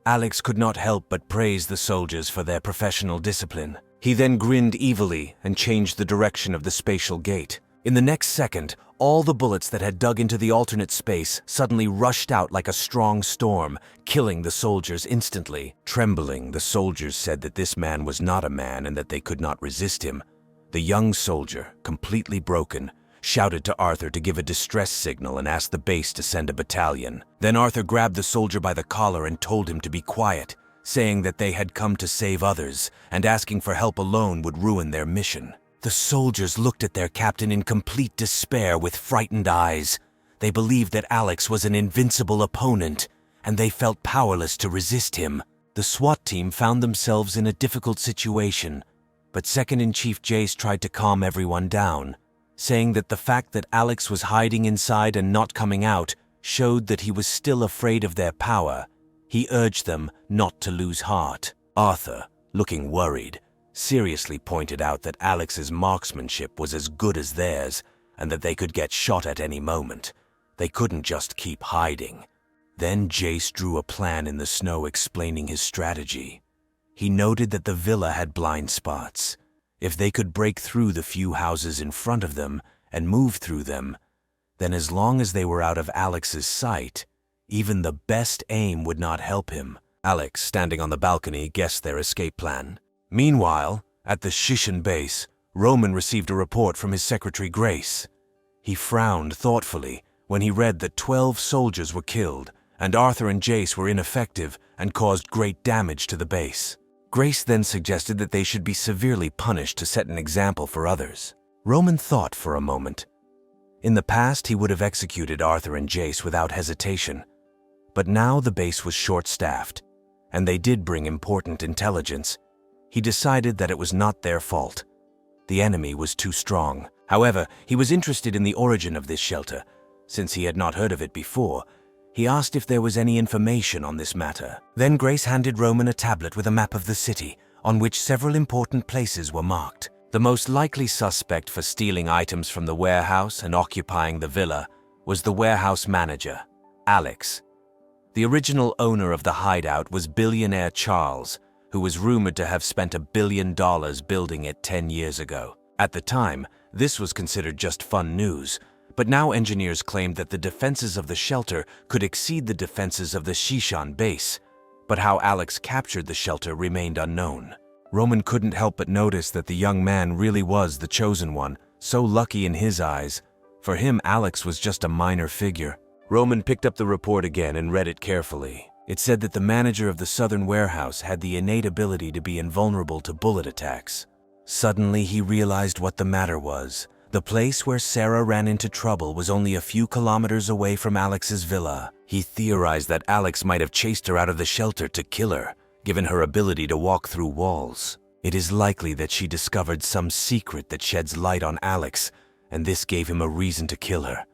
A: Alex could not help but praise the soldiers for their professional discipline. He then grinned evilly and changed the direction of the spatial gate. In the next second, All the bullets that had dug into the alternate space suddenly rushed out like a strong storm, killing the soldiers instantly. Trembling, the soldiers said that this man was not a man and that they could not resist him. The young soldier, completely broken, shouted to Arthur to give a distress signal and asked the base to send a battalion. Then Arthur grabbed the soldier by the collar and told him to be quiet, saying that they had come to save others, and asking for help alone would ruin their mission. The soldiers looked at their captain in complete despair with frightened eyes. They believed that Alex was an invincible opponent, and they felt powerless to resist him. The SWAT team found themselves in a difficult situation, but Second-in-Chief Jace tried to calm everyone down, saying that the fact that Alex was hiding inside and not coming out showed that he was still afraid of their power. He urged them not to lose heart. Arthur, looking worried, seriously pointed out that Alex's marksmanship was as good as theirs and that they could get shot at any moment. They couldn't just keep hiding. Then Jace drew a plan in the snow explaining his strategy. He noted that the villa had blind spots. If they could break through the few houses in front of them and move through them, then as long as they were out of Alex's sight, even the best aim would not help him. Alex, standing on the balcony, guessed their escape plan. Meanwhile, at the Shishan base, Roman received a report from his secretary Grace. He frowned thoughtfully when he read that 12 soldiers were killed and Arthur and Jace were ineffective and caused great damage to the base. Grace then suggested that they should be severely punished to set an example for others. Roman thought for a moment. In the past, he would have executed Arthur and Jace without hesitation. But now the base was short-staffed, and they did bring important intelligence. He decided that it was not their fault. The enemy was too strong. However, he was interested in the origin of this shelter. Since he had not heard of it before, he asked if there was any information on this matter. Then Grace handed Roman a tablet with a map of the city, on which several important places were marked. The most likely suspect for stealing items from the warehouse and occupying the villa was the warehouse manager, Alex. The original owner of the hideout was billionaire Charles, who was rumored to have spent $1 billion building it 10 years ago. At the time, this was considered just fun news, but now engineers claimed that the defenses of the shelter could exceed the defenses of the Shishan base, but how Alex captured the shelter remained unknown. Roman couldn't help but notice that the young man really was the chosen one, so lucky in his eyes. For him, Alex was just a minor figure. Roman picked up the report again and read it carefully. It said that the manager of the southern warehouse had the innate ability to be invulnerable to bullet attacks. Suddenly, he realized what the matter was. The place where Sarah ran into trouble was only a few kilometers away from Alex's villa. He theorized that Alex might have chased her out of the shelter to kill her, given her ability to walk through walls. It is likely that she discovered some secret that sheds light on Alex, and this gave him a reason to kill her.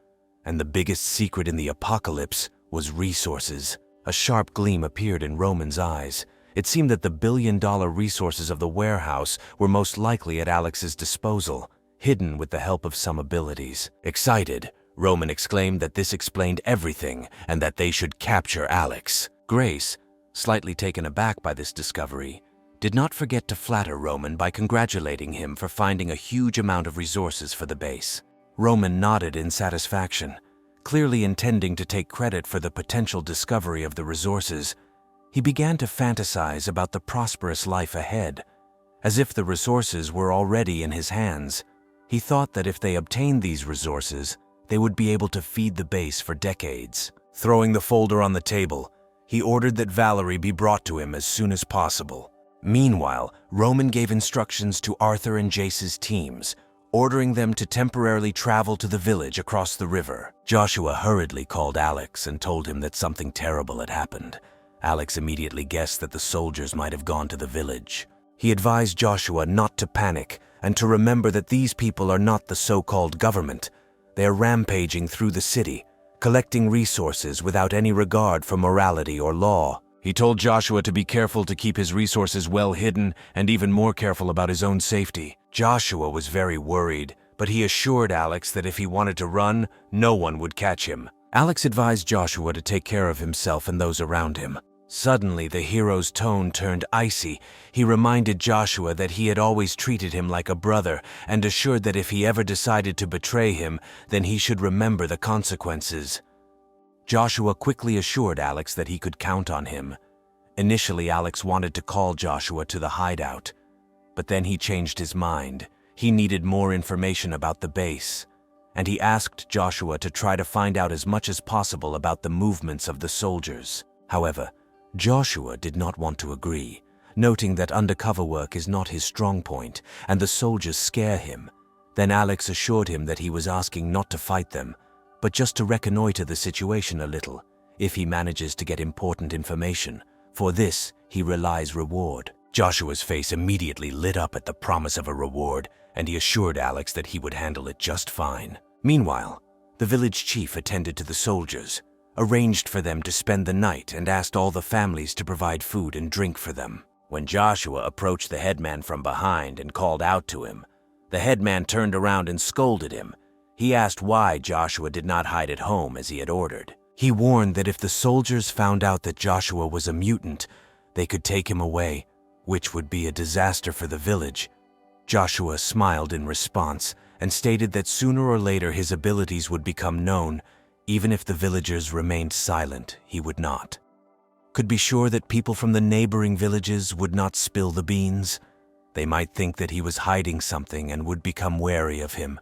A: And the biggest secret in the apocalypse was resources. A sharp gleam appeared in Roman's eyes. It seemed that the billion-dollar resources of the warehouse were most likely at Alex's disposal, hidden with the help of some abilities. Excited, Roman exclaimed that this explained everything and that they should capture Alex. Grace, slightly taken aback by this discovery, did not forget to flatter Roman by congratulating him for finding a huge amount of resources for the base. Roman nodded in satisfaction, clearly intending to take credit for the potential discovery of the resources. He began to fantasize about the prosperous life ahead, as if the resources were already in his hands. He thought that if they obtained these resources, they would be able to feed the base for decades. Throwing the folder on the table, he ordered that Valerie be brought to him as soon as possible. Meanwhile, Roman gave instructions to Arthur and Jace's teams, ordering them to temporarily travel to the village across the river. Joshua hurriedly called Alex and told him that something terrible had happened. Alex immediately guessed that the soldiers might have gone to the village. He advised Joshua not to panic and to remember that these people are not the so-called government. They are rampaging through the city, collecting resources without any regard for morality or law. He told Joshua to be careful to keep his resources well hidden and even more careful about his own safety. Joshua was very worried, but he assured Alex that if he wanted to run, no one would catch him. Alex advised Joshua to take care of himself and those around him. Suddenly, the hero's tone turned icy. He reminded Joshua that he had always treated him like a brother and assured that if he ever decided to betray him, then he should remember the consequences. Joshua quickly assured Alex that he could count on him. Initially, Alex wanted to call Joshua to the hideout, but then he changed his mind. He needed more information about the base, and he asked Joshua to try to find out as much as possible about the movements of the soldiers. However, Joshua did not want to agree, noting that undercover work is not his strong point and the soldiers scare him. Then Alex assured him that he was asking not to fight them, but just to reconnoiter the situation a little. If he manages to get important information, for this he relies reward. Joshua's face immediately lit up at the promise of a reward, and he assured Alex that he would handle it just fine. Meanwhile, the village chief attended to the soldiers, arranged for them to spend the night, and asked all the families to provide food and drink for them. When Joshua approached the headman from behind and called out to him, the headman turned around and scolded him. He asked why Joshua did not hide at home as he had ordered. He warned that if the soldiers found out that Joshua was a mutant, they could take him away, which would be a disaster for the village. Joshua smiled in response and stated that sooner or later his abilities would become known. Even if the villagers remained silent, he would not. Could be sure that people from the neighboring villages would not spill the beans. They might think that he was hiding something and would become wary of him.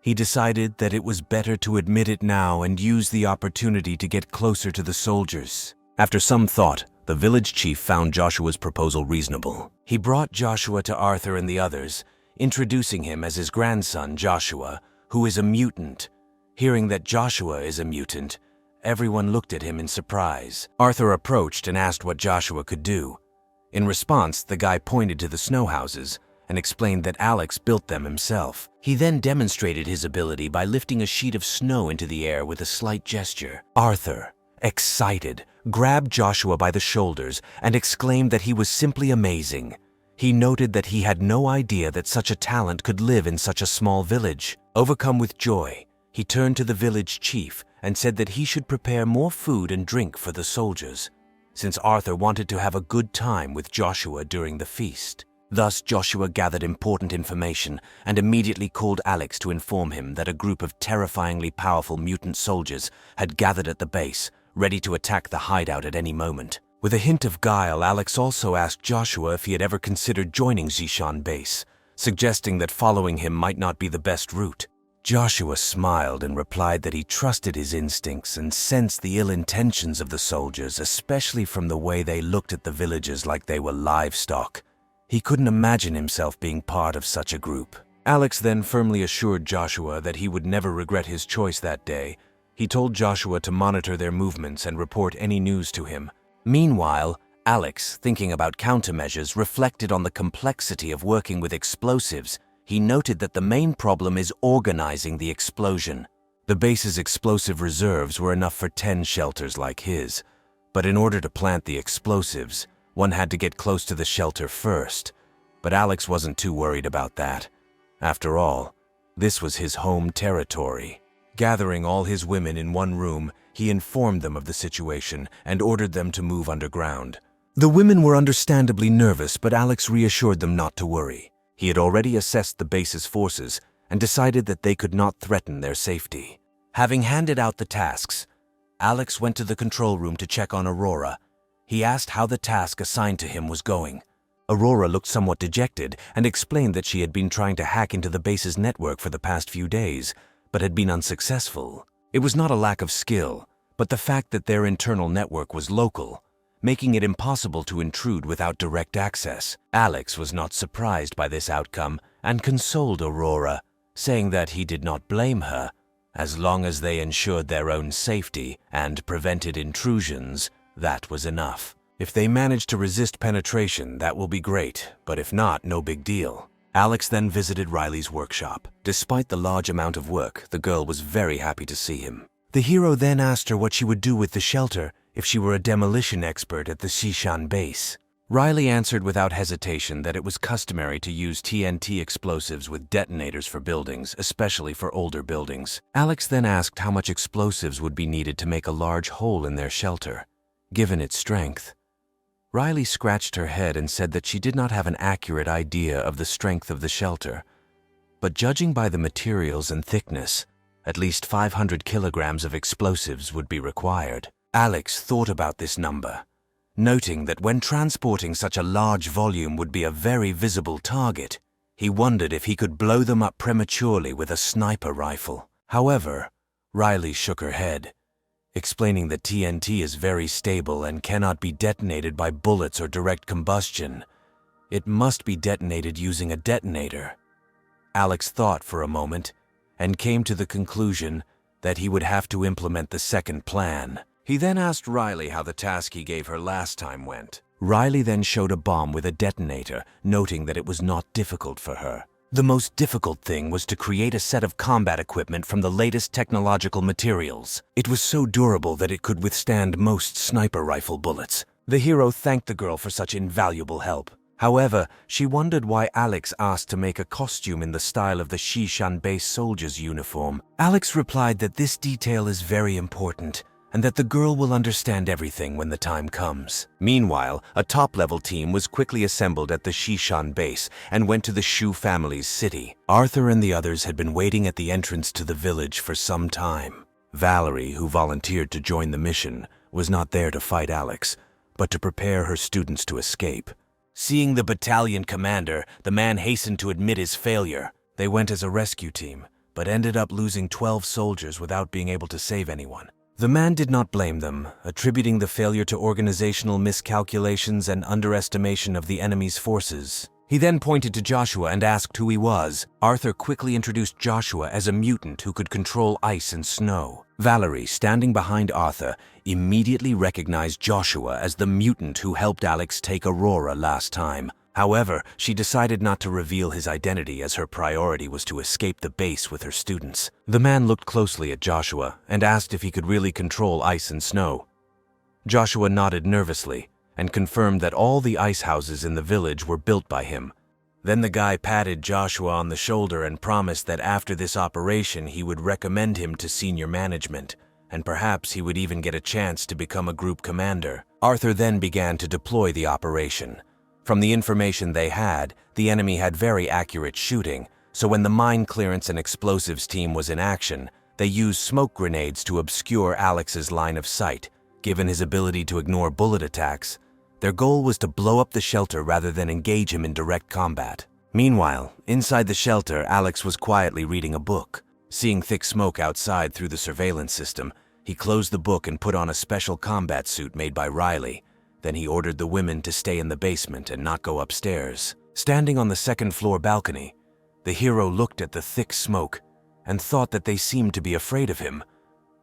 A: He decided that it was better to admit it now and use the opportunity to get closer to the soldiers. After some thought, the village chief found Joshua's proposal reasonable. He brought Joshua to Arthur and the others, introducing him as his grandson Joshua, who is a mutant. Hearing that Joshua is a mutant, everyone looked at him in surprise. Arthur approached and asked what Joshua could do. In response, the guy pointed to the snow houses and explained that Alex built them himself. He then demonstrated his ability by lifting a sheet of snow into the air with a slight gesture. Arthur, excited, grabbed Joshua by the shoulders and exclaimed that he was simply amazing. He noted that he had no idea that such a talent could live in such a small village. Overcome with joy, he turned to the village chief and said that he should prepare more food and drink for the soldiers, since Arthur wanted to have a good time with Joshua during the feast. Thus, Joshua gathered important information and immediately called Alex to inform him that a group of terrifyingly powerful mutant soldiers had gathered at the base, ready to attack the hideout at any moment. With a hint of guile, Alex also asked Joshua if he had ever considered joining Zishan base, suggesting that following him might not be the best route. Joshua smiled and replied that he trusted his instincts and sensed the ill intentions of the soldiers, especially from the way they looked at the villagers like they were livestock. He couldn't imagine himself being part of such a group. Alex then firmly assured Joshua that he would never regret his choice that day. He told Joshua to monitor their movements and report any news to him. Meanwhile, Alex, thinking about countermeasures, reflected on the complexity of working with explosives. He noted that the main problem is organizing the explosion. The base's explosive reserves were enough for 10 shelters like his, but in order to plant the explosives, one had to get close to the shelter first. But Alex wasn't too worried about that. After all, this was his home territory. Gathering all his women in one room, he informed them of the situation and ordered them to move underground. The women were understandably nervous, but Alex reassured them not to worry. He had already assessed the base's forces and decided that they could not threaten their safety. Having handed out the tasks, Alex went to the control room to check on Aurora. He asked how the task assigned to him was going. Aurora looked somewhat dejected and explained that she had been trying to hack into the base's network for the past few days, but had been unsuccessful. It was not a lack of skill, but the fact that their internal network was local, making it impossible to intrude without direct access. Alex was not surprised by this outcome and consoled Aurora, saying that he did not blame her. As long as they ensured their own safety and prevented intrusions, that was enough. If they manage to resist penetration, that will be great, but if not, no big deal. Alex then visited Riley's workshop. Despite the large amount of work, the girl was very happy to see him. The hero then asked her what she would do with the shelter if she were a demolition expert at the Shishan base. Riley answered without hesitation that it was customary to use TNT explosives with detonators for buildings, especially for older buildings. Alex then asked how much explosives would be needed to make a large hole in their shelter. given its strength. Riley scratched her head and said that she did not have an accurate idea of the strength of the shelter, but judging by the materials and thickness, at least 500 kilograms of explosives would be required. Alex thought about this number, noting that when transporting such a large volume would be a very visible target. He wondered if he could blow them up prematurely with a sniper rifle. However, Riley shook her head, explaining that TNT is very stable and cannot be detonated by bullets or direct combustion. It must be detonated using a detonator. Alex thought for a moment and came to the conclusion that he would have to implement the second plan. He then asked Riley how the task he gave her last time went. Riley then showed a bomb with a detonator, noting that it was not difficult for her. The most difficult thing was to create a set of combat equipment from the latest technological materials. It was so durable that it could withstand most sniper rifle bullets. The hero thanked the girl for such invaluable help. However, she wondered why Alex asked to make a costume in the style of the Shishan base soldier's uniform. Alex replied that this detail is very important, and that the girl will understand everything when the time comes. Meanwhile, a top-level team was quickly assembled at the Shishan base and went to the Shu family's city. Arthur and the others had been waiting at the entrance to the village for some time. Valerie, who volunteered to join the mission, was not there to fight Alex, but to prepare her students to escape. Seeing the battalion commander, the man hastened to admit his failure. They went as a rescue team, but ended up losing 12 soldiers without being able to save anyone. The man did not blame them, attributing the failure to organizational miscalculations and underestimation of the enemy's forces. He then pointed to Joshua and asked who he was. Arthur quickly introduced Joshua as a mutant who could control ice and snow. Valerie, standing behind Arthur, immediately recognized Joshua as the mutant who helped Alex take Aurora last time. However, she decided not to reveal his identity as her priority was to escape the base with her students. The man looked closely at Joshua and asked if he could really control ice and snow. Joshua nodded nervously and confirmed that all the ice houses in the village were built by him. Then the guy patted Joshua on the shoulder and promised that after this operation he would recommend him to senior management, and perhaps he would even get a chance to become a group commander. Arthur then began to deploy the operation. From the information they had, the enemy had very accurate shooting, so when the mine clearance and explosives team was in action, they used smoke grenades to obscure Alex's line of sight. Given his ability to ignore bullet attacks, their goal was to blow up the shelter rather than engage him in direct combat. Meanwhile, inside the shelter, Alex was quietly reading a book. Seeing thick smoke outside through the surveillance system, he closed the book and put on a special combat suit made by Riley. Then he ordered the women to stay in the basement and not go upstairs. Standing on the second-floor balcony, the hero looked at the thick smoke and thought that they seemed to be afraid of him.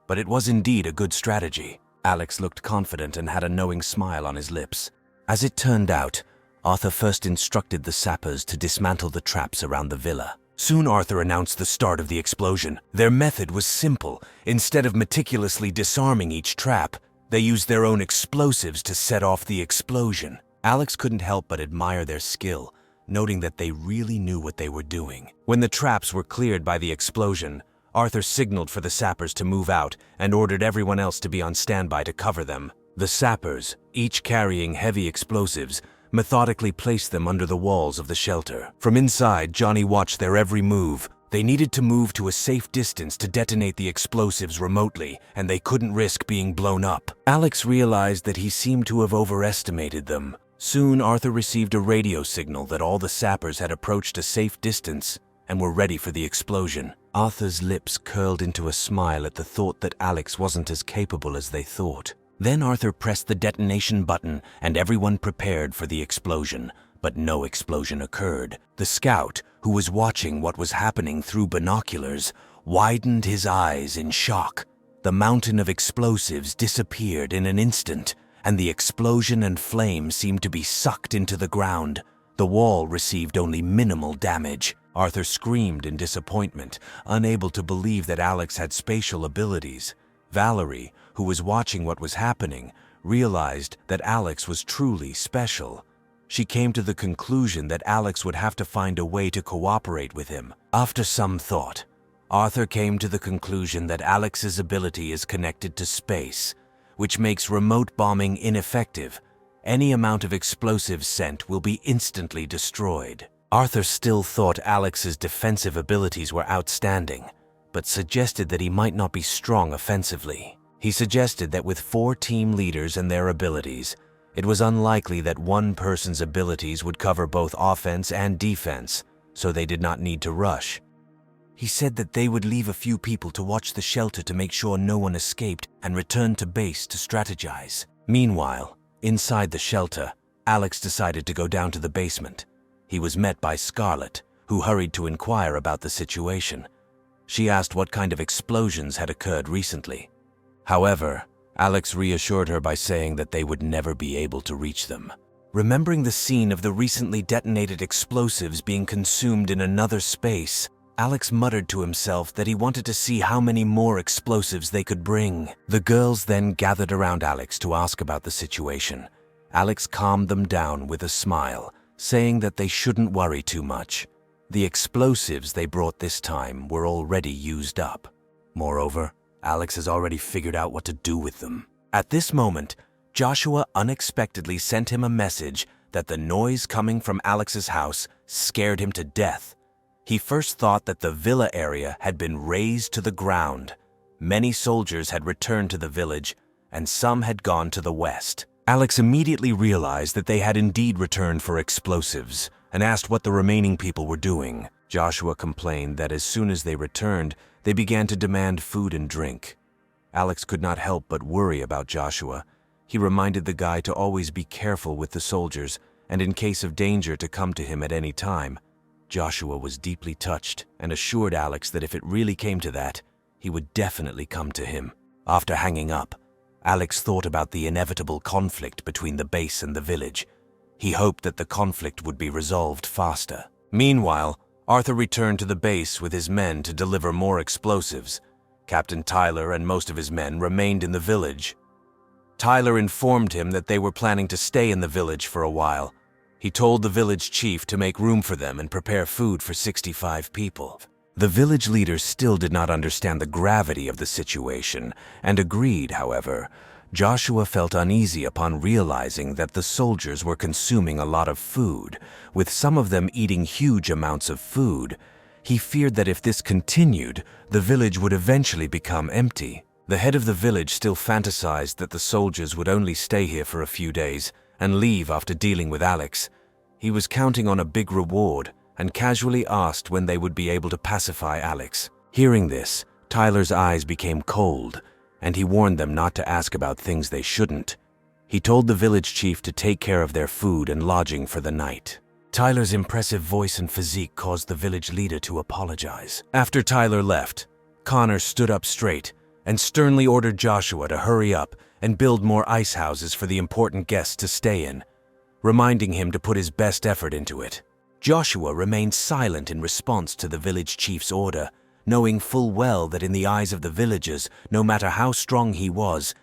A: But it was indeed a good strategy. Alex looked confident and had a knowing smile on his lips. As it turned out, Arthur first instructed the sappers to dismantle the traps around the villa. Soon Arthur announced the start of the explosion. Their method was simple. Instead of meticulously disarming each trap, they used their own explosives to set off the explosion. Alex couldn't help but admire their skill, noting that they really knew what they were doing. When the traps were cleared by the explosion, Arthur signaled for the sappers to move out and ordered everyone else to be on standby to cover them. The sappers, each carrying heavy explosives, methodically placed them under the walls of the shelter. From inside, Johnny watched their every move. They needed to move to a safe distance to detonate the explosives remotely, and they couldn't risk being blown up. Alex realized that he seemed to have overestimated them. Soon, Arthur received a radio signal that all the sappers had approached a safe distance and were ready for the explosion. Arthur's lips curled into a smile at the thought that Alex wasn't as capable as they thought. Then Arthur pressed the detonation button and everyone prepared for the explosion. But no explosion occurred. The scout, who was watching what was happening through binoculars, widened his eyes in shock. The mountain of explosives disappeared in an instant, and the explosion and flame seemed to be sucked into the ground. The wall received only minimal damage. Arthur screamed in disappointment, unable to believe that Alex had spatial abilities. Valerie, who was watching what was happening, realized that Alex was truly special. She came to the conclusion that Alex would have to find a way to cooperate with him. After some thought, Arthur came to the conclusion that Alex's ability is connected to space, which makes remote bombing ineffective. Any amount of explosives sent will be instantly destroyed. Arthur still thought Alex's defensive abilities were outstanding, but suggested that he might not be strong offensively. He suggested that with 4 team leaders and their abilities, it was unlikely that one person's abilities would cover both offense and defense, so they did not need to rush. He said that they would leave a few people to watch the shelter to make sure no one escaped and return to base to strategize. Meanwhile, inside the shelter, Alex decided to go down to the basement. He was met by Scarlet, who hurried to inquire about the situation. She asked what kind of explosions had occurred recently. However, Alex reassured her by saying that they would never be able to reach them. Remembering the scene of the recently detonated explosives being consumed in another space, Alex muttered to himself that he wanted to see how many more explosives they could bring. The girls then gathered around Alex to ask about the situation. Alex calmed them down with a smile, saying that they shouldn't worry too much. The explosives they brought this time were already used up. Moreover, Alex has already figured out what to do with them. At this moment, Joshua unexpectedly sent him a message that the noise coming from Alex's house scared him to death. He first thought that the villa area had been razed to the ground. Many soldiers had returned to the village, and some had gone to the west. Alex immediately realized that they had indeed returned for explosives and asked what the remaining people were doing. Joshua complained that as soon as they returned, they began to demand food and drink. Alex could not help but worry about Joshua. He reminded the guy to always be careful with the soldiers and in case of danger to come to him at any time. Joshua was deeply touched and assured Alex that if it really came to that, he would definitely come to him. After hanging up, Alex thought about the inevitable conflict between the base and the village. He hoped that the conflict would be resolved faster. Meanwhile, Arthur returned to the base with his men to deliver more explosives. Captain Tyler and most of his men remained in the village. Tyler informed him that they were planning to stay in the village for a while. He told the village chief to make room for them and prepare food for 65 people. The village leaders still did not understand the gravity of the situation and agreed, however. Joshua felt uneasy upon realizing that the soldiers were consuming a lot of food, with some of them eating huge amounts of food. He feared that if this continued, the village would eventually become empty. The head of the village still fantasized that the soldiers would only stay here for a few days and leave after dealing with Alex. He was counting on a big reward and casually asked when they would be able to pacify Alex. Hearing this, Tyler's eyes became cold, and he warned them not to ask about things they shouldn't. He told the village chief to take care of their food and lodging for the night. Tyler's impressive voice and physique caused the village leader to apologize. After Tyler left, Connor stood up straight and sternly ordered Joshua to hurry up and build more ice houses for the important guests to stay in, reminding him to put his best effort into it. Joshua remained silent in response to the village chief's order, knowing full well that in the eyes of the villagers, no matter how strong he was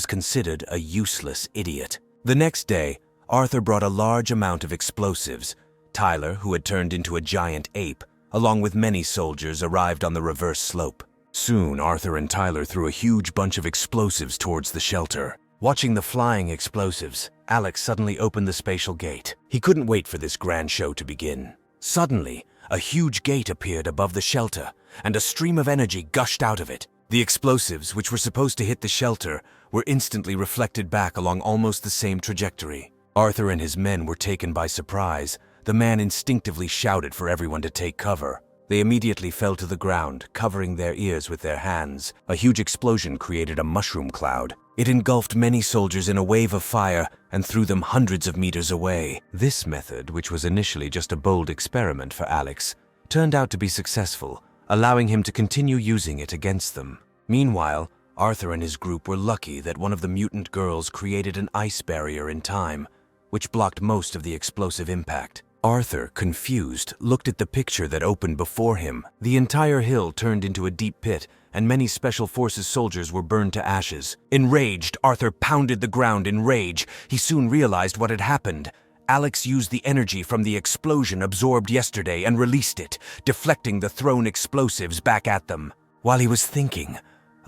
A: considered a useless idiot. The next day, Arthur brought a large amount of explosives. Tyler, who had turned into a giant ape, along with many soldiers, arrived on the reverse slope. Soon, Arthur and Tyler threw a huge bunch of explosives towards the shelter. Watching the flying explosives, Alex suddenly opened the spatial gate. He couldn't wait for this grand show to begin. Suddenly, a huge gate appeared above the shelter, and a stream of energy gushed out of it. The explosives, which were supposed to hit the shelter, were instantly reflected back along almost the same trajectory. Arthur and his men were taken by surprise. The man instinctively shouted for everyone to take cover. They immediately fell to the ground, covering their ears with their hands. A huge explosion created a mushroom cloud. It engulfed many soldiers in a wave of fire and threw them hundreds of meters away. This method, which was initially just a bold experiment for Alex, turned out to be successful, allowing him to continue using it against them. Meanwhile, Arthur and his group were lucky that one of the mutant girls created an ice barrier in time, which blocked most of the explosive impact. Arthur, confused, looked at the picture that opened before him. The entire hill turned into a deep pit, and many Special Forces soldiers were burned to ashes. Enraged, Arthur pounded the ground in rage. He soon realized what had happened. Alex used the energy from the explosion absorbed yesterday and released it, deflecting the thrown explosives back at them. While he was thinking,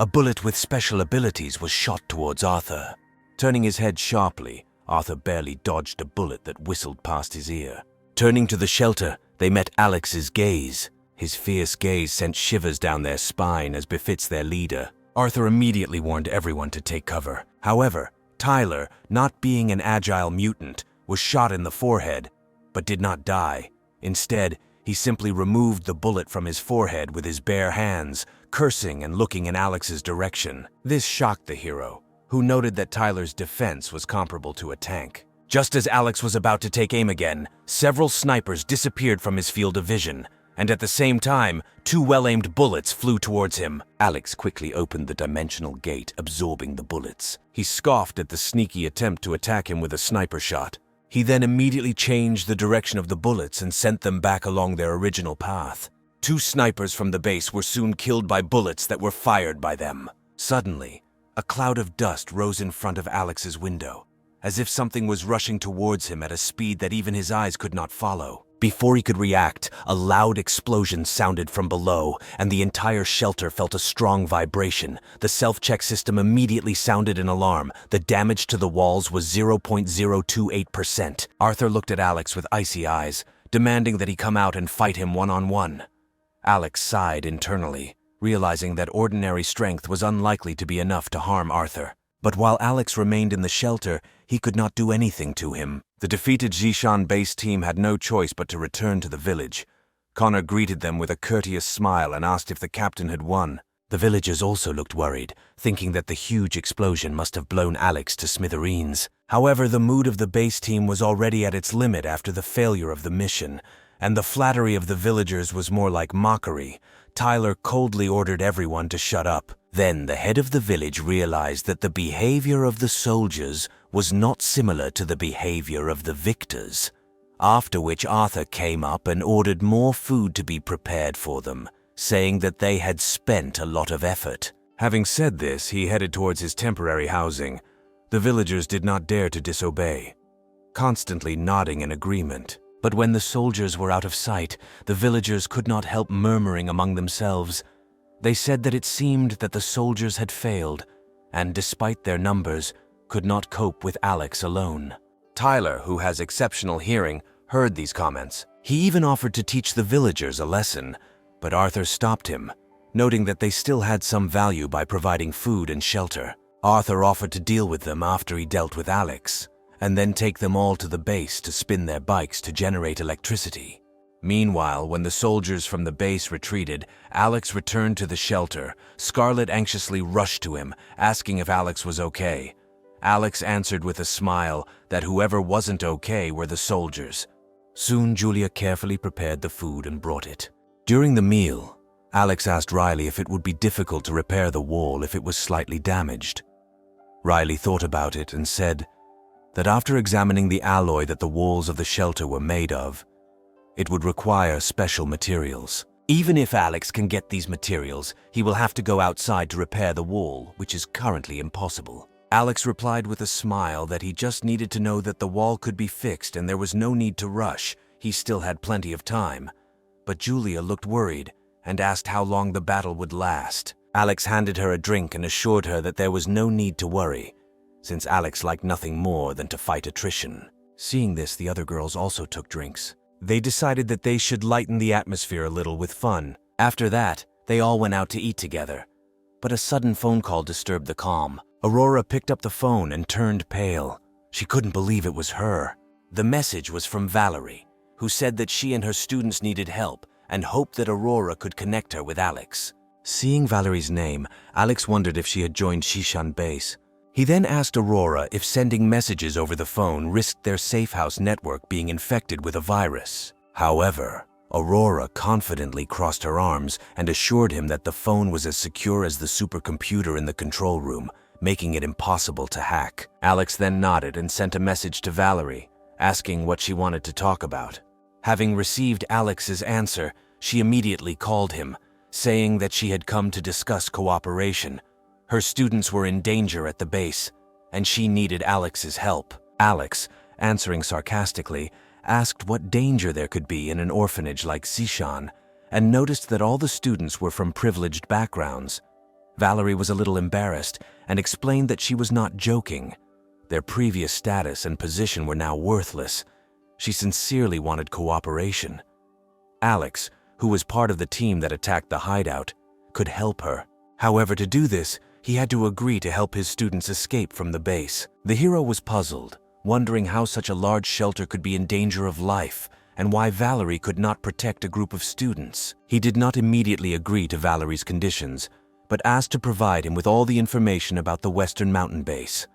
A: A bullet with special abilities was shot towards Arthur. Turning his head sharply, Arthur barely dodged a bullet that whistled past his ear. Turning to the shelter, they met Alex's gaze. His fierce gaze sent shivers down their spine as befits their leader. Arthur immediately warned everyone to take cover. However, Tyler, not being an agile mutant, was shot in the forehead, but did not die. Instead, he simply removed the bullet from his forehead with his bare hands, cursing and looking in Alex's direction. This shocked the hero, who noted that Tyler's defense was comparable to a tank. Just as Alex was about to take aim again, several snipers disappeared from his field of vision, and at the same time, 2 well-aimed bullets flew towards him. Alex quickly opened the dimensional gate, absorbing the bullets. He scoffed at the sneaky attempt to attack him with a sniper shot. He then immediately changed the direction of the bullets and sent them back along their original path. 2 snipers from the base were soon killed by bullets that were fired by them. Suddenly, a cloud of dust rose in front of Alex's window, as if something was rushing towards him at a speed that even his eyes could not follow. Before he could react, a loud explosion sounded from below, and the entire shelter felt a strong vibration. The self-check system immediately sounded an alarm. The damage to the walls was 0.028%. Arthur looked at Alex with icy eyes, demanding that he come out and fight him one-on-one. Alex sighed internally, realizing that ordinary strength was unlikely to be enough to harm Arthur. But while Alex remained in the shelter, he could not do anything to him. The defeated Zishan base team had no choice but to return to the village. Connor greeted them with a courteous smile and asked if the captain had won. The villagers also looked worried, thinking that the huge explosion must have blown Alex to smithereens. However, the mood of the base team was already at its limit after the failure of the mission, and the flattery of the villagers was more like mockery. Tyler coldly ordered everyone to shut up. Then the head of the village realized that the behavior of the soldiers was not similar to the behavior of the victors, after which Arthur came up and ordered more food to be prepared for them, saying that they had spent a lot of effort. Having said this, he headed towards his temporary housing. The villagers did not dare to disobey, constantly nodding in agreement. But when the soldiers were out of sight, the villagers could not help murmuring among themselves. They said that it seemed that the soldiers had failed, and despite their numbers, could not cope with Alex alone. Tyler, who has exceptional hearing, heard these comments. He even offered to teach the villagers a lesson, but Arthur stopped him, noting that they still had some value by providing food and shelter. Arthur offered to deal with them after he dealt with Alex, and then take them all to the base to spin their bikes to generate electricity. Meanwhile, when the soldiers from the base retreated, Alex returned to the shelter. Scarlet anxiously rushed to him, asking if Alex was okay. Alex answered with a smile that whoever wasn't okay were the soldiers. Soon, Julia carefully prepared the food and brought it. During the meal, Alex asked Riley if it would be difficult to repair the wall if it was slightly damaged. Riley thought about it and said that after examining the alloy that the walls of the shelter were made of, it would require special materials. Even if Alex can get these materials, he will have to go outside to repair the wall, which is currently impossible. Alex replied with a smile that he just needed to know that the wall could be fixed and there was no need to rush. He still had plenty of time. But Julia looked worried and asked how long the battle would last. Alex handed her a drink and assured her that there was no need to worry, since Alex liked nothing more than to fight attrition. Seeing this, the other girls also took drinks. They decided that they should lighten the atmosphere a little with fun. After that, they all went out to eat together. But a sudden phone call disturbed the calm. Aurora picked up the phone and turned pale. She couldn't believe it was her. The message was from Valerie, who said that she and her students needed help and hoped that Aurora could connect her with Alex. Seeing Valerie's name, Alex wondered if she had joined Shishan base. He then asked Aurora if sending messages over the phone risked their safe house network being infected with a virus. However, Aurora confidently crossed her arms and assured him that the phone was as secure as the supercomputer in the control room, making it impossible to hack. Alex then nodded and sent a message to Valerie, asking what she wanted to talk about. Having received Alex's answer, she immediately called him, saying that she had come to discuss cooperation. Her students were in danger at the base, and she needed Alex's help. Alex, answering sarcastically, asked what danger there could be in an orphanage like Sishan, and noticed that all the students were from privileged backgrounds. Valerie was a little embarrassed and explained that she was not joking. Their previous status and position were now worthless. She sincerely wanted cooperation. Alex, who was part of the team that attacked the hideout, could help her. However, to do this, he had to agree to help his students escape from the base. The hero was puzzled, wondering how such a large shelter could be in danger of life and why Valerie could not protect a group of students. He did not immediately agree to Valerie's conditions, but asked to provide him with all the information about the Western Mountain base.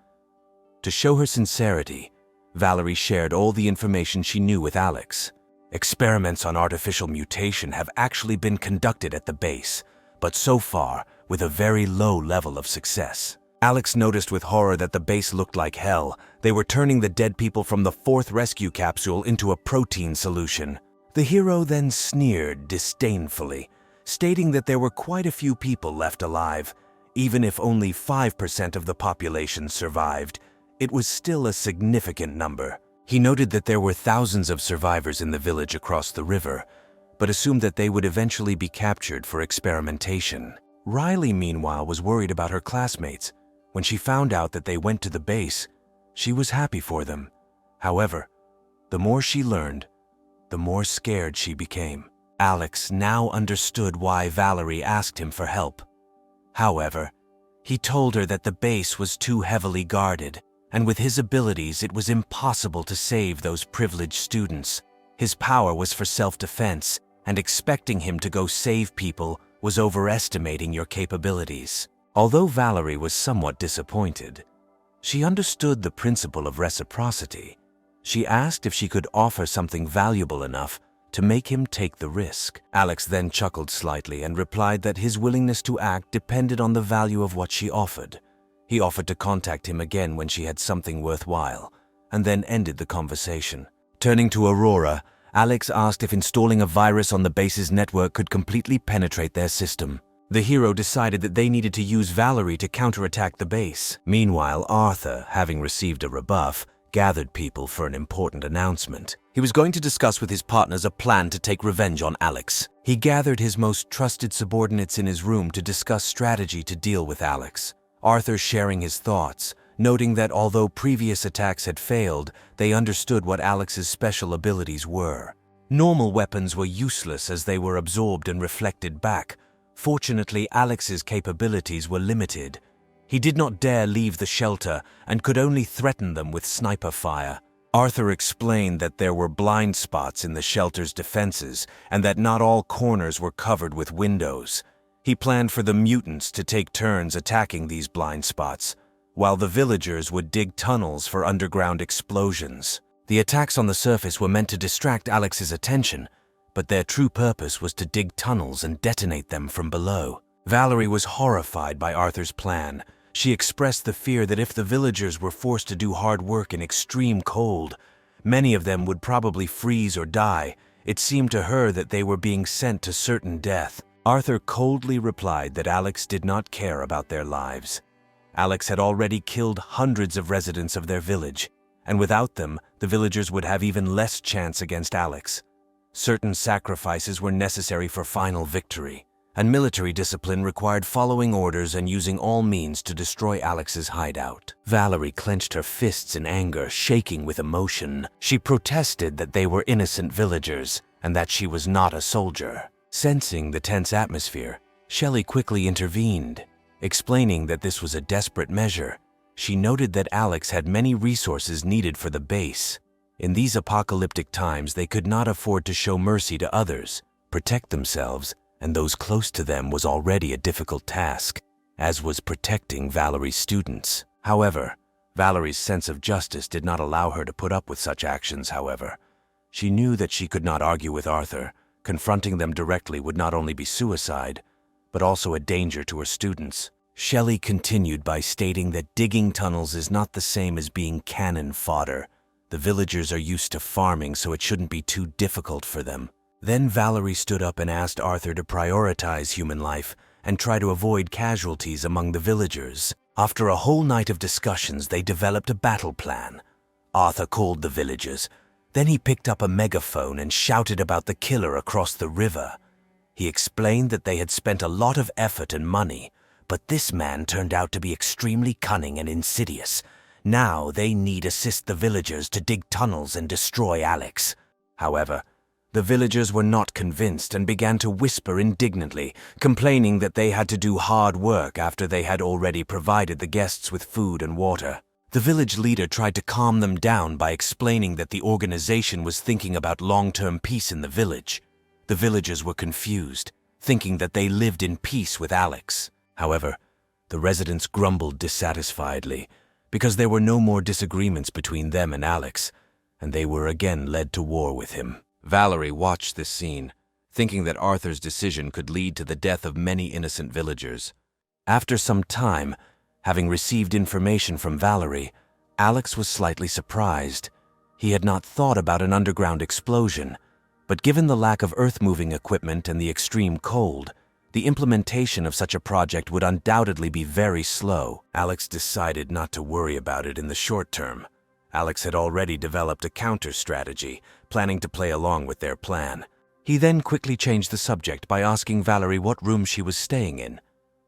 A: To show her sincerity, Valerie shared all the information she knew with Alex. Experiments on artificial mutation have actually been conducted at the base, but so far with a very low level of success. Alex noticed with horror that the base looked like hell. They were turning the dead people from the 4th rescue capsule into a protein solution. The hero then sneered disdainfully, stating that there were quite a few people left alive. Even if only 5% of the population survived, it was still a significant number. He noted that there were thousands of survivors in the village across the river, but assumed that they would eventually be captured for experimentation. Riley, meanwhile, was worried about her classmates. When she found out that they went to the base, she was happy for them. However, the more she learned, the more scared she became. Alex now understood why Valerie asked him for help. However, he told her that the base was too heavily guarded, and with his abilities it was impossible to save those privileged students. His power was for self-defense, and expecting him to go save people was overestimating your capabilities. Although Valerie was somewhat disappointed, she understood the principle of reciprocity. She asked if she could offer something valuable enough to make him take the risk. Alex then chuckled slightly and replied that his willingness to act depended on the value of what she offered. He offered to contact him again when she had something worthwhile, and then ended the conversation. Turning to Aurora, Alex asked if installing a virus on the base's network could completely penetrate their system. The hero decided that they needed to use Valerie to counterattack the base. Meanwhile, Arthur, having received a rebuff, gathered people for an important announcement. He was going to discuss with his partners a plan to take revenge on Alex. He gathered his most trusted subordinates in his room to discuss strategy to deal with Alex. Arthur sharing his thoughts, noting that although previous attacks had failed, they understood what Alex's special abilities were. Normal weapons were useless as they were absorbed and reflected back. Fortunately, Alex's capabilities were limited. He did not dare leave the shelter and could only threaten them with sniper fire. Arthur explained that there were blind spots in the shelter's defenses and that not all corners were covered with windows. He planned for the mutants to take turns attacking these blind spots, while the villagers would dig tunnels for underground explosions. The attacks on the surface were meant to distract Alex's attention, but their true purpose was to dig tunnels and detonate them from below. Valerie was horrified by Arthur's plan. She expressed the fear that if the villagers were forced to do hard work in extreme cold, many of them would probably freeze or die. It seemed to her that they were being sent to certain death. Arthur coldly replied that Alex did not care about their lives. Alex had already killed hundreds of residents of their village, and without them, the villagers would have even less chance against Alex. Certain sacrifices were necessary for final victory, and military discipline required following orders and using all means to destroy Alex's hideout. Valerie clenched her fists in anger, shaking with emotion. She protested that they were innocent villagers and that she was not a soldier. Sensing the tense atmosphere, Shelley quickly intervened, explaining that this was a desperate measure. She noted that Alex had many resources needed for the base. In these apocalyptic times, they could not afford to show mercy to others. Protect themselves and those close to them was already a difficult task, as was protecting Valerie's students. However, Valerie's sense of justice did not allow her to put up with such actions, however. She knew that she could not argue with Arthur. Confronting them directly would not only be suicide, but also a danger to her students. Shelley continued by stating that digging tunnels is not the same as being cannon fodder. The villagers are used to farming, so it shouldn't be too difficult for them. Then Valerie stood up and asked Arthur to prioritize human life and try to avoid casualties among the villagers. After a whole night of discussions, they developed a battle plan. Arthur called the villagers. Then he picked up a megaphone and shouted about the killer across the river. He explained that they had spent a lot of effort and money, But this man turned out to be extremely cunning and insidious. Now they need assist the villagers to dig tunnels and destroy Alex. However, the villagers were not convinced and began to whisper indignantly, complaining that they had to do hard work after they had already provided the guests with food and water. The village leader tried to calm them down by explaining that the organization was thinking about long-term peace in the village. The villagers were confused, thinking that they lived in peace with Alex. However, the residents grumbled dissatisfiedly because there were no more disagreements between them and Alex, and they were again led to war with him. Valerie watched this scene, thinking that Arthur's decision could lead to the death of many innocent villagers. After some time, having received information from Valerie, Alex was slightly surprised. He had not thought about an underground explosion, but given the lack of earth-moving equipment and the extreme cold, the implementation of such a project would undoubtedly be very slow. Alex decided not to worry about it in the short term. Alex had already developed a counter-strategy, planning to play along with their plan. He then quickly changed the subject by asking Valerie what room she was staying in.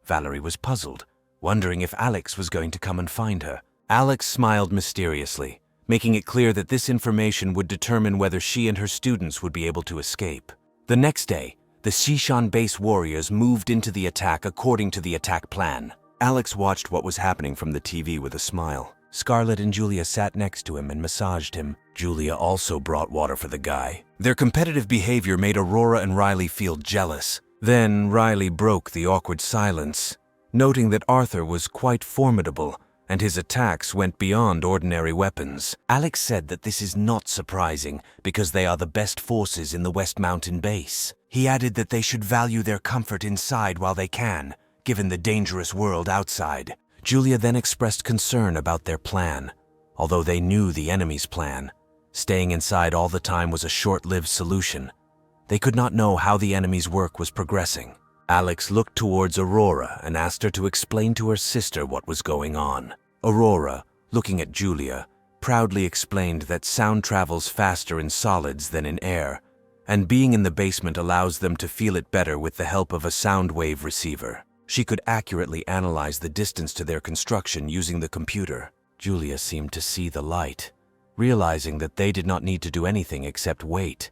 A: Valerie was puzzled, wondering if Alex was going to come and find her. Alex smiled mysteriously, making it clear that this information would determine whether she and her students would be able to escape. The next day, the Shishan base warriors moved into the attack according to the attack plan. Alex watched what was happening from the TV with a smile. Scarlett and Julia sat next to him and massaged him. Julia also brought water for the guy. Their competitive behavior made Aurora and Riley feel jealous. Then Riley broke the awkward silence, noting that Arthur was quite formidable and his attacks went beyond ordinary weapons. Alex said that this is not surprising because they are the best forces in the West Mountain base. He added that they should value their comfort inside while they can, given the dangerous world outside. Julia then expressed concern about their plan. Although they knew the enemy's plan, staying inside all the time was a short-lived solution. They could not know how the enemy's work was progressing. Alex looked towards Aurora and asked her to explain to her sister what was going on. Aurora, looking at Julia, proudly explained that sound travels faster in solids than in air, and being in the basement allows them to feel it better with the help of a sound wave receiver. She could accurately analyze the distance to their construction using the computer. Julia seemed to see the light, realizing that they did not need to do anything except wait.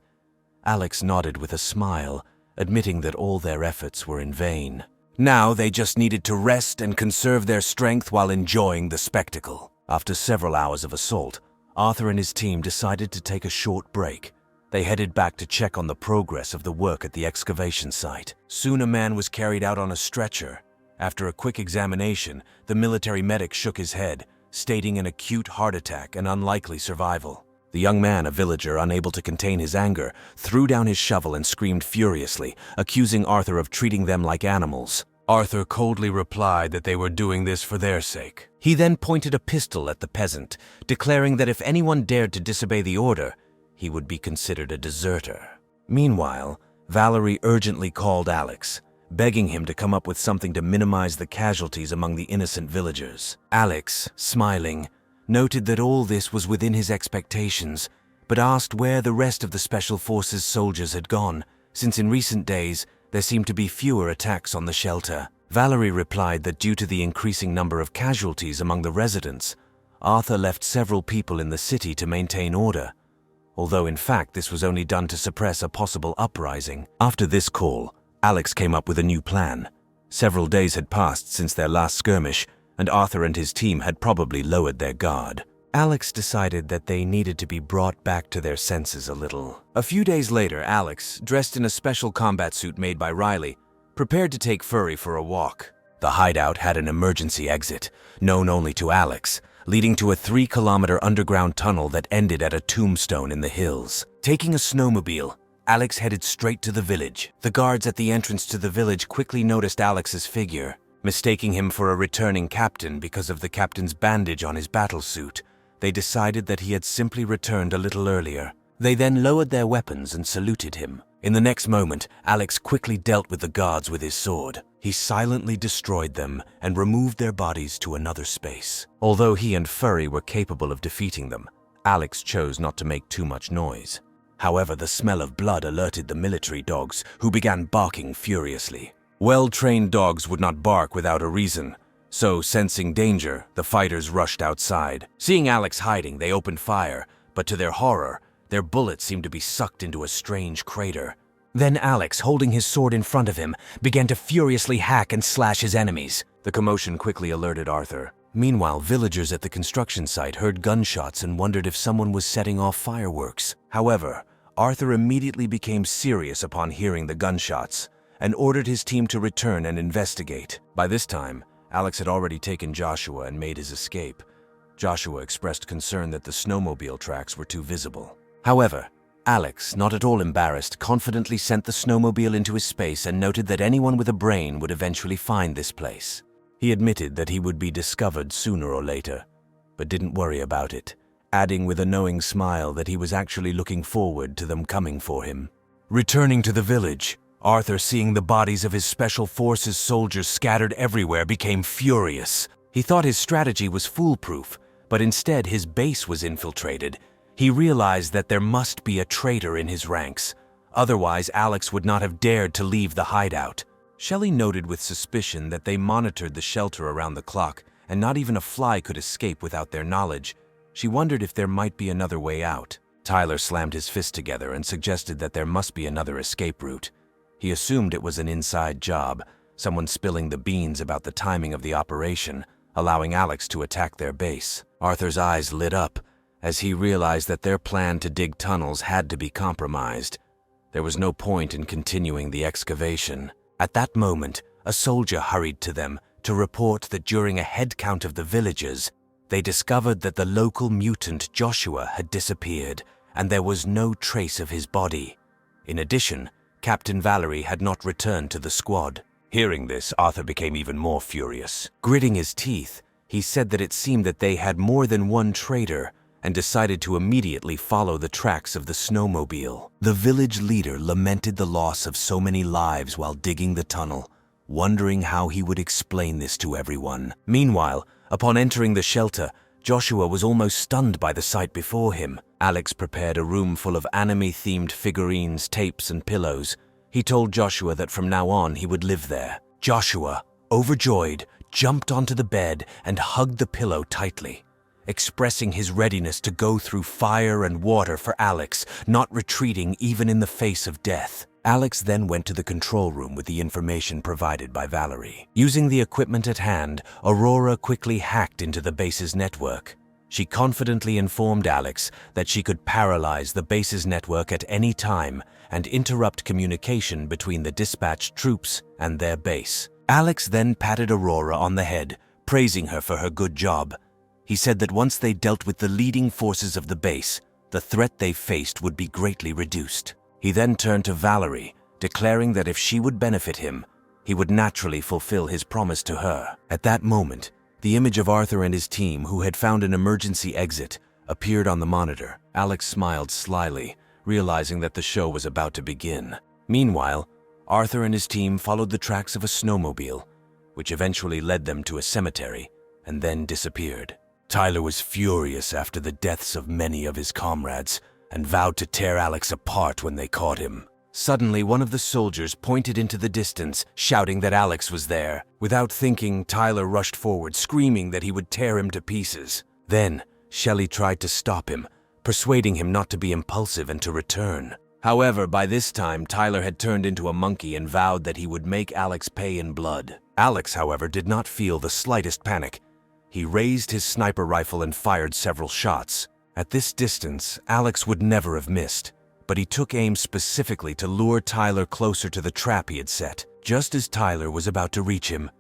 A: Alex nodded with a smile, admitting that all their efforts were in vain. Now they just needed to rest and conserve their strength while enjoying the spectacle. After several hours of assault, Arthur and his team decided to take a short break. They headed back to check on the progress of the work at the excavation site. Soon a man was carried out on a stretcher. After a quick examination, the military medic shook his head, stating an acute heart attack and unlikely survival. The young man, a villager unable to contain his anger, threw down his shovel and screamed furiously, accusing Arthur of treating them like animals. Arthur coldly replied that they were doing this for their sake. He then pointed a pistol at the peasant, declaring that if anyone dared to disobey the order, he would be considered a deserter. Meanwhile, Valerie urgently called Alex, begging him to come up with something to minimize the casualties among the innocent villagers. Alex, smiling, noted that all this was within his expectations, but asked where the rest of the Special Forces soldiers had gone, since in recent days there seemed to be fewer attacks on the shelter. Valerie replied that due to the increasing number of casualties among the residents, Arthur left several people in the city to maintain order, although in fact this was only done to suppress a possible uprising. After this call, Alex came up with a new plan. Several days had passed since their last skirmish, and Arthur and his team had probably lowered their guard. Alex decided that they needed to be brought back to their senses a little. A few days later, Alex, dressed in a special combat suit made by Riley, prepared to take Furry for a walk. The hideout had an emergency exit, known only to Alex, leading to a 3-kilometer underground tunnel that ended at a tombstone in the hills. Taking a snowmobile, Alex headed straight to the village. The guards at the entrance to the village quickly noticed Alex's figure, mistaking him for a returning captain because of the captain's bandage on his battlesuit. They decided that he had simply returned a little earlier. They then lowered their weapons and saluted him. In the next moment, Alex quickly dealt with the guards with his sword. He silently destroyed them and removed their bodies to another space. Although he and Furry were capable of defeating them, Alex chose not to make too much noise. However, the smell of blood alerted the military dogs, who began barking furiously. Well-trained dogs would not bark without a reason, so sensing danger, the fighters rushed outside. Seeing Alex hiding, they opened fire, but to their horror, their bullets seemed to be sucked into a strange crater. Then Alex, holding his sword in front of him, began to furiously hack and slash his enemies. The commotion quickly alerted Arthur. Meanwhile, villagers at the construction site heard gunshots and wondered if someone was setting off fireworks. However, Arthur immediately became serious upon hearing the gunshots and ordered his team to return and investigate. By this time, Alex had already taken Joshua and made his escape. Joshua expressed concern that the snowmobile tracks were too visible. However, Alex, not at all embarrassed, confidently sent the snowmobile into his space and noted that anyone with a brain would eventually find this place. He admitted that he would be discovered sooner or later, but didn't worry about it, adding with a knowing smile that he was actually looking forward to them coming for him. Returning to the village, Arthur, seeing the bodies of his special forces soldiers scattered everywhere, became furious. He thought his strategy was foolproof, but instead his base was infiltrated. He realized that there must be a traitor in his ranks. Otherwise, Alex would not have dared to leave the hideout. Shelley noted with suspicion that they monitored the shelter around the clock, and not even a fly could escape without their knowledge. She wondered if there might be another way out. Tyler slammed his fist together and suggested that there must be another escape route. He assumed it was an inside job, someone spilling the beans about the timing of the operation, allowing Alex to attack their base. Arthur's eyes lit up as he realized that their plan to dig tunnels had to be compromised. There was no point in continuing the excavation. At that moment, a soldier hurried to them to report that during a head count of the villagers, they discovered that the local mutant Joshua had disappeared, and there was no trace of his body. In addition, Captain Valerie had not returned to the squad. Hearing this, Arthur became even more furious. Gritting his teeth, he said that it seemed that they had more than one traitor, and decided to immediately follow the tracks of the snowmobile. The village leader lamented the loss of so many lives while digging the tunnel, wondering how he would explain this to everyone. Meanwhile, upon entering the shelter, Joshua was almost stunned by the sight before him. Alex prepared a room full of anime-themed figurines, tapes, and pillows. He told Joshua that from now on he would live there. Joshua, overjoyed, jumped onto the bed and hugged the pillow tightly, expressing his readiness to go through fire and water for Alex, not retreating even in the face of death. Alex then went to the control room with the information provided by Valerie. Using the equipment at hand, Aurora quickly hacked into the base's network. She confidently informed Alex that she could paralyze the base's network at any time and interrupt communication between the dispatched troops and their base. Alex then patted Aurora on the head, praising her for her good job. He said that once they dealt with the leading forces of the base, the threat they faced would be greatly reduced. He then turned to Valerie, declaring that if she would benefit him, he would naturally fulfill his promise to her. At that moment, the image of Arthur and his team, who had found an emergency exit, appeared on the monitor. Alex smiled slyly, realizing that the show was about to begin. Meanwhile, Arthur and his team followed the tracks of a snowmobile, which eventually led them to a cemetery and then disappeared. Tyler was furious after the deaths of many of his comrades and vowed to tear Alex apart when they caught him. Suddenly, one of the soldiers pointed into the distance, shouting that Alex was there. Without thinking, Tyler rushed forward, screaming that he would tear him to pieces. Then, Shelley tried to stop him, persuading him not to be impulsive and to return. However, by this time, Tyler had turned into a monkey and vowed that he would make Alex pay in blood. Alex, however, did not feel the slightest panic. He raised his sniper rifle and fired several shots. At this distance, Alex would never have missed, but he took aim specifically to lure Tyler closer to the trap he had set. Just as Tyler was about to reach him,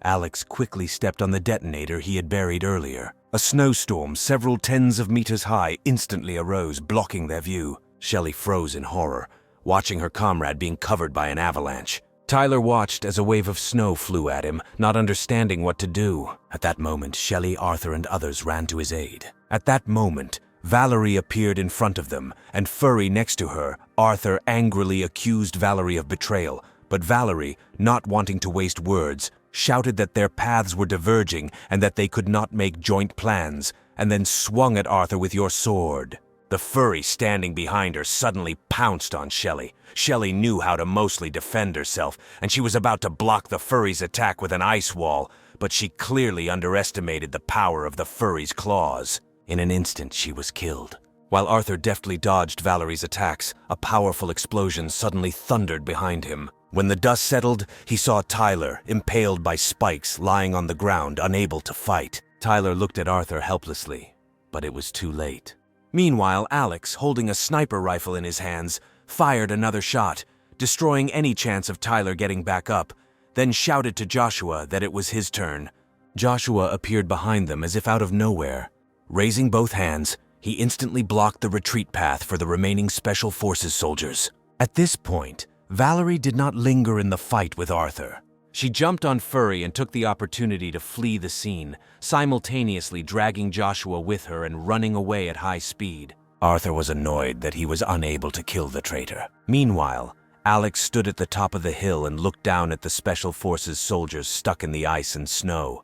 A: Alex quickly stepped on the detonator he had buried earlier. A snowstorm several tens of meters high instantly arose, blocking their view. Shelley froze in horror, watching her comrade being covered by an avalanche. Tyler watched as a wave of snow flew at him, not understanding what to do. At that moment, Shelley, Arthur, and others ran to his aid. At that moment, Valerie appeared in front of them, and furry next to her, Arthur angrily accused Valerie of betrayal, but Valerie, not wanting to waste words, shouted that their paths were diverging and that they could not make joint plans, and then swung at Arthur with your sword. The furry standing behind her suddenly pounced on Shelley. Shelley knew how to mostly defend herself, and she was about to block the furry's attack with an ice wall, but she clearly underestimated the power of the furry's claws. In an instant, she was killed. While Arthur deftly dodged Valerie's attacks, a powerful explosion suddenly thundered behind him. When the dust settled, he saw Tyler, impaled by spikes, lying on the ground, unable to fight. Tyler looked at Arthur helplessly, but it was too late. Meanwhile, Alex, holding a sniper rifle in his hands, fired another shot, destroying any chance of Tyler getting back up, then shouted to Joshua that it was his turn. Joshua appeared behind them as if out of nowhere. Raising both hands, he instantly blocked the retreat path for the remaining Special Forces soldiers. At this point, Valerie did not linger in the fight with Arthur. She jumped on Furry and took the opportunity to flee the scene, simultaneously dragging Joshua with her and running away at high speed. Arthur was annoyed that he was unable to kill the traitor. Meanwhile, Alex stood at the top of the hill and looked down at the Special Forces soldiers stuck in the ice and snow.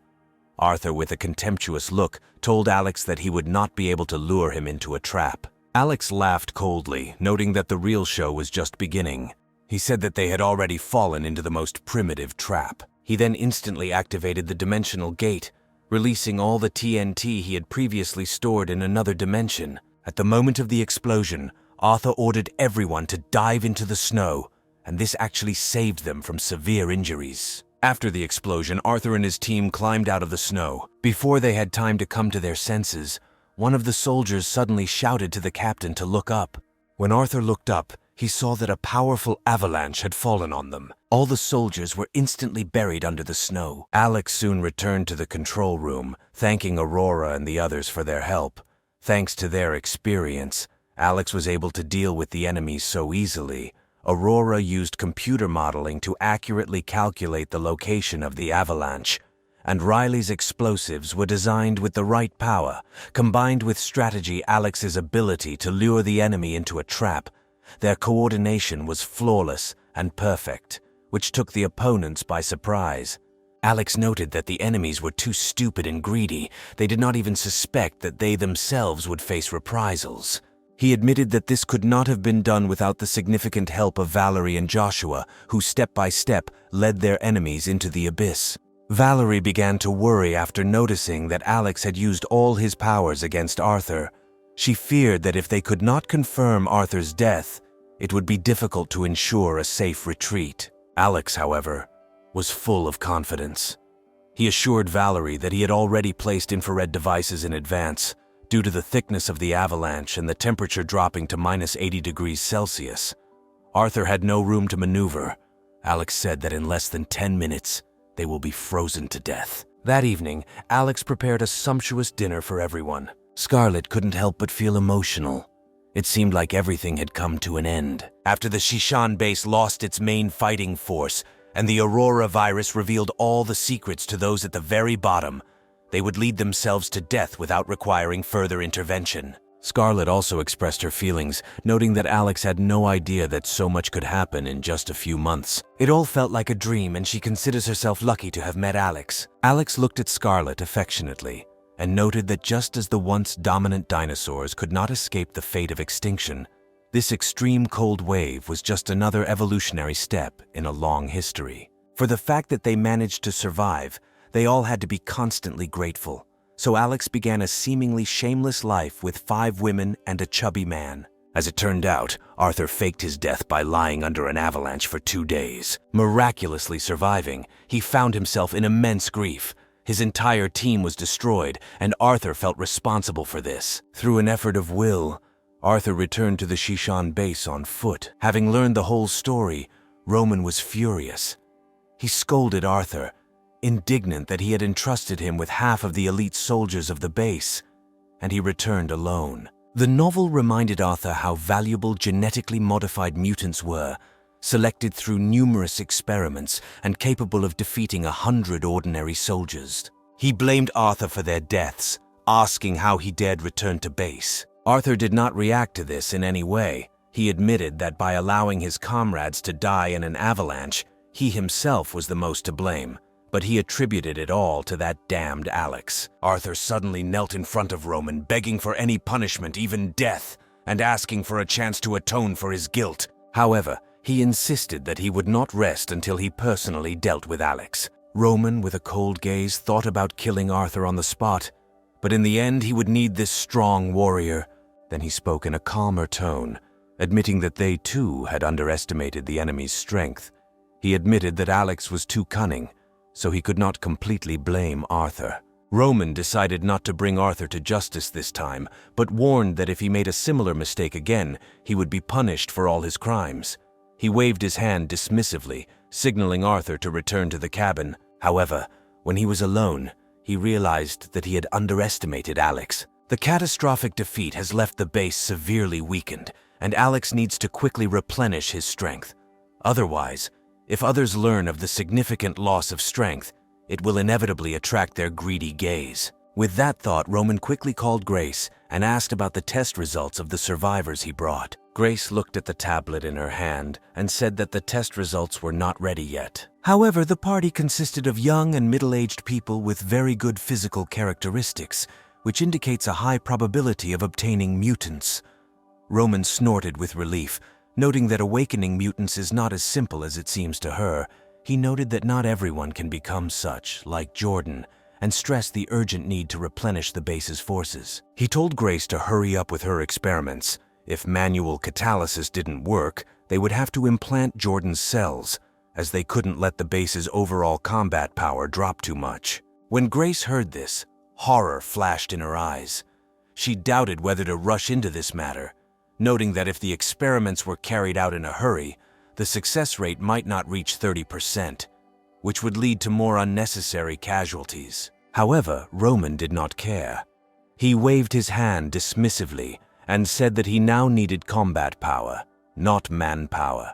A: Arthur, with a contemptuous look, told Alex that he would not be able to lure him into a trap. Alex laughed coldly, noting that the real show was just beginning. He said that they had already fallen into the most primitive trap. He then instantly activated the dimensional gate, releasing all the TNT he had previously stored in another dimension. At the moment of the explosion, Arthur ordered everyone to dive into the snow, and this actually saved them from severe injuries. After the explosion, Arthur and his team climbed out of the snow. Before they had time to come to their senses, one of the soldiers suddenly shouted to the captain to look up. When Arthur looked up, he saw that a powerful avalanche had fallen on them. All the soldiers were instantly buried under the snow. Alex soon returned to the control room, thanking Aurora and the others for their help. Thanks to their experience, Alex was able to deal with the enemies so easily. Aurora used computer modeling to accurately calculate the location of the avalanche, and Riley's explosives were designed with the right power. Combined with strategy, Alex's ability to lure the enemy into a trap, their coordination was flawless and perfect, which took the opponents by surprise. Alex noted that the enemies were too stupid and greedy. They did not even suspect that they themselves would face reprisals. He admitted that this could not have been done without the significant help of Valerie and Joshua, who step by step led their enemies into the abyss. Valerie began to worry after noticing that Alex had used all his powers against Arthur. She feared that if they could not confirm Arthur's death, it would be difficult to ensure a safe retreat. Alex, however, was full of confidence. He assured Valerie that he had already placed infrared devices in advance, due to the thickness of the avalanche and the temperature dropping to -80 degrees Celsius. Arthur had no room to maneuver. Alex said that in less than 10 minutes, they will be frozen to death. That evening, Alex prepared a sumptuous dinner for everyone. Scarlet couldn't help but feel emotional. It seemed like everything had come to an end. After the Shishan base lost its main fighting force, and the Aurora virus revealed all the secrets to those at the very bottom, they would lead themselves to death without requiring further intervention. Scarlet also expressed her feelings, noting that Alex had no idea that so much could happen in just a few months. It all felt like a dream, and she considers herself lucky to have met Alex. Alex looked at Scarlet affectionately, and noted that just as the once dominant dinosaurs could not escape the fate of extinction, this extreme cold wave was just another evolutionary step in a long history. For the fact that they managed to survive, they all had to be constantly grateful. So Alex began a seemingly shameless life with 5 women and a chubby man. As it turned out, Arthur faked his death by lying under an avalanche for 2 days. Miraculously surviving, he found himself in immense grief. His entire team was destroyed, and Arthur felt responsible for this. Through an effort of will, Arthur returned to the Shishan base on foot. Having learned the whole story, Roman was furious. He scolded Arthur, indignant that he had entrusted him with half of the elite soldiers of the base, and he returned alone. The novel reminded Arthur how valuable genetically modified mutants were, selected through numerous experiments and capable of defeating 100 ordinary soldiers. He blamed Arthur for their deaths, asking how he dared return to base. Arthur did not react to this in any way. He admitted that by allowing his comrades to die in an avalanche, he himself was the most to blame. But he attributed it all to that damned Alex. Arthur suddenly knelt in front of Roman, begging for any punishment, even death. and asking for a chance to atone for his guilt. However, he insisted that he would not rest until he personally dealt with Alex. Roman, with a cold gaze, thought about killing Arthur on the spot, but in the end he would need this strong warrior. Then he spoke in a calmer tone, admitting that they too had underestimated the enemy's strength. He admitted that Alex was too cunning, so he could not completely blame Arthur. Roman decided not to bring Arthur to justice this time, but warned that if he made a similar mistake again, he would be punished for all his crimes. He waved his hand dismissively, signaling Arthur to return to the cabin. However, when he was alone, he realized that he had underestimated Alex. The catastrophic defeat has left the base severely weakened, and Alex needs to quickly replenish his strength. Otherwise, if others learn of the significant loss of strength, it will inevitably attract their greedy gaze. With that thought, Roman quickly called Grace and asked about the test results of the survivors he brought. Grace looked at the tablet in her hand and said that the test results were not ready yet. However, the party consisted of young and middle-aged people with very good physical characteristics, which indicates a high probability of obtaining mutants. Roman snorted with relief, noting that awakening mutants is not as simple as it seems to her. He noted that not everyone can become such, like Jordan, and stressed the urgent need to replenish the base's forces. He told Grace to hurry up with her experiments. If manual catalysis didn't work, they would have to implant Jordan's cells, as they couldn't let the base's overall combat power drop too much. When Grace heard this, horror flashed in her eyes. She doubted whether to rush into this matter, noting that if the experiments were carried out in a hurry, the success rate might not reach 30%, which would lead to more unnecessary casualties. However, Roman did not care. He waved his hand dismissively and said that he now needed combat power, not manpower.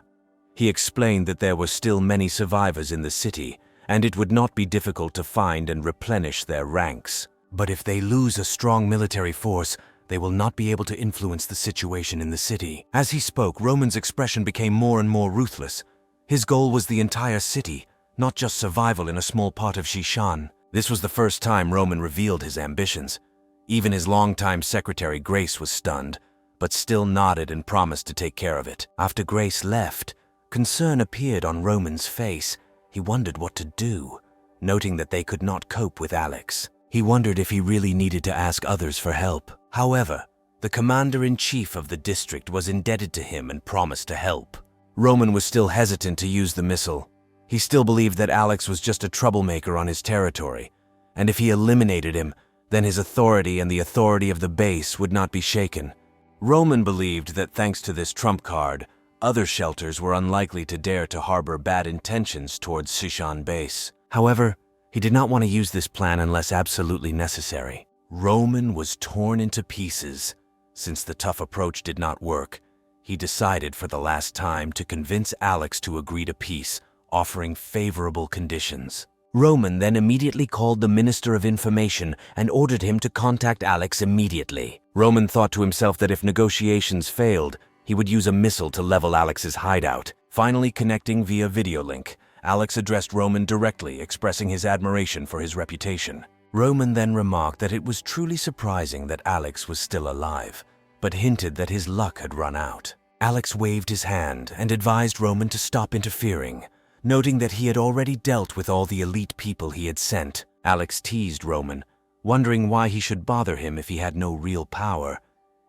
A: He explained that there were still many survivors in the city, and it would not be difficult to find and replenish their ranks. But if they lose a strong military force, they will not be able to influence the situation in the city. As he spoke, Roman's expression became more and more ruthless. His goal was the entire city, not just survival in a small part of Shishan. This was the first time Roman revealed his ambitions. Even his longtime secretary Grace was stunned, but still nodded and promised to take care of it. After Grace left, concern appeared on Roman's face. He wondered what to do, noting that they could not cope with Alex. He wondered if he really needed to ask others for help. However, the commander-in-chief of the district was indebted to him and promised to help. Roman was still hesitant to use the missile. He still believed that Alex was just a troublemaker on his territory, and if he eliminated him, then his authority and the authority of the base would not be shaken. Roman believed that thanks to this trump card, other shelters were unlikely to dare to harbor bad intentions towards Shishan base. However, he did not want to use this plan unless absolutely necessary. Roman was torn into pieces. Since the tough approach did not work, he decided for the last time to convince Alex to agree to peace, offering favorable conditions. Roman then immediately called the Minister of Information and ordered him to contact Alex immediately. Roman thought to himself that if negotiations failed, he would use a missile to level Alex's hideout. Finally connecting via video link, Alex addressed Roman directly, expressing his admiration for his reputation. Roman then remarked that it was truly surprising that Alex was still alive, but hinted that his luck had run out. Alex waved his hand and advised Roman to stop interfering, noting that he had already dealt with all the elite people he had sent. Alex teased Roman, wondering why he should bother him if he had no real power.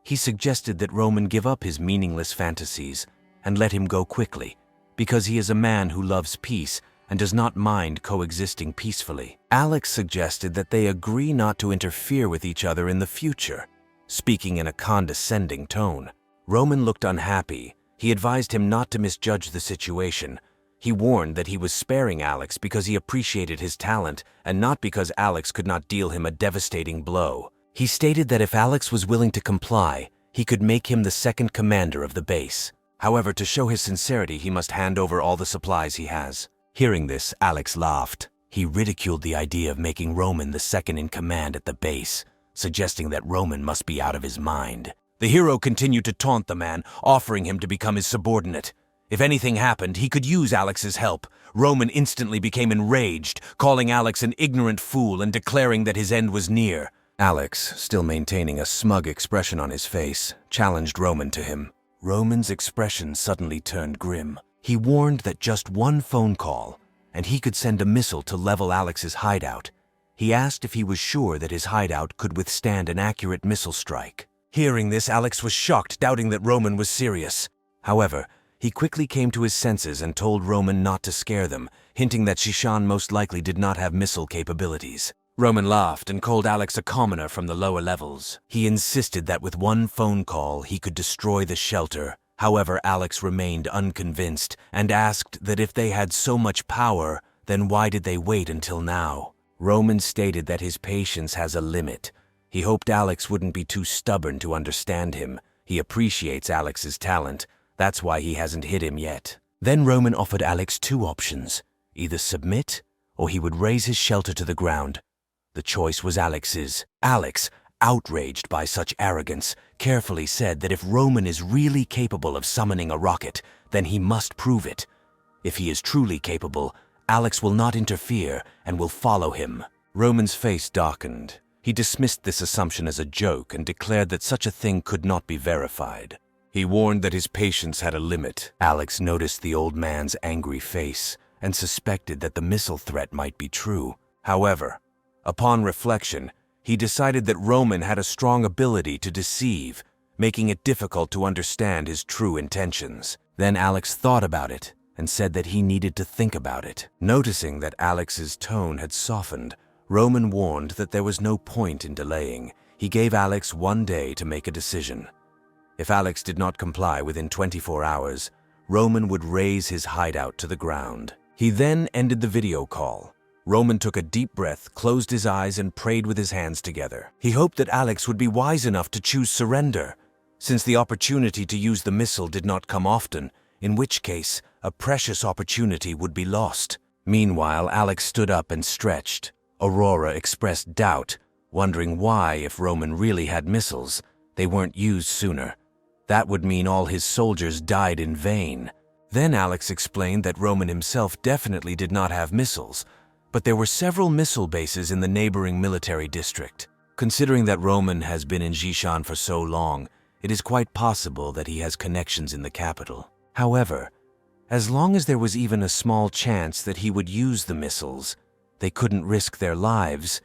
A: He suggested that Roman give up his meaningless fantasies and let him go quickly, because he is a man who loves peace and does not mind coexisting peacefully. Alex suggested that they agree not to interfere with each other in the future, speaking in a condescending tone. Roman looked unhappy. He advised him not to misjudge the situation. He warned that he was sparing Alex because he appreciated his talent and not because Alex could not deal him a devastating blow. He stated that if Alex was willing to comply, he could make him the second commander of the base. However, to show his sincerity, he must hand over all the supplies he has. Hearing this, Alex laughed. He ridiculed the idea of making Roman the second in command at the base, suggesting that Roman must be out of his mind. The hero continued to taunt the man, offering him to become his subordinate. If anything happened, he could use Alex's help. Roman instantly became enraged, calling Alex an ignorant fool and declaring that his end was near. Alex, still maintaining a smug expression on his face, challenged Roman to him. Roman's expression suddenly turned grim. He warned that just one phone call, and he could send a missile to level Alex's hideout. He asked if he was sure that his hideout could withstand an accurate missile strike. Hearing this, Alex was shocked, doubting that Roman was serious. However, he quickly came to his senses and told Roman not to scare them, hinting that Shishan most likely did not have missile capabilities. Roman laughed and called Alex a commoner from the lower levels. He insisted that with one phone call he could destroy the shelter. However, Alex remained unconvinced and asked that if they had so much power, then why did they wait until now? Roman stated that his patience has a limit. He hoped Alex wouldn't be too stubborn to understand him. He appreciates Alex's talent. That's why he hasn't hit him yet. Then Roman offered Alex two options: either submit or he would raise his shelter to the ground. The choice was Alex's. Alex, outraged by such arrogance, carefully said that if Roman is really capable of summoning a rocket, then he must prove it. If he is truly capable, Alex will not interfere and will follow him. Roman's face darkened. He dismissed this assumption as a joke and declared that such a thing could not be verified. He warned that his patience had a limit. Alex noticed the old man's angry face and suspected that the missile threat might be true. However, upon reflection, he decided that Roman had a strong ability to deceive, making it difficult to understand his true intentions. Then Alex thought about it and said that he needed to think about it. Noticing that Alex's tone had softened, Roman warned that there was no point in delaying. He gave Alex 1 day to make a decision. If Alex did not comply within 24 hours, Roman would raise his hideout to the ground. He then ended the video call. Roman took a deep breath, closed his eyes, and prayed with his hands together. He hoped that Alex would be wise enough to choose surrender, since the opportunity to use the missile did not come often, in which case a precious opportunity would be lost. Meanwhile, Alex stood up and stretched. Aurora expressed doubt, wondering why, if Roman really had missiles, they weren't used sooner. That would mean all his soldiers died in vain. Then Alex explained that Roman himself definitely did not have missiles, but there were several missile bases in the neighboring military district. Considering that Roman has been in Jishan for so long, it is quite possible that he has connections in the capital. However, as long as there was even a small chance that he would use the missiles, they couldn't risk their lives.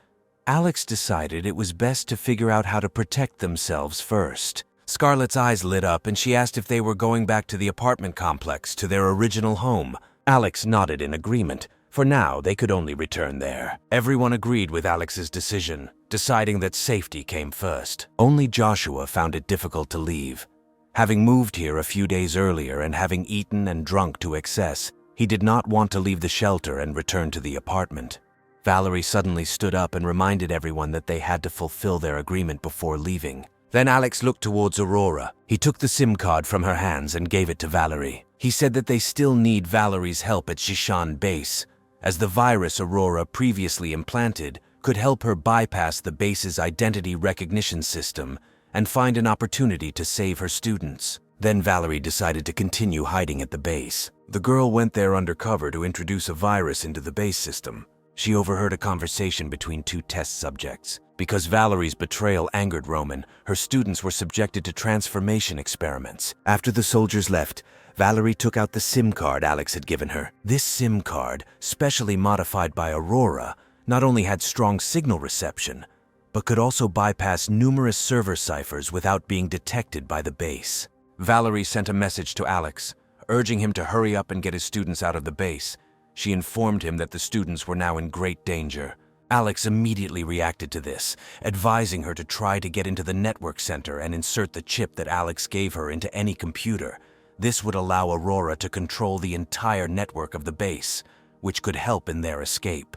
A: Alex decided it was best to figure out how to protect themselves first. Scarlett's eyes lit up and she asked if they were going back to the apartment complex, to their original home. Alex nodded in agreement. For now, they could only return there. Everyone agreed with Alex's decision, deciding that safety came first. Only Joshua found it difficult to leave. Having moved here a few days earlier and having eaten and drunk to excess, he did not want to leave the shelter and return to the apartment. Valerie suddenly stood up and reminded everyone that they had to fulfill their agreement before leaving. Then Alex looked towards Aurora. He took the SIM card from her hands and gave it to Valerie. He said that they still need Valerie's help at Jishan base, as the virus Aurora previously implanted could help her bypass the base's identity recognition system and find an opportunity to save her students. Then Valerie decided to continue hiding at the base. The girl went there undercover to introduce a virus into the base system. She overheard a conversation between two test subjects. Because Valerie's betrayal angered Roman, her students were subjected to transformation experiments. After the soldiers left, Valerie took out the SIM card Alex had given her. This SIM card, specially modified by Aurora, not only had strong signal reception, but could also bypass numerous server ciphers without being detected by the base. Valerie sent a message to Alex, urging him to hurry up and get his students out of the base. She informed him that the students were now in great danger. Alex immediately reacted to this, advising her to try to get into the network center and insert the chip that Alex gave her into any computer. This would allow Aurora to control the entire network of the base, which could help in their escape.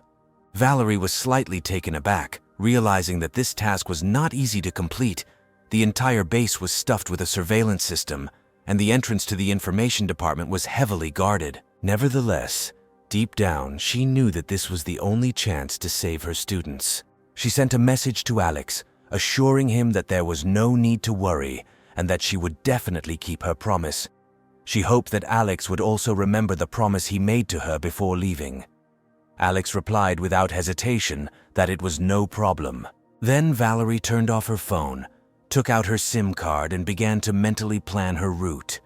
A: Valerie was slightly taken aback, realizing that this task was not easy to complete. The entire base was stuffed with a surveillance system, and the entrance to the information department was heavily guarded. Nevertheless, deep down, she knew that this was the only chance to save her students. She sent a message to Alex, assuring him that there was no need to worry and that she would definitely keep her promise. She hoped that Alex would also remember the promise he made to her before leaving. Alex replied without hesitation that it was no problem. Then Valerie turned off her phone, took out her SIM card, and began to mentally plan her route.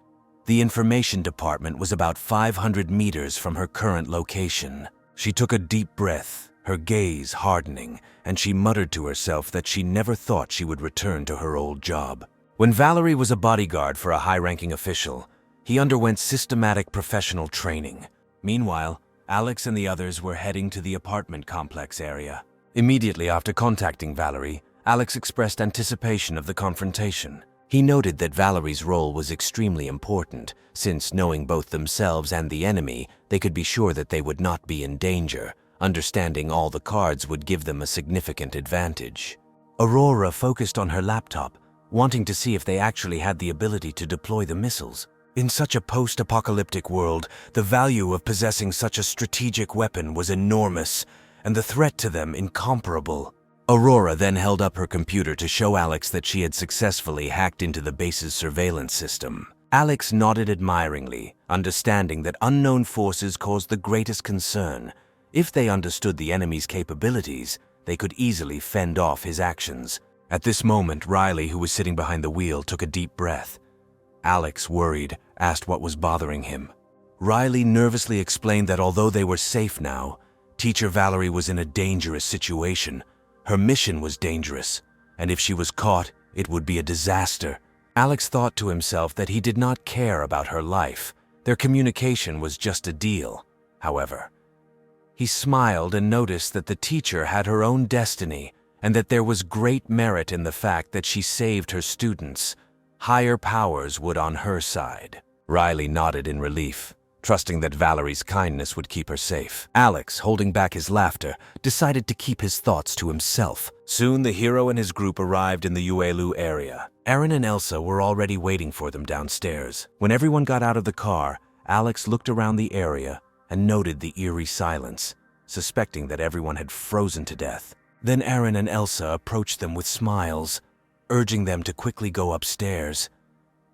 A: The information department was about 500 meters from her current location. She took a deep breath, her gaze hardening, and she muttered to herself that she never thought she would return to her old job. When Valerie was a bodyguard for a high-ranking official, he underwent systematic professional training. Meanwhile, Alex and the others were heading to the apartment complex area. Immediately after contacting Valerie, Alex expressed anticipation of the confrontation. He noted that Valerie's role was extremely important, since knowing both themselves and the enemy, they could be sure that they would not be in danger. Understanding all the cards would give them a significant advantage. Aurora focused on her laptop, wanting to see if they actually had the ability to deploy the missiles. In such a post-apocalyptic world, the value of possessing such a strategic weapon was enormous, and the threat to them incomparable. Aurora then held up her computer to show Alex that she had successfully hacked into the base's surveillance system. Alex nodded admiringly, understanding that unknown forces caused the greatest concern. If they understood the enemy's capabilities, they could easily fend off his actions. At this moment, Riley, who was sitting behind the wheel, took a deep breath. Alex, worried, asked what was bothering him. Riley nervously explained that although they were safe now, Teacher Valerie was in a dangerous situation. Her mission was dangerous, and if she was caught, it would be a disaster. Alex thought to himself that he did not care about her life. Their communication was just a deal. However, he smiled and noticed that the teacher had her own destiny and that there was great merit in the fact that she saved her students. Higher powers would on her side. Riley nodded in relief, trusting that Valerie's kindness would keep her safe. Alex, holding back his laughter, decided to keep his thoughts to himself. Soon the hero and his group arrived in the Uelu area. Aaron and Elsa were already waiting for them downstairs. When everyone got out of the car, Alex looked around the area and noted the eerie silence, suspecting that everyone had frozen to death. Then Aaron and Elsa approached them with smiles, urging them to quickly go upstairs.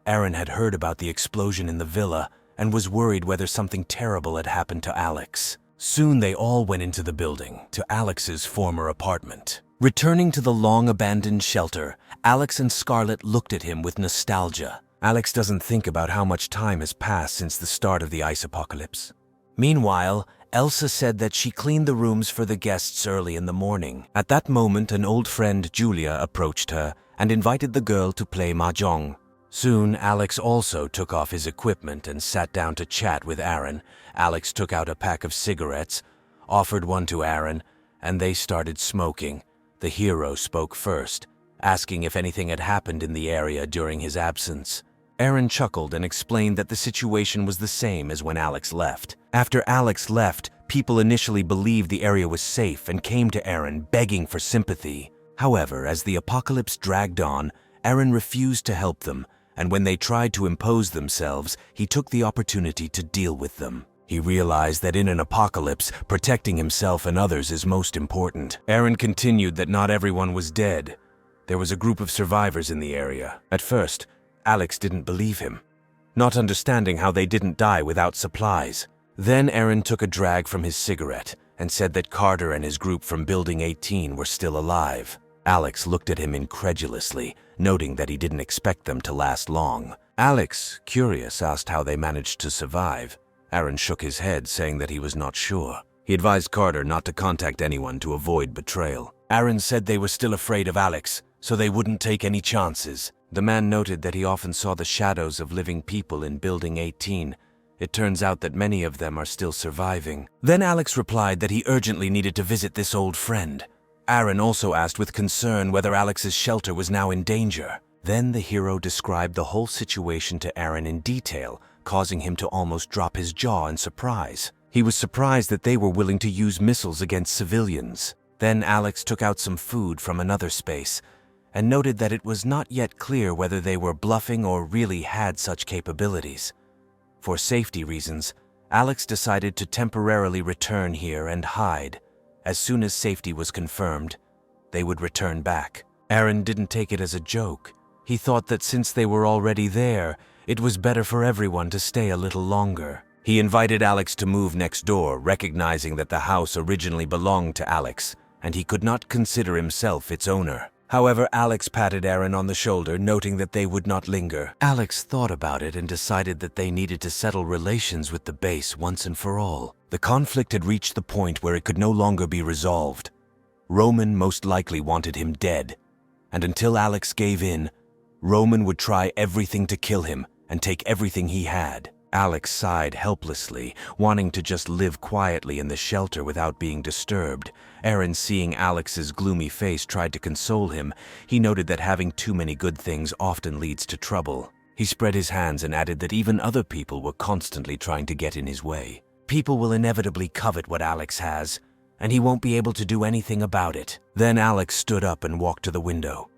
A: Aaron had heard about the explosion in the villa and was worried whether something terrible had happened to Alex. Soon they all went into the building, to Alex's former apartment. Returning to the long-abandoned shelter, Alex and Scarlett looked at him with nostalgia. Alex doesn't think about how much time has passed since the start of the ice apocalypse. Meanwhile, Elsa said that she cleaned the rooms for the guests early in the morning. At that moment, an old friend, Julia, approached her and invited the girl to play mahjong. Soon, Alex also took off his equipment and sat down to chat with Aaron. Alex took out a pack of cigarettes, offered one to Aaron, and they started smoking. The hero spoke first, asking if anything had happened in the area during his absence. Aaron chuckled and explained that the situation was the same as when Alex left. After Alex left, people initially believed the area was safe and came to Aaron begging for sympathy. However, as the apocalypse dragged on, Aaron refused to help them, and when they tried to impose themselves, he took the opportunity to deal with them. He realized that in an apocalypse, protecting himself and others is most important. Aaron continued that not everyone was dead. There was a group of survivors in the area. At first, Alex didn't believe him, not understanding how they didn't die without supplies. Then Aaron took a drag from his cigarette and said that Carter and his group from Building 18 were still alive. Alex looked at him incredulously, noting that he didn't expect them to last long. Alex, curious, asked how they managed to survive. Aaron shook his head, saying that he was not sure. He advised Carter not to contact anyone to avoid betrayal. Aaron said they were still afraid of Alex, so they wouldn't take any chances. The man noted that he often saw the shadows of living people in Building 18. It turns out that many of them are still surviving. Then Alex replied that he urgently needed to visit this old friend. Aaron also asked with concern whether Alex's shelter was now in danger. Then the hero described the whole situation to Aaron in detail, causing him to almost drop his jaw in surprise. He was surprised that they were willing to use missiles against civilians. Then Alex took out some food from another space and noted that it was not yet clear whether they were bluffing or really had such capabilities. For safety reasons, Alex decided to temporarily return here and hide. As soon as safety was confirmed, they would return back. Aaron didn't take it as a joke. He thought that since they were already there, it was better for everyone to stay a little longer. He invited Alex to move next door, recognizing that the house originally belonged to Alex. and he could not consider himself its owner. However, Alex patted Aaron on the shoulder, noting that they would not linger. Alex thought about it and decided that they needed to settle relations with the base once and for all. The conflict had reached the point where it could no longer be resolved. Roman most likely wanted him dead, and until Alex gave in, Roman would try everything to kill him and take everything he had. Alex sighed helplessly, wanting to just live quietly in the shelter without being disturbed. Aaron, seeing Alex's gloomy face, tried to console him. He noted that having too many good things often leads to trouble. He spread his hands and added that even other people were constantly trying to get in his way. People will inevitably covet what Alex has, and he won't be able to do anything about it. Then Alex stood up and walked to the window,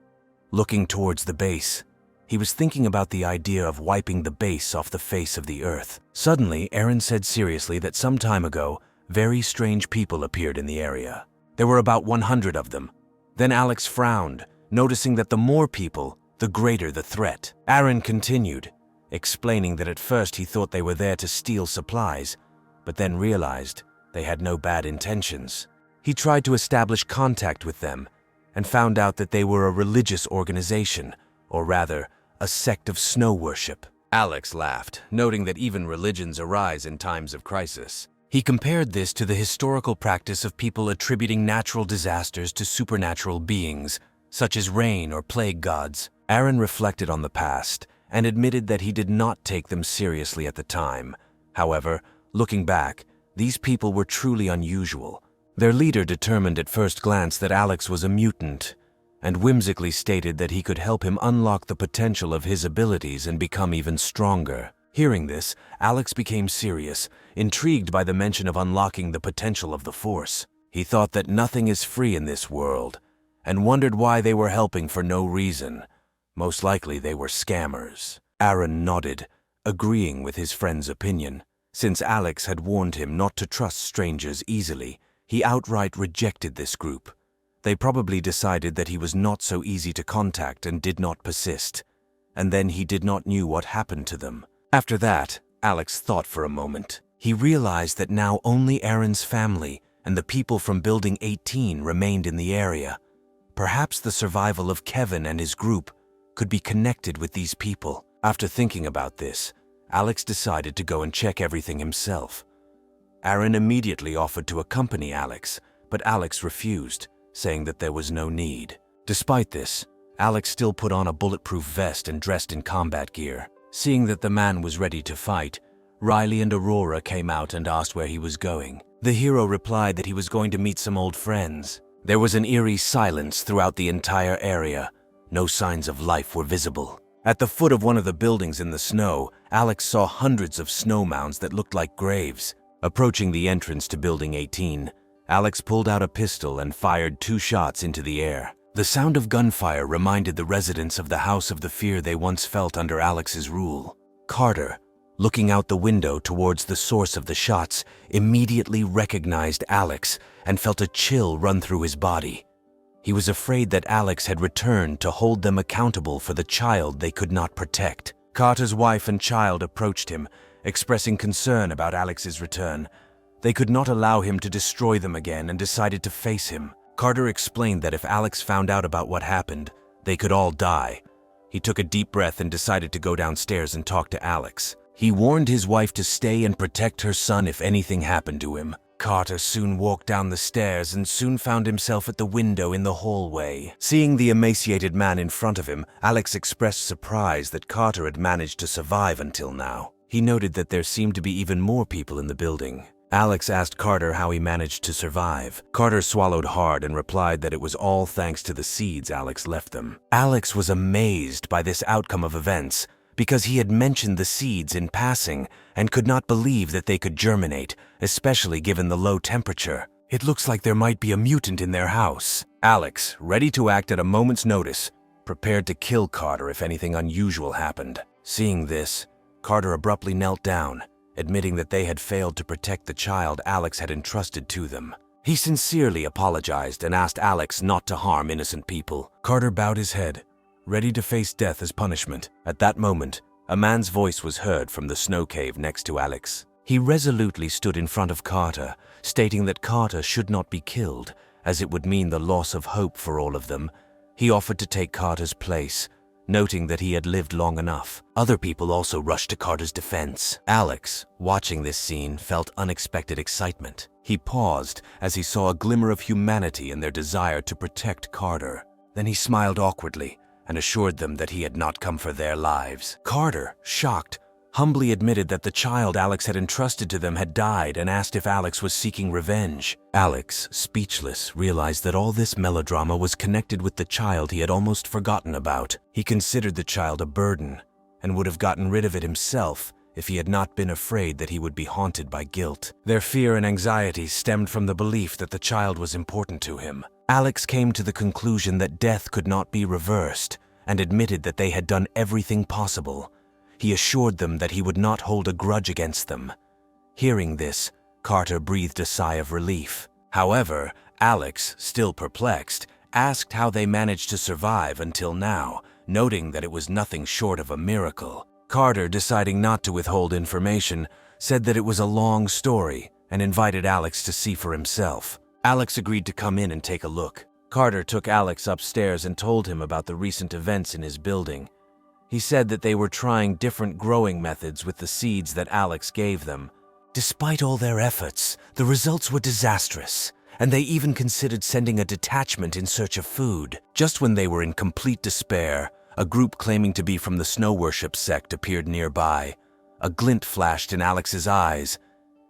A: looking towards the base. He was thinking about the idea of wiping the base off the face of the earth. Suddenly, Aaron said seriously that some time ago, very strange people appeared in the area. There were about 100 of them. Then Alex frowned, noticing that the more people, the greater the threat. Aaron continued, explaining that at first he thought they were there to steal supplies, but then realized they had no bad intentions. He tried to establish contact with them and found out that they were a religious organization, or rather, a sect of snow worship. Alex laughed, noting that even religions arise in times of crisis. He compared this to the historical practice of people attributing natural disasters to supernatural beings, such as rain or plague gods. Aaron reflected on the past and admitted that he did not take them seriously at the time. However, looking back, these people were truly unusual. Their leader determined at first glance that Alex was a mutant, and whimsically stated that he could help him unlock the potential of his abilities and become even stronger. Hearing this, Alex became serious, intrigued by the mention of unlocking the potential of the Force. He thought that nothing is free in this world, and wondered why they were helping for no reason. Most likely they were scammers. Aaron nodded, agreeing with his friend's opinion. Since Alex had warned him not to trust strangers easily, he outright rejected this group. They probably decided that he was not so easy to contact and did not persist, and then he did not know what happened to them. After that, Alex thought for a moment. He realized that now only Aaron's family and the people from Building 18 remained in the area. Perhaps the survival of Kevin and his group could be connected with these people. After thinking about this, Alex decided to go and check everything himself. Aaron immediately offered to accompany Alex, but Alex refused, saying that there was no need. Despite this, Alex still put on a bulletproof vest and dressed in combat gear. Seeing that the man was ready to fight, Riley and Aurora came out and asked where he was going. The hero replied that he was going to meet some old friends. There was an eerie silence throughout the entire area. No signs of life were visible. At the foot of one of the buildings in the snow, Alex saw hundreds of snow mounds that looked like graves. Approaching the entrance to Building 18, Alex pulled out a pistol and fired 2 shots into the air. The sound of gunfire reminded the residents of the house of the fear they once felt under Alex's rule. Carter, looking out the window towards the source of the shots, immediately recognized Alex and felt a chill run through his body. He was afraid that Alex had returned to hold them accountable for the child they could not protect. Carter's wife and child approached him, expressing concern about Alex's return. They could not allow him to destroy them again and decided to face him. Carter explained that if Alex found out about what happened, they could all die. He took a deep breath and decided to go downstairs and talk to Alex. He warned his wife to stay and protect her son if anything happened to him. Carter soon walked down the stairs and soon found himself at the window in the hallway. Seeing the emaciated man in front of him, Alex expressed surprise that Carter had managed to survive until now. He noted that there seemed to be even more people in the building. Alex asked Carter how he managed to survive. Carter swallowed hard and replied that it was all thanks to the seeds Alex left them. Alex was amazed by this outcome of events because he had mentioned the seeds in passing and could not believe that they could germinate, especially given the low temperature. It looks like there might be a mutant in their house. Alex, ready to act at a moment's notice, prepared to kill Carter if anything unusual happened. Seeing this, Carter abruptly knelt down, admitting that they had failed to protect the child Alex had entrusted to them. He sincerely apologized and asked Alex not to harm innocent people. Carter bowed his head, ready to face death as punishment. At that moment, a man's voice was heard from the snow cave next to Alex. He resolutely stood in front of Carter, stating that Carter should not be killed, as it would mean the loss of hope for all of them, he offered to take Carter's place, noting that he had lived long enough. Other people also rushed to Carter's defense. Alex, watching this scene, felt unexpected excitement. He paused as he saw a glimmer of humanity in their desire to protect Carter. Then he smiled awkwardly and assured them that he had not come for their lives. Carter, shocked, humbly admitted that the child Alex had entrusted to them had died and asked if Alex was seeking revenge. Alex, speechless, realized that all this melodrama was connected with the child he had almost forgotten about. He considered the child a burden and would have gotten rid of it himself if he had not been afraid that he would be haunted by guilt. Their fear and anxiety stemmed from the belief that the child was important to him. Alex came to the conclusion that death could not be reversed and admitted that they had done everything possible. He assured them that he would not hold a grudge against them. Hearing this, Carter breathed a sigh of relief. However, Alex, still perplexed, asked how they managed to survive until now, noting that it was nothing short of a miracle. Carter, deciding not to withhold information, said that it was a long story and invited Alex to see for himself. Alex agreed to come in and take a look. Carter took Alex upstairs and told him about the recent events in his building. He said that they were trying different growing methods with the seeds that Alex gave them. Despite all their efforts, the results were disastrous, and they even considered sending a detachment in search of food. Just when they were in complete despair, a group claiming to be from the snow worship sect appeared nearby. A glint flashed in Alex's eyes.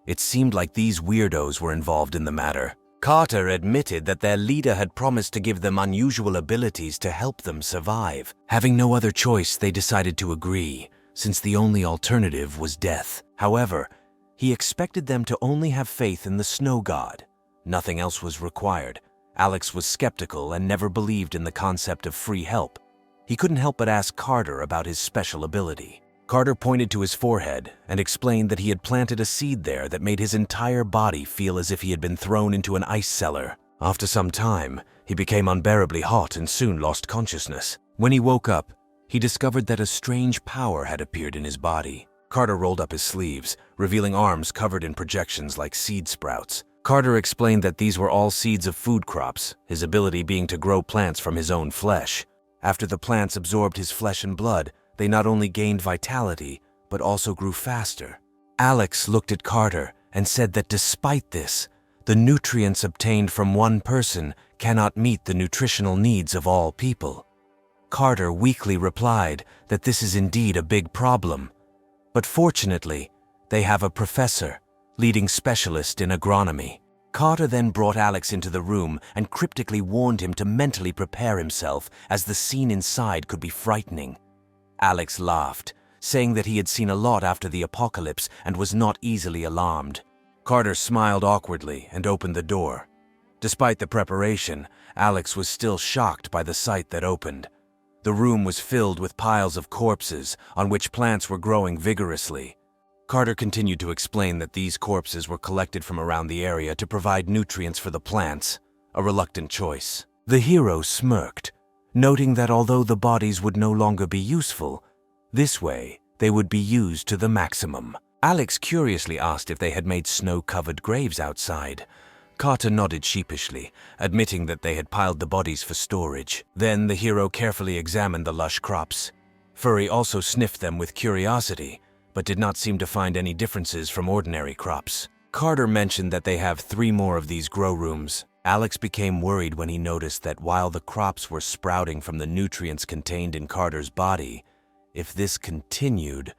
A: It seemed like these weirdos were involved in the matter. Carter admitted that their leader had promised to give them unusual abilities to help them survive. Having no other choice, they decided to agree, since the only alternative was death. However, he expected them to only have faith in the snow god. Nothing else was required. Alex was skeptical and never believed in the concept of free help. He couldn't help but ask Carter about his special ability. Carter pointed to his forehead and explained that he had planted a seed there that made his entire body feel as if he had been thrown into an ice cellar. After some time, he became unbearably hot and soon lost consciousness. When he woke up, he discovered that a strange power had appeared in his body. Carter rolled up his sleeves, revealing arms covered in projections like seed sprouts. Carter explained that these were all seeds of food crops, his ability being to grow plants from his own flesh. After the plants absorbed his flesh and blood, they not only gained vitality, but also grew faster. Alex looked at Carter and said that despite this, the nutrients obtained from one person cannot meet the nutritional needs of all people. Carter weakly replied that this is indeed a big problem, but fortunately, they have a professor, leading specialist in agronomy. Carter then brought Alex into the room and cryptically warned him to mentally prepare himself, as the scene inside could be frightening. Alex laughed, saying that he had seen a lot after the apocalypse and was not easily alarmed. Carter smiled awkwardly and opened the door. Despite the preparation, Alex was still shocked by the sight that opened. The room was filled with piles of corpses on which plants were growing vigorously. Carter continued to explain that these corpses were collected from around the area to provide nutrients for the plants, a reluctant choice. The hero smirked, noting that although the bodies would no longer be useful, this way they would be used to the maximum. Alex curiously asked if they had made snow-covered graves outside. Carter nodded sheepishly, admitting that they had piled the bodies for storage. Then the hero carefully examined the lush crops. Furry also sniffed them with curiosity, but did not seem to find any differences from ordinary crops. Carter mentioned that they have 3 more of these grow rooms. Alex became worried when he noticed that while the crops were sprouting from the nutrients contained in Carter's body, if this continued,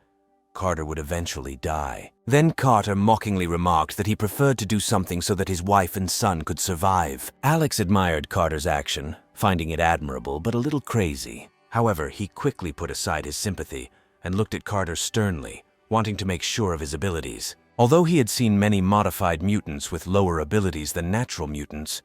A: Carter would eventually die. Then Carter mockingly remarked that he preferred to do something so that his wife and son could survive. Alex admired Carter's action, finding it admirable but a little crazy. However, he quickly put aside his sympathy and looked at Carter sternly, wanting to make sure of his abilities. Although he had seen many modified mutants with lower abilities than natural mutants,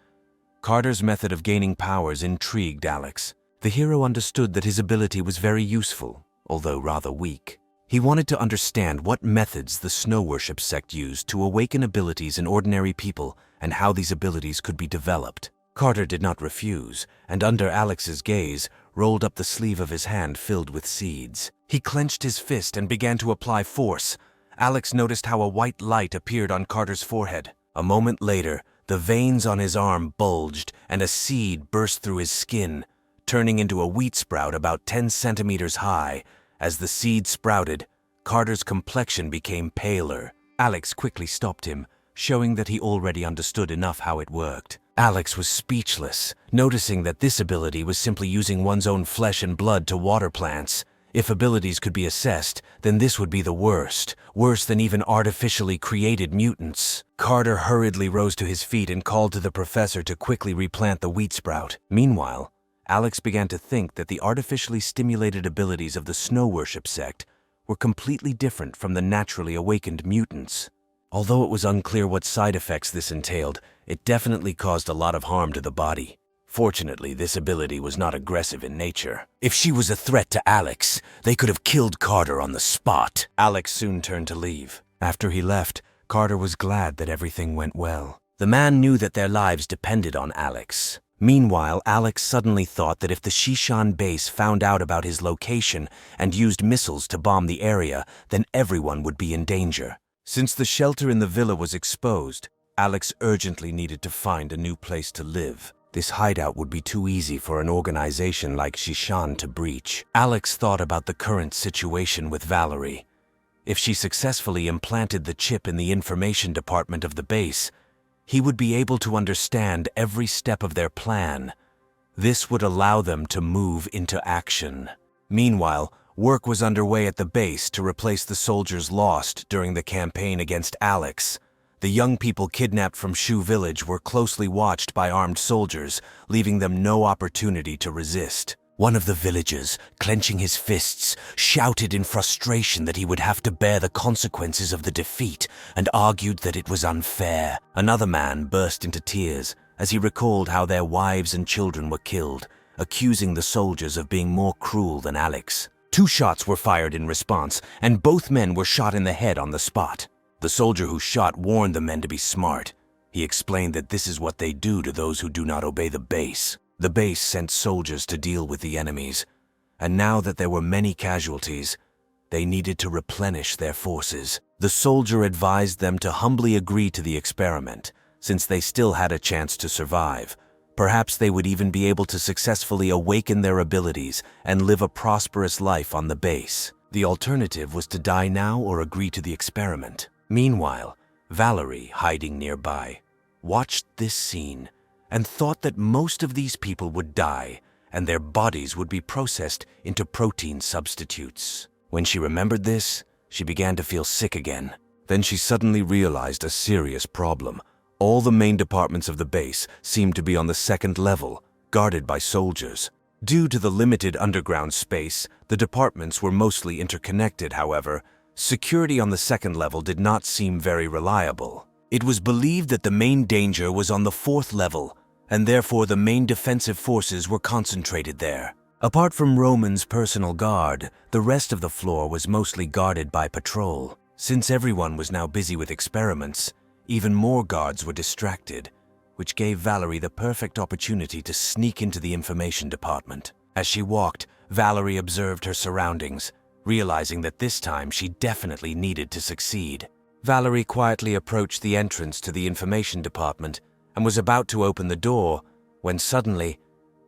A: Carter's method of gaining powers intrigued Alex. The hero understood that his ability was very useful, although rather weak. He wanted to understand what methods the Snow Worship sect used to awaken abilities in ordinary people and how these abilities could be developed. Carter did not refuse, and under Alex's gaze, rolled up the sleeve of his hand filled with seeds. He clenched his fist and began to apply force. Alex noticed how a white light appeared on Carter's forehead. A moment later, The veins on his arm bulged, and a seed burst through his skin, turning into a wheat sprout about 10 centimeters high. As the seed sprouted, Carter's complexion became paler. Alex quickly stopped him, showing that he already understood enough how it worked. Alex was speechless, noticing that this ability was simply using one's own flesh and blood to water plants. If abilities could be assessed, then this would be the worst, worse than even artificially created mutants. Carter hurriedly rose to his feet and called to the professor to quickly replant the wheat sprout. Meanwhile, Alex began to think that the artificially stimulated abilities of the Snow Worship sect were completely different from the naturally awakened mutants. Although it was unclear what side effects this entailed, it definitely caused a lot of harm to the body. Fortunately, this ability was not aggressive in nature. If she was a threat to Alex, they could have killed Carter on the spot. Alex soon turned to leave. After he left, Carter was glad that everything went well. The man knew that their lives depended on Alex. Meanwhile, Alex suddenly thought that if the Shishan base found out about his location and used missiles to bomb the area, then everyone would be in danger. Since the shelter in the villa was exposed, Alex urgently needed to find a new place to live. This hideout would be too easy for an organization like Shishan to breach. Alex thought about the current situation with Valerie. If she successfully implanted the chip in the information department of the base, he would be able to understand every step of their plan. This would allow them to move into action. Meanwhile, work was underway at the base to replace the soldiers lost during the campaign against Alex. The young people kidnapped from Shu Village were closely watched by armed soldiers, leaving them no opportunity to resist. One of the villagers, clenching his fists, shouted in frustration that he would have to bear the consequences of the defeat and argued that it was unfair. Another man burst into tears as he recalled how their wives and children were killed, accusing the soldiers of being more cruel than Alex. 2 shots were fired in response, and both men were shot in the head on the spot. The soldier who shot warned the men to be smart. He explained that this is what they do to those who do not obey the base. The base sent soldiers to deal with the enemies, and now that there were many casualties, they needed to replenish their forces. The soldier advised them to humbly agree to the experiment, since they still had a chance to survive. Perhaps they would even be able to successfully awaken their abilities and live a prosperous life on the base. The alternative was to die now or agree to the experiment. Meanwhile, Valerie, hiding nearby, watched this scene and thought that most of these people would die and their bodies would be processed into protein substitutes. When she remembered this, she began to feel sick again. Then she suddenly realized a serious problem. All the main departments of the base seemed to be on the 2nd level, guarded by soldiers. Due to the limited underground space, the departments were mostly interconnected, however. Security on the 2nd level did not seem very reliable. It was believed that the main danger was on the 4th level, and therefore the main defensive forces were concentrated there. Apart from Roman's personal guard, the rest of the floor was mostly guarded by patrol. Since everyone was now busy with experiments, even more guards were distracted, which gave Valerie the perfect opportunity to sneak into the information department. As she walked, Valerie observed her surroundings, realizing that this time she definitely needed to succeed. Valerie quietly approached the entrance to the information department and was about to open the door when suddenly,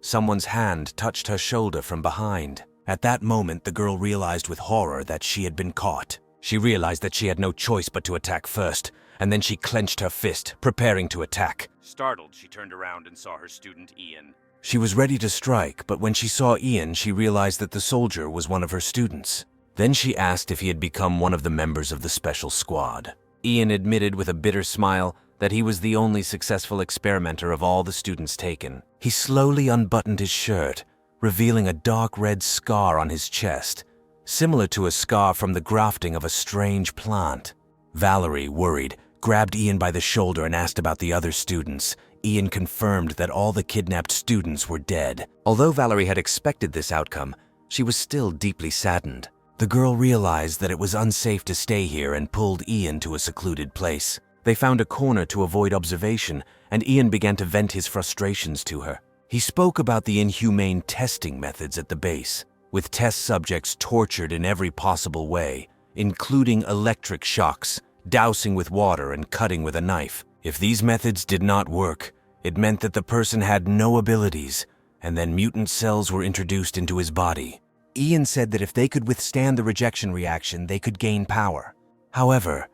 A: someone's hand touched her shoulder from behind. At that moment, the girl realized with horror that she had been caught. She realized that she had no choice but to attack first, and then she clenched her fist, preparing to attack.
B: Startled, she turned around and saw her student Ian.
A: She was ready to strike, but when she saw Ian, she realized that the soldier was one of her students. Then she asked if he had become one of the members of the special squad. Ian admitted with a bitter smile that he was the only successful experimenter of all the students taken. He slowly unbuttoned his shirt, revealing a dark red scar on his chest, similar to a scar from the grafting of a strange plant. Valerie, worried, grabbed Ian by the shoulder and asked about the other students. Ian confirmed that all the kidnapped students were dead. Although Valerie had expected this outcome, she was still deeply saddened. The girl realized that it was unsafe to stay here and pulled Ian to a secluded place. They found a corner to avoid observation, and Ian began to vent his frustrations to her. He spoke about the inhumane testing methods at the base, with test subjects tortured in every possible way, including electric shocks, dousing with water, and cutting with a knife. If these methods did not work, it meant that the person had no abilities, and then mutant cells were introduced into his body. Ian said that if they could withstand the rejection reaction, they could gain power. However,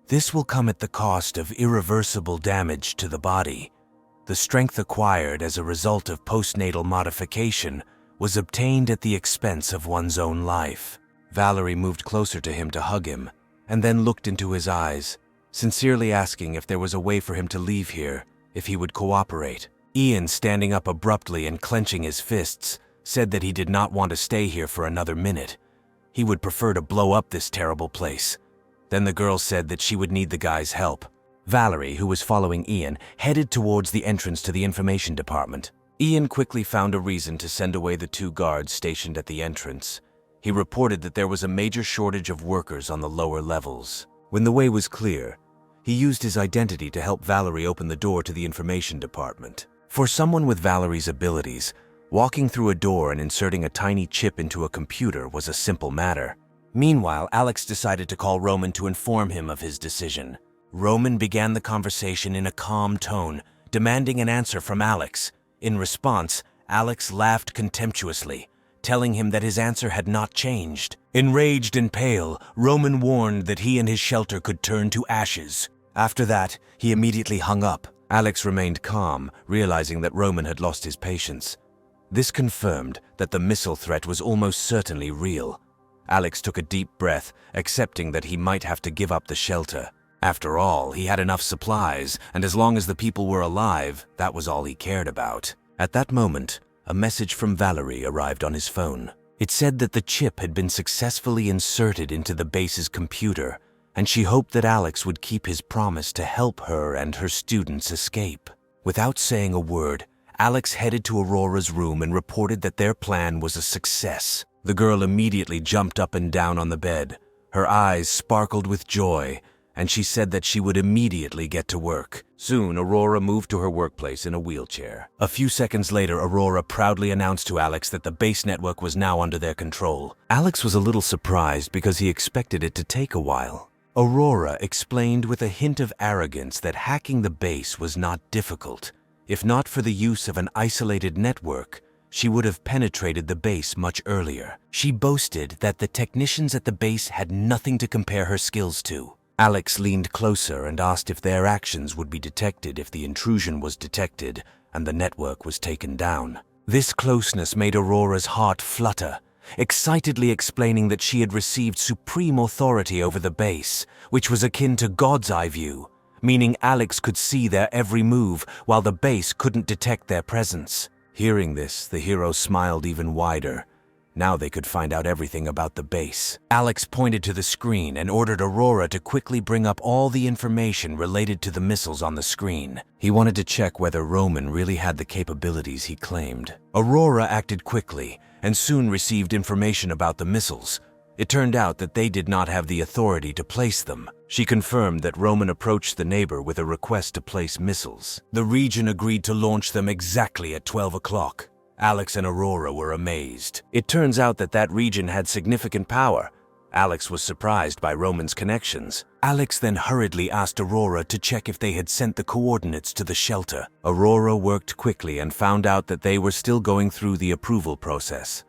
A: this will come at the cost of irreversible damage to the body. The strength acquired as a result of postnatal modification was obtained at the expense of one's own life. Valerie moved closer to him to hug him, and then looked into his eyes, sincerely asking if there was a way for him to leave here, if he would cooperate. Ian, standing up abruptly and clenching his fists, said that he did not want to stay here for another minute. He would prefer to blow up this terrible place. Then the girl said that she would need the guy's help. Valerie, who was following Ian, headed towards the entrance to the information department. Ian quickly found a reason to send away the 2 guards stationed at the entrance. He reported that there was a major shortage of workers on the lower levels. When the way was clear, he used his identity to help Valerie open the door to the information department. For someone with Valerie's abilities, walking through a door and inserting a tiny chip into a computer was a simple matter. Meanwhile, Alex decided to call Roman to inform him of his decision. Roman began the conversation in a calm tone, demanding an answer from Alex. In response, Alex laughed contemptuously, telling him that his answer had not changed. Enraged and pale, Roman warned that he and his shelter could turn to ashes. After that, he immediately hung up. Alex remained calm, realizing that Roman had lost his patience. This confirmed that the missile threat was almost certainly real. Alex took a deep breath, accepting that he might have to give up the shelter. After all, he had enough supplies, and as long as the people were alive, that was all he cared about. At that moment, a message from Valerie arrived on his phone. It said that the chip had been successfully inserted into the base's computer, and she hoped that Alex would keep his promise to help her and her students escape. Without saying a word, Alex headed to Aurora's room and reported that their plan was a success. The girl immediately jumped up and down on the bed. Her eyes sparkled with joy, and she said that she would immediately get to work. Soon, Aurora moved to her workplace in a wheelchair. A few seconds later, Aurora proudly announced to Alex that the base network was now under their control. Alex was a little surprised because he expected it to take a while. Aurora explained with a hint of arrogance that hacking the base was not difficult. If not for the use of an isolated network, she would have penetrated the base much earlier. She boasted that the technicians at the base had nothing to compare her skills to. Alex leaned closer and asked if their actions would be detected if the intrusion was detected and the network was taken down. This closeness made Aurora's heart flutter, excitedly explaining that she had received supreme authority over the base, which was akin to God's eye view, meaning Alex could see their every move while the base couldn't detect their presence. Hearing this, the hero smiled even wider. Now they could find out everything about the base. Alex pointed to the screen and ordered Aurora to quickly bring up all the information related to the missiles on the screen. He wanted to check whether Roman really had the capabilities he claimed. Aurora acted quickly and soon received information about the missiles. It turned out that they did not have the authority to place them. She confirmed that Roman approached the neighbor with a request to place missiles. The region agreed to launch them exactly at 12 o'clock. Alex and Aurora were amazed. It turns out that that region had significant power. Alex was surprised by Roman's connections. Alex then hurriedly asked Aurora to check if they had sent the coordinates to the shelter. Aurora worked quickly and found out that they were still going through the approval process.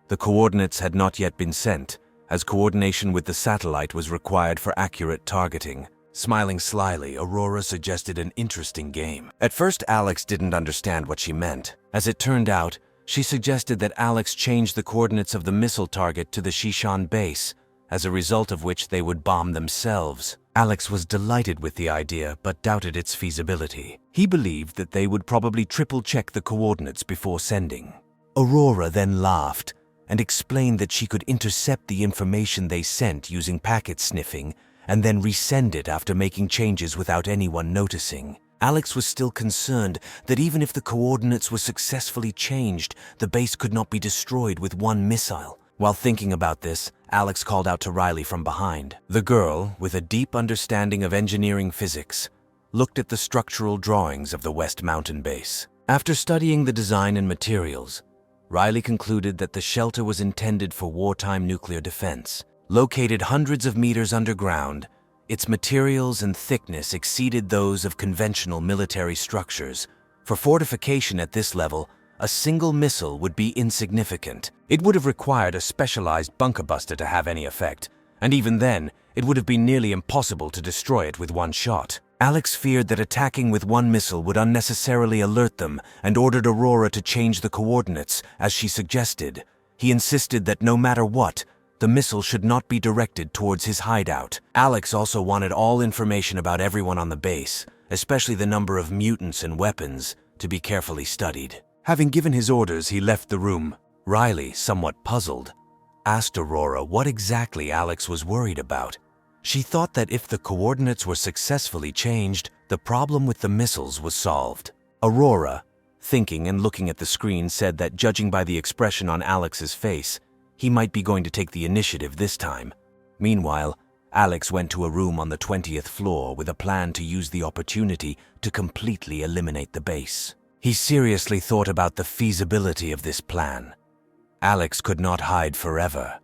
A: The coordinates had not yet been sent, as coordination with the satellite was required for accurate targeting. Smiling slyly, Aurora suggested an interesting game. At first, Alex didn't understand what she meant. As it turned out, she suggested that Alex change the coordinates of the missile target to the Shishan base, as a result of which they would bomb themselves. Alex was delighted with the idea, but doubted its feasibility. He believed that they would probably triple-check the coordinates before sending. Aurora then laughed and explained that she could intercept the information they sent using packet sniffing and then resend it after making changes without anyone noticing. Alex was still concerned that even if the coordinates were successfully changed, the base could not be destroyed with one missile. While thinking about this, Alex called out to Riley from behind. The girl, with a deep understanding of engineering physics, looked at the structural drawings of the West Mountain base. After studying the design and materials, Riley concluded that the shelter was intended for wartime nuclear defense. Located hundreds of meters underground, Its materials and thickness exceeded those of conventional military structures. For fortification at this level, a single missile would be insignificant. It would have required a specialized bunker buster to have any effect, and even then, it would have been nearly impossible to destroy it with one shot. Alex feared that attacking with one missile would unnecessarily alert them and ordered Aurora to change the coordinates, as she suggested. He insisted that no matter what, the missile should not be directed towards his hideout. Alex also wanted all information about everyone on the base, especially the number of mutants and weapons, to be carefully studied. Having given his orders, he left the room. Riley, somewhat puzzled, asked Aurora what exactly Alex was worried about. She thought that if the coordinates were successfully changed, the problem with the missiles was solved. Aurora, thinking and looking at the screen, said that judging by the expression on Alex's face, he might be going to take the initiative this time. Meanwhile, Alex went to a room on the 20th floor with a plan to use the opportunity to completely eliminate the base. He seriously thought about the feasibility of this plan. Alex could not hide forever.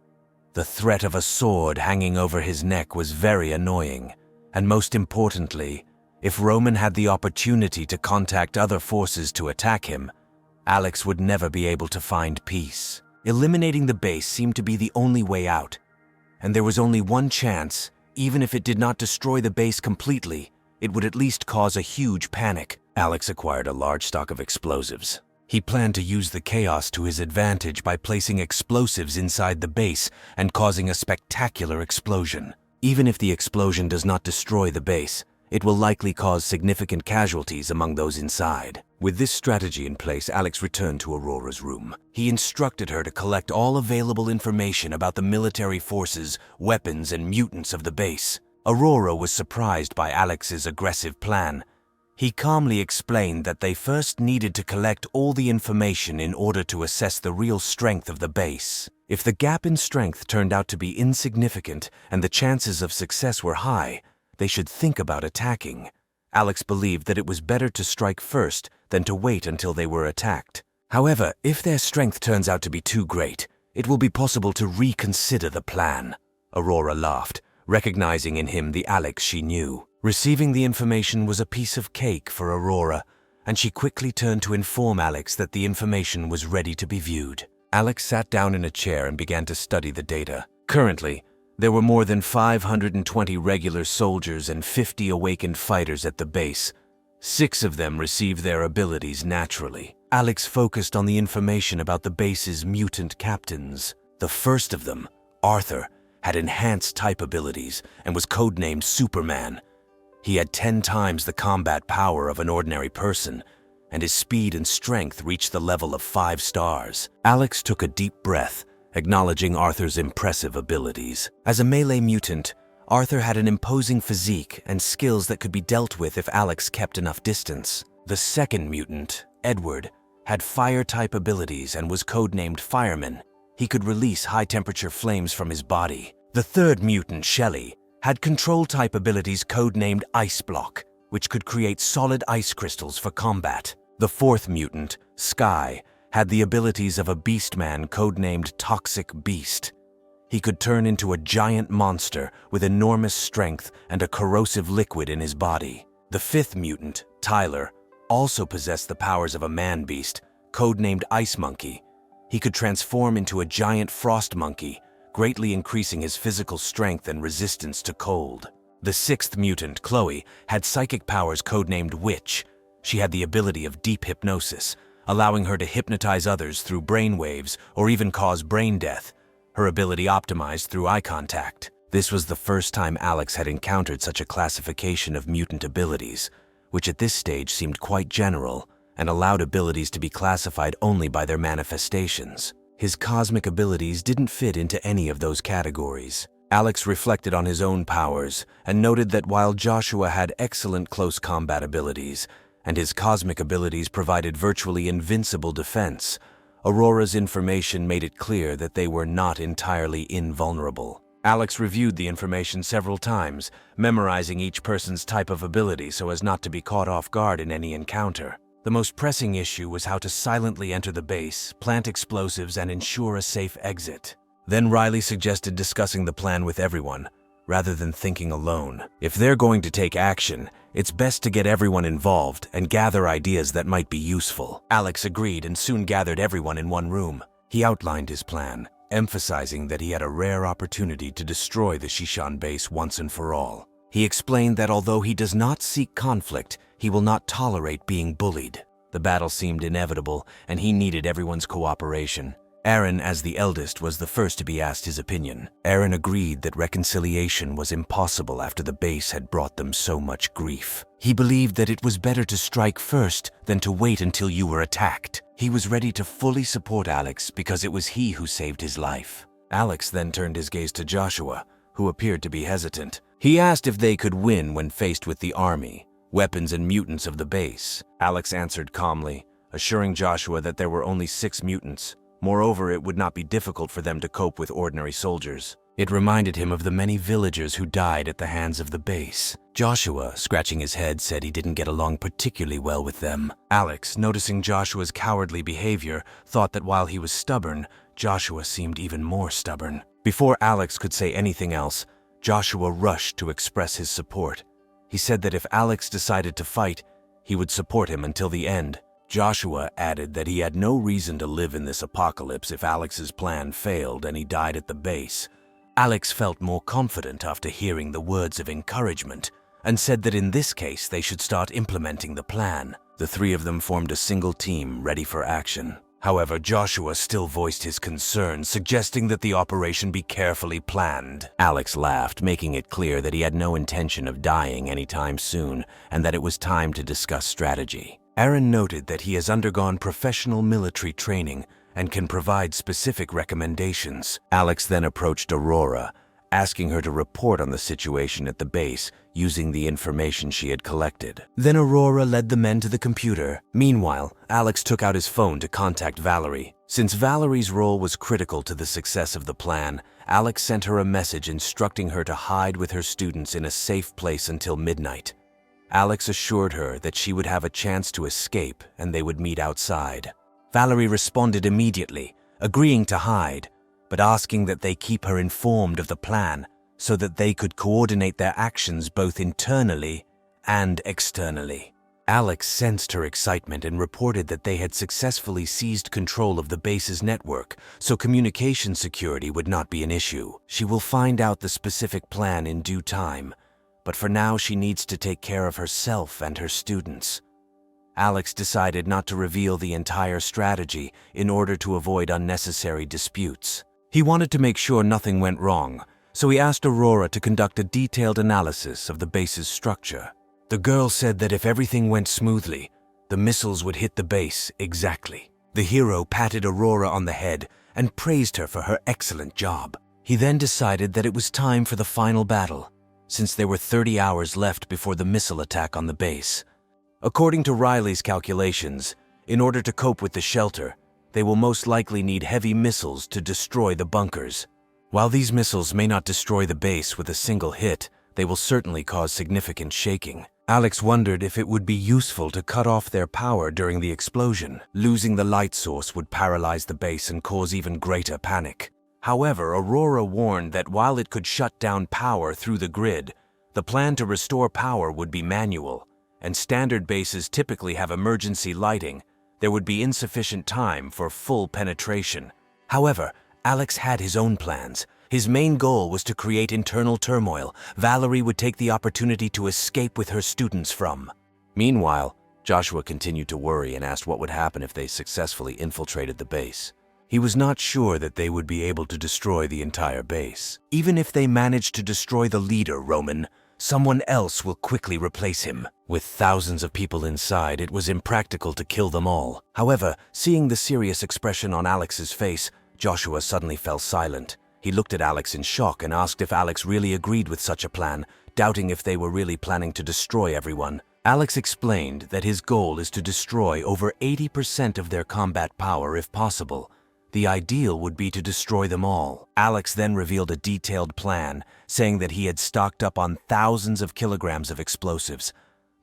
A: The threat of a sword hanging over his neck was very annoying, and most importantly, if Roman had the opportunity to contact other forces to attack him, Alex would never be able to find peace. Eliminating the base seemed to be the only way out, and there was only one chance. Even if it did not destroy the base completely, it would at least cause a huge panic. Alex acquired a large stock of explosives. He planned to use the chaos to his advantage by placing explosives inside the base and causing a spectacular explosion. Even if the explosion does not destroy the base, it will likely cause significant casualties among those inside. With this strategy in place, Alex returned to Aurora's room. He instructed her to collect all available information about the military forces, weapons, and mutants of the base. Aurora was surprised by Alex's aggressive plan. He calmly explained that they first needed to collect all the information in order to assess the real strength of the base. If the gap in strength turned out to be insignificant and the chances of success were high, they should think about attacking. Alex believed that it was better to strike first than to wait until they were attacked. However, if their strength turns out to be too great, it will be possible to reconsider the plan. Aurora laughed, recognizing in him the Alex she knew. Receiving the information was a piece of cake for Aurora, and she quickly turned to inform Alex that the information was ready to be viewed. Alex sat down in a chair and began to study the data. Currently, there were more than 520 regular soldiers and 50 awakened fighters at the base. 6 of them received their abilities naturally. Alex focused on the information about the base's mutant captains. The first of them, Arthur, had enhanced type abilities and was codenamed Superman. He had 10 times the combat power of an ordinary person, and his speed and strength reached the level of 5 stars. Alex took a deep breath, acknowledging Arthur's impressive abilities. As a melee mutant, Arthur had an imposing physique and skills that could be dealt with if Alex kept enough distance. The second mutant, Edward, had fire-type abilities and was codenamed Fireman. He could release high-temperature flames from his body. The third mutant, Shelley, had control-type abilities codenamed Ice Block, which could create solid ice crystals for combat. The fourth mutant, Sky, had the abilities of a beastman codenamed Toxic Beast. He could turn into a giant monster with enormous strength and a corrosive liquid in his body. The fifth mutant, Tyler, also possessed the powers of a man-beast, codenamed Ice Monkey. He could transform into a giant frost monkey, greatly increasing his physical strength and resistance to cold. The sixth mutant, Chloe, had psychic powers codenamed Witch. She had the ability of deep hypnosis, allowing her to hypnotize others through brain waves or even cause brain death. Her ability optimized through eye contact. This was the first time Alex had encountered such a classification of mutant abilities, which at this stage seemed quite general and allowed abilities to be classified only by their manifestations. His cosmic abilities didn't fit into any of those categories. Alex reflected on his own powers and noted that while Joshua had excellent close combat abilities, and his cosmic abilities provided virtually invincible defense, Aurora's information made it clear that they were not entirely invulnerable. Alex reviewed the information several times, memorizing each person's type of ability so as not to be caught off guard in any encounter. The most pressing issue was how to silently enter the base, plant explosives, and ensure a safe exit. Then Riley suggested discussing the plan with everyone, rather than thinking alone. If they're going to take action, it's best to get everyone involved and gather ideas that might be useful. Alex agreed and soon gathered everyone in one room. He outlined his plan, emphasizing that he had a rare opportunity to destroy the Shishan base once and for all. He explained that although he does not seek conflict, he will not tolerate being bullied. The battle seemed inevitable, and he needed everyone's cooperation. Aaron, as the eldest, was the first to be asked his opinion. Aaron agreed that reconciliation was impossible after the base had brought them so much grief. He believed that it was better to strike first than to wait until you were attacked. He was ready to fully support Alex because it was he who saved his life. Alex then turned his gaze to Joshua, who appeared to be hesitant. He asked if they could win when faced with the army, weapons and mutants of the base. Alex answered calmly, assuring Joshua that there were only 6 mutants. Moreover, it would not be difficult for them to cope with ordinary soldiers. It reminded him of the many villagers who died at the hands of the base. Joshua, scratching his head, said he didn't get along particularly well with them. Alex, noticing Joshua's cowardly behavior, thought that while he was stubborn, Joshua seemed even more stubborn. Before Alex could say anything else, Joshua rushed to express his support. He said that if Alex decided to fight, he would support him until the end. Joshua added that he had no reason to live in this apocalypse if Alex's plan failed and he died at the base. Alex felt more confident after hearing the words of encouragement and said that in this case they should start implementing the plan. The 3 of them formed a single team ready for action. However, Joshua still voiced his concerns, suggesting that the operation be carefully planned. Alex laughed, making it clear that he had no intention of dying anytime soon and that it was time to discuss strategy. Aaron noted that he has undergone professional military training and can provide specific recommendations. Alex then approached Aurora, asking her to report on the situation at the base using the information she had collected. Then Aurora led the men to the computer. Meanwhile, Alex took out his phone to contact Valerie. Since Valerie's role was critical to the success of the plan, Alex sent her a message instructing her to hide with her students in a safe place until midnight. Alex assured her that she would have a chance to escape and they would meet outside. Valerie responded immediately, agreeing to hide, but asking that they keep her informed of the plan so that they could coordinate their actions both internally and externally. Alex sensed her excitement and reported that they had successfully seized control of the base's network, so communication security would not be an issue. She will find out the specific plan in due time, but for now she needs to take care of herself and her students. Alex decided not to reveal the entire strategy in order to avoid unnecessary disputes. He wanted to make sure nothing went wrong, so he asked Aurora to conduct a detailed analysis of the base's structure. The girl said that if everything went smoothly, the missiles would hit the base exactly. The hero patted Aurora on the head and praised her for her excellent job. He then decided that it was time for the final battle, since there were 30 hours left before the missile attack on the base. According to Riley's calculations, in order to cope with the shelter, they will most likely need heavy missiles to destroy the bunkers. While these missiles may not destroy the base with a single hit, they will certainly cause significant shaking. Alex wondered if it would be useful to cut off their power during the explosion. Losing the light source would paralyze the base and cause even greater panic. However, Aurora warned that while it could shut down power through the grid, the plan to restore power would be manual, and standard bases typically have emergency lighting. There would be insufficient time for full penetration. However, Alex had his own plans. His main goal was to create internal turmoil Valerie would take the opportunity to escape with her students from. Meanwhile, Joshua continued to worry and asked what would happen if they successfully infiltrated the base. He was not sure that they would be able to destroy the entire base. Even if they managed to destroy the leader, Roman, someone else will quickly replace him. With thousands of people inside, it was impractical to kill them all. However, seeing the serious expression on Alex's face, Joshua suddenly fell silent. He looked at Alex in shock and asked if Alex really agreed with such a plan, doubting if they were really planning to destroy everyone. Alex explained that his goal is to destroy over 80% of their combat power if possible. The ideal would be to destroy them all. Alex then revealed a detailed plan, saying that he had stocked up on thousands of kilograms of explosives.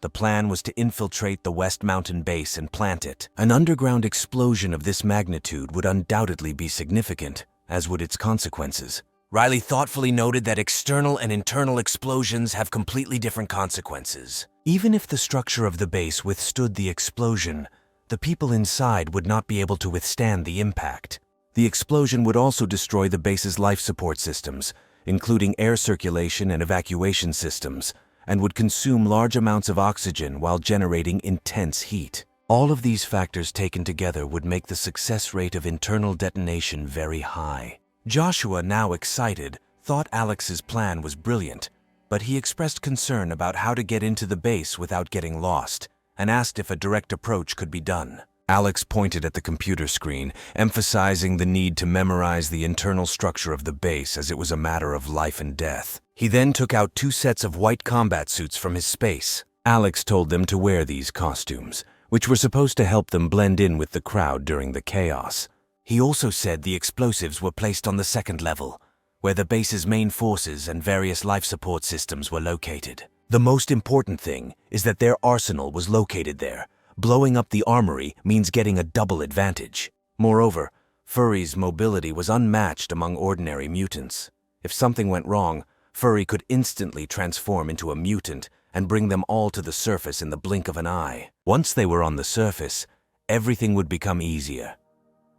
A: The plan was to infiltrate the West Mountain base and plant it. An underground explosion of this magnitude would undoubtedly be significant, as would its consequences. Riley thoughtfully noted that external and internal explosions have completely different consequences. Even if the structure of the base withstood the explosion, the people inside would not be able to withstand the impact. The explosion would also destroy the base's life support systems, including air circulation and evacuation systems, and would consume large amounts of oxygen while generating intense heat. All of these factors taken together would make the success rate of internal detonation very high. Joshua, now excited, thought Alex's plan was brilliant, but he expressed concern about how to get into the base without getting lost, and asked if a direct approach could be done. Alex pointed at the computer screen, emphasizing the need to memorize the internal structure of the base as it was a matter of life and death. He then took out 2 sets of white combat suits from his space. Alex told them to wear these costumes, which were supposed to help them blend in with the crowd during the chaos. He also said the explosives were placed on the 2nd level, where the base's main forces and various life support systems were located. The most important thing is that their arsenal was located there. Blowing up the armory means getting a double advantage. Moreover, Furry's mobility was unmatched among ordinary mutants. If something went wrong, Furry could instantly transform into a mutant and bring them all to the surface in the blink of an eye. Once they were on the surface, everything would become easier.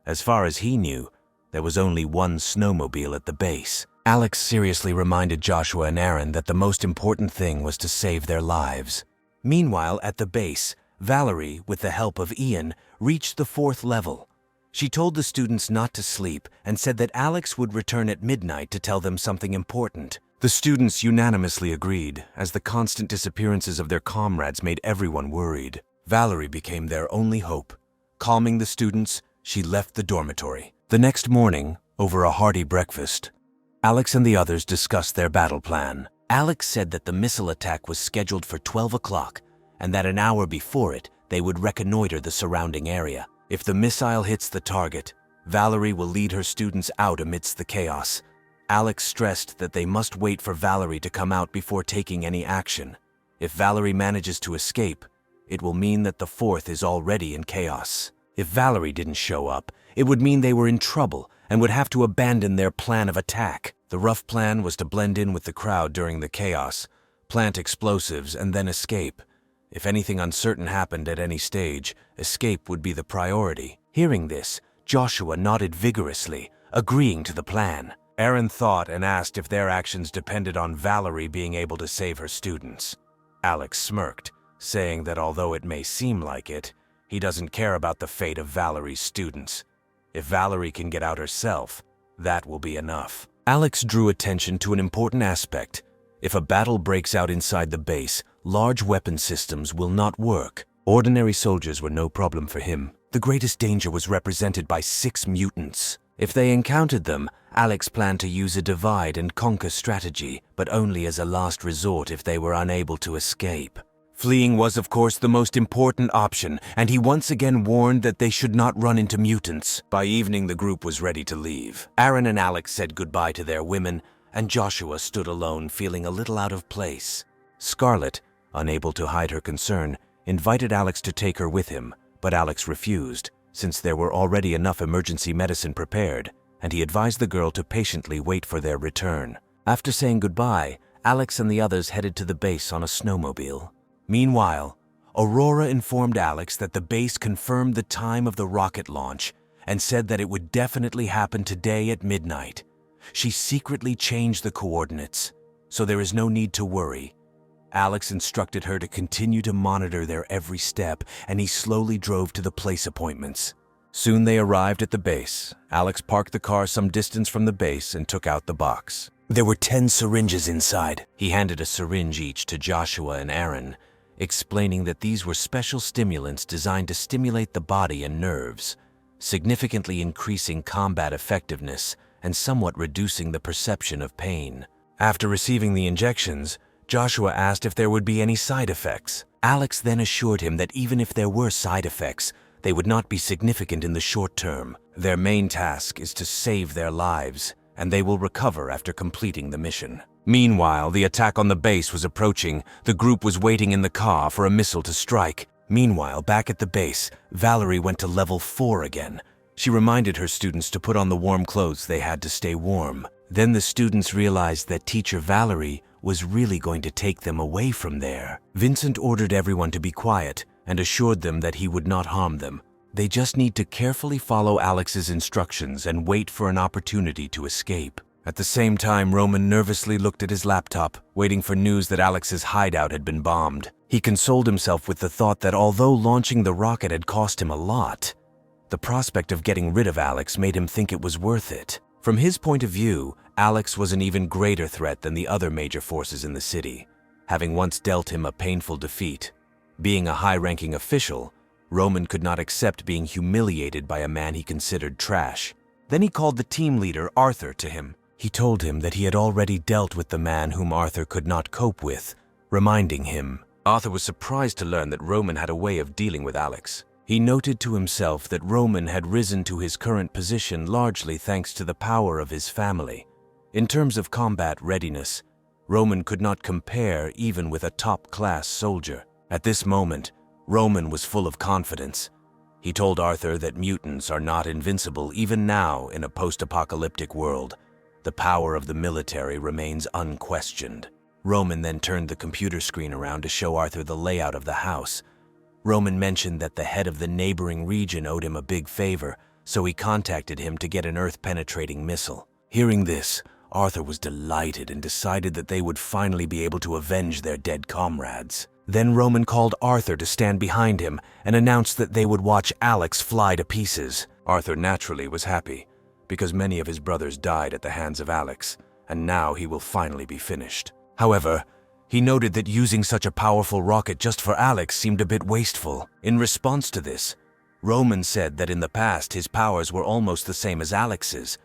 A: As far as he knew, there was only one snowmobile at the base. Alex seriously reminded Joshua and Aaron that the most important thing was to save their lives. Meanwhile, at the base, Valerie, with the help of Ian, reached the 4th level. She told the students not to sleep and said that Alex would return at midnight to tell them something important. The students unanimously agreed, as the constant disappearances of their comrades made everyone worried. Valerie became their only hope. Calming the students, she left the dormitory. The next morning, over a hearty breakfast, Alex and the others discussed their battle plan. Alex said that the missile attack was scheduled for 12 o'clock and that an hour before it, they would reconnoiter the surrounding area. If the missile hits the target, Valerie will lead her students out amidst the chaos. Alex stressed that they must wait for Valerie to come out before taking any action. If Valerie manages to escape, it will mean that the 4th is already in chaos. If Valerie didn't show up, it would mean they were in trouble and would have to abandon their plan of attack. The rough plan was to blend in with the crowd during the chaos, plant explosives, and then escape. If anything uncertain happened at any stage, escape would be the priority. Hearing this, Joshua nodded vigorously, agreeing to the plan. Aaron thought and asked if their actions depended on Valerie being able to save her students. Alex smirked, saying that although it may seem like it, he doesn't care about the fate of Valerie's students. If Valerie can get out herself, that will be enough. Alex drew attention to an important aspect. If a battle breaks out inside the base, large weapon systems will not work. Ordinary soldiers were no problem for him. The greatest danger was represented by 6 mutants. If they encountered them, Alex planned to use a divide and conquer strategy, but only as a last resort if they were unable to escape. Fleeing was, of course, the most important option, and he once again warned that they should not run into mutants. By evening, the group was ready to leave. Aaron and Alex said goodbye to their women, and Joshua stood alone, feeling a little out of place. Scarlett, unable to hide her concern, invited Alex to take her with him, but Alex refused, since there were already enough emergency medicine prepared, and he advised the girl to patiently wait for their return. After saying goodbye, Alex and the others headed to the base on a snowmobile. Meanwhile, Aurora informed Alex that the base confirmed the time of the rocket launch and said that it would definitely happen today at midnight. She secretly changed the coordinates, so there is no need to worry. Alex instructed her to continue to monitor their every step, and he slowly drove to the place appointments. Soon they arrived at the base. Alex parked the car some distance from the base and took out the box. There were 10 syringes inside. He handed a syringe each to Joshua and Aaron, explaining that these were special stimulants designed to stimulate the body and nerves, significantly increasing combat effectiveness and somewhat reducing the perception of pain. After receiving the injections, Joshua asked if there would be any side effects. Alex then assured him that even if there were side effects, they would not be significant in the short term. Their main task is to save their lives, and they will recover after completing the mission. Meanwhile, the attack on the base was approaching. The group was waiting in the car for a missile to strike. Meanwhile, back at the base, Valerie went to level 4 again. She reminded her students to put on the warm clothes they had to stay warm. Then the students realized that teacher Valerie was really going to take them away from there. Vincent ordered everyone to be quiet and assured them that he would not harm them. They just need to carefully follow Alex's instructions and wait for an opportunity to escape. At the same time, Roman nervously looked at his laptop, waiting for news that Alex's hideout had been bombed. He consoled himself with the thought that although launching the rocket had cost him a lot, the prospect of getting rid of Alex made him think it was worth it. From his point of view, Alex was an even greater threat than the other major forces in the city, having once dealt him a painful defeat. Being a high-ranking official, Roman could not accept being humiliated by a man he considered trash. Then he called the team leader, Arthur, to him. He told him that he had already dealt with the man whom Arthur could not cope with, reminding him. Arthur was surprised to learn that Roman had a way of dealing with Alex. He noted to himself that Roman had risen to his current position largely thanks to the power of his family. In terms of combat readiness, Roman could not compare even with a top-class soldier. At this moment, Roman was full of confidence. He told Arthur that mutants are not invincible even now in a post-apocalyptic world. The power of the military remains unquestioned. Roman then turned the computer screen around to show Arthur the layout of the house. Roman mentioned that the head of the neighboring region owed him a big favor, so he contacted him to get an Earth-penetrating missile. Hearing this, Arthur was delighted and decided that they would finally be able to avenge their dead comrades. Then Roman called Arthur to stand behind him and announced that they would watch Alex fly to pieces. Arthur naturally was happy, because many of his brothers died at the hands of Alex, and now he will finally be finished. However, he noted that using such a powerful rocket just for Alex seemed a bit wasteful. In response to this, Roman said that in the past his powers were almost the same as Alex's,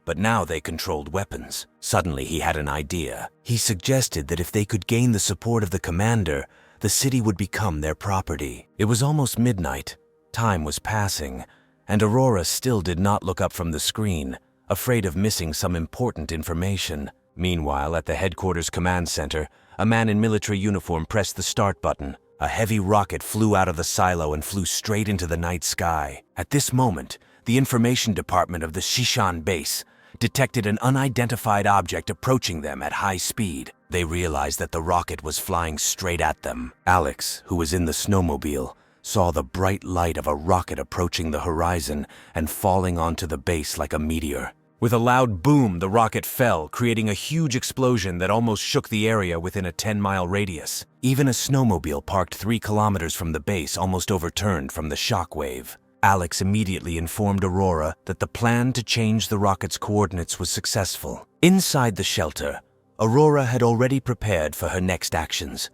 A: but now they controlled weapons. Suddenly he had an idea. He suggested that if they could gain the support of the commander, the city would become their property. It was almost midnight. Time was passing, and Aurora still did not look up from the screen, afraid of missing some important information. Meanwhile, at the headquarters command center, a man in military uniform pressed the start button. A heavy rocket flew out of the silo and flew straight into the night sky. At this moment, the information department of the Shishan base detected an unidentified object approaching them at high speed. They realized that the rocket was flying straight at them. Alex, who was in the snowmobile, saw the bright light of a rocket approaching the horizon and falling onto the base like a meteor. With a loud boom, the rocket fell, creating a huge explosion that almost shook the area within a 10-mile radius. Even a snowmobile parked 3 kilometers from the base almost overturned from the shockwave. Alex immediately informed Aurora that the plan to change the rocket's coordinates was successful. Inside the shelter, Aurora had already prepared for her next actions.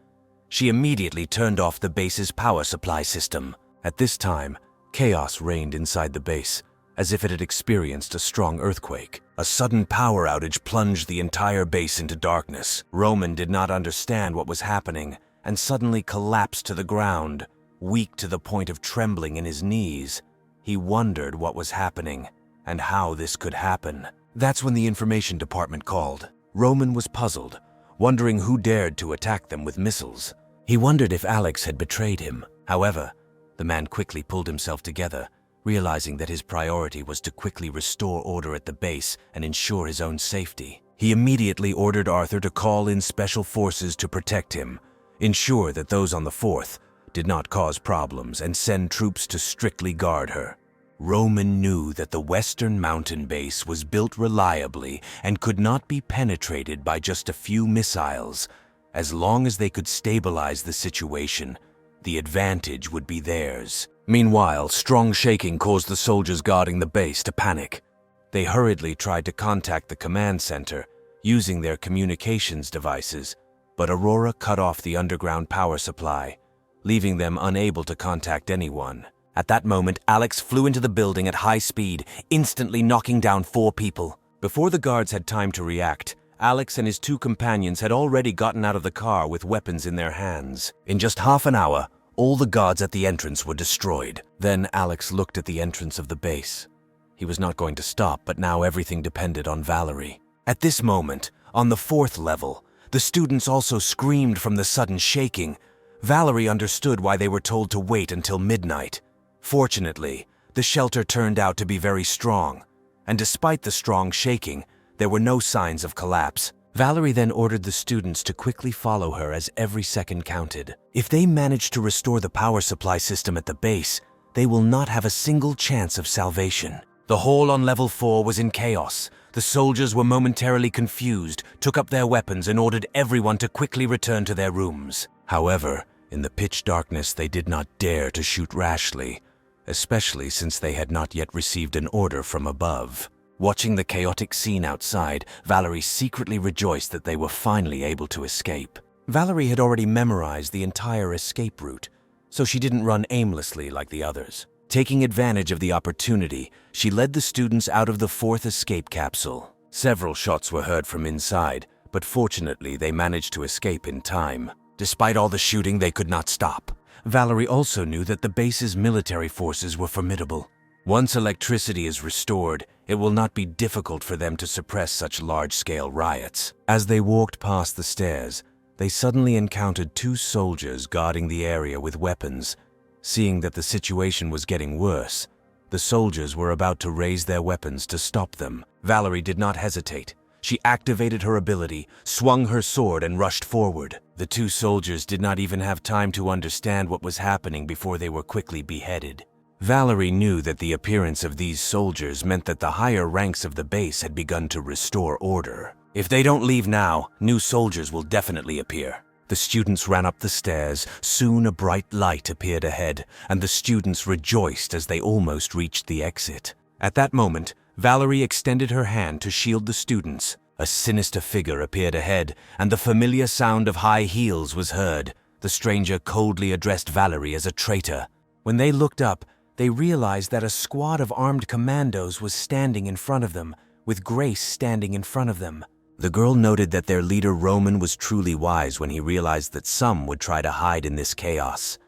A: She immediately turned off the base's power supply system. At this time, chaos reigned inside the base, as if it had experienced a strong earthquake. A sudden power outage plunged the entire base into darkness. Roman did not understand what was happening and suddenly collapsed to the ground, weak to the point of trembling in his knees. He wondered what was happening and how this could happen. That's when the information department called. Roman was puzzled, wondering who dared to attack them with missiles. He wondered if Alex had betrayed him. However, the man quickly pulled himself together, realizing that his priority was to quickly restore order at the base and ensure his own safety. He immediately ordered Arthur to call in special forces to protect him, ensure that those on the 4th did not cause problems, and send troops to strictly guard her. Roman knew that the Western Mountain base was built reliably and could not be penetrated by just a few missiles. As long as they could stabilize the situation, the advantage would be theirs. Meanwhile, strong shaking caused the soldiers guarding the base to panic. They hurriedly tried to contact the command center using their communications devices, but Aurora cut off the underground power supply, leaving them unable to contact anyone. At that moment, Alex flew into the building at high speed, instantly knocking down 4 people. Before the guards had time to react, Alex and his 2 companions had already gotten out of the car with weapons in their hands. In just half an hour, all the guards at the entrance were destroyed. Then Alex looked at the entrance of the base. He was not going to stop, but now everything depended on Valerie. At this moment, on the 4th level, the students also screamed from the sudden shaking. Valerie understood why they were told to wait until midnight. Fortunately, the shelter turned out to be very strong, and despite the strong shaking, There were no signs of collapse. Valerie then ordered the students to quickly follow her as every second counted. If they manage to restore the power supply system at the base, they will not have a single chance of salvation. The hall on level 4 was in chaos. The soldiers were momentarily confused, took up their weapons, and ordered everyone to quickly return to their rooms. However, in the pitch darkness, they did not dare to shoot rashly, especially since they had not yet received an order from above. Watching the chaotic scene outside, Valerie secretly rejoiced that they were finally able to escape. Valerie had already memorized the entire escape route, so she didn't run aimlessly like the others. Taking advantage of the opportunity, she led the students out of the 4th escape capsule. Several shots were heard from inside, but fortunately they managed to escape in time. Despite all the shooting, they could not stop. Valerie also knew that the base's military forces were formidable. Once electricity is restored, it will not be difficult for them to suppress such large-scale riots. As they walked past the stairs, they suddenly encountered 2 soldiers guarding the area with weapons. Seeing that the situation was getting worse, the soldiers were about to raise their weapons to stop them. Valerie did not hesitate. She activated her ability, swung her sword, and rushed forward. The 2 soldiers did not even have time to understand what was happening before they were quickly beheaded. Valerie knew that the appearance of these soldiers meant that the higher ranks of the base had begun to restore order. If they don't leave now, new soldiers will definitely appear. The students ran up the stairs. Soon a bright light appeared ahead, and the students rejoiced as they almost reached the exit. At that moment, Valerie extended her hand to shield the students. A sinister figure appeared ahead, and the familiar sound of high heels was heard. The stranger coldly addressed Valerie as a traitor. When they looked up, they realized that a squad of armed commandos was standing in front of them, with Grace standing in front of them. The girl noted that their leader Roman was truly wise when he realized that some would try to hide in this chaos.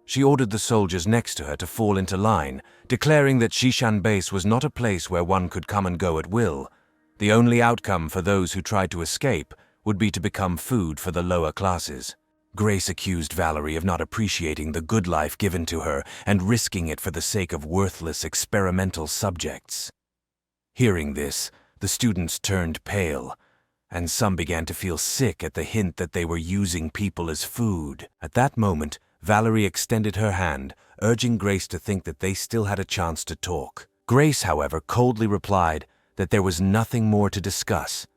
A: She ordered the soldiers next to her to fall into line, declaring that Shishan Base was not a place where one could come and go at will. The only outcome for those who tried to escape would be to become food for the lower classes. Grace accused Valerie of not appreciating the good life given to her and risking it for the sake of worthless experimental subjects. Hearing this, the students turned pale, and some began to feel sick at the hint that they were using people as food. At that moment, Valerie extended her hand, urging Grace to think that they still had a chance to talk. Grace, however, coldly replied that there was nothing more to discuss.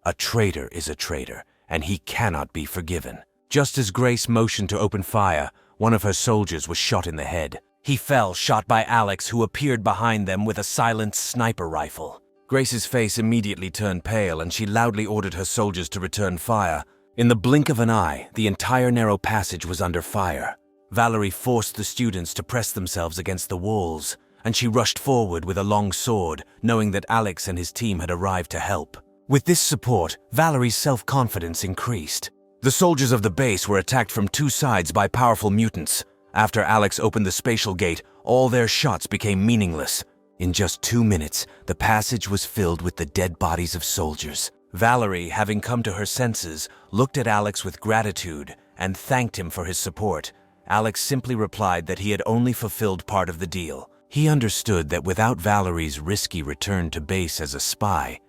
A: A traitor is a traitor, and he cannot be forgiven. Just as Grace motioned to open fire, one of her soldiers was shot in the head. He fell, shot by Alex, who appeared behind them with a silenced sniper rifle. Grace's face immediately turned pale, and she loudly ordered her soldiers to return fire. In the blink of an eye, the entire narrow passage was under fire. Valerie forced the students to press themselves against the walls, and she rushed forward with a long sword, knowing that Alex and his team had arrived to help. With this support, Valerie's self-confidence increased. The soldiers of the base were attacked from 2 sides by powerful mutants. After Alex opened the spatial gate, all their shots became meaningless. In just 2 minutes, the passage was filled with the dead bodies of soldiers. Valerie, having come to her senses, looked at Alex with gratitude and thanked him for his support. Alex simply replied that he had only fulfilled part of the deal. He understood that without Valerie's risky return to base as a spy,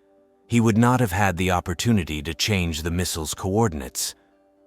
A: he would not have had the opportunity to change the missile's coordinates.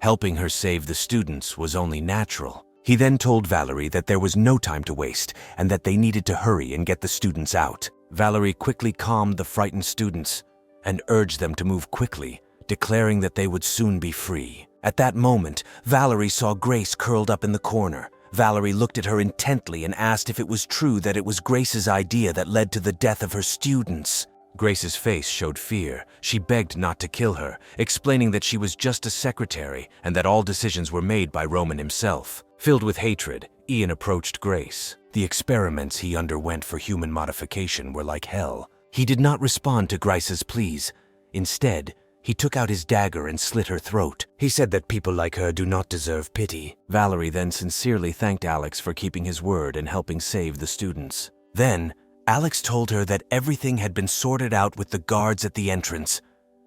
A: Helping her save the students was only natural. He then told Valerie that there was no time to waste and that they needed to hurry and get the students out. Valerie quickly calmed the frightened students and urged them to move quickly, declaring that they would soon be free. At that moment, Valerie saw Grace curled up in the corner. Valerie looked at her intently and asked if it was true that it was Grace's idea that led to the death of her students. Grace's face showed fear. She begged not to kill her, explaining that she was just a secretary and that all decisions were made by Roman himself. Filled with hatred, Ian approached Grace. The experiments he underwent for human modification were like hell. He did not respond to Grace's pleas. Instead, he took out his dagger and slit her throat. He said that people like her do not deserve pity. Valerie then sincerely thanked Alex for keeping his word and helping save the students. Then, Alex told her that everything had been sorted out with the guards at the entrance,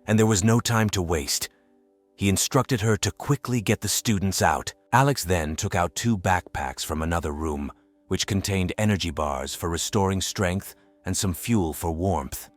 A: and there was no time to waste. He instructed her to quickly get the students out. Alex then took out 2 backpacks from another room, which contained energy bars for restoring strength and some fuel for warmth.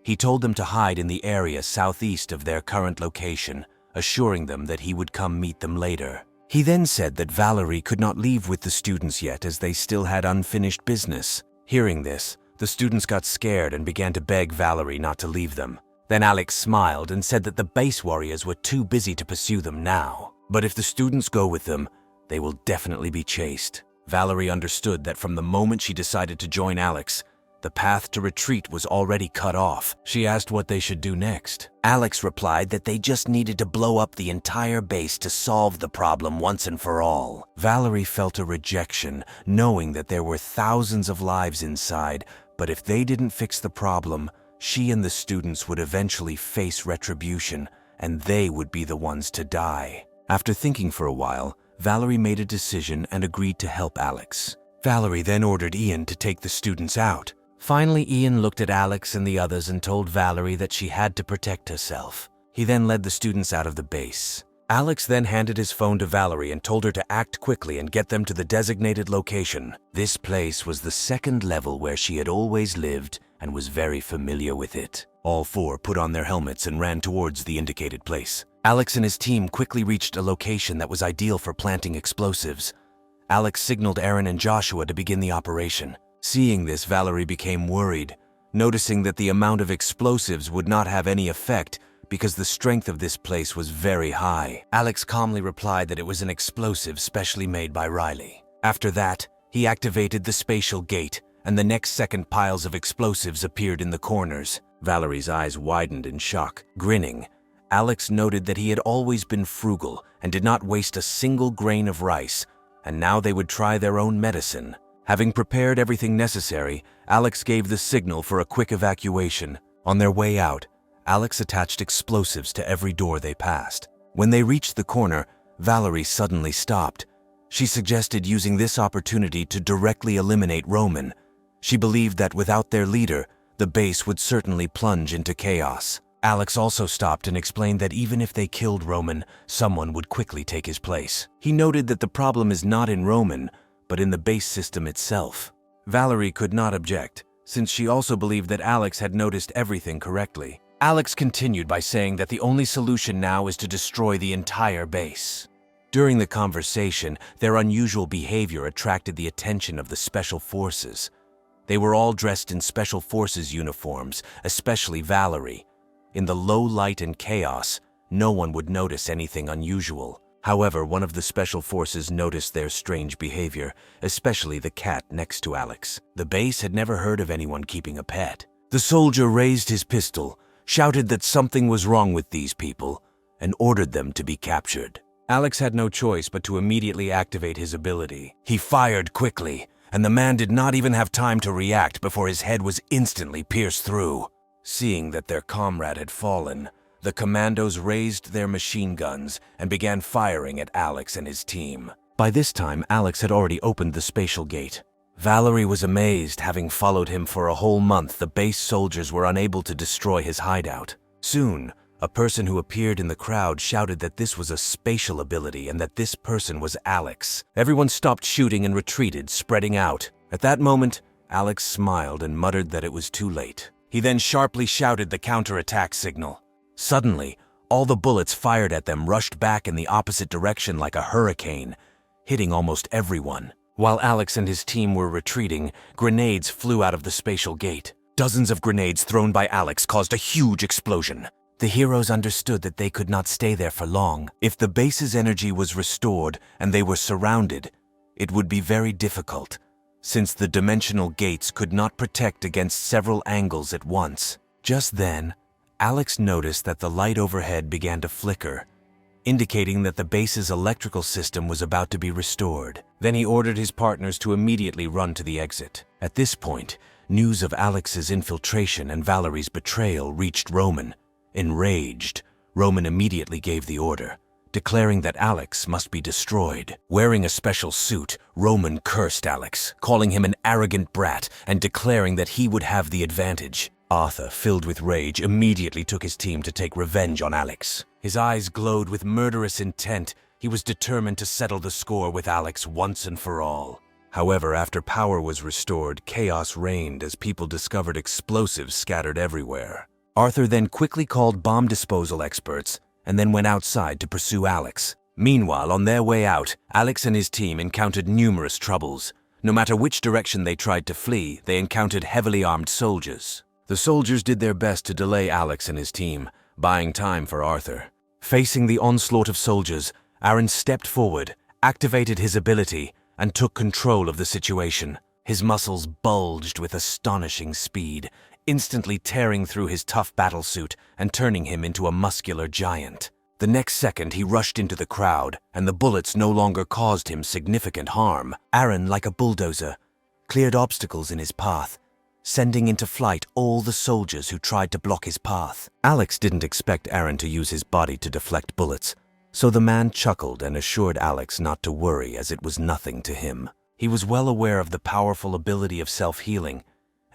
A: He told them to hide in the area southeast of their current location, assuring them that he would come meet them later. He then said that Valerie could not leave with the students yet as they still had unfinished business. Hearing this, the students got scared and began to beg Valerie not to leave them. Then Alex smiled and said that the base warriors were too busy to pursue them now. But if the students go with them, they will definitely be chased. Valerie understood that from the moment she decided to join Alex, the path to retreat was already cut off. She asked what they should do next. Alex replied that they just needed to blow up the entire base to solve the problem once and for all. Valerie felt a rejection, knowing that there were thousands of lives inside, but if they didn't fix the problem, she and the students would eventually face retribution, and they would be the ones to die. After thinking for a while, Valerie made a decision and agreed to help Alex. Valerie then ordered Ian to take the students out. Finally, Ian looked at Alex and the others and told Valerie that she had to protect herself. He then led the students out of the base. Alex then handed his phone to Valerie and told her to act quickly and get them to the designated location. This place was the second level where she had always lived and was very familiar with it. All four put on their helmets and ran towards the indicated place. Alex and his team quickly reached a location that was ideal for planting explosives. Alex signaled Aaron and Joshua to begin the operation. Seeing this, Valerie became worried, noticing that the amount of explosives would not have any effect because the strength of this place was very high. Alex calmly replied that it was an explosive specially made by Riley. After that, he activated the spatial gate, and the next second piles of explosives appeared in the corners. Valerie's eyes widened in shock. Grinning, Alex noted that he had always been frugal and did not waste a single grain of rice, and now they would try their own medicine. Having prepared everything necessary, Alex gave the signal for a quick evacuation. On their way out, Alex attached explosives to every door they passed. When they reached the corner, Valerie suddenly stopped. She suggested using this opportunity to directly eliminate Roman. She believed that without their leader, the base would certainly plunge into chaos. Alex also stopped and explained that even if they killed Roman, someone would quickly take his place. He noted that the problem is not in Roman, but in the base system itself. Valerie could not object, since she also believed that Alex had noticed everything correctly. Alex continued by saying that the only solution now is to destroy the entire base. During the conversation, their unusual behavior attracted the attention of the Special Forces. They were all dressed in Special Forces uniforms, especially Valerie. In the low light and chaos, no one would notice anything unusual. However, one of the Special Forces noticed their strange behavior, especially the cat next to Alex. The base had never heard of anyone keeping a pet. The soldier raised his pistol, shouted that something was wrong with these people, and ordered them to be captured. Alex had no choice but to immediately activate his ability. He fired quickly, and the man did not even have time to react before his head was instantly pierced through. Seeing that their comrade had fallen, the commandos raised their machine guns and began firing at Alex and his team. By this time, Alex had already opened the spatial gate. Valerie was amazed. Having followed him for a whole month, the base soldiers were unable to destroy his hideout. Soon, a person who appeared in the crowd shouted that this was a spatial ability and that this person was Alex. Everyone stopped shooting and retreated, spreading out. At that moment, Alex smiled and muttered that it was too late. He then sharply shouted the counterattack signal. Suddenly, all the bullets fired at them rushed back in the opposite direction like a hurricane, hitting almost everyone. While Alex and his team were retreating, grenades flew out of the spatial gate. Dozens of grenades thrown by Alex caused a huge explosion. The heroes understood that they could not stay there for long. If the base's energy was restored and they were surrounded, it would be very difficult, since the dimensional gates could not protect against several angles at once. Just then, Alex noticed that the light overhead began to flicker, indicating that the base's electrical system was about to be restored. Then he ordered his partners to immediately run to the exit. At this point, news of Alex's infiltration and Valerie's betrayal reached Roman. Enraged, Roman immediately gave the order, declaring that Alex must be destroyed. Wearing a special suit, Roman cursed Alex, calling him an arrogant brat and declaring that he would have the advantage. Arthur, filled with rage, immediately took his team to take revenge on Alex. His eyes glowed with murderous intent. He was determined to settle the score with Alex once and for all. However, after power was restored, chaos reigned as people discovered explosives scattered everywhere. Arthur then quickly called bomb disposal experts and then went outside to pursue Alex. Meanwhile, on their way out, Alex and his team encountered numerous troubles. No matter which direction they tried to flee, they encountered heavily armed soldiers. The soldiers did their best to delay Alex and his team, buying time for Arthur. Facing the onslaught of soldiers, Aaron stepped forward, activated his ability, and took control of the situation. His muscles bulged with astonishing speed, instantly tearing through his tough battlesuit and turning him into a muscular giant. The next second, he rushed into the crowd, and the bullets no longer caused him significant harm. Aaron, like a bulldozer, cleared obstacles in his path, sending into flight all the soldiers who tried to block his path. Alex didn't expect Aaron to use his body to deflect bullets, so the man chuckled and assured Alex not to worry, as it was nothing to him. He was well aware of the powerful ability of self-healing,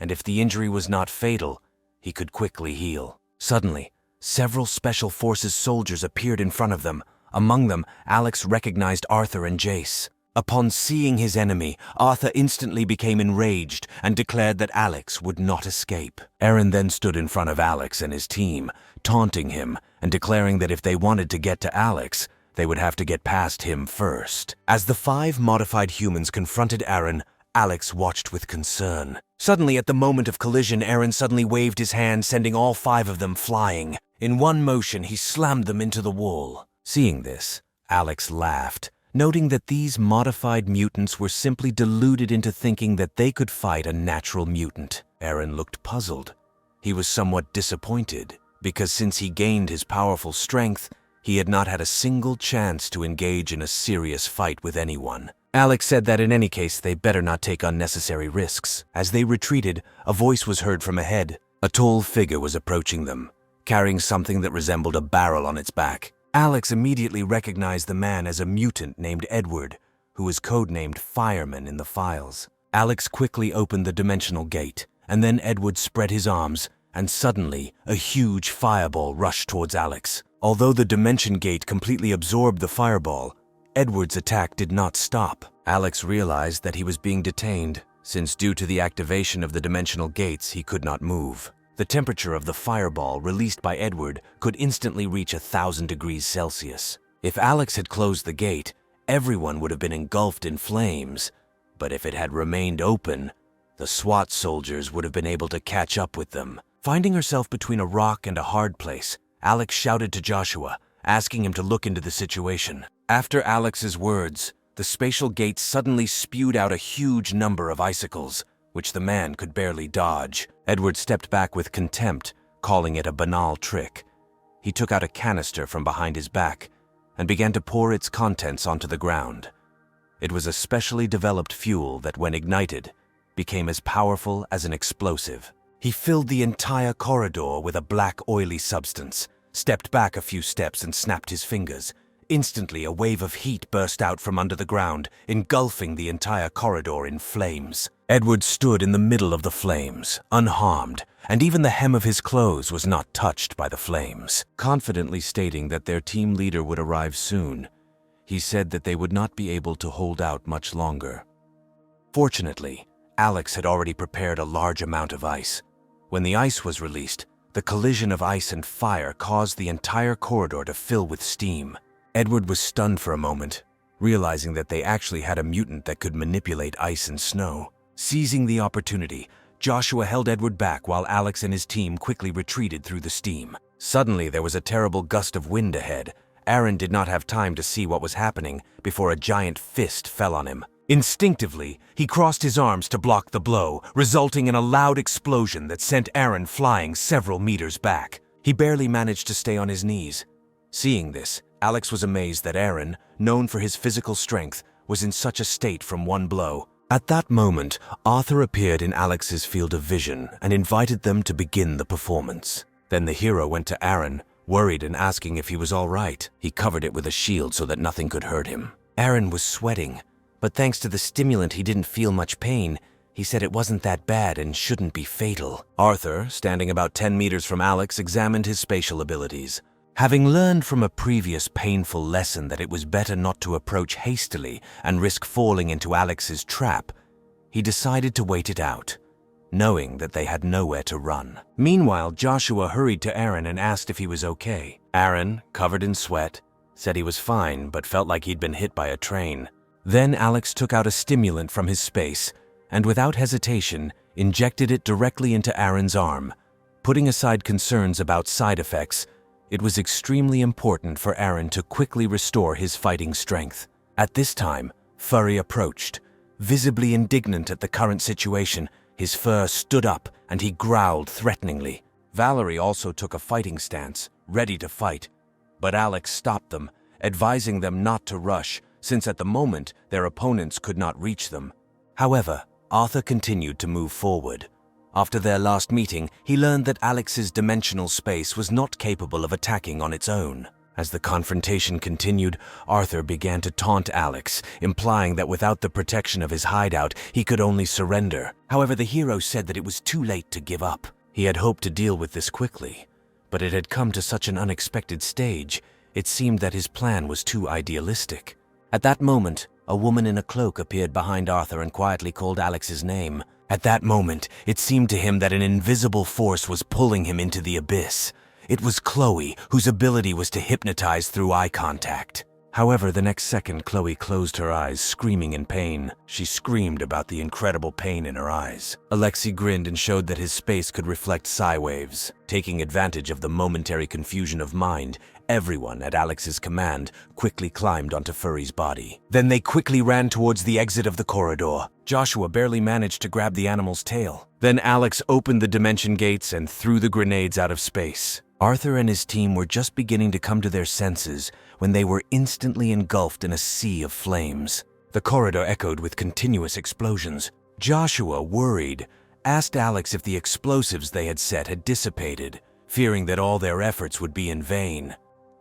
A: and if the injury was not fatal, he could quickly heal. Suddenly, several Special Forces soldiers appeared in front of them. Among them, Alex recognized Arthur and Jace. Upon seeing his enemy, Arthur instantly became enraged and declared that Alex would not escape. Aaron then stood in front of Alex and his team, taunting him and declaring that if they wanted to get to Alex, they would have to get past him first. As the 5 modified humans confronted Aaron, Alex watched with concern. Suddenly, at the moment of collision, Aaron suddenly waved his hand, sending all 5 of them flying. In one motion, he slammed them into the wall. Seeing this, Alex laughed, noting that these modified mutants were simply deluded into thinking that they could fight a natural mutant. Aaron looked puzzled. He was somewhat disappointed, because since he gained his powerful strength, he had not had a single chance to engage in a serious fight with anyone. Alex said that in any case, they better not take unnecessary risks. As they retreated, a voice was heard from ahead. A tall figure was approaching them, carrying something that resembled a barrel on its back. Alex immediately recognized the man as a mutant named Edward, who was codenamed Fireman in the files. Alex quickly opened the dimensional gate, and then Edward spread his arms, and suddenly, a huge fireball rushed towards Alex. Although the dimension gate completely absorbed the fireball, Edward's attack did not stop. Alex realized that he was being detained, since due to the activation of the dimensional gates, he could not move. The temperature of the fireball released by Edward could instantly reach 1,000 degrees Celsius. If Alex had closed the gate, everyone would have been engulfed in flames. But if it had remained open, the SWAT soldiers would have been able to catch up with them. Finding herself between a rock and a hard place, Alex shouted to Joshua, asking him to look into the situation. After Alex's words, the spatial gate suddenly spewed out a huge number of icicles, which the man could barely dodge. Edward stepped back with contempt, calling it a banal trick. He took out a canister from behind his back and began to pour its contents onto the ground. It was a specially developed fuel that, when ignited, became as powerful as an explosive. He filled the entire corridor with a black, oily substance, stepped back a few steps and snapped his fingers. Instantly, a wave of heat burst out from under the ground, engulfing the entire corridor in flames. Edward stood in the middle of the flames, unharmed, and even the hem of his clothes was not touched by the flames. Confidently stating that their team leader would arrive soon, he said that they would not be able to hold out much longer. Fortunately, Alex had already prepared a large amount of ice. When the ice was released, the collision of ice and fire caused the entire corridor to fill with steam. Edward was stunned for a moment, realizing that they actually had a mutant that could manipulate ice and snow. Seizing the opportunity, Joshua held Edward back while Alex and his team quickly retreated through the steam. Suddenly, there was a terrible gust of wind ahead. Aaron did not have time to see what was happening before a giant fist fell on him. Instinctively, he crossed his arms to block the blow, resulting in a loud explosion that sent Aaron flying several meters back. He barely managed to stay on his knees. Seeing this, Alex was amazed that Aaron, known for his physical strength, was in such a state from one blow. At that moment, Arthur appeared in Alex's field of vision and invited them to begin the performance. Then the hero went to Aaron, worried and asking if he was all right. He covered it with a shield so that nothing could hurt him. Aaron was sweating, but thanks to the stimulant he didn't feel much pain. He said it wasn't that bad and shouldn't be fatal. Arthur, standing about 10 meters from Alex, examined his spatial abilities. Having learned from a previous painful lesson that it was better not to approach hastily and risk falling into Alex's trap, he decided to wait it out. knowing that they had nowhere to run. Meanwhile, Joshua hurried to Aaron and asked if he was okay. Aaron, covered in sweat, said he was fine but felt like he'd been hit by a train. Then Alex took out a stimulant from his space and without hesitation injected it directly into Aaron's arm. Putting aside concerns about side effects, it was extremely important for Aaron to quickly restore his fighting strength. At this time, Furry approached. Visibly indignant at the current situation, his fur stood up and he growled threateningly. Valerie also took a fighting stance, ready to fight, but Alex stopped them, advising them not to rush, since at the moment their opponents could not reach them. However, Arthur continued to move forward. After their last meeting, he learned that Alex's dimensional space was not capable of attacking on its own. As the confrontation continued, Arthur began to taunt Alex, implying that without the protection of his hideout, he could only surrender. However, the hero said that it was too late to give up. He had hoped to deal with this quickly, but it had come to such an unexpected stage, it seemed that his plan was too idealistic. At that moment, a woman in a cloak appeared behind Arthur and quietly called Alex's name. At that moment, it seemed to him that an invisible force was pulling him into the abyss. It was Chloe, whose ability was to hypnotize through eye contact. However, the next second, Chloe closed her eyes, screaming in pain. She screamed about the incredible pain in her eyes. Alexei grinned and showed that his space could reflect psi waves. Taking advantage of the momentary confusion of mind, everyone, at Alex's command, quickly climbed onto Furry's body. Then they quickly ran towards the exit of the corridor. Joshua barely managed to grab the animal's tail. Then Alex opened the dimension gates and threw the grenades out of space. Arthur and his team were just beginning to come to their senses when they were instantly engulfed in a sea of flames. The corridor echoed with continuous explosions. Joshua, worried, asked Alex if the explosives they had set had dissipated, fearing that all their efforts would be in vain.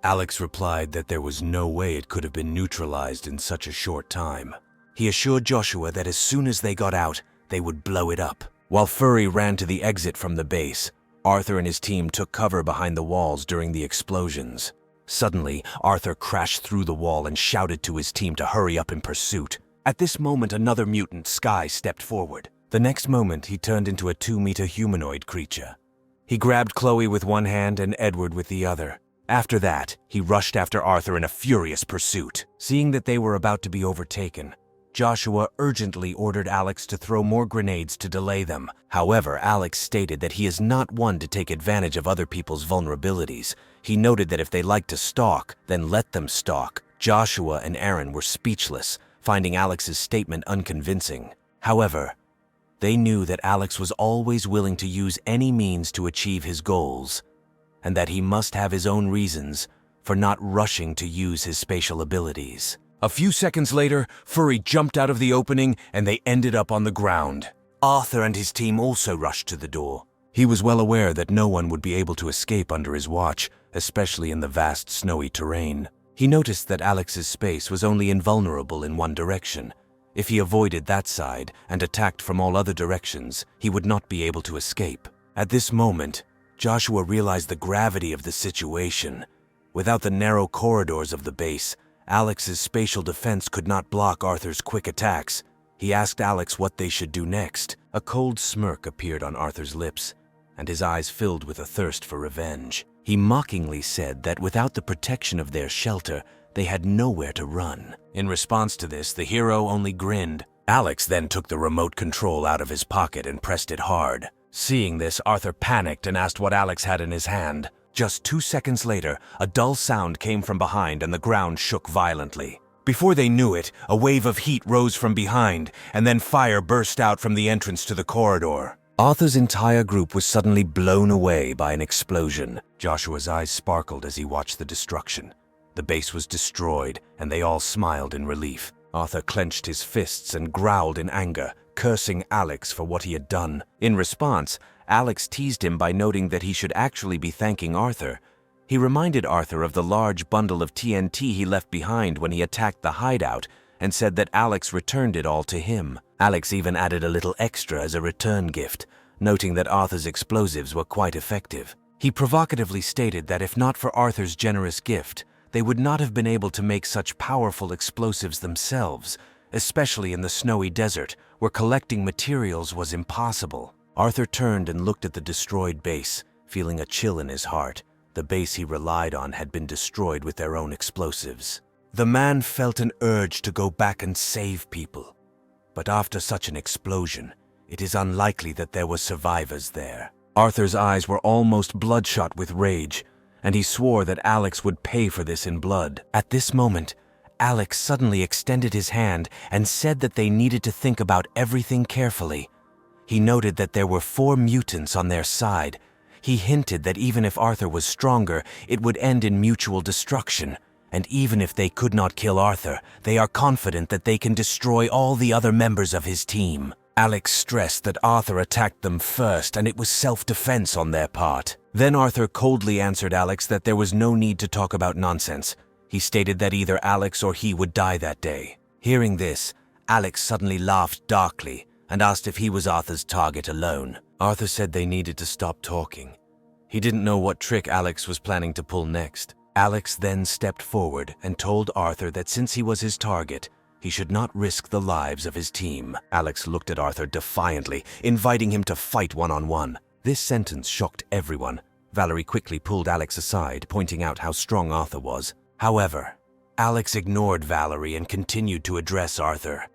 A: Alex replied that there was no way it could have been neutralized in such a short time. He assured Joshua that as soon as they got out, they would blow it up. While Furry ran to the exit from the base, Arthur and his team took cover behind the walls during the explosions. Suddenly, Arthur crashed through the wall and shouted to his team to hurry up in pursuit. At this moment, another mutant, Sky, stepped forward. The next moment, he turned into a 2-meter humanoid creature. He grabbed Chloe with one hand and Edward with the other. After that, he rushed after Arthur in a furious pursuit. Seeing that they were about to be overtaken, Joshua urgently ordered Alex to throw more grenades to delay them. However, Alex stated that he is not one to take advantage of other people's vulnerabilities. He noted that if they like to stalk, then let them stalk. Joshua and Aaron were speechless, finding Alex's statement unconvincing. However, they knew that Alex was always willing to use any means to achieve his goals, and that he must have his own reasons for not rushing to use his spatial abilities. A few seconds later, Furry jumped out of the opening and they ended up on the ground. Arthur and his team also rushed to the door. He was well aware that no one would be able to escape under his watch, especially in the vast snowy terrain. He noticed that Alex's space was only invulnerable in one direction. If he avoided that side and attacked from all other directions, he would not be able to escape. At this moment, Joshua realized the gravity of the situation. Without the narrow corridors of the base, Alex's spatial defense could not block Arthur's quick attacks. He asked Alex what they should do next. A cold smirk appeared on Arthur's lips, and his eyes filled with a thirst for revenge. He mockingly said that without the protection of their shelter, they had nowhere to run. In response to this, the hero only grinned. Alex then took the remote control out of his pocket and pressed it hard. Seeing this, Arthur panicked and asked what Alex had in his hand. Just 2 seconds later, a dull sound came from behind and the ground shook violently. Before they knew it, a wave of heat rose from behind, and then fire burst out from the entrance to the corridor. Arthur's entire group was suddenly blown away by an explosion. Joshua's eyes sparkled as he watched the destruction. The base was destroyed, and they all smiled in relief. Arthur clenched his fists and growled in anger, cursing Alex for what he had done. In response, Alex teased him by noting that he should actually be thanking Arthur. He reminded Arthur of the large bundle of TNT he left behind when he attacked the hideout and said that Alex returned it all to him. Alex even added a little extra as a return gift, noting that Arthur's explosives were quite effective. He provocatively stated that if not for Arthur's generous gift, they would not have been able to make such powerful explosives themselves, especially in the snowy desert where collecting materials was impossible. Arthur turned and looked at the destroyed base, feeling a chill in his heart. The base he relied on had been destroyed with their own explosives. The man felt an urge to go back and save people. But after such an explosion, it is unlikely that there were survivors there. Arthur's eyes were almost bloodshot with rage, and he swore that Alex would pay for this in blood. At this moment, Alex suddenly extended his hand and said that they needed to think about everything carefully. He noted that there were 4 mutants on their side. He hinted that even if Arthur was stronger, it would end in mutual destruction. And even if they could not kill Arthur, they are confident that they can destroy all the other members of his team. Alex stressed that Arthur attacked them first and it was self-defense on their part. Then Arthur coldly answered Alex that there was no need to talk about nonsense. He stated that either Alex or he would die that day. Hearing this, Alex suddenly laughed darkly and asked if he was Arthur's target alone. Arthur said they needed to stop talking. He didn't know what trick Alex was planning to pull next. Alex then stepped forward and told Arthur that since he was his target, he should not risk the lives of his team. Alex looked at Arthur defiantly, inviting him to fight one-on-one. This sentence shocked everyone. Valerie quickly pulled Alex aside, pointing out how strong Arthur was. However, Alex ignored Valerie and continued to address Arthur,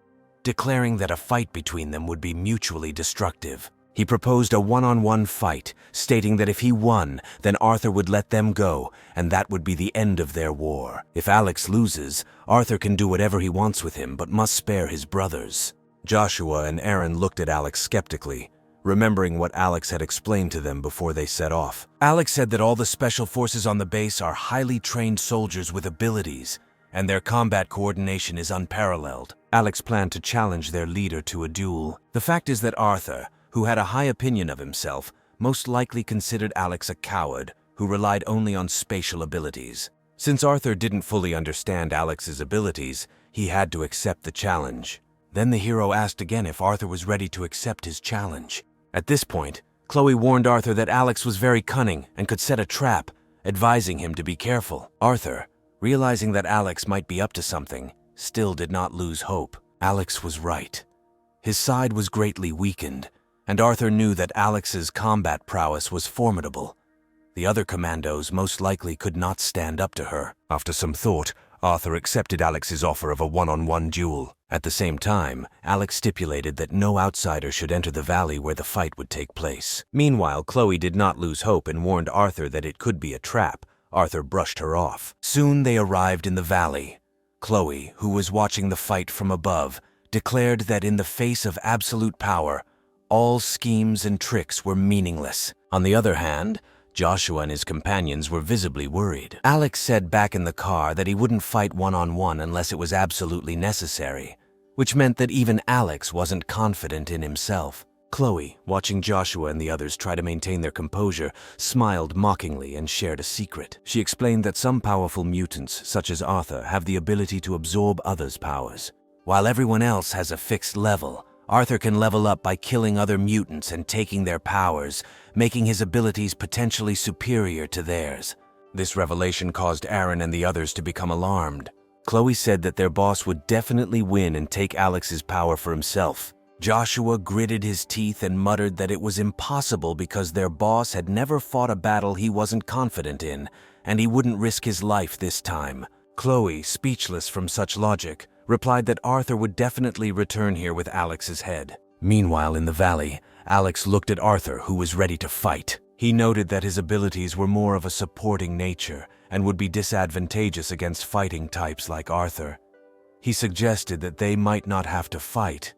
A: declaring that a fight between them would be mutually destructive. He proposed a one-on-one fight, stating that if he won, then Arthur would let them go, and that would be the end of their war. If Alex loses, Arthur can do whatever he wants with him, but must spare his brothers. Joshua and Aaron looked at Alex skeptically, remembering what Alex had explained to them before they set off. Alex said that all the special forces on the base are highly trained soldiers with abilities, and their combat coordination is unparalleled. Alex planned to challenge their leader to a duel. The fact is that Arthur, who had a high opinion of himself, most likely considered Alex a coward who relied only on spatial abilities. Since Arthur didn't fully understand Alex's abilities, he had to accept the challenge. Then the hero asked again if Arthur was ready to accept his challenge. At this point, Chloe warned Arthur that Alex was very cunning and could set a trap, advising him to be careful. Arthur, realizing that Alex might be up to something, still did not lose hope. Alex was right. His side was greatly weakened, and Arthur knew that Alex's combat prowess was formidable. The other commandos most likely could not stand up to her. After some thought, Arthur accepted Alex's offer of a one-on-one duel. At the same time, Alex stipulated that no outsider should enter the valley where the fight would take place. Meanwhile, Chloe did not lose hope and warned Arthur that it could be a trap. Arthur brushed her off. Soon they arrived in the valley. Chloe, who was watching the fight from above, declared that in the face of absolute power, all schemes and tricks were meaningless. On the other hand, Joshua and his companions were visibly worried. Alex said back in the car that he wouldn't fight one-on-one unless it was absolutely necessary, which meant that even Alex wasn't confident in himself. Chloe, watching Joshua and the others try to maintain their composure, smiled mockingly and shared a secret. She explained that some powerful mutants, such as Arthur, have the ability to absorb others' powers. While everyone else has a fixed level, Arthur can level up by killing other mutants and taking their powers, making his abilities potentially superior to theirs. This revelation caused Aaron and the others to become alarmed. Chloe said that their boss would definitely win and take Alex's power for himself. Joshua gritted his teeth and muttered that it was impossible because their boss had never fought a battle he wasn't confident in, and he wouldn't risk his life this time. Chloe, speechless from such logic, replied that Arthur would definitely return here with Alex's head. Meanwhile, in the valley, Alex looked at Arthur, who was ready to fight. He noted that his abilities were more of a supporting nature and would be disadvantageous against fighting types like Arthur. He suggested that they might not have to fight.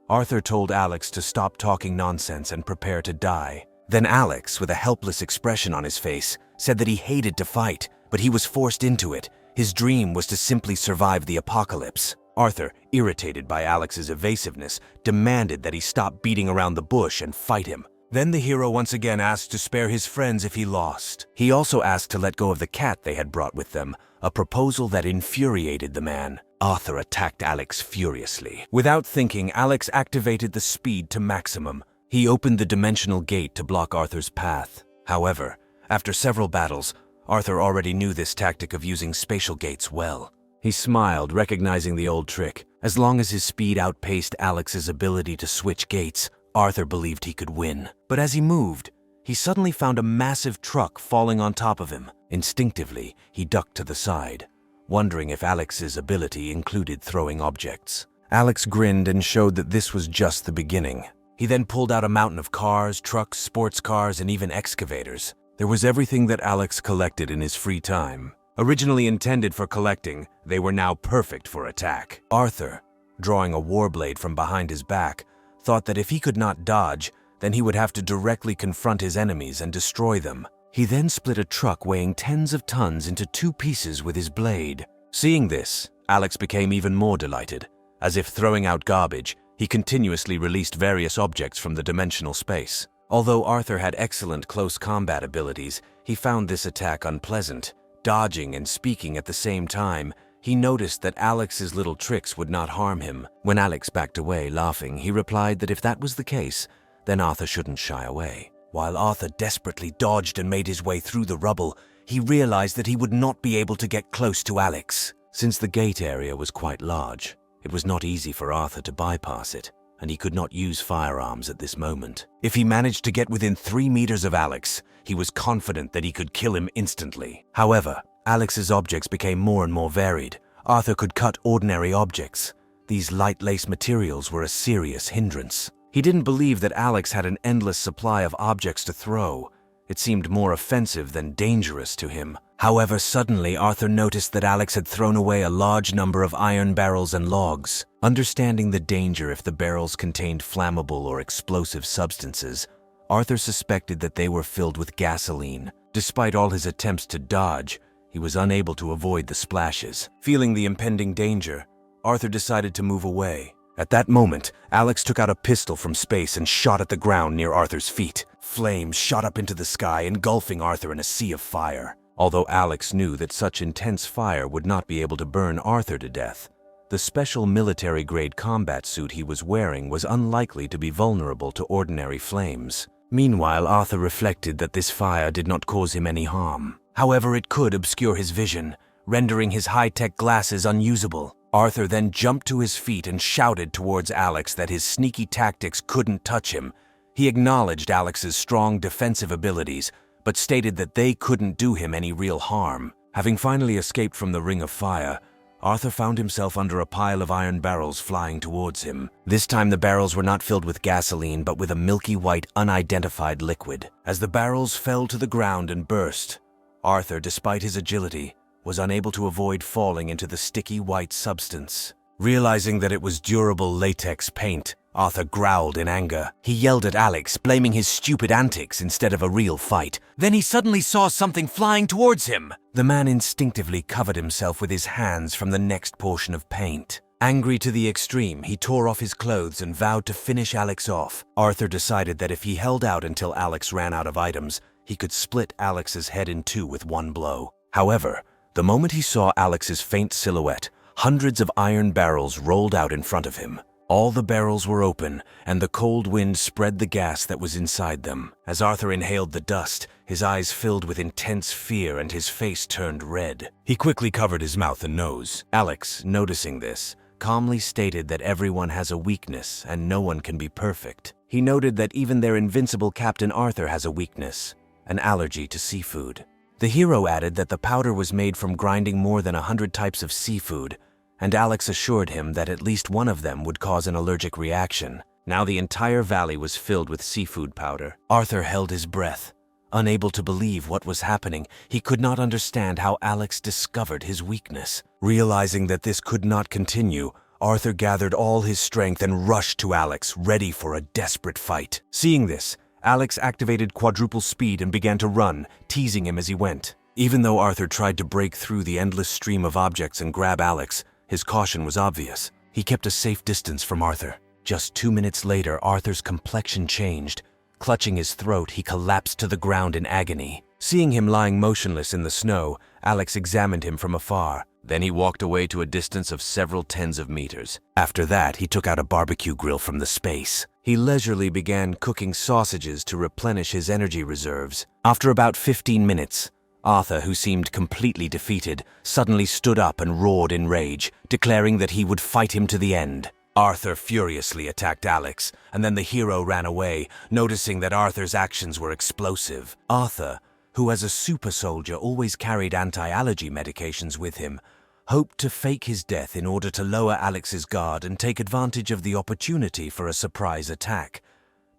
A: Arthur told Alex to stop talking nonsense and prepare to die. Then Alex, with a helpless expression on his face, said that he hated to fight, but he was forced into it. His dream was to simply survive the apocalypse. Arthur, irritated by Alex's evasiveness, demanded that he stop beating around the bush and fight him. Then the hero once again asked to spare his friends if he lost. He also asked to let go of the cat they had brought with them, a proposal that infuriated the man. Arthur attacked Alex furiously. Without thinking, Alex activated the speed to maximum. He opened the dimensional gate to block Arthur's path. However, after several battles, Arthur already knew this tactic of using spatial gates well. He smiled, recognizing the old trick. As long as his speed outpaced Alex's ability to switch gates, Arthur believed he could win, but as he moved, he suddenly found a massive truck falling on top of him. Instinctively, he ducked to the side, wondering if Alex's ability included throwing objects. Alex grinned and showed that this was just the beginning. He then pulled out a mountain of cars, trucks, sports cars, and even excavators. There was everything that Alex collected in his free time. Originally intended for collecting, they were now perfect for attack. Arthur, drawing a warblade from behind his back, thought that if he could not dodge, then he would have to directly confront his enemies and destroy them. He then split a truck weighing tens of tons into 2 pieces with his blade. Seeing this, Alex became even more delighted. As if throwing out garbage, he continuously released various objects from the dimensional space. Although Arthur had excellent close combat abilities, he found this attack unpleasant. Dodging and speaking at the same time, he noticed that Alex's little tricks would not harm him. When Alex backed away, laughing, he replied that if that was the case, then Arthur shouldn't shy away. While Arthur desperately dodged and made his way through the rubble, he realized that he would not be able to get close to Alex. Since the gate area was quite large, it was not easy for Arthur to bypass it, and he could not use firearms at this moment. If he managed to get within 3 meters of Alex, he was confident that he could kill him instantly. However, Alex's objects became more and more varied. Arthur could cut ordinary objects. These light lace materials were a serious hindrance. He didn't believe that Alex had an endless supply of objects to throw. It seemed more offensive than dangerous to him. However, suddenly Arthur noticed that Alex had thrown away a large number of iron barrels and logs. Understanding the danger if the barrels contained flammable or explosive substances, Arthur suspected that they were filled with gasoline. Despite all his attempts to dodge, he was unable to avoid the splashes. Feeling the impending danger, Arthur decided to move away. At that moment, Alex took out a pistol from space and shot at the ground near Arthur's feet. Flames shot up into the sky, engulfing Arthur in a sea of fire. Although Alex knew that such intense fire would not be able to burn Arthur to death, the special military-grade combat suit he was wearing was unlikely to be vulnerable to ordinary flames. Meanwhile, Arthur reflected that this fire did not cause him any harm. However, it could obscure his vision, rendering his high-tech glasses unusable. Arthur then jumped to his feet and shouted towards Alex that his sneaky tactics couldn't touch him. He acknowledged Alex's strong defensive abilities, but stated that they couldn't do him any real harm. Having finally escaped from the ring of fire, Arthur found himself under a pile of iron barrels flying towards him. This time the barrels were not filled with gasoline, but with a milky white, unidentified liquid. As the barrels fell to the ground and burst, Arthur, despite his agility, was unable to avoid falling into the sticky white substance. Realizing that it was durable latex paint, Arthur growled in anger. He yelled at Alex, blaming his stupid antics instead of a real fight. Then he suddenly saw something flying towards him. The man instinctively covered himself with his hands from the next portion of paint. Angry to the extreme, he tore off his clothes and vowed to finish Alex off. Arthur decided that if he held out until Alex ran out of items, he could split Alex's head in 2 with 1 blow. However, the moment he saw Alex's faint silhouette, hundreds of iron barrels rolled out in front of him. All the barrels were open, and the cold wind spread the gas that was inside them. As Arthur inhaled the dust, his eyes filled with intense fear and his face turned red. He quickly covered his mouth and nose. Alex, noticing this, calmly stated that everyone has a weakness and no one can be perfect. He noted that even their invincible Captain Arthur has a weakness, an allergy to seafood. The hero added that the powder was made from grinding more than 100 types of seafood, and Alex assured him that at least one of them would cause an allergic reaction. Now the entire valley was filled with seafood powder. Arthur held his breath. Unable to believe what was happening, he could not understand how Alex discovered his weakness. Realizing that this could not continue, Arthur gathered all his strength and rushed to Alex, ready for a desperate fight. Seeing this, Alex activated quadruple speed and began to run, teasing him as he went. Even though Arthur tried to break through the endless stream of objects and grab Alex, his caution was obvious. He kept a safe distance from Arthur. Just 2 minutes later, Arthur's complexion changed. Clutching his throat, he collapsed to the ground in agony. Seeing him lying motionless in the snow, Alex examined him from afar. Then he walked away to a distance of several tens of meters. After that, he took out a barbecue grill from the space. He leisurely began cooking sausages to replenish his energy reserves. After about 15 minutes, Arthur, who seemed completely defeated, suddenly stood up and roared in rage, declaring that he would fight him to the end. Arthur furiously attacked Alex, and then the hero ran away, noticing that Arthur's actions were explosive. Arthur, who as a super soldier always carried anti-allergy medications with him, hoped to fake his death in order to lower Alex's guard and take advantage of the opportunity for a surprise attack.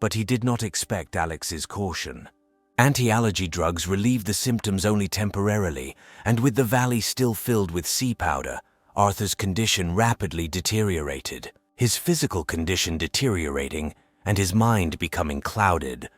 A: But he did not expect Alex's caution. Anti-allergy drugs relieved the symptoms only temporarily, and with the valley still filled with sea powder, Arthur's condition rapidly deteriorated. His physical condition deteriorating and his mind becoming clouded,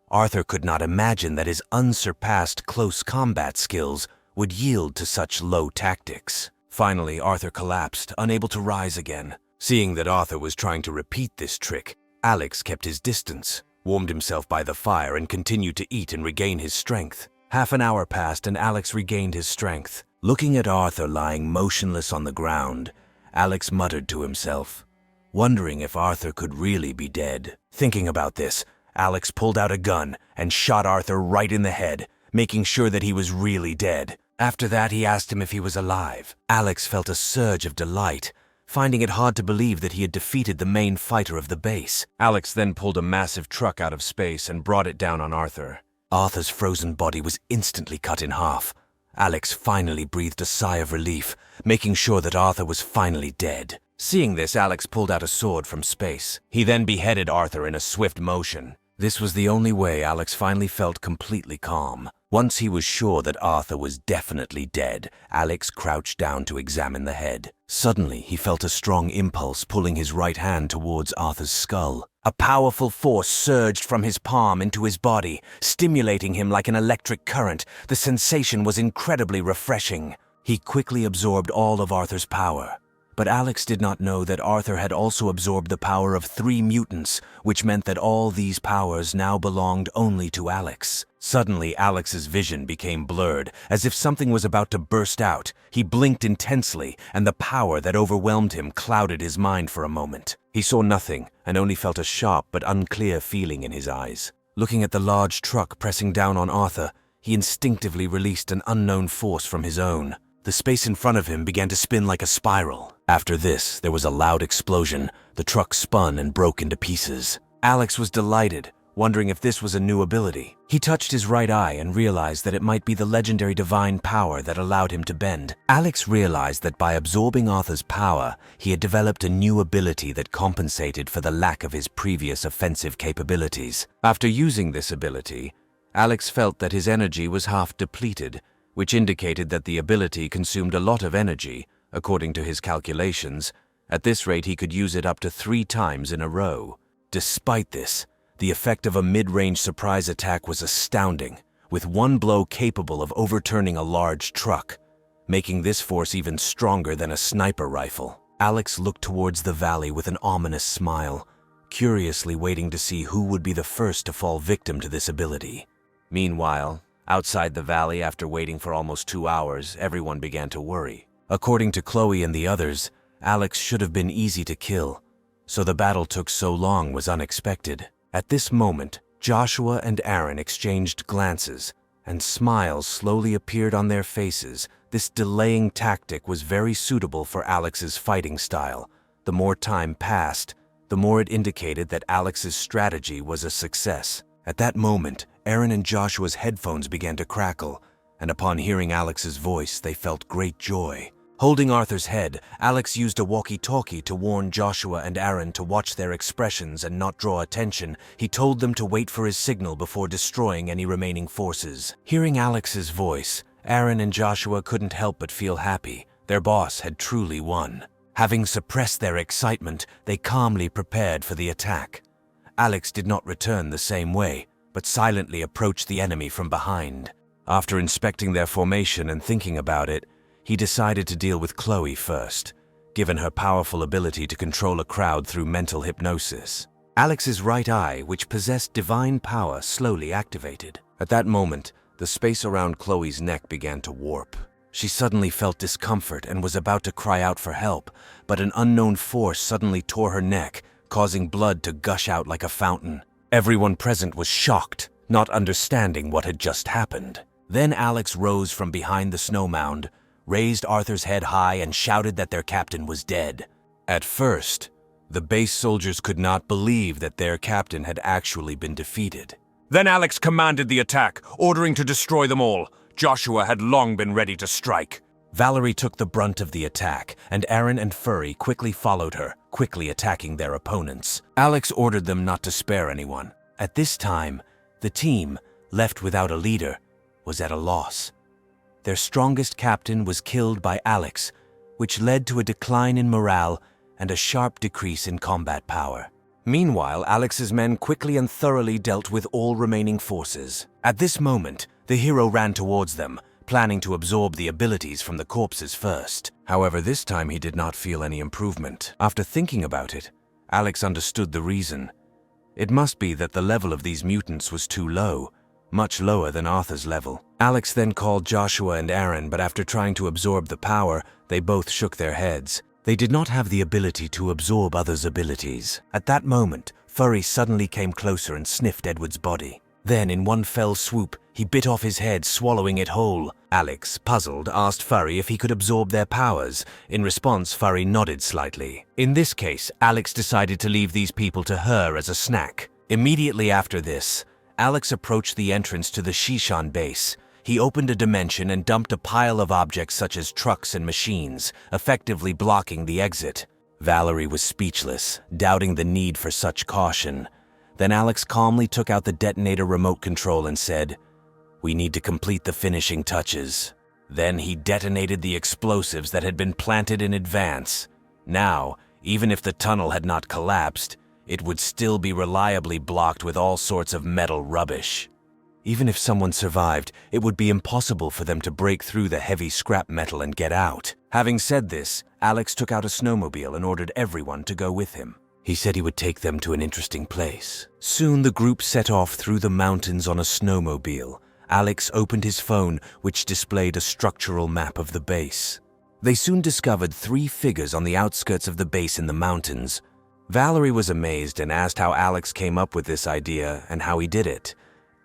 A: Arthur could not imagine that his unsurpassed close combat skills would yield to such low tactics. Finally, Arthur collapsed, unable to rise again. Seeing that Arthur was trying to repeat this trick, Alex kept his distance, warmed himself by the fire, and continued to eat and regain his strength. Half an hour passed and Alex regained his strength. Looking at Arthur lying motionless on the ground, Alex muttered to himself, wondering if Arthur could really be dead. Thinking about this, Alex pulled out a gun and shot Arthur right in the head, making sure that he was really dead. After that, he asked him if he was alive. Alex felt a surge of delight, finding it hard to believe that he had defeated the main fighter of the base. Alex then pulled a massive truck out of space and brought it down on Arthur. Arthur's frozen body was instantly cut in half. Alex finally breathed a sigh of relief, making sure that Arthur was finally dead. Seeing this, Alex pulled out a sword from space. He then beheaded Arthur in a swift motion. This was the only way Alex finally felt completely calm. Once he was sure that Arthur was definitely dead, Alex crouched down to examine the head. Suddenly, he felt a strong impulse pulling his right hand towards Arthur's skull. A powerful force surged from his palm into his body, stimulating him like an electric current. The sensation was incredibly refreshing. He quickly absorbed all of Arthur's power. But Alex did not know that Arthur had also absorbed the power of 3 mutants, which meant that all these powers now belonged only to Alex. Suddenly, Alex's vision became blurred, as if something was about to burst out. He blinked intensely, and the power that overwhelmed him clouded his mind for a moment. He saw nothing, and only felt a sharp but unclear feeling in his eyes. Looking at the large truck pressing down on Arthur, he instinctively released an unknown force from his own. The space in front of him began to spin like a spiral. After this, there was a loud explosion. The truck spun and broke into pieces. Alex was delighted, wondering if this was a new ability. He touched his right eye and realized that it might be the legendary divine power that allowed him to bend. Alex realized that by absorbing Arthur's power, he had developed a new ability that compensated for the lack of his previous offensive capabilities. After using this ability, Alex felt that his energy was half depleted, which indicated that the ability consumed a lot of energy. According to his calculations, at this rate he could use it up to 3 times in a row. Despite this, the effect of a mid-range surprise attack was astounding, with one blow capable of overturning a large truck, making this force even stronger than a sniper rifle. Alex looked towards the valley with an ominous smile, curiously waiting to see who would be the first to fall victim to this ability. Meanwhile, outside the valley, after waiting for almost 2 hours, everyone began to worry. According to Chloe and the others, Alex should have been easy to kill, so the battle took so long was unexpected. At this moment, Joshua and Aaron exchanged glances, and smiles slowly appeared on their faces. This delaying tactic was very suitable for Alex's fighting style. The more time passed, the more it indicated that Alex's strategy was a success. At that moment, Aaron and Joshua's headphones began to crackle, and upon hearing Alex's voice, they felt great joy. Holding Arthur's head, Alex used a walkie-talkie to warn Joshua and Aaron to watch their expressions and not draw attention. He told them to wait for his signal before destroying any remaining forces. Hearing Alex's voice, Aaron and Joshua couldn't help but feel happy. Their boss had truly won. Having suppressed their excitement, they calmly prepared for the attack. Alex did not return the same way, but silently approached the enemy from behind. After inspecting their formation and thinking about it, he decided to deal with Chloe first, given her powerful ability to control a crowd through mental hypnosis. Alex's right eye, which possessed divine power, slowly activated. At that moment, the space around Chloe's neck began to warp. She suddenly felt discomfort and was about to cry out for help, but an unknown force suddenly tore her neck, causing blood to gush out like a fountain. Everyone present was shocked, not understanding what had just happened. Then Alex rose from behind the snow mound, raised Arthur's head high, and shouted that their captain was dead. At first, The base soldiers could not believe that their captain had actually been defeated.
B: Then Alex commanded the attack, ordering to destroy them all. Joshua had long been ready to strike.
A: Valerie took the brunt of the attack, and Aaron and Furry quickly followed her, quickly attacking their opponents. Alex ordered them not to spare anyone. At this time, the team, left without a leader, was at a loss. Their strongest captain was killed by Alex, which led to a decline in morale and a sharp decrease in combat power. Meanwhile, Alex's men quickly and thoroughly dealt with all remaining forces. At this moment, the hero ran towards them, planning to absorb the abilities from the corpses first. However, this time he did not feel any improvement. After thinking about it, Alex understood the reason. It must be that the level of these mutants was too low, much lower than Arthur's level. Alex then called Joshua and Aaron, but after trying to absorb the power, they both shook their heads. They did not have the ability to absorb others' abilities. At that moment, Furry suddenly came closer and sniffed Edward's body. Then, in one fell swoop, he bit off his head, swallowing it whole. Alex, puzzled, asked Furry if he could absorb their powers. In response, Furry nodded slightly. In this case, Alex decided to leave these people to her as a snack. Immediately after this, Alex approached the entrance to the Shishan base. He opened a dimension and dumped a pile of objects such as trucks and machines, effectively blocking the exit. Valerie was speechless, doubting the need for such caution. Then Alex calmly took out the detonator remote control and said, "We need to complete the finishing touches." Then he detonated the explosives that had been planted in advance. Now, even if the tunnel had not collapsed, it would still be reliably blocked with all sorts of metal rubbish. Even if someone survived, it would be impossible for them to break through the heavy scrap metal and get out. Having said this, Alex took out a snowmobile and ordered everyone to go with him. He said he would take them to an interesting place. Soon the group set off through the mountains on a snowmobile. Alex opened his phone, which displayed a structural map of the base. They soon discovered 3 figures on the outskirts of the base in the mountains. Valerie was amazed and asked how Alex came up with this idea and how he did it.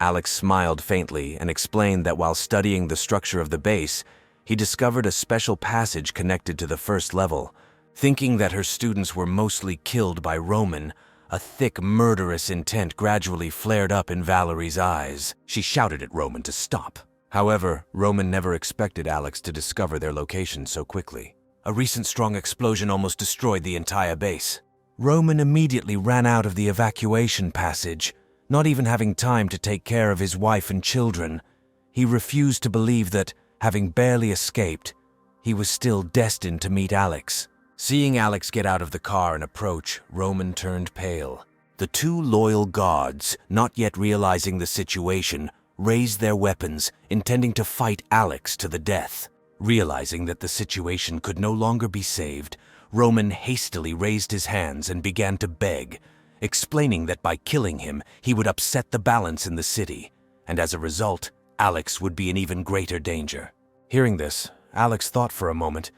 A: Alex smiled faintly and explained that while studying the structure of the base, he discovered a special passage connected to the first level. Thinking that her students were mostly killed by Roman, a thick, murderous intent gradually flared up in Valerie's eyes. She shouted at Roman to stop. However, Roman never expected Alex to discover their location so quickly. A recent strong explosion almost destroyed the entire base. Roman immediately ran out of the evacuation passage, not even having time to take care of his wife and children. He refused to believe that, having barely escaped, he was still destined to meet Alex. Seeing Alex get out of the car and approach, Roman turned pale. The 2 loyal guards, not yet realizing the situation, raised their weapons, intending to fight Alex to the death. Realizing that the situation could no longer be saved, Roman hastily raised his hands and began to beg, explaining that by killing him, he would upset the balance in the city, and as a result, Alex would be in even greater danger. Hearing this, Alex thought for a moment.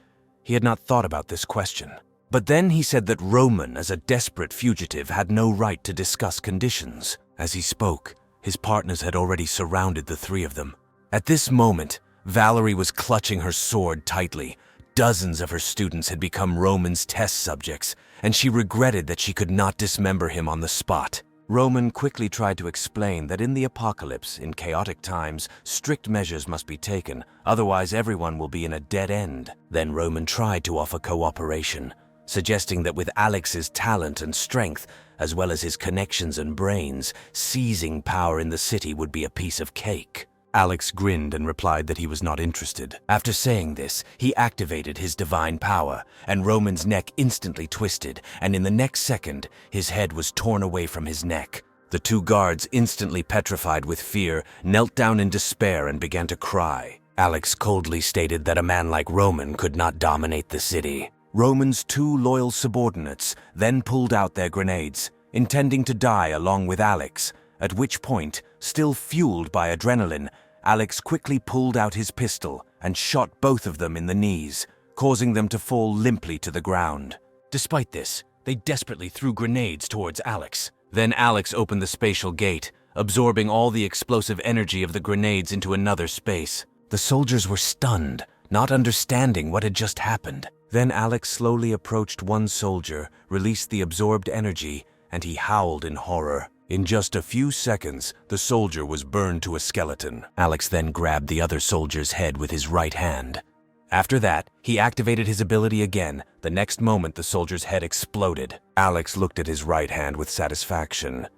A: He had not thought about this question. But then he said that Roman, as a desperate fugitive, had no right to discuss conditions. As he spoke, his partners had already surrounded the 3 of them. At this moment, Valerie was clutching her sword tightly. Dozens of her students had become Roman's test subjects, and she regretted that she could not dismember him on the spot. Roman quickly tried to explain that in the apocalypse, in chaotic times, strict measures must be taken, otherwise everyone will be in a dead end. Then Roman tried to offer cooperation, suggesting that with Alex's talent and strength, as well as his connections and brains, seizing power in the city would be a piece of cake. Alex grinned and replied that he was not interested. After saying this, he activated his divine power, and Roman's neck instantly twisted, and in the next second, his head was torn away from his neck. The 2 guards, instantly petrified with fear, knelt down in despair and began to cry. Alex coldly stated that a man like Roman could not dominate the city. Roman's 2 loyal subordinates then pulled out their grenades, intending to die along with Alex, at which point, still fueled by adrenaline, Alex quickly pulled out his pistol and shot both of them in the knees, causing them to fall limply to the ground. Despite this, they desperately threw grenades towards Alex. Then Alex opened the spatial gate, absorbing all the explosive energy of the grenades into another space. The soldiers were stunned, not understanding what had just happened. Then Alex slowly approached one soldier, released the absorbed energy, and he howled in horror. In just a few seconds, the soldier was burned to a skeleton. Alex then grabbed the other soldier's head with his right hand. After that, he activated his ability again. The next moment, the soldier's head exploded. Alex looked at his right hand with satisfaction,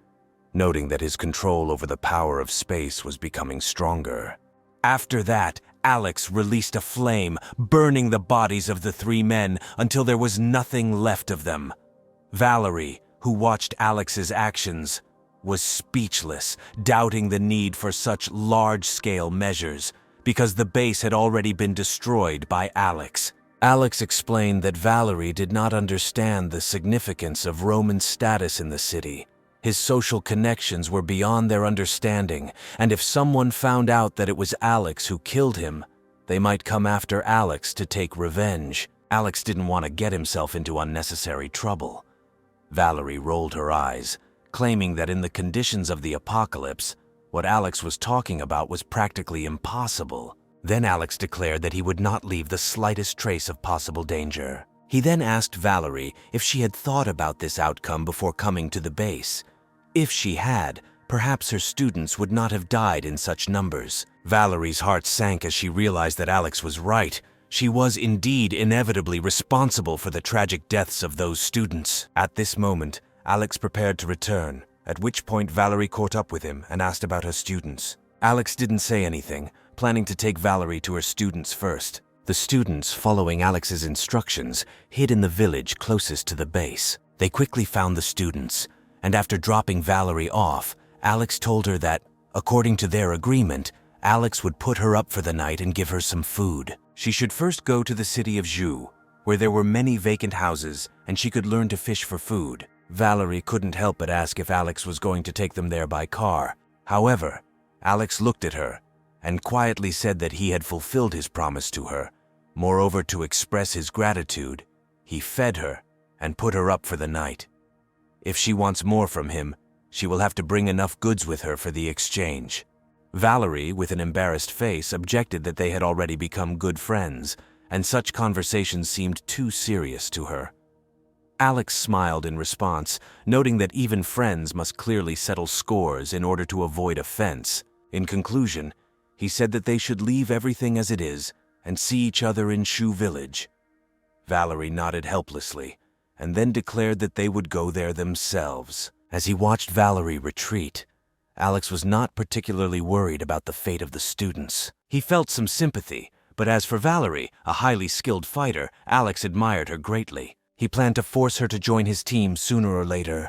A: noting that his control over the power of space was becoming stronger. After that, Alex released a flame, burning the bodies of the three men until there was nothing left of them. Valerie, who watched Alex's actions, was speechless, doubting the need for such large-scale measures, because the base had already been destroyed by Alex. Alex explained that Valerie did not understand the significance of Roman's status in the city. His social connections were beyond their understanding, and if someone found out that it was Alex who killed him, they might come after Alex to take revenge. Alex didn't want to get himself into unnecessary trouble. Valerie rolled her eyes, claiming that in the conditions of the apocalypse, what Alex was talking about was practically impossible. Then Alex declared that he would not leave the slightest trace of possible danger. He then asked Valerie if she had thought about this outcome before coming to the base. If she had, perhaps her students would not have died in such numbers. Valerie's heart sank as she realized that Alex was right. She was indeed inevitably responsible for the tragic deaths of those students. At this moment, Alex prepared to return, at which point Valerie caught up with him and asked about her students. Alex didn't say anything, planning to take Valerie to her students first. The students, following Alex's instructions, hid in the village closest to the base. They quickly found the students, and after dropping Valerie off, Alex told her that, according to their agreement, Alex would put her up for the night and give her some food. She should first go to the city of Zhu, where there were many vacant houses, and she could learn to fish for food. Valerie couldn't help but ask if Alex was going to take them there by car. However, Alex looked at her and quietly said that he had fulfilled his promise to her. Moreover, to express his gratitude, he fed her and put her up for the night. If she wants more from him, she will have to bring enough goods with her for the exchange. Valerie, with an embarrassed face, objected that they had already become good friends, and such conversations seemed too serious to her. Alex smiled in response, noting that even friends must clearly settle scores in order to avoid offense. In conclusion, he said that they should leave everything as it is and see each other in Shu Village. Valerie nodded helplessly, and then declared that they would go there themselves. As he watched Valerie retreat, Alex was not particularly worried about the fate of the students. He felt some sympathy, but as for Valerie, a highly skilled fighter, Alex admired her greatly. He planned to force her to join his team sooner or later.